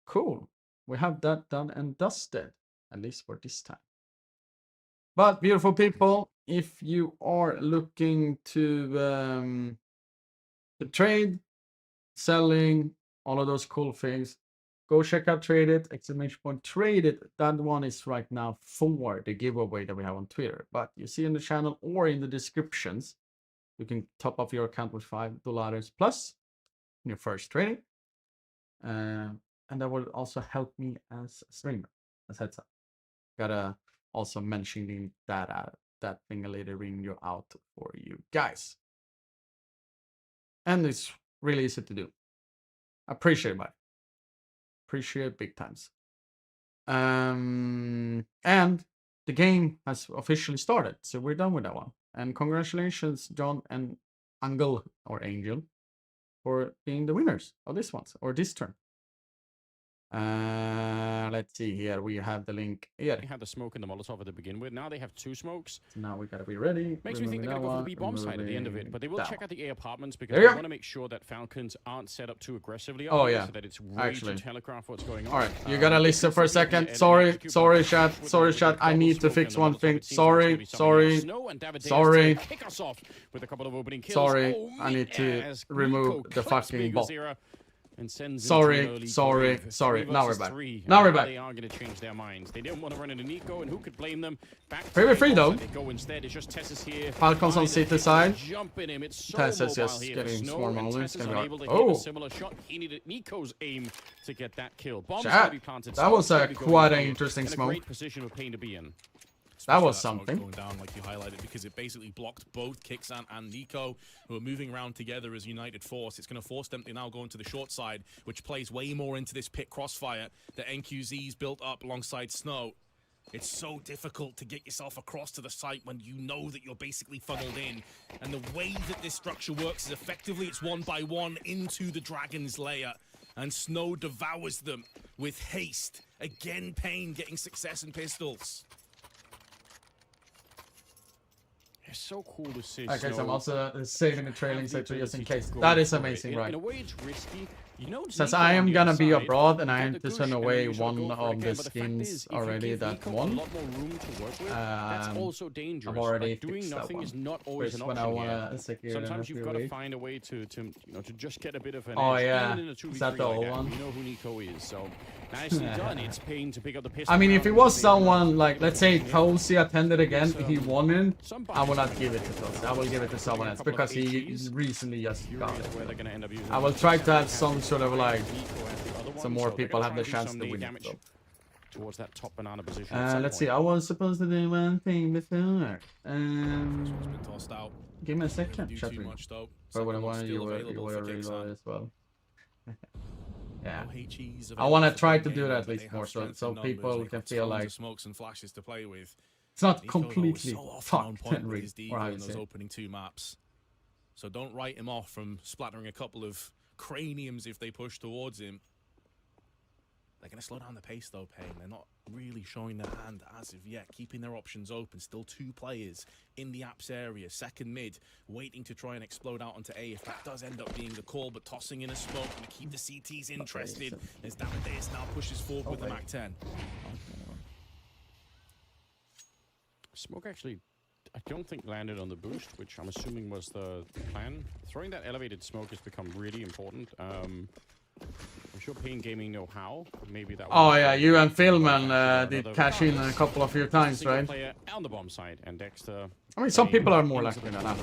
Cool. We have that done and dusted, at least for this time. But beautiful people, if you are looking to trade, selling, all of those cool things, go check out Traded, exclamation point Traded. That one is right now for the giveaway that we have on Twitter. But you see in the channel or in the descriptions, you can top up your account with $5 plus in your first trading. And that will also help me as a streamer, as heads up. Gotta also mentioning that thing later ring you out for you guys. And it's Really easy to do. Appreciate it, appreciate big times. And the game has officially started, so we're done with that one. And congratulations, John and Angel or Angel, for being the winners of this one or this turn. Let's see here. We have the link here. They had the smoke and the Molotov to begin with. Now they have 2 smokes. So now we gotta be ready. Makes me think they're gonna go for the B bomb side at the end of it. But they will check out the A apartments because they want to make sure that Falcons aren't set up too aggressively. Oh yeah. So that it's ready to telegraph what's going on. All right, you gotta listen for a second. Sorry, chat. I need to fix one thing. Sorry. Kick us off with a couple of opening kills. Sorry, I need to remove the fucking bot. Sorry. Now we're back. They are going to change their minds. They didn't want to run into Nico, and who could blame them? Very free though. They go instead. It's just Tess is here. Falcons on CT side. Jumping him. It's so Tess is just getting swarm only. It's gonna be like, oh. Similar shot. He needed Nico's aim to get that kill. Bombs Chat. That was quite an interesting smoke. Great position of Pain to be in. That was something. Going down like you highlighted, because it basically blocked both Kixan and Nico, who are moving around together as united force. It's going to force them to now go into the short side, which plays way more into this pit crossfire that NQZ's built up alongside Snow. It's so difficult to get yourself across to the site when you know that you're basically funneled in. And the way that this structure works is effectively it's 1 by 1 into the Dragon's lair. And Snow devours them with haste. Again, Pain getting success in pistols. It's so cool to see. Okay, so I'm also saving the trailing sector just in case. That is amazing, right? In a way, it's risky. You know, since I am gonna be abroad and I am to send away one of the skins already that won, I've already fixed that one. When I wanna secure sometimes you've got to find a way to just get a bit of an edge. Yeah, is that the old one? You know who Nico is, so nicely done. It's Pain to pick up the pistol. I mean, if it was someone like, let's say Tosi attended again, he won it, I will not give it to Tosi. I will give it to someone else because he recently just got it. I will try to have some sort of like, so more people have the chance to win it. Towards that top banana position. Let's see. I was supposed to do one thing before. Give me a second. Shut me. But when I wanted you were reload as well. Yeah. I want to try to do that at least more, so people can feel like smokes and flashes to play with. It's not completely top 10 with those opening 2 maps. So don't write him off from splattering a couple of craniums if they push towards him. They're going to slow down the pace though, Pain. They're not really showing their hand as of yet, keeping their options open. Still 2 players in the apps area, second mid, waiting to try and explode out onto A if that does end up being the call, but tossing in a smoke and keep the CTs interested as Davideus now pushes forward with the Mac 10. Smoke actually, I don't think landed on the boost, which I'm assuming was the plan. Throwing that elevated smoke has become really important. I'm sure Pain Gaming know how. Maybe that. Oh yeah, you and Philman did cash in a couple of few times, right? On the bomb side, and Dexter. I mean, some people are more lucky than others.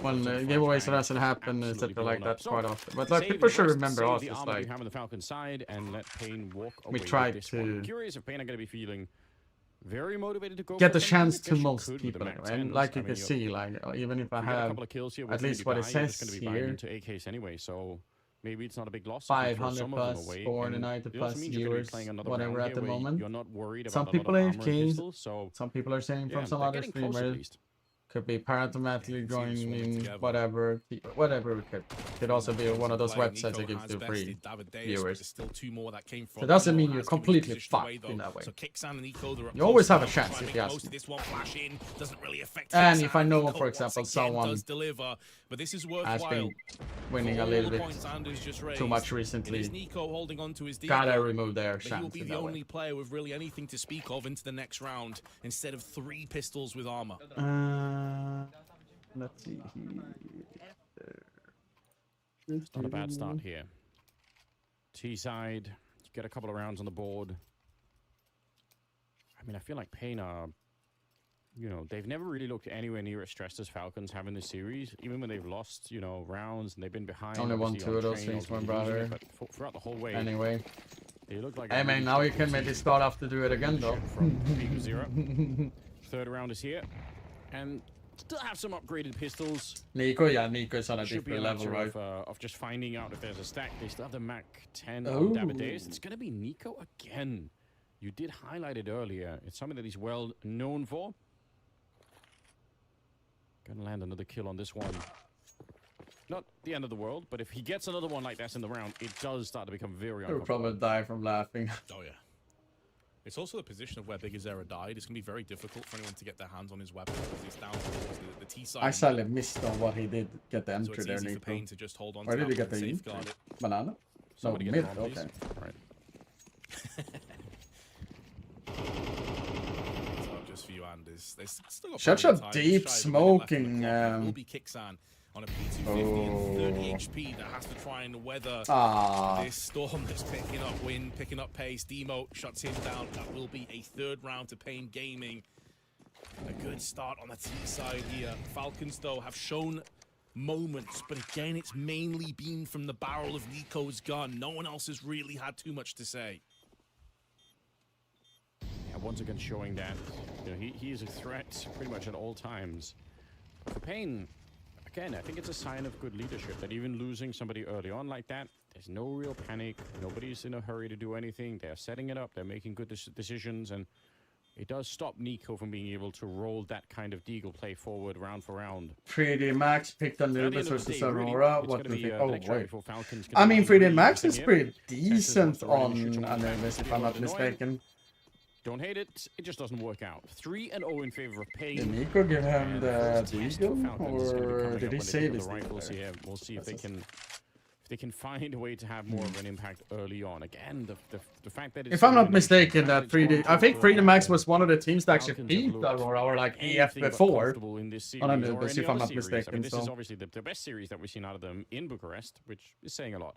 When giveaways doesn't happen, etc. like that quite often. But like people should remember us. It's like having the Falcon side and let Pain walk away. We tried to. I'm curious if Pain are going to be feeling very motivated to go get the chance to most people anyway. And like you can see, like even if I have at least what it says here. Anyway, so maybe it's not a big loss. 500 plus, 490 plus viewers, whatever at the moment. You're not worried about some people are AFK, some people are saying from some other streamers. Could be paraautomatically joining in whatever we could also be one of those websites that gives you free viewers. So it doesn't mean you're completely fucked in that way. You always have a chance if you ask me. And if I know, for example, someone has been winning a little bit too much recently, gotta remove their chance. He will be the only player with really anything to speak of into the next round instead of 3 pistols with armor. Let's see here. Not a bad start here. T side, get a couple of rounds on the board. I mean, I feel like Pain are, you know, they've never really looked anywhere near as stressed as Falcons have in this series. Even when they've lost, you know, rounds and they've been behind. Only won 2 of those things, my brother. But throughout the whole way. Anyway. They look like hey man, now you can maybe start off to do it again though. From 0. Third round is here. And Still have some upgraded pistols. Nico, yeah, Nico's on a Should be different a level, matter right? of just finding out if there's a stack. They still have the Mac 10 Oh. on Davideus. It's going to be Nico again. You did highlight it earlier. It's something that he's well known for. Gonna land another kill on this one. Not the end of the world, but if he gets another one like that in the round, it does start to become very He'll uncomfortable. probably die from laughing. Oh, yeah. It's also the position of where Big Azera died. It's going to be very difficult for anyone to get their hands on his weapon because it's down towards the T side. I sadly missed on what he did get the entry so it's there, easy for Nico. Payne to just hold on Where to did he that get and the safeguard entry? it. Banana? No, Somebody mid, get it on, okay. Right. Just for you, Anders. There's still got Such plenty a of time. deep Just shy of a minute left in the smoking. clock. It will be Kixan on a P250 and 30 HP that has to try and weather this storm that's picking up wind, picking up pace. Demo shuts him down. That will be a third round to Payne Gaming. A good start on the T side here. Falcons, though, have shown moments, but again, it's mainly been from the barrel of Nico's gun. No one else has really had too much to say. Yeah, once again showing that he is a threat pretty much at all times. For Payne, again, I think it's a sign of good leadership that even losing somebody early on like that, there's no real panic. Nobody's in a hurry to do anything. They're setting it up. They're making good decisions, and it does stop Nico from being able to roll that kind of deagle play forward round for round. 3D Max picked Anubis versus Aurora. What do you think? Oh, wait. Falcons. I mean, 3D Max is pretty decent on Anubis, if I'm not mistaken. Don't hate it. It just doesn't work out. 3-0 in favor of Payne. Did Nico give him the deagle, or did he save his rifles here? We'll see if they can find a way to have more of an impact early on. Again, the fact that it's, if I'm not mistaken, that 3D, I think 3D Max was one of the teams that actually beat Aurora or like EF before on Anubis, if I'm not mistaken. I mean, this is obviously the best series that we've seen out of them in Bucharest, which is saying a lot.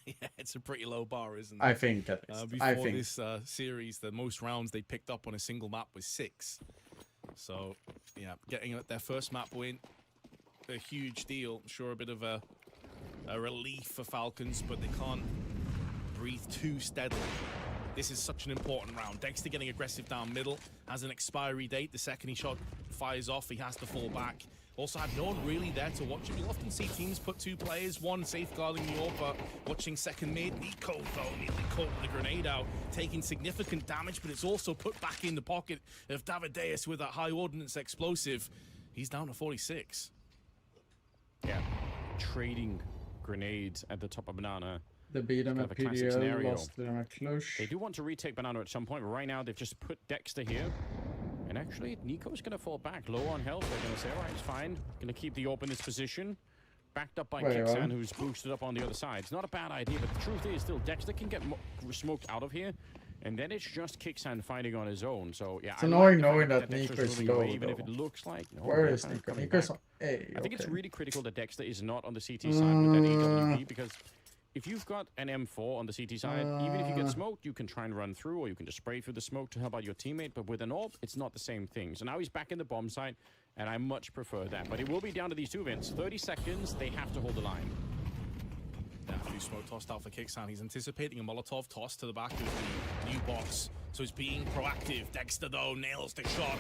Yeah, it's a pretty low bar, isn't it? I think it is. Before I think this series, the most rounds they picked up on a single map was 6. So, yeah, getting their first map win, a huge deal. I'm sure a bit of a relief for Falcons, but they can't breathe too steadily. This is such an important round. Dexter getting aggressive down middle, has an expiry date. The second he shot fires off, he has to fall back. Also had no one really there to watch him. You'll often see teams put 2 players, one safeguarding the AWP, watching second mid. Nico, though, nearly caught with a grenade out, taking significant damage, but it's also put back in the pocket of Davideus with that high ordnance explosive. He's down to 46. Yeah, trading grenades at the top of Banana. they beat him at PGL, lost them at Cluj. They do want to retake Banana at some point, but right now they've just put Dexter here. And actually, Nico's going to fall back low on health. They're going to say, all right, it's fine. Going to keep the AWP in this position. Backed up by Kixan, who's boosted up on the other side. It's not a bad idea, but the truth is still Dexter can get smoked out of here. And then it's just Kixan fighting on his own. So, yeah. It's annoying knowing that Nico's low, even if it looks like... Where is Nico? Nico's on A. I think it's really critical that Dexter is not on the CT side with that AWP, because if you've got an M4 on the CT side, even if you get smoked, you can try and run through, or you can just spray through the smoke to help out your teammate. But with an AWP, it's not the same thing. So now he's back in the bomb site, and I much prefer that. But it will be down to these 2 events. 30 seconds, they have to hold the line. A few smoke tossed out for Kixan. He's anticipating a Molotov toss to the back of the new box. So he's being proactive. Dexter, though, nails the shot.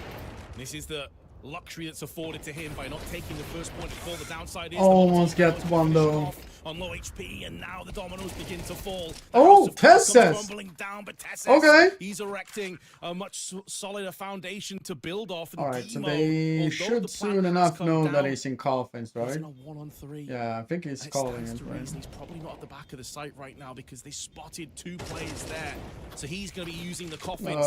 And this is the luxury that's afforded to him by not taking the first point to fall. The downside is almost gets one though. On low HP, and now the dominoes begin to fall. Oh, Tesses! Down, but Tesses, okay. He's erecting a much solider foundation to build off. Alright, so they should soon enough know that he's in coffins, right? He's in a 1-on-3. Yeah, I think he's calling it, right? He's probably not at the back of the site right now because they spotted 2 players there. So he's going to be using the coffins,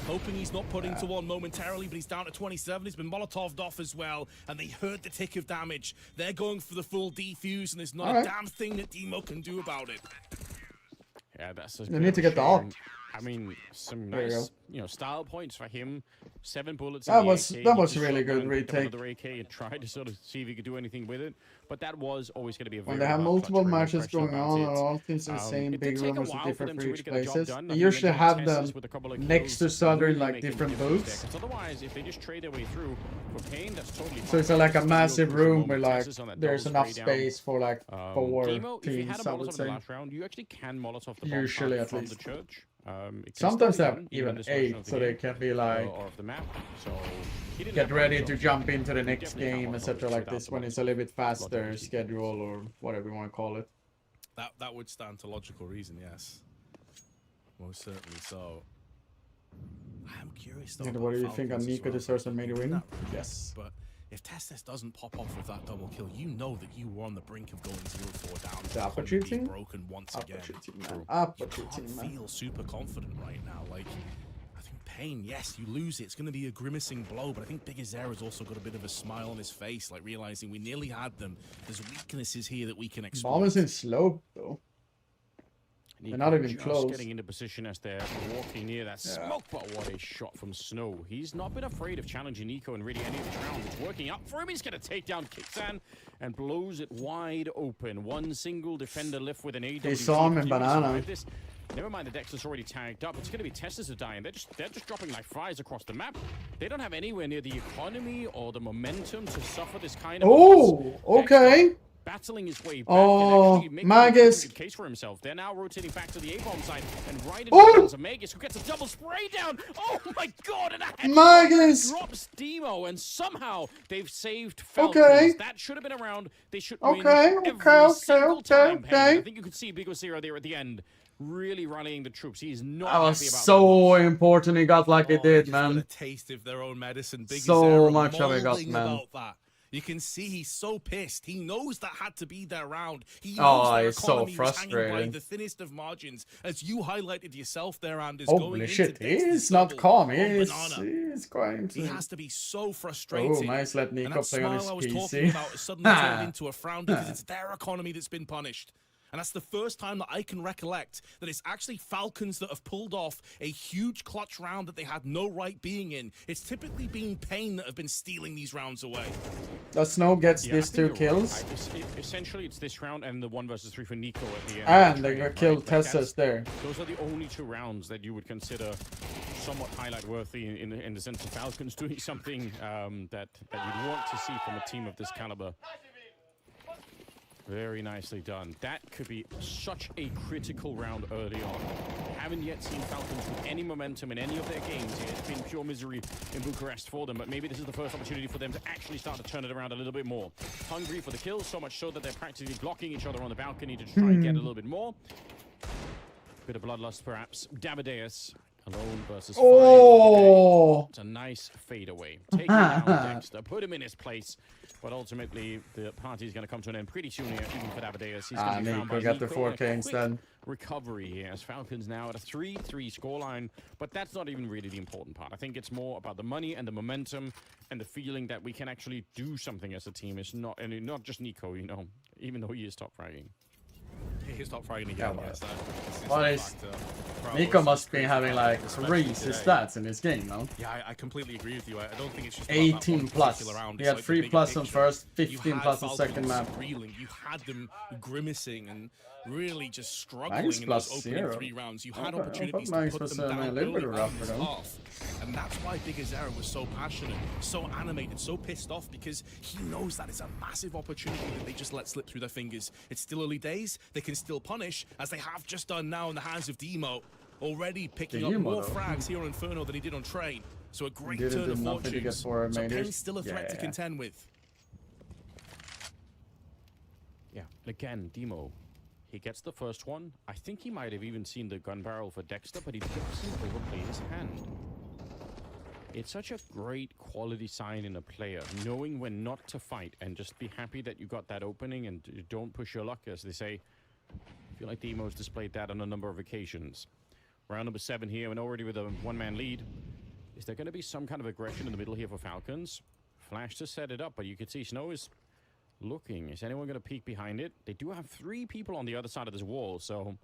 hoping he's not put into one momentarily, but he's down to 27. He's been Molotoved off as well, and they heard the tick of damage. They're going for the full defuse, and there's not a damn thing that Demo can do about it. Yeah, that's you need to get the ult. I mean, some nice, style points for him. 7 bullets. That was really good retake. The AK and tried to sort of see if he could do anything with it, but that was always going to be a very. When they have multiple matches going on, and all teams in the same big rooms with different for each places, they usually have them next to each other in like different booths. Otherwise, if they just trade their way through for Payne, that's totally. So it's like a massive room where like there's enough space for like 4 teams. I would say. You actually can Molotov the usually bomb at from least. the church. Sometimes they have even 8, so they can be like, get ready to jump into the next game, etc. like this, when it's a little bit faster schedule or whatever you want to call it. That would stand to logical reason, yes. Most certainly so. I am curious though. What do you think? Nico deserves a major win? Yes. But if Testes doesn't pop off with that double kill, you know that you were on the brink of going 0-4 down. The upper team broken once again. Upper you team, can't feel super confident right now. Like, I think Pain, yes, you lose it. It's going to be a grimacing blow, but I think Big Azera's also got a bit of a smile on his face, like realizing we nearly had them. There's weaknesses here that we can exploit. Bomb is in slope though. They're not even close. Getting into position as they're walking near that smoke, but what a shot from Snow. He's not been afraid of challenging Nico in really any of the rounds. It's working out for him. He's going to take down Kixan and blows it wide open. One single defender left with an AW. They saw him in banana. Never mind the Dexter's already tagged up. It's going to be Testes who dying. They're just dropping like flies across the map. They don't have anywhere near the economy or the momentum to suffer this kind of... Oh, okay. Battling his way back and actually making Magus. a good case for himself. They're now rotating back to the A-bomb side and right into the hands of Magus, who gets a double spray down. Oh my god, and a Magus drops Demo, and somehow they've saved Falcons. Okay. That should have been around. They should Okay, win every single time. okay. I think you could see Big Zero there at the end, really rallying the troops. He's not That was happy about so important. He got like he did, man. A taste of their own medicine. Big So Azera much of it got, molding man. about that. You can see he's so pissed. He knows that had to be their round. He knows Oh, their he's so economy was hanging by frustrated. the thinnest of margins, as you highlighted yourself there, Anders. Holy shit, he's not calm. He's quite... He has to be so frustrated. Oh, nice, let Nico and that play on his smile I was PC. talking about is suddenly turned into a frown because it's their economy that's been punished. And that's the first time that I can recollect that it's actually Falcons that have pulled off a huge clutch round that they had no right being in. It's typically been Pain that have been stealing these rounds away. Does Snow gets Yeah, these I think 2 you're right. kills? Essentially, it's this round and the 1 versus 3 for Nico at the end. And they got killed Testes there. Those are the only 2 rounds that you would consider somewhat highlight worthy in the sense of Falcons doing something that you'd want to see from a team of this caliber. Very nicely done. That could be such a critical round early on. Haven't yet seen Falcons with any momentum in any of their games here. It's been pure misery in Bucharest for them, but maybe this is the first opportunity for them to actually start to turn it around a little bit more. Hungry for the kills, so much so that they're practically blocking each other on the balcony to try and get a little bit more. Bit of bloodlust, perhaps. Davideus alone versus 5. Oh! It's a nice fadeaway. Taking down Dexter, put him in his place. But ultimately, the party is going to come to an end pretty soon here, even for Davideus. He's going to be found by Nico got the Nico. 4K instead. Recovery here as Falcons now at a 3-3 scoreline. But that's not even really the important part. I think it's more about the money and the momentum and the feeling that we can actually do something as a team. It's not, and not just Nico, you know, even though he is top fragging. He's top fragging again. Yes, What is... Nico must be having like crazy stats in this game, no? Yeah, I completely agree with you. I don't think it's just 18 plus. He had 3 plus on first, 15 plus on second map. Reeling. You had them grimacing and really just struggling in those opening 3 rounds. You had opportunities to put them down early on in this half. And that's why Big Azera was so passionate, so animated, so pissed off, because he knows that it's a massive opportunity that they just let slip through their fingers. It's still early days. They can still punish, as they have just done now in the hands of Demo, already picking up more frags here on Inferno than he did on Train. So a great turn of fortune. So Pain's still a threat to contend with. Yeah, again, Demo. He gets the first one. I think he might have even seen the gun barrel for Dexter, but he doesn't overplay his hand. It's such a great quality sign in a player, knowing when not to fight and just be happy that you got that opening and don't push your luck, as they say. I feel like Demo's displayed that on a number of occasions. Round number 7 here, and already with a 1-man lead. Is there going to be some kind of aggression in the middle here for Falcons? Flash to set it up, but you can see Snow is looking. Is anyone going to peek behind it? They do have 3 people on the other side of this wall, so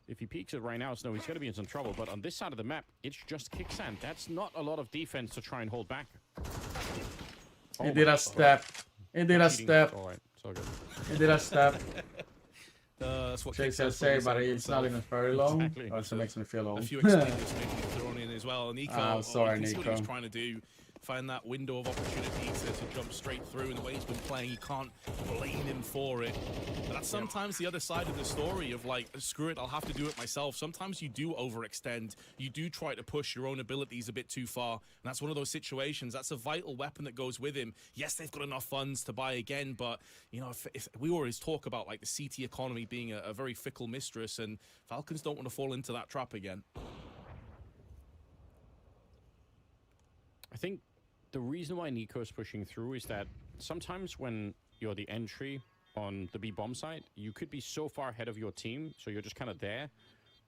if he peeks it right now, Snow, he's going to be in some trouble. But on this side of the map, it's just Kicksand. That's not a lot of defense to try and hold back. He did a step. He did a step. All right, it's all good. He did a step. That's what Chase has say, but it's not even very long. Exactly. Also makes me feel old. A few explainers maybe thrown in as well. Nico, sorry, you can see what he was Nico. trying to do. find that window of opportunity to jump straight through. And the way he's been playing, you can't blame him for it. But that's sometimes the other side of the story of like, screw it, I'll have to do it myself. Sometimes you do overextend. You do try to push your own abilities a bit too far. And that's one of those situations. That's a vital weapon that goes with him. Yes, they've got enough funds to buy again, but you know, if we always talk about like the CT economy being a very fickle mistress, and Falcons don't want to fall into that trap again. I think the reason why Nico's pushing through is that sometimes when you're the entry on the B bomb side, you could be so far ahead of your team, so you're just kind of there.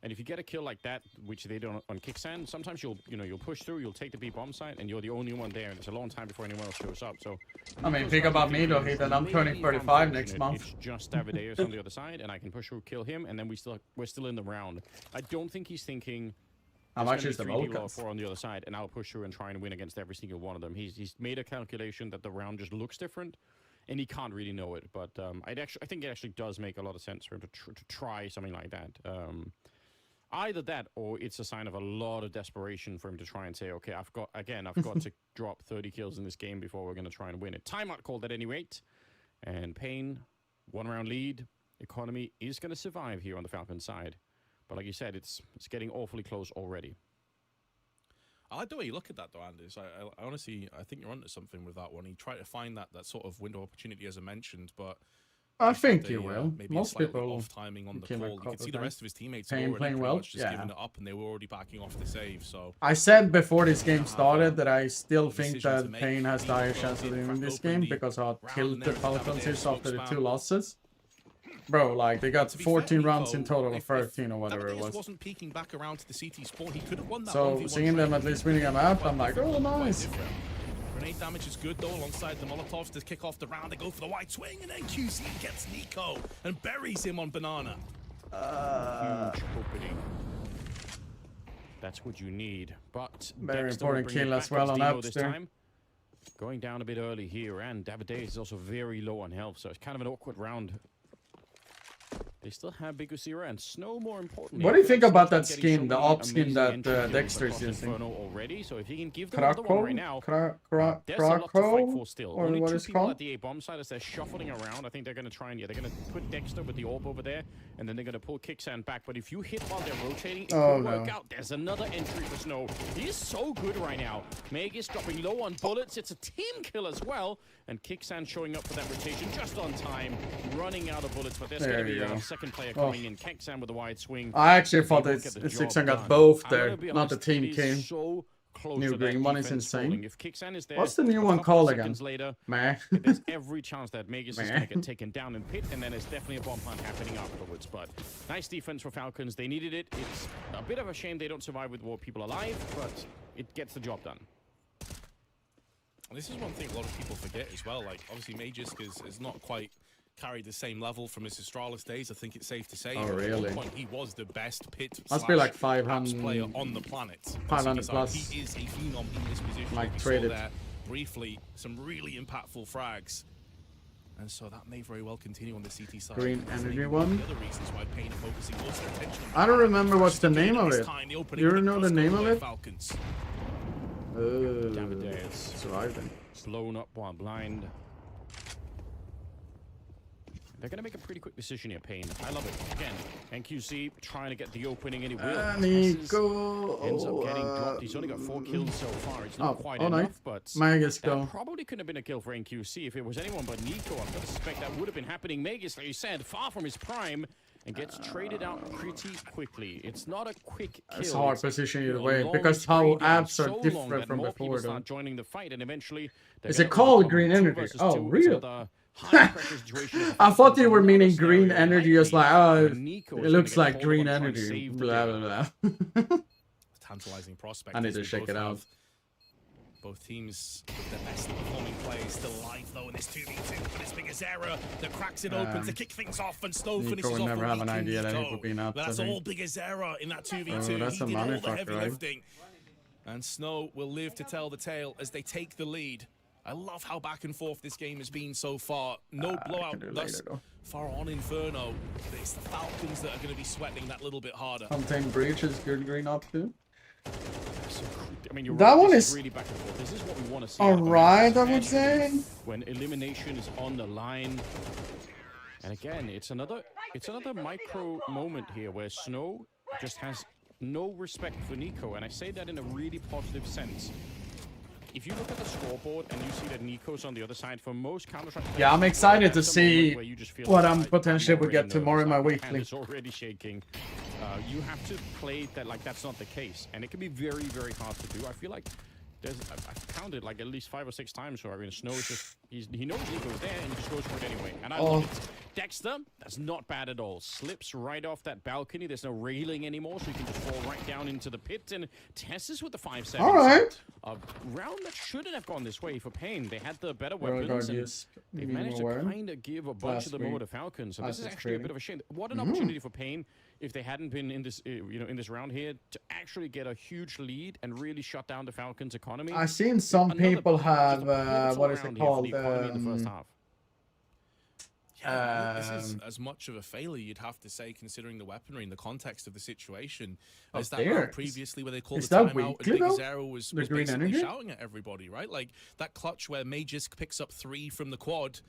And if you get a kill like that, which they don't on Kicksand, sometimes you'll push through, you'll take the B bomb site, and you're the only one there, and it's a long time before anyone else shows up. So I mean, think about me though, Heath, and I'm turning 35 next month. It's just Davideus on the other side, and I can push through, kill him, and then we're still in the round. I don't think he's thinking how much is the 3 or 4 on the other side, and I'll push through and try and win against every single one of them. He's made a calculation that the round just looks different, and he can't really know it. But I think it actually does make a lot of sense for him to try something like that. Either that, or it's a sign of a lot of desperation for him to try and say, okay, I've got to drop 30 kills in this game before we're going to try and win it. Timeout called at any rate, and Pain, 1 round lead. Economy is going to survive here on the Falcons side. But like you said, it's getting awfully close already. I like the way you look at that, though, Anders. I honestly, I think you're onto something with that one. He tried to find that sort of window opportunity, as I mentioned, but I think you will. Maybe Most people off timing on the call. You could see the rest of his teammates playing well. Just giving it up, and they were already backing off the save. So I said before this game started that I still think that Pain has the highest chance of winning this game because how tilted Falcons is after the 2 losses. Bro, like they got 14 rounds in total, or 13 or whatever it was. Wasn't peeking back around to the CT spawn. He could have won that. So seeing them at least winning a map, I'm like, oh nice. Grenade damage is good though, alongside the Molotovs to kick off the round. They go for the wide swing, and then QC gets Nico and buries him on Banana. Huge opening. That's what you need. But very important kill as well on Upster. Going down a bit early here, and Davideus is also very low on health, so it's kind of an awkward round. They still have Big Usira and Snow, more importantly. What do you think about that skin, the op skin that Dexter is using? Already, so if he can give them another one right now, there's a lot to fight for still. Only 2 people at the A bomb side as they're shuffling around. I think they're going to try and they're going to put Dexter with the orb over there, and then they're going to pull Kicksand back. But if you hit while they're rotating, it could work out. There's another entry for Snow. He is so good right now. Meg is dropping low on bullets. It's a team kill as well, and Kicksand showing up for that rotation just on time, running out of bullets. But there's going to be a second player coming in. Kicksand with a wide swing. I actually thought that Kicksand got both there, not the team came. So new green one is insane. If Kicksand is there, what's the new one called again? Later, Meh. There's every chance that Magus is going to get taken down in pit, and then there's definitely a bomb plant happening afterwards. But nice defense for Falcons. They needed it. It's a bit of a shame they don't survive with more people alive, but it gets the job done. This is one thing a lot of people forget as well. Like, obviously, Magisk is not quite carried the same level from his Astralis days. I think it's safe to say. Oh, really? At one point, he was the best pit must be like 500 player on the planet. 500 plus. He is a phenom in this position. Like we traded saw there briefly some really impactful frags. And so that may very well continue on the CT side. Green energy one. The other reasons why Pain are focusing most of their attention on I don't remember what's the name of it. You know the name of it? Falcons. Davideus surviving. Blown up while blind. They're going to make a pretty quick decision here, Pain. I love it. Again, NQC trying to get the opening, and he will. Nico ends up getting dropped. He's only got 4 kills so far. It's not quite enough, but Magus that probably couldn't have been a kill for NQC if it was anyone but Nico. I'm going to suspect that would have been happening. Magus, like you said, far from his prime, and gets traded out pretty quickly. It's not a quick kill. It's hard position either way because how apps are different from before. Start joining the fight, and eventually is it called green energy? Oh, real? I thought you were meaning green energy as like, oh, it looks like green energy. Blah, blah, blah. Tantalizing prospect. I need to check it out. Both teams with their best performing players still alive though in this 2v2, but it's Big Azera that cracks it open to kick things off, and Snow finishes off. Never have an idea that he would be not. That's all Big Azera in that 2v2. That's he did all the heavy right? lifting. And Snow will live to tell the tale as they take the lead. I love how back and forth this game has been so far. No blowout thus far on Inferno. But it's the Falcons that are going to be sweating that little bit harder. Contain Breach is good green up too. So I mean, you're that right, one this is really back and forth. This is what we want to see. alright, I would say. When elimination is on the line. And again, it's another micro moment here where Snow just has no respect for Nico, and I say that in a really positive sense. If you look at the scoreboard and you see that Nico's on the other side for most Counter-Strike players, Yeah, I'm excited to see what I'm potentially would get tomorrow in my weekly. It's already shaking. You have to play that like that's not the case, and it can be very, very hard to do. I feel like I've counted like at least 5 or 6 times where Snow is just he knows Nico's there and he just goes for it anyway. And I love it. Dexter, that's not bad at all. Slips right off that balcony. There's no railing anymore, so you can just fall right down into the pit. And Tessus with the 5-7. All right. A round that shouldn't have gone this way for Pain. They had the better weapons. And they managed to kind of give a bunch of them over to Falcons. So this is actually a bit of a shame. What an opportunity for Pain if they hadn't been in this, in this round here to actually get a huge lead and really shut down the Falcons' economy. I've seen some people have what is it called? In the first half. Yeah, this is as much of a failure, you'd have to say, considering the weaponry and the context of the situation, as that round previously where they called the timeout and Big Zero was basically shouting at everybody, right? Like that clutch where Mages picks up 3 from the quad.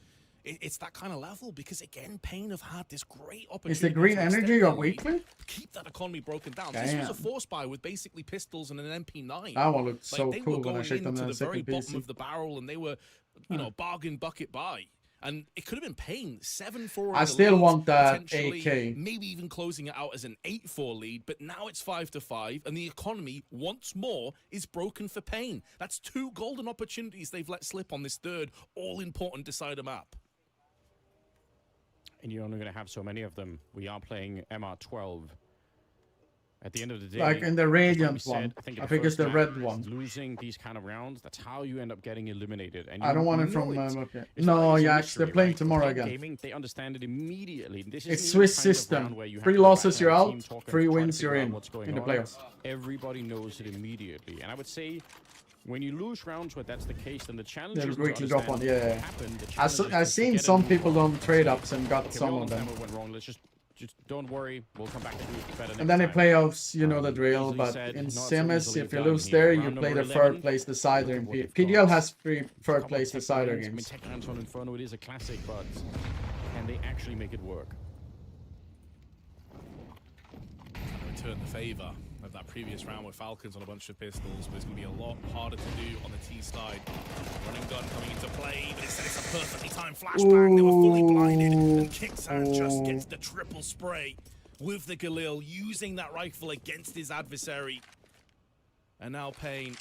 It's that kind of level because, again, Pain have had this great opportunity. Is the green energy on weekly? Keep that economy broken down. Damn. This was a force buy with basically pistols and an MP9. That one looked so they cool were when I going checked on into the the very second bottom PC. of the barrel, and they were, bargain bucket buy. And it could have been Pain 7-4. I still want that potentially, AK. Maybe even closing it out as an 8-4 lead. But now it's 5-5, and the economy once more is broken for Pain. That's 2 golden opportunities they've let slip on this third all-important decider map. And you're only going to have so many of them. We are playing MR12. At the end of the day, Like in the Radiant one. I think it's the red one. Losing these kind of rounds, that's how you end up getting eliminated. And I don't want it from... okay. No, yeah, they're playing tomorrow again. Gaming, they understand it immediately. This It's Swiss system. 3 losses, you're out. 3 wins, you're in the playoffs. Everybody knows it immediately. And I would say, when you lose rounds where that's the case, then the challenge is weekly drop one, yeah. I've seen some people on trade-ups and got some of them. Went wrong. Let's just don't worry, we'll come back and do it better next And then in time. playoffs, you know the drill, but in semis, if you lose there, you play the 3rd place decider. In PGL has 3 3rd place decider games. I mean, Tech on Inferno, it is a classic, but can they actually make it work? Return the favor of that previous round with Falcons on a bunch of pistols, but it's going to be a lot harder to do on the T side. Running gun coming into play, but instead it's a perfectly timed flashbang. They were fully blinded, and Kixan just gets the triple spray with the Galil, using that rifle against his adversary. And now Pain,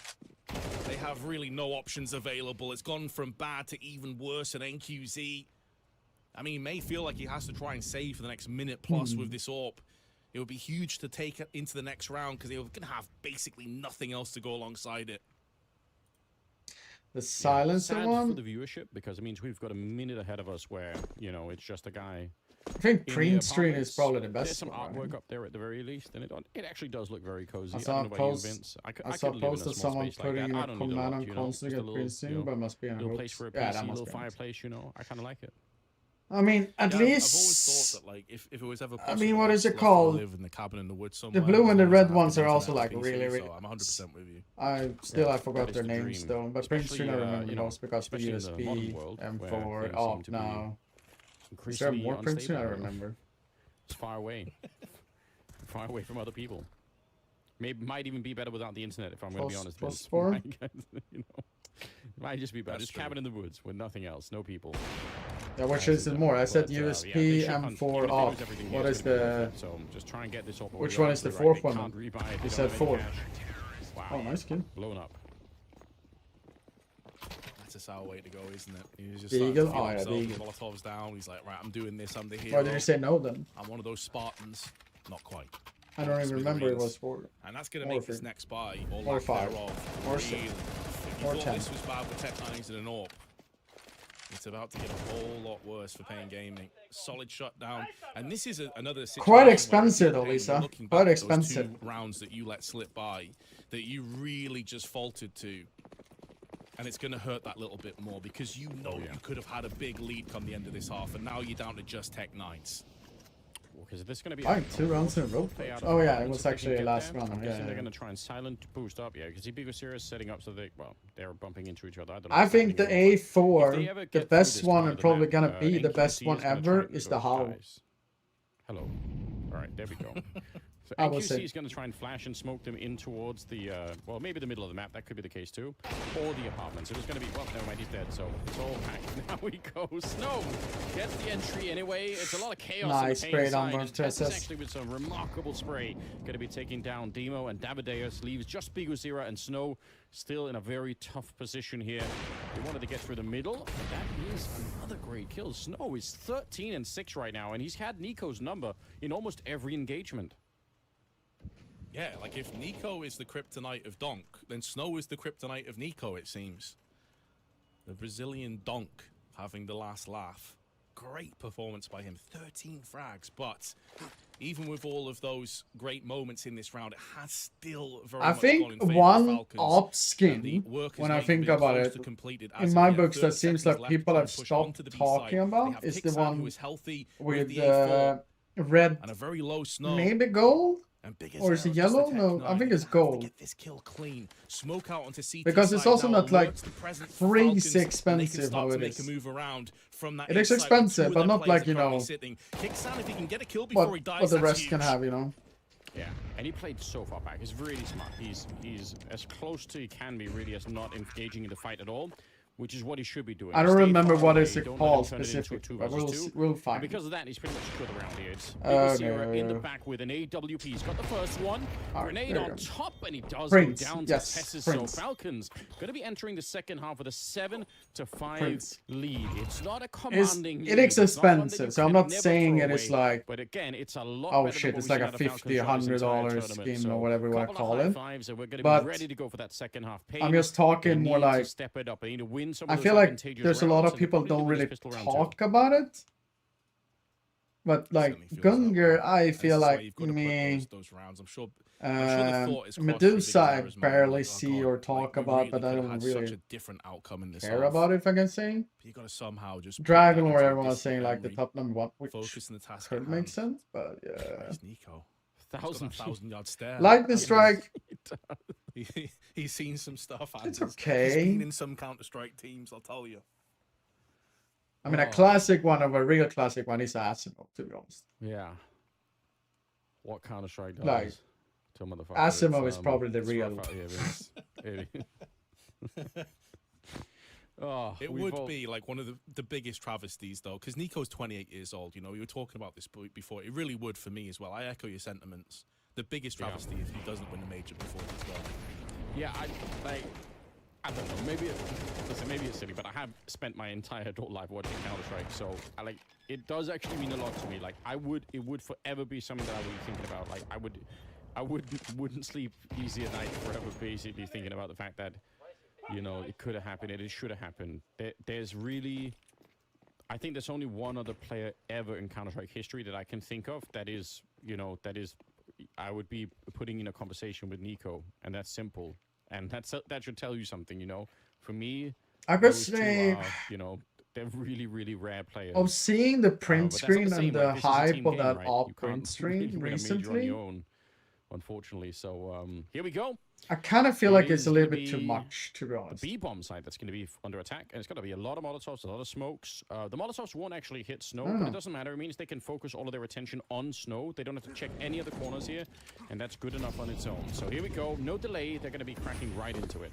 they have really no options available. It's gone from bad to even worse at NQZ. I mean, he may feel like he has to try and save for the next minute plus with this AWP. It would be huge to take it into the next round because they're going to have basically nothing else to go alongside it. The silencer sad one? for the viewership because it means we've got a minute ahead of us where, it's just a guy. I think in print the screen is apartments. probably the best There's some one, artwork right? up there at the very least, and it actually does look very cozy. I I saw don't know a about you, post, Vince. I could saw a live in post of small someone space like putting that. a I don't need a command lot, on console to just get a print little, screen, but must be a little place for a yeah, PC, that must little be fireplace, I kind of like it. I mean, at Yeah, least... I've always thought that, like, if it was ever I possible, mean, what is I'd it love to called? live in the cabin in the woods somewhere. The blue and the Always red have ones an are also internet like PC, really, so I'm 100% with you. I forgot that their is the names dream. though, but print screen I Especially, remember most because the especially in the modern USB, world, where M4, things oh seem to be now. Is there increasingly more print screen? I unstable. remember. It's far away. Far away from other people. Might even be better without the internet, if I'm going to be honest. Vince. Phosphor? Might just be better. Just cabin in the woods with nothing else, no people. Yeah, which is it more? I said But, USB, yeah, they should M4 even if they off. lose everything What here, is it's gonna be the... worth it. So just try and get this off. Which one is the 4th one? You said 4. Wow. Oh, nice kill. Blown up. That's a sour way to go, isn't it? He was just The Eagle? starting Oh, to feel yeah, the himself, Molotov's down. He's like, right, I'm doing this. I'm the hero. Why did you say no then? I'm one of those Spartans. Not quite. I don't even remember it was 4. And that's going to Or make this 3. next buy all Or lack 5. thereof. Or 6. Really. If you Or thought 10. this was bad with Tech 9s and an AWP, it's about to get a whole lot worse for Pain Gaming. Solid shutdown. And this is another situation Quite where expensive though, Pain, Lisa. looking Quite back at those expensive. 2 rounds that you let slip by, that you really just faltered to. And it's going to hurt that little bit more because you know you could have had a big lead come the end of this half, and now you're down to just Tech 9s. because this is going to be... Fine, 2 rounds in a row. Oh yeah, it was actually last round. I'm guessing they're going to try and silent boost up. Yeah, because Bucharest is setting up so they're bumping into each other. I think the A4, the best one and probably going to be the best one ever is the Howl. Hello. All right, there we go. So NQC is going to try and flash and smoke them in towards the, well, maybe the middle of the map. That could be the case too. Or the apartment. So there's going to be, well, never mind, he's dead. So it's all packed. Now we go. Snow gets the entry anyway. It's a lot of chaos. Nice spray down on actually with some remarkable spray. Going to be taking down Demo, and Davideus leaves just Biguzira, and Snow still in a very tough position here. They wanted to get through the middle. But that is another great kill. Snow is 13-6 right now, and he's had Nico's number in almost every engagement. Yeah, like if Nico is the kryptonite of Donk, then Snow is the kryptonite of Nico, it seems. The Brazilian Donk having the last laugh. Great performance by him, 13 frags, but even with all of those great moments in this round, it has still very much gone in favor of one Falcons, op skin, when I think about it, in my books that seems like people have stopped talking about, is the one with red, and a very low Snow. maybe gold? Or is it yellow? No, I think it's gold. Get this kill clean. Smoke out onto CT because it's also not like crazy Falcons, expensive how it is. Move around from that it is expensive, but not like, you know, if he can get a kill what, before he dies, what the rest can have, you know. Yeah, and he played so far back. He's really smart. He's as close to he can be, really, as not engaging in the fight at all. Which is what he should be doing. I don't remember what is it called specifically, but we'll find. And because of that, he's pretty much good around here. It's Biguzira in the back with an AWP. He's got the first one. Grenade on top, and he does go down to Tessus. So Falcons going to be entering the second half with a 7-5 lead. It's not a commanding It is expensive, so I'm not saying it is like... But again, it's a lot oh shit, it's like a $50, $100 skin or whatever you want to call it. But ready to go for that second half. I'm just talking more like... Step it up. They need to win. I feel like there's a lot of people don't really talk about it. But like Gunger, I feel like me, Medusa I barely see or talk about, but I don't really care about it, if I can say. Dragon Lord, everyone was saying like the top number one, which could make sense, but yeah. 1,000-yard stare. Lightning Strike. He's seen some stuff. It's okay. He's been in some Counter-Strike teams, I'll tell you. I mean, a classic one of a real classic one is Asimov, to be honest. Yeah. What Counter-Strike does? Like, Asimov is probably the real. Oh, it would be like one of the biggest travesties, though, because Nico's 28 years old. You know, you were talking about this before. It really would for me as well. I echo your sentiments. The biggest travesty if he doesn't win a major before as well. Yeah, I don't know. Maybe it's silly, but I have spent my entire adult life watching Counter-Strike, so it does actually mean a lot to me. Like it would forever be something that I would be thinking about. Like I wouldn't sleep easy at night forever, basically thinking about the fact that, you know, it could have happened, it should have happened. There's really, I think there's only one other player ever in Counter-Strike history that I can think of that is, you know, I would be putting in a conversation with Nico, and that's simple. And that should tell you something, you know. For me, I could say, you know, they're really, really rare players. Of seeing the print screen and the like, hype of that right? print screen recently. Unfortunately, so here we go. I kind of feel like it's a little bit too much, to be honest. The B-bomb side that's going to be under attack, and it's going to be a lot of Molotovs, a lot of smokes. The Molotovs won't actually hit Snow, but it doesn't matter. It means they can focus all of their attention on Snow. They don't have to check any of the corners here, and that's good enough on its own. So here we go. No delay. They're going to be cracking right into it.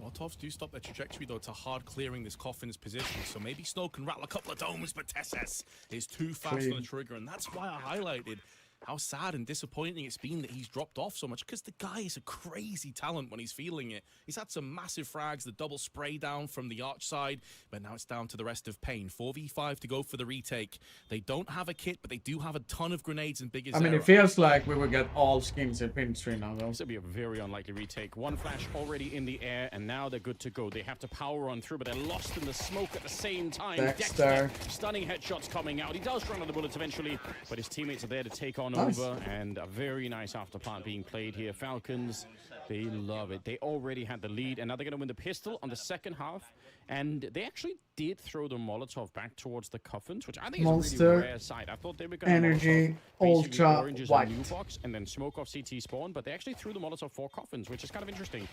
Molotovs do stop their trajectory, though, to hard clearing this Coffin's position. So maybe Snow can rattle a couple of domes, but Tessus is too fast on the trigger, and that's why I highlighted how sad and disappointing it's been that he's dropped off so much, because the guy is a crazy talent when he's feeling it. He's had some massive frags, the double spray down from the arch side, but now it's down to the rest of Pain. 4v5 to go for the retake. They don't have a kit, but they do have a ton of grenades and big. I mean, it feels like we will get all skins in pin stream now, though. This will be a very unlikely retake. One flash already in the air, and now they're good to go. They have to power on through, but they're lost in the smoke at the same time. Dexter. Stunning headshots coming out. He does run out of the bullets eventually, but his teammates are there to take on on over, and a very nice afterplant being played here. Falcons, they love it. They already had the lead, and now they're going to win the pistol on the second half. And they actually did throw the Molotov back towards the coffins, which I think is a really rare sight. I thought they were going to Energy, ultra, oranges white. and new box, and then smoke off CT spawn, but they actually threw the Molotov for coffins, which is kind of interesting.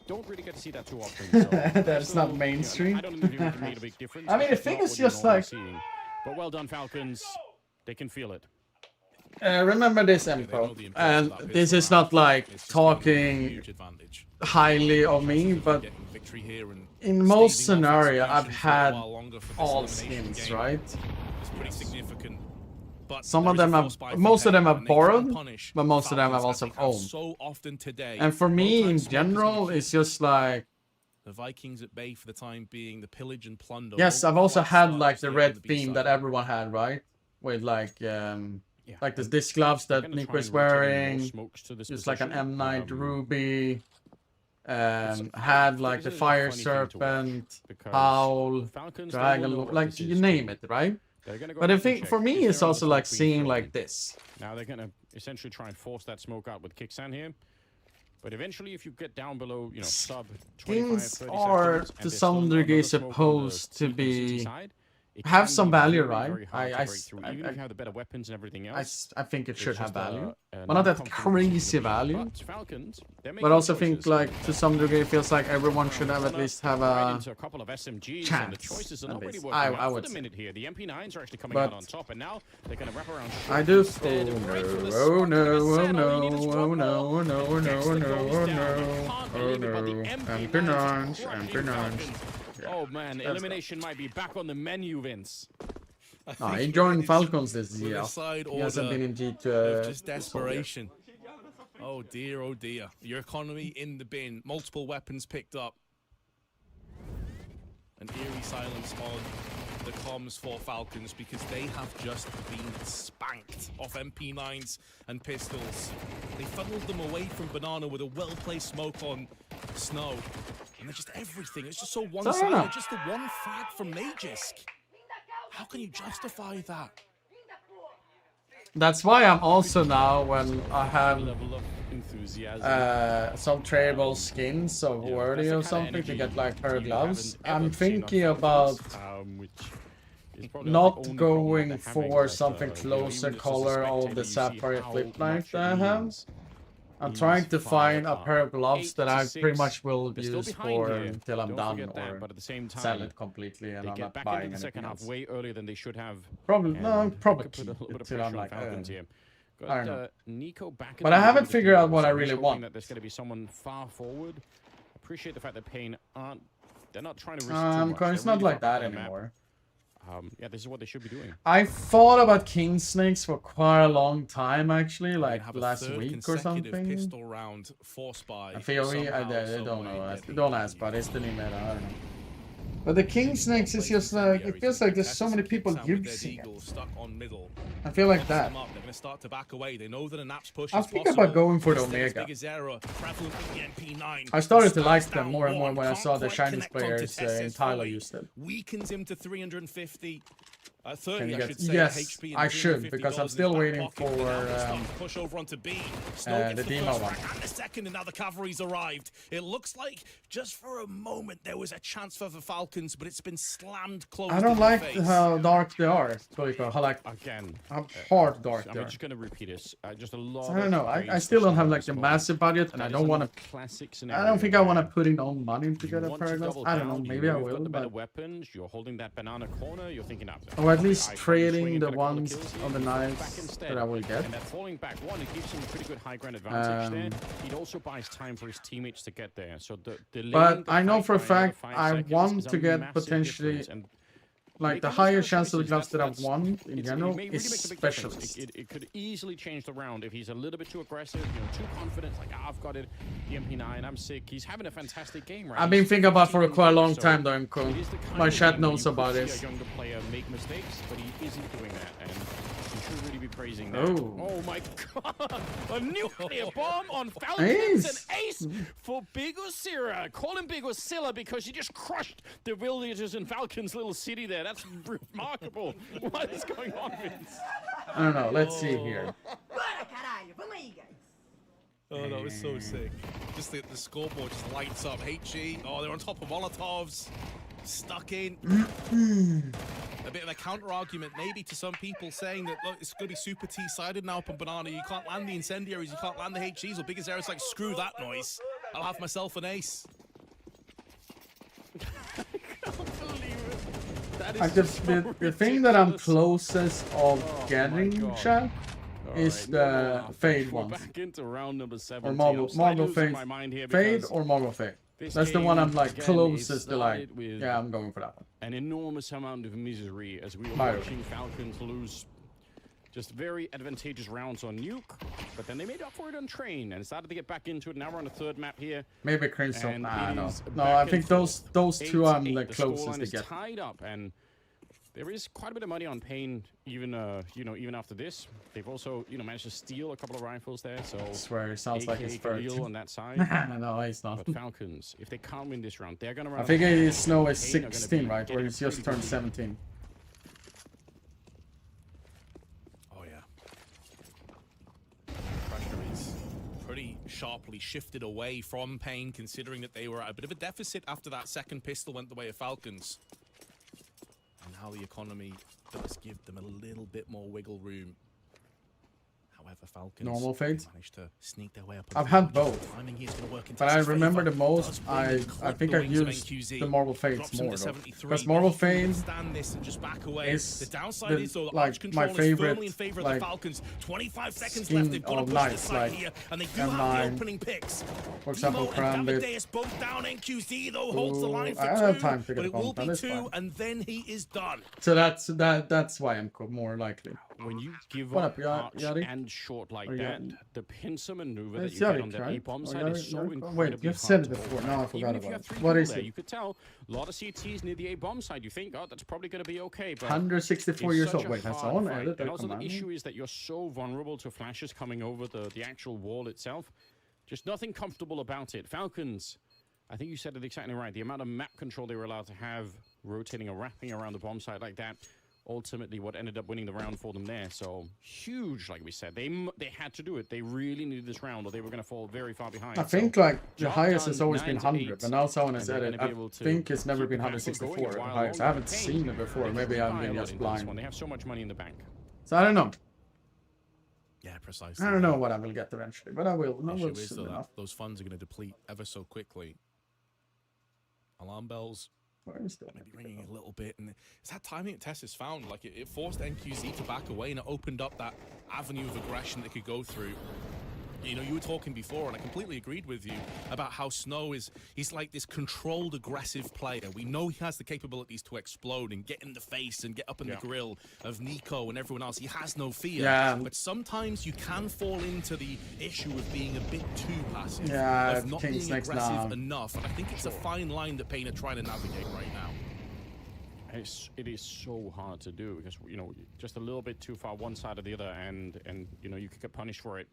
Don't really get to see that too often. So that's not mainstream. I don't think it made a big difference. I mean, the thing is just like... But well done, Falcons. They can feel it. Remember this, Empo, and this is not like talking highly of me, but in most scenario I've had all skins, right? Some of them have, most of them have borrowed, but most of them have also owned. And for me, in general, it's just like the Vikings at bay for the time being, the pillage and plunder. Yes, I've also had like the red theme that everyone had, right? With like the disc gloves that Nick was wearing, just like an M9 Ruby, had like the Fire Serpent, Howl, Dragon, like you name it, right? But I think for me it's also like seeing like this. Now they're gonna essentially try and force that smoke out with Kicksan here. But eventually, if you get down below, you know, sub 25, 30 are seconds, to some degree supposed to be have some value, right? Even if you have the better weapons and everything else, I think it should have value, but not that crazy value. But also think like to some degree it feels like everyone should have at least have a chance. I would say. The MP9s are actually coming out on top, and now they're going to wrap around. I do. Oh no! Oh no! Oh no! Oh no! Oh no! Oh no! Oh no! Oh no! MP9s! MP9s. Oh man, elimination might be back on the menu, Vince. He joined Falcons this year. He hasn't been in G2. Just desperation. Oh dear, oh dear. Your economy in the bin. Multiple weapons picked up. An eerie silence on the comms for Falcons because they have just been spanked off MP9s and pistols. They funneled them away from Banana with a well-placed smoke on Snow. And they're just everything. It's just so one-sided. Just the one frag from Magisk. How can you justify that? That's why I'm also now, when I have some tradable skins of Worthy or something to get like her gloves, I'm thinking about not going for something closer color of the Sapphire Flip Knife that I have. I'm trying to find a pair of gloves that I pretty much will use for until I'm done, or but at the same time, sell it completely and I'm not buying anything second half else. way earlier than they should have. Probably, no, probably until I'm like, I don't know. Nico back but I haven't figured out what I really want. That there's going to be someone far forward. Appreciate the fact that Pain aren't. They're not trying to risk too much. It's not like that anymore. Yeah, this is what they should be doing. I thought about King Snakes for quite a long time, actually, like last week or something. Pistol round forced by I feel I don't know. Don't ask, but it's the new meta. I don't know. But the King Snakes is just like, it feels like there's so many people using it. I feel like that. I think about going for the Omega. I started to like them more and more when I saw the Chinese players in Tyler use them. Weakens him to 350. 30, I should say, HP I should, because I'm still waiting for push over onto B. Snow the demo one. And the second, and now the cavalry's arrived. It looks like just for a moment there was a chance for the Falcons, but it's been slammed closed. I don't like how dark they are. How like how hard dark they are. I'm just gonna repeat this. Just a lot. I don't know. I still don't have like a massive budget, and I don't want to. I don't think I want to put in own money to get a pair of gloves. I don't know. Maybe I will. Better weapons. You're holding that banana corner. You're thinking after. Or at least trading the ones on the knives that I will get. And that falling back one, it gives him a pretty good high ground advantage there. It also buys time for his teammates to get there. So but I know for a fact I want to get potentially like the higher chance of the gloves that I've won in general is specialist. It could easily change the round if he's a little bit too aggressive, you know, too confident. Like, I've got it, the MP9, I'm sick. He's having a fantastic game, right? I've been thinking about for quite a long time, though. My chat knows about this. A younger player make mistakes, but he isn't doing that, and to really be praising that. Oh. Oh my god! A nuclear bomb on Falcons, an ace for Big Osira. Call him Big Osilla because he just crushed the villagers in Falcons' little city there. That's remarkable. What is going on, Vince? I don't know. Let's see here. Oh, that was so sick. Just the scoreboard just lights up. HG, oh, they're on top of Molotovs. Stuck in. A bit of a counter-argument maybe to some people saying that, look, it's going to be super T-sided now up on Banana. You can't land the incendiaries, you can't land the HGs. Or Big Azera's like, screw that noise. I'll have myself an ace. I can't believe it. That is I just, the thing that I'm closest of getting, chat, is the Fade ones. Back into round number 17. Or Marble Fade. Fade or Marble Fade. That's the one I'm like closest to like. Yeah, I'm going for that one. An enormous amount of misery as we were watching Falcons lose just very advantageous rounds on Nuke, but then they made up for it on Train and started to get back into it. Now we're on the third map here. Maybe Crystal. Nah, no. No, I think those two I'm the closest to get. Tied up, and there is quite a bit of money on Pain, even even after this. They've also managed to steal a couple of rifles there. So I swear, it sounds like he's first. on that side. No, he's not. But Falcons, if they can't win this round, they're gonna run. I think his Snow is 16, right? Or he's just turned 17. Oh yeah. Pressure is pretty sharply shifted away from Pain, considering that they were at a bit of a deficit after that second pistol went the way of Falcons. And now the economy does give them a little bit more wiggle room. However, Falcons Normal fades. managed to sneak their way up. I've had both, but I remember the most. I think I've used the Marble Fades more though, because Marble Fades is like my favorite like 25 seconds skin left. They've got to of push nights, side like here, and they do have the opening picks. For example, Crambit. Both down. NQZ though holds the line for I two, have time to but get it will be that's two, fine. and then he is done. So that's why I'm more likely. When you give What up up, arch Yari? and short like Or that, Yari? the pincer maneuver that It's you get Yari, on the right? A-bomb Or side is so Yari? incredibly Wait, you've hard said it to before. hold. Now I Even forgot if you about have it. 3 What people is there, it? you could tell a lot of CTs near the A-bomb side. You think, oh, that's probably going to be okay. But 164 it's years such old. a Wait, that's hard on fight. edit. And also the Command. issue is that you're so vulnerable to flashes coming over the actual wall itself. Just nothing comfortable about it. Falcons, I think you said it exactly right. The amount of map control they were allowed to have, rotating or wrapping around the bomb site like that, ultimately what ended up winning the round for them there. So huge, like we said. They had to do it. They really needed this round or they were going to fall very far behind. I think like the highest has always been 100, but now someone has said it. I think it's never been 164. The highest. I haven't seen it before. Maybe I'm being just blind. They have so much money in the bank. So I don't know. Yeah, precisely. I don't know what I will get eventually, but I will. The I issue will is soon that enough. those funds are going to deplete ever so quickly. Alarm bells maybe ringing a little bit, and it's that timing that Tess has found. Like it forced NQZ to back away, and it opened up that avenue of aggression that could go through. You know, you were talking before, and I completely agreed with you about how Snow he's like this controlled, aggressive player. We know he has the capabilities to explode and get in the face and get up in the grill of Nico and everyone else. He has no fear. Yeah. But sometimes you can fall into the issue of being a bit too passive, Yeah, of not King's being next aggressive now. enough. And I think it's a fine line that Payne are trying to navigate right now. It is so hard to do because, just a little bit too far one side or the other, and you could get punished for it.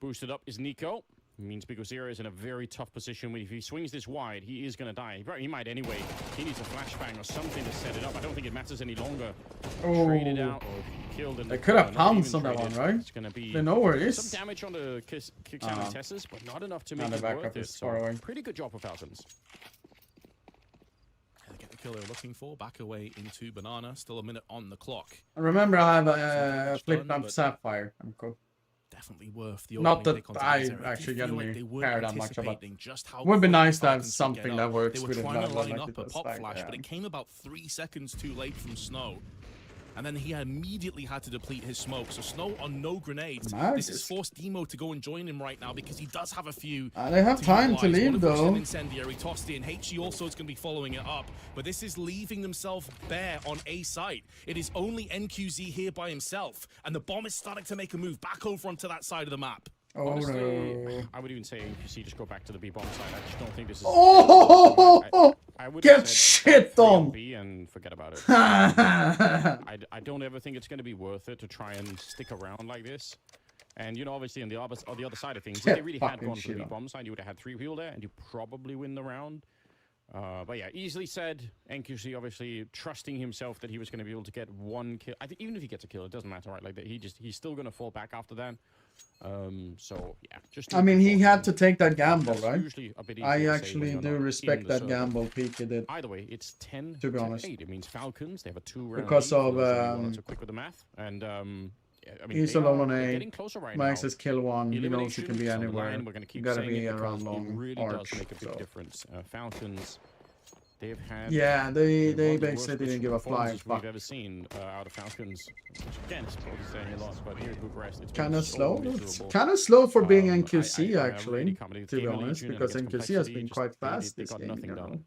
Boosted up is Nico. Means Big Osira is in a very tough position. If he swings this wide, he is going to die. He might anyway. He needs a flashbang or something to set it up. I don't think it matters any longer. Traded out or killed. They could have pounced on that one, right? It's going to be they know where it is. some damage on the kicks out of Tess's, but not enough to make the it backup worth it. is far away. Pretty good job for Falcons. They get the kill they're looking for. Back away into Banana. Still a minute on the clock. Remember, I have a flipped up Sapphire. I'm cool. Definitely worth the Not that pick on I Tess. actually feel generally they were care that much about anticipating just how would be quick nice to have Falcons could something get that up. works They were with trying to line like up it a does, pop like, flash, but it came about 3 seconds too late from Snow. And then he immediately had to deplete his smoke. So Snow on no grenades. This has forced Demo to go and join him right now because he does have a few. They have time to utilize. leave, One of which is though. an incendiary tossed in. HG also is going to be following it up. But this is leaving themselves bare on A site. It is only NQZ here by himself. And the bomb is starting to make a move back over onto that side of the map. Honestly, no. I would even say NPC just go back to the B-bomb side. I just don't think this is... Oh! I would Get have said shit on! B and forget about it. I don't ever think it's going to be worth it to try and stick around like this. And, you know, obviously on the other side of things, if they really had gone for the B-bomb side, you would have had 3 people there, and you probably win the round. But yeah, easily said. NQC obviously trusting himself that he was going to be able to get 1 kill. I think even if he gets a kill, it doesn't matter, right? Like that, he's still going to fall back after that. So yeah, just. I mean, he had to take that gamble, That's right? usually a bit easier I to say actually when do you're not respect in the that circle. gamble PK did. Either way, it's 10 to be honest. 8. It means Falcons, they have a 2-round Because lead, of, for those you not so quick with the math. And I mean, he's they alone are- on they're A. getting closer right Max now. is kill 1. He knows he can be Eliminations on the anywhere. line, we're gonna keep Gotta saying be it around because long it really arch. does make a big So. difference. Falcons, they've had Yeah, they one of the basically worst didn't give a flying performances fuck. we've ever seen out of Falcons. Which again is probably saying a lot, but here in Bucharest, it's Kind been of so slow. miserable. It's kind of slow for being NQC, I actually, really can't believe to be Gamer honest, Legion because against NQC has Complexity, been just quite they fast got this game, nothing you know. done.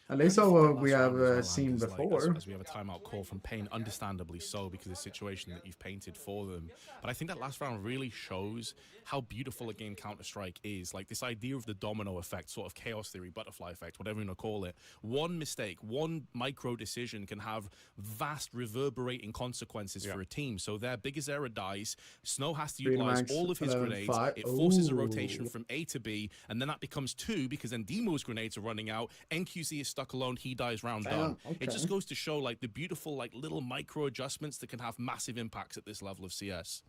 At least what we have seen Like, before. as we have a timeout call from Pain, understandably so, because of the situation that you've painted for them. But I think that last round really shows how beautiful a game Counter-Strike is. Like this idea of the domino effect, sort of chaos theory, butterfly effect, whatever you want to call it. One mistake, one micro decision can have vast reverberating consequences for a team. So their biggest error dies. Snow has to utilize Max, all of his 11, grenades. 5. It forces a Ooh. rotation from A to B, and then that becomes 2 because then Demo's grenades are running out. NQC is stuck alone. He dies, round done. It just goes to show like the beautiful like little micro adjustments that can have massive impacts at this level of CS.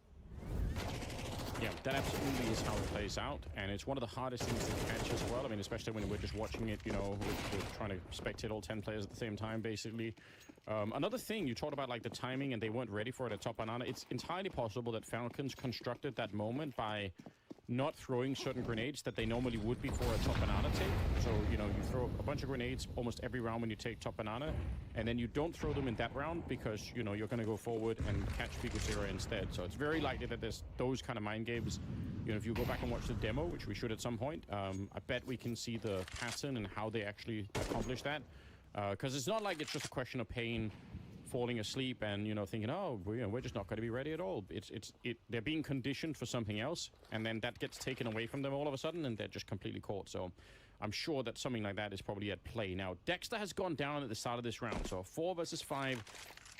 Yeah, that absolutely is how it plays out, and it's one of the hardest things to catch as well. I mean, especially when we're just watching it, you know, we're trying to spectate all 10 players at the same time, basically. Another thing, you talked about like the timing, and they weren't ready for it at top banana. It's entirely possible that Falcons constructed that moment by not throwing certain grenades that they normally would be for a top banana take. So, you know, you throw a bunch of grenades almost every round when you take top banana, and then you don't throw them in that round because, you know, you're going to go forward and catch Picosera instead. So it's very likely that there's those kind of mind games. You know, if you go back and watch the demo, which we should at some point, I bet we can see the pattern and how they actually accomplish that. Because it's not like it's just a question of Pain falling asleep and, you know, thinking, oh, we're just not going to be ready at all. They're being conditioned for something else, and then that gets taken away from them all of a sudden, and they're just completely caught. So I'm sure that something like that is probably at play. Now, Dexter has gone down at the start of this round, so 4 versus 5.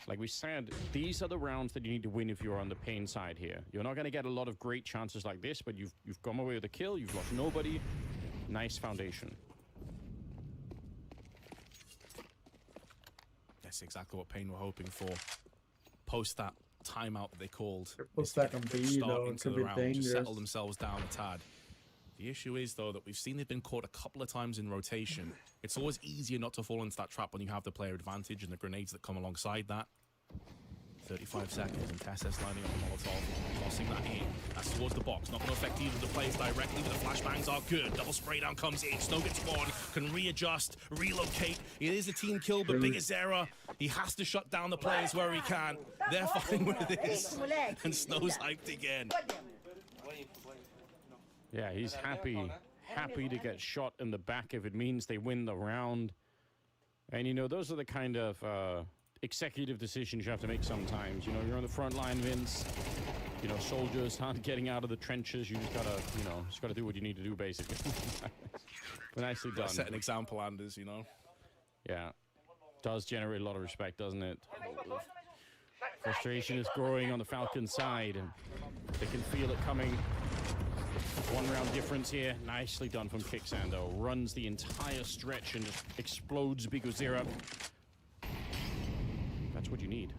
Like we said, these are the rounds that you need to win if you're on the Pain side here. You're not going to get a lot of great chances like this, but you've come away with a kill, you've lost nobody. Nice foundation. That's exactly what Pain were hoping for. Post that timeout that they called. Post that on B, though, it could be Just dangerous. settle themselves down a tad. The issue is, though, that we've seen they've been caught a couple of times in rotation. It's always easier not to fall into that trap when you have the player advantage and the grenades that come alongside that. 35 seconds, and Tessa's lining up a Molotov, tossing that in. That's towards the box. Not going to affect either of the players directly, but the flashbangs are good. Double spray down comes in. Snow gets one, can readjust, relocate. It is a team kill, but biggest error. He has to shut down the players where he can. They're fine with this. And Snow's hyped again. Yeah, he's happy to get shot in the back if it means they win the round. And, you know, those are the kind of executive decisions you have to make sometimes. You know, you're on the front line, Vince. You know, soldiers aren't getting out of the trenches. You just gotta, you know, do what you need to do, basically. Nicely done. Set an example, Anders, you know? Yeah. Does generate a lot of respect, doesn't it? Frustration is growing on the Falcon side, and they can feel it coming. 1 round difference here. Nicely done from Kicksando. Runs the entire stretch and just explodes Bigozera. That's what you need.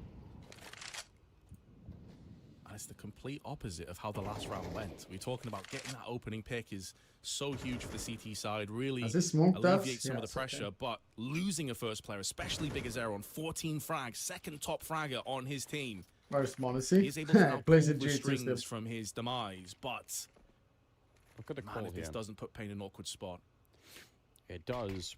And it's the complete opposite of how the last round went. We're talking about getting that opening pick is so huge for the CT side. Really Has this smoked us? alleviates some of the pressure, but losing a first player, especially Bigozera on 14 frags, second top fragger on his team. Where's Monacy? He's able to now pull Plays it the GT strings still. from his demise, but look at the call man, if this here. doesn't put Pain in an awkward spot. It does.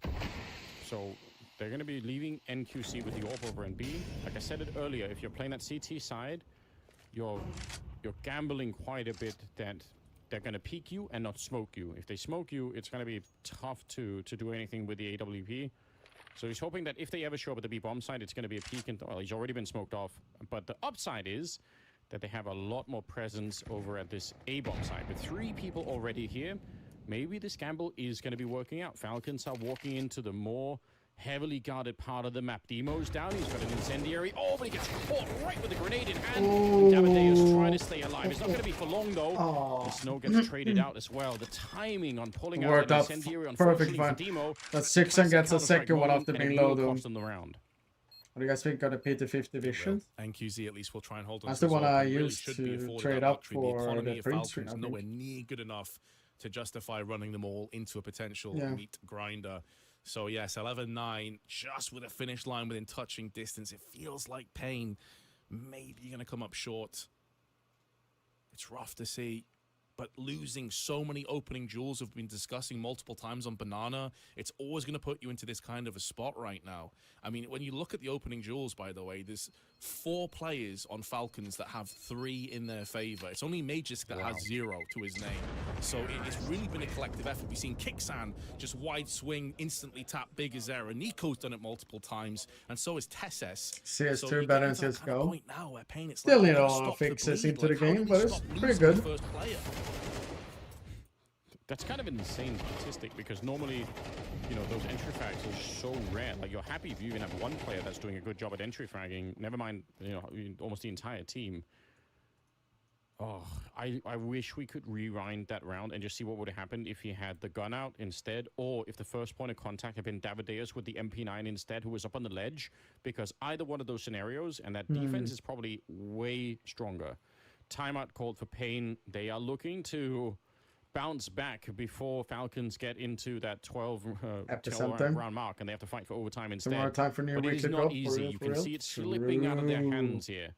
So they're going to be leaving NQC with the AWP over NB. Like I said it earlier, if you're playing that CT side, you're gambling quite a bit that they're going to peek you and not smoke you. If they smoke you, it's going to be tough to do anything with the AWP. So he's hoping that if they ever show up at the B-bomb side, it's going to be a peek. And, well, he's already been smoked off. But the upside is that they have a lot more presence over at this A-bomb side. With 3 people already here, maybe this gamble is going to be working out. Falcons are walking into the more heavily guarded part of the map. Demo's down. He's got an incendiary. Oh, but he gets caught right with the grenade in hand. Davideus trying to stay alive. It's not going to be for long, though. The snow gets traded out as well. The timing on pulling out that incendiary, perfect unfortunately fun. for Demo. That Sixon gets a second one after being low, though. Cost them the round. What do you guys think of the PT2 division? And QZ at least will try and hold on. That's the one I used to trade up for the Prince Falcons nowhere near good enough to justify running them all into a potential meat grinder. So yes, 11-9, just with a finish line within touching distance. It feels like Pain maybe going to come up short. It's rough to see. But losing so many opening jewels we've been discussing multiple times on Banana, it's always going to put you into this kind of a spot right now. I mean, when you look at the opening jewels, by the way, there's 4 players on Falcons that have 3 in their favor. It's only Magisk that has 0 to his name. So it's really been a collective effort. We've seen Kixan just wide swing, instantly tap big as Zera. Nico's done it multiple times, and so is Tesses. CS2 so better than CSGO. Pain, it's Still like, need a lot of fixes into the game, but it's pretty good. That's kind of an insane statistic because normally, you know, those entry frags are so rare. Like, you're happy if you even have one player that's doing a good job at entry fragging, never mind, you know, almost the entire team. Oh, I wish we could rewind that round and just see what would have happened if he had the gun out instead, or if the first point of contact had been Davideus with the MP9 instead, who was up on the ledge, because either one of those scenarios, and that defense is probably way stronger. Timeout called for Pain. They are looking to bounce back before Falcons get into that 12 round mark, and they have to fight for overtime instead. Some more time for but it is not easy. You can see it slipping out of their hands here.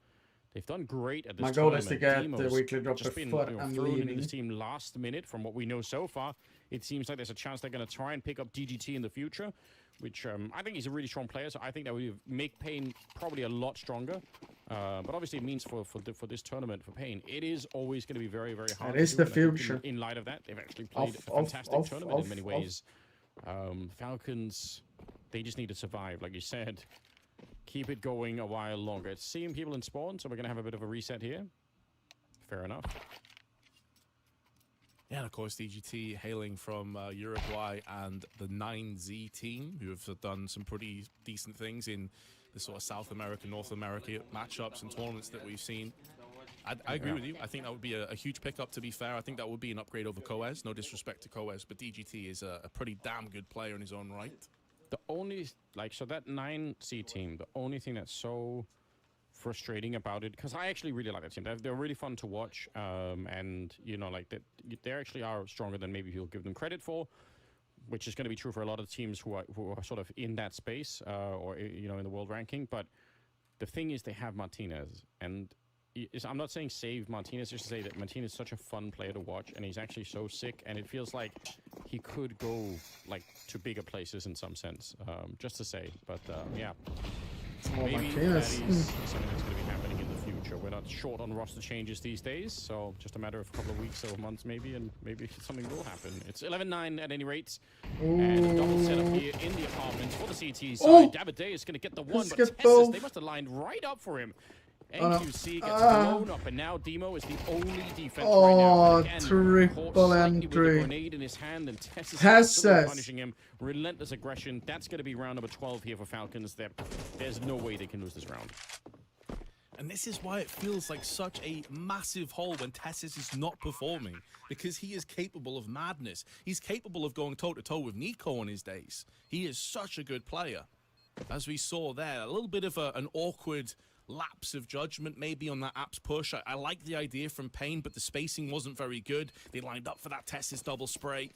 They've done great at this My goal tournament. is to get Demo's the weekly drop just before been, I'm thrown into leaving. this team last minute. From what we know so far, it seems like there's a chance they're going to try and pick up DGT in the future, which I think he's a really strong player, so I think that would make Pain probably a lot stronger. But obviously it means for this tournament for Pain, it is always going to be very, very hard. That is the future. In light of that, they've actually played a fantastic tournament in many ways. Falcons, they just need to survive, like you said. Keep it going a while longer. It's seeing people in spawn, so we're going to have a bit of a reset here. Fair enough. Yeah, and of course, DGT hailing from Uruguay and the 9Z team, who have done some pretty decent things in the sort of South America, North America matchups and tournaments that we've seen. I agree with you. I think that would be a huge pickup, to be fair. I think that would be an upgrade over Coez. No disrespect to Coez, but DGT is a pretty damn good player in his own right. The only, like, so that 9C team, the only thing that's so frustrating about it, because I actually really like that team. They're really fun to watch, and, you know, like, they actually are stronger than maybe you'll give them credit for, which is going to be true for a lot of teams who are sort of in that space, or, you know, in the world ranking. But the thing is, they have Martinez, and I'm not saying save Martinez, just to say that Martinez is such a fun player to watch, and he's actually so sick, and it feels like he could go, like, to bigger places in some sense, just to say. But, yeah. Maybe that is something that's going to be happening in the future. We're not short on roster changes these days, so just a matter of a couple of weeks or months maybe, and maybe something will happen. It's 11-9 at any rate, and a double setup here in the apartments for the CT side. Davideus is going to get the one, but Tessus, they must have lined right up for him. NQC gets blown up, and now Demo is the only defense right now. Again, triple entry. With a grenade in his hand, and Tessus punishing him. Relentless aggression. That's going to be round number 12 here for Falcons. There's no way they can lose this round. And this is why it feels like such a massive hole when Tessus is not performing, because he is capable of madness. He's capable of going toe-to-toe with Nico on his days. He is such a good player. As we saw there, a little bit of an awkward lapse of judgment maybe on that Apps push. I like the idea from Pain, but the spacing wasn't very good. They lined up for that Tessus double spray.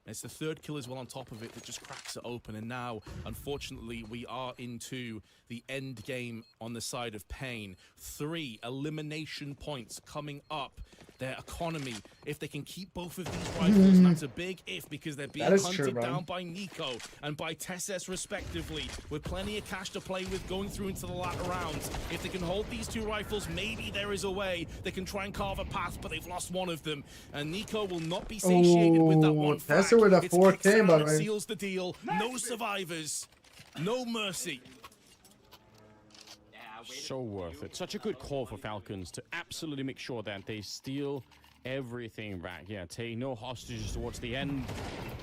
It's the third kill as well on top of it that just cracks it open. And now, unfortunately, we are into the end game on the side of Pain. 3 elimination points coming up. Their economy, if they can keep both of these rifles, and that's a big if, because they're being hunted down by Nico and by Tessus respectively, with plenty of cash to play with going through into the latter rounds. If they can hold these 2 rifles, maybe there is a way they can try and carve a path, but they've lost one of them, and Nico will not be satiated with that one frag. Tessus with a 4K, by the way. Seals the deal. No survivors, no mercy. So worth it. Such a good call for Falcons to absolutely make sure that they steal everything back. Yeah, take no hostages towards the end.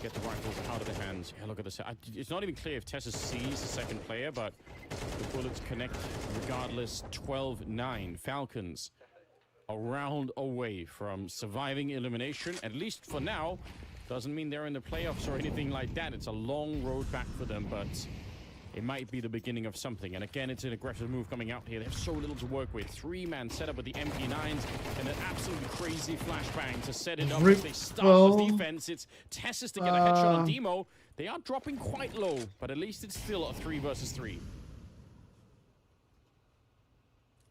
Get the rifles out of the hands. Yeah, look at this. It's not even clear if Tessa sees the second player, but the bullets connect regardless. 12-9. Falcons a round away from surviving elimination, at least for now. Doesn't mean they're in the playoffs or anything like that. It's a long road back for them, but it might be the beginning of something. And again, it's an aggressive move coming out here. They have so little to work with. 3-man setup with the MP9s and an absolutely crazy flashbang to set it up as they start the defense. It's Tessus to get a headshot on Demo. They are dropping quite low, but at least it's still a 3 versus 3.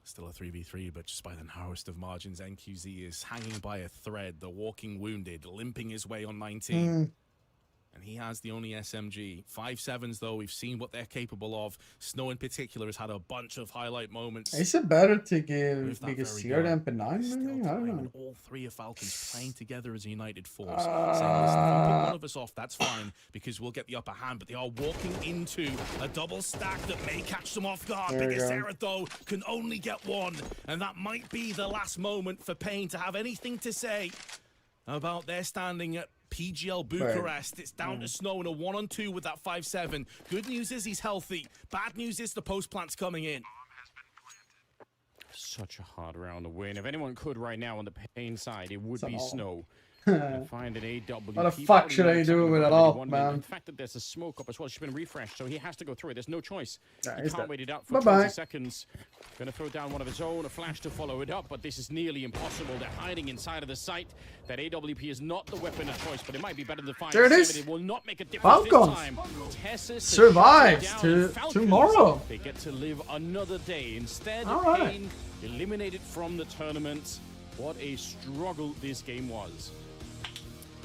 Still a 3v3, but just by the narrowest of margins. NQZ is hanging by a thread. The walking wounded, limping his way on 19. And he has the only SMG. 5.7s, though, we've seen what they're capable of. Snow, in particular, has had a bunch of highlight moments. Is it better to give biggest Seer than MP9? Maybe? I don't know. All three of Falcons playing together as a united force. Saying, listen, if you pick one of us off, that's fine, because we'll get the upper hand. But they are walking into a double stack that may catch them off guard. Biggest Sarah, though, can only get one. And that might be the last moment for Payne to have anything to say about their standing at PGL Bucharest. It's down to Snow in a 1-on-2 with that 5.7. Good news is he's healthy. Bad news is the post plant's coming in. Such a hard round to win. If anyone could right now on the Payne side, it would be Snow. Find an AW. What the fuck should I do with it all, man? The fact that there's a smoke up as well, she's been refreshed, so he has to go through it. There's no choice. Yeah, he can't wait it out for 20 seconds. Gonna throw down one of his own, a flash to follow it up, but this is nearly impossible. They're hiding inside of the site. That AWP is not the weapon of choice, but it might be better than 5. There it is. It will not make a difference this time. Tessus survives to tomorrow. They get to live another day. Instead, Payne eliminated from the tournament. What a struggle this game was.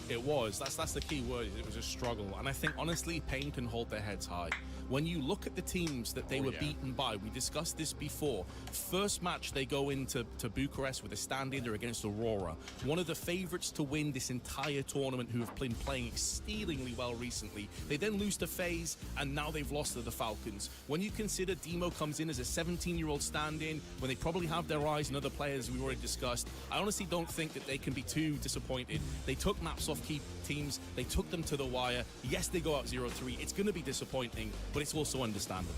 It was. That's the key word. It was a struggle. And I think, honestly, Payne can hold their heads high. When you look at the teams that they were beaten by, we discussed this before. First match, they go into Bucharest with a stand-in. They're against Aurora. One of the favorites to win this entire tournament, who have been playing exceedingly well recently. They then lose to FaZe, and now they've lost to the Falcons. When you consider Demo comes in as a 17-year-old stand-in, when they probably have their eyes on other players we've already discussed, I honestly don't think that they can be too disappointed. They took maps off key teams. They took them to the wire. Yes, they go out 0-3. It's going to be disappointing, but it's also understandable.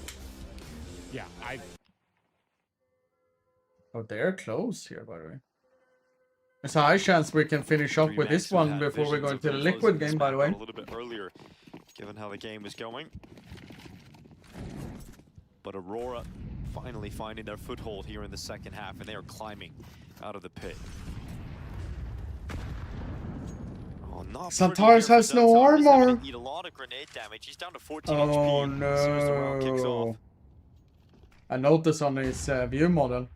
Yeah, Oh, they're close here, by the way. There's a high chance we can finish up with this one before we go into the Liquid game, by the way. A little bit earlier, given how the game was going. But Aurora finally finding their foothold here in the second half, and they are climbing out of the pit. Santaris has no armor. Eat a lot of grenade damage. He's down to 14 Oh HP. no! As soon as the round kicks off. I noticed on his view model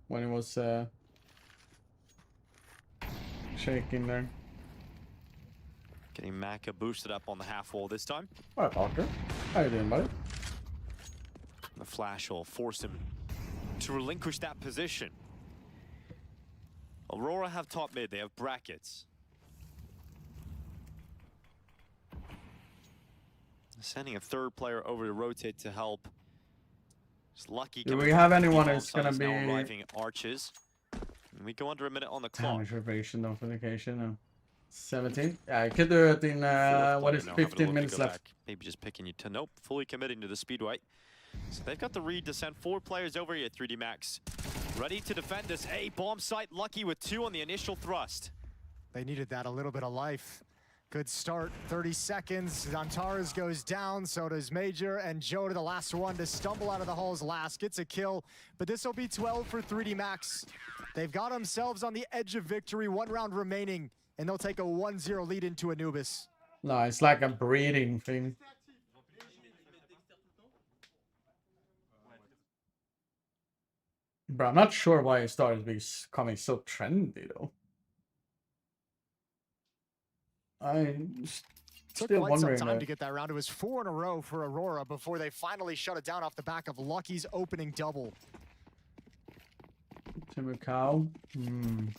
when he was shaking there. Getting Maka boosted up on the half wall this time. Alright, Parker. How you doing, buddy? The flash will force him to relinquish that position. Aurora have top mid. They have brackets. Sending a third player over to rotate to help. It's Lucky. Do we have anyone who's gonna be arriving at Arches? And we go under a minute on the clock. damage reparation notification? No. 17? Yeah, I could do it in what is 15 minutes left. Maybe just picking you to nope, fully committing to the speedway. So they've got the read to send 4 players over here at 3D Max. Ready to defend this A bomb site. Lucky with 2 on the initial thrust. They needed that, a little bit of life. Good start, 30 seconds. Antares goes down, so does Major, and Joe, the last one to stumble out of the halls last, gets a kill. But this will be 12 for 3D Max. They've got themselves on the edge of victory, 1 round remaining, and they'll take a 1-0 lead into Anubis. No, it's like a breeding thing. Bro, I'm not sure why it started becoming so trendy, though. I'm Took still quite wondering. some time to get that round. It was 4 in a row for Aurora before they finally shut it down off the back of Lucky's opening double. Timber Cow.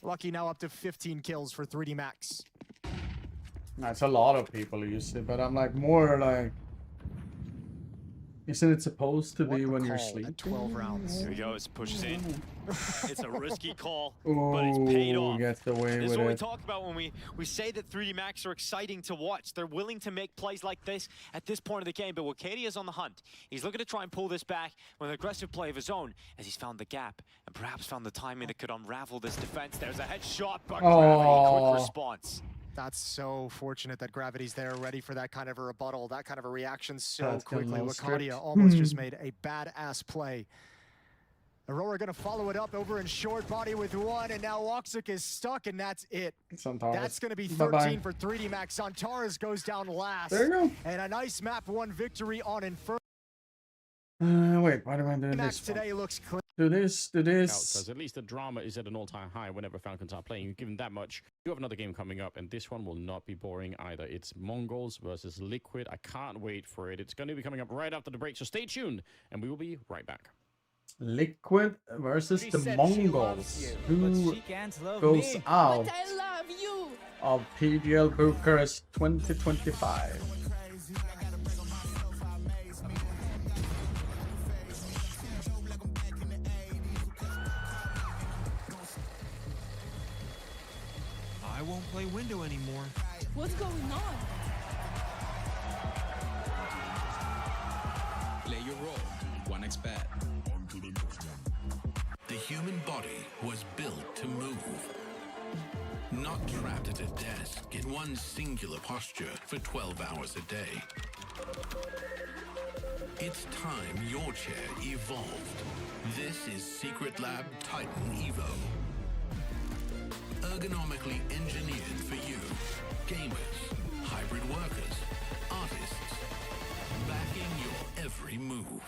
Lucky now up to 15 kills for 3D Max. That's a lot of people use it, but I'm like more like Isn't it supposed to be when you're Call sleeping? at 12 rounds. Here he goes, pushes in. It's a risky call, Oh, but it's paid off. gets away This is with what we it. talk about when we say that 3D Max are exciting to watch. They're willing to make plays like this at this point of the game, but Wakadi is on the hunt. He's looking to try and pull this back with an aggressive play of his own as he's found the gap and perhaps found the timing that could unravel this defense. There's a headshot, but Gravity, quick response. That's so fortunate that Gravity's there, ready for that kind of a rebuttal, that kind of a reaction so That's quickly. no script. Wakadia almost just made a badass play. Aurora gonna follow it up over in short body with one, and now Oxuk is stuck, and that's it. That's gonna be 13 for 3D Max. Antares goes down last. There you go. And a nice map 1 victory on Inferno. Wait, why do I do Max this? today looks clean. Do this, do this. Because at least the drama is at an all-time high whenever Falcons are playing. Given that much, you have another game coming up, and this one will not be boring either. It's Mongols versus Liquid. I can't wait for it. It's going to be coming up right after the break, so stay tuned, and we will be right back. Liquid versus the Mongols. Who goes out of PGL Bucharest 2025? I won't play window anymore. What's going on? Play your role. 1xBet. The human body was built to move. Not trapped at a desk in one singular posture for 12 hours a day. It's time your chair evolved. This is Secret Lab Titan Evo. Ergonomically engineered for you. Gamers, hybrid workers, artists. Backing your every move.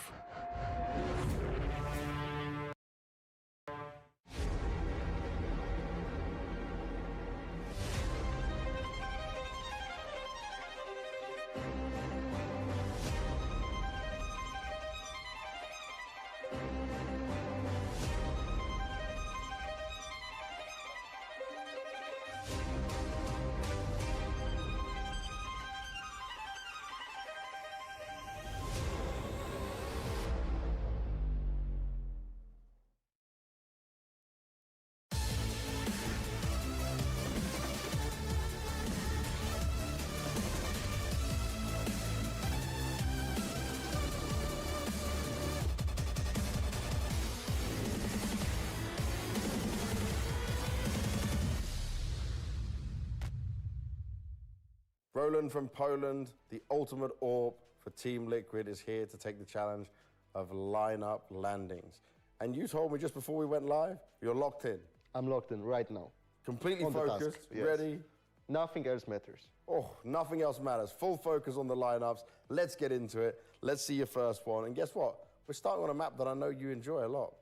Roland from Poland, the ultimate AWP for Team Liquid, is here to take the challenge of lineup landings. And you told me just before we went live, you're locked in. I'm locked in right now. Completely On the task, focused, yes. ready. Nothing else matters. Oh, nothing else matters. Full focus on the lineups. Let's get into it. Let's see your first one. And guess what? We're starting on a map that I know you enjoy a lot.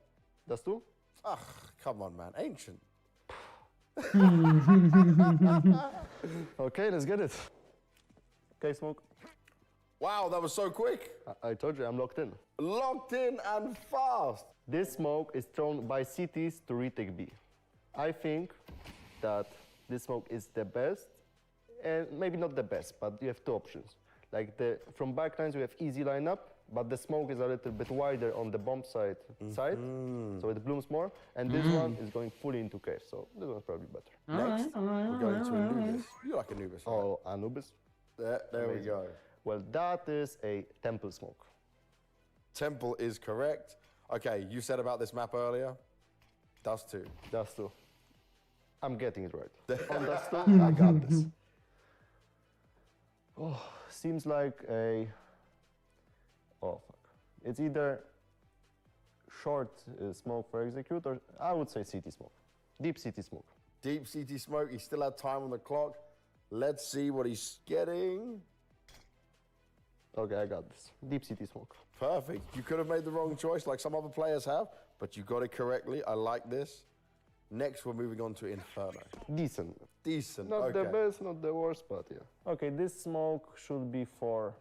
Das du? Ah, come on, man. Ancient. Okay, let's get it. Okay, Smoke. Wow, that was so quick. I told you, I'm locked in. Locked in and fast. This smoke is thrown by CTs to retake B. I think that this smoke is the best, and maybe not the best, but you have two options. Like from backlines, we have easy lineup, but the smoke is a little bit wider on the bomb side, so it blooms more. And this one is going fully into cave, so this one's probably better. Next, we're going to Anubis. You like Anubis, right? Oh, Anubis. There we go. Well, that is a temple smoke. Temple is correct. Okay, you said about this map earlier. Dust 2. Dust 2. I'm getting it right. On Dust 2, I got this. Oh, seems like a... Oh, fuck. It's either short smoke for execute, or I would say CT smoke. Deep CT smoke. Deep CT smoke. He still had time on the clock. Let's see what he's getting. Okay, I got this. Deep CT smoke. Perfect. You could have made the wrong choice like some other players have, but you got it correctly. I like this. Next, we're moving on to Inferno. Decent. Decent, Not okay. the best, not the worst, but yeah. Okay, this smoke should be for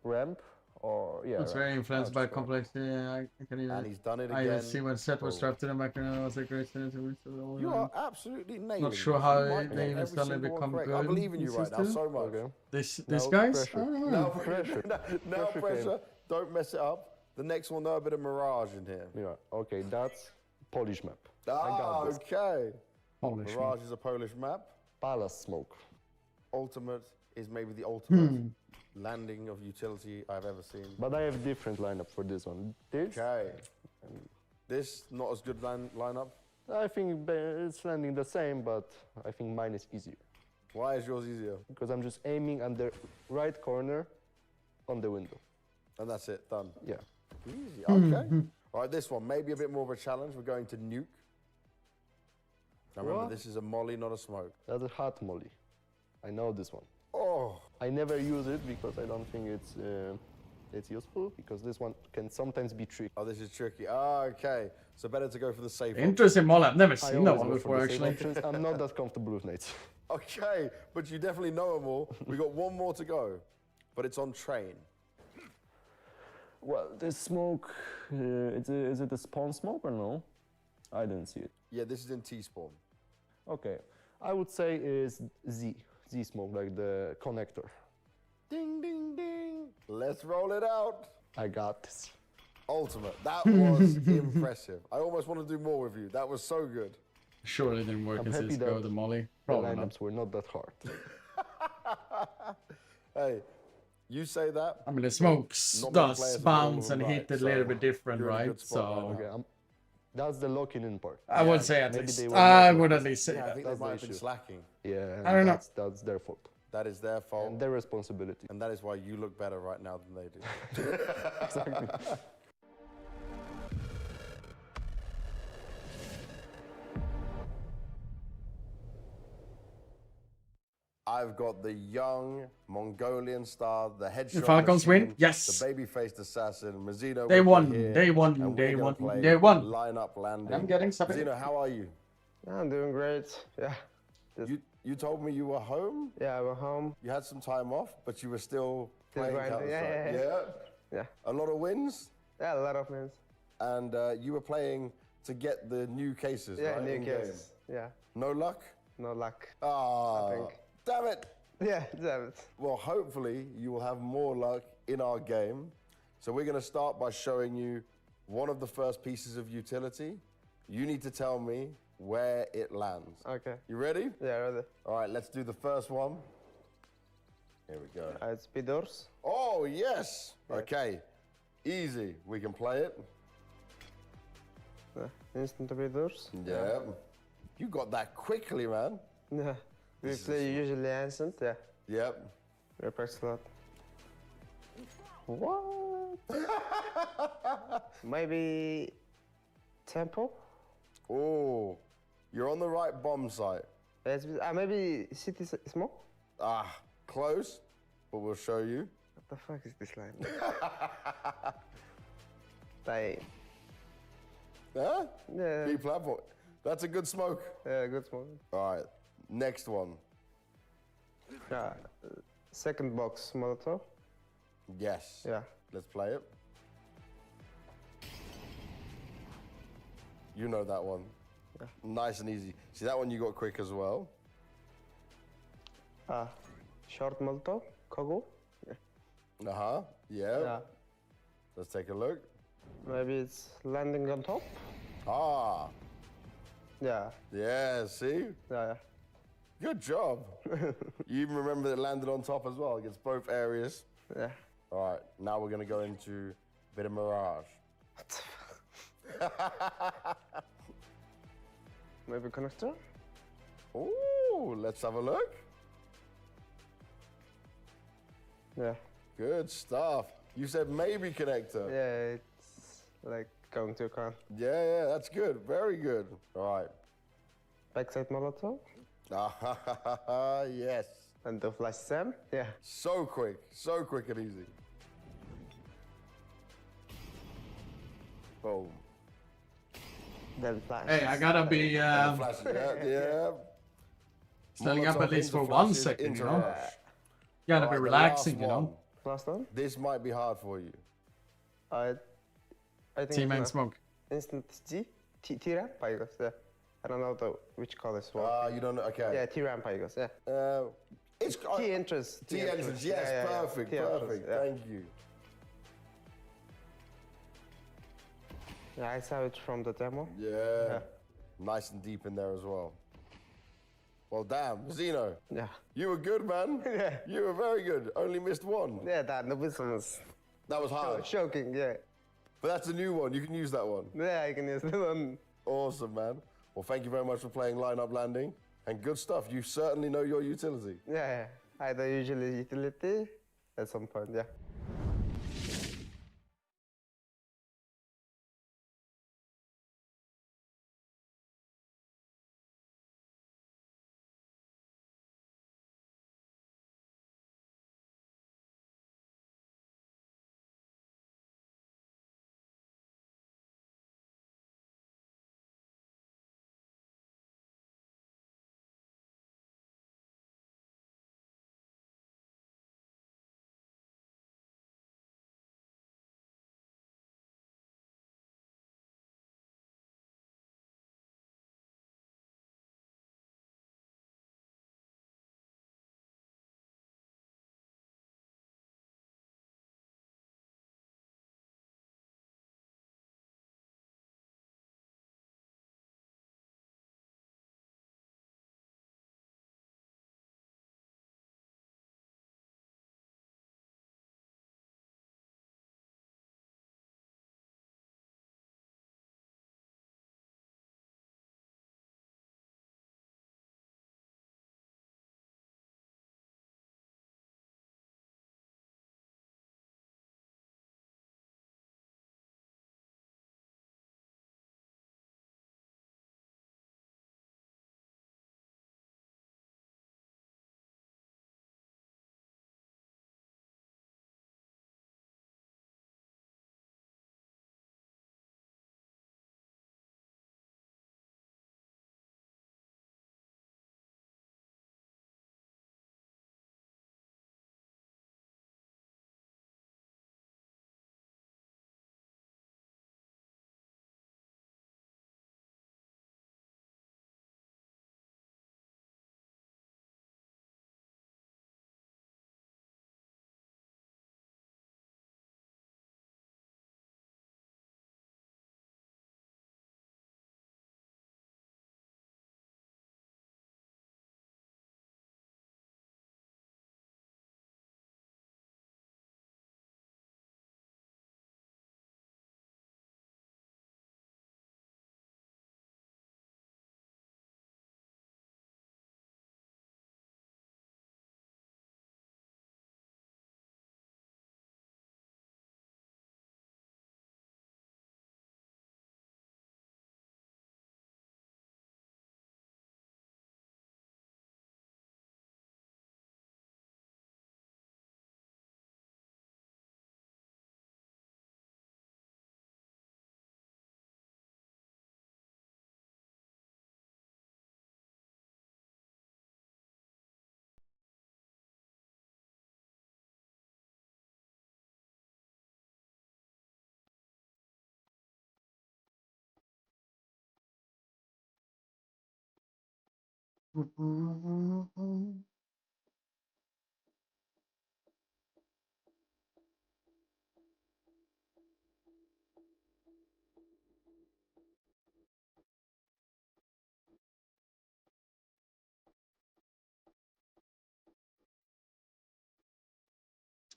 ramp, or yeah. It's very influenced by complexity. I can even. And he's done it I again. see when set was strapped to the background. It was a great sentence. You are absolutely nailing Not it. sure You how might they get even every suddenly single one become correct. good. I believe in you right now so much. Okay. This No guys? pressure. Oh. No pressure. no Pressure pressure. Don't mess it up. The next one, though, a bit of Mirage in here. Yeah, okay, that's Polish map. Ah, okay. Polish Mirage is a Polish map. Palace Smoke. Ultimate is maybe the ultimate landing of utility I've ever seen. But I have different lineup for this one. This. Okay. This, not as good lineup? I think it's landing the same, but I think mine is easier. Why is yours easier? Because I'm just aiming on the right corner on the window. And that's it, done? Yeah. Easy, okay. All right, this one, maybe a bit more of a challenge. We're going to nuke. Now remember, this is a molly, not a smoke. That's a hot molly. I know this one. Oh! I never use it because I don't think it's useful, because this one can sometimes be tricky. Oh, this is tricky. Ah, okay. So better to go for the safe Interesting model. I've never seen that one before, actually. I'm not that comfortable with nades. Okay, but you definitely know them all. We got one more to go, but it's on train. Well, this smoke, is it a spawn smoke or no? I didn't see it. Yeah, this is in T-spawn. Okay, I would say is Z smoke, like the connector. Ding, ding, ding. Let's roll it out. I got this. Ultimate. That was impressive. I almost want to do more with you. That was so good. Surely didn't work in Cisco, the molly. The Probably lineups were not that hard. Hey, you say that. I mean, the smokes does bounce and hit a little bit different, right? So that's the locking in part. I would say at least. I would at least say I that. think they might have been slacking. Yeah, I don't know. That's their fault. That is their fault. And their responsibility. And that is why you look better right now than they do. Exactly. I've got the young Mongolian star, the headshot. Falcons machine, win? Yes. The baby-faced assassin, Mazzino. They won. Here, They won. They won. They won. Lineup landing. I'm getting something. Mazzino, how are you? I'm doing great. Yeah. You told me you were home? Yeah, I was home. You had some time off, but you were still playing grinding. Counter-Strike. Yeah. A lot of wins? Yeah, a lot of wins. And you were playing to get the new cases, yeah, right? new in-game. cases. Yeah. No luck? No luck. Ah, I think. damn it. Yeah, damn it. Well, hopefully you will have more luck in our game. So we're going to start by showing you one of the first pieces of utility. You need to tell me where it lands. Okay. You ready? Yeah, ready. All right, let's do the first one. Here we go. It's P-doors. Oh, yes. Okay. Easy. We can play it. Instant P-doors. Yeah. You got that quickly, man. Yeah. We play usually instant, yeah. Yep. We practice a lot. What? Maybe tempo? Oh, you're on the right bomb site. Maybe city smoke? Ah, close, but we'll show you. What the fuck is this line? Like... Huh? Yeah. B platform. That's a good smoke. Yeah, good smoke. All right, next one. Second box, Molotov. Yes. Yeah. Let's play it. You know that one. Yeah. Nice and easy. See, that one you got quick as well. Short Molotov, Kogu. Yeah. Uh-huh. Yeah. Let's take a look. Maybe it's landing on top. Ah. Yeah. Yeah, see? Yeah. Good job. You even remember that it landed on top as well against both areas. Yeah. All right, now we're going to go into a bit of Mirage. Maybe connector? Ooh, let's have a look. Yeah. Good stuff. You said maybe connector. Yeah, it's like going to a car. Yeah, that's good. Very good. All right. Backside Molotov? Yes. And the flash Sam? Yeah. So quick and easy. Boom. Then flash. Hey, I gotta be standing up at least for 1 second, you know? Gotta be relaxing, you know? Last one? This might be hard for you. I think Team and smoke. Instant G? T-ramp, I guess, yeah. I don't know which colors. You don't know, okay. Yeah, T-ramp, I guess, yeah. It's T-entrance. T-entrance, yes, perfect. Yeah. Thank you. Yeah, I saw it from the demo. Yeah. Nice and deep in there as well. Well, damn, Zeno. Yeah. You were good, man. Yeah. You were very good. Only missed one. Yeah, that Anubis was... That was hard. Shocking, yeah. But that's a new one. You can use that one. Yeah, I can use that one. Awesome, man. Well, thank you very much for playing Lineup Landing. And good stuff. You certainly know your utility. Yeah, I do usually utility at some point, yeah.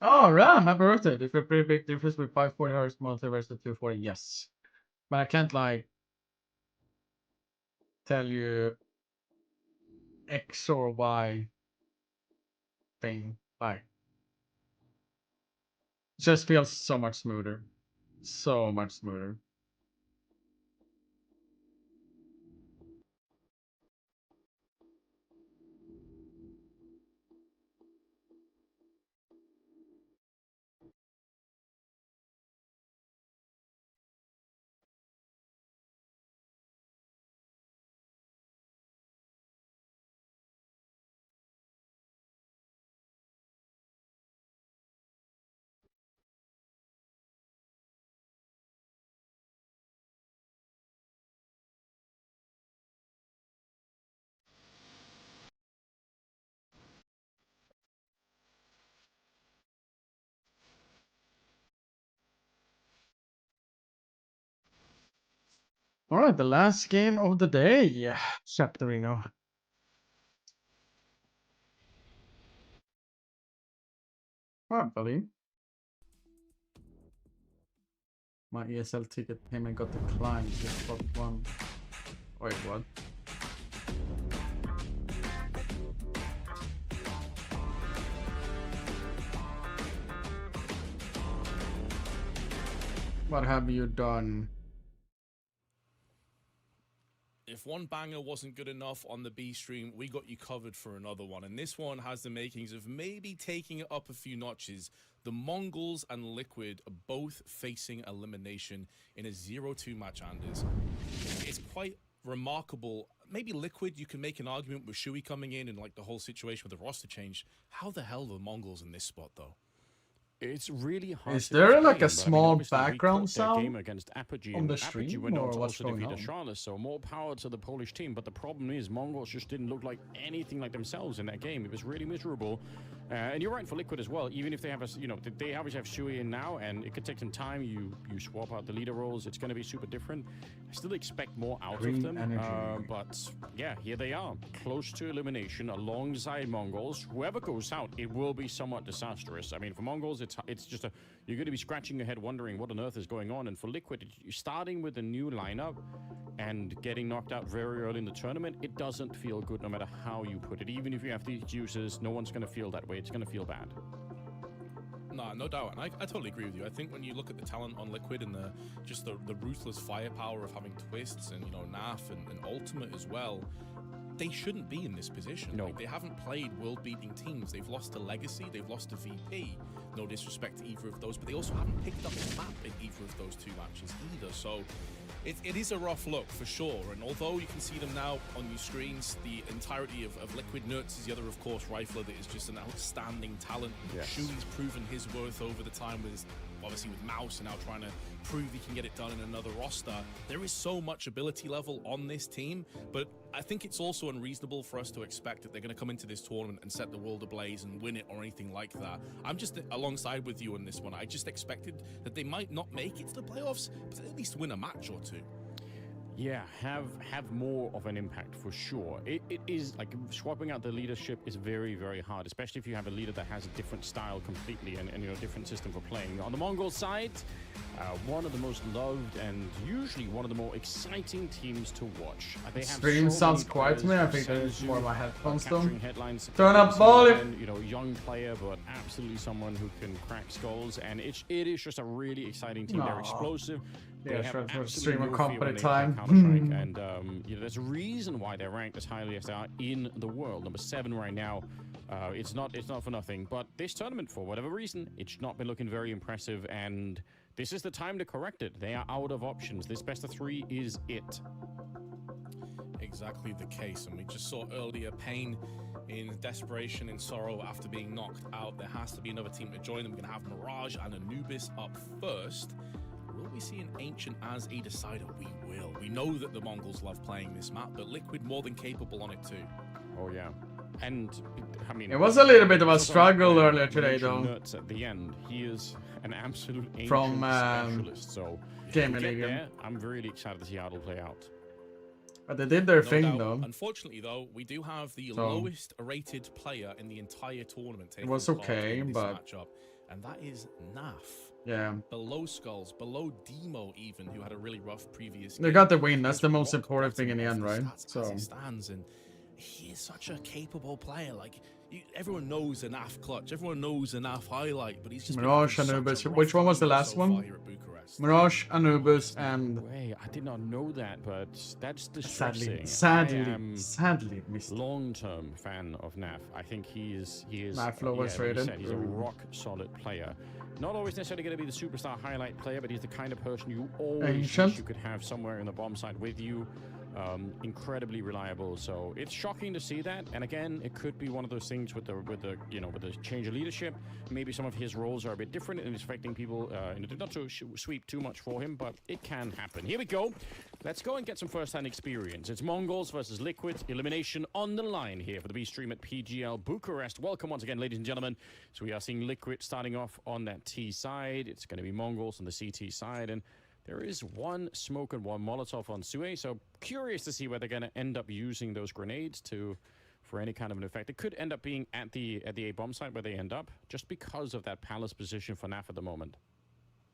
Oh, Ram, happy birthday. If you're pretty big difference with 540 hours monthly versus 240, yes. But I can't like tell you X or Y thing. Like, it just feels so much smoother. So much smoother. All right, the last game of the day, Chapterino. All right, buddy. My ESL ticket payment got declined. Just spot one. Wait, what? What have you done? If one banger wasn't good enough on the B stream, we got you covered for another one. And this one has the makings of maybe taking it up a few notches. The Mongols and Liquid are both facing elimination in a 0-2 match, Anders. It's quite remarkable. Maybe Liquid, you can make an argument with Shui coming in and like the whole situation with the roster change. How the hell are the Mongols in this spot, though? It's really hard. Is there like a small background sound against Apogee, on the Apogee stream, went on or to what's also going defeat on? Charlotte, so more power to the Polish team. But the problem is, Mongols just didn't look like anything like themselves in that game. It was really miserable. And you're right for Liquid as well. Even if they have a, they obviously have Shui in now, and it could take some time. You swap out the leader roles. It's going to be super different. I still expect more out of them. But yeah, here they are, close to elimination alongside Mongols. Whoever goes out, it will be somewhat disastrous. I mean, for Mongols, it's just you're going to be scratching your head wondering what on earth is going on. And for Liquid, starting with a new lineup and getting knocked out very early in the tournament, it doesn't feel good no matter how you put it. Even if you have these users, no one's going to feel that way. It's going to feel bad. No doubt, and I totally agree with you. I think when you look at the talent on Liquid and the ruthless firepower of having Twists and Naf and Ultimate as well, they shouldn't be in this position. No. Like, they haven't played world-beating teams. They've lost to Legacy, they've lost to VP. No disrespect to either of those, but they also haven't picked up the map in either of those two matches either. So it is a rough look for sure. And although you can see them now on your screens, the entirety of Liquid, Nerds is the other, of course, Rifler, that is just an outstanding talent. Yes. Shuli's proven his worth over the time with obviously with Mouse and now trying to prove he can get it done in another roster. There is so much ability level on this team, but I think it's also unreasonable for us to expect that they're going to come into this tournament and set the world ablaze and win it or anything like that. I'm just alongside with you on this one. I just expected that they might not make it to the playoffs, but at least win a match or two. Yeah, have more of an impact for sure. It is like swapping out the leadership is very, very hard, especially if you have a leader that has a different style completely and a different system for playing. On the Mongol side, one of the most loved and usually one of the more exciting teams to watch. They have Stream so sounds many quiet to me. I think players, there's more of my headphones though. capturing headlines. Turn up volume. Young player, but absolutely someone who can crack skulls, and it is just a really exciting team. They're explosive. Yeah, They sure, have for absolutely stream no of fear company when they time. Counter-Strike, and there's a reason why they're ranked as highly as they are in the world. Number 7 right now. It's not for nothing, but this tournament, for whatever reason, it's not been looking very impressive, and this is the time to correct it. They are out of options. This best of 3 is it. Exactly the case, and we just saw earlier Pain in desperation and sorrow after being knocked out. There has to be another team to join them. We're going to have Mirage and Anubis up first. Will we see an Ancient as a decider? We will. We know that the Mongols love playing this map, but Liquid more than capable on it too. Oh yeah. And I mean, it was a little bit of a struggle earlier today, though. Nuts at the end, he is an absolute From specialist. So Game if we League. get there, I'm really excited to see how it'll play out. But they did their No thing, doubt. though. Unfortunately, though, we do have the So- lowest rated player in the entire tournament. It was taking part okay, in this but- matchup, and that is Naf. Yeah. Below Skulls, below Demo even, who had a really rough previous They game. got the win. That's He's the most rock important thing in the bottom end, off right? the stats So as it stands, and he is such a capable player. Like everyone knows a Naf clutch, everyone knows a Naf highlight, but he's just been Mirage, having such a Anubis. rough Which one was the time last so far one? here at Bucharest. Mirage, Anubis, and Wait, I did not know that, but that's distressing. sadly missed. Long-term fan of Naf. I think he is. Naf lowest like you rated. said, he's a rock-solid player. Not always necessarily going to be the superstar highlight player, but he's the kind of person you always Ancient. wish you could have somewhere in the bomb side with you. Incredibly reliable. So it's shocking to see that. And again, it could be one of those things with the change of leadership. Maybe some of his roles are a bit different and it's affecting people. Not to sweep too much for him, but it can happen. Here we go. Let's go and get some first-hand experience. It's Mongols versus Liquid. Elimination on the line here for the B stream at PGL Bucharest. Welcome once again, ladies and gentlemen. So we are seeing Liquid starting off on that T side. It's going to be Mongols on the CT side, and There is one smoke and one Molotov on Sue, so curious to see where they're going to end up using those grenades for any kind of an effect. It could end up being at the A bomb site where they end up, just because of that palace position for NAF at the moment.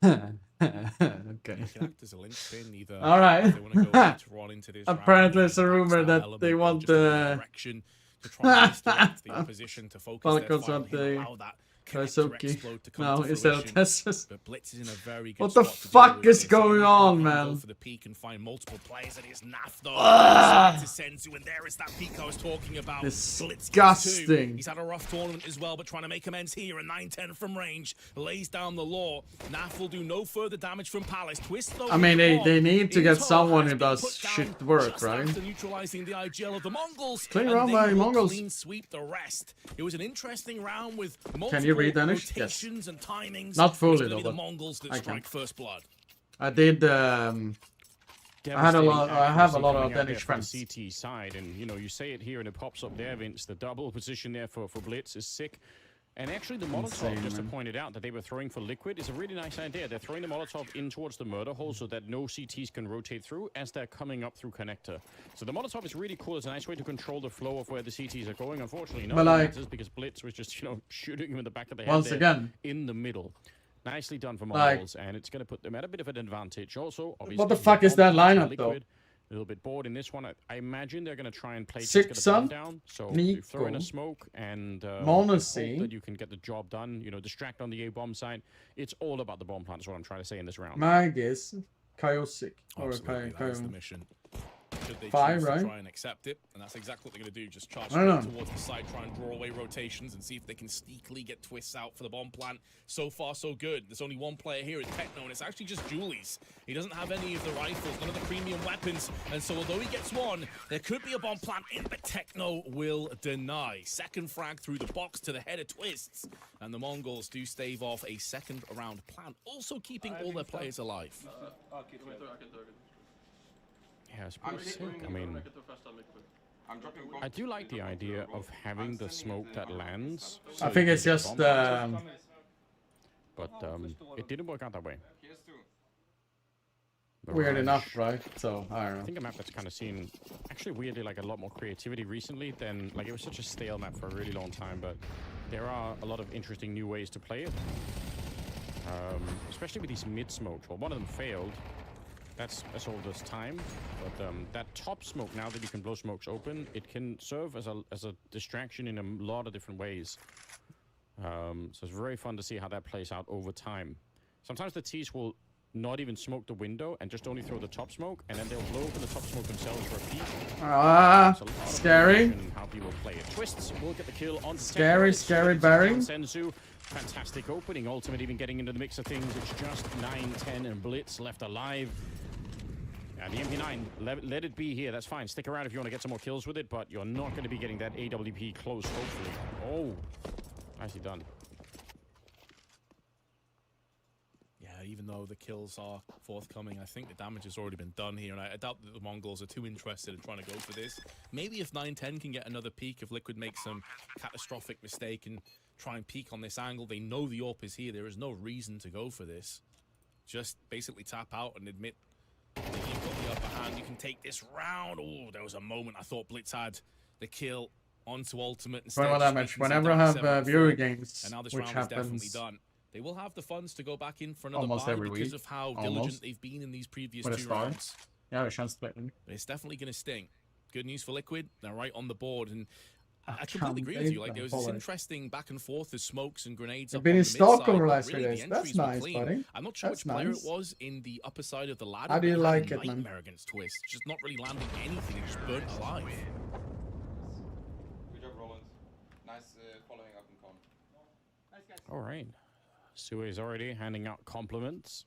Okay. As a linchpin, either all right. if they want to go later on into this Apparently, it's a rumor that they want the to try and misdirect the opposition to focus their fire and allow that Kaisuki. No, instead of Tessus. But Blitz is in a very good What the spot fuck is going on, man? Go for the peak and find multiple players. It is NAF though. To Senzu, and there is that peak I was talking about. Disgusting. He's had a rough tournament as well, but trying to make amends here. A 9-10 from range lays down the law. NAF will do no further damage from Palace. Twist though. I mean, they need to get someone who does shit work, right? After neutralizing the IGL of the Mongols. Clean round by Mongols. Clean sweep the rest. It was an interesting round with multiple Can you read Danish? Yes. and timings. Not fully though, the but Mongols that I strike can. first blood. I did. I have a lot of Danish friends. CT side, and you know, you say it here and it pops up there, Vince. The double position there for Blitz is sick. And actually, the Molotov, just to point it out, that they were throwing for Liquid is a really nice idea. They're throwing the Molotov in towards the murder hole so that no CTs can rotate through as they're coming up through connector. So the Molotov is really cool. It's a nice way to control the flow of where the CTs are going. Unfortunately, no, because Blitz was just, you know, shooting him in the back of the head. Once again, in the middle. Nicely done for Mongols, and it's going to put them at a bit of an advantage. Also, obviously, what the fuck is that lineup though? A little bit bored in this one. I imagine they're going to try and play Six get a bomb down. So you throw in a Nico, smoke and hope Monacy, that you can get the job done. You know, distract on the A bomb side. It's all about the bomb plant. Is what I'm trying to say in this round. Magis, Kaiosik, or That's the mission. Should they Fire, choose to right? try and accept it, and that's exactly what they're going to do. Just charge towards the side, try and draw away rotations, and see if they can sneakily get twists out for the bomb plant. So far, so good. There's only one player here, it's Techno, and it's actually just Julie's. He doesn't have any of the rifles, none of the premium weapons, and so although he gets one, there could be a bomb plant in, but Techno will deny. Second frag through the box to the head of Twists, and the Mongols do stave off a second round plant, also keeping all their players alive. Yeah, it's pretty sick. I mean, I do like the idea of having the smoke that lands. I think it's just but it didn't work out that way. Weird enough, right? So I don't know. I think a map that's kind of seen actually weirdly like a lot more creativity recently than like it was such a stale map for a really long time, but there are a lot of interesting new ways to play it. Especially with these mid smokes. Well, one of them failed. That's all this time, but that top smoke, now that you can blow smokes open, it can serve as a distraction in a lot of different ways. So it's very fun to see how that plays out over time. Sometimes the T's will not even smoke the window and just only throw the top smoke, and then they'll blow open the top smoke themselves for a peek. Scary. How people play it. Twists will get the kill on Scary Barry. Senzu, fantastic opening. Ultimate even getting into the mix of things. It's just 9-10 and Blitz left alive. And the MP9, let it be here. That's fine. Stick around if you want to get some more kills with it, but you're not going to be getting that AWP close, hopefully. Oh, nicely done. Yeah, even though the kills are forthcoming, I think the damage has already been done here, and I doubt that the Mongols are too interested in trying to go for this. Maybe if 9-10 can get another peek, if Liquid makes some catastrophic mistake and try and peek on this angle, they know the AWP is here. There is no reason to go for this. Just basically tap out and admit that you've got the upper hand. You can take this round. Oh, there was a moment I thought Blitz had the kill onto Ultimate. Whenever I have viewer games, and now this which round is definitely happens done. They will have the funds to go back in for another almost buy every because week. of how diligent they've been in these previous two rounds. Yeah, a chance splitting. But it's definitely going to sting. Good news for Liquid. They're right on the board, and I completely agree with you. Like, there was this interesting back and forth of smokes and grenades. I've been in Stockholm the last 3 days. That's nice, buddy. I'm not sure which player it was in the upper side of the ladder. How do you like it, man? Nightmare against Twist, just not really landing anything and just burnt alive. Good job, Roland. Nice following up in con. Nice guys. All right. Sue is already handing out compliments.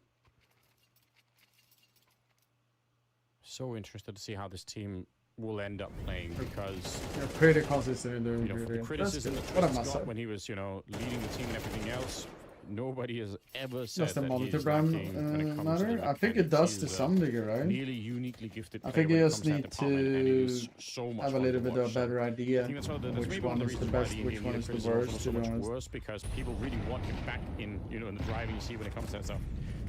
So interested to see how this team will end up playing, because they're pretty consistent in doing the criticism that got when he was, leading the team and everything else, nobody has ever said just a that monitor he's brand lacking I think it does to some degree, right? Nearly uniquely gifted. I think you just need to have a little bit of a better idea which one is the best, which one is the worst. So much worse because people really want him back in, in the driving seat when it comes to that stuff.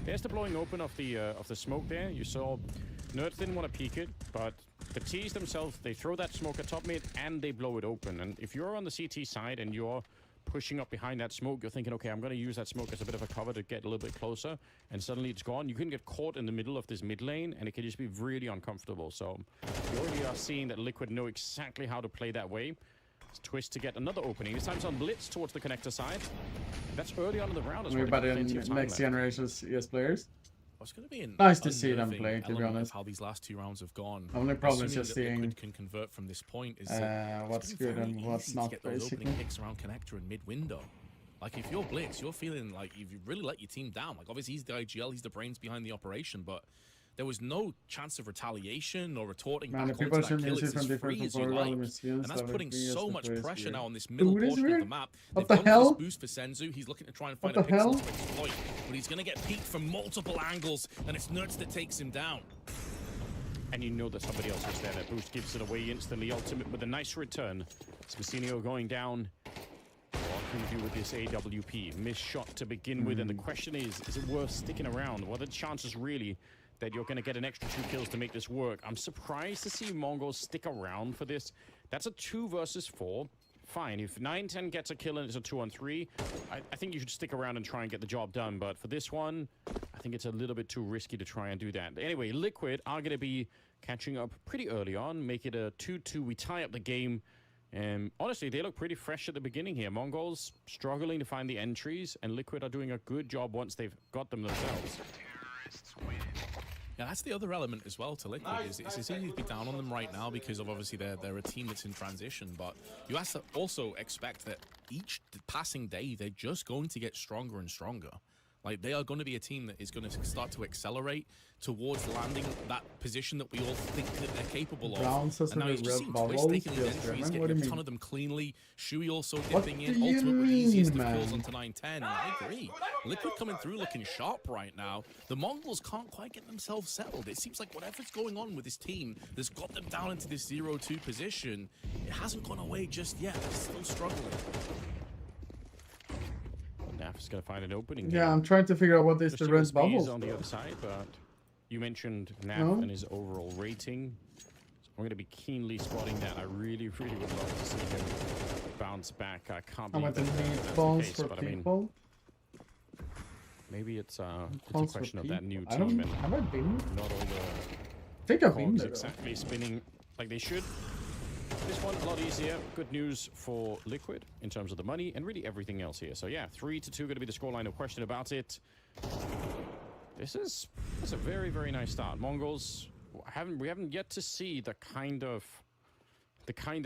There's the blowing open of the smoke there. You saw Nerds didn't want to peek it, but the T's themselves, they throw that smoke at top mid and they blow it open. And if you're on the CT side and you're pushing up behind that smoke, you're thinking, okay, I'm going to use that smoke as a bit of a cover to get a little bit closer, and suddenly it's gone. You can get caught in the middle of this mid lane, and it can just be really uncomfortable. So you already are seeing that Liquid know exactly how to play that way. It's Twist to get another opening. This time it's on Blitz towards the connector side. That's early on in the round as well. We're about next generation CS players. It's going to be nice to see them play, to be honest. How these last 2 rounds have gone. Only problem is just seeing Liquid can convert from this point is what's good and what's not, to get those opening picks around connector and mid window. Like if you're Blitz, you're feeling like you've really let your team down. Like obviously he's the IGL, he's the brains behind the operation, but there was no chance of retaliation or retorting back onto that kill. It's as free as you like. And that's putting so much pressure now on this middle portion of the map. What the hell? This boost for Senzu. He's looking to try and find a pixel to exploit, but he's going to get peeked from multiple angles, and it's Nerds that takes him down. And you know that somebody else is there. That boost gives it away instantly. Ultimate with a nice return. Spacinio going down. What can we do with this AWP? Missed shot to begin with, and the question is it worth sticking around? What are the chances really that you're going to get an extra 2 kills to make this work? I'm surprised to see Mongols stick around for this. That's a 2 versus 4. Fine, if 9-10 gets a kill and it's a 2-on-3, I think you should stick around and try and get the job done. But for this one, I think it's a little bit too risky to try and do that. Anyway, Liquid are going to be catching up pretty early on, make it a 2-2. We tie up the game. And honestly, they look pretty fresh at the beginning here. Mongols struggling to find the entries, and Liquid are doing a good job once they've got them themselves. Yeah, that's the other element as well to Liquid. It's easy to be down on them right now because of obviously they're a team that's in transition, but you have to also expect that each passing day they're just going to get stronger and stronger. Like they are going to be a team that is going to start to accelerate towards landing that position that we all think that they're capable of. And now he's just seen Twist taking these entries, getting a ton of them cleanly. Shui also dipping in. Ultimate with the easiest of kills onto 9-10. And I agree. Liquid coming through looking sharp right now. The Mongols can't quite get themselves settled. It seems like whatever's going on with this team that's got them down into this 0-2 position, it hasn't gone away just yet. They're still struggling. Naf's going to find an opening. Yeah, I'm trying to figure out what is the red bubbles on the other side, but you mentioned Naf and his overall rating. So I'm going to be keenly spotting that. I really, really would love to see him bounce back. I can't believe that's the case, but I mean, maybe it's a question of that new team and have I been? Not all the I think I've been there, exactly spinning like they should. This one a lot easier. Good news for Liquid in terms of the money and really everything else here. So yeah, 3-2 going to be the scoreline, no question about it. That's a very, very nice start. Mongols we haven't yet to see the kind of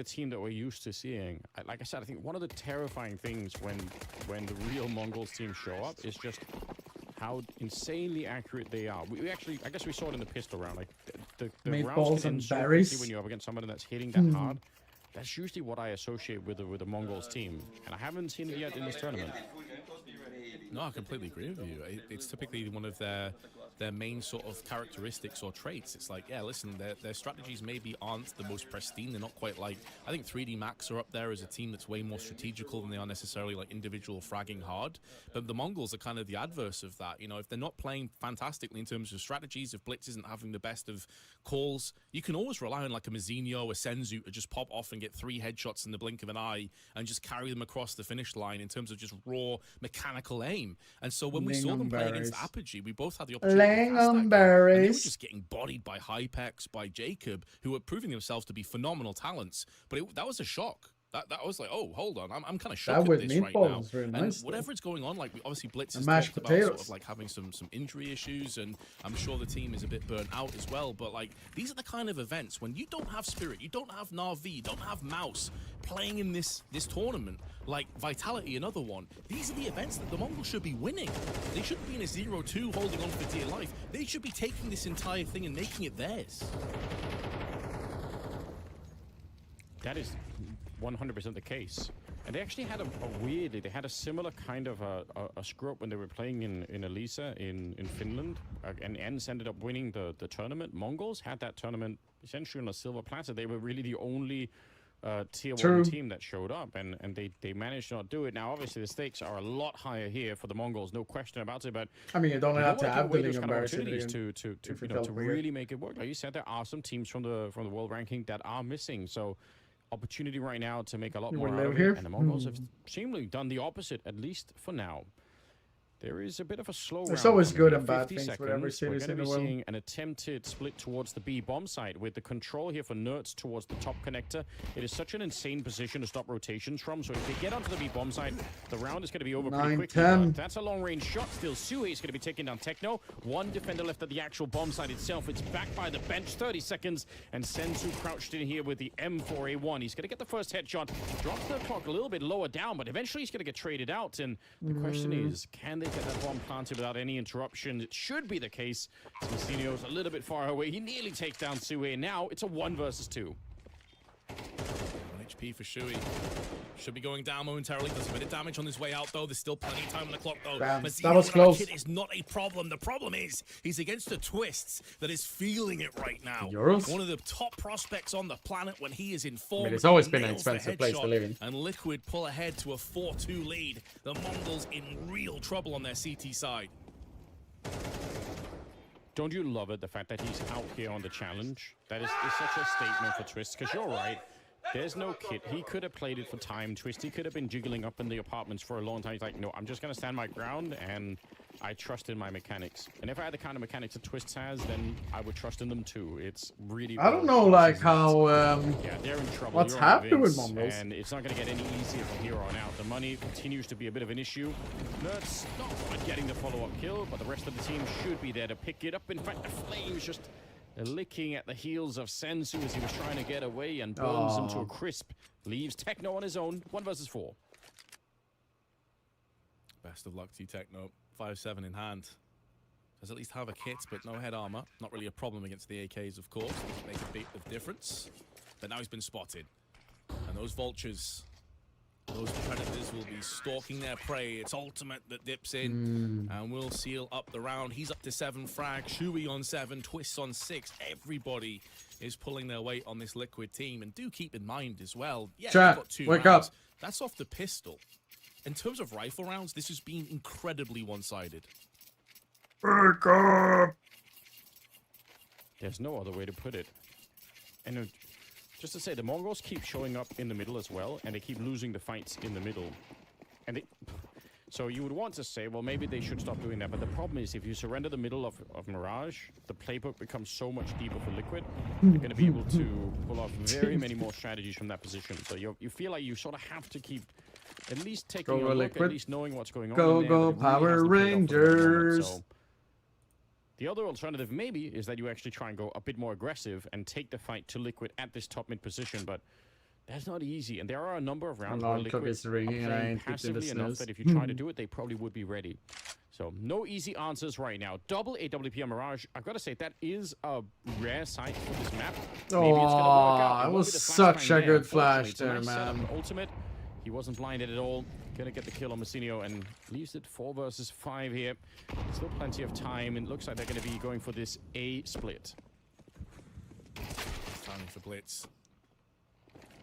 team that we're used to seeing. Like I said, I think one of the terrifying things when the real Mongols team show up is just how insanely accurate they are. We actually, I guess we saw it in the pistol round. Like the rounds can end so quickly when you're up against somebody that's hitting that hard. That's usually what I associate with the Mongols team, and I haven't seen it yet in this tournament. No, I completely agree with you. It's typically one of their main sort of characteristics or traits. It's like, yeah, listen, their strategies maybe aren't the most pristine. They're not quite like, I think 3D Max are up there as a team that's way more strategical than they are necessarily like individual fragging hard. But the Mongols are kind of the adverse of that. You know, if they're not playing fantastically in terms of strategies, if Blitz isn't having the best of calls, you can always rely on like a Mazinho or Senzu to just pop off and get 3 headshots in the blink of an eye and just carry them across the finish line in terms of just raw mechanical aim. And so when we saw them play against Apogee, we both had the opportunity and they were just getting bodied by Hypex, by Jacob, who were proving themselves to be phenomenal talents. But that was a shock. That was like, oh, hold on, I'm kind of shocked at this right now. And whatever is going on, like obviously Blitz has talked about sort of like having some injury issues, and I'm sure the team is a bit burnt out as well. But like these are the kind of events when you don't have Spirit, you don't have Na'Vi, you don't have Mouse playing in this tournament. Like Vitality, another one. These are the events that the Mongols should be winning. They shouldn't be in a 0-2 holding on for dear life. They should be taking this entire thing and making it theirs. That is 100% the case. And they actually had they had a similar kind of a screw up when they were playing in Elisa in Finland, and ENCE ended up winning the tournament. Mongols had that tournament essentially on a silver platter. They were really the only tier 1 team that showed up, and they managed to not do it. Now, obviously, the stakes are a lot higher here for the Mongols, no question about it. But I mean, you don't have to have the League of opportunities to really make it work. Like you said, there are some teams from the world ranking that are missing. So, opportunity right now to make a lot more out of it. And the Mongols have seemingly done the opposite, at least for now. There is a bit of a slow round. There's always good and bad things seconds. with every series in the world. We're going to be seeing an attempted split towards the B bomb site with the control here for Nerds towards the top connector. It is such an insane position to stop rotations from, so if they get onto the B bomb site, the round is going to be over pretty quickly. That's a long-range shot. Still, Sue is going to be taking down Techno. One defender left at the actual bomb site itself. It's backed by the bench, 30 seconds, and Sensu crouched in here with the M4A1. He's going to get the first headshot, drops the clock a little bit lower down, but eventually he's going to get traded out, and the question is, can they get that bomb planted without any interruption? It should be the case. Masinio's a little bit far away. He nearly takes down Sui. Now it's a 1 versus 2. 1 HP for Shui. Should be going down momentarily. Does a bit of damage on his way out, though. There's still plenty of time on the clock, though. That was close. Is not a problem. The problem is he's against a Twists that is feeling it right now. Euros? One of the top prospects on the planet when he is in form. I mean, it's always been an expensive place to live in. And Liquid pull ahead to a 4-2 lead. The Mongols in real trouble on their CT side. Don't you love it, the fact that he's out here on the challenge? That is such a statement for Twists, because you're right. There's no kit. He could have played it for time. Twisty could have been jiggling up in the apartments for a long time. He's like, no, I'm just going to stand my ground, and I trust in my mechanics. And if I had the kind of mechanics that Twists has, then I would trust in them too. It's really... I don't know, like, how... yeah, they're in trouble. What's happening with Mongols? And it's not going to get any easier from here on out. The money continues to be a bit of an issue. Nerds not quite getting the follow-up kill, but the rest of the team should be there to pick it up. In fact, the Flames just... licking at the heels of Sensu as he was trying to get away and burns him to a crisp. Leaves Techno on his own. 1 versus 4. Best of luck to you, Techno. 5-7 in hand. Does at least have a kit, but no head armor. Not really a problem against the AKs, of course. Doesn't make a bit of difference. But now he's been spotted. And those vultures... those predators will be stalking their prey. It's ultimate that dips in and will seal up the round. He's up to 7 frags. Shui on 7, Twists on 6. Everybody is pulling their weight on this Liquid team. And do keep in mind as well, yeah, Chat, got 2 wake rounds. up. That's off the pistol. In terms of rifle rounds, this has been incredibly one-sided. Wake up! There's no other way to put it. And just to say, the Mongols keep showing up in the middle as well, and they keep losing the fights in the middle. And so you would want to say, well, maybe they should stop doing that. But the problem is, if you surrender the middle of Mirage, the playbook becomes so much deeper for Liquid. You're going to be able to pull off very many more strategies from that position. So you feel like you sort of have to keep at least taking a look, at least knowing what's going on. Go Power Rangers! So the other alternative maybe is that you actually try and go a bit more aggressive and take the fight to Liquid at this top mid position, but that's not easy. And there are a number of rounds where Liquid are playing passively enough that if you try to do it, they probably would be ready. So no easy answers right now. Double AWP on Mirage. I've got to say, that is a rare sight for this map. Maybe it's going to work out. It was such a good flash there, nice man. Ultimate. He wasn't blinded at all. Gonna get the kill on Masinio and leaves it 4 versus 5 here. Still plenty of time, and it looks like they're gonna be going for this A split. Timing for Blitz.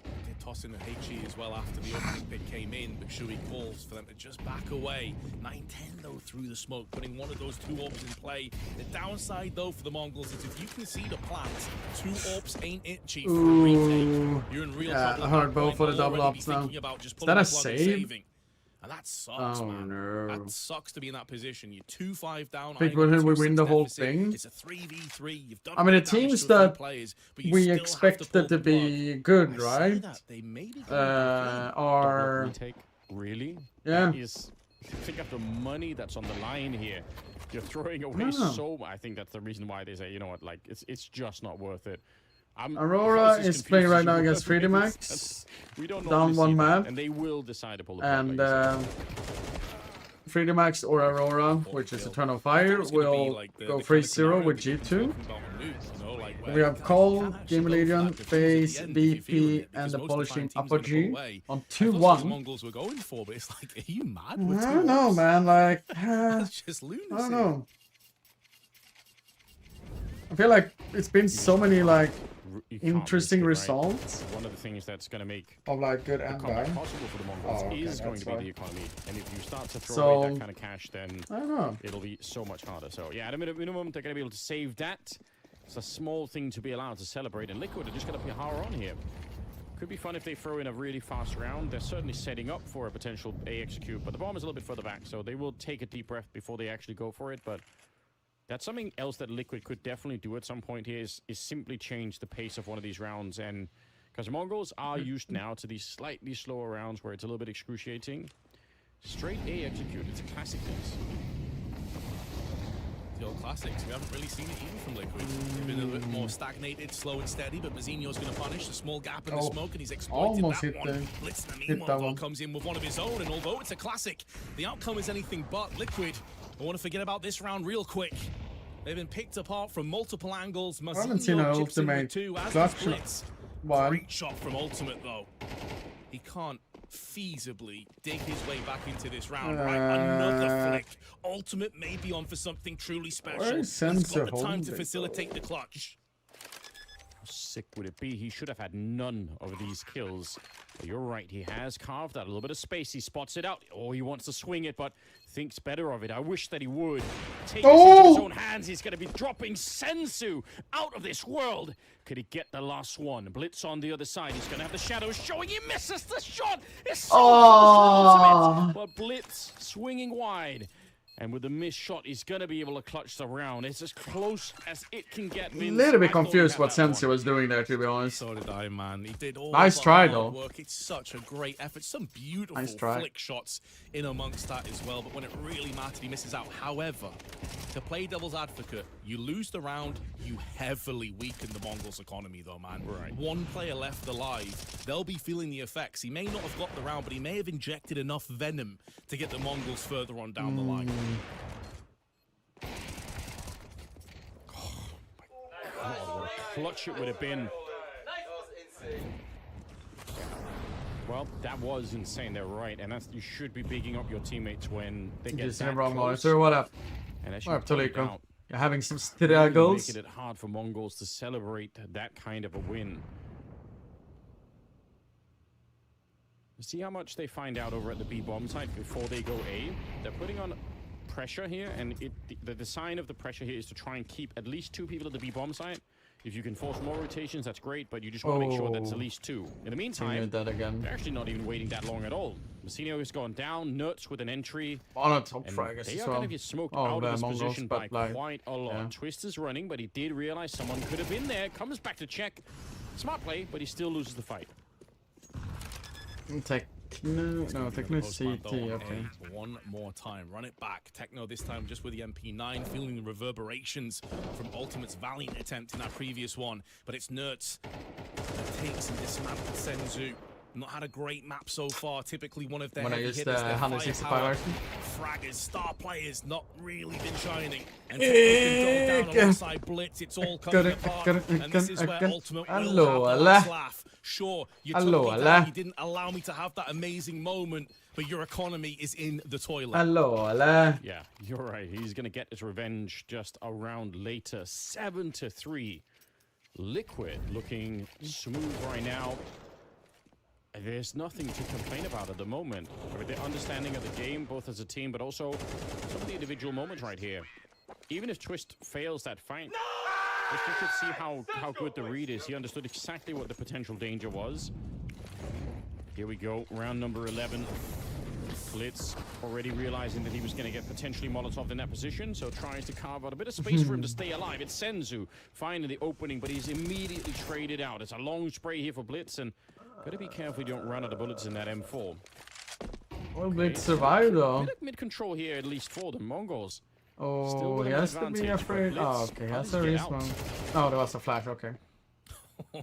They toss in the HE as well after the opening pick came in, but Shui calls for them to just back away. 9-10 though through the smoke, putting one of those 2 orbs in play. The downside though for the Mongols is if you can see the plant, 2 orbs ain't it, Chief. You're in real trouble. I heard both for the double ops now. Is that a save? And that sucks, man. No. That sucks to be in that position. You're 2-5 down. Think we win the whole thing? It's a 3v3. You've done I mean, the teams that we expected to be good, right? Are... Really? Yeah. Think of the money that's on the line here. You're throwing away so much. I think that's the reason why they say, you know what, like, it's just not worth it. Aurora is playing right now against 3D Max. Down 1 map. And they will decide to pull the and 3D Max or Aurora, which is Eternal Fire, will go 3-0 with G2. We have Cole, Game Legion, FaZe, BP, and the Polishing Apogee on 2-1. Mongols were going for, but it's like, are you mad? I don't know, man. Like, that's just lunacy. I don't know. I feel like it's been so many like interesting result. One of the things that's going to make of like good and bad possible for the Mongols is going to be the economy. And if you start to throw away that kind of cash, then I don't know. It'll be so much harder. So yeah, at a minimum, they're going to be able to save that. It's a small thing to be allowed to celebrate. And Liquid are just going to be higher on here. Could be fun if they throw in a really fast round. They're certainly setting up for a potential A execute, but the bomb is a little bit further back, so they will take a deep breath before they actually go for it. But that's something else that Liquid could definitely do at some point here is simply change the pace of one of these rounds. And because Mongols are used now to these slightly slower rounds where it's a little bit excruciating. Straight A execute, it's a classic piece. The old classics. We haven't really seen it even from Liquid. They've been a little bit more stagnated, slow and steady, but Mazzinho's going to punish the small gap in the smoke, and he's exploited that one. Blitz in the meanwhile comes in with one of his own, and although it's a classic, the outcome is anything but. Liquid, I want to forget about this round real quick. They've been picked apart from multiple angles. Mazzinho chips in with two, as does Blitz. Great shot from Ultimate, though. He can't feasibly dig his way back into this round. Right, another flick. Ultimate may be on for something truly special. He's got the time to facilitate the clutch. How sick would it be? He should have had none of these kills. But you're right, he has carved out a little bit of space. He spots it out. Oh, he wants to swing it, but thinks better of it. I wish that he would take this into his own hands. He's going to be dropping Senzu out of this world. Could he get the last one? Blitz on the other side. He's going to have the shadows showing. He misses the shot. It's so close, but Blitz swinging wide. And with the missed shot, he's going to be able to clutch the round. It's as close as it can get. A little bit confused what Senzu was doing there, to be honest. So did I, man. He did all nice try, though. Work. It's such a great effort. Some beautiful flick shots in amongst that as well. But when it really mattered, he misses out. However, to play devil's advocate, you lose the round, you heavily weaken the Mongols' economy, though, man. Right. One player left alive. They'll be feeling the effects. He may not have got the round, but he may have injected enough venom to get the Mongols further on down the line. Oh, what a clutch it would have been. Well, that was insane. They're right, and that's, you should be bigging up your teammates when they get that wrong close. So what up? And as What up, you pointed Toliko? out, You're having some really struggles. making it hard for Mongols to celebrate that kind of a win. See how much they find out over at the B bomb site before they go A. They're putting on pressure here, and the design of the pressure here is to try and keep at least 2 people at the B bomb site. If you can force more rotations, that's great, but you just want to make sure that's at least 2. In the meantime, they're actually not even waiting that long at all. Mazzinho has gone down, Nerds with an entry. On a top frag as they are well. going to get smoked out of this position by quite a lot. Twist is running, but he did realize someone could have been there. Comes back to check. Smart play, but he still loses the fight. Techno CT, okay. One more time. Run it back. Techno this time just with the MP9, feeling the reverberations from Ultimate's valiant attempt in that previous one. But it's Nerds that takes and dismantles Senzu. Not had a great map so far. Typically one of their heavy hitters, their 165 fraggers, star players, not really been shining. And been down alongside Blitz. It's all coming apart. And this is where Ultimate will have the last laugh. Sure, you took me down. You didn't allow me to have that amazing moment, but your economy is in the toilet. Yeah, you're right. He's going to get his revenge just a round later. 7-3. Liquid looking smooth right now. There's nothing to complain about at the moment. With the understanding of the game, both as a team, but also some of the individual moments right here. Even if Twist fails that fight, just you could see how good the read is. He understood exactly what the potential danger was. Here we go, round number 11. Blitz already realizing that he was going to get potentially Molotov in that position, so tries to carve out a bit of space for him to stay alive. It's Senzu finding the opening, but he's immediately traded out. It's a long spray here for Blitz, and gotta be careful you don't run out of bullets in that M4. Well, Blitz survived though. Bit of mid-control here, at least for the Mongols. Oh, he has to be afraid. Oh, okay, that's a respawn. Oh, there was a flash, okay.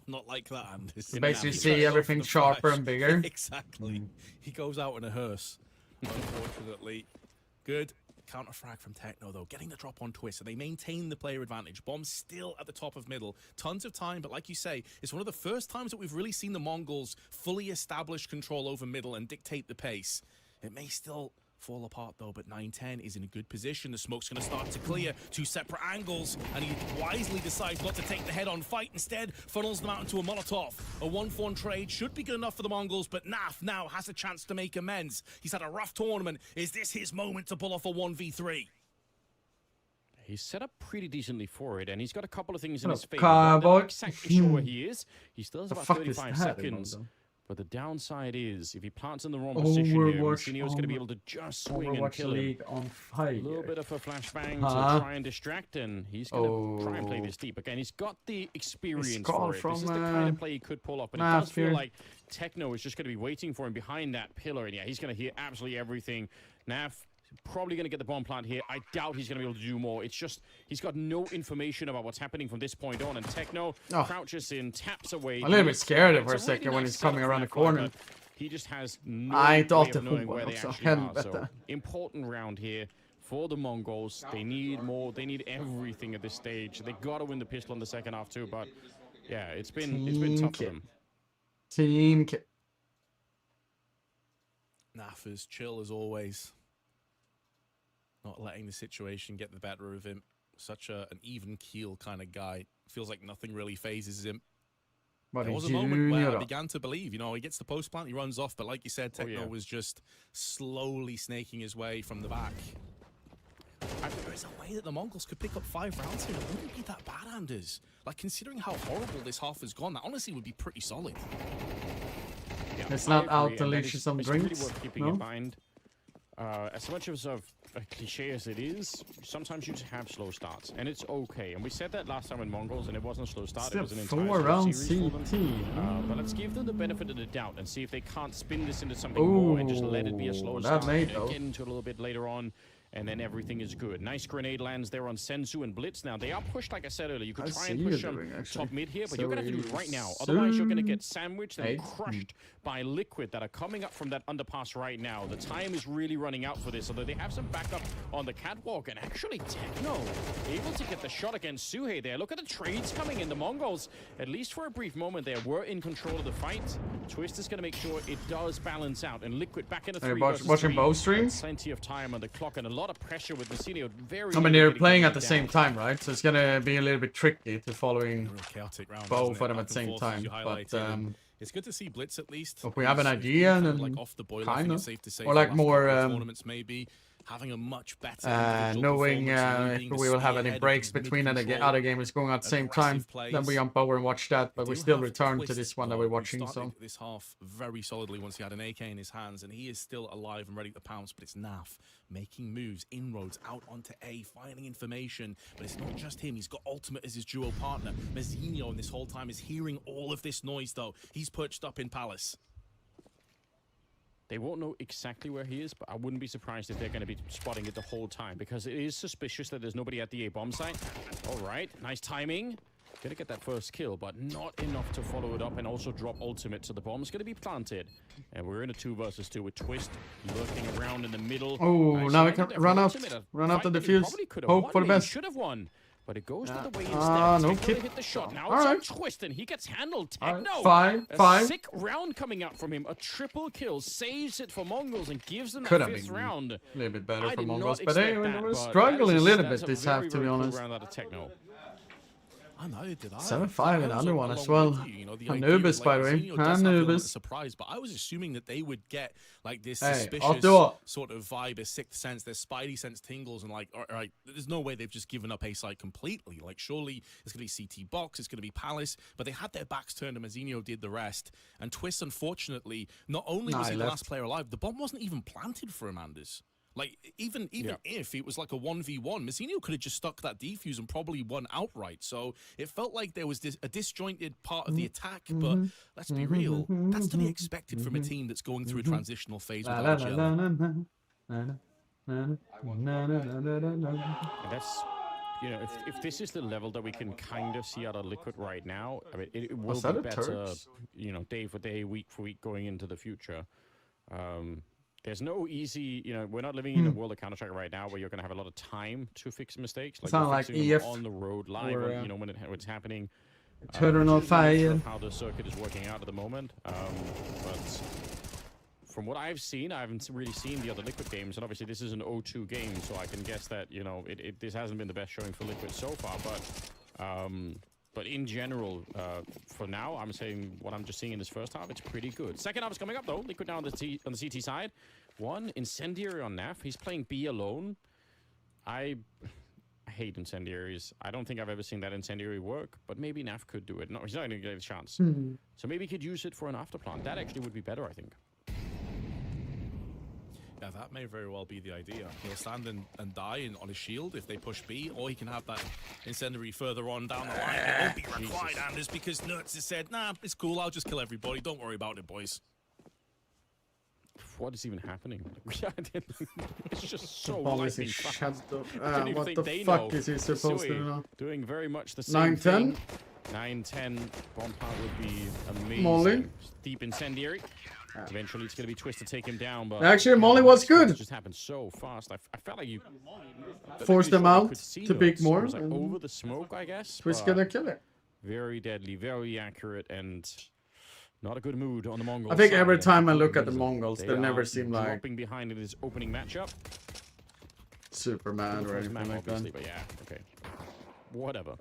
Not like that, Anubis. You basically see everything sharper and bigger. Exactly. He goes out in a hearse, unfortunately. Good counter frag from Techno, though. Getting the drop on Twist, so they maintain the player advantage. Bomb still at the top of middle. Tons of time, but like you say, it's one of the first times that we've really seen the Mongols fully establish control over middle and dictate the pace. It may still fall apart though, but 910 is in a good position. The smoke's going to start to clear 2 separate angles, and he wisely decides not to take the head-on fight. Instead, funnels them out into a Molotov. A 1-for-1 trade should be good enough for the Mongols, but Naf now has a chance to make amends. He's had a rough tournament. Is this his moment to pull off a 1v3? He's set up pretty decently for it, and he's got a couple of things in What his up, favor. I'm cowboy? not exactly sure where he is. He still has The about fuck is 35 that, seconds. Ronaldo? But the downside is, if he plants in the wrong position here, Overwatch Massinio's going to be able to just swing and Overwatch kill him. League on fire. A little bit of a flashbang Huh? to try and distract, and he's going to try and play this deep. Again, he's got the experience for it. This is the kind of play he could pull off, but it does feel like Techno is just going to be waiting for him behind that pillar, and yeah, he's going to hear absolutely everything. Naf probably going to get the bomb plant here. I doubt he's going to be able to do more. It's just he's got no information about what's happening from this point on, and Techno crouches in, taps away. I'm a little bit scared of for a second when he's coming around the corner. He just has no I way thought of knowing where they actually are. So important round here for the Mongols. They need more. They need everything at this stage. They got to win the pistol in the second half too. But yeah, it's been tough for them. Team Kit. Naf is chill as always. Not letting the situation get the better of him. Such an even keel kind of guy. Feels like nothing really phases him. But there was a moment where I began to believe, you know, he gets the post plant, he runs off, but like you said, Techno was just slowly snaking his way from the back. There's a way that the Mongols could pick up 5 rounds here. It wouldn't be that bad, Anders. Like, considering how horrible this half has gone, that honestly would be pretty solid. Yeah, it's not out to leash some drinks. Really worth keeping in mind. As much as of a cliche as it is, sometimes you just have slow starts, and it's okay. And we said that last time with Mongols, and it wasn't a slow start; it was an entire 4-round series CT. But let's give them the benefit of the doubt and see if they can't spin this into something more and just let it be a slow start. Get into it a little bit later on, and then everything is good. Nice grenade lands there on Senzu and Blitz. Now, they are pushed, like I said earlier. You could try and push them top mid here, but you're going to have to do it right now. Otherwise, you're going to get sandwiched and crushed by Liquid that are coming up from that underpass right now. The time is really running out for this, although they have some backup on the catwalk. And actually, Techno able to get the shot against Suhei there. Look at the trades coming in. The Mongols, at least for a brief moment there, were in control of the fight. Twist is going to make sure it does balance out. And Liquid back in the 3 versus 3. Watching both streams? Plenty of time on the clock and a lot of pressure with Massinio. I mean, they're playing at the same time, right? So it's gonna be a little bit tricky to following both of them at the same time. But it's good to see Blitz at least. If we have an idea, then like off the boiler, kind of, safe to say, or like more tournaments maybe having a much better knowing if we will have any breaks between and the other game is going at the same time, then we jump over and watch that. But we still return to this one that we're watching. So this half very solidly once he had an AK in his hands, and he is still alive and ready to pounce. But it's Naf making moves, inroads out onto A, finding information. But it's not just him. He's got Ultimate as his duo partner. Massinio, in this whole time, is hearing all of this noise though. He's perched up in Palace. They won't know exactly where he is, but I wouldn't be surprised if they're going to be spotting it the whole time, because it is suspicious that there's nobody at the A bomb site. All right, nice timing. Gonna get that first kill, but not enough to follow it up and also drop ultimate, so the bomb's gonna be planted. And we're in a 2 versus 2 with Twist lurking around in the middle. Oh, now we can run out the defuse. Hope for the best. Should have won. But it goes the way instead. No kick. Hit the shot. Now it's on Twist, and he gets handled. Techno. Five. A sick round coming out from him. A triple kill. Saves it for Mongols and gives them that 5th round. A little bit better for Mongols, but they were struggling a little bit this half, to be honest. Round out of Techno. 7-5 another one as well. Anubis, by the way. Anubis. Surprised, but I was assuming that they would get like this suspicious sort of vibe, a 6th sense, their spidey sense tingles, and like, all right, there's no way they've just given up A side completely. Like, surely it's gonna be CT box, it's gonna be Palace, but they had their backs turned, and Massinio did the rest. And Twist, unfortunately, not only was he the last player alive, the bomb wasn't even planted for him, Anders. Like, even if it was like a 1v1, Massinio could have just stuck that defuse and probably won outright. So it felt like there was a disjointed part of the attack, but let's be real, that's to be expected from a team that's going through a transitional phase with PGL. And that's, you know, if this is the level that we can kind of see out of Liquid right now, I mean, it will be better, you know, day for day, week for week going into the future. There's no easy, you know, we're not living in a world of Counter-Strike right now where you're going to have a lot of time to fix mistakes. Like, it's not like EF on the road live, or, you know, when it's happening. Eternal fire. How the circuit is working out at the moment. But from what I've seen, I haven't really seen the other Liquid games, and obviously this is an 0-2 game, so I can guess that, you know, this hasn't been the best showing for Liquid so far, but in general, for now, I'm saying what I'm just seeing in this first half, it's pretty good. Second half is coming up, though. Liquid now on the CT side. One, Incendiary on Naf. He's playing B alone. I hate Incendiaries. I don't think I've ever seen that Incendiary work, but maybe Naf could do it. No, he's not going to get a chance. So maybe he could use it for an afterplant. That actually would be better, I think. Yeah, that may very well be the idea. He'll stand and die on his shield if they push B, or he can have that incendiary further on down the line. It won't be required, Anders, because Nerds has said, nah, it's cool, I'll just kill everybody. Don't worry about it, boys. What is even happening? It's just so Obviously, lightning shut fast. up. What the fuck is he supposed to do? Doing very much the same 9-10? thing. 9-10. Bomb power would be amazing. Molly. Deep Incendiary. Eventually, it's going to be Twist to take him down. But actually, Molly was good. It just happened so fast. I felt like you forced them out to pick more. Like over the smoke, I guess. Twist gonna kill it. Very deadly, very accurate, and not a good mood on the Mongols. I think every time I look at the Mongols, they never seem like dropping behind in this opening matchup. super mad or anything like that. But yeah, okay, whatever.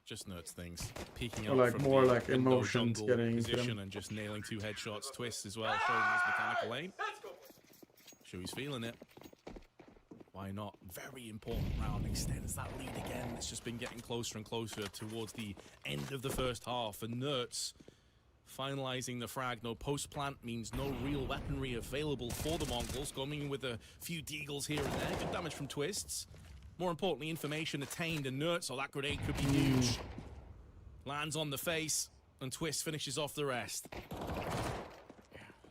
Just Nerds things. Peeking or out like from more the like emotions getting position and just nailing 2 headshots. Twist as well, showing his mechanical aim. Shui's feeling it. Why not? Very important round. Extends that lead again. It's just been getting closer and closer towards the end of the first half. And Nerds finalizing the frag. No post plant means no real weaponry available for the Mongols. Going in with a few deagles here and there. Good damage from Twists. More importantly, information attained, and Nerds, so that grenade could be huge. Lands on the face, and Twist finishes off the rest.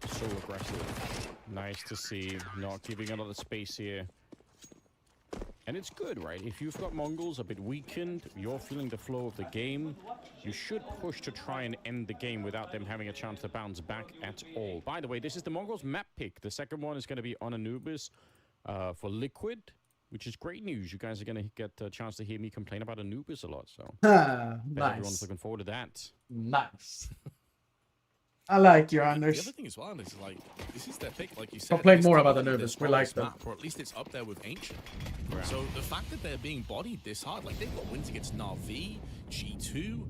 So aggressive. Nice to see. Not giving a lot of space here. And it's good, right? If you've got Mongols a bit weakened, you're feeling the flow of the game, you should push to try and end the game without them having a chance to bounce back at all. By the way, this is the Mongols map pick. The second one is going to be on Anubis for Liquid, which is great news. You guys are going to get a chance to hear me complain about Anubis a lot, so nice. Everyone's looking forward to that. Nice. I like you, Anders. The other thing as well is like this is their pick, like you said. Complain more about Anubis. We like them. Or at least it's up there with Ancient. Right. So the fact that they're being bodied this hard, like they've got wins against Na'Vi, G2.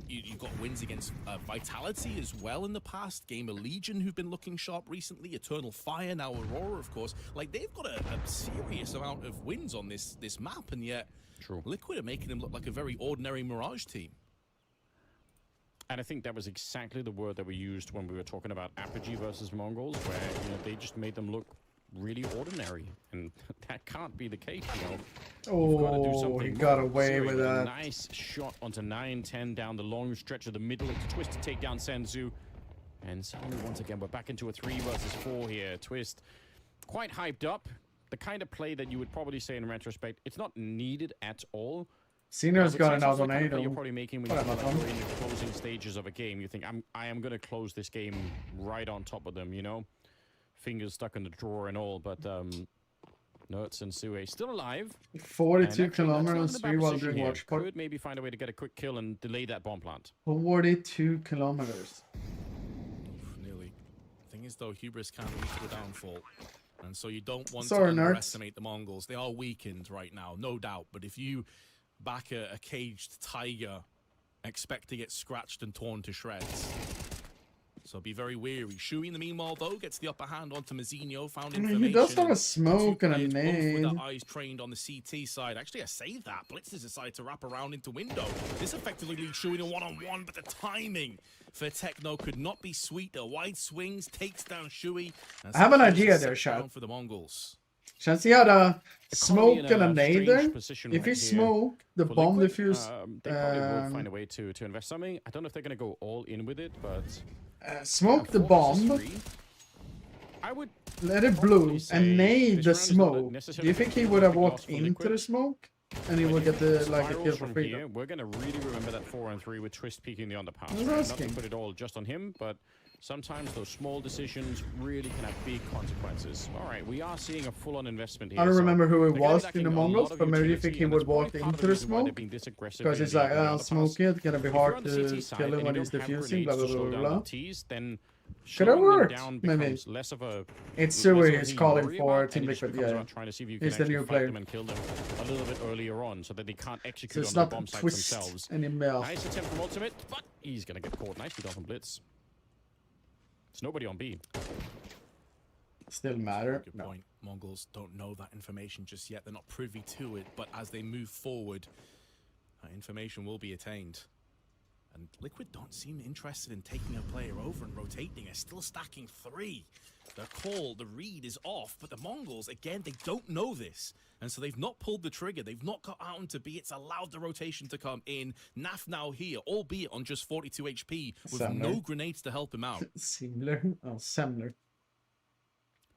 You've got wins against Vitality as well in the past. Gamer Legion, who've been looking sharp recently. Eternal Fire, now Aurora, of course. Like they've got a serious amount of wins on this map, and yet Liquid are making them look like a very ordinary Mirage team. And I think that was exactly the word that we used when we were talking about Apogee versus Mongols, where they just made them look really ordinary, and that can't be the case, Oh, he got away with that. Nice shot onto 9-10 down the long stretch of the middle. It's Twist to take down Senzu, and suddenly once again we're back into a 3 versus 4 here. Twist quite hyped up, the kind of play that you would probably say in retrospect it's not needed at all. Senior's got an out on 8. You're probably making when you're in the closing stages of a game. You think I am going to close this game right on top of them, fingers stuck in the drawer and all, but Nerds and Sue still alive. 42 kilometers, 3 while doing watch party. Could maybe find a way to get a quick kill and delay that bomb plant. 42 kilometers. Nearly. Thing is though, hubris can lead to a downfall. And so you don't want to underestimate the Mongols. They are weakened right now, no doubt. But if you back a caged tiger, expect to get scratched and torn to shreds. So be very wary. Shui, in the meanwhile, though, gets the upper hand onto Mazzinho. Found information. He does have a smoke and a nade. With the eyes trained on the CT side. Actually, I saved that. Blitzers decided to wrap around into window. This effectively leads Shui in a one-on-one, but the timing for Techno could not be sweeter. Wide swings, takes down Shui. I have an idea there, Shad. For the Mongols. Chance he had a smoke and a nade there. If he smoked the bomb defuse, they probably will find a way to invest something. I don't know if they're going to go all in with it, but smoke the bomb. I would let it blow and nade the smoke. Do you think he would have walked into the smoke and he would get the kill for free? We're going to really remember that 4-on-3 with Twist peeking the underpass. Not to put it all just on him, but sometimes those small decisions really can have big consequences. All right, we are seeing a full-on investment here. I don't remember who it was in the Mongols, but maybe you think he would walk into the smoke? Because it's like, I'll smoke it, it's gonna be hard to kill him when he's defusing, blah, blah, blah, blah. Then Could have slowing them worked, down maybe. becomes less of a. It's less Sui of a is thing you calling worry for about, Team and it just Liquid. becomes Yeah, about trying to see if you he's can the actually new fight player. them and kill them a little bit earlier on, so that they can't So execute it's on not the a bomb sites twist themselves. anymore. Nice attempt from Ultimate, but he's gonna get caught nicely down from Blitz. There's nobody on B. Still matter. Good point. Mongols don't know that information just yet. They're not privy to it, but as they move forward, that information will be attained. And Liquid don't seem interested in taking a player over and rotating. They're still stacking 3. The call, the read is off, but the Mongols, again, they don't know this. And so they've not pulled the trigger. They've not got out into B. It's allowed the rotation to come in. Naf now here, albeit on just 42 HP, with no grenades to help him out. Similar. Oh, similar.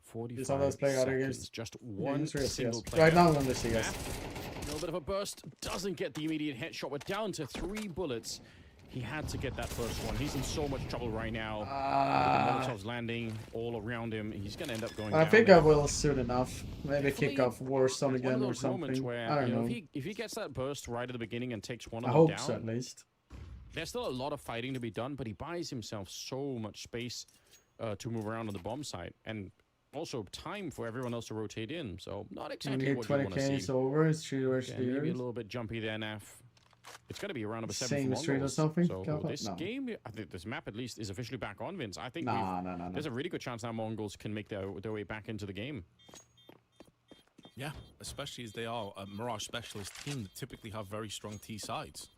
45 seconds, just one single player. Right now on the CS. A little bit of a burst, doesn't get the immediate headshot. We're down to 3 bullets. He had to get that first one. He's in so much trouble right now. Molotov's landing all around him. He's going to end up going I down think there. I will soon enough. Maybe kick off Warzone again One of or those something. moments where, I don't know. if he gets that burst right at the beginning and takes one I of them hope down, so at least. there's still a lot of fighting to be done, but he buys himself so much space to move around on the bomb site. And also time for everyone else to rotate in. So not exactly what you want to 20k see. is over. It's 3 versus Okay, maybe a little bit jumpy there, Naf. It's going to be around number 7 Same for street or Mongols. something? So this No. game, I think this map at least is officially back on, Vince. I think No. there's a really good chance now Mongols can make their way back into the game. Yeah, especially as they are a Mirage specialist team that typically have very strong T sides.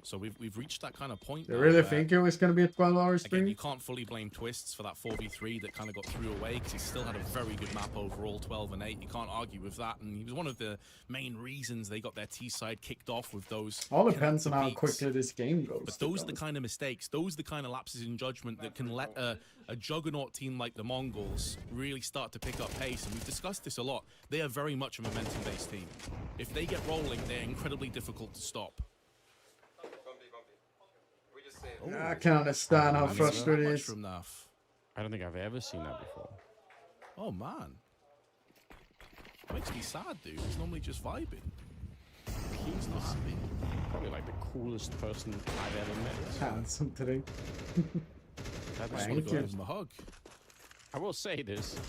So we've reached that kind of point. They now really where, think it was going to be a 12-hour again, stream? you can't fully blame Twists for that 4v3 that kind of got threw away because he still had a very good map overall, 12 and 8. You can't argue with that, and he was one of the main reasons they got their T side kicked off with those. All depends on how beats. quickly this game goes. But those are the kind of mistakes, those are the kind of lapses in judgment that can let a juggernaut team like the Mongols really start to pick up pace. And we've discussed this a lot. They are very much a momentum-based team. If they get rolling, they're incredibly difficult to stop. I can understand how frustrated it is. From Naf. I don't think I've ever seen that before. Oh man, makes me sad, dude. He's normally just vibing. He's not happy. Probably like the coolest person I've ever met. Handsome today. I just want to go give him a hug. I will say this.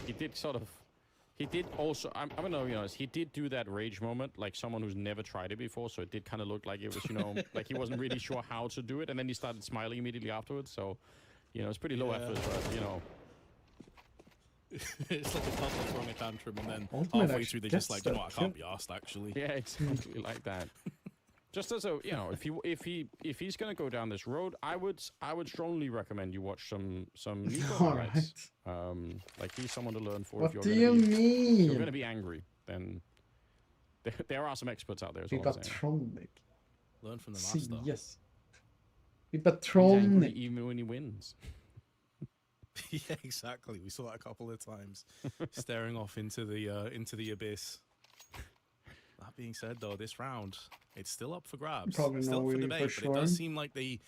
He did also, I'm going to be honest, he did do that rage moment like someone who's never tried it before, so it did kind of look like it was, like he wasn't really sure how to do it, and then he started smiling immediately afterwards, so, it's pretty low effort, but, It's like a toddler throwing a tantrum, and then Ultimate halfway through they're just like, you know what, I can't be arsed, actually. Yeah, exactly like that. Just as a, if he's gonna go down this road, I would strongly recommend you watch some Nico highlights. Like he's someone to learn for. What if do you're you gonna mean? If you're gonna be angry, then there are some experts out there. Vibatronic. Learn from the master. Yes. He's Vibatronic. angry even when he wins. Yeah, exactly. We saw that a couple of times, staring off into the abyss. That being said, though, this round it's still up for grabs. Probably still not up for winning debate, for but sure. it does seem like the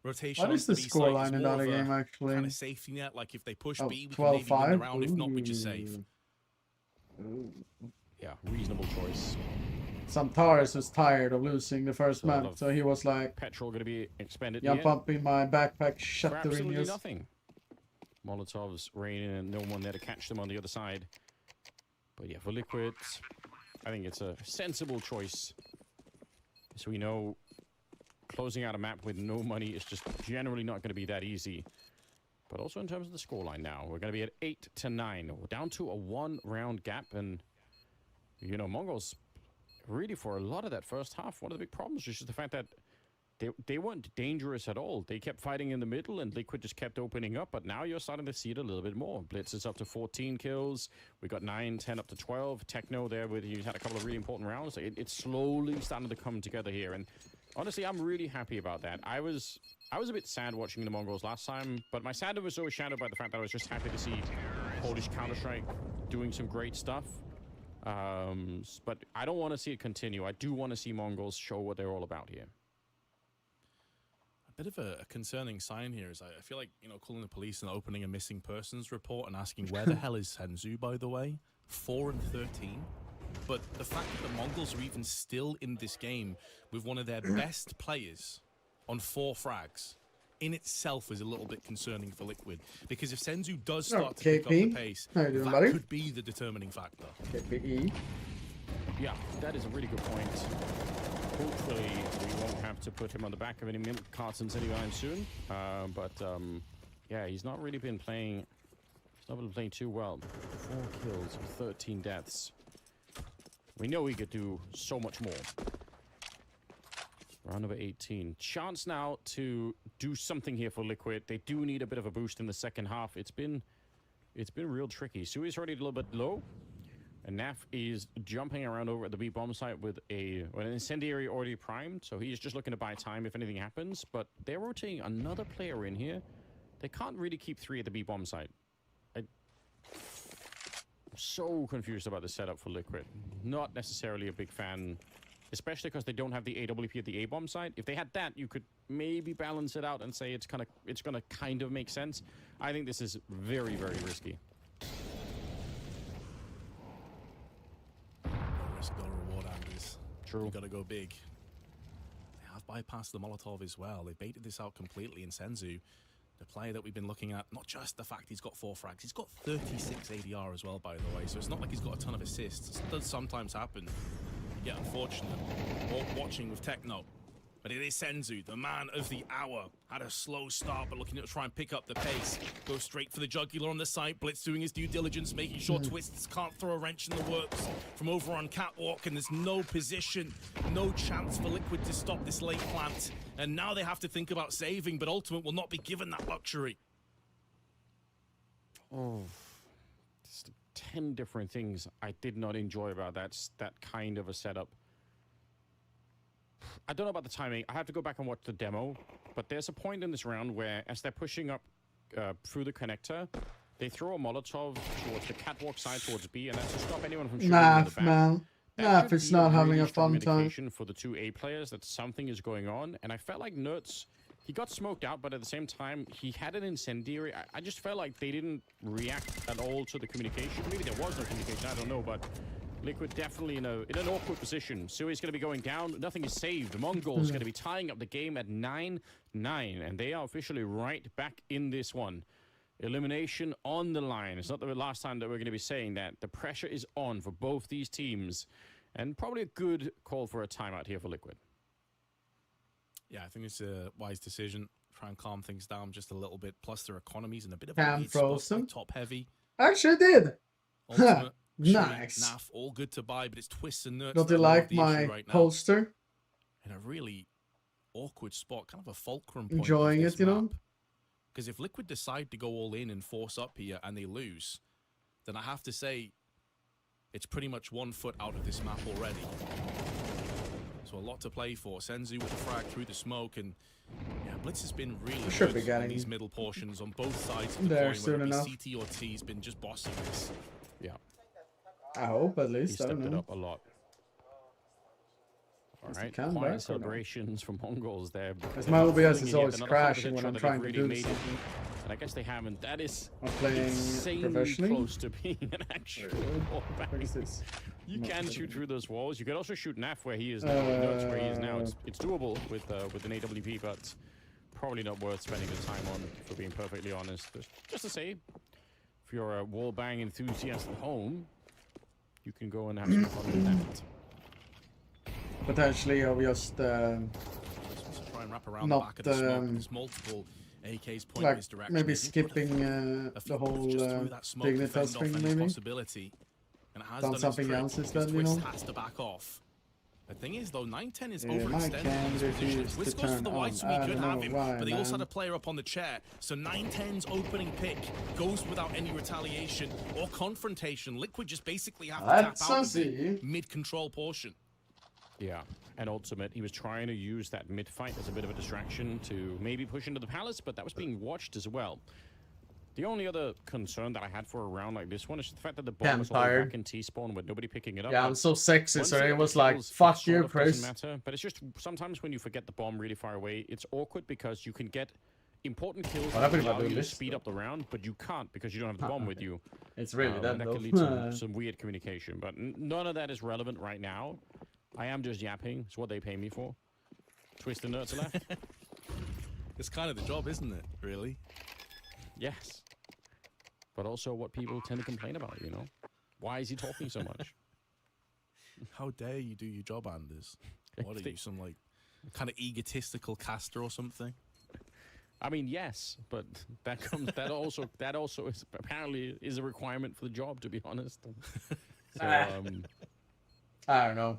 rotation. What is the scoreline in that game actually? Kind of safety net. Like if they push B, we can 12-5? maybe win the round. If not, we just save. Yeah, reasonable choice. Santaris was tired of losing the first So a lot map, of so he was like, Petrol going to be expended. jump here up in my backpack, for shut the absolutely ringers. nothing. Molotovs raining and no one there to catch them on the other side. But yeah, for Liquid, I think it's a sensible choice. So we know closing out a map with no money is just generally not going to be that easy. But also in terms of the scoreline now, we're going to be at 8-9. We're down to a 1-round gap, and Mongols really for a lot of that first half, one of the big problems was just the fact that they weren't dangerous at all. They kept fighting in the middle, and Liquid just kept opening up. But now you're starting to see it a little bit more. Blitz is up to 14 kills. We got 9, 10 up to 12. Techno there with you had a couple of really important rounds. It's slowly starting to come together here. And honestly, I'm really happy about that. I was a bit sad watching the Mongols last time, but my sadness was overshadowed by the fact that I was just happy to see Polish Counter-Strike doing some great stuff. But I don't want to see it continue. I do want to see Mongols show what they're all about here. A bit of a concerning sign here is I feel like, calling the police and opening a missing persons report and asking where the hell is Senzu, by the way? 4 and 13. But the fact that the Mongols are even still in this game with one of their best players on 4 frags in itself is a little bit concerning for Liquid, because if Senzu does start to pick up the pace, How you doing, that buddy? could be the determining factor. KPE. Yeah, that is a really good point. Hopefully, we won't have to put him on the back of any milk cartons anytime soon. Yeah, he's not really been playing. He's not been playing too well. 4 kills, 13 deaths. We know he could do so much more. Round number 18. Chance now to do something here for Liquid. They do need a bit of a boost in the second half. It's been real tricky. Sui's already a little bit low. And Naf is jumping around over at the B bomb site with an incendiary already primed. So he's just looking to buy time if anything happens. But they're rotating another player in here. They can't really keep 3 at the B bomb site. I'm so confused about the setup for Liquid. Not necessarily a big fan, especially because they don't have the AWP at the A bomb site. If they had that, you could maybe balance it out and say it's gonna kind of make sense. I think this is very, very risky. No risk, no reward, Anubis. True. You gotta go big. They have bypassed the Molotov as well. They baited this out completely in Senzu. The player that we've been looking at, not just the fact he's got 4 frags, he's got 36 ADR as well, by the way. So it's not like he's got a ton of assists. It does sometimes happen. Yeah, unfortunate. Or watching with Techno. But it is Senzu, the man of the hour. Had a slow start, but looking to try and pick up the pace. Go straight for the jugular on the site. Blitz doing his due diligence, making sure Twists can't throw a wrench in the works from over on Catwalk. And there's no position, no chance for Liquid to stop this late plant. And now they have to think about saving, but Ultimate will not be given that luxury. Oh, just 10 different things I did not enjoy about that kind of a setup. I don't know about the timing. I have to go back and watch the demo, but there's a point in this round where, as they're pushing up through the connector, they throw a Molotov towards the Catwalk side towards B, and that's to stop anyone from shooting in the back. Man. Naf is not having a fun time. For the 2 A players that something is going on, and I felt like Nerds, he got smoked out, but at the same time, he had an incendiary. I just felt like they didn't react at all to the communication. Maybe there was no communication, I don't know, but Liquid definitely in an awkward position. Sui's going to be going down. Nothing is saved. Mongol's going to be tying up the game at 9-9, and they are officially right back in this one. Elimination on the line. It's not the last time that we're going to be saying that. The pressure is on for both these teams, and probably a good call for a timeout here for Liquid. Yeah, I think it's a wise decision. Try and calm things down just a little bit. Plus, their economy's in a bit of a weird spot, like top heavy. Actually did. Ultimate, nice. Naf, all good to buy, but it's Twists and Nerds. Don't you like my poster? In a really awkward spot, kind of a fulcrum point. Enjoying it, you know? Because if Liquid decide to go all in and force up here and they lose, then I have to say it's pretty much 1 foot out of this map already. So a lot to play for. Senzu with the frag through the smoke, and yeah, Blitz has been really good on these middle portions on both sides of the coin, whether it be CT or T, has been just bossing this. Yeah. I hope at least. He I don't stepped know. it up a lot. All right, quiet celebrations from Mongols there. Because my OBS is always crashing when I'm trying to do something. And I guess they haven't. That is playing insanely close to being an actual wallbang. You can shoot through those walls. You could also shoot Naf where he is now. That's where he is now. It's doable with an AWP, but probably not worth spending the time on, for being perfectly honest. Just to say, if you're a wallbang enthusiast at home, you can go and have some fun with that. Potentially, I'll just try and wrap around the back of the smoke. There's multiple AKs pointing like this direction. maybe skipping the whole Dignitas thing, maybe. Done something else instead, you know. Has to back off. The thing is, though, 9-10 is overextended in this position. Wiz goes for the white, so we could have him, but they also had a player up on the chair. So 9-10's opening pick goes without any retaliation or confrontation. Liquid just basically have to tap out of the mid-control portion. Yeah, and Ultimate, he was trying to use that mid-fight as a bit of a distraction to maybe push into the palace, but that was being watched as well. The only other concern that I had for a round like this one is the fact that the bomb was all back in T-spawn with nobody picking it up. Yeah, I'm so sexy, so it was like, fuck you, Chris. Matter, but it's just sometimes when you forget the bomb really far away, it's awkward because you can get important kills that allow you to speed up the round, but you can't because you don't have the bomb with you. It's really that can lead to some weird communication, but none of that is relevant right now. I am just yapping. It's what they pay me for. Twist and Nerds left. It's kind of the job, isn't it? Really? Yes. But also what people tend to complain about, you know? Why is he talking so much? How dare you do your job, Anders? What are you, some like kind of egotistical caster or something? I mean, yes, but that also is apparently is a requirement for the job, to be honest. So, I don't know.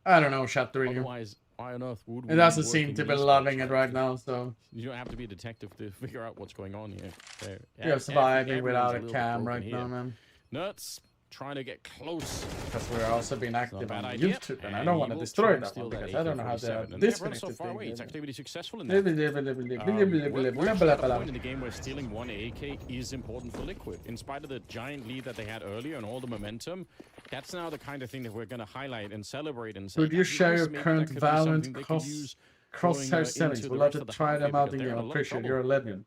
I don't know, Chat3. Otherwise, why on earth would we? It doesn't work seem in to be esports, loving it right now, so. You don't have to be a detective to figure out what's going on here. You're surviving without a little cam bit right broken now, here. man. Nuts. Trying to get close. Because we're also being active on bad idea. YouTube, and I don't want to destroy that one because I don't know how to disconnect so this far away. thing. It's activity successful in that. We're at the point in the game where stealing one AK is important for Liquid. In spite of the giant lead that they had earlier and all the momentum, that's now the kind of thing that we're going to highlight and celebrate and say. Could you share your maybe current that could be something Valorant they could use crosshair going, settings? into We'll the have rest to of the try half them here, out because again. they're in a I lot of appreciate trouble. you're a legend.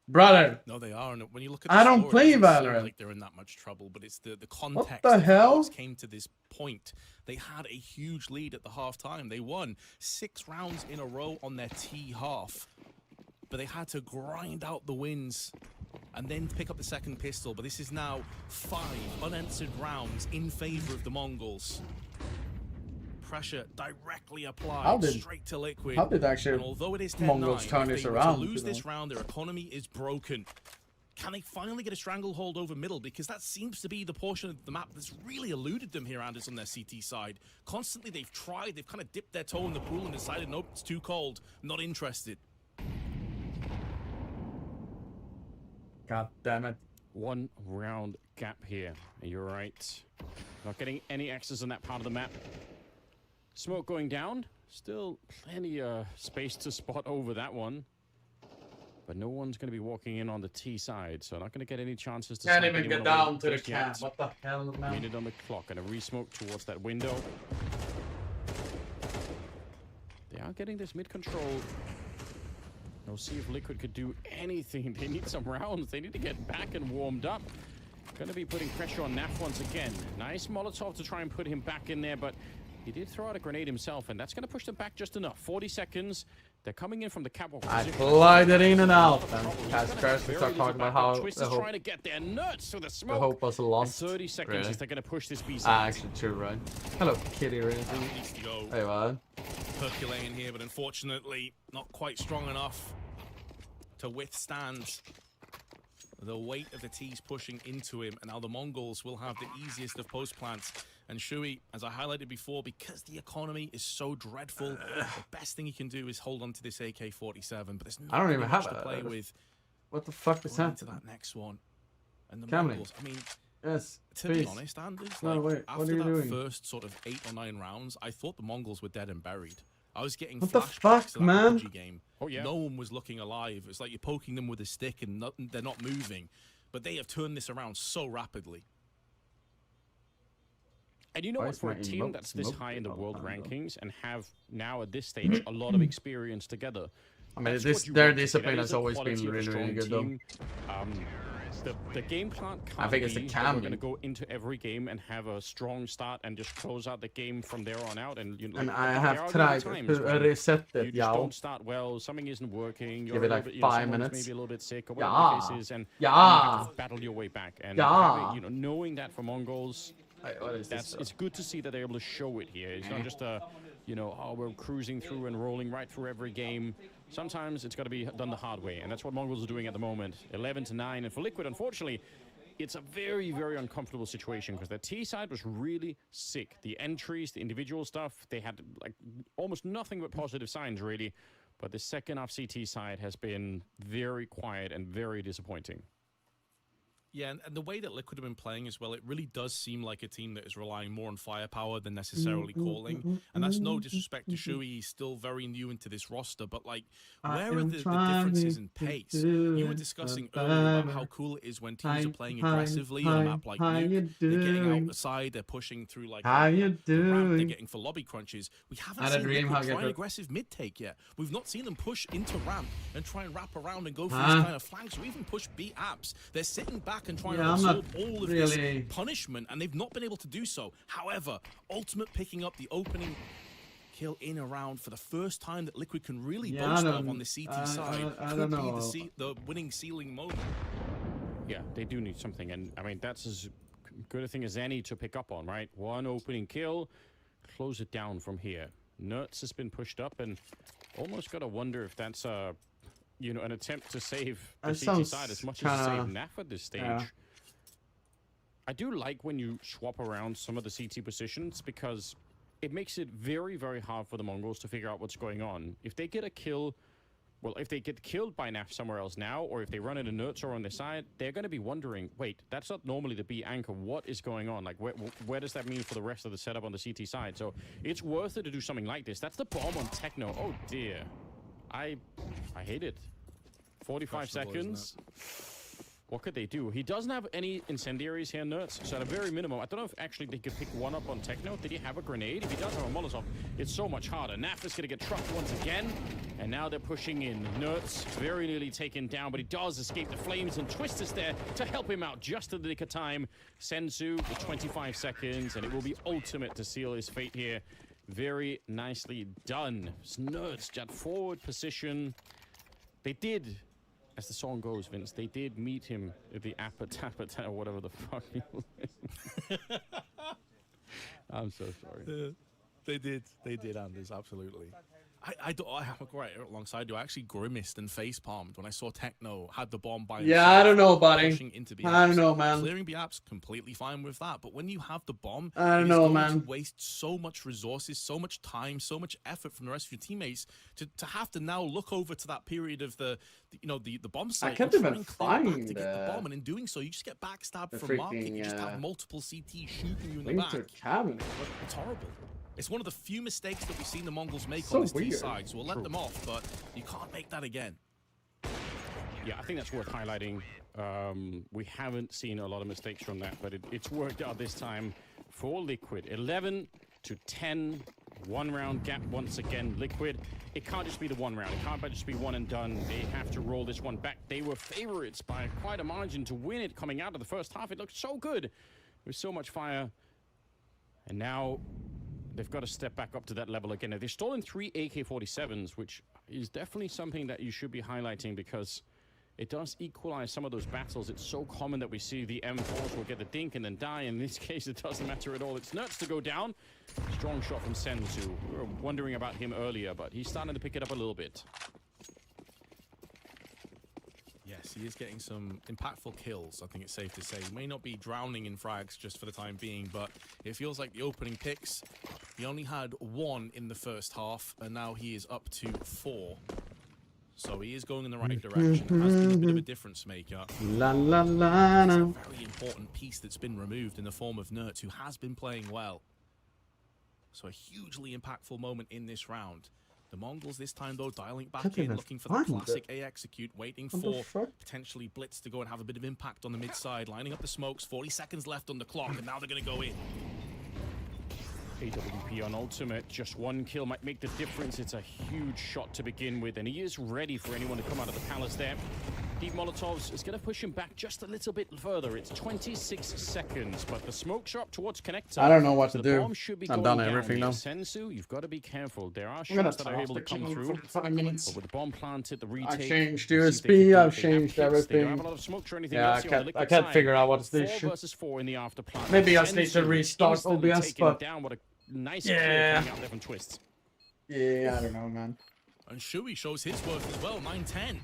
Brother! No, they are. And when you look at I the don't score, play it doesn't seem Valorant. like they're in that much trouble, but it's the context. What the hell? How came to this point. They had a huge lead at the halftime. They won 6 rounds in a row on their T half, but they had to grind out the wins and then pick up the second pistol. But this is now 5 unanswered rounds in favor of the Mongols. Pressure directly applied straight to Liquid. How did actually and although it is 10-9, Mongols turn if this they were around? to lose this round, their economy is broken. Can they finally get a stranglehold over middle? Because that seems to be the portion of the map that's really eluded them here, Anders, on their CT side. Constantly they've tried, they've kind of dipped their toe in the pool and decided, nope, it's too cold, not interested. God damn it. 1 round gap here. You're right. Not getting any access on that part of the map. Smoke going down. Still plenty of space to spot over that one. But no one's going to be walking in on the T side, so not going to get any chances to Can't snipe even get anyone away down to the just yet. cam. What the hell, man? Minute on the clock and a resmoke towards that window. They are getting this mid control. We'll see if Liquid could do anything. They need some rounds. They need to get back and warmed up. Going to be putting pressure on Naf once again. Nice Molotov to try and put him back in there, but he did throw out a grenade himself, and that's going to push them back just enough. 40 seconds. They're coming in from the catwalk. I glided in and out. And as first we start talking about how Twist is trying to get their nuts through the smoke. the hope was lost. And 30 seconds really. is they're going to push this B side. Actually true, right? Hello, kitty. Really. Needs to go Hey, what? percolating here, but unfortunately not quite strong enough to withstand the weight of the T's pushing into him. And now the Mongols will have the easiest of post plants. And Shui, as I highlighted before, because the economy is so dreadful, the best thing he can do is hold on to this AK-47. But there's not I don't even really have much to play with. What the fuck is that? To that next one. And the Camley. Mongols, I mean, Yes, to please. be honest, Anders, No, like, wait, after what are you that doing? first sort of 8 or 9 rounds, I thought the Mongols were dead and buried. I was getting What the flashbacks fuck, to that man? PG game. Oh, yeah. No one was looking alive. It's like you're poking them with a stick and they're not moving. But they have turned this around so rapidly. And you know Why what, is for a my team emote that's this smoke high in the all the world time, though? rankings and have now at this stage a lot of experience together. I mean, that's this what you their want. discipline That has is a always been quality of a really, really strong good, though. team. The game plan can't I think it's the be that we're Camley. going to go into every game and have a strong start and just close out the game from there on out. And you know, And I there have are tried times to when reset you it, just yeah. don't start well. Something isn't working. You're Give it a little like bit, 5 someone's minutes. maybe a little bit sick or whatever Yeah. the case is, and Yeah. you have to battle your way back. And Yeah. having, knowing that for Mongols, What is this? it's good to see that they're able to show it here. It's not just a, oh, we're cruising through and rolling right through every game. Sometimes it's got to be done the hard way, and that's what Mongols are doing at the moment. 11-9, and for Liquid, unfortunately, it's a very, very uncomfortable situation because their T side was really sick. The entries, the individual stuff, they had like almost nothing but positive signs, really. But the second half CT side has been very quiet and very disappointing. Yeah, and the way that Liquid have been playing as well, it really does seem like a team that is relying more on firepower than necessarily calling. And that's no disrespect to Shui, he's still very new into this roster, but like, where are the differences in pace? You were discussing earlier about how cool it is when teams are playing aggressively on a map like Nuke. They're getting out the side, they're pushing through like the ramp, they're getting for lobby crunches. We haven't seen Liquid try an aggressive mid-take yet. We've not seen them push into ramp and try and wrap around and go for these kind of flanks or even push B apps. They're sitting back and trying to absorb all of this punishment, and they've not been able to do so. However, Ultimate picking up the opening kill in a round for the first time that Liquid can really boast of on the CT side. I Could don't be know. the winning ceiling moment. Yeah, they do need something, and I mean that's as good a thing as any to pick up on, right? One opening kill, close it down from here. Nerds has been pushed up, and almost gotta wonder if that's you know, an attempt to save the CT side as much as to save NAF at this stage. Yeah. I do like when you swap around some of the CT positions because it makes it very, very hard for the Mongols to figure out what's going on. If they get a kill, well, if they get killed by NAF somewhere else now, or if they run into Nerds or on their side, they're going to be wondering, wait, that's not normally the B anchor. What is going on? Like, where does that mean for the rest of the setup on the CT side? So it's worth it to do something like this. That's the bomb on Techno. Oh, dear. I hate it. 45 seconds. What could they do? He doesn't have any incendiaries here, Nerds. So at a very minimum, I don't know if actually they could pick one up on Techno. Did he have a grenade? If he does have a Molotov, it's so much harder. NAF is going to get trucked once again. And now they're pushing in. Nerds very nearly taken down, but he does escape the flames, and Twist is there to help him out just at the nick of time. Senzu with 25 seconds, and it will be ultimate to seal his fate here. Very nicely done. Nerds at forward position. They did, as the song goes, Vince, they did meet him at the Apatapata or whatever the fuck. I'm so sorry. They did, Anders, absolutely. I have a great alongside you. I actually grimaced and face palmed when I saw Techno had the bomb by himself. Yeah, I don't know, buddy. Into I don't know, man. Clearing Biap's completely fine with that, but when you have the bomb, I don't know, man. To waste so much resources, so much time, so much effort from the rest of your teammates to have to now look over to that period of the bomb site. I can't even find to get the bomb, and in doing so, you just get backstabbed from market. You just have multiple CTs shooting you in the back. It's horrible. It's one of the few mistakes that we've seen the Mongols make on this T side, so we'll let them off, but you can't make that again. Yeah, I think that's worth highlighting. We haven't seen a lot of mistakes from that, but it's worked out this time for Liquid. 11 to 10, one round gap once again. Liquid, it can't just be the one round. It can't just be one and done. They have to roll this one back. They were favorites by quite a margin to win it coming out of the first half. It looked so good with so much fire. And now they've got to step back up to that level again. They've stolen 3 AK-47s, which is definitely something that you should be highlighting because it does equalize some of those battles. It's so common that we see the M4s will get the dink and then die. In this case, it doesn't matter at all. It's Nerds to go down. Strong shot from Senzu. We were wondering about him earlier, but he's starting to pick it up a little bit. Yes, he is getting some impactful kills, I think it's safe to say. He may not be drowning in frags just for the time being, but it feels like the opening picks, he only had 1 in the first half, and now he is up to 4. So he is going in the right direction. Has been a bit of a difference maker. La la la. It's a very important piece that's been removed in the form of Nerds, who has been playing well. So a hugely impactful moment in this round. The Mongols this time, though, dialing back in, looking for the classic A execute, waiting for potentially Blitz to go and have a bit of impact on the mid side, lining up the smokes, 40 seconds left on the clock, and now they're going to go in. AWP on ultimate, just 1 kill might make the difference. It's a huge shot to begin with, and he is ready for anyone to come out of the palace there. Deep Molotovs is going to push him back just a little bit further. It's 26 seconds, but the smokes are up towards connector. I don't know what to the do. Bomb should be I've going done everything down. now. Senzu, you've got to be careful. There are shots that are able to come through. 5 minutes. But with the bomb planted, the retake. I've changed USB, I've changed everything. They don't have a lot of smokes or anything Yeah, else I can't figure out what's this 4 shit. versus 4 in the after plant. Maybe I just need to restart instantly OBS, taking but down. What a nice clear coming out there from Twist. Yeah, I don't know, man. And Shui shows his worth as well, 9-10.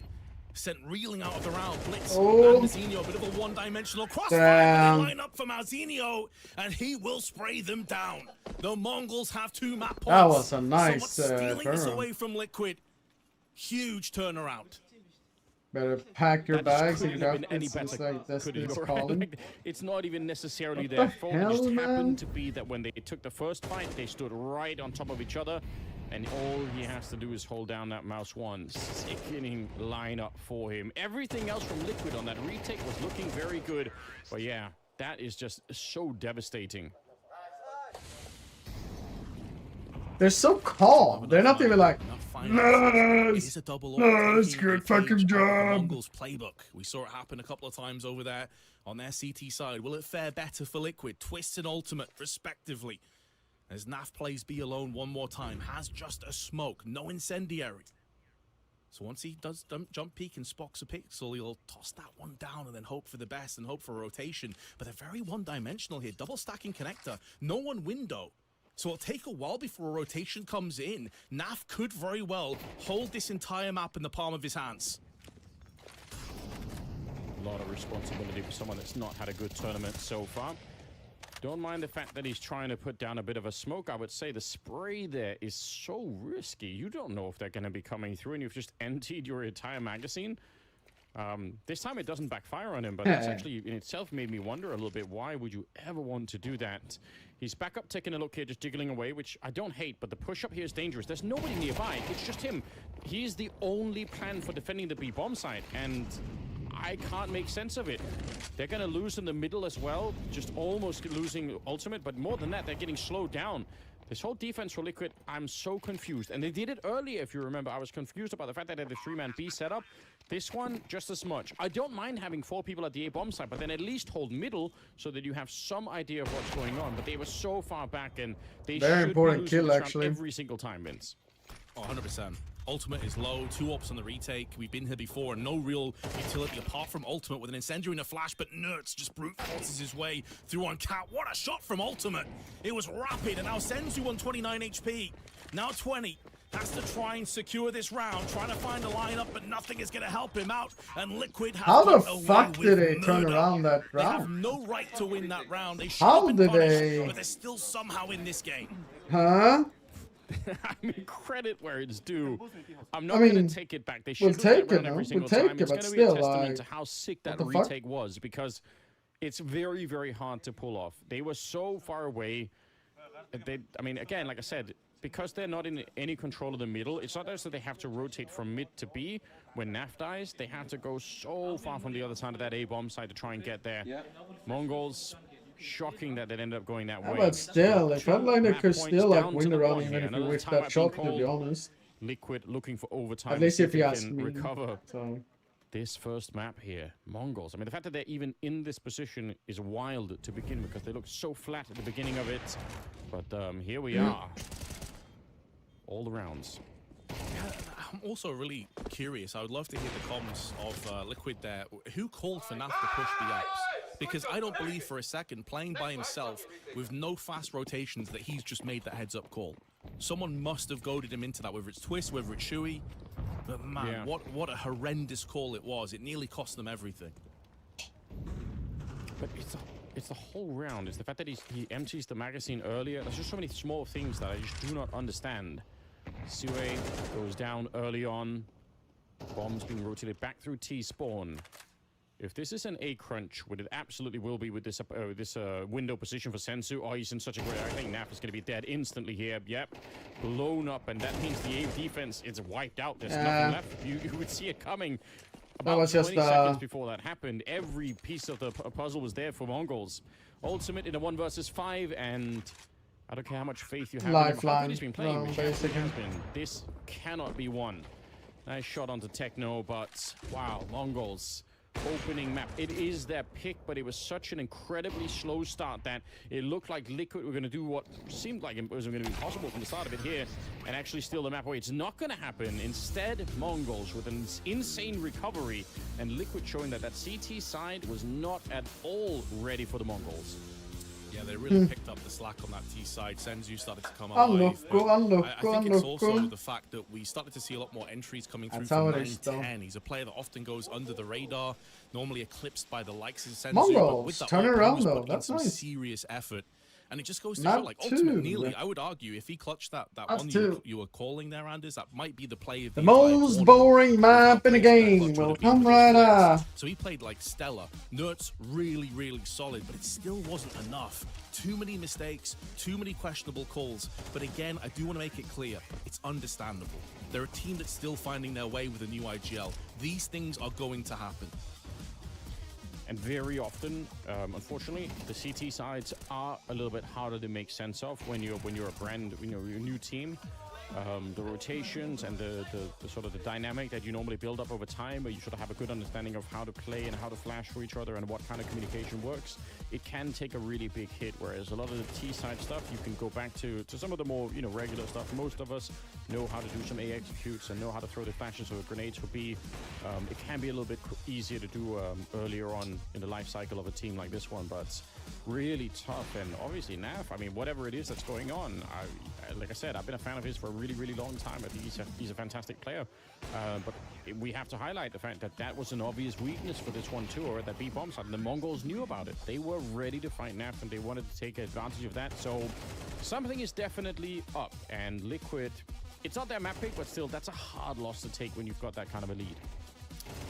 Sent reeling out of the round. Blitz, Oh. Malzinho, a bit of a one-dimensional crossfire, but they line up for Malzinho, and he will spray them down. The Mongols have 2 map points. That was a nice stealing this turn. away from Liquid. Huge turnaround. Better pack your bags and Couldn't your have been any outfits. It's better, like that's could it, it's right? calling. Like, it's not even necessarily What their the fault. It hell, just man? happened to be that when they took the first fight, they stood right on top of each other, and all he has to do is hold down that mouse once. Sickening lineup for him. Everything else from Liquid on that retake was looking very good, but yeah, that is just so devastating. They're so calm. They're not even like, It's a double nice, good fucking job. Mongols playbook. We saw it happen a couple of times over there on their CT side. Will it fare better for Liquid? Twist and Ultimate, respectively. As Naf plays B alone one more time, has just a smoke, no incendiary. So once he does jump peek and spots a pixel, he'll toss that one down and then hope for the best and hope for a rotation. But they're very one-dimensional here. Double stacking connector, no one window. So it'll take a while before a rotation comes in. Naf could very well hold this entire map in the palm of his hands. A lot of responsibility for someone that's not had a good tournament so far. Don't mind the fact that he's trying to put down a bit of a smoke. I would say the spray there is so risky. You don't know if they're going to be coming through, and you've just emptied your entire magazine. This time it doesn't backfire on him, but that's actually in itself made me wonder a little bit. Why would you ever want to do that? He's back up, taking a look here, just jiggling away, which I don't hate, but the push-up here is dangerous. There's nobody nearby. It's just him. He's the only plan for defending the B-bomb site, and I can't make sense of it. They're going to lose in the middle as well, just almost losing ultimate, but more than that, they're getting slowed down. This whole defense for Liquid, I'm so confused. And they did it earlier, if you remember. I was confused about the fact that they had the 3-man B setup. This one, just as much. I don't mind having 4 people at the A-bomb site, but then at least hold middle so that you have some idea of what's going on. But they were so far back, and they very should important be kill, actually. every single time, Vince. Oh, 100%. Ultimate is low, 2 ops on the retake. We've been here before, and no real utility apart from Ultimate with an incendiary and a flash, but Nerds just brute forces his way through on Cat. What a shot from Ultimate! It was rapid, and now Senzu on 29 HP. Now 20. Has to try and secure this round, trying to find a lineup, but nothing is going to help him out. And Liquid have How the fuck did they turn around that They have round? no right to win that round. They should How have been did punished, they? but they're still somehow in this game. Huh? I mean, credit where it's due. I'm not I mean, going to take it back. They should we'll lose take that round it, every no? single We'll take time. it, It's but going to be a still, testament like, to how sick what that the fuck? retake was, because it's very, very hard to pull off. They were so far away. I mean, again, like I said, because they're not in any control of the middle, it's not as though they have to rotate from mid to B. When Naf dies, they have to go so far from the other side of that A-bomb side to try and get there. Mongols, shocking that they ended up going that way. But still, it felt like they could Points still like down win to the the round one even here. if you Another whiff timeout that being shot, to be called. honest. Liquid looking for overtime. At least see if you they ask can me. recover So. this first map here. Mongols. I mean, the fact that they're even in this position is wild to begin, because they look so flat at the beginning of it. But here we are. All the rounds. Yeah, I'm also really curious. I would love to hear the comms of Liquid there. Who called for Naf to push the Alps? Because I don't believe for a second, playing by himself with no fast rotations, that he's just made that heads-up call. Someone must have goaded him into that, whether it's Twist, whether it's Shui. But man, what a horrendous call it was. It nearly cost them everything. But it's the whole round. It's the fact that he empties the magazine earlier. There's just so many small things that I just do not understand. Sue goes down early on. Bombs being rotated back through T-spawn. If this is an A crunch, what it absolutely will be with this window position for Senzu. Oh, he's in such a great... I think Naf is going to be dead instantly here. Yep. Blown up, and that means the A defense is wiped out. There's nothing left. You would see it coming. About was 20 just, seconds before that happened, every piece of the puzzle was there for Mongols. Ultimate in a 1 versus 5, and I don't care how much faith you have Lifeline. in him. He's been playing, No, which basically. has been. This cannot be won. Nice shot onto Techno, but wow, Mongols. Opening map. It is their pick, but it was such an incredibly slow start that it looked like Liquid were going to do what seemed like it was going to be possible from the start of it here and actually steal the map away. It's not going to happen. Instead, Mongols with an insane recovery, and Liquid showing that CT side was not at all ready for the Mongols. Yeah, they really picked up the slack on that T side. Senzu started to come Unlock, alive. go, I think it's also go. the fact that we started to see a lot more entries coming through That's how from it is, though. 9-10. He's a player that often goes under the radar, normally eclipsed by the likes of Senzu. Mongols, but with that turn ult, around, he was though. putting in That's some nice. serious effort. And it just goes to Map show, like, two. Ultimate nearly, I would argue, if he clutched that That's one two. you were calling there, Anders, that might be the play of The entire most tournament. boring map in the game will come right up. So he played like stellar. Nert's really, really solid, but it still wasn't enough. Too many mistakes, too many questionable calls. But again, I do want to make it clear, it's understandable. They're a team that's still finding their way with a new IGL. These things are going to happen. And very often, unfortunately, the CT sides are a little bit harder to make sense of when you're a brand, you're a new team. the rotations and the sort of the dynamic that you normally build up over time, where you sort of have a good understanding of how to play and how to flash for each other and what kind of communication works, it can take a really big hit. Whereas a lot of the T-side stuff, you can go back to some of the more, you know, regular stuff. Most of us know how to do some A executes and know how to throw the flashes or grenades for B. It can be a little bit easier to do earlier on in the life cycle of a team like this one, but it's really tough. And obviously Naf, I mean, whatever it is that's going on, like I said, I've been a fan of his for a really, really long time. I think he's a fantastic player. But we have to highlight the fact that that was an obvious weakness for this one too, or that B bomb side, and the Mongols knew about it. They were ready to fight Naf, and they wanted to take advantage of that. So something is definitely up, and Liquid, it's not their map pick, but still, that's a hard loss to take when you've got that kind of a lead.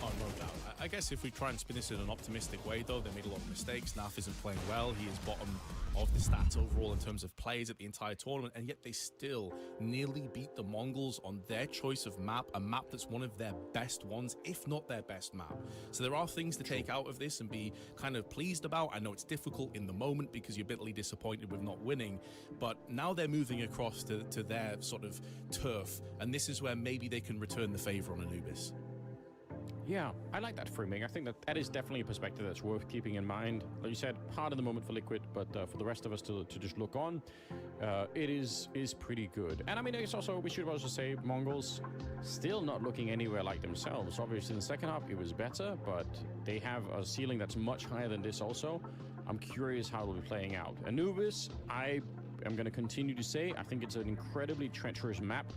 Oh, no doubt. I guess if we try and spin this in an optimistic way, though, they made a lot of mistakes. Naf isn't playing well. He is bottom of the stats overall in terms of plays at the entire tournament, and yet they still nearly beat the Mongols on their choice of map, a map that's one of their best ones, if not their best map. So there are things to take out of this and be kind of pleased about. I know it's difficult in the moment because you're bitterly disappointed with not winning, but now they're moving across to their sort of turf, and this is where maybe they can return the favor on Anubis. Yeah, I like that framing. I think that is definitely a perspective that's worth keeping in mind. Like you said, hard in the moment for Liquid, but for the rest of us to just look on, it is pretty good. And I mean, I guess also we should also say Mongols still not looking anywhere like themselves. Obviously, in the second half, it was better, but they have a ceiling that's much higher than this also. I'm curious how it'll be playing out. Anubis, I am going to continue to say, I think it's an incredibly treacherous map,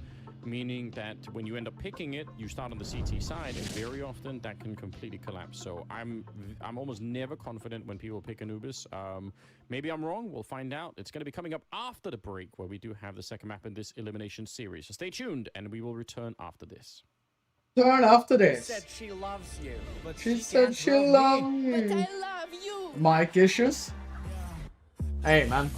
meaning that when you end up picking it, you start on the CT side, and very often that can completely collapse. So I'm almost never confident when people pick Anubis. Maybe I'm wrong. We'll find out. It's going to be coming up after the break, where we do have the second map in this elimination series. So stay tuned, and we will return after this. Turn after this. She said she loves you, but She said she loves you. But I love you. Mic issues? Hey, man.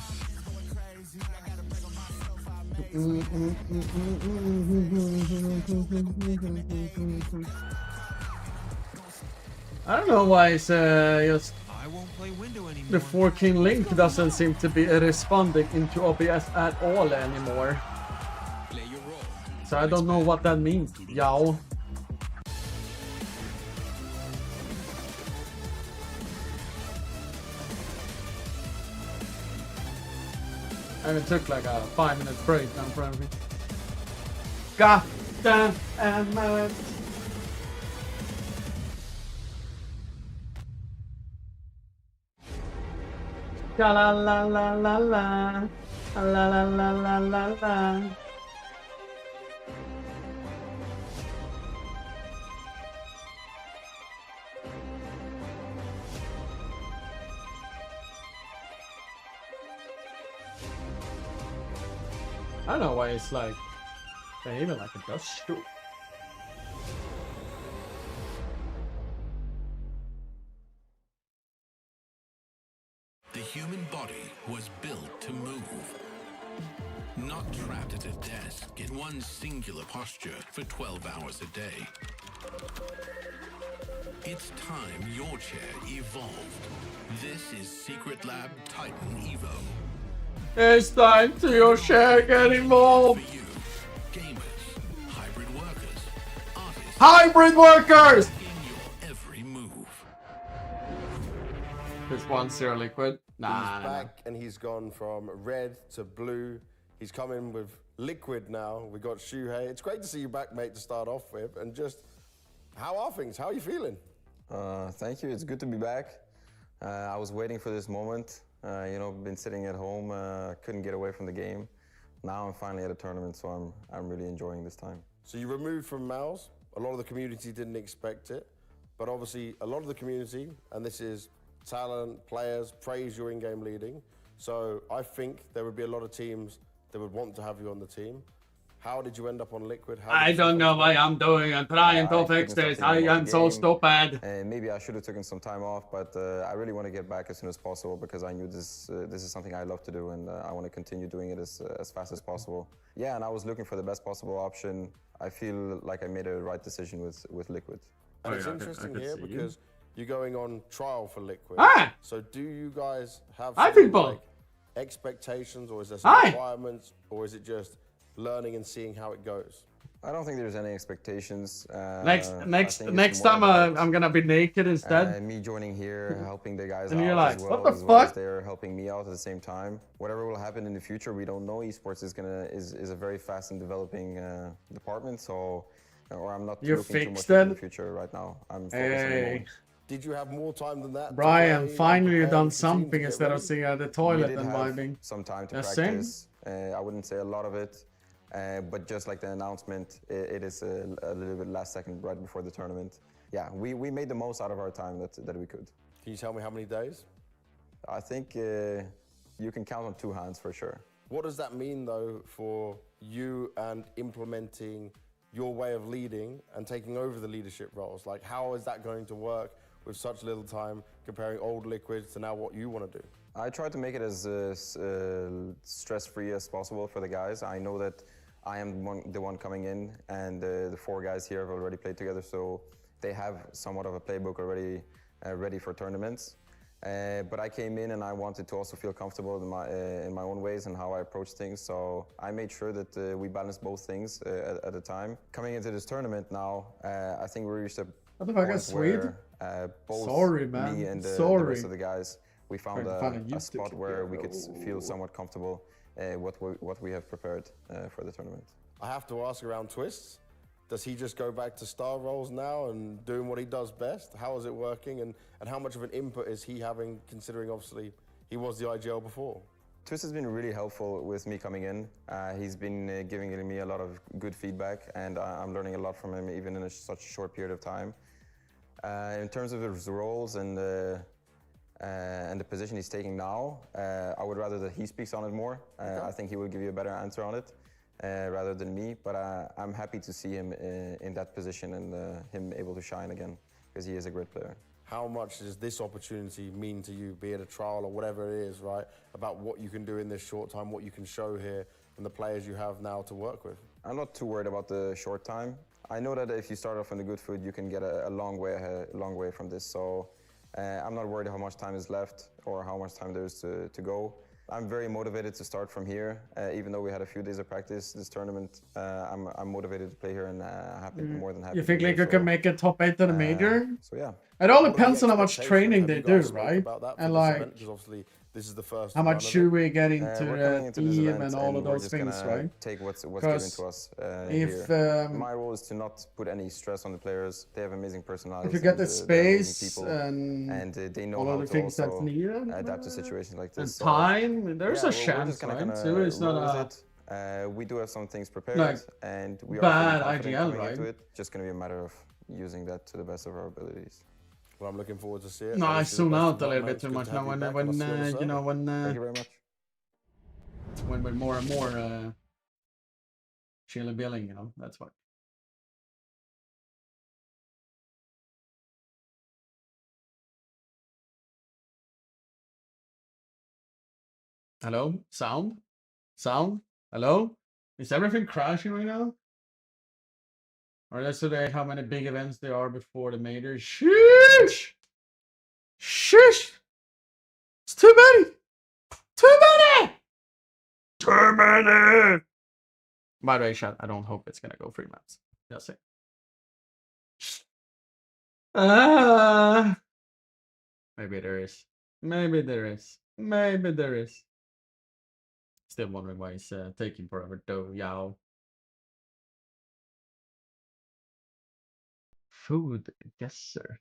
I don't know why it's just I won't play window anymore. the 4King link doesn't seem to be responding into OBS at all anymore. So I don't know what that means. Yow. I even took like a 5-minute break down front of me. God damn it. La la la la la la la la la la la la. I don't know why it's like they even like it does shoot. The human body was built to move, not trapped at a desk in one singular posture for 12 hours a day. It's time your chair evolved. This is Secret Lab Titan Evo. It's time to your share get involved. For you, gamers, hybrid workers, artists, Hybrid workers! in your every move. This 1-0 Liquid. Nah, He's back and he's gone from red to blue. He's come in with Liquid now. We got Shuhei. It's great to see you back, mate, to start off with. And just, how are things? How are you feeling? Thank you. It's good to be back. I was waiting for this moment. You know, been sitting at home, couldn't get away from the game. Now I'm finally at a tournament, so I'm really enjoying this time. So you removed from Mouse. A lot of the community didn't expect it, but obviously a lot of the community, and this is talent, players, praise your in-game leading. So I think there would be a lot of teams that would want to have you on the team. How did you end up on Liquid? I don't know what I'm doing. I'm trying to fix this. I am so stupid. And maybe I should have taken some time off, but I really want to get back as soon as possible because I knew this is something I love to do, and I want to continue doing it as fast as possible. Yeah, and I was looking for the best possible option. I feel like I made a right decision with Liquid. And it's interesting here because you're going on trial for Liquid. Ah! So do you guys have Hi, some, people. like, expectations, or is there some requirements, or is it just learning and seeing how it goes? I don't think there's any expectations. Next time I'm gonna be naked instead. Me joining here, helping the guys And out you're like, as well, what the as well as fuck? they're helping me out at the same time. Whatever will happen in the future, we don't know. Esports is a very fast and developing department, so I'm not You're looking too much fixed into then? the future right now. I'm focusing on Hey. Did you have more time than that? Brian, finally you've done with the team to something get instead of ready? sitting at the We toilet did and have vibing. some time to The same? practice. I wouldn't say a lot of it, but just like the announcement, it is a little bit last second right before the tournament. Yeah, we made the most out of our time that we could. Can you tell me how many days? I think you can count on 2 hands for sure. What does that mean, though, for you and implementing your way of leading and taking over the leadership roles? Like, how is that going to work with such little time, comparing old liquids to now what you want to do? I try to make it as stress-free as possible for the guys. I know that I am the one coming in, and the 4 guys here have already played together, so they have somewhat of a playbook already ready for tournaments. But I came in and I wanted to also feel comfortable in my own ways and how I approach things. So I made sure that we balanced both things at a time. Coming into this tournament now, I think we reached a What the fuck, point is Swede? where both Sorry, man. me and the rest of the guys, we found a spot where we could feel somewhat comfortable what we have prepared for the tournament. I have to ask around Twists. Does he just go back to star roles now and doing what he does best? How is it working, and how much of an input is he having, considering obviously he was the IGL before? Twist has been really helpful with me coming in. He's been giving me a lot of good feedback, and I'm learning a lot from him even in such a short period of time. In terms of his roles and the position he's taking now, I would rather that he speaks on it more. I think he will give you a better answer on it. Rather than me, but I'm happy to see him in that position and him able to shine again, because he is a great player. How much does this opportunity mean to you, be it a trial or whatever it is, right? About what you can do in this short time, what you can show here, and the players you have now to work with? I'm not too worried about the short time. I know that if you start off on the good foot, you can get a long way from this. So I'm not worried how much time is left or how much time there is to go. I'm very motivated to start from here, even though we had a few days of practice this tournament. I'm motivated to play here and more than happy. You think Liquor can make a top 8 in a major? So yeah. It all depends on how much training they do, right? And like, because obviously this is the first. how much should we get into the team and all of we're those just things, gonna right? take what's given to us if here. My role is to not put any stress on the players. They have amazing personalities. If you get the they're amazing space people, and they know all how of the to things that's also needed, adapt to situations like this. and time, there's a chance, We're right? just So it's not roll a with it. We do have some things prepared, like and we are bad pretty confident IGL, coming right? into it. Just going to be a matter of using that to the best of our abilities. Well, I'm looking forward to see it. No, I zoom out a little bit too Good much to now have you when back, and I'll see you on the you know server. when Thank you very much. when we're more and more chilly billing, you know, that's why. Hello? Sound? Sound? Hello? Is everything crashing right now? Or yesterday, how many big events there are before the major? Sheesh! Sheesh! It's too many! Too many! Too many! By the way, chat, I don't hope it's gonna go 3 maps. Just say. Maybe there is. Maybe there is. Maybe there is. Still wondering why it's taking forever though, yow. Food, yes sir.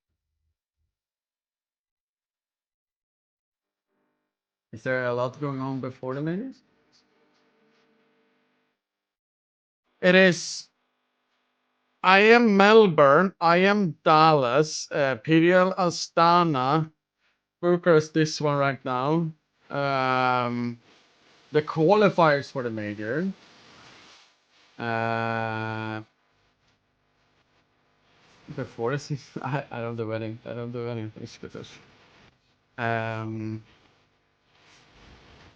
Is there a lot going on before the majors? It is. I am Melbourne. I am Dallas. PGL Astana. Bucharest, this one right now. The qualifiers for the major. Before this, I don't do any. I don't do anything specific.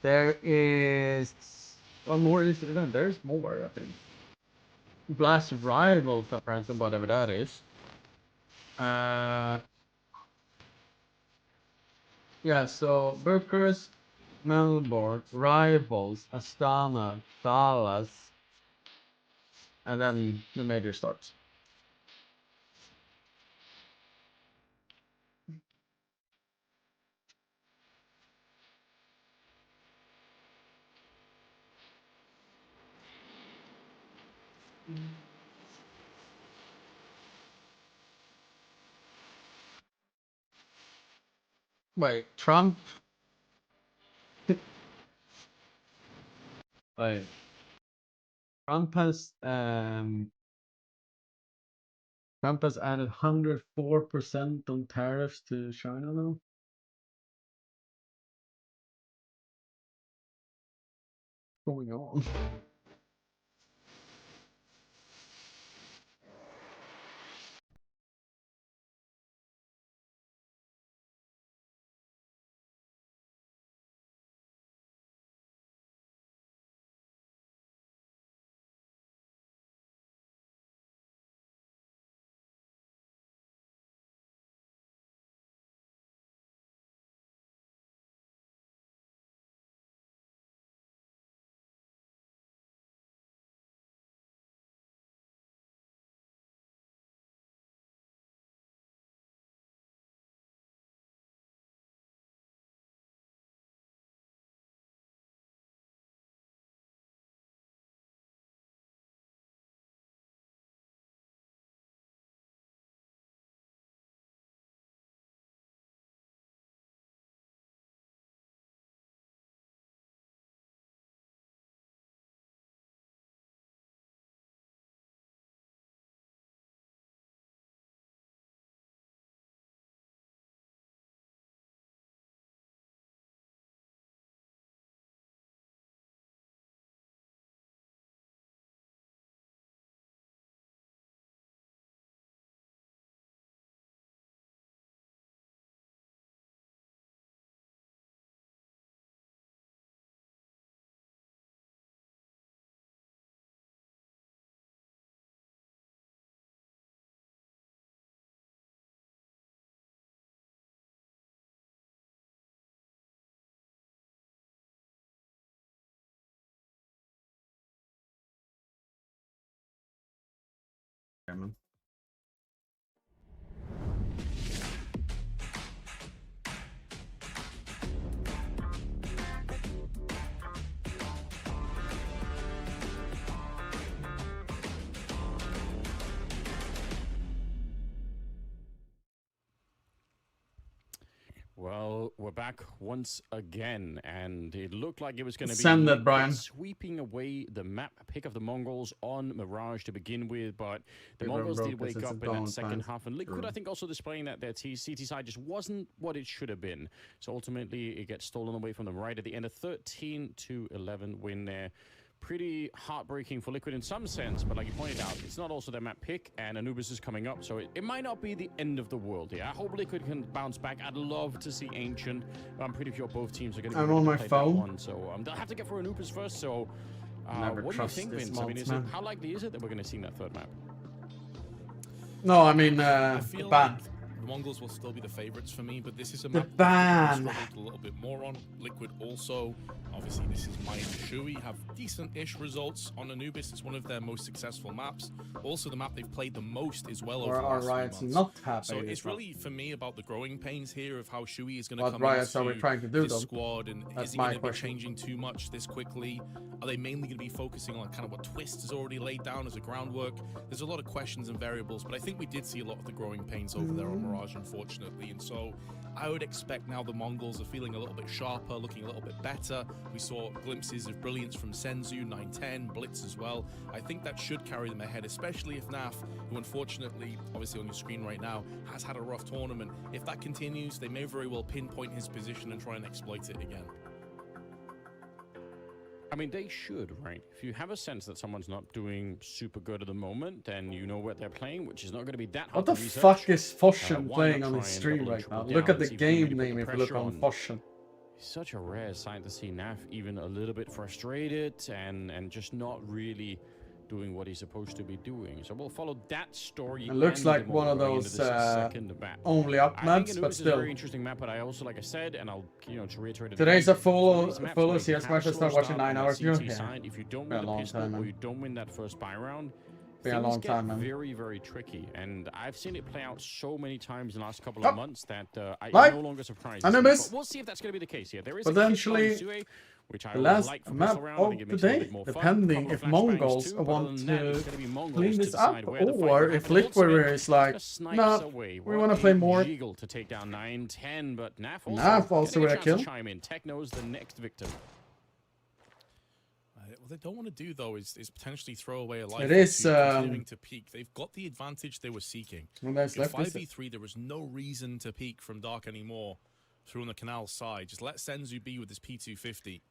There is one more incident. There's more, I think. Blast Rivals, apparently, whatever that is. Yeah, so Bucharest, Melbourne, Rivals, Astana, Dallas, and then the major starts. Wait, Trump? Wait. Trump has added 104% on tariffs to China now. What's going on? Well, we're back once again, and it looked like it was going to be Send it, Brian. sweeping away the map pick of the Mongols on Mirage to begin with, but the Mongols did wake up in that second half, and Liquid, I think, also displaying that their CT side just wasn't what it should have been. So ultimately, it gets stolen away from them right at the end. A 13-11 win there. Pretty heartbreaking for Liquid in some sense, but like you pointed out, it's not also their map pick, and Anubis is coming up, so it might not be the end of the world here. I hope Liquid can bounce back. I'd love to see Ancient. I'm pretty sure both teams are going to be on my play phone. that one, so they'll have to get for Anubis first. So, what do you think, Vince? I mean, how likely is it that we're going to see that third map? No, I mean, I feel ban. like the Mongols will still be the favorites for me, but this is a The map ban. that struggled a little bit more on. Liquid also, obviously, this is Mine and Shui, have decent-ish results on Anubis. It's one of their most successful maps. Also, the map they've played the most as well over the last Riot's few not months. happy So with it's that. really, for me, about the growing pains here of how Shui is going to What come Riots are we into trying to do, this though? squad, and That's is he my going to be question. changing too much this quickly? Are they mainly going to be focusing on kind of what Twist has already laid down as a groundwork? There's a lot of questions and variables, but I think we did see a lot of the growing pains over there on Mirage, unfortunately. And so I would expect now the Mongols are feeling a little bit sharper, looking a little bit better. We saw glimpses of brilliance from Senzu, 9-10, Blitz as well. I think that should carry them ahead, especially if NAF, who unfortunately, obviously on your screen right now, has had a rough tournament. If that continues, they may very well pinpoint his position and try and exploit it again. I mean, they should, right? If you have a sense that someone's not doing super good at the moment, then you know what they're playing, which is not going to be that hard What the to research. fuck is Foshin Why playing not on try his and stream double and right now? triple Look down at the and see if we can game really put name the if you look pressure on Foshin. Such a rare sign to see Naf even a little bit frustrated and just not really doing what he's supposed to be doing. So we'll follow that story. It looks and like the one of going into those this second map. only up I think maps, but Anubis is a still. very interesting map, but I also, like I said, and I'll, to reiterate it Today's again, a full some of these maps where CS you match. I have a start slow watching start 9 on hours. that You're CT here. side, if you don't For a win the long pistol time, or man. you don't win that first buy round, Been a long time, man. Very, very tricky, and I've seen it play out so many times in the last couple of months that I'm no longer surprised. Anubis. But we'll see if that's going to be the case here. There is Potentially which I the last like from map round, of the day, depending if Mongols want to clean this up, or if Liquid is like, no, we want to play more. To take down 9-10, but Naf also with a kill. Chime in. Techno's the next victim. What they don't want to do though is potentially throw away a life. It is continuing to peek. They've got the advantage they were seeking. Well, that's in left 5v3, there was no reason to peek from Dark anymore through on the canal side. Just let Senzu be with his P250.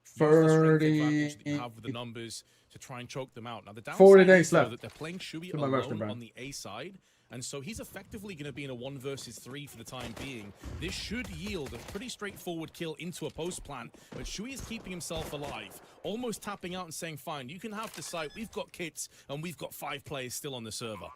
30 that you have with the numbers to try and choke them out. Now the downside 40 days is left. that they're playing Shuey alone on the A side. And so he's effectively going to be in a 1 versus 3 for the time being. This should yield a pretty straightforward kill into a post plant, but Shuey is keeping himself alive, almost tapping out and saying, fine, you can have the site, we've got kits, and we've got 5 players still on the server.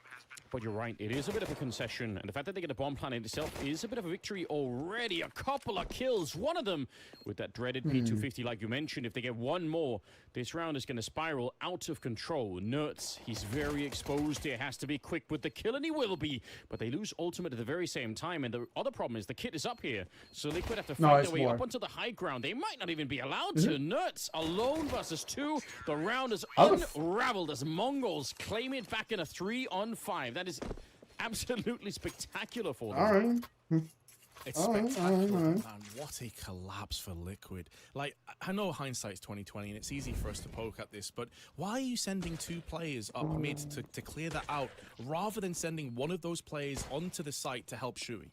But you're right, it is a bit of a concession, and the fact that they get a bomb plant in itself is a bit of a victory already. A couple of kills, one of them with that dreaded P250, like you mentioned. If they get one more, this round is going to spiral out of control. Nertz, he's very exposed here, has to be quick with the kill, and he will be. But they lose ultimate at the very same time, and the other problem is the kit is up here, so they could have to fight their way up onto the high ground. They might not even be allowed to. Nertz alone versus 2. The round is unraveled as Mongols claim it back in a 3-on-5. That is absolutely spectacular for them. It's spectacular, man. What a collapse for Liquid. Like, I know hindsight's 2020 and it's easy for us to poke at this, but why are you sending 2 players up mid to clear that out rather than sending one of those players onto the site to help Shuey?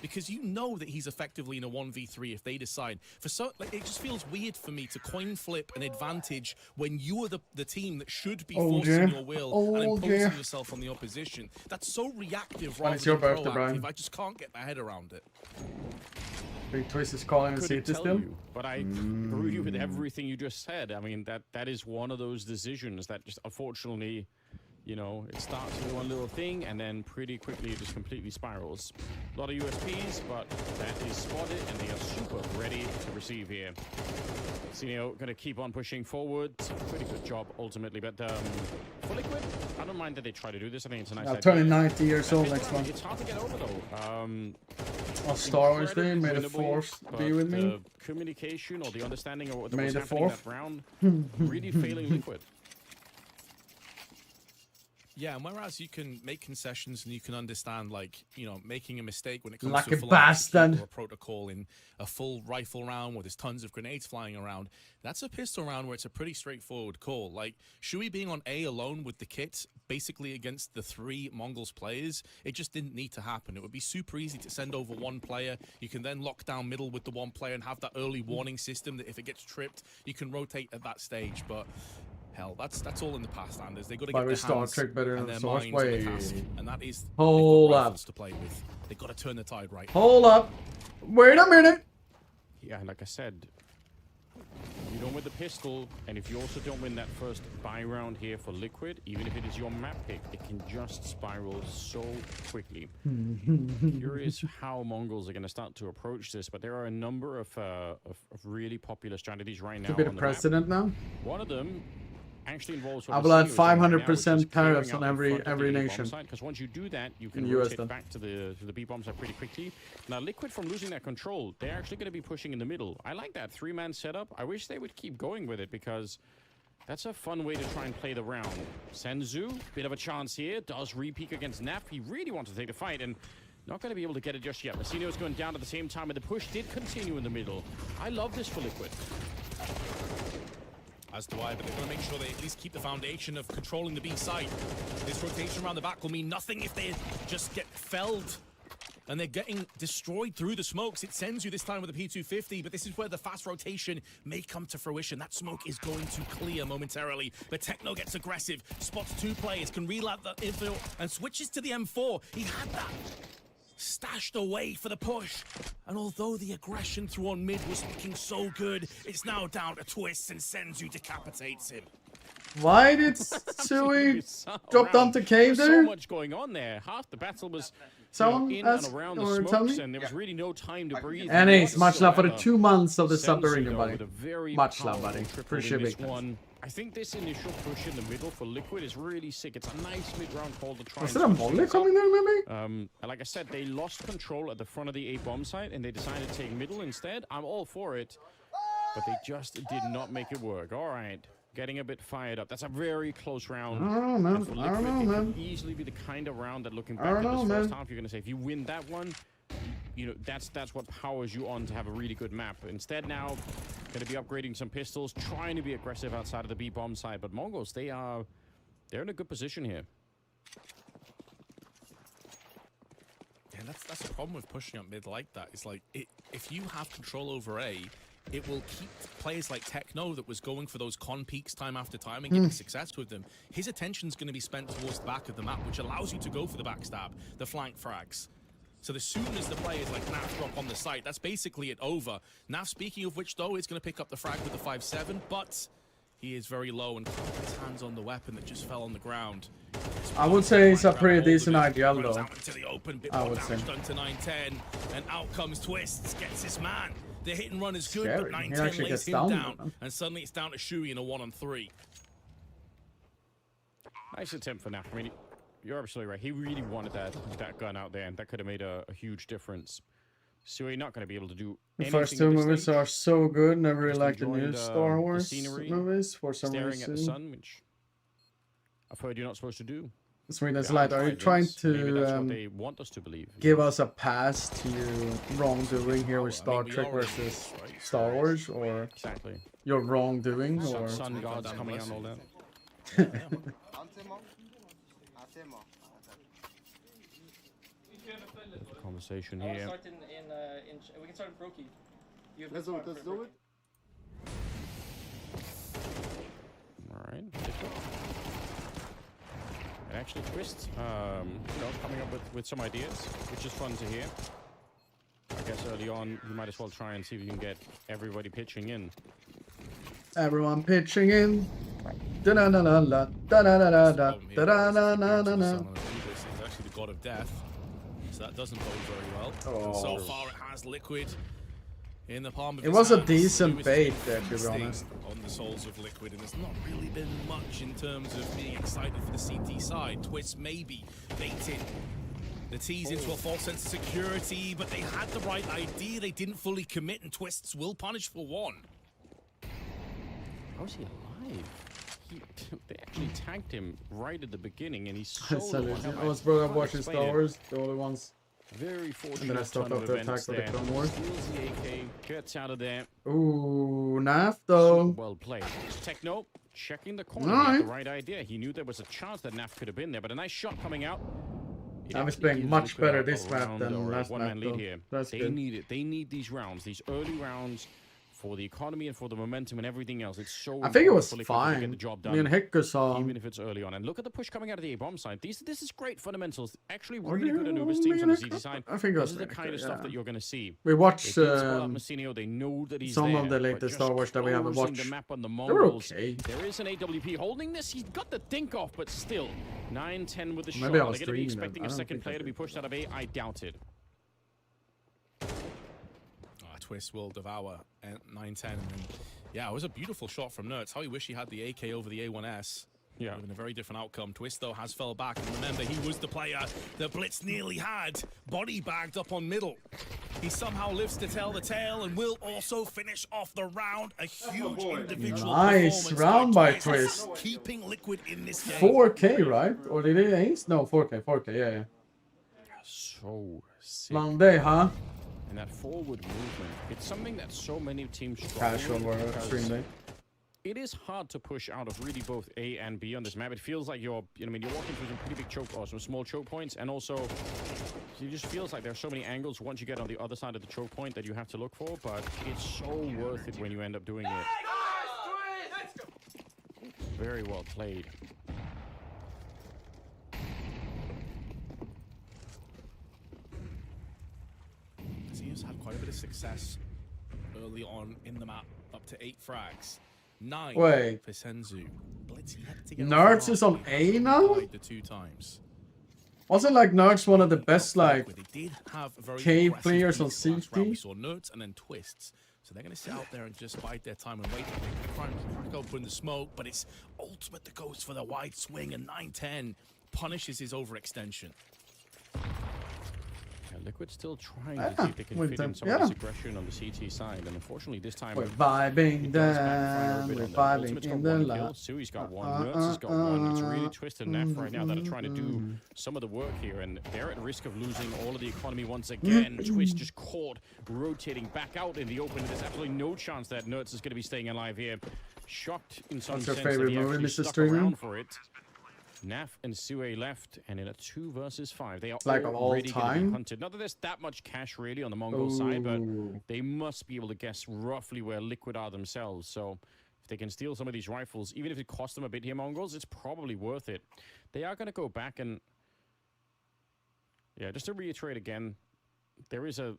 Because you know that he's effectively in a 1v3 if they decide. Like, it just feels weird for me to coin flip an advantage when you are the team that should be forcing your will and imposing yourself on the opposition. That's so reactive rather than proactive. I just can't get my head around it. Big Twist is calling and see it still. But I agree with everything you just said. I mean, that is one of those decisions that just unfortunately, you know, it starts with one little thing and then pretty quickly it just completely spirals. A lot of USPs, but that is spotted and they are super ready to receive here. Senio going to keep on pushing forward. Pretty good job ultimately, but for Liquid, I don't mind that they try to do this. I think it's a nice idea. Turning 90 years old next month. It's hard to get over though. I'll Star Wars Day, may the Force be with me. The communication or the understanding of what was happening that round really failing Liquid. Yeah, and whereas you can make concessions and you can understand, like, you know, making a mistake when it comes like to a bastard or a protocol in a full rifle round where there's tons of grenades flying around, that's a pistol round where it's a pretty straightforward call. Like, Shuey being on A alone with the kit, basically against the 3 Mongols players, it just didn't need to happen. It would be super easy to send over 1 player. You can then lock down middle with the 1 player and have that early warning system that if it gets tripped, you can rotate at that stage. But hell, that's all in the past, Anders. They got to get their hands and their minds on the task, and that is hold up to play with. They got to turn the tide right. Hold up, wait a minute. Yeah, like I said, you don't win the pistol, and if you also don't win that first buy round here for Liquid, even if it is your map pick, it can just spiral so quickly. Curious how Mongols are going to start to approach this, but there are a number of really popular strategies right now. To be the president now. One of them actually involves. I will add 500% tariffs on every nation. Because once you do that, you can rotate back to the B bomb side pretty quickly. Now, Liquid, from losing that control, they're actually going to be pushing in the middle. I like that 3-man setup. I wish they would keep going with it because that's a fun way to try and play the round. Senzu, bit of a chance here, does re-peek against Naf. He really wants to take the fight and not going to be able to get it just yet. Masino is going down at the same time, and the push did continue in the middle. I love this for Liquid. As do I, but they're going to make sure they at least keep the foundation of controlling the B side. This rotation around the back will mean nothing if they just get felled. And they're getting destroyed through the smokes. It sends you this time with a P250, but this is where the fast rotation may come to fruition. That smoke is going to clear momentarily. But Techno gets aggressive, spots 2 players, can reload the infill, and switches to the M4. He had that stashed away for the push. And although the aggression through on mid was looking so good, it's now down to Twist and Senzu decapitates him. Why did Sui drop down to cave there? So much going on there. Half the battle was in and around the smokes, and there was really no time to breathe. And ace, much love for the 2 months of the submarine, buddy. Much love, buddy. Appreciate it. I think this initial push in the middle for Liquid is really sick. It's a nice mid-round call to try. Was there a molly coming there, maybe? And like I said, they lost control at the front of the A bomb site, and they decided to take middle instead. I'm all for it, but they just did not make it work. All right, getting a bit fired up. That's a very close round. I don't know, And for man. Liquid, I don't know, it man. could easily be the kind of round that, looking I back don't at this know, first man. half, you're gonna say if you win that one, you know, that's what powers you on to have a really good map. Instead now, going to be upgrading some pistols, trying to be aggressive outside of the B bomb side. But Mongols, they're in a good position here. Yeah, that's the problem with pushing up mid like that. It's like if you have control over A, it will keep players like Techno that was going for those con peaks time after time and getting success with them. His attention's going to be spent towards the back of the map, which allows you to go for the backstab, the flank frags. So as soon as the players like Naf drop on the site, that's basically it over. Naf, speaking of which, though, is going to pick up the frag with the 5-7, but he is very low and can't get his hands on the weapon that just fell on the ground. I would say it's a pretty decent IGL, though. I would say. Done to 9-10, and out comes Twists, gets his man. The hit and run is good, Scary. but He 9-10 actually lays gets him down, down, man. and suddenly it's down to Shui in a 1-on-3. Nice attempt for Naf. I mean, you're absolutely right. He really wanted that gun out there, and that could have made a huge difference. So he's not going to be able to do The anything first two at this movies stage. are so good. Never really Just liked the enjoying new Star Wars scenery, movies for some staring reason. at the sun, which I've heard you're not supposed to do. Sweden's Yeah, Light, are you trying maybe that's to what they want us to believe. give us a pass to wrongdoing here with Star Trek versus Star Wars, or Exactly. your wrongdoing, Sun, or sun gods coming out and all that. Conversation here. We can start in Brokey. Let's do it. All right. And actually, Twist, you know, coming up with some ideas, which is fun to hear. I guess early on, you might as well try and see if you can get everybody pitching in. everyone pitching in. Da da da da da da da da da da da da da da da. He's actually the god of death, so that doesn't bode very well. And so far, it has Liquid in the palm of It his was a hands. decent bait there, to be Sting honest. on the souls of Liquid, and there's not really been much in terms of being excited for the CT side. Twist maybe baited the T's into a false sense of security, but they had the right idea. They didn't fully commit, and Twists will punish for one. How is he alive? They actually tagged him right at the beginning, and he's so I was brought up watching Star Wars, the only ones. Very fortunate. And then I stopped after attack for the Clone Wars. Steals the AK, gets out of there. Ooh, Naf though. Well played. Techno checking the corner. He Alright. had the right idea. He knew there was a chance that Naf could have been there, but a nice shot coming out. I was playing much better this map than last one-man map lead though. here. That's They good. need it. They need these rounds, these early rounds, for the economy and for the momentum and everything else. It's so I think it was important for Liquid to get fine. the job Me and done, Hector saw. even if it's early on. And look at the push coming out of the A-bomb side. This is great fundamentals. Actually, Or really do good you Anubis mean teams on the Hector? CT side. I think it This was is the Hector, kind of stuff yeah. that you're going to see. We watched They did spot up Messinio. They know that he's some there, of the but latest just Star Wars that we haven't closing watched. the map on the They were Mongols. okay. There is an AWP holding this. He's got the dink off, but still 9-10 with the Maybe I shot. Are was they going to be dreaming that. expecting I a don't second think I player to be did. pushed out of A? I doubt it. Twist will devour at 9-10, and then, yeah, it was a beautiful shot from Nerds. How he wish he had the AK over the A1S. Yeah. Would have been a very different outcome. Twist, though, has fell back, and remember, he was the player that Blitz nearly had body bagged up on middle. He somehow lives to tell the tale and will also finish off the round. A huge individual Nice performance round by Twist. keeping Liquid in this game. 4K, right? Or did he ace? No, 4K, yeah. So sick. Long day, huh? And that forward movement, it's something that so many teams struggle Casual with or because stream day. it is hard to push out of really both A and B on this map. It feels like you're walking through some pretty big choke or some small choke points, and also it just feels like there's so many angles once you get on the other side of the choke point that you have to look for, but it's so worth it when you end up doing it. Very well played. He's had quite a bit of success early on in the map, up to 8 frags. 9 Wait. for Senzu. Blitzy had to get Nerds is on A now? the 2 times. Wasn't like Nerds one of the best like They did have a very K aggressive players on beat last round. We CT? saw Nerds and then Twists So they're going to sit out there and just bide their time and wait. Try and crack open the smoke, but it's Ultimate that goes for the wide swing, and 9-10 punishes his overextension. Liquid still trying to see if they can fit in some of this aggression on the CT side, and unfortunately this time we're vibing down, we're vibing in the light. Sui's got one, Nerds has got one. It's really Twisted and Neff right now that are trying to do some of the work here, and they're at risk of losing all of the economy once again. Twist just caught, rotating back out in the open. There's absolutely no chance that Nerds is going to be staying alive here. Shocked in some sense that he actually stuck around for it. Naf and Sue left, and in a 2 versus 5, they are like already going to be hunted. Not that there's that much cash really on the Mongol side, but they must be able to guess roughly where Liquid are themselves. So if they can steal some of these rifles, even if it costs them a bit here, Mongols, it's probably worth it. They are going to go back and... Yeah, just to reiterate again, there's a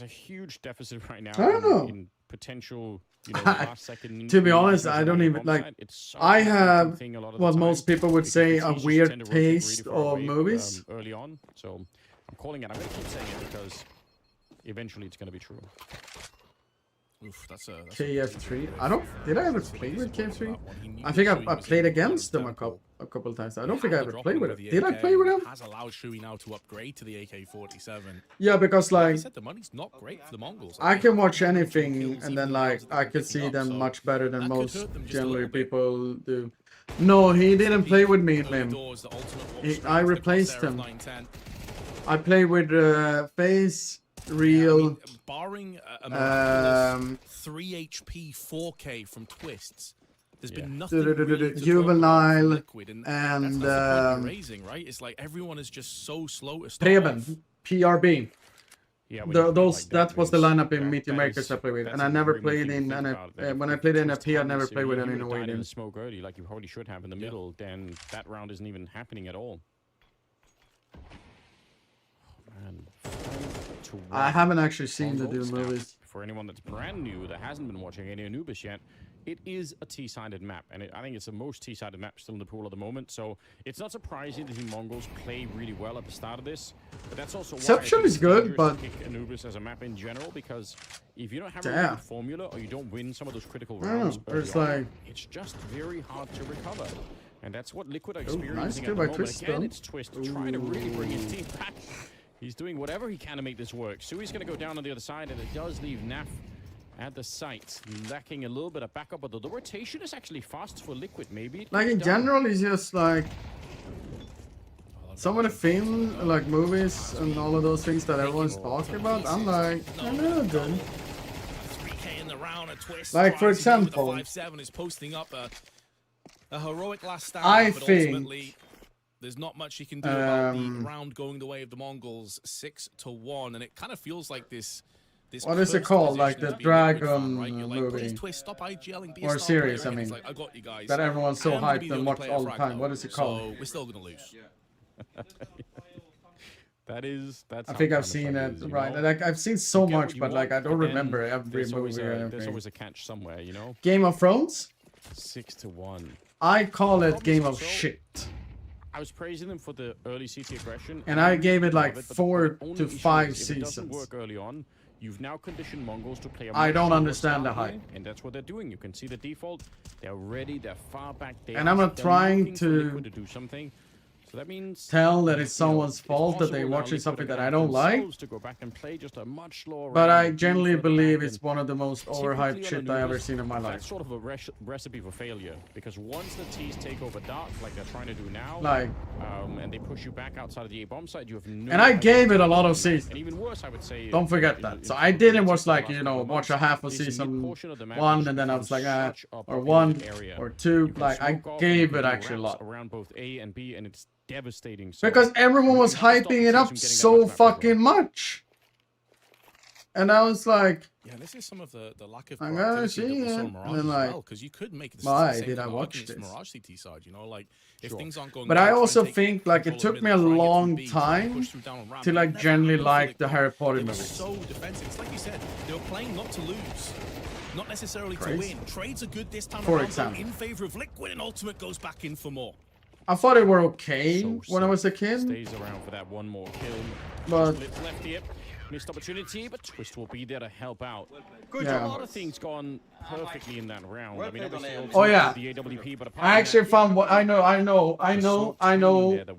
huge deficit right now in potential, you know, last second. To be honest, I don't even like. I have what most people would say a weird taste of movies. Early on, so I'm calling it. I'm going to keep saying it because eventually it's going to be true. Oof, that's KF3. I don't. Did I ever play with KF3? I think I played against them a couple of times. I don't think I ever played with it. Did I play with him? Has allowed Shui now to upgrade to the AK-47. Yeah, because like I said, the money's not great for the Mongols. I can watch anything, and then like I could see them much better than most generally people do. No, he didn't play with me, Lim. I replaced him. I played with Face. Real, barring a 3 HP 4K from Twists, there's been nothing Juvenile Liquid, and raising, right? It's like everyone is just so slow to start. Preben, PRB. Yeah, that was the lineup in Meteor Makers I played with, and I never played in when I played in NFP, I never played with any Norwegian. Smoke early, like you probably should have in the middle, then that round isn't even happening at all. I haven't actually seen the Doom movies. For anyone that's brand new that hasn't been watching any Anubis yet, it is a T-sided map, and I think it's the most T-sided map still in the pool at the moment. So it's not surprising that the Mongols play really well at the start of this, but that's also why Exception is good, but pick Anubis as a map in general, because if you don't have a good formula or you don't win some of those critical rounds, it's just very hard to recover. And that's what Liquid are experiencing at the moment. Again, it's Twist trying to really bring his team back. He's doing whatever he can to make this work. Sui's going to go down on the other side, and it does leave Naf at the site, lacking a little bit of backup. But the rotation is actually fast for Liquid, maybe. Like in general, it's just like some of the film, like movies and all of those things that everyone's talking about. I'm like, I know them. Like for example, 5-7 is posting up a heroic last stand. I but think. Ultimately, there's not much you can do about the round going the way of the Mongols, 6-1, and it kind of feels like this. What is it called? Like the Dragon movie or series? I mean, like, I got you guys. that everyone's so hyped and watched all the time. What is it called? So we're still gonna lose. That's. I think I've seen it, right? Like I've seen so much, but like I don't remember every movie or anything. There's always a catch somewhere, you know. Game of Thrones. 6-1. I call it Game of Shit. I was praising them for the early CT aggression, and I gave it like 4 to 5 seasons. If it doesn't work early on, you've now conditioned Mongols to play. I don't understand the hype, and that's what they're doing. You can see the default; they're ready, they're far back. And I'm not trying to do something. So that means tell that it's someone's fault that they're watching something that I don't like. But I generally believe it's one of the most overhyped shit I ever seen in my life. That's sort of a recipe for failure, because once the T's take over dark, like they're trying to do now, and they push you back outside of the A-bomb side, you have no. And I gave it a lot of seasons. And even worse, I would say. Don't forget that. So I didn't watch like watch a half of season 1, and then I was like or 1 or 2. Like I gave it actually a lot. Around both A and B, and it's devastating. So because everyone was hyping it up so fucking much. And I was like, yeah, this is some of the lack of I'm gonna see it. And then like, because you could make the why did I watch this? Mirage CT side, you know, like if things aren't going. But I also think like it took me a long time to like generally like the Harry Potter movies. So defensive. It's like you said, they were playing not to lose, not necessarily to win. Trades are good this time around in favor of Liquid, and Ultimate goes back in for more. I thought they were okay when I was a kid. Stays around for that one more kill. But left here. Missed opportunity, but Twist will be there to help out. Yeah. A lot of things gone perfectly in that round. I mean, obviously, Oh yeah. the AWP, but I actually found what I know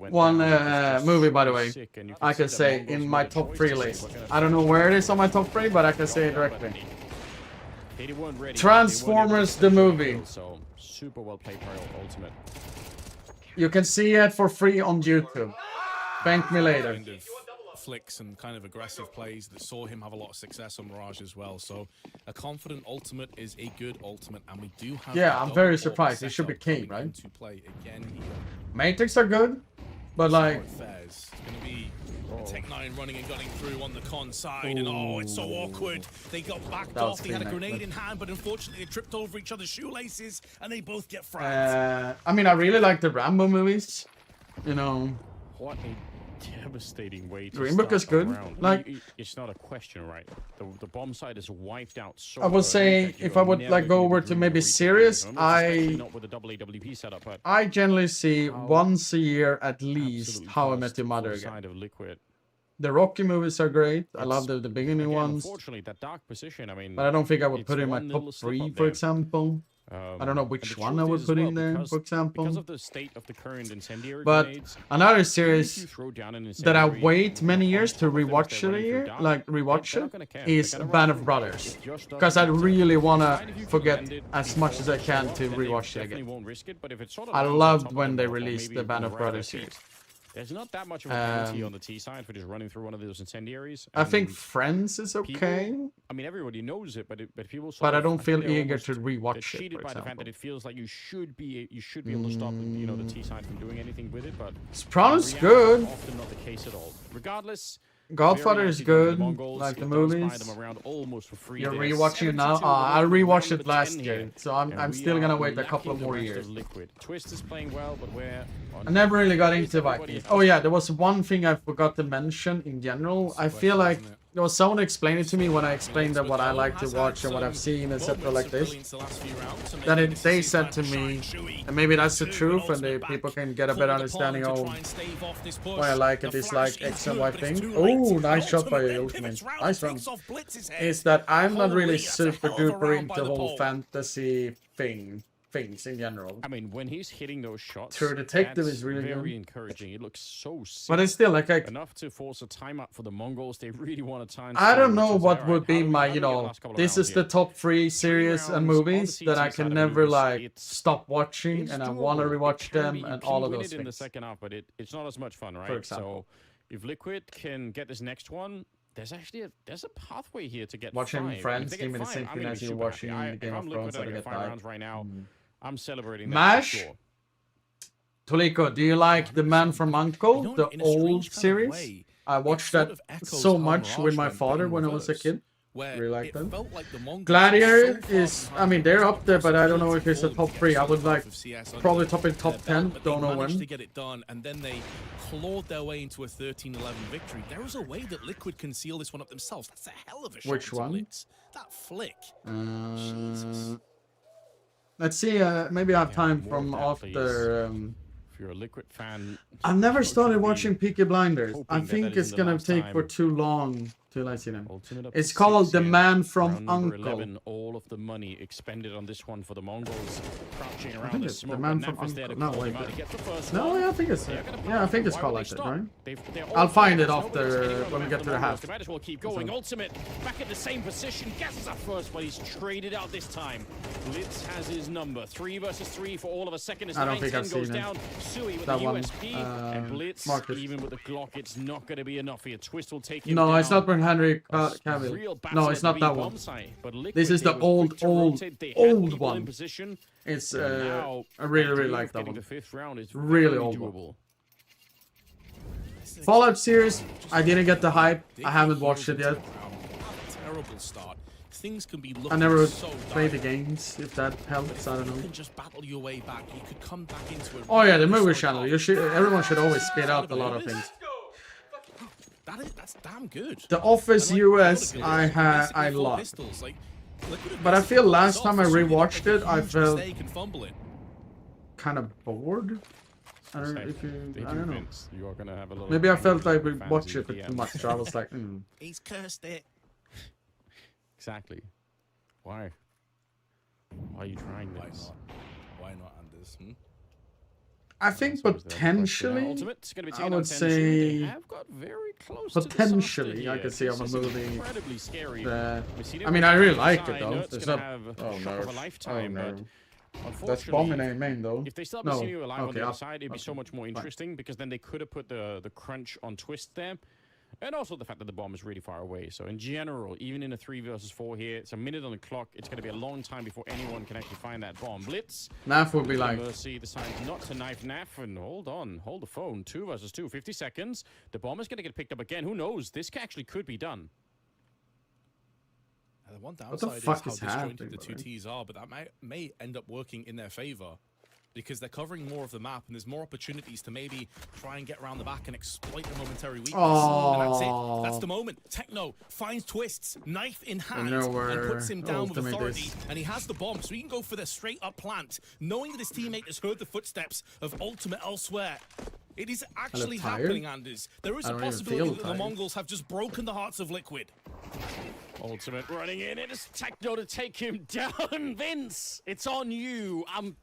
one movie, by the way. I can say in my top 3 list. I don't know where it is on my top 3, but I can say it directly. Transformers the movie. So super well played by Ultimate. You can see it for free on YouTube. Thank me later. Kind of flicks and kind of aggressive plays that saw him have a lot of success on Mirage as well. So a confident Ultimate is a good Ultimate, and we do have. Yeah, I'm very surprised. It should be king, right? To play again here. Matrix are good, but like. It's gonna be Tech9 running and gunning through on the con side, and oh, it's so awkward. They got backed off. They had a grenade in hand, but unfortunately they tripped over each other's shoelaces, and they both get fragged. I mean, I really like the Rambo movies. You know. What a devastating way to Green Book is good. Like, it's not a question, right? The bomb site is wiped out so I would say if I would like go over to maybe series, not with the double AWP setup, but I generally see once a year at least How I Met Your Mother again. Of Liquid. The Rocky movies are great. I love the beginning ones. Unfortunately, that dark position. I mean, but I don't think I would put in my top 3, for example. I don't know which one I would put in there, for example. Because of the state of the current incendiary but grenades, another series that I wait many years to rewatch it is Band of Brothers. Because I really wanna forget as much as I can to rewatch it again. I loved when they released the Band of Brothers series. There's not that much of a penalty on the T side for just running through one of those incendiaries. I think Friends is okay. I mean, everybody knows it, but people. But I don't feel eager to rewatch it. Cheated by the fact that it feels like you should be able to stop, you know, the T side from doing anything with it. But Sopranos good. Often not the case at all. Regardless. Godfather is good, like the movies. You're rewatching it now? I rewatched it last year, so I'm still gonna wait a couple of more years. Twist is playing well, but we're I never really got into Vikings. Oh yeah, there was one thing I forgot to mention in general. I feel like there was someone explaining it to me when I explained that what I like to watch and what I've seen, etc. like this. That they said to me, and maybe that's the truth, and the people can get a better understanding of why I like and dislike X and Y thing. Oh, nice shot by Ultimate. Nice one. Is that I'm not really super duper into the whole fantasy things in general. I mean, when he's hitting those shots, True Detective is really very encouraging. It looks so sick. But it's still like enough to force a timeout for the Mongols. They really want to time. I don't know what would be my, you know, this is the top 3 series and movies that I can never like stop watching, and I want to rewatch them and all of those things. In the second half, but it's not as much fun, right? For example. So if Liquid can get this next one, there's actually a pathway here to get watching 5. Friends give me the same thing as you're watching the Game of Thrones that I get 5 rounds right now. I'm celebrating that. Mash. Toliko, do you like The Man from U.N.C.L.E., the old series? I watched that so much with my father when I was a kid. Really like them. Gladiator is, I mean, they're up there, but I don't know if it's a top 3. I would like probably top 10. Don't know when. To get it done, and then they clawed their way into a 13-11 victory. There is a way that Liquid can seal this one up themselves. That's a hell of a shot. Which one? That flick. Let's see, maybe I have time from after... if you're a Liquid fan... I've never started watching Peaky Blinders. I think it's gonna take for too long till I see them. It's called The Man from U.N.C.L.E. All of the money expended on this one for the Mongols. Crouching around the smoke. The Man from U.N.C.L.E. No, wait. No, yeah, I think it's... Yeah, I think it's called like that, right? I'll find it after when we get to the half. They might as well keep going. Ultimate back in the same position. Guesses at first, but he's traded out this time. Blitz has his number. 3 versus 3 for all of a second as 9-10 goes down. Sui with the USP. And Blitz, even with the Glock, it's not going to be enough here. Twist will take him down. No, it's not Henry Cavill. No, it's not that one. This is the old one. It's I really like that one. Really old one. Fallout series, I didn't get the hype. I haven't watched it yet. Terrible start. Things can be I never played the games, if that helps, I don't know. You can just battle your way back. You could come back into it. Oh yeah, the movie channel. Everyone should always spit out a lot of things. That's damn good. The Office US, I love. But I feel last time I rewatched it, I felt kind of bored. I don't know if you. I don't know. You are gonna have a lot. Maybe I felt like we fans watched in it the too much, so I was like, He's cursed it. Exactly. Why? Why are you trying this? Why not, Anders? I think potentially, I would say potentially I could see I'm a movie. I mean, I really like it though. It's not. Oh no! Oh no! That's bomb in main though. If they still have a Sinue alive on the other side, it'd be so much more interesting because then they could have put the crunch on twist there. And also the fact that the bomb is really far away. So in general, even in a 3 versus 4 here, it's a minute on the clock. It's going to be a long time before anyone can actually find that bomb. Blitz. Naf will be like... Mercy decides not to knife Naf. And hold on. Hold the phone. 2 versus 2. 50 seconds. The bomb is going to get picked up again. Who knows? This actually could be done. The one downside is how disjointed the two Ts are, but that may end up working in their favor. Because they're covering more of the map, and there's more opportunities to maybe try and get around the back and exploit the momentary weakness. And that's it. That's the moment. Techno finds Twists, knife in hand, and puts him down with authority. And he has the bomb, so he can go for the straight-up plant, knowing that his teammate has heard the footsteps of Ultimate elsewhere. It is actually happening, Anders. There is a possibility that the Mongols have just broken the hearts of Liquid. Ultimate running in. It is Techno to take him down. Vince, it's on you. I'm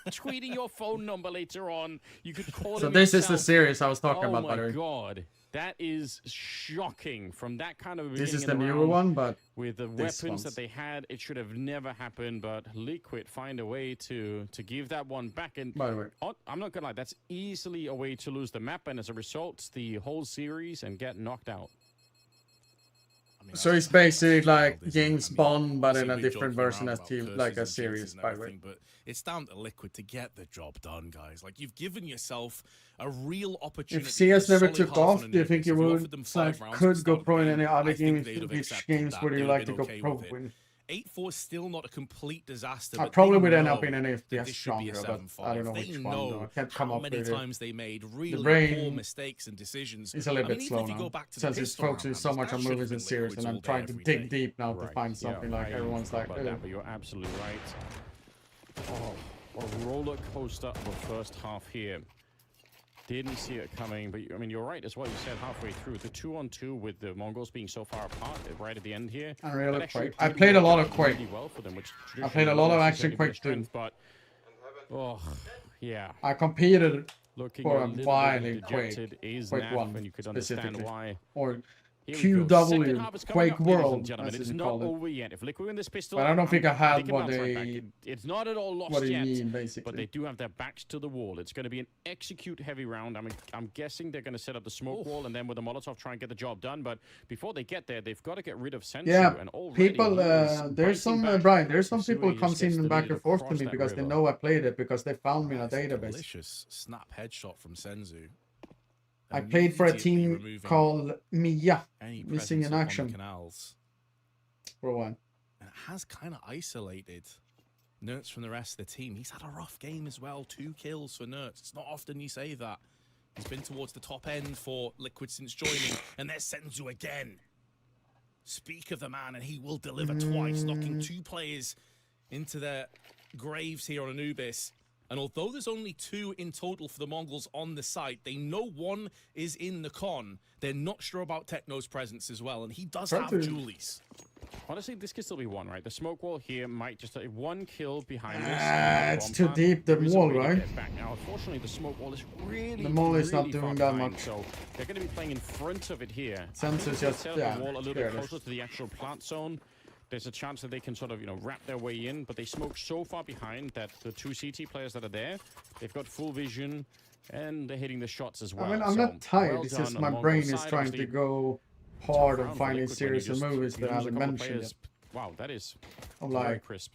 tweeting your phone number later on. You could call so him this yourself. Is the series I was talking about, by the way. Oh my god. That is shocking. From that kind of this is the newer one, but with the weapons that they had, it should have never happened. But Liquid find a way to give that one back. And by the way, I'm not gonna lie, that's easily a way to lose the map, and as a result, the whole series and get knocked out. So it's basically like James Bond, but in a different version as team, like a series, by the way. But it's down to Liquid to get the job done, guys. Like, you've given yourself a real opportunity. If CS never took off, do you think you would could go pro in any other games? Which games would you like to go pro in? 8-4 is still not a complete disaster. I probably would end up in an FPS genre, but I don't know which one. Though. I can't come up with it. Times they made really the brain poor mistakes and decisions. It's a little bit slow now, since it's focusing so much on movies and series, and I'm trying to dig deep now to find something like everyone's like. But you're absolutely right. Oh, a roller coaster of a first half here. Didn't see it coming, but I mean, you're right as well. You said halfway through the 2-on-2 with the Mongols being so far apart right at the end here. I really Quake. I played a lot of Quake. I played a lot of action Quake too. But yeah, I competed looking for a while in Quake. Quake 1 and you could understand why. Or QW, Quake World, as it's not over yet. If Liquid win this pistol, but I don't think I had what they... It's not at all lost what yet, mean, basically. But they do have their backs to the wall. It's going to be an execute heavy round. I mean, I'm guessing they're going to set up the smoke wall and then with the Molotov try and get the job done. But before they get there, they've got to get rid of Sensu. Yeah, and people, there's some, Brian, there's some people comes in back and forth to me because they know I played it, because they found me in a database. Delicious snap headshot from Sensu. I played for a team called Mia, Missing in Action, for a while. And it has kind of isolated Nertz from the rest of the team. He's had a rough game as well. 2 kills for Nertz. It's not often you say that. He's been towards the top end for Liquid since joining. And there's Senzu again. Speak of the man, and he will deliver twice, knocking 2 players into their graves here on Anubis. And although there's only 2 in total for the Mongols on the site, they know 1 is in the con. They're not sure about Techno's presence as well, and he does have Julies. Honestly, this could still be 1, right? The smoke wall here might just 1 kill behind this. It's too deep, the wall, right? Now, unfortunately, the smoke wall is really, the wall is not doing that much. So they're going to be playing in front of it here. Sensu's just, the wall a little bit closer to the actual plant zone. There's a chance that they can sort of, wrap their way in, but they smoke so far behind that the 2 CT players that are there, they've got full vision, and they're hitting the shots as well. I mean, I'm not tired, it's just my brain is trying to go hard on finding series of movies that I haven't mentioned yet. Wow, that is very crisp.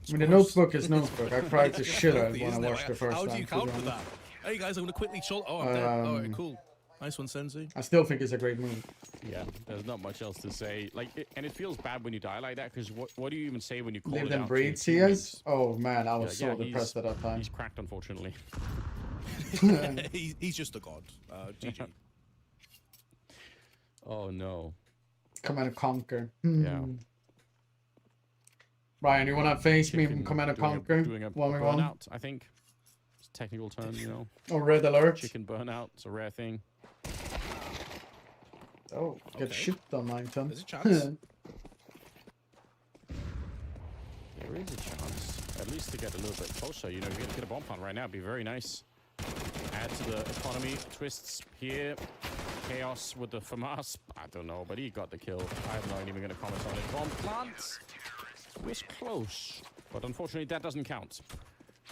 I mean, the Notebook is Notebook. I cried to shit out when I watched the first time. How do you counter that? Hey guys, I'm going to quickly shot. Oh, I'm dead. Alright, cool. Nice one, Senzu. I still think it's a great move. Yeah, there's not much else to say. And it feels bad when you die like that, because what do you even say when you call Lived it out? and breathed CS? Oh man, I was so depressed at that time. He's cracked, unfortunately. he's just a god. GG. Oh no. Command and Conquer. Yeah. Brian, you wanna face me in Command and Conquer? Doing a burnout, I think. technical term, you know. Oh, red alert. Chicken burnout. It's a rare thing. Oh, get shit on 9-10. There's a chance. There is a chance, at least to get a little bit closer. You know, if you get a bomb plant right now, it'd be very nice. Add to the economy. Twists here. Chaos with the FAMAS. I don't know, but he got the kill. I'm not even going to comment on it. Bomb plant was close, but unfortunately that doesn't count.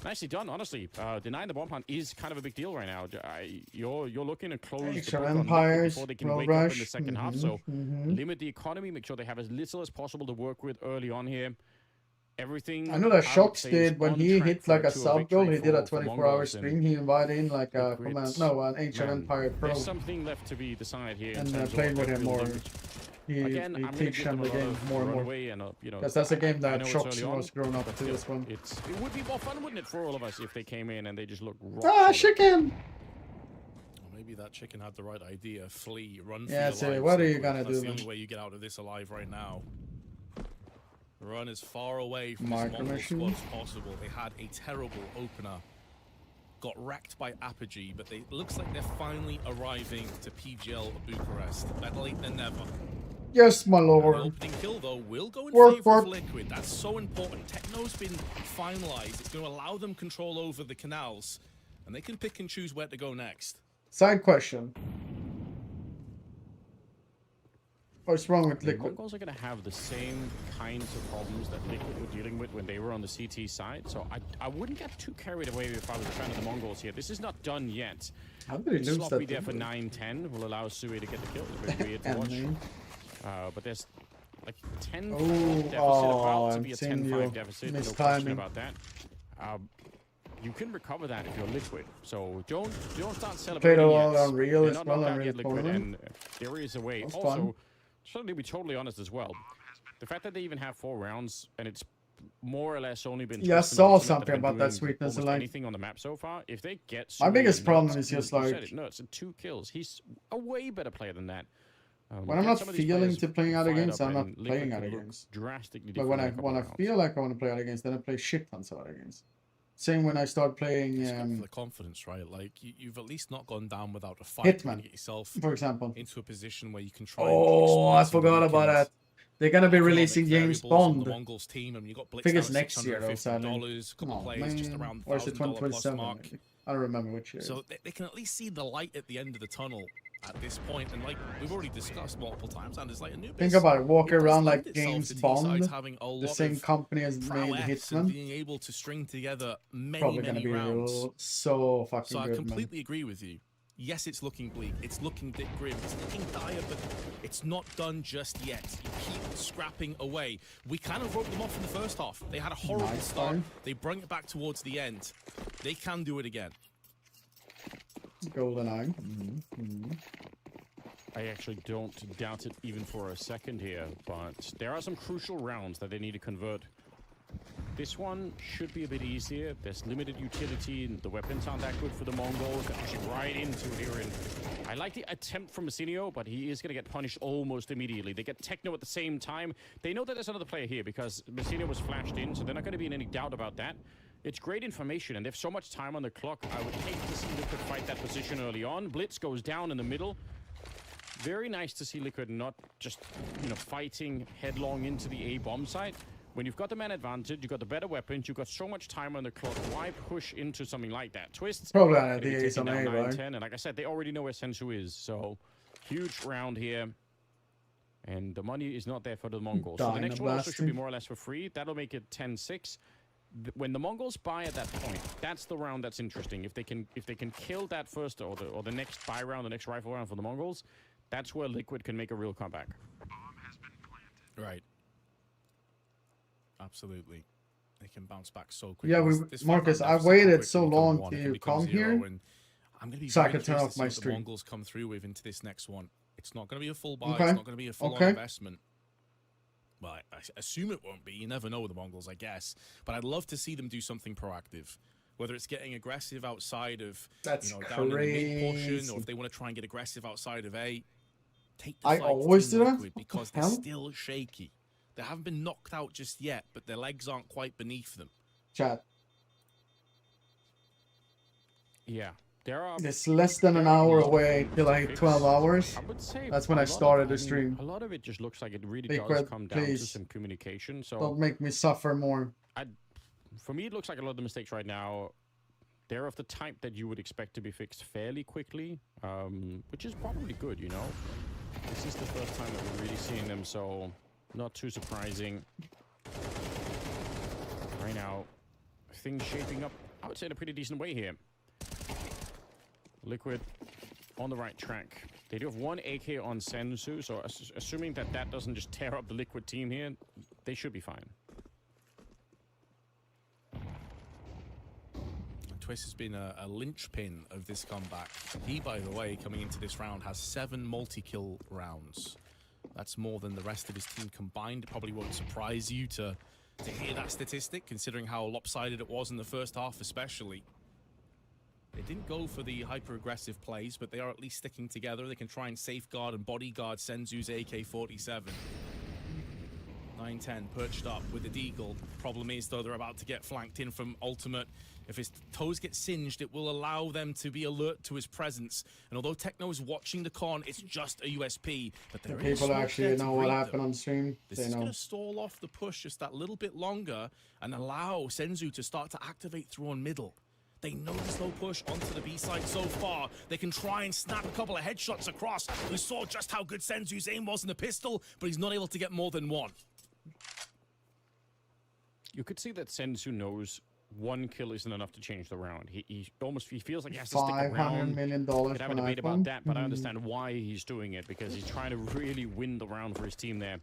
Nicely done, honestly. Denying the bomb plant is kind of a big deal right now. You're looking to close the book on Liquid before they can wake up in the second half. So limit the economy, make sure they have as little as possible to work with early on here. Everything. I know that Shox did when he hit like a sub goal. He did a 24-hour stream. He invited in like a an Ancient Empire Pro. There's something left to be decided here. And played with him more. He teach him the game more and more. Because that's a game that Shox was grown up to this one. It would be more fun, wouldn't it, for all of us if they came in and they just looked rock solid. Chicken! Or maybe that chicken had the right idea. Flee, run for yeah, your so lives. what are you gonna do? That's the only way you get out of this alive right now. Run as far away from this Mongol squad as possible. They had a terrible opener. Got wrecked by Apogee, but it looks like they're finally arriving to PGL Bucharest. Better late than never. Yes, my lord. The opening kill, though, will go in favor of Liquid. That's so important. Techno's been finalized. It's going to allow them control over the canals, and they can pick and choose where to go next. Side question. What's wrong with Liquid? The Mongols are going to have the same kinds of problems that Liquid were dealing with when they were on the CT side. So I wouldn't get too carried away if I was a fan of the Mongols here. This is not done yet. How did he lose that? Sloppy there for 9-10 will allow Sui to get the kill. It's a bit weird to watch. But there's like 10 deficit about to be a 10-5 deficit. No question about that. You can recover that if you're Liquid. So don't start celebrating yet. Unreal as well. Liquid, and there is a way. That's also, fun. so to be totally honest as well, the fact that they even have 4 rounds and it's more or less only been. Yeah, I saw something about that sweetness. Like anything on the map so far. If they get my biggest problem is just like nuts and 2 kills. He's a way better player than that. When I'm not feeling to playing out against, I'm not playing out against. Drastically but when I feel like I want to play out against, then I play shit tons out against. Same when I start playing. For the confidence, right? Like you've at least not gone down without a fight. Hitman, to get yourself, for example, into a position where you can try. Oh, I forgot about that. They're gonna be releasing James Bond. Figures next year, though. Sadly. Or is it 2027? I don't remember which year. So they can at least see the light at the end of the tunnel at this point, and like we've already discussed multiple times, and it's like Anubis. Think about it, walk around like James Bond, the same company as made Hitman. Being able to string together many rounds. So fucking good. So I completely agree with you. Yes, it's looking bleak, it's looking a bit grim, it's looking dire, but it's not done just yet. You keep scrapping away. We kind of wrote them off in the first half. They had a horrible start. They bring it back towards the end. They can do it again. GoldenEye. I actually don't doubt it even for a second here, but there are some crucial rounds that they need to convert. This one should be a bit easier. There's limited utility, and the weapons aren't that good for the Mongols. They're pushing right into it here. And I like the attempt from Messinio, but he is going to get punished almost immediately. They get Techno at the same time. They know that there's another player here because Messinio was flashed in, so they're not going to be in any doubt about that. It's great information, and they have so much time on the clock. I would hate to see Liquid fight that position early on. Blitz goes down in the middle. Very nice to see Liquid not just, fighting headlong into the A bomb site. When you've got the man advantage, you've got the better weapons, you've got so much time on the clock, why push into something like that? Twists. Probably an idea is on A, right? 10, and like I said, they already know where Sensu is, so huge round here. And the money is not there for the Mongols. So the next one also should be more or less for free. That'll make it 10-6. When the Mongols buy at that point, that's the round that's interesting. If they can kill that first or the next buy round, the next rifle round for the Mongols, that's where Liquid can make a real comeback. Right. Absolutely. They can bounce back so quickly. Yeah, Marcus, I waited so long to come here so I could turn off my stream. The Mongols come through with into this next one. It's not going to be a full buy. It's not going to be a full-on investment. Well, I assume it won't be. You never know with the Mongols, I guess. But I'd love to see them do something proactive. Whether it's getting aggressive outside of, down in the mid portion, or if they want to try and get aggressive outside of A. Take the fight to Liquid because they're still shaky. They haven't been knocked out just yet, but their legs aren't quite beneath them. Chat. Yeah. There are. It's less than an hour away till I hit 12 hours. I would say that's when I started the stream. A lot of it just looks like it really Liquid, does come down to please. some communication. So Don't make me suffer more. For me, it looks like a lot of the mistakes right now, they're of the type that you would expect to be fixed fairly quickly, which is probably good, you know? This is the first time that we're really seeing them, so not too surprising. Right now, things shaping up, I would say, in a pretty decent way here. Liquid on the right track. They do have one AK on Senzu, so assuming that that doesn't just tear up the Liquid team here, they should be fine. Twist has been a linchpin of this comeback. He, by the way, coming into this round, has 7 multi-kill rounds. That's more than the rest of his team combined. It probably won't surprise you to hear that statistic, considering how lopsided it was in the first half especially. They didn't go for the hyper-aggressive plays, but they are at least sticking together. They can try and safeguard and bodyguard Senzu's AK-47. 9-10 perched up with the Deagle. Problem is, though, they're about to get flanked in from Ultimate. If his toes get singed, it will allow them to be alert to his presence. And although Techno is watching the con, it's just a USP. But there is people actually know what happened on stream. This is going to stall off the push just that little bit longer and allow Senzu to start to activate through on middle. They know the slow push onto the B side so far. They can try and snap a couple of headshots across. We saw just how good Senzu's aim was in the pistol, but he's not able to get more than one. You could see that Senzu knows one kill isn't enough to change the round. He feels like he has to stick $500 around. million Could have for a an debate iPhone. about that, but I understand why he's doing it, because he's trying to really win the round for his team there.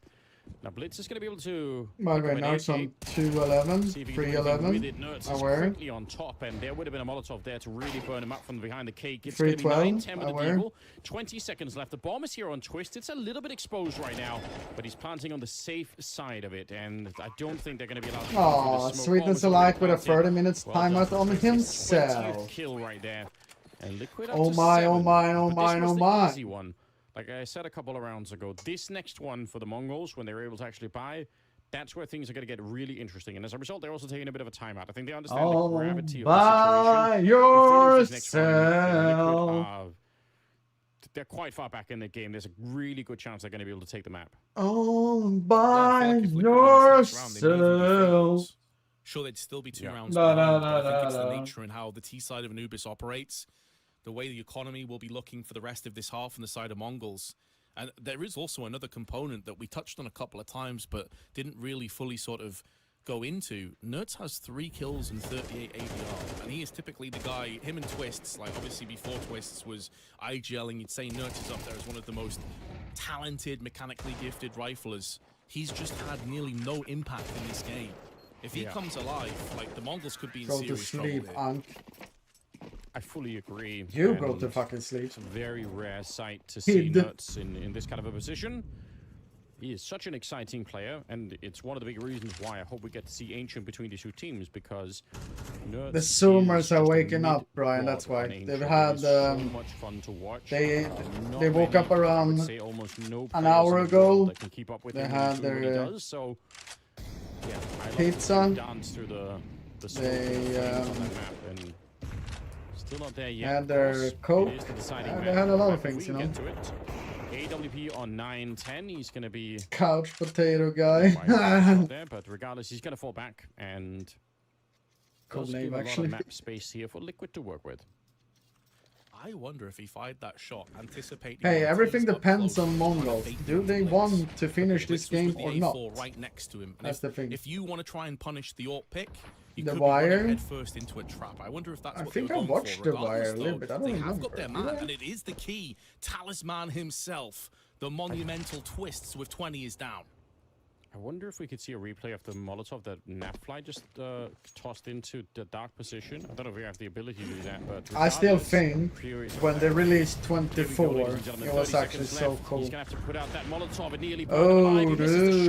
Now Blitz is going to be able to. By the way, Nerds on 211, 311. Nerds is Aware. quickly on top, and there would have been a Molotov there to really burn him up from behind the cake. It's 312. 9-10 with the Deagle. 20 seconds left. The bomb is here on Twist. It's a little bit exposed right now, but he's planting on the safe side of it, and I don't think they're going to be allowed to. Aw, Sweetness Alive with a 30 minutes timeout on himself. Kill right there. And Liquid Oh my, oh my, oh my, oh my. Easy one. Like I said a couple of rounds ago, this next one for the Mongols, when they were able to actually buy, that's where things are going to get really interesting. And as a result, they're also taking a bit of a timeout. I think they understand the gravity of the situation. Yourself. They're quite far back in the game. There's a really good chance they're going to be able to take the map. All by yourself. Sure, they'd still be 2 rounds behind, but I think it's the nature and how the T side of Anubis operates. The way the economy will be looking for the rest of this half on the side of Mongols. And there is also another component that we touched on a couple of times, but didn't really fully sort of go into. Nerds has 3 kills and 38 ADR, and he is typically the guy, him and Twists, like obviously before Twists was IGL, and you'd say Nerds is up there as one of the most talented, mechanically gifted riflers. He's just had nearly no impact in this game. If he comes alive, like the Mongols could be in serious trouble here. I fully agree. You go to fucking sleep. It's a very rare sight to see Nuts in this kind of a position. He is such an exciting player, and it's one of the big reasons why I hope we get to see Ancient between these 2 teams, because Nuts the Zoomers are waking up, Brian. That's why they've had so much fun to watch. They woke up around an hour ago. They had their pizza. Still not there yet. Had their coke. They had a lot of things, you know. AWP on 9-10. He's going to be couch potato guy. there, but regardless, he's going to fall back, and cool name, a lot actually. of map space here for Liquid to work with. I wonder if he fired that shot, anticipating. Hey, everything depends on Mongols. Do they want to finish this game or not? Right next to him. And that's the thing. If you want to try and punish the AWP pick, you The could Wire? be running head first into a trap. I wonder if that's what they were going for. I think I watched The Wire a little Though, bit. I don't they remember. have got their man, and it is the key. Talisman himself, the monumental Twists with 20 is down. I wonder if we could see a replay of the Molotov that Napfly just tossed into the dark position. I don't know if we have the ability to do that, but I still think when they released 24, it was actually so cool. He's gonna have to put out that Molotov and nearly Oh, dude, dude,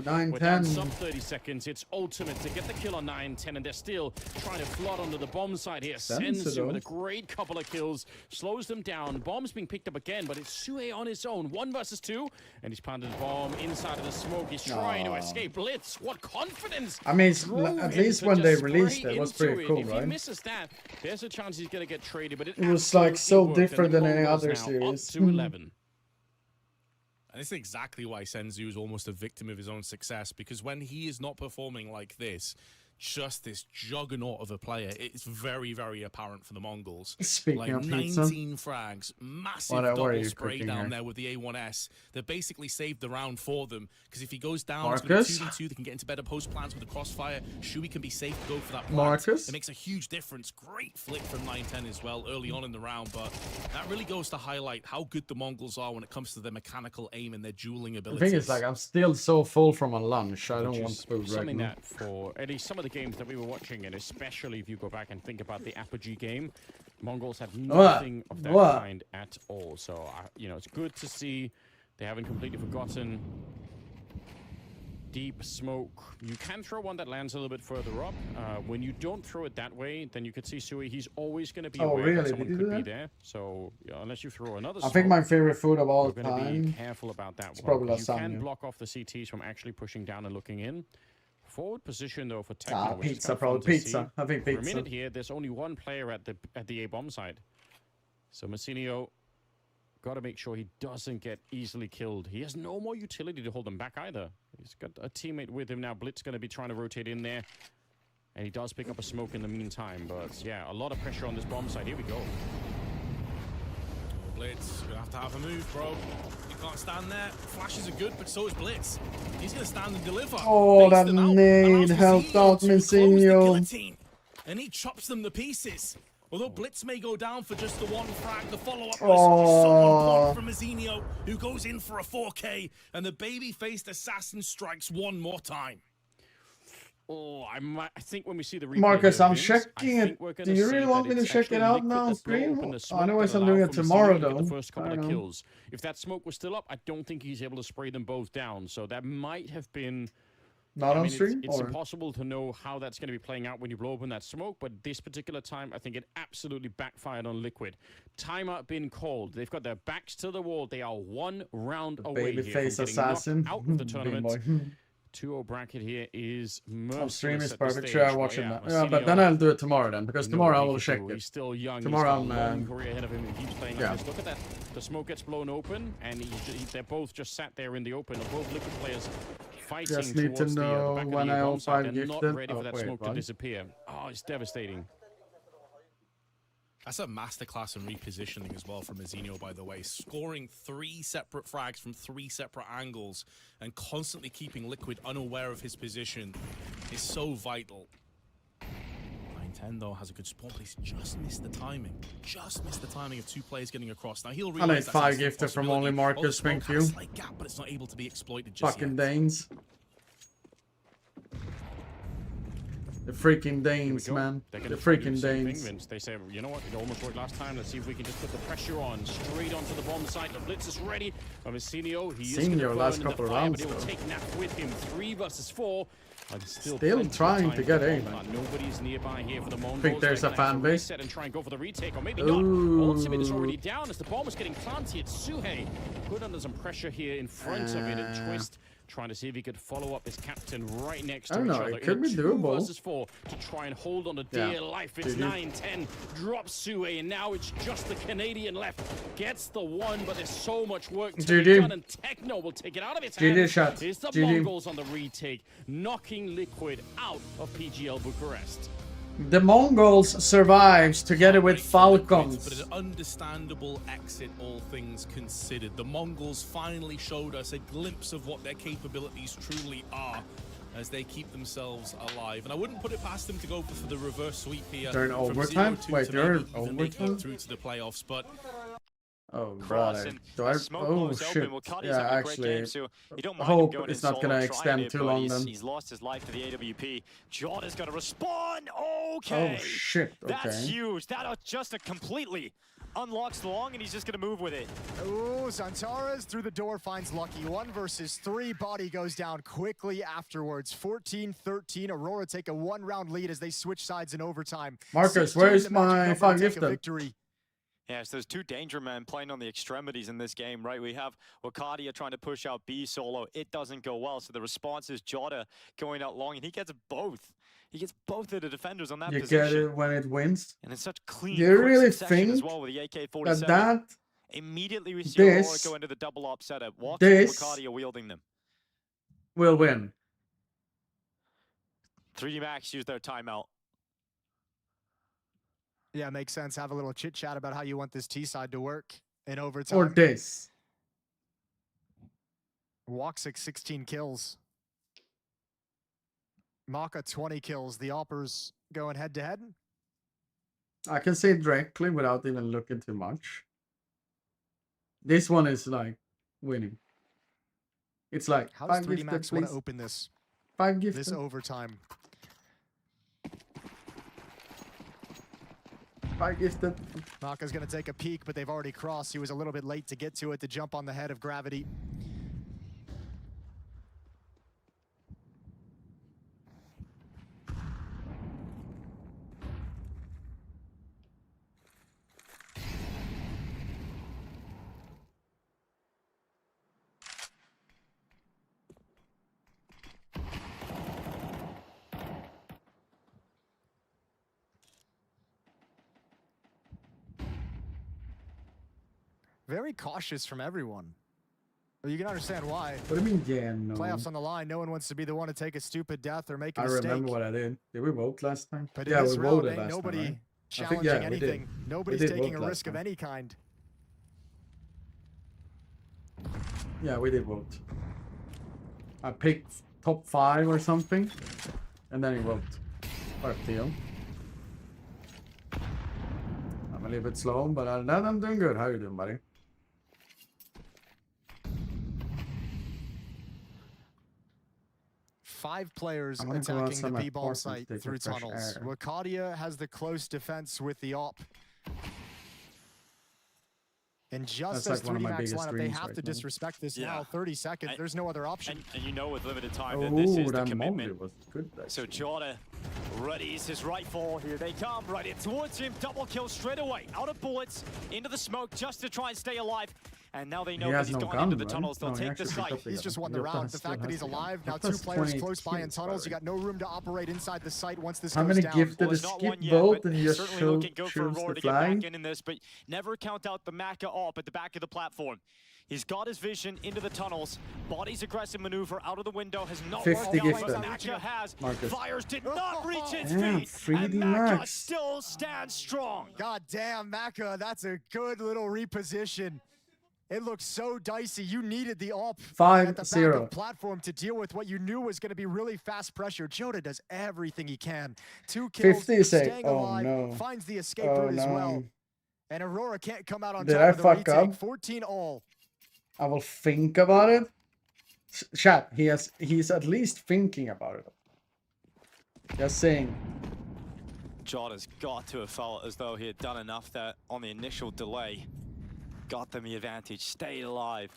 9-10. 9-10. Sub 30 seconds. It's ultimate to get the kill on 9-10, and they're still trying to flood onto the bomb side here. Senzu with a great couple of kills, slows them down. Bomb's being picked up again, but it's Sue on his own. 1 versus 2, and he's planted the bomb inside of the smoke. He's trying to escape Blitz. What confidence! I mean, at least when they released it, it was pretty cool, if right? If he misses that, there's a chance he's going to get traded, but it was like so different than any other series. Up to 11. And it's exactly why Senzu is almost a victim of his own success, because when he is not performing like this, just this juggernaut of a player, it's very, very apparent for the Mongols. Speaking like of 19 frags, massive double spray down there with the A1S that basically saved the round for them. Because if he goes down, it's going to be 2v2, they can get into better post plans with the crossfire. Shui can be safe to go for that plant. It makes a huge difference. Great flick from 910 as well early on in the round, but that really goes to highlight how good the Mongols are when it comes to their mechanical aim and their dueling abilities. The thing is, like, I'm still so full from a lunch. I don't want food right now. That for at least some of the games that we were watching, and especially if you go back and think about the Apogee game, Mongols had nothing of that kind at all. So, you know, it's good to see they haven't completely forgotten. Deep smoke. You can throw one that lands a little bit further up. When you don't throw it that way, then you could see Sui. He's always going to be aware that someone could be there. So unless you throw another I think my favorite food of all time. You're going to be careful about that one. Probably you can block off the CTs from actually pushing down and looking in. Forward position though for Techno. Pizza, probably pizza. I think pizza. For a minute here, there's only one player at the A bomb side. So Massinio got to make sure he doesn't get easily killed. He has no more utility to hold him back either. He's got a teammate with him now. Blitz going to be trying to rotate in there. And he does pick up a smoke in the meantime. But yeah, a lot of pressure on this bomb side. Here we go. Blitz, you're going to have a move, bro. You can't stand there. Flashes are good, but so is Blitz. He's going to stand and deliver. Oh, that nade helped out Massinio. And he chops them to pieces. Although Blitz may go down for just the one frag, the follow-up was so important from Massinio, who goes in for a 4K, and the baby-faced assassin strikes one more time. Oh, I think when we see the replay, Marcus, I'm checking it. Do you really want me to check it out now on stream? Otherwise, I'm doing it tomorrow, though. The first couple of kills. If that smoke was still up, I don't think he's able to spray them both down. So that might have been... Not on stream? It's impossible to know how that's going to be playing out when you blow open that smoke, but this particular time, I think it absolutely backfired on Liquid. Timeout been called. They've got their backs to the wall. They are one round away here from getting assassin. knocked out of the tournament. 2-0 bracket here is merciless. On stream is perfect. Sure, I'm watching that. Yeah, but then I'll do it tomorrow then, because tomorrow I will check it. He's still young. Tomorrow he's got a long career ahead of him. He keeps playing like this. Look at that. The smoke gets blown open, and they're both just sat there in the open. Both Liquid players fighting just need to know the back when I of the all They're gifted. not ready for that smoke to disappear. Oh, it's devastating. That's a masterclass in repositioning as well from Massinio, by the way. Scoring 3 separate frags from 3 separate angles and constantly keeping Liquid unaware of his position is so vital. 910, though, has a good spawn, but he's just missed the timing. Just missed the timing of 2 players getting across. Now, he'll realize that's 5 gifted from only Marcus, thank you. Slight gap, but it's not able to be exploited just Fucking yet. Danes. The freaking Danes, man. The freaking Danes. They say, you know what, it almost worked last time. Let's see if we can just put the pressure on. Straight onto the bomb site. The Blitz is ready. Massinio, he is going to last couple of rounds, but he will take Nap with him. 3 versus 4. Still trying to get aim. Nobody's nearby here for the Mongols. Think there's a fan base. And try and go for the retake, or maybe not. Ultimate is already down as the bomb is getting planted. Suhei put under some pressure here in front of it, and Twist trying to see if he could follow up his captain right next to each other. It could be doable. 2 versus 4 to try and hold on to dear life. It's 9-10. Drops Suhei, and now it's just the Canadian left. Gets the one, but there's so much work to be done, and Techno will take it out of its hands. It's the Mongols on the retake, knocking Liquid out of PGL Bucharest. The Mongols survives together with Falcons. But an understandable exit, all things considered. The Mongols finally showed us a glimpse of what their capabilities truly are as they keep themselves alive. And I wouldn't put it past them to go for the reverse sweep here. They're in overtime? Wait, they're in overtime? Through to the playoffs, but... Oh, brother. Oh, shit. Yeah, actually, I hope it's not going to extend too long then. He's lost his life to the AWP. John is going to respond. Okay. Oh, shit. Okay. That's huge. That just completely unlocks the long, and he's just going to move with it. Ooh, Zantares through the door finds Lucky. 1 versus 3. Body goes down quickly afterwards. 14-13. Aurora take a 1-round lead as they switch sides in overtime. Marcus, where is my 5 gifted? Yes, there's two danger men playing on the extremities in this game, right? We have Wakadia trying to push out B solo. It doesn't go well, so the response is Jota going out long, and he gets both. He gets both of the defenders on that You position. get it when it wins. And it's such clean, Do you quick really succession as think well with the AK-47. that Immediately we see Aurora this go into the double op setup. Walks and this Wakadia wielding them. will win? 3D Max use their timeout. Yeah, makes sense. Have a little chit chat about how you want this T side to work in overtime. Or this? Woxic 16 kills. Maka 20 kills. The Oppers going head to head. I can say it directly without even looking too much. This one is like winning. It's like How does 5 3D gifted, Max want please. to open this? 5 gifted. This overtime. 5 gifted. Maka's going to take a peek, but they've already crossed. He was a little bit late to get to it, to jump on the head of Gravity. Very cautious from everyone. But you can understand why. What do you mean, yeah, no? Playoffs on the line. No one wants to be the one to take a stupid death or make a I mistake. remember what I did. Did we vote last time? But Yeah, in we this round, voted ain't last nobody time, right? challenging yeah, we anything. did. Nobody's We did taking vote a last risk of time. any kind. Yeah, we did vote. I picked top 5 or something, and then he vote. Deal. I'm a little bit slow, but other than that, I'm doing good. How you doing, buddy? Five players I'm gonna go attacking the outside my B-bomb apartment site to take through a fresh tunnels. air. Wakadia has the close defense with the op. And just That's as like one of 3D my Max biggest lineup, they dreams have right to now. disrespect this now. 30 seconds. There's no other option. And you know with limited time that this is the that commitment. Molly was good. So Jota readies his rifle. Here they come, right in towards him. Double kill straight away. Out of bullets, into the smoke, just to try and stay alive. And now they know that he's no gone gun, into the right? tunnels. They'll No, he take the actually site. picked up the He's gun. just won the Your round. class The still fact that has he's the gun. alive, Your now 2 class players 28 close by in kills, tunnels. You brother. got no room to operate inside the site once this How goes many down. gifted Well, a it's not skip one yet, vote but and you he's just certainly looking good for choose Aurora the to get back flying? in this, but never count out the Maka op at the back of the platform. He's got his vision into the tunnels. Body's aggressive maneuver out of the window has not 50 worked out gifted. like Maka has. Marcus. Fires did not reach its Damn, feet, 3D and Maka Max. still stands strong. God damn, Maka, that's a good little reposition. It looks so dicey. You needed the op at the back 5-0. of the platform to deal with what you knew was going to be really fast pressure. Jota does everything he can. 2 kills, 50 say, staying oh alive, no. finds the escape Oh route as no. well. And Aurora can't come out on Did top I of the fuck retake. up? 14 all. I will think about it. Chat, he's at least thinking about it. Just saying. Jota's got to have felt as though he had done enough there on the initial delay. Got them the advantage, stayed alive.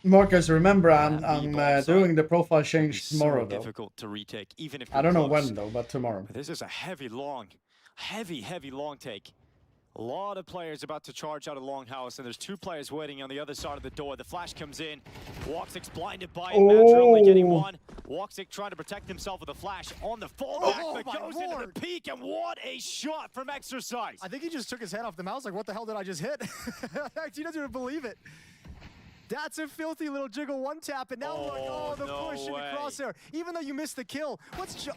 Marcus, remember I'm B-bomb doing the profile change It's tomorrow so though. difficult to retake, even if I don't know you're close. when though, but tomorrow. But this is a heavy long take. A lot of players about to charge out of Longhouse, and there's 2 players waiting on the other side of the door. The flash comes in. Woxic's blinded by it. Matra only getting 1. Woxic trying to protect himself with a flash on the fallback, but goes into the peak, and what a shot from Exercise. I think he just took his head off the mouse. Like, what the hell did I just hit? He doesn't even believe it. That's a filthy little jiggle one tap, and now look, the no push in the way. crosshair. Even though you missed the kill,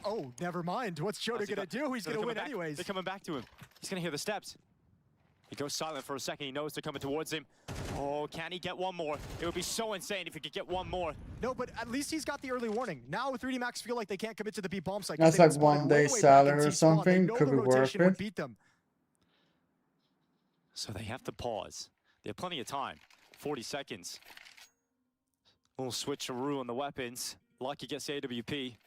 oh, never mind. What's Jota gonna do? He's gonna win anyways. They're coming back to him. He's gonna hear the steps. He goes silent for a second. He knows they're coming towards him. Oh, can he get one more? It would be so insane if he could get one more. No, but at least he's got the early warning. Now 3D Max feel like they can't commit to the B bomb site. 'Cause That's they've like been spotted 1 way day back in salary or T spawn. They something. know Could the be worth rotation would it. beat them. So they have to pause. They have plenty of time. 40 seconds. Little switcheroo on the weapons. Lucky gets AWP.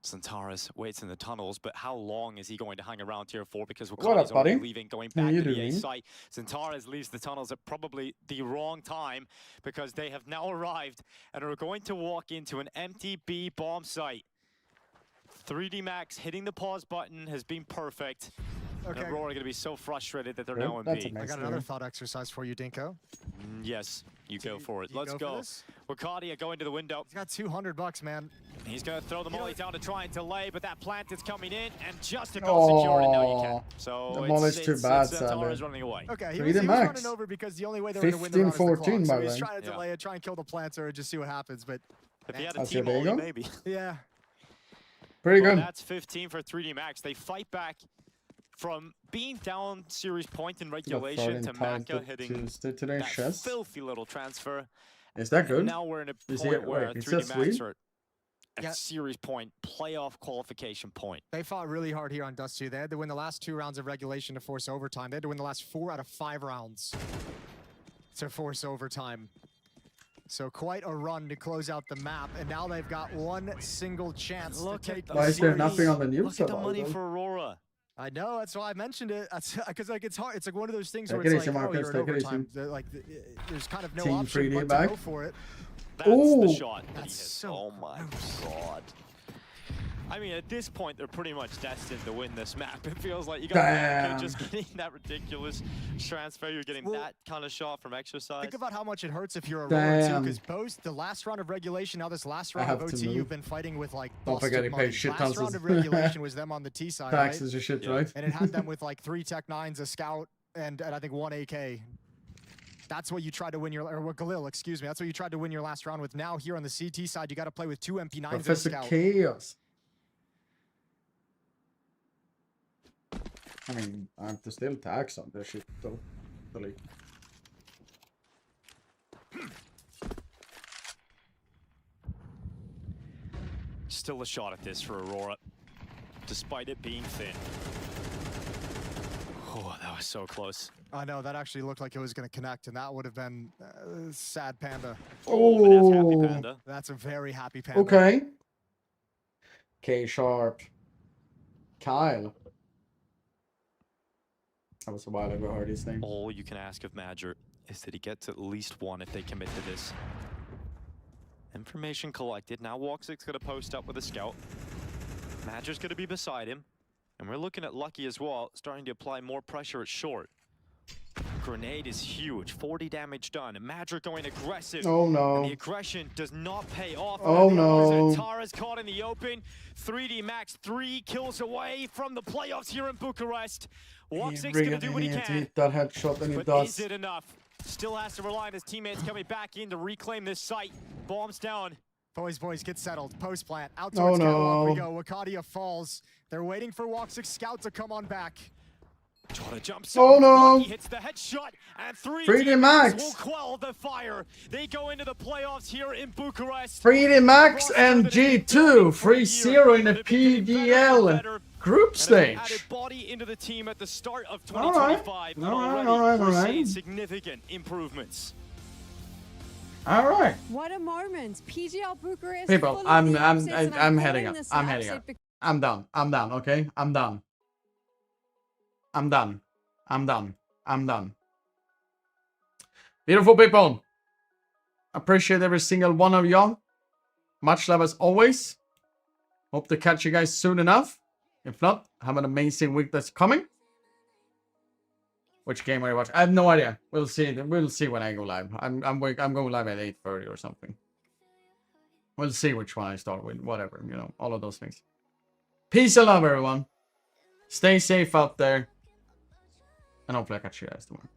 Centaurus waits in the tunnels, but how long is he going to hang around tier 4? Because What Wakani's up, already buddy? leaving, going How back you to the A doing? site. Centaurus leaves the tunnels at probably the wrong time, because they have now arrived and are going to walk into an empty B bomb site. 3D Max hitting the pause button has been perfect. Okay. And Aurora are going to be so frustrated that they're Good. now in That's B. amazing. I got another thought exercise for you, Dinko. Yes, you go for it. You Let's go go. for this? Wakadia going to the window. He's got $200, man. He's going to throw the molly down to try and delay, but that plant is coming in and just about secured, and now you can. So The molly's too bad, Tara's running away. Okay, he 3D was Max. running over because the only way they were going to win the round is the 15-14, clock. So by he's the way. trying to delay it, try and kill the planter, and just see what happens. But if he had a That's team your molly, bagel? maybe. yeah. Pretty Well, good. that's 15 for 3D Max. They fight back from being down series point in regulation to Maka hitting today, that chess. filthy little transfer. Is that good? And now we're in a Is point it- where wait, is 3D that Max sweet? are at series point, playoff qualification point. They fought really hard here on Dust 2. They had to win the last 2 rounds of regulation to force overtime. They had to win the last 4 out of 5 rounds to force overtime. So quite a run to close out the map, and now they've got one single chance to take the Why is there series. nothing on the news Look at the about money it? for Aurora. I know, that's why I mentioned it. Because like it's hard. It's like one of those things Take where it it's easy, like, oh, Marcus, you're in take it overtime. easy. There's kind of no Team option 3D but to back. go for it. That's Ooh. the shot that he That's hit. so Oh my god. I mean, at this point, they're pretty much destined to win this map. It feels like you got Damn. just getting that ridiculous transfer. You're getting that kind of shot from exercise. Think about how much it hurts if you're a roller too, Damn. because both the last round of regulation, now this last I round of have to OT, move. you've been fighting with like Don't busted forget he money. paid shit Last tons round of of regulation was them on the T side, taxes right? and shit, right? And it had them with like 3 Tech 9s, a Scout, and I think 1 AK. That's what you tried to win your, or what Galil, excuse me. That's what you tried to win your last round with. Now here on the CT side, you got to play with 2 MP9s and a Professor Scout. Chaos. I mean, I have to still tax on this shit though. Totally. Still a shot at this for Aurora, despite it being thin. Oh, that was so close. I know, that actually looked like it was going to connect, and that would have been sad Panda. Oh, but that's happy Panda. That's a very happy Panda. Okay. K Sharp. Kyle. That was a while ago, I heard his name. All you can ask of Madger is that he gets at least 1 if they commit to this. Information collected. Now Walksig's going to post up with a scout. Madger's going to be beside him. And we're looking at Lucky as well, starting to apply more pressure at short. Grenade is huge. 40 damage done. Madger going aggressive. Oh no. And the aggression does not pay off. Oh no. Tara's caught in the open. 3D Max 3 kills away from the playoffs here in Bucharest. Walksig's going to do what he can. Hit that headshot and it But does. is it enough? Still has to rely on his teammates coming back in to reclaim this site. Bombs down. Boys, get settled. Post plant. Out Oh, towards no. Catalog we go. Wakadia falls. They're waiting for Walksig's scout to come on back. Trying to jump. Oh no! He hits the headshot, and 3D Max will quell the fire. They go into the playoffs here in Bucharest. 3D Max and G2 3-0 in the PGL group stage. Added body into the team at the start of All right. 2025. All right. We're seeing significant improvements. All right. What a moment. PGL Bucharest. People, full of I'm the upsets, and heading calling up. this I'm an heading upset up. because I'm done. I'm done. Okay. I'm done. I'm done. I'm done. I'm done. Beautiful people. Appreciate every single one of y'all. Much love as always. Hope to catch you guys soon enough. If not, have an amazing week that's coming. Which game are you watching? I have no idea. We'll see. We'll see when I go live. I'm going live at 8:30 or something. We'll see which one I start with. Whatever, you know, all of those things. Peace and love, everyone. Stay safe out there. And hopefully I catch you guys tomorrow.